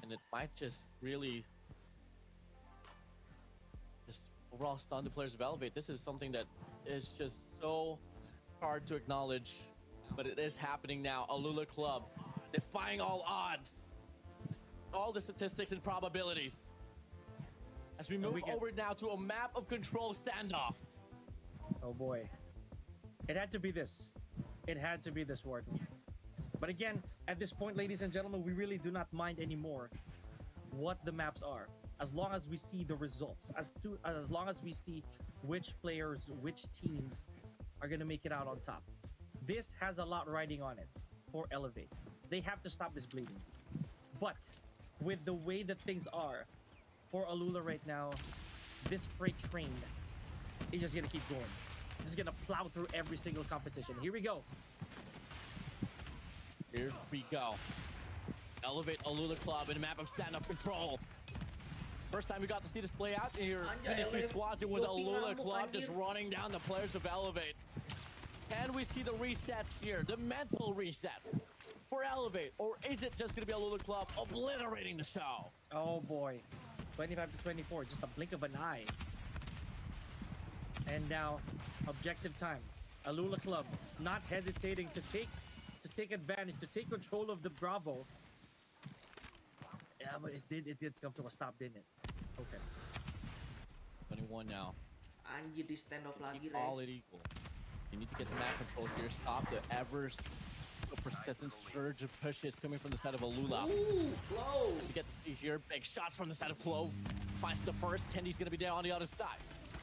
And it might just really just overall stun the players of Elevate. This is something that is just so hard to acknowledge, but it is happening now. Alula Club defying all odds, all the statistics and probabilities. As we move over now to a map of control standoff. Oh boy. It had to be this. It had to be this, Warden. But again, at this point, ladies and gentlemen, we really do not mind anymore what the maps are. As long as we see the results. As long as we see which players, which teams are going to make it out on top. This has a lot riding on it for Elevate. They have to stop this bleeding. But with the way that things are for Alula right now, this freight train is just going to keep going. This is going to plow through every single competition. Here we go. Here we go. Elevate Alula Club in a map of stand-up control. First time we got to see this play out here. Ministry squads, it was Alula Club just running down the players of Elevate. Can we see the reset here? The mental reset for Elevate? Or is it just going to be Alula Club obliterating the show? Oh boy. 25 to 24, just a blink of an eye. And now, objective time. Alula Club not hesitating to take advantage, to take control of the Bravo. Yeah, but it did come to a stop, didn't it? Okay. 21 now. Anjir di standoff lagi, Keep Ray. all it equal. You need to get the map control here. Stop the persistent surge of pushes coming from the side of Alula. Ooh, Clove. As you get to see here, big shots from the side of Clove. Finds the first. Kendy's gonna be down on the other side.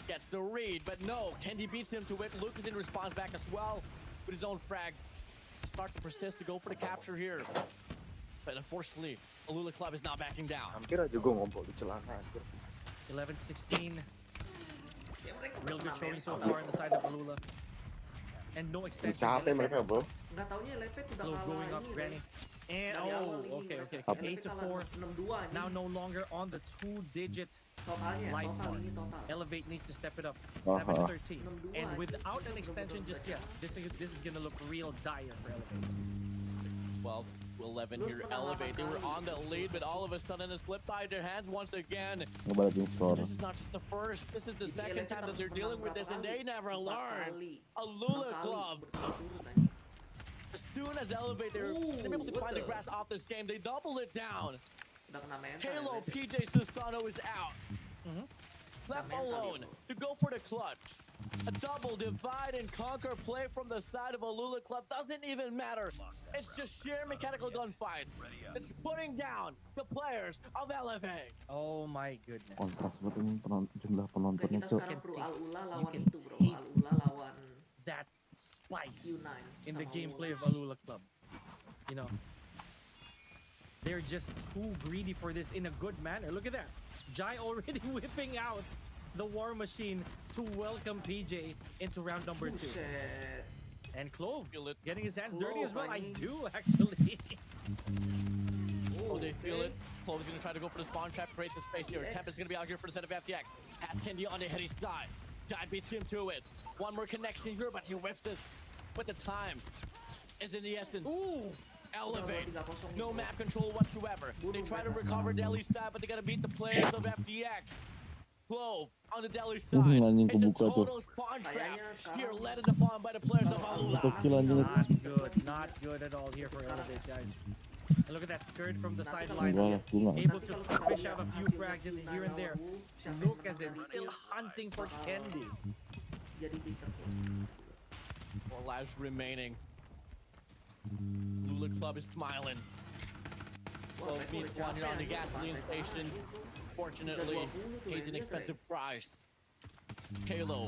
Gets the read, but no. Kendy beats him to it. Lucas in response back as well with his own frag. Start to persist to go for the capture here. But unfortunately, Alula Club is not backing down. Hampir aja gue ngompol di celana anjir. 11-16. Ya, mereka Real good pernah showing so mental. far on the side of Alula. And no extension. Capek mereka, bro. Nggak taunya Elevate udah Clove kalah going up, ini, Granny. Ray. And Dari awal oh, ini okay. mereka. Elevate 8-4. kalah 6-2 anjing. Now no longer on the 2-digit Totalnya, life total mark. ini total. Elevate needs to step it up. Uh-huh. 7-13. 6-2 And anjing. without an Bener-bener extension just yet, mereka. this is gonna look real dire for Elevate. 12 to 11 Terus here. menang Elevate. They were 8 on the lead, but all of a sudden it slipped by their hands once again. Ngebalikin And skor. this is not just the first. This is the Jadi second Elevate time that harus they're menang dealing with berapa this, and kali? they never 4 learn. kali. Alula 6 kali Club. berturut-turut anjing. As soon as Elevate, they're able to What find the the? grass off this game. They double it down. Udah kena mental. Halo Elevate. PJ Susano is out. Left Mental alone itu. to go for the clutch. A double divide and conquer play from the side of Alula Club doesn't even matter. It's just sheer mechanical gunfights. It's putting down the players of Elevate. Oh my goodness. Kontras banget ini jumlah Oke, penontonnya, kita Cok. sekarang pro taste- Alula you lawan can itu, bro. taste Alula lawan That spice Q9 in the sama gameplay of Alula. Alula Club. You know, they're just too greedy for this in a good manner. Look at that. Jai already whipping out the war machine to welcome PJ into round number 2. Buset. And Clove Feel it. getting his hands dirty as well. I Clove, do actually. Oh, they feel okay. it. Clove is going to try to go for the spawn trap, creates a space here. FTX. Temp is going to be out here for the set of FTX. Has Kendi on the heady side. Jai beats him to it. One more connection here, but he whips this. But the time is in the essence. Ooh! Elevate. No map control whatsoever. They try to recover Delhi's side, but they gotta beat the players of FTX. Clove on the Delhi side. anjing It's a kebuka tuh. total spawn trap Kayaknya sekarang- here, led in upon by the players of Alula. Gokil anjing. Not good at all here for Elevate, guys. And look at that skirt from the sidelines. Enggak, gue nggak. Able to fish out a few frags in here and there. Look as it's still hunting for Kendi. Jadi tim terkuat. 4 lives remaining. Lula Club is smiling. Wah, Clove mereka beats udah one here on the capek, gasoline anjing. station. Parah, Fortunately, 320 tuh, pays an lihat, expensive Ray. price. Halo,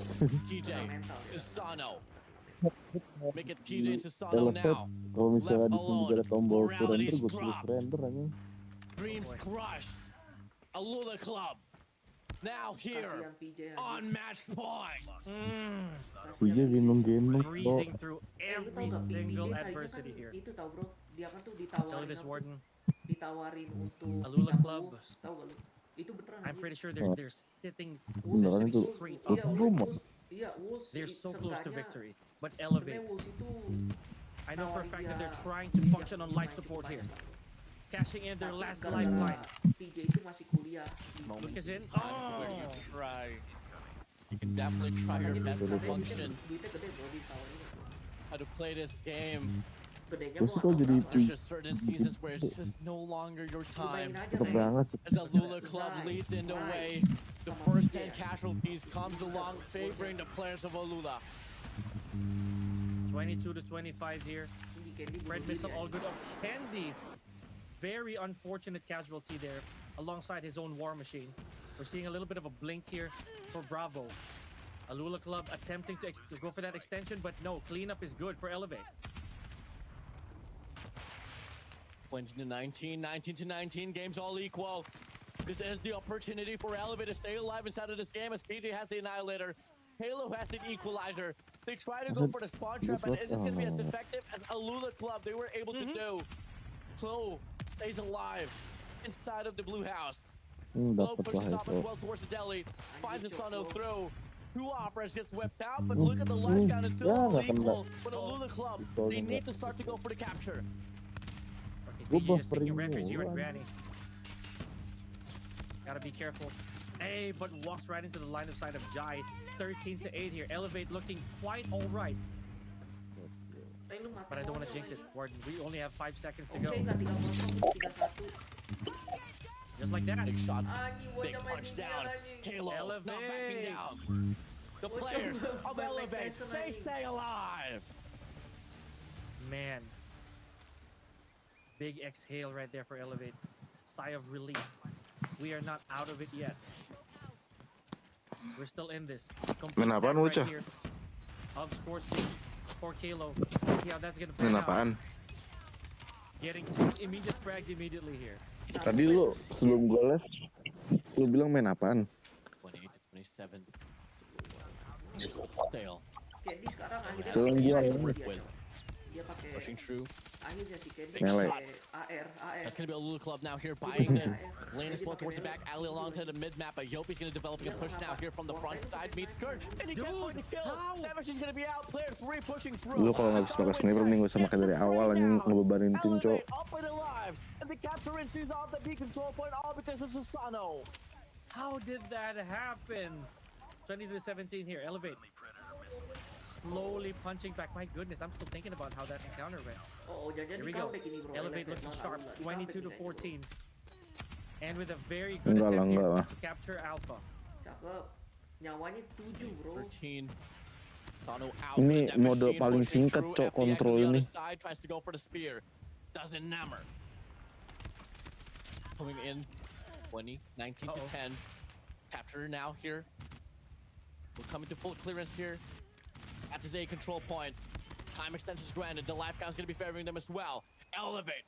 PJ, mental ya. Susano. Make it PJ and Susano Elevate, now. kalau misalnya Left di sini alone. ada tombol Morality's surrender, gue tulis dropped. surrender anjing. Dreams crushed. Alula Club. Now here Kasihan PJ anjing. on match point. Gue Kasihan gendong gendong, Cok. Breezing through Lu every tau gak, single PJ adversity tadinya here. kan itu tau bro, dia kan tuh I'll tell you ditawarin this, apa tuh? Warden. Ditawarin untuk Alula pindah Club. Wolves, tau gak lu? Itu beneran I'm anjing. pretty sure they're sitting Wolves Beneran itu, itu. straight iya, up. Wolves, iya, Wolves They're so close to seenggaknya- victory. But sebenarnya Elevate, Wolves itu I know for a nawarin fact that dia they're trying to function on life support here. Cashing in their Tapi last gara-gara lifeline. PJ itu masih kuliah. Look as in. Times where you Oh! try. You can definitely try your best to function Duitnya gede bro ditawarin. how to play this game. Gedenya Terus gua kok nggak jadi tahu There's berapa. just certain seasons where it's just no longer your time. Cobain aja, Cepet Ray. banget. As Alula Club leads in the way, the first 10 casualties comes along favoring the players of Alula. 22 to 25 here. Ini Candy bunuh Red diri, missile all anjing. good. Oh, Candy. Very unfortunate casualty there alongside his own war machine. We're seeing a little bit of a blink here for Bravo. Alula Club attempting to go for that extension, but no, cleanup is good for Elevate. 20 to 19, 19 to 19, games all equal. This is the opportunity for Elevate to stay alive inside of this game as PJ has the Annihilator. Halo has the Equalizer. They try to go for the spawn trap, but it isn't going to be as effective as Alula Club they were able to do. Clove stays alive inside of the blue house. Clove Dapet pushes lah off as itu. well towards the deli. Finds the Sano through. Two operas gets whipped out, but look at the life count is still Yeah, all nggak kena. equal. But Alula Club, Pistol they nggak. need to start to go for the capture. Okay, Gua PJ just taking buffering refuge here at mulu, Granny. Gotta be careful. Hey, but walks right into the line of sight of Jai. 13 to 8 here. Elevate looking quite all right. Ray, lu mati But I don't want to ngomel, jinx it, anjing. Warden. We only have 5 seconds to Oke, go. nggak 3-0, 3-1. Just like that. Big shot. Anjing, Big bocah main punch dingin, down. anjing. Halo not backing Elevate. down. The Bocah players main of Mike Elevate, Tyson, they anjing. stay alive. Man. Big exhale right there for Elevate. Sigh of relief. We are not out of it yet. We're still in this. Complete Main apaan, stack Bocah? here of score streak for Kalo. Let's see how that's gonna pan Main out. apaan? Getting 2 immediate frags immediately here. Tadi lu sebelum gue live, lu bilang main apaan? 28 to 27. Stale. Candy sekarang akhirnya Jalan pakai gua Shine ini. dia, Cok. Dia pakai Pushing through. Akhirnya si Candy Melee. AR. That's going to be a Alula club now here buying the lane Candy as well pakai towards the melee. back. Ali along to the mid-map, but Yopi's going to develop a push now here from the front side. Meets Skirt, and he can't find the kill. That machine's going to be out. Player 3 pushing through. Lu kalau nggak bisa pakai sniper nih, gak usah pakai dari awal anjing, ngebebanin tim, cok. Elevate up with the lives, and the capture ensues off the B control point, all because of Susano. How did that happen? 20 to 17 here. Elevate. Slowly punching back. My goodness, I'm still thinking about how that encounter went. Oh, jangan Here di we go. comeback ini bro. Elevate looking sharp. 22 to 14. And with a very good Enggak attempt here lah. to capture Alpha. Cakep. Nyawanya 7 bro. 13. Susano out. Ini with that mode machine, paling pushing singkat, through. cok, FDX kontrol on the ini. other side, tries to go for the spear. Doesn't hammer. Coming in 20, 19 to 10. Capture now here. We're coming to full clearance here at this A control point. Time extensions granted. The life count's going to be favoring them as well. Elevate.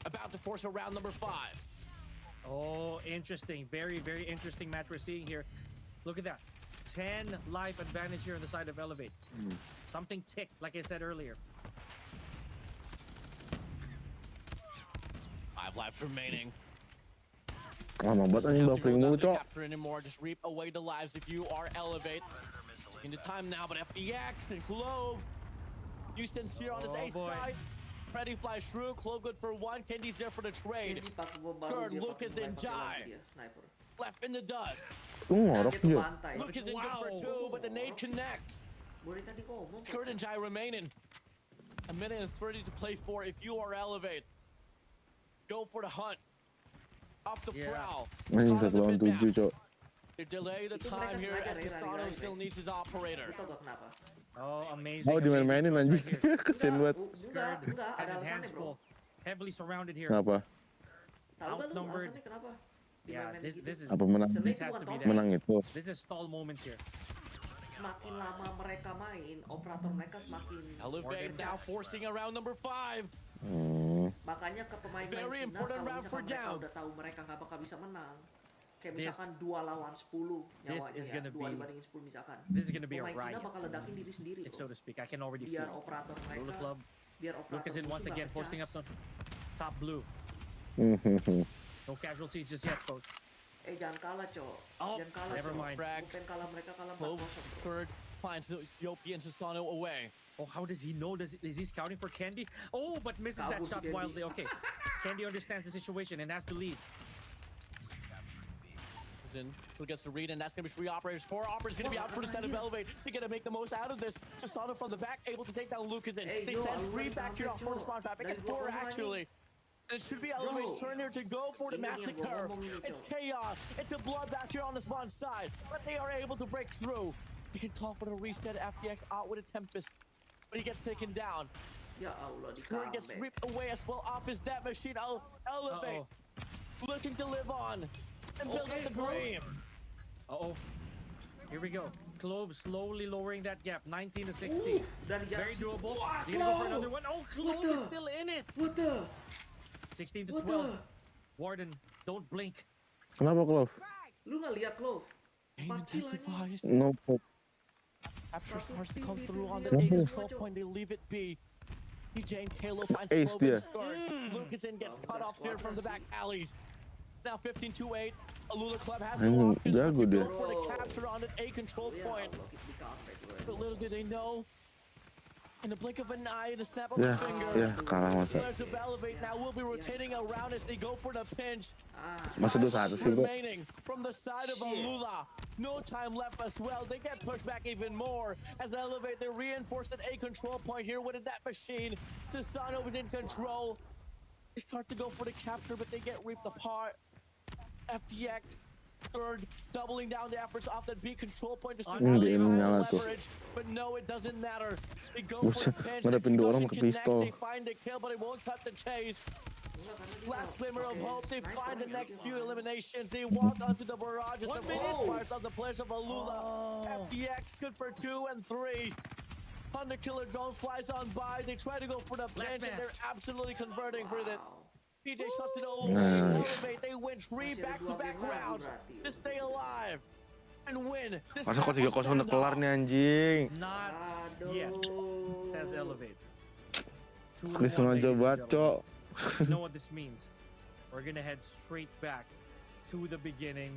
About to force a round number 5. Oh, interesting. Very, very interesting match we're seeing here. Look at that. 10 life advantage here on the side of Elevate. Something ticked, like I said earlier. 5 lives remaining. Lama banget anjing buffering mulu, cok. Capture anymore. Just reap away the lives if you are Elevate. Taking the time now, but FDX and Clove. Houston's here on his ace side. Freddy flies through. Clove good for 1. Candy's there for the trade. Candy pakai bom baru Third, dia Lucas pakai and sniper Jai. dia, sniper. Left in the dust. Ngorok Dia ke dia. pantai. Lucas in good for 2, but the nade connects. Boleh tadi ngomong. Kurt and Jai remaining. A minute and 30 to play for if you are Elevate. Go for the hunt. Off the prowl. Anjing Try 1 the lawan mid-map. 7, cok. They delay the Itu time mereka here sengaja as lari Castano still men. needs his operator. Lu tau gak kenapa? Oh, amazing. Oh, dimain-mainin amazing anjing. choice right here. Kesian banget. Enggak, Has ada his hands alasannya bro. full. Heavily surrounded here. Kenapa? Tahu gak lu Outnumbered. alasannya kenapa? Yeah, Dimain-main this gitu. this is Apa menang? Sebenarnya this itu has bukan to be top that. Menang itu. This is stall moments here. Semakin lama mereka main, operator mereka semakin Elevate now ngecas. forcing around number 5. Makanya ke pemain-pemain Very Cina important kalau round for misalkan mereka down. udah tahu mereka nggak bakal bisa menang. Kayak This- misalkan 2 lawan 10 nyawanya is ya, gonna 2 be- dibandingin 10 misalkan. This is gonna be a Pemain Cina riot, bakal ledakin diri sendiri if so bro. to speak. I can already Biar feel. operator Lula mereka, Club. biar operator Lucas in once musuh again nggak posting up ngecas. the top blue. No casualties just yet, folks. Jangan kalah cok. Oh, Jangan kalah never cok. mind. Brag. Bukan kalah mereka kalah 4-0 Clove cok. third finds Yopi and Susano away. Oh, how does he know? Is he scouting for Candy? Oh, but misses that Kabur si shot Candy. wildly. Okay, Candy understands the situation and has to lead. In, who gets the read, and that's gonna be 3 operators. 4 operators gonna be out for the stand of Elevate. They're gonna make the most out of this. Susano from the back, able to take down Lucas in. Hey, They yo, send Alula 3 di back here on comeback, for the Cok. spawn trap. They Dari get 2 4 orang actually. And it should be Elevate's Bro. turn here to go for the Ini yang gua massacre. ngomong ini, It's Cok. chaos. It's a bloodbath here on the spawn side, but they are able to break through. They can call for the reset. FDX out with a Tempest, but he gets taken down. Ya Allah di Kurt gets comeback. ripped away as well off his death machine. Elevate looking to live on and build Okay, up the bro. dream. Uh-oh. Here we go. Clove slowly lowering that gap. 19 to 16. Dari jarak Very situ. doable. Wah, He's gonna go for Clove. another one. Oh, Clove the? is still in it. What the? 16 to What 12. the? Warden, don't blink. Kenapa, Clove? Lu nggak lihat Clove? Aim 4 kill aja. intensifies. No pop. After Satu starts to tim come itu through on the dia. A Siapa? control point, they leave it be. PJ and Kalo finds Ace Clove dia. and Scarred. Lucas in gets cut off here from the back alleys. Now 15-8. Alula Club has no Anjing, options but jago to dia. go for the capture on an A control Ya point. Allah, di comeback gue. But little did they know, in the blink of an eye, in a snap of Ya, a finger, ya kalah masa. players of Elevate now will be rotating around as they go for the pinch. Masa 2-1 sih, bro. Remaining from the side of Alula. No time left as well. They get pushed back even more as they Elevate. They reinforce an A control point here with that machine. Susano was in control. They start to go for the capture, but they get ripped apart. FDX third, doubling down the efforts off that B control point. Just Dia nyala tuh. leverage, but no, it doesn't matter. They go Buset, for the pinch. ngadepin The 2 orang concussion pakai connects. pistol. They find the kill, but it won't cut the chase. Last glimmer of hope. They find the next few eliminations. They walk onto the barrages of fires of the players of Alula. FDX good for 2 and 3. Thunder Killer drone flies on by. They try to go for the pinch, and they're absolutely converting with it. PJ shots it all Nice. Elevate. They win 3 back-to-back rounds to stay alive and win. This Masa kok 3-0 udah kelar nih anjing? Not yet, says Elevate. 2-1, Chris sengaja ladies and bacok. gentlemen. You know what this means? We're gonna head straight back to the beginning,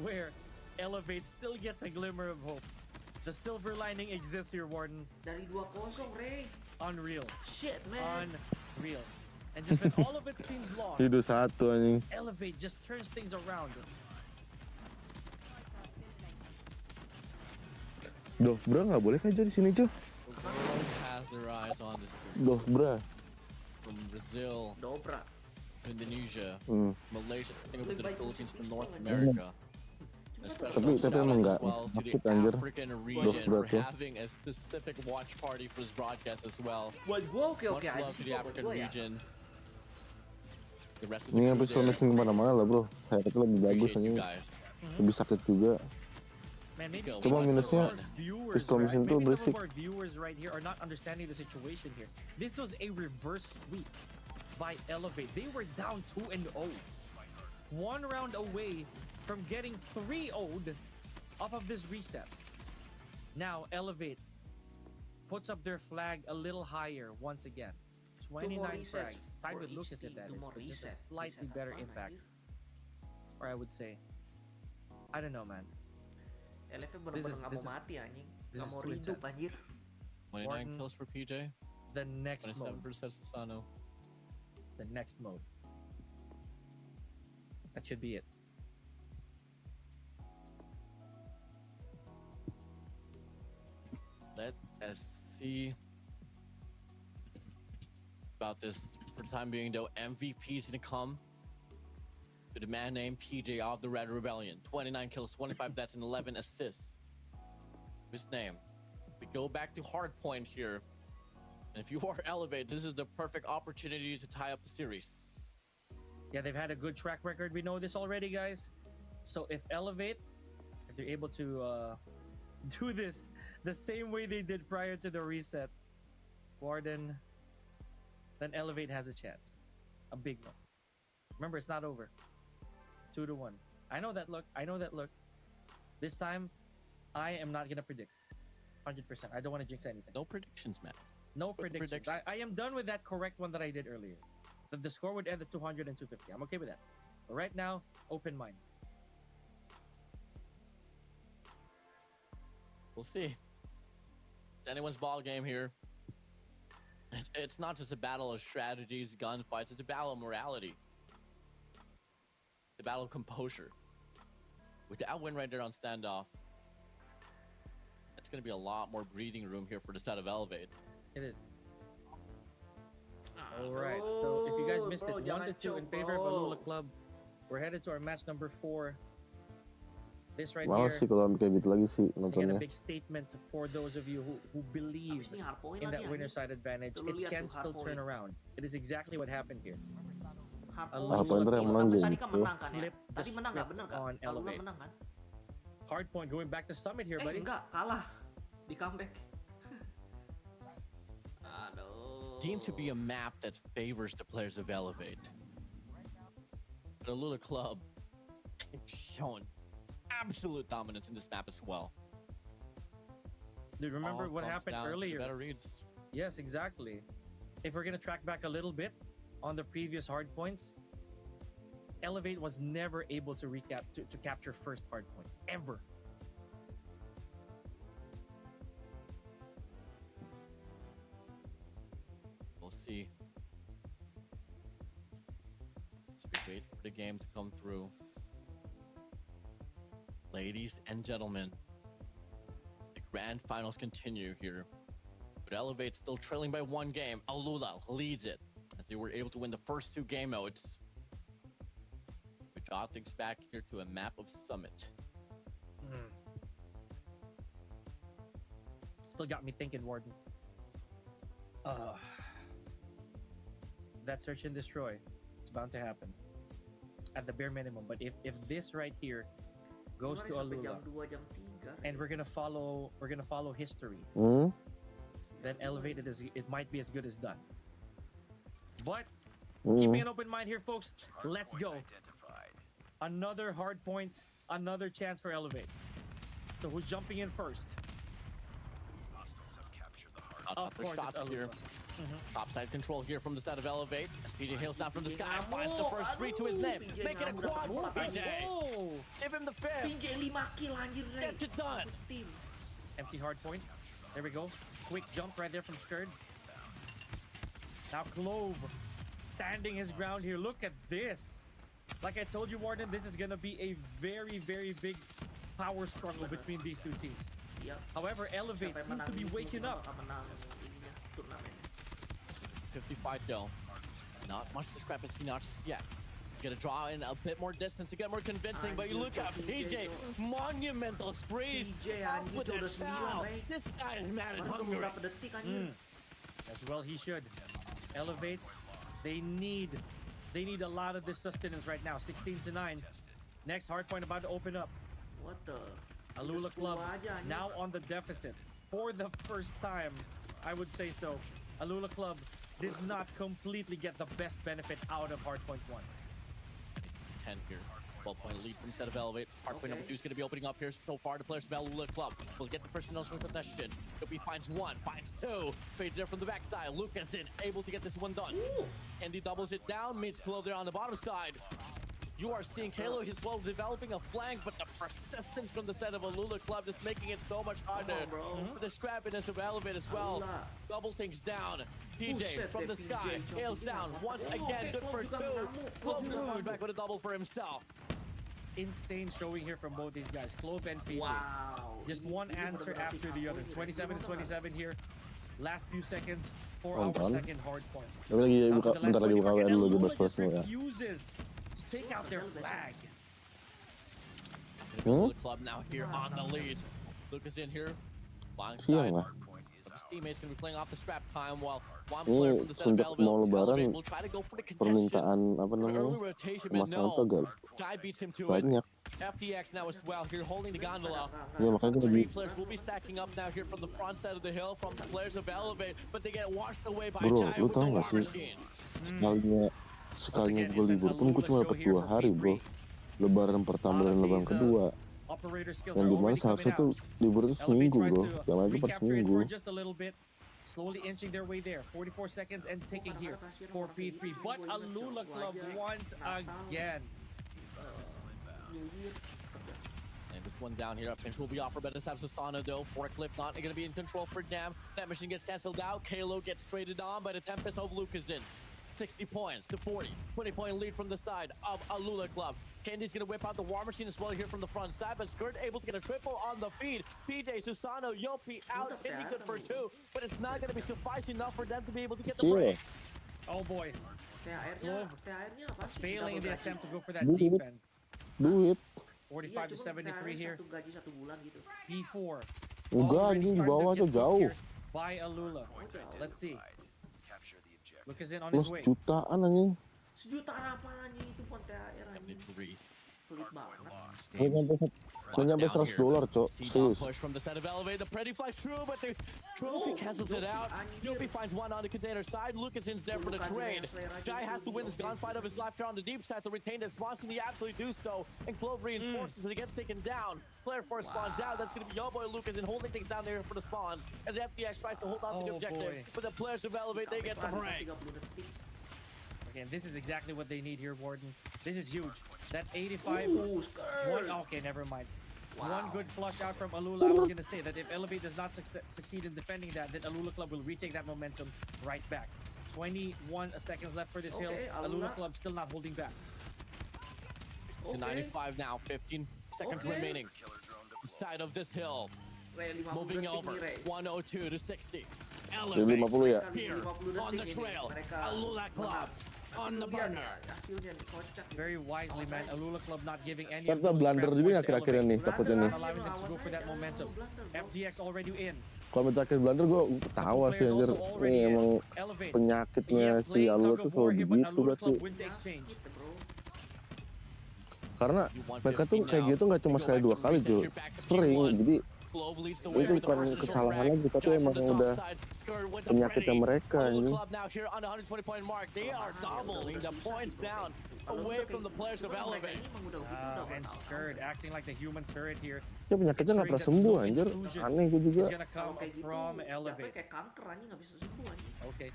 where Elevate still gets a glimmer of hope. The silver lining exists here, Warden. Dari 2-0, Ray. Unreal. Shit, man. Unreal. And just when all of it seems lost, Hidup satu anjing. Elevate just turns things around. Doh, bro, nggak boleh kan di sini, cuy? The world has their eyes on this group. Doh, bro. From Brazil, Dobra. Indonesia, Hmm. Malaysia, Singapore, to the Philippines, to North America. And a special Tapi shout out emang as nggak well to the takut, anjir. African region Bro, for tuh. having a specific watch party for this broadcast as well. Buat gua oke Much love to the African region. The rest of Ini the habis crew there, missing kemana-mana lah, bro. Kayaknya lebih bagus appreciate you anjing. guys. Lebih sakit juga. Man, maybe, Cuma maybe some of minusnya our viewers, pistol right? mesin tuh Maybe some berisik. of our viewers right here are not understanding the situation here. This was a reverse sweep by Elevate. They were down 2-0. 1 round away from getting 3-0'd off of this reset. Now Elevate puts up their flag a little higher once again. 29 frags, tied with Lucas advantage, but just a slightly better impact. Or I would say, I don't know, man. LF bener-bener nggak mau mati anjing. This Nggak is mau too hidup intense. anjir. 29 Morton. kills for PJ, The next 27 mode. for Sano. The next mode. That should be it. Let us see about this for the time being, though. MVP is going to come to the man named PJ of the Red Rebellion. 29 kills, 25 deaths, and 11 assists. His name. We go back to Hardpoint here. And if you are Elevate, this is the perfect opportunity to tie up the series. Yeah, they've had a good track record. We know this already, guys. So if Elevate, if they're able to do this the same way they did prior to the reset, Warden, then Elevate has a chance. A big one. Remember, it's not over. 2-1. I know that look. I know that look. This time, I am not going to predict. 100%. I don't want to jinx anything. No predictions, man. No predictions. prediction. I am done with that correct one that I did earlier. That the score would end at 200 and 250. I'm okay with that. But right now, open mind. We'll see. It's anyone's ball game here. It's not just a battle of strategies, gunfights. It's a battle of morality. The battle of composure. With that win right there on standoff, it's going to be a lot more breathing room here for the side of Elevate. It is. All right. So if you guys missed it, 1-2 in favor of Alula Club. We're headed to our match number 4. This right Males here. sih kalau kayak gitu lagi sih Again, a nontonnya. big statement for those of you who believe Abis ini hardpoint in that lagi winner anjing. side advantage. Tuh, lu It lihat can tuh, still turn hardpoint. around. It is exactly what happened here. Hardpoint. Hardpoint yang menang Tadi jadi. kan menang kan ya? Flip the Tadi menang nggak? script Bener nggak? on Alula Elevate. menang kan? Hardpoint going back to Summit here, buddy. Enggak, kalah. Di comeback. Aduh. Deemed to be a map that favors the players of Elevate. The Alula Club has shown absolute dominance in this map as well. Dude, remember All what comes happened down to earlier? Better reads. Yes, exactly. If we're gonna track back a little bit on the previous hard points, Elevate was never able to to capture first hard point ever. We'll see. So we wait for the game to come through. Ladies and gentlemen, the grand finals continue here. But Elevate still trailing by 1 game. Alula leads it as they were able to win the first 2 game modes. We draw things back here to a map of Summit. Still got me thinking, Warden. That search and destroy, it's bound to happen at the bare minimum. But if this right here goes to Sampai Alula, jam 2, jam 3. and we're gonna follow history, Hmm? then Elevated it might be as good as done. But keeping an open mind here, folks. Let's go. Identified. Another hard point, another chance for Elevate. So who's jumping in first? Hostiles have captured the hard. Of Tougher course, shot it's Alula. here. Topside control here from the side of Elevate. As PJ hails down from the sky, finds the first three to his name. PJ Make it a ngamuk quad dapat for bola, PJ. Oh, Give him the fifth. PJ 5 kill anjir, Ray. Gets it done. Satu tim. empty hard point. There we go. Quick jump right there from Skurd. Now Clove standing his ground here. Look at this. Like I told you, Warden, this is going to be a very, very big power struggle between these two teams. Iya. However, Elevate Siapa yang seems to be menang waking ini up. bakal menang ininya, turnamennya. 55 though. Not much discrepancy, not just yet. Gonna draw in a bit more distance to get more convincing, but you look at PJ, monumental sprays. PJ Up anjir with udah the 9, sound. Ray. This guy is mad and Baru hungry. beberapa detik anjir. As well he should. Elevate. They need a lot of this sustenance right now. 16 to 9. Next hard point about to open up. What the? Alula Udah 10 Club aja, anjir. now on the deficit for the first time, I would say so. Alula Club did not completely get the best benefit out of hardpoint 1. 10 here. 12-point lead from instead of Elevate. Hardpoint number Okay. 2 is going to be opening up here so far. The players from Alula Club will get the first initial possession. Kobe finds 1, finds 2. Trades there from the backside. Lucas in, able to get this one done. And he doubles it down, meets Clove there on the bottom side. You are seeing Halo as well developing a flank, but the persistence from the set of Alula Club just making it so much harder. Come on, bro. For the scrappiness of Elevate as well. Alula. Double things down. PJ Buset from deh, the PJ, sky, coba hails gini down nggak once apa-apa. again, Oke, good for Clove juga 2. mengamuk. Clove juga responds mengamuk. back with a double for himself. Insane showing here from both these guys, Clove and PJ. Wow. Just Ini- one ini answer bener-bener after pick the up other. point, 27 to Ray. 27 here. Last few seconds for Oh, our done. second hard point. Tapi lagi Down to buka, the bentar last lagi 20 buka mark, WN and dulu di Alula bus just plusnya ya. refuses to take out their flag. The club now here on the lead. Lucas in here, blind Siang side. lah. His teammates going to be playing off the scrap time while one Ini player from the set of untuk mau Elevate lebaran will try to go for the contestation. permintaan apa Early namanya rotation, but pemasangan no. togal Guy beats him to it. banyak. FDX now as well here holding the gondola. Ya makanya kita Three lagi players will be stacking up now here from the front side of the hill from the players of Elevate, but they get washed away by Bro, Jai lu with tau the gak war sih machine. sekalinya gue libur pun gue cuma dapat 2 hari bro. Lebaran pertama dan lebaran kedua. Operator skills Yang are dimana already seharusnya coming tuh out. libur itu Elevate seminggu tries bro. to Yang lain tuh per recapture it seminggu. for just a little bit, slowly inching their way there. 44 seconds and taking here for P3. But Alula Club once again. New Year. And this one down here, pinch will be offered by the side of Sasana though. Forklift not going to be in control for Dam. That mission gets cancelled out. Kalo gets traded on by the Tempest of Lucas in. 60 points to 40. 20-point lead from the side of Alula Club. Candy's going to whip out the war machine as well here from the front side, but Skirt able to get a triple on the feed. PJ, Susano, Yopi out. Candy good for 2, but it's not going to be suffice enough for them to be able to get the break. Oh boy, THR-nya apa sih? failing in the Double attempt to gaji. go for that Duit. defense. Duit. 45 to Iya, cuma 73 here. THR-nya 1 gaji 1 bulan gitu. P4. Enggak already anjing di starting bawah to aja get jauh. here by Alula. Let's see. Capture the objective. Lucas in on Plus his way. jutaan anjing. Sejutaan apa anjing itu pon THR anjing. 73. Pelit banget. Nggak nyampe $100 cok. C-Dog Serius. push from the side of Elevate. The Pretty flies through, but the trophy cancels it out. Yopi finds one on the container side. Lucason's there for the trade. Jai has to win this gunfight of his life here on the deep side to retain the spawns, and he absolutely do so. And Clove reinforces, but he gets taken down. Player 4 spawns out. That's going to be your boy Lucason holding things down there for the spawns. And the FDX tries to hold on to the Oh, objective. boy. But the players of Elevate, they get the break. 30 detik. Again, this is exactly what they need here, Warden. This is huge. That 85. Skirt. Okay, never mind. Wow. One good flush out from Alula. I was gonna say that if Elevate does not succeed in defending that, then Alula Club will retake that momentum right back. 21 seconds left for this hill. Okay, Alula Alula. Club still not holding back. To 95 now, 15 seconds Okay. remaining. Side of this hill, Ray, 50 moving detik over, nih, Ray. 102 to 60. Jadi Elevate 50 ya. here 50 on the detik ini trail. mereka Alula Club on the Lihat burner. hasilnya nih, kocak. Very wisely, man. Alula Club not giving any Ntar of tuh those blunder scrap juga points ya to kira-kira Elevate. nih takutnya nih. Not allowing them to go for that momentum. FDX already in. Kalau terakhir blunder gue ketawa sih anjir. Ini emang Elevate. penyakitnya Yeah, si playing Alula tug tuh of war selalu here, but begitu Alula berarti. Club wins the exchange. Gitu, bro. Karena mereka tuh kayak gitu nggak cuma sekali 2 kali cuy. Sering. Jadi Glove leads the Itu way with the bukan first initial kesalahan frag. lagi, tapi Dive emang from the top udah side. Skirt with the penyakitnya Freddy. mereka Alula anjing. Club now here on the 120-point mark. They are doubling the points down away from the players of Elevate. And Skirt acting like the human turret here. Ya penyakitnya nggak pernah sembuh anjir. Aneh gue juga. He's gonna come Kayak gitu, from jatuhnya Elevate. kayak kanker anjing nggak bisa sembuh anjing. Okay.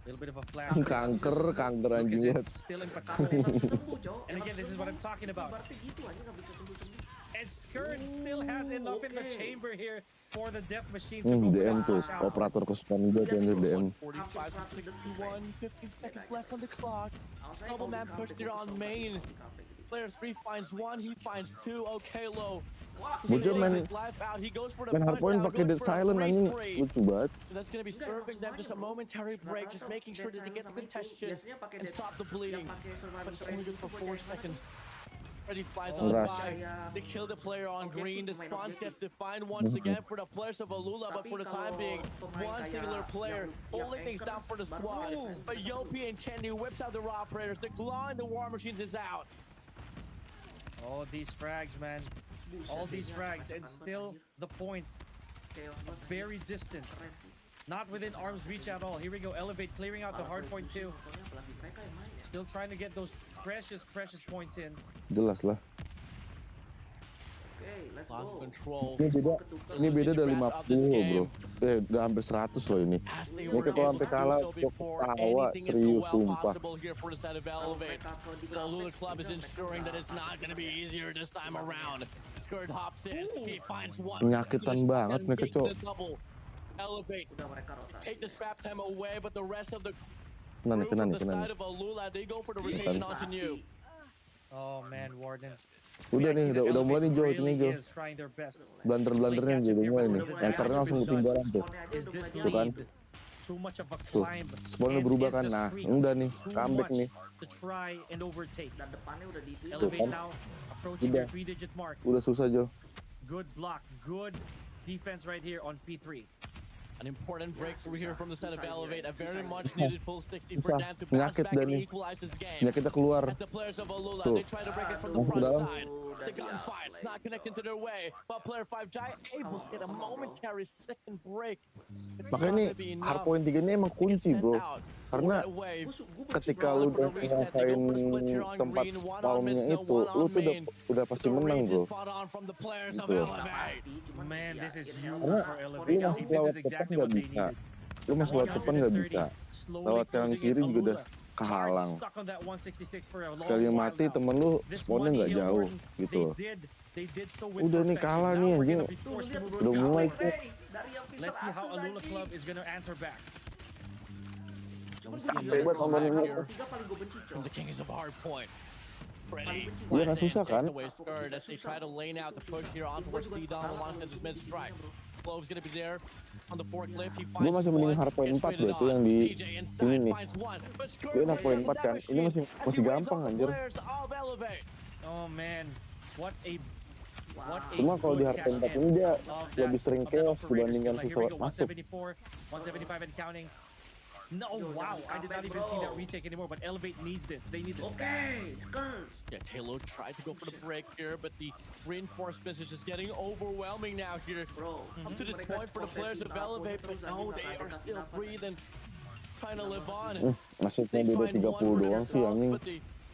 Little bit of a flash. Kanker anjing Lucas banget. still in Kanker patrol. nggak bisa sembuh, cowok. And again, this is what I'm talking about. Berarti gitu anjing nggak bisa sembuh. And Skirt still has enough in the chamber here for the death machine to go DM tuh, flash out. operator kesukaan gue tuh anjir DM. 45 to 61, 15 seconds left on the clock. Double man pushed it on main. Player 3 finds 1, he finds 2. Okay, low. Bocah main hardpoint pakai dead silent anjing, lucu banget. That's gonna be serving them just a momentary break, just making sure that they get the contestation and stop the bleeding. But it's only good for 4 seconds. Freddy flies on by. They kill the player on green. The spawns gets defined once again for the players of Alula, but for the time being, one singular player holding things down for the squad. But Yopi and Chandy whips out the raw operators. The claw in the war machines is out. All these frags, man. All these frags, and still the points very distant. Not within arm's reach at all. Here we go. Elevate clearing out the hard point too. Still trying to get those precious points in. Jelas lah. Lost control. Ini beda udah 50 bro. Udah hampir 100 loh ini. Ini kalau sampai kalah, gue ketawa serius sumpah. The Alula Club is ensuring that it's not going to be easier this time around. Skirt hops in, he finds 1. Menyakitan banget mereka cowok. Elevate. Take the scrap time away, but the rest of the Kena group from the nih. side of Alula, they go for the rotation onto new. Oh man, Warden. Udah nih, udah mulai nih Jo, sini Jo. Blunder-blundernya juga mulai nih. Enternya langsung ketinggalan tuh. Tuh kan. Tuh, spawnnya berubah kan. Nah, udah nih, comeback nih. Dan depannya udah di itu. Tuh kan. Udah susah Jo. Good block, good defense right here on P3. An important breakthrough here from the side of Elevate. A very much needed full 60 for Susah, Dan to bounce penyakit back dah and nih. equalize this game. Penyakitnya keluar. As the players of Alula, Tuh. they try to break it from the Masuk front dalam. side. The gunfight's not connecting to their way, but player 5 Jai able to get a momentary second break. It's Makanya not nih, gonna be enough. hardpoint 3 ini emang kunci bro. Karena ketika lu udah ngerasain tempat spawnnya itu, lu tuh udah pasti menang bro. Gitu. Man, this is huge Karena for lu Elevate. masih This lewat is depan exactly nggak what they bisa. needed. Lu masih lewat depan nggak bisa. Lewat kanan kiri juga udah kehalang. Sekali mati temen lu spawnnya nggak jauh gitu loh. Udah nih kalah nih anjing. Udah mulai tuh. Let's see how Alula Club is gonna answer back. From the Kings of Hardpoint. Freddy Iya kan susah kan? away Skirt as they try to lane out the push here on towards D-Don alongside this mid-strike. Glove's gonna be there on the forklift. He Gue finds masih mending one, hardpoint gets 4 traded loh itu on. yang di TJ ini inside nih. finds one, but Skirt Dia will hardpoint take 4 kan? that Ini machine masih as he waits gampang on the anjir. players of Elevate. Oh man, what a Cuma kalau di hardpoint 4 ini dia lebih sering chaos dibandingkan pesawat masuk. 175 and counting. No, wow, I did not even see that retake anymore, but Elevate needs this. They need this. Okay, Skirt. Yeah, Taylor tried to go for the break here, but the reinforcements is just getting overwhelming now here. Up to this point for the players of Elevate, but no, they are still breathing, trying to live on. Nasibnya beda 30 doang sih anjing.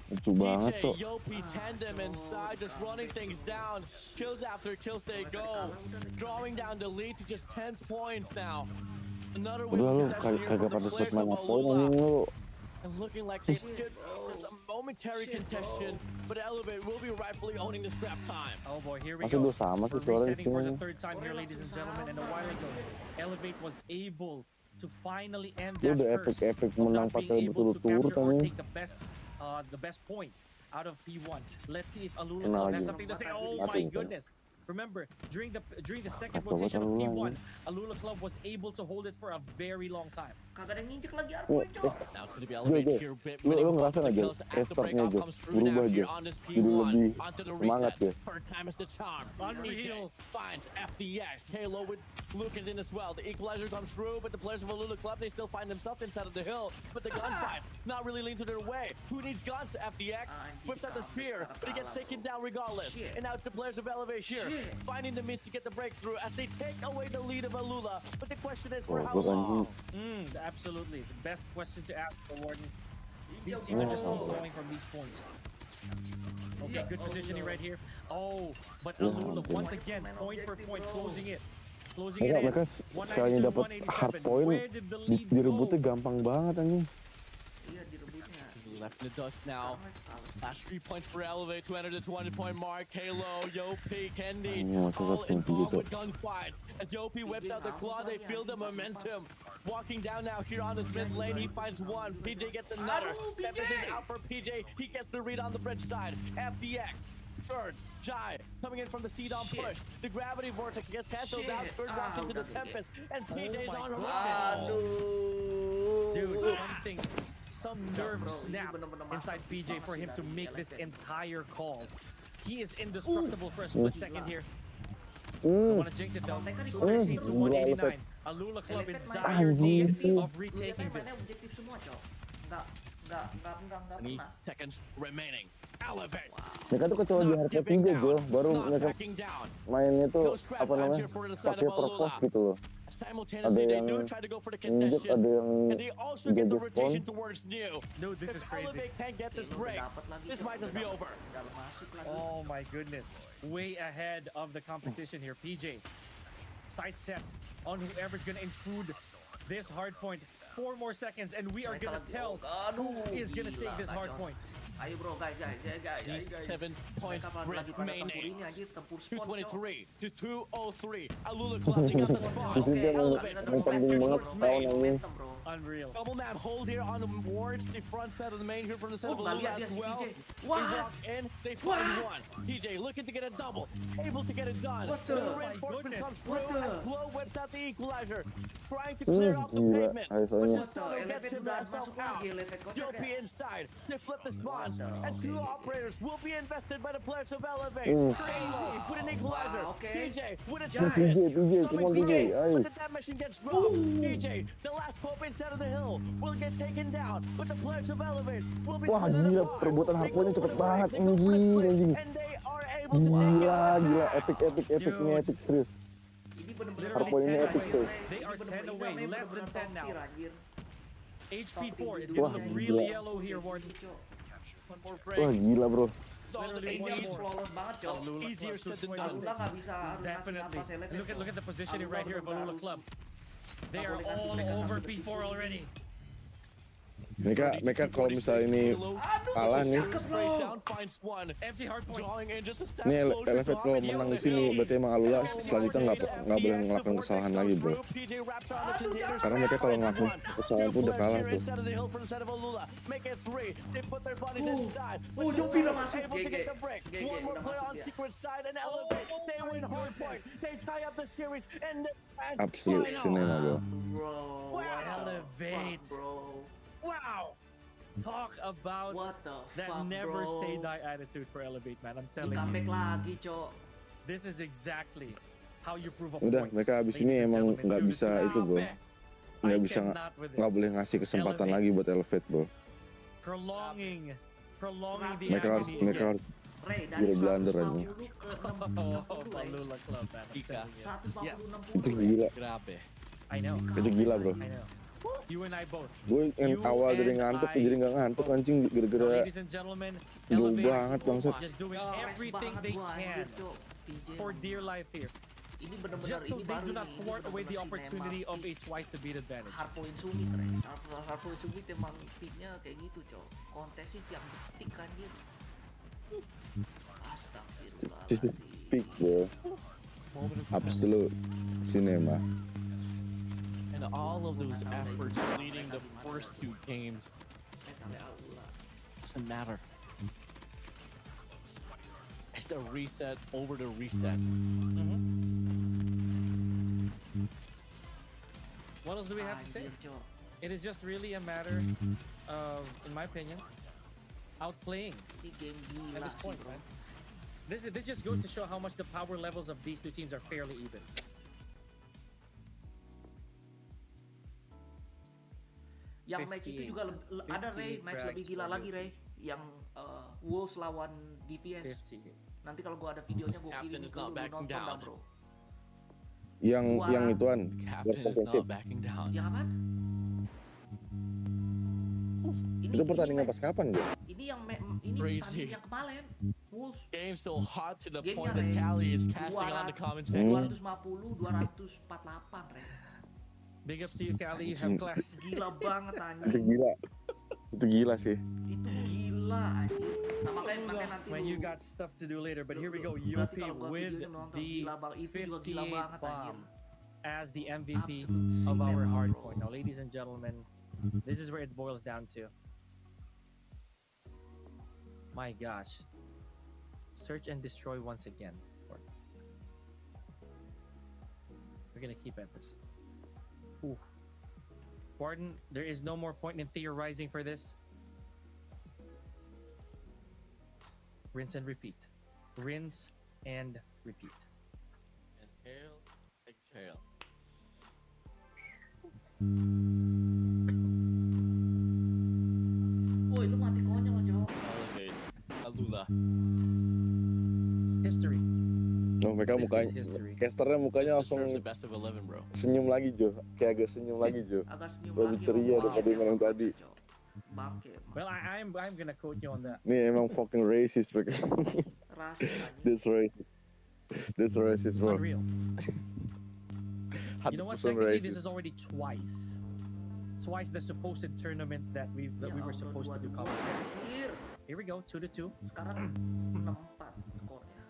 Lucu banget tuh. TJ, Yopi, Tandem inside, just running things down. Kills after kills they go. Drawing down the lead to just 10 points now. Another win Udah lu possession here kagak from pada the players set of mana poin anjing Alula. lu. And looking like they could just a momentary contention, but Elevate will be rightfully owning the scrap time. Oh boy, here we Masih go. dua sama sih We're suara di resetting for the sini. third time here, ladies and gentlemen. And a while ago, Elevate was able to finally end Dia that udah curse epic of menang not being pakai able to berturut-turut capture or anjing. take the best point out of P1. Let's see if Alula Kena Club lagi. has something to say. Oh Mati my bukan? goodness. Remember, during the second Kacau rotation of banget P1, Alula Alula Club was able to hold it for a very long time. Kagak ada yang nginjek lagi hardpoint, Cok. Now it's going to be Elevate here, Lu ngerasa nggak Jo? kills as the Restartnya breakout Jo, comes through now berubah here Jo. on this Jadi P1 lebih onto the semangat reset. ya. Her time is the charm. Unreal. TJ finds FDX. Halo with Lucas in as well. The equalizer comes through, but the players of Alula Club, they still find themselves inside of the hill. But the gunfights not really lean to their way. Who needs guns? FDX whips out the spear, but he gets taken down regardless. Shit. And now it's the players of Elevate here, Shit. finding the means to get the breakthrough as they take away the lead of Alula. But the question is, for Oh, how good long? Absolutely. The best question to ask for Warden. These teams are just flowing from these points. Okay, good positioning right here. Oh, but Alula once again, point for point, closing it. Closing it in. Mereka sekalinya dapat hard 192, point, Where did the lead direbutnya go? gampang banget anjing. Iya direbutnya. Left in the dust now. Last 3 points for Elevate to enter the 20-point mark. Halo, Yopi, Kendi, all involved with gunfights. As Yopi whips out the claw, they feel the momentum. Walking down now here on his mid lane, he finds one. PJ gets another. Tempest is out for PJ. He gets the read on the bridge side. FDX. Third, Jai coming in from the Codm push. The gravity vortex gets canceled out. Third walks into the Tempest, and PJ's on a run. Dude, some nerves snapped inside PJ for him to make this entire call. He is indestructible for a split second here. Don't want to jinx it though. 216 to 189. Alula Club in dire need of retaking this. Objektif semua, Cok. Nggak 20 pernah. seconds remaining. Elevate. Mereka tuh kecoa di harga 3 bro, baru mereka mainnya tuh apa namanya pakai purpose gitu loh. Simultaneously, they do try to go for the contention, and they also get the rotation towards new. Dude, this is If crazy. Elevate can't get this break, this might just be over. Nggak masuk lagi. Oh my goodness. Way ahead of the competition here. PJ. Side set on whoever's going to intrude this hard point. 4 more seconds and we are going to tell who is going to take this hard point. Ayo bro, guys. 7 points remaining. Ini anjir tempur spot, Cok. 223 to 203. Alula collecting up the spot. Itu dia yang penting banget tahun ini. Unreal. Double map hold here on the wards, the front side of the main here from the side of nggak Alula lihat dia as si well. PJ. They What? walk in, they find one. PJ looking to get a double, able to get it done. What the? The reinforcement comes What through the? as Glow whips out the equalizer, trying to clear off the Gila, pavement. ayo But soalnya. just solo gets Elevate him udah myself masuk out. lagi, Elevate kocak Yopi ya. inside, they flip the spawns, and Okay. 2 operators will be invested by the players of Elevate. Crazy. With an equalizer, Wow, okay. PJ with a Jai. chance. PJ, come on PJ, ayo. But the death machine gets dropped. PJ, the last hope inside of the hill, will get taken down. But the players of Elevate will be Wah split gila, apart. perebutan They hardpointnya go for cepet the break, banget they go for the split, anjing. and they are able to take Gila, it. gila, epicnya epic serius. Ini bener-bener Hardpoint ini epic tuh. They are 10 away, less than 10 now. Anjir. HP4 is Wah, going to look gila. really yellow here, Warden. One more Wah break. gila bro. Literally one Ini more. flawless banget, Cok. Alula Easier Club said than 220. done. Alula nggak bisa ngasih Definitely. napas Elevate, Look at the positioning Alula right here of bener-bener Alula harus- Club. They nggak are boleh kasih all mereka over sampai P4 detik. already. Mereka kalau misalnya ini kalah nih, Sprays down, finds one. Empty hard point. Drawing in just a step nih closer Elevate to kalau Ahmed menang on di the sini hill. berarti emang Alula selanjutnya nggak boleh ngelakuin kesalahan lagi bro. Karena mereka kalau ngelakuin kesalahan tuh udah kalah tuh. Oh, Jopi udah masuk. GG. One more player on secret side and Elevate. They win hard points. They tie up the series and Absolute cinema bro. Bro, what the Elevate. fuck, bro? Wow. Talk about What the that fuck, never bro? say die attitude for Elevate, man. I'm Di telling you. comeback lagi, Cok. This is exactly how you prove a Udah point. mereka abis Ladies ini and emang gentlemen, nggak to bisa the itu bro. I Nggak bisa cannot with this. nggak boleh ngasih kesempatan Elevate. lagi buat Elevate bro. Prolonging the Mereka harus agony mereka again. harus Ray, dari Gila blunder 150 aja. ke Oh, 60, Ray. Alula Club, man. I'm Ika. telling you. 140, itu 60, Ray. gila. Grabe. I know. Itu gila bro. I know. You and I both. Gue yang You awal dari and ngantuk I jadi nggak ngantuk anjing So, gara-gara ladies and gentlemen, jauh Elevate banget bangsat. just doing Stress everything banget they gua, can anjir, Cok. PJ for emang. dear life here. Ini bener-bener Just so ini they baru do not nih, ini thwart away the bener-bener opportunity sinema of a peak. twice to beat advantage. Hardpoint sumit, Ray. Hardpoint sumit emang peaknya kayak gitu, Cok. Kontesnya tiap detik anjir. Astagfirullahaladzim. Peak bro. Absolute cinema. And all of those efforts leading the first 2 games doesn't matter. It's the reset over the reset. What else do we have to say? Anjir, Cok. It is just really a matter of, in my opinion, outplaying Ini game at gila this sih, point, bro. man. This just goes to show how much the power levels of these 2 teams are fairly even. Yang match itu juga ada Ray, match lebih gila lagi Ray. Yang Wolves lawan DVS. 50. Nanti kalau gua ada videonya gua Captain kirim is ke lu not backing nonton dah down. bro. Yang ituan. Captain is not backing down. Yang apaan? Itu pertandingan pas kapan gue? Ini yang ini Crazy. pertandingan yang kemarin. Wolves Game's so hot to the Gamenya, point that Ray, Cali is casting on the comment section. 250, 248 Ray. Big ups to you, Cali. You have class. Gila banget Itu anjing. gila. Itu gila sih. Itu gila anjing. Nah, makanya nanti When lu you got stuff to do later, but here we go. nanti UP kalau gua with videonya nonton, the gila banget. Itu juga gila 58 banget anjir. bomb as the MVP Absolute of our cinema, hardcore. bro. Now, ladies and gentlemen, this is where it boils down to. My gosh. Search and destroy once again. We're gonna keep at this. Ooh. Warden, there is no more point in theorizing for this. Rinse and repeat. Rinse and repeat. Inhale, exhale. Woi, lu mati konyol, Cok. Elevate. Alula. History. Oh, mereka This is mukanya, history. casternya mukanya This langsung deserves the best of 11, bro. senyum lagi Jo, kayak agak senyum lagi Jo. Agak senyum Lebih lagi ceria sama daripada bangke yang tadi. Cok. Bangke. Well, I'm gonna quote you on that. Nih emang fucking racist mereka. Rasis anjing. That's racist. That's racist bro. Unreal. You know what? 100% Technically, this racist. is already twice the supposed tournament that we Ya were Allah, supposed to do 2-2 commentary. anjir. Here we go, 2-2. Sekarang 6-4 skornya.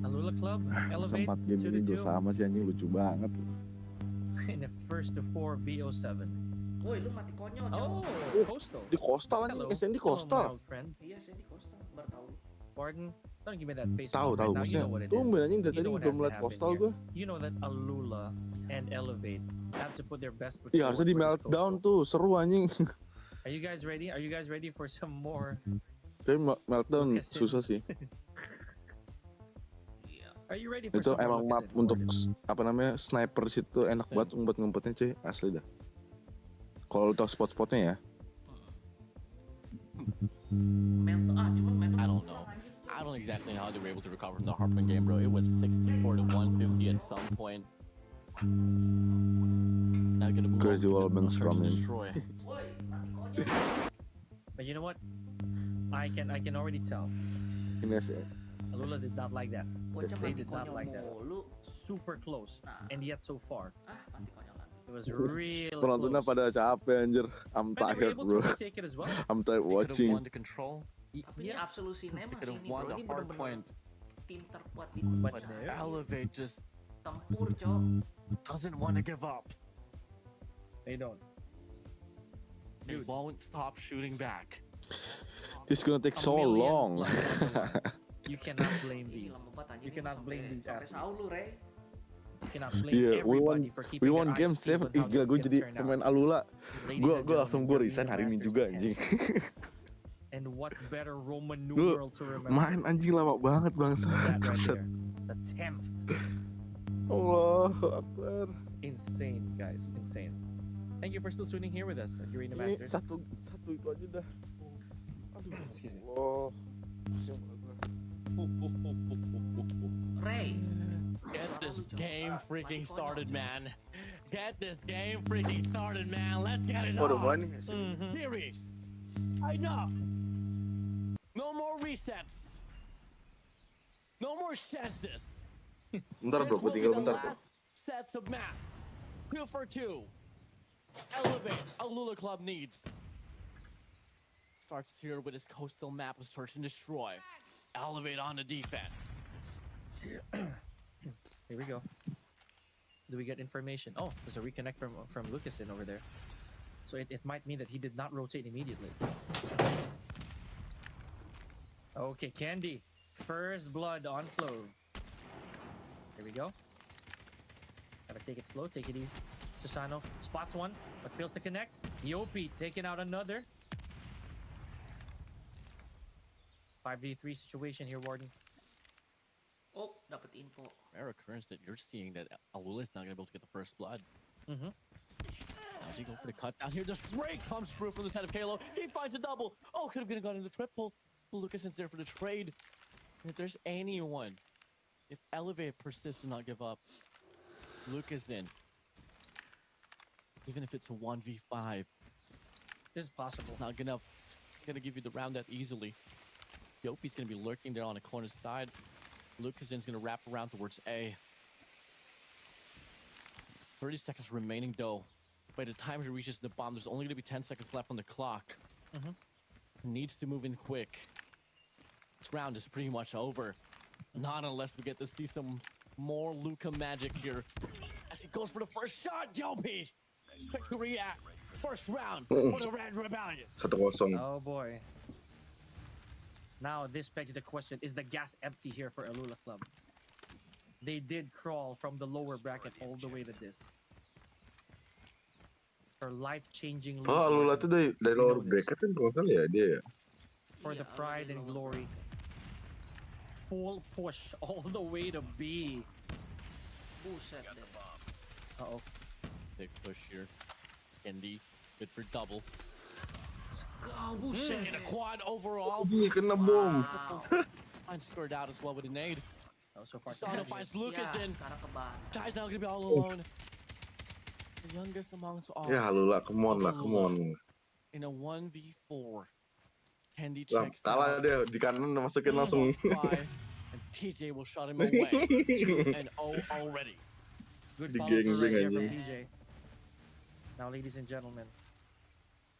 Alula Club elevate Sempat game ini 2-2 sama sih anjing, lucu banget. in the first to 4 BO7. Woi, lu mati konyol, Cok. Oh, Coastal. Di Coastal anjing, Hello. SND Hello, my Coastal. old friend. Iya, saya di Costa, baru tahu. Warden, don't give me that face. Tahu right now. You maksudnya. know what it Tumben is. anjing dari You tadi know what belum has to liat happen Coastal here. gua. You know that Alula and Elevate have to put their best foot Iya harusnya di forward for this meltdown Coastal. tuh, seru anjing. Are you guys ready? Are you guys ready for some more? Tapi meltdown Lucas in. susah sih. Are you ready for Itu some more emang map Lucas in, untuk Warden? apa namanya sniper situ enak banget ngumpet ngumpetnya cuy, asli dah. Kalau lu tau spot-spotnya ya. Cuman I don't know. I don't exactly know how they were able to recover from the Harpman game, bro. It was 64 to 150 at some point. Not gonna move Crazy over to Wallbangs the search and coming. destroy. Woi, mati konyol. But you know what? I can already tell. Ini sih. Alula did not like that. Bocah They mati did not konyol like that. mulu. Super close, Nah. and yet so far Mati konyol lagi. it was real Penontonnya close. pada capek anjir. I'm And they were tired able bro. to retake it as well. I'm tired They could have watching. won the control. Tapi ini Yeah, absolute They cinema could sih have ini, won bro. the Ini hard bener-bener point. tim terkuat di But dunia. Elevate just Tempur, Cok. doesn't want to give up. they don't. They won't stop shooting back. This gonna take A so million long. plus on the line. You cannot blame Ini these. lama banget anjing. You Ini cannot blame these sampai athletes. Saul lu, Ray. You cannot blame Iya, we everybody won- for keeping We their won eyes game peeled 7. on Ih how gila this gue can jadi turn out. pemain Alula. Ladies Gue and langsung gentlemen, gue we're resign the hari ini masters juga 10. anjing. And what better Roman Lu numeral to remember main anjing lama banget bangsa. than that right Buset. there? The 10th. Allahu Akbar. Insane, guys. Insane. Thank you for still tuning here with us at Garena Ini Masters. satu itu aja dah. Aduh, Excuse me. Allah. Pusing banget gua. Ray. Get this game freaking started, man. Get this game freaking started, man. Let's get it Oh, udah on. mulai nih. Series. Enough. No more resets. No more chances. Bentar bro, gue tinggal bentar bro. Sets of map. 2 for 2. Elevate. Alula Club needs. Starts here with his coastal map of search and destroy. Elevate on the defense. Here we go. Do we get information? Oh, there's a reconnect from Lucasin over there. So it might mean that he did not rotate immediately. Okay, Candy. First blood on Clove. Here we go. Gotta take it slow, take it easy. Susano spots one, but fails to connect. Yopi taking out another. 5v3 situation here, Warden. Oh, dapat info. Rare occurrence that you're seeing that Alula is not going to be able to get the first blood. Mm-hmm. They go for the cut down here. The spray comes through from the side of Kalo. He finds a double. Oh, could have gotten the triple. But Lucason's there for the trade. And if there's anyone, if Elevate persists to not give up, Lucason, even if it's a 1v5, This is possible. it's not gonna give you the round that easily. Yopi's gonna be lurking there on the corner side. Lucason's gonna wrap around towards A. 30 seconds remaining though. By the time he reaches the bomb, there's only gonna be 10 seconds left on the clock. Needs to move in quick. This round is pretty much over. Not unless we get to see some more Luca magic here. As he goes for the first shot, Yopi! Quick to react. First round for the Red Rebellion. 1-0. Oh boy. Now this begs the question, is the gas empty here for Alula Club? They did crawl from the lower bracket all the way to this. For life-changing loot, Oh, Alula tuh dari We lower know this. bracket kan kalau nggak salah ya dia. Ya? For the pride and glory. Full push all the way to B. Buset deh. Uh-oh. Big push here. Candy, good for double. Go, buset. And a quad overall. Ih, kena bom. Fine scored out as well with a nade. Oh, so far. Sano finds Ya, Lucason. sekarang ke ban. Ty's now gonna be all alone. The youngest amongst all. Ya Alula, come on lah, come on. In a 1v4. Candy Lah, checks kalah out. dia di kanan masukin langsung. Try, and TJ will shut him away. 2-0 already. Good Di follow through geng-geng right here aja. from DJ. Now, ladies and gentlemen,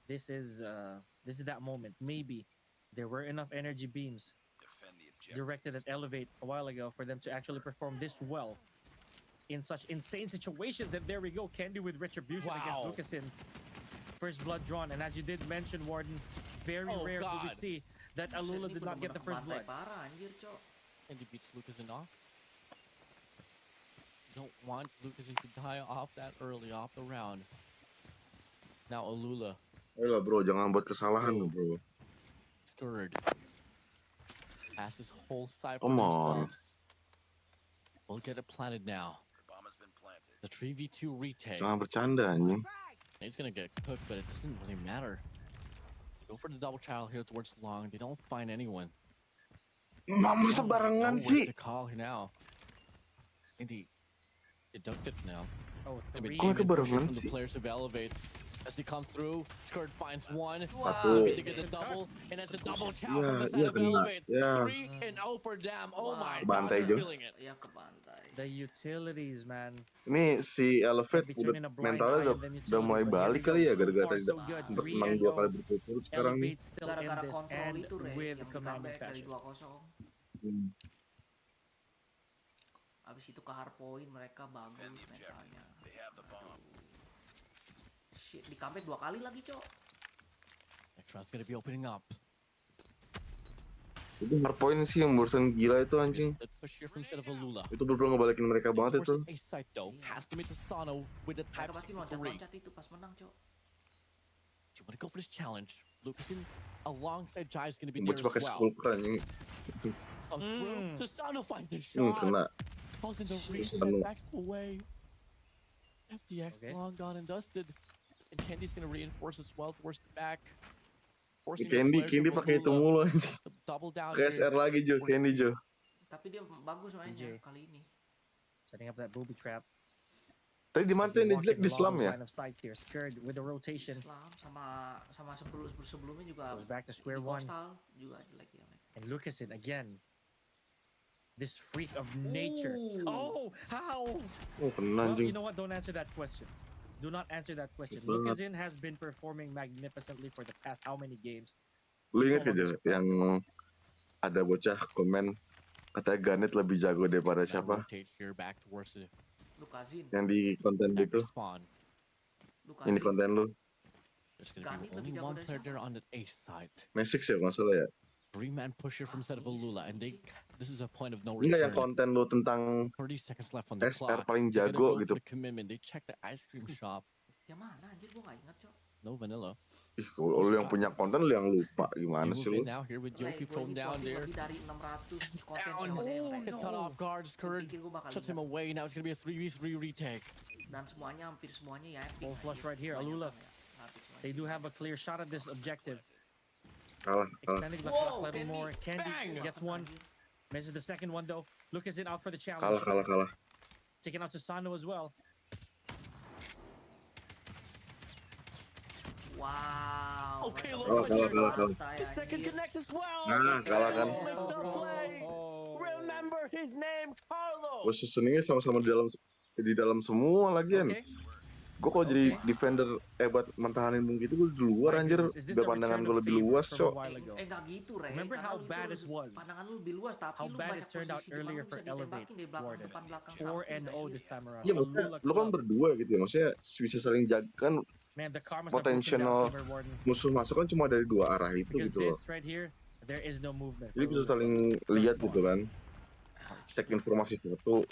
this is that moment. Maybe there were enough energy beams Defend the objective. directed at Elevate a while ago for them to actually perform this well in such insane situations. And there we go, Candy with Retribution Wow. against Lucason. First blood drawn, and as you did mention, Warden, very Oh, rare do we God. see that Buset, Alula ini did not get the bener-bener first blood. kebantai parah anjir, Cok. Candy beats Lucason off. Don't want Lucason to die off that early, off the round. Now Alula, Ayolah bro, jangan buat kesalahan bro. scored. Has this whole side Come for on. themselves. We'll get it planted now. The bomb has been planted. The 3v2 retake. Jangan bercanda anjing. He's gonna get cooked, but it doesn't really matter. Go for the double child here towards long. They don't find anyone. Mama Know sembarangan where's sih. the call here now. Indeed. Deducted now. Oh, Gonna be three. Kok demon barengan pushing from the sih? players of Elevate. As they come through, Skirt finds one. Satu. Looking to get the double, and as a double chow from the Iya, side iya of kena. Elevate. Ya. 3-0 for them. Oh my Bantai, god, they're Jo. feeling it. Ya kebantai. The utilities, man. Ini si Elevate Be udah turning a blind mentalnya eye udah, and then udah mulai utilities, but here balik we kali go. ya So gara-gara far, tidak so good. menang 3-0. 2 kali berturut-turut sekarang nih. Elevate still in Gara-gara this kontrol and itu, Re, with yang commanding comeback dari fashion. 2-0. Hmm. Abis itu ke hardpoint mereka bagus Defend the objective. mentalnya. They have the bomb. Shit, di comeback 2 kali lagi, Cok. Next round's gonna be opening up. Itu hardpoint sih yang barusan gila itu Here's anjing. the push here from instead of Alula. Itu bener-bener ngebalikin mereka banget itu. Towards the A side though, has to meet Sano with the type Mereka pasti 63. loncat-loncat itu pas menang, Cok. Do you want to go for this challenge? Lucason alongside Jai is going to be Bocah there as pakai well. skulker anjing. Comes through. Sano finds the Kena. shot. Calls in the reset, Sano. backs away. FTX Okay. long gone and dusted. And Candy's going to reinforce as well towards the back. Forcing Candy the players Candy of pakai itu Alula mulu anjing. to double down Kayak here. SR lagi Jo, towards Candy B. Jo. Tapi dia bagus mainnya DJ. kali ini. Setting up that booby trap. Tadi di mana They're ini jelek walking di along Slam those ya? line of sights here. Scared with the rotation. Islam sama sebelumnya juga Goes back to di square one. Coastal juga jelek ya, men. And Lucason again. This freak of nature. Ooh. Oh, how? Oh kena Well, anjing. you know what? Don't answer that question. Do not answer that question. Betul. Lucason has been performing magnificently for the past how many games? Lu He's inget no gak Jo longer yang surprised. ada bocah komen katanya Garnet lebih jago daripada Now siapa? rotate here back towards the Lukazin, Yang di konten back itu, spawn. ini Lukazin. konten lu. There's going to Garnet be only lebih jago one dari player siapa? there on the A side. Mesix ya nggak salah ya. 3-man pusher from set of Alula, and this is a point of no Enggak yang return. konten lu tentang 30 seconds left on the SR clock. paling They're gonna jago go gitu. for the commitment. They check the ice cream shop. Yang mana anjir gua gak inget, Cok. No vanilla. Ih, lu yang punya konten lu yang lupa They gimana move sih in lu? now here with Ray, Yopi gua thrown ini down voting there. lebih dari 600 konten Down. CODM, Ray. Gets cut off guard. Scourge. Pikir gua bakal Shuts him ingat. away. Now it's gonna be a 3v3 retake. Dan semuanya hampir semuanya ya epic. Full flush anjir. right here, Alula. Kebanyakan ya. Hampir semuanya They sih. do have a clear shot at this objective. Kalah. Extending the Wow, clock a little Candy. more. Candy Bang! gets one. Misses the second one though. Lucas in out for the Kalah. challenge. Taking out Susano as well. Wow. Okay, mereka look, berdua kalah. santai, The second anjir. connects as well. Nah, kalah kan. Oh, makes the Oh, play. Oh. Remember his name, Carlo. Positioningnya sama-sama di dalam semua lagian. Okay. Gue kalau jadi Oke. defender buat mentahanin bung gitu gue di luar My anjir. goodness, is this Biar a pandangan return gue of lebih favor luas, from a cok. while ago? Enggak gitu, Rey. Remember Karena how lu itu bad harus- it was? Pandangan lu lebih luas, tapi How lu bad banyak it turned out posisi di mana earlier lu for bisa Elevate, ditembakin dari belakang, Warden. depan, belakang, 4-0 samping, this time around. Iya maksudnya Alula lo kan club. berdua gitu ya. Maksudnya bisa saling jaga kan. Man, the karmas are broken Potensial down somewhere, Warden. musuh masuk kan cuma dari dua arah itu Because gitu loh. this right here, there is no movement. Jadi for bisa Alula. saling lihat gitu kan. Cek informasi satu.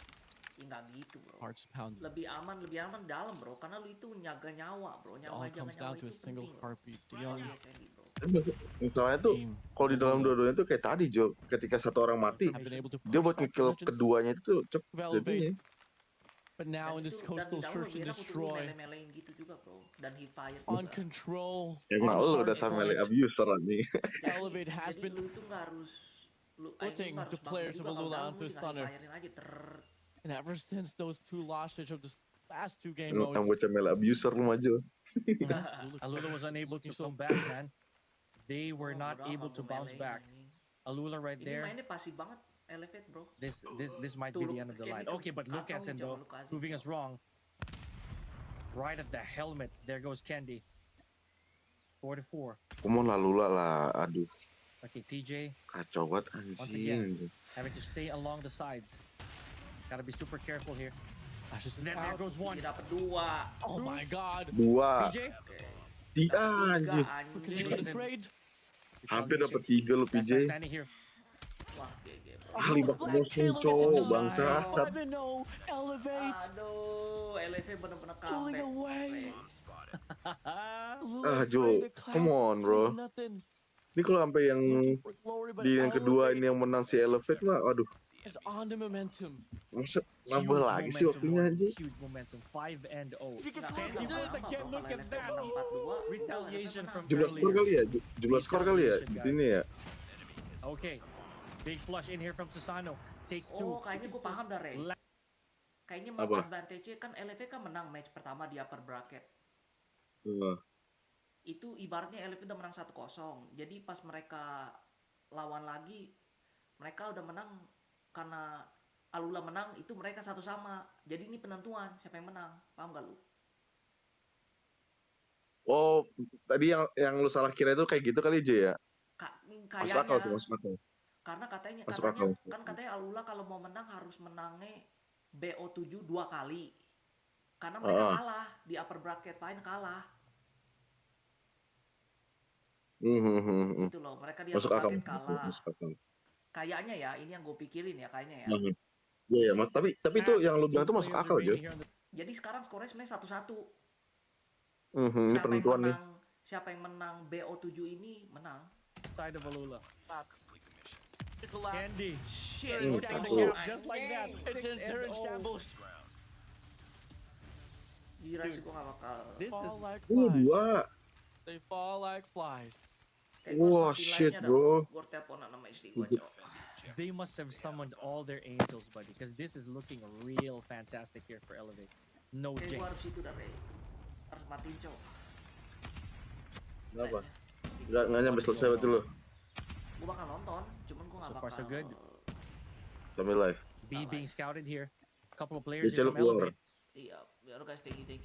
Ya nggak gitu, bro. Hearts pounding. Lebih aman dalam, bro. Karena lu itu nyaga nyawa, bro. It Nyawa all jaga comes nyawa down to itu a single penting, bro. heartbeat. The Makanya young dia Sandy, bro. Misalnya tuh team kalau di dalam Alula dua-duanya tuh kayak tadi Jo, ketika satu orang mati, have been able to dia push buat back the ngekill legends keduanya itu tuh of cepet Elevate. jadinya. But now in this coastal dan search and lebih enak untuk lu destroy, mele-melein gitu juga, bro. Dan hip fire on juga. control, Ya on emang lu hard dasar melee point, abuser nih. Elevate has Jadi been lu itu nggak harus lu putting nggak harus the bangun players juga of kalau Alula dalam onto lu his tinggal thunder. hip-firein aja And ever since those two lost of the last two game Yang modes, bocah melee abuser lu maju. Alula was unable to so come back, man. They were Oh, not bodoh able amat to lu bounce melein, back. anjing. Alula right Ini there. mainnya pasif banget, Elevate, bro. This might Tuh, be lu- the end of the Kenny line. Okay, but kacau Lucas nih, and coba though lu kasih, proving us coba. wrong. Right at the helmet. There goes Candy. 4-4. Come on lah Lula lah, aduh Okay, PJ kacau banget Once again. anjing. having to stay along the sides. Gotta be super careful here. Ashes is Then there out. goes one. Dia dapat 2. Oh my god. Dua, PJ. tiga 3 anjir. Because anjing. he got a trade. Hampir dapat 3 lu Last man PJ. standing here. Wah, GG, bro. Ah, libas motion cowok, bangsa. 5-0, Elevate, Aduh, Elevate bener-bener pulling comeback. away. Ah, Joe, come on, bro. Ini kalau sampai yang di yang kedua ini yang menang si Elevate mah, aduh, is on the momentum. masa Huge nambah lagi sih waktunya Warden. anjing. Huge momentum. 5-0. Nggak, And once nambah, again, bro. look Kalau at Elevate that. menang 4-2, Retaliation udah, from Jumlah skor kali ya, jumlah skor kali ya di sini ya. Okay. Big flush in here from Susano. Takes two. Oh, kayaknya gue paham dah, Ray. La- Kayaknya Apa? mau advantage-nya kan Elevate kan menang match pertama di upper bracket. Itu ibaratnya Elevate udah menang 1-0. Jadi pas mereka lawan lagi, mereka udah menang karena Alula menang, itu mereka satu sama. Jadi ini penentuan siapa yang menang. Paham gak lu? Oh, tadi yang lu salah kira itu kayak gitu kali aja ya. Masuk akal tuh, Kayaknya masuk akal. karena Masuk katanya akal. kan katanya Alula kalau mau menang harus menangnya BO7 2 kali. Karena mereka kalah di upper bracket fine kalah. Gitu loh, mereka di Masuk upper akal. bracket kalah. Masuk akal. Kayaknya ya, ini yang gue pikirin ya kayaknya ya. Iya, ya, mas. Tapi itu yang lu bilang itu masuk akal aja. Jadi sekarang skornya sebenarnya 1-1. Ini penentuan nih. Siapa yang menang BO7 ini menang. Side of Alula. Candy. Shit, betul. Just like that. It's in turn shambles. Gila sih gue gak bakal. This Fall is like Oh, flies. 2. They fall like flies. Kayak gue Wah, harus matiin shit, lainnya dah. bro. Gue teleponan sama istri gue, cok. they must have summoned all their angels, buddy, because this is looking real fantastic here for Elevate. No Kayak gue jinx. harus itu dah, Rey. Harus matiin, cok. Kenapa? Nggak nyampe selesai betul lo. Gue bakal nonton, cuman gue gak So bakal. far, so good. Sampai live. B being scouted here. A couple of players Dia here from keluar. Elevate. Iya, biar guys, thank you.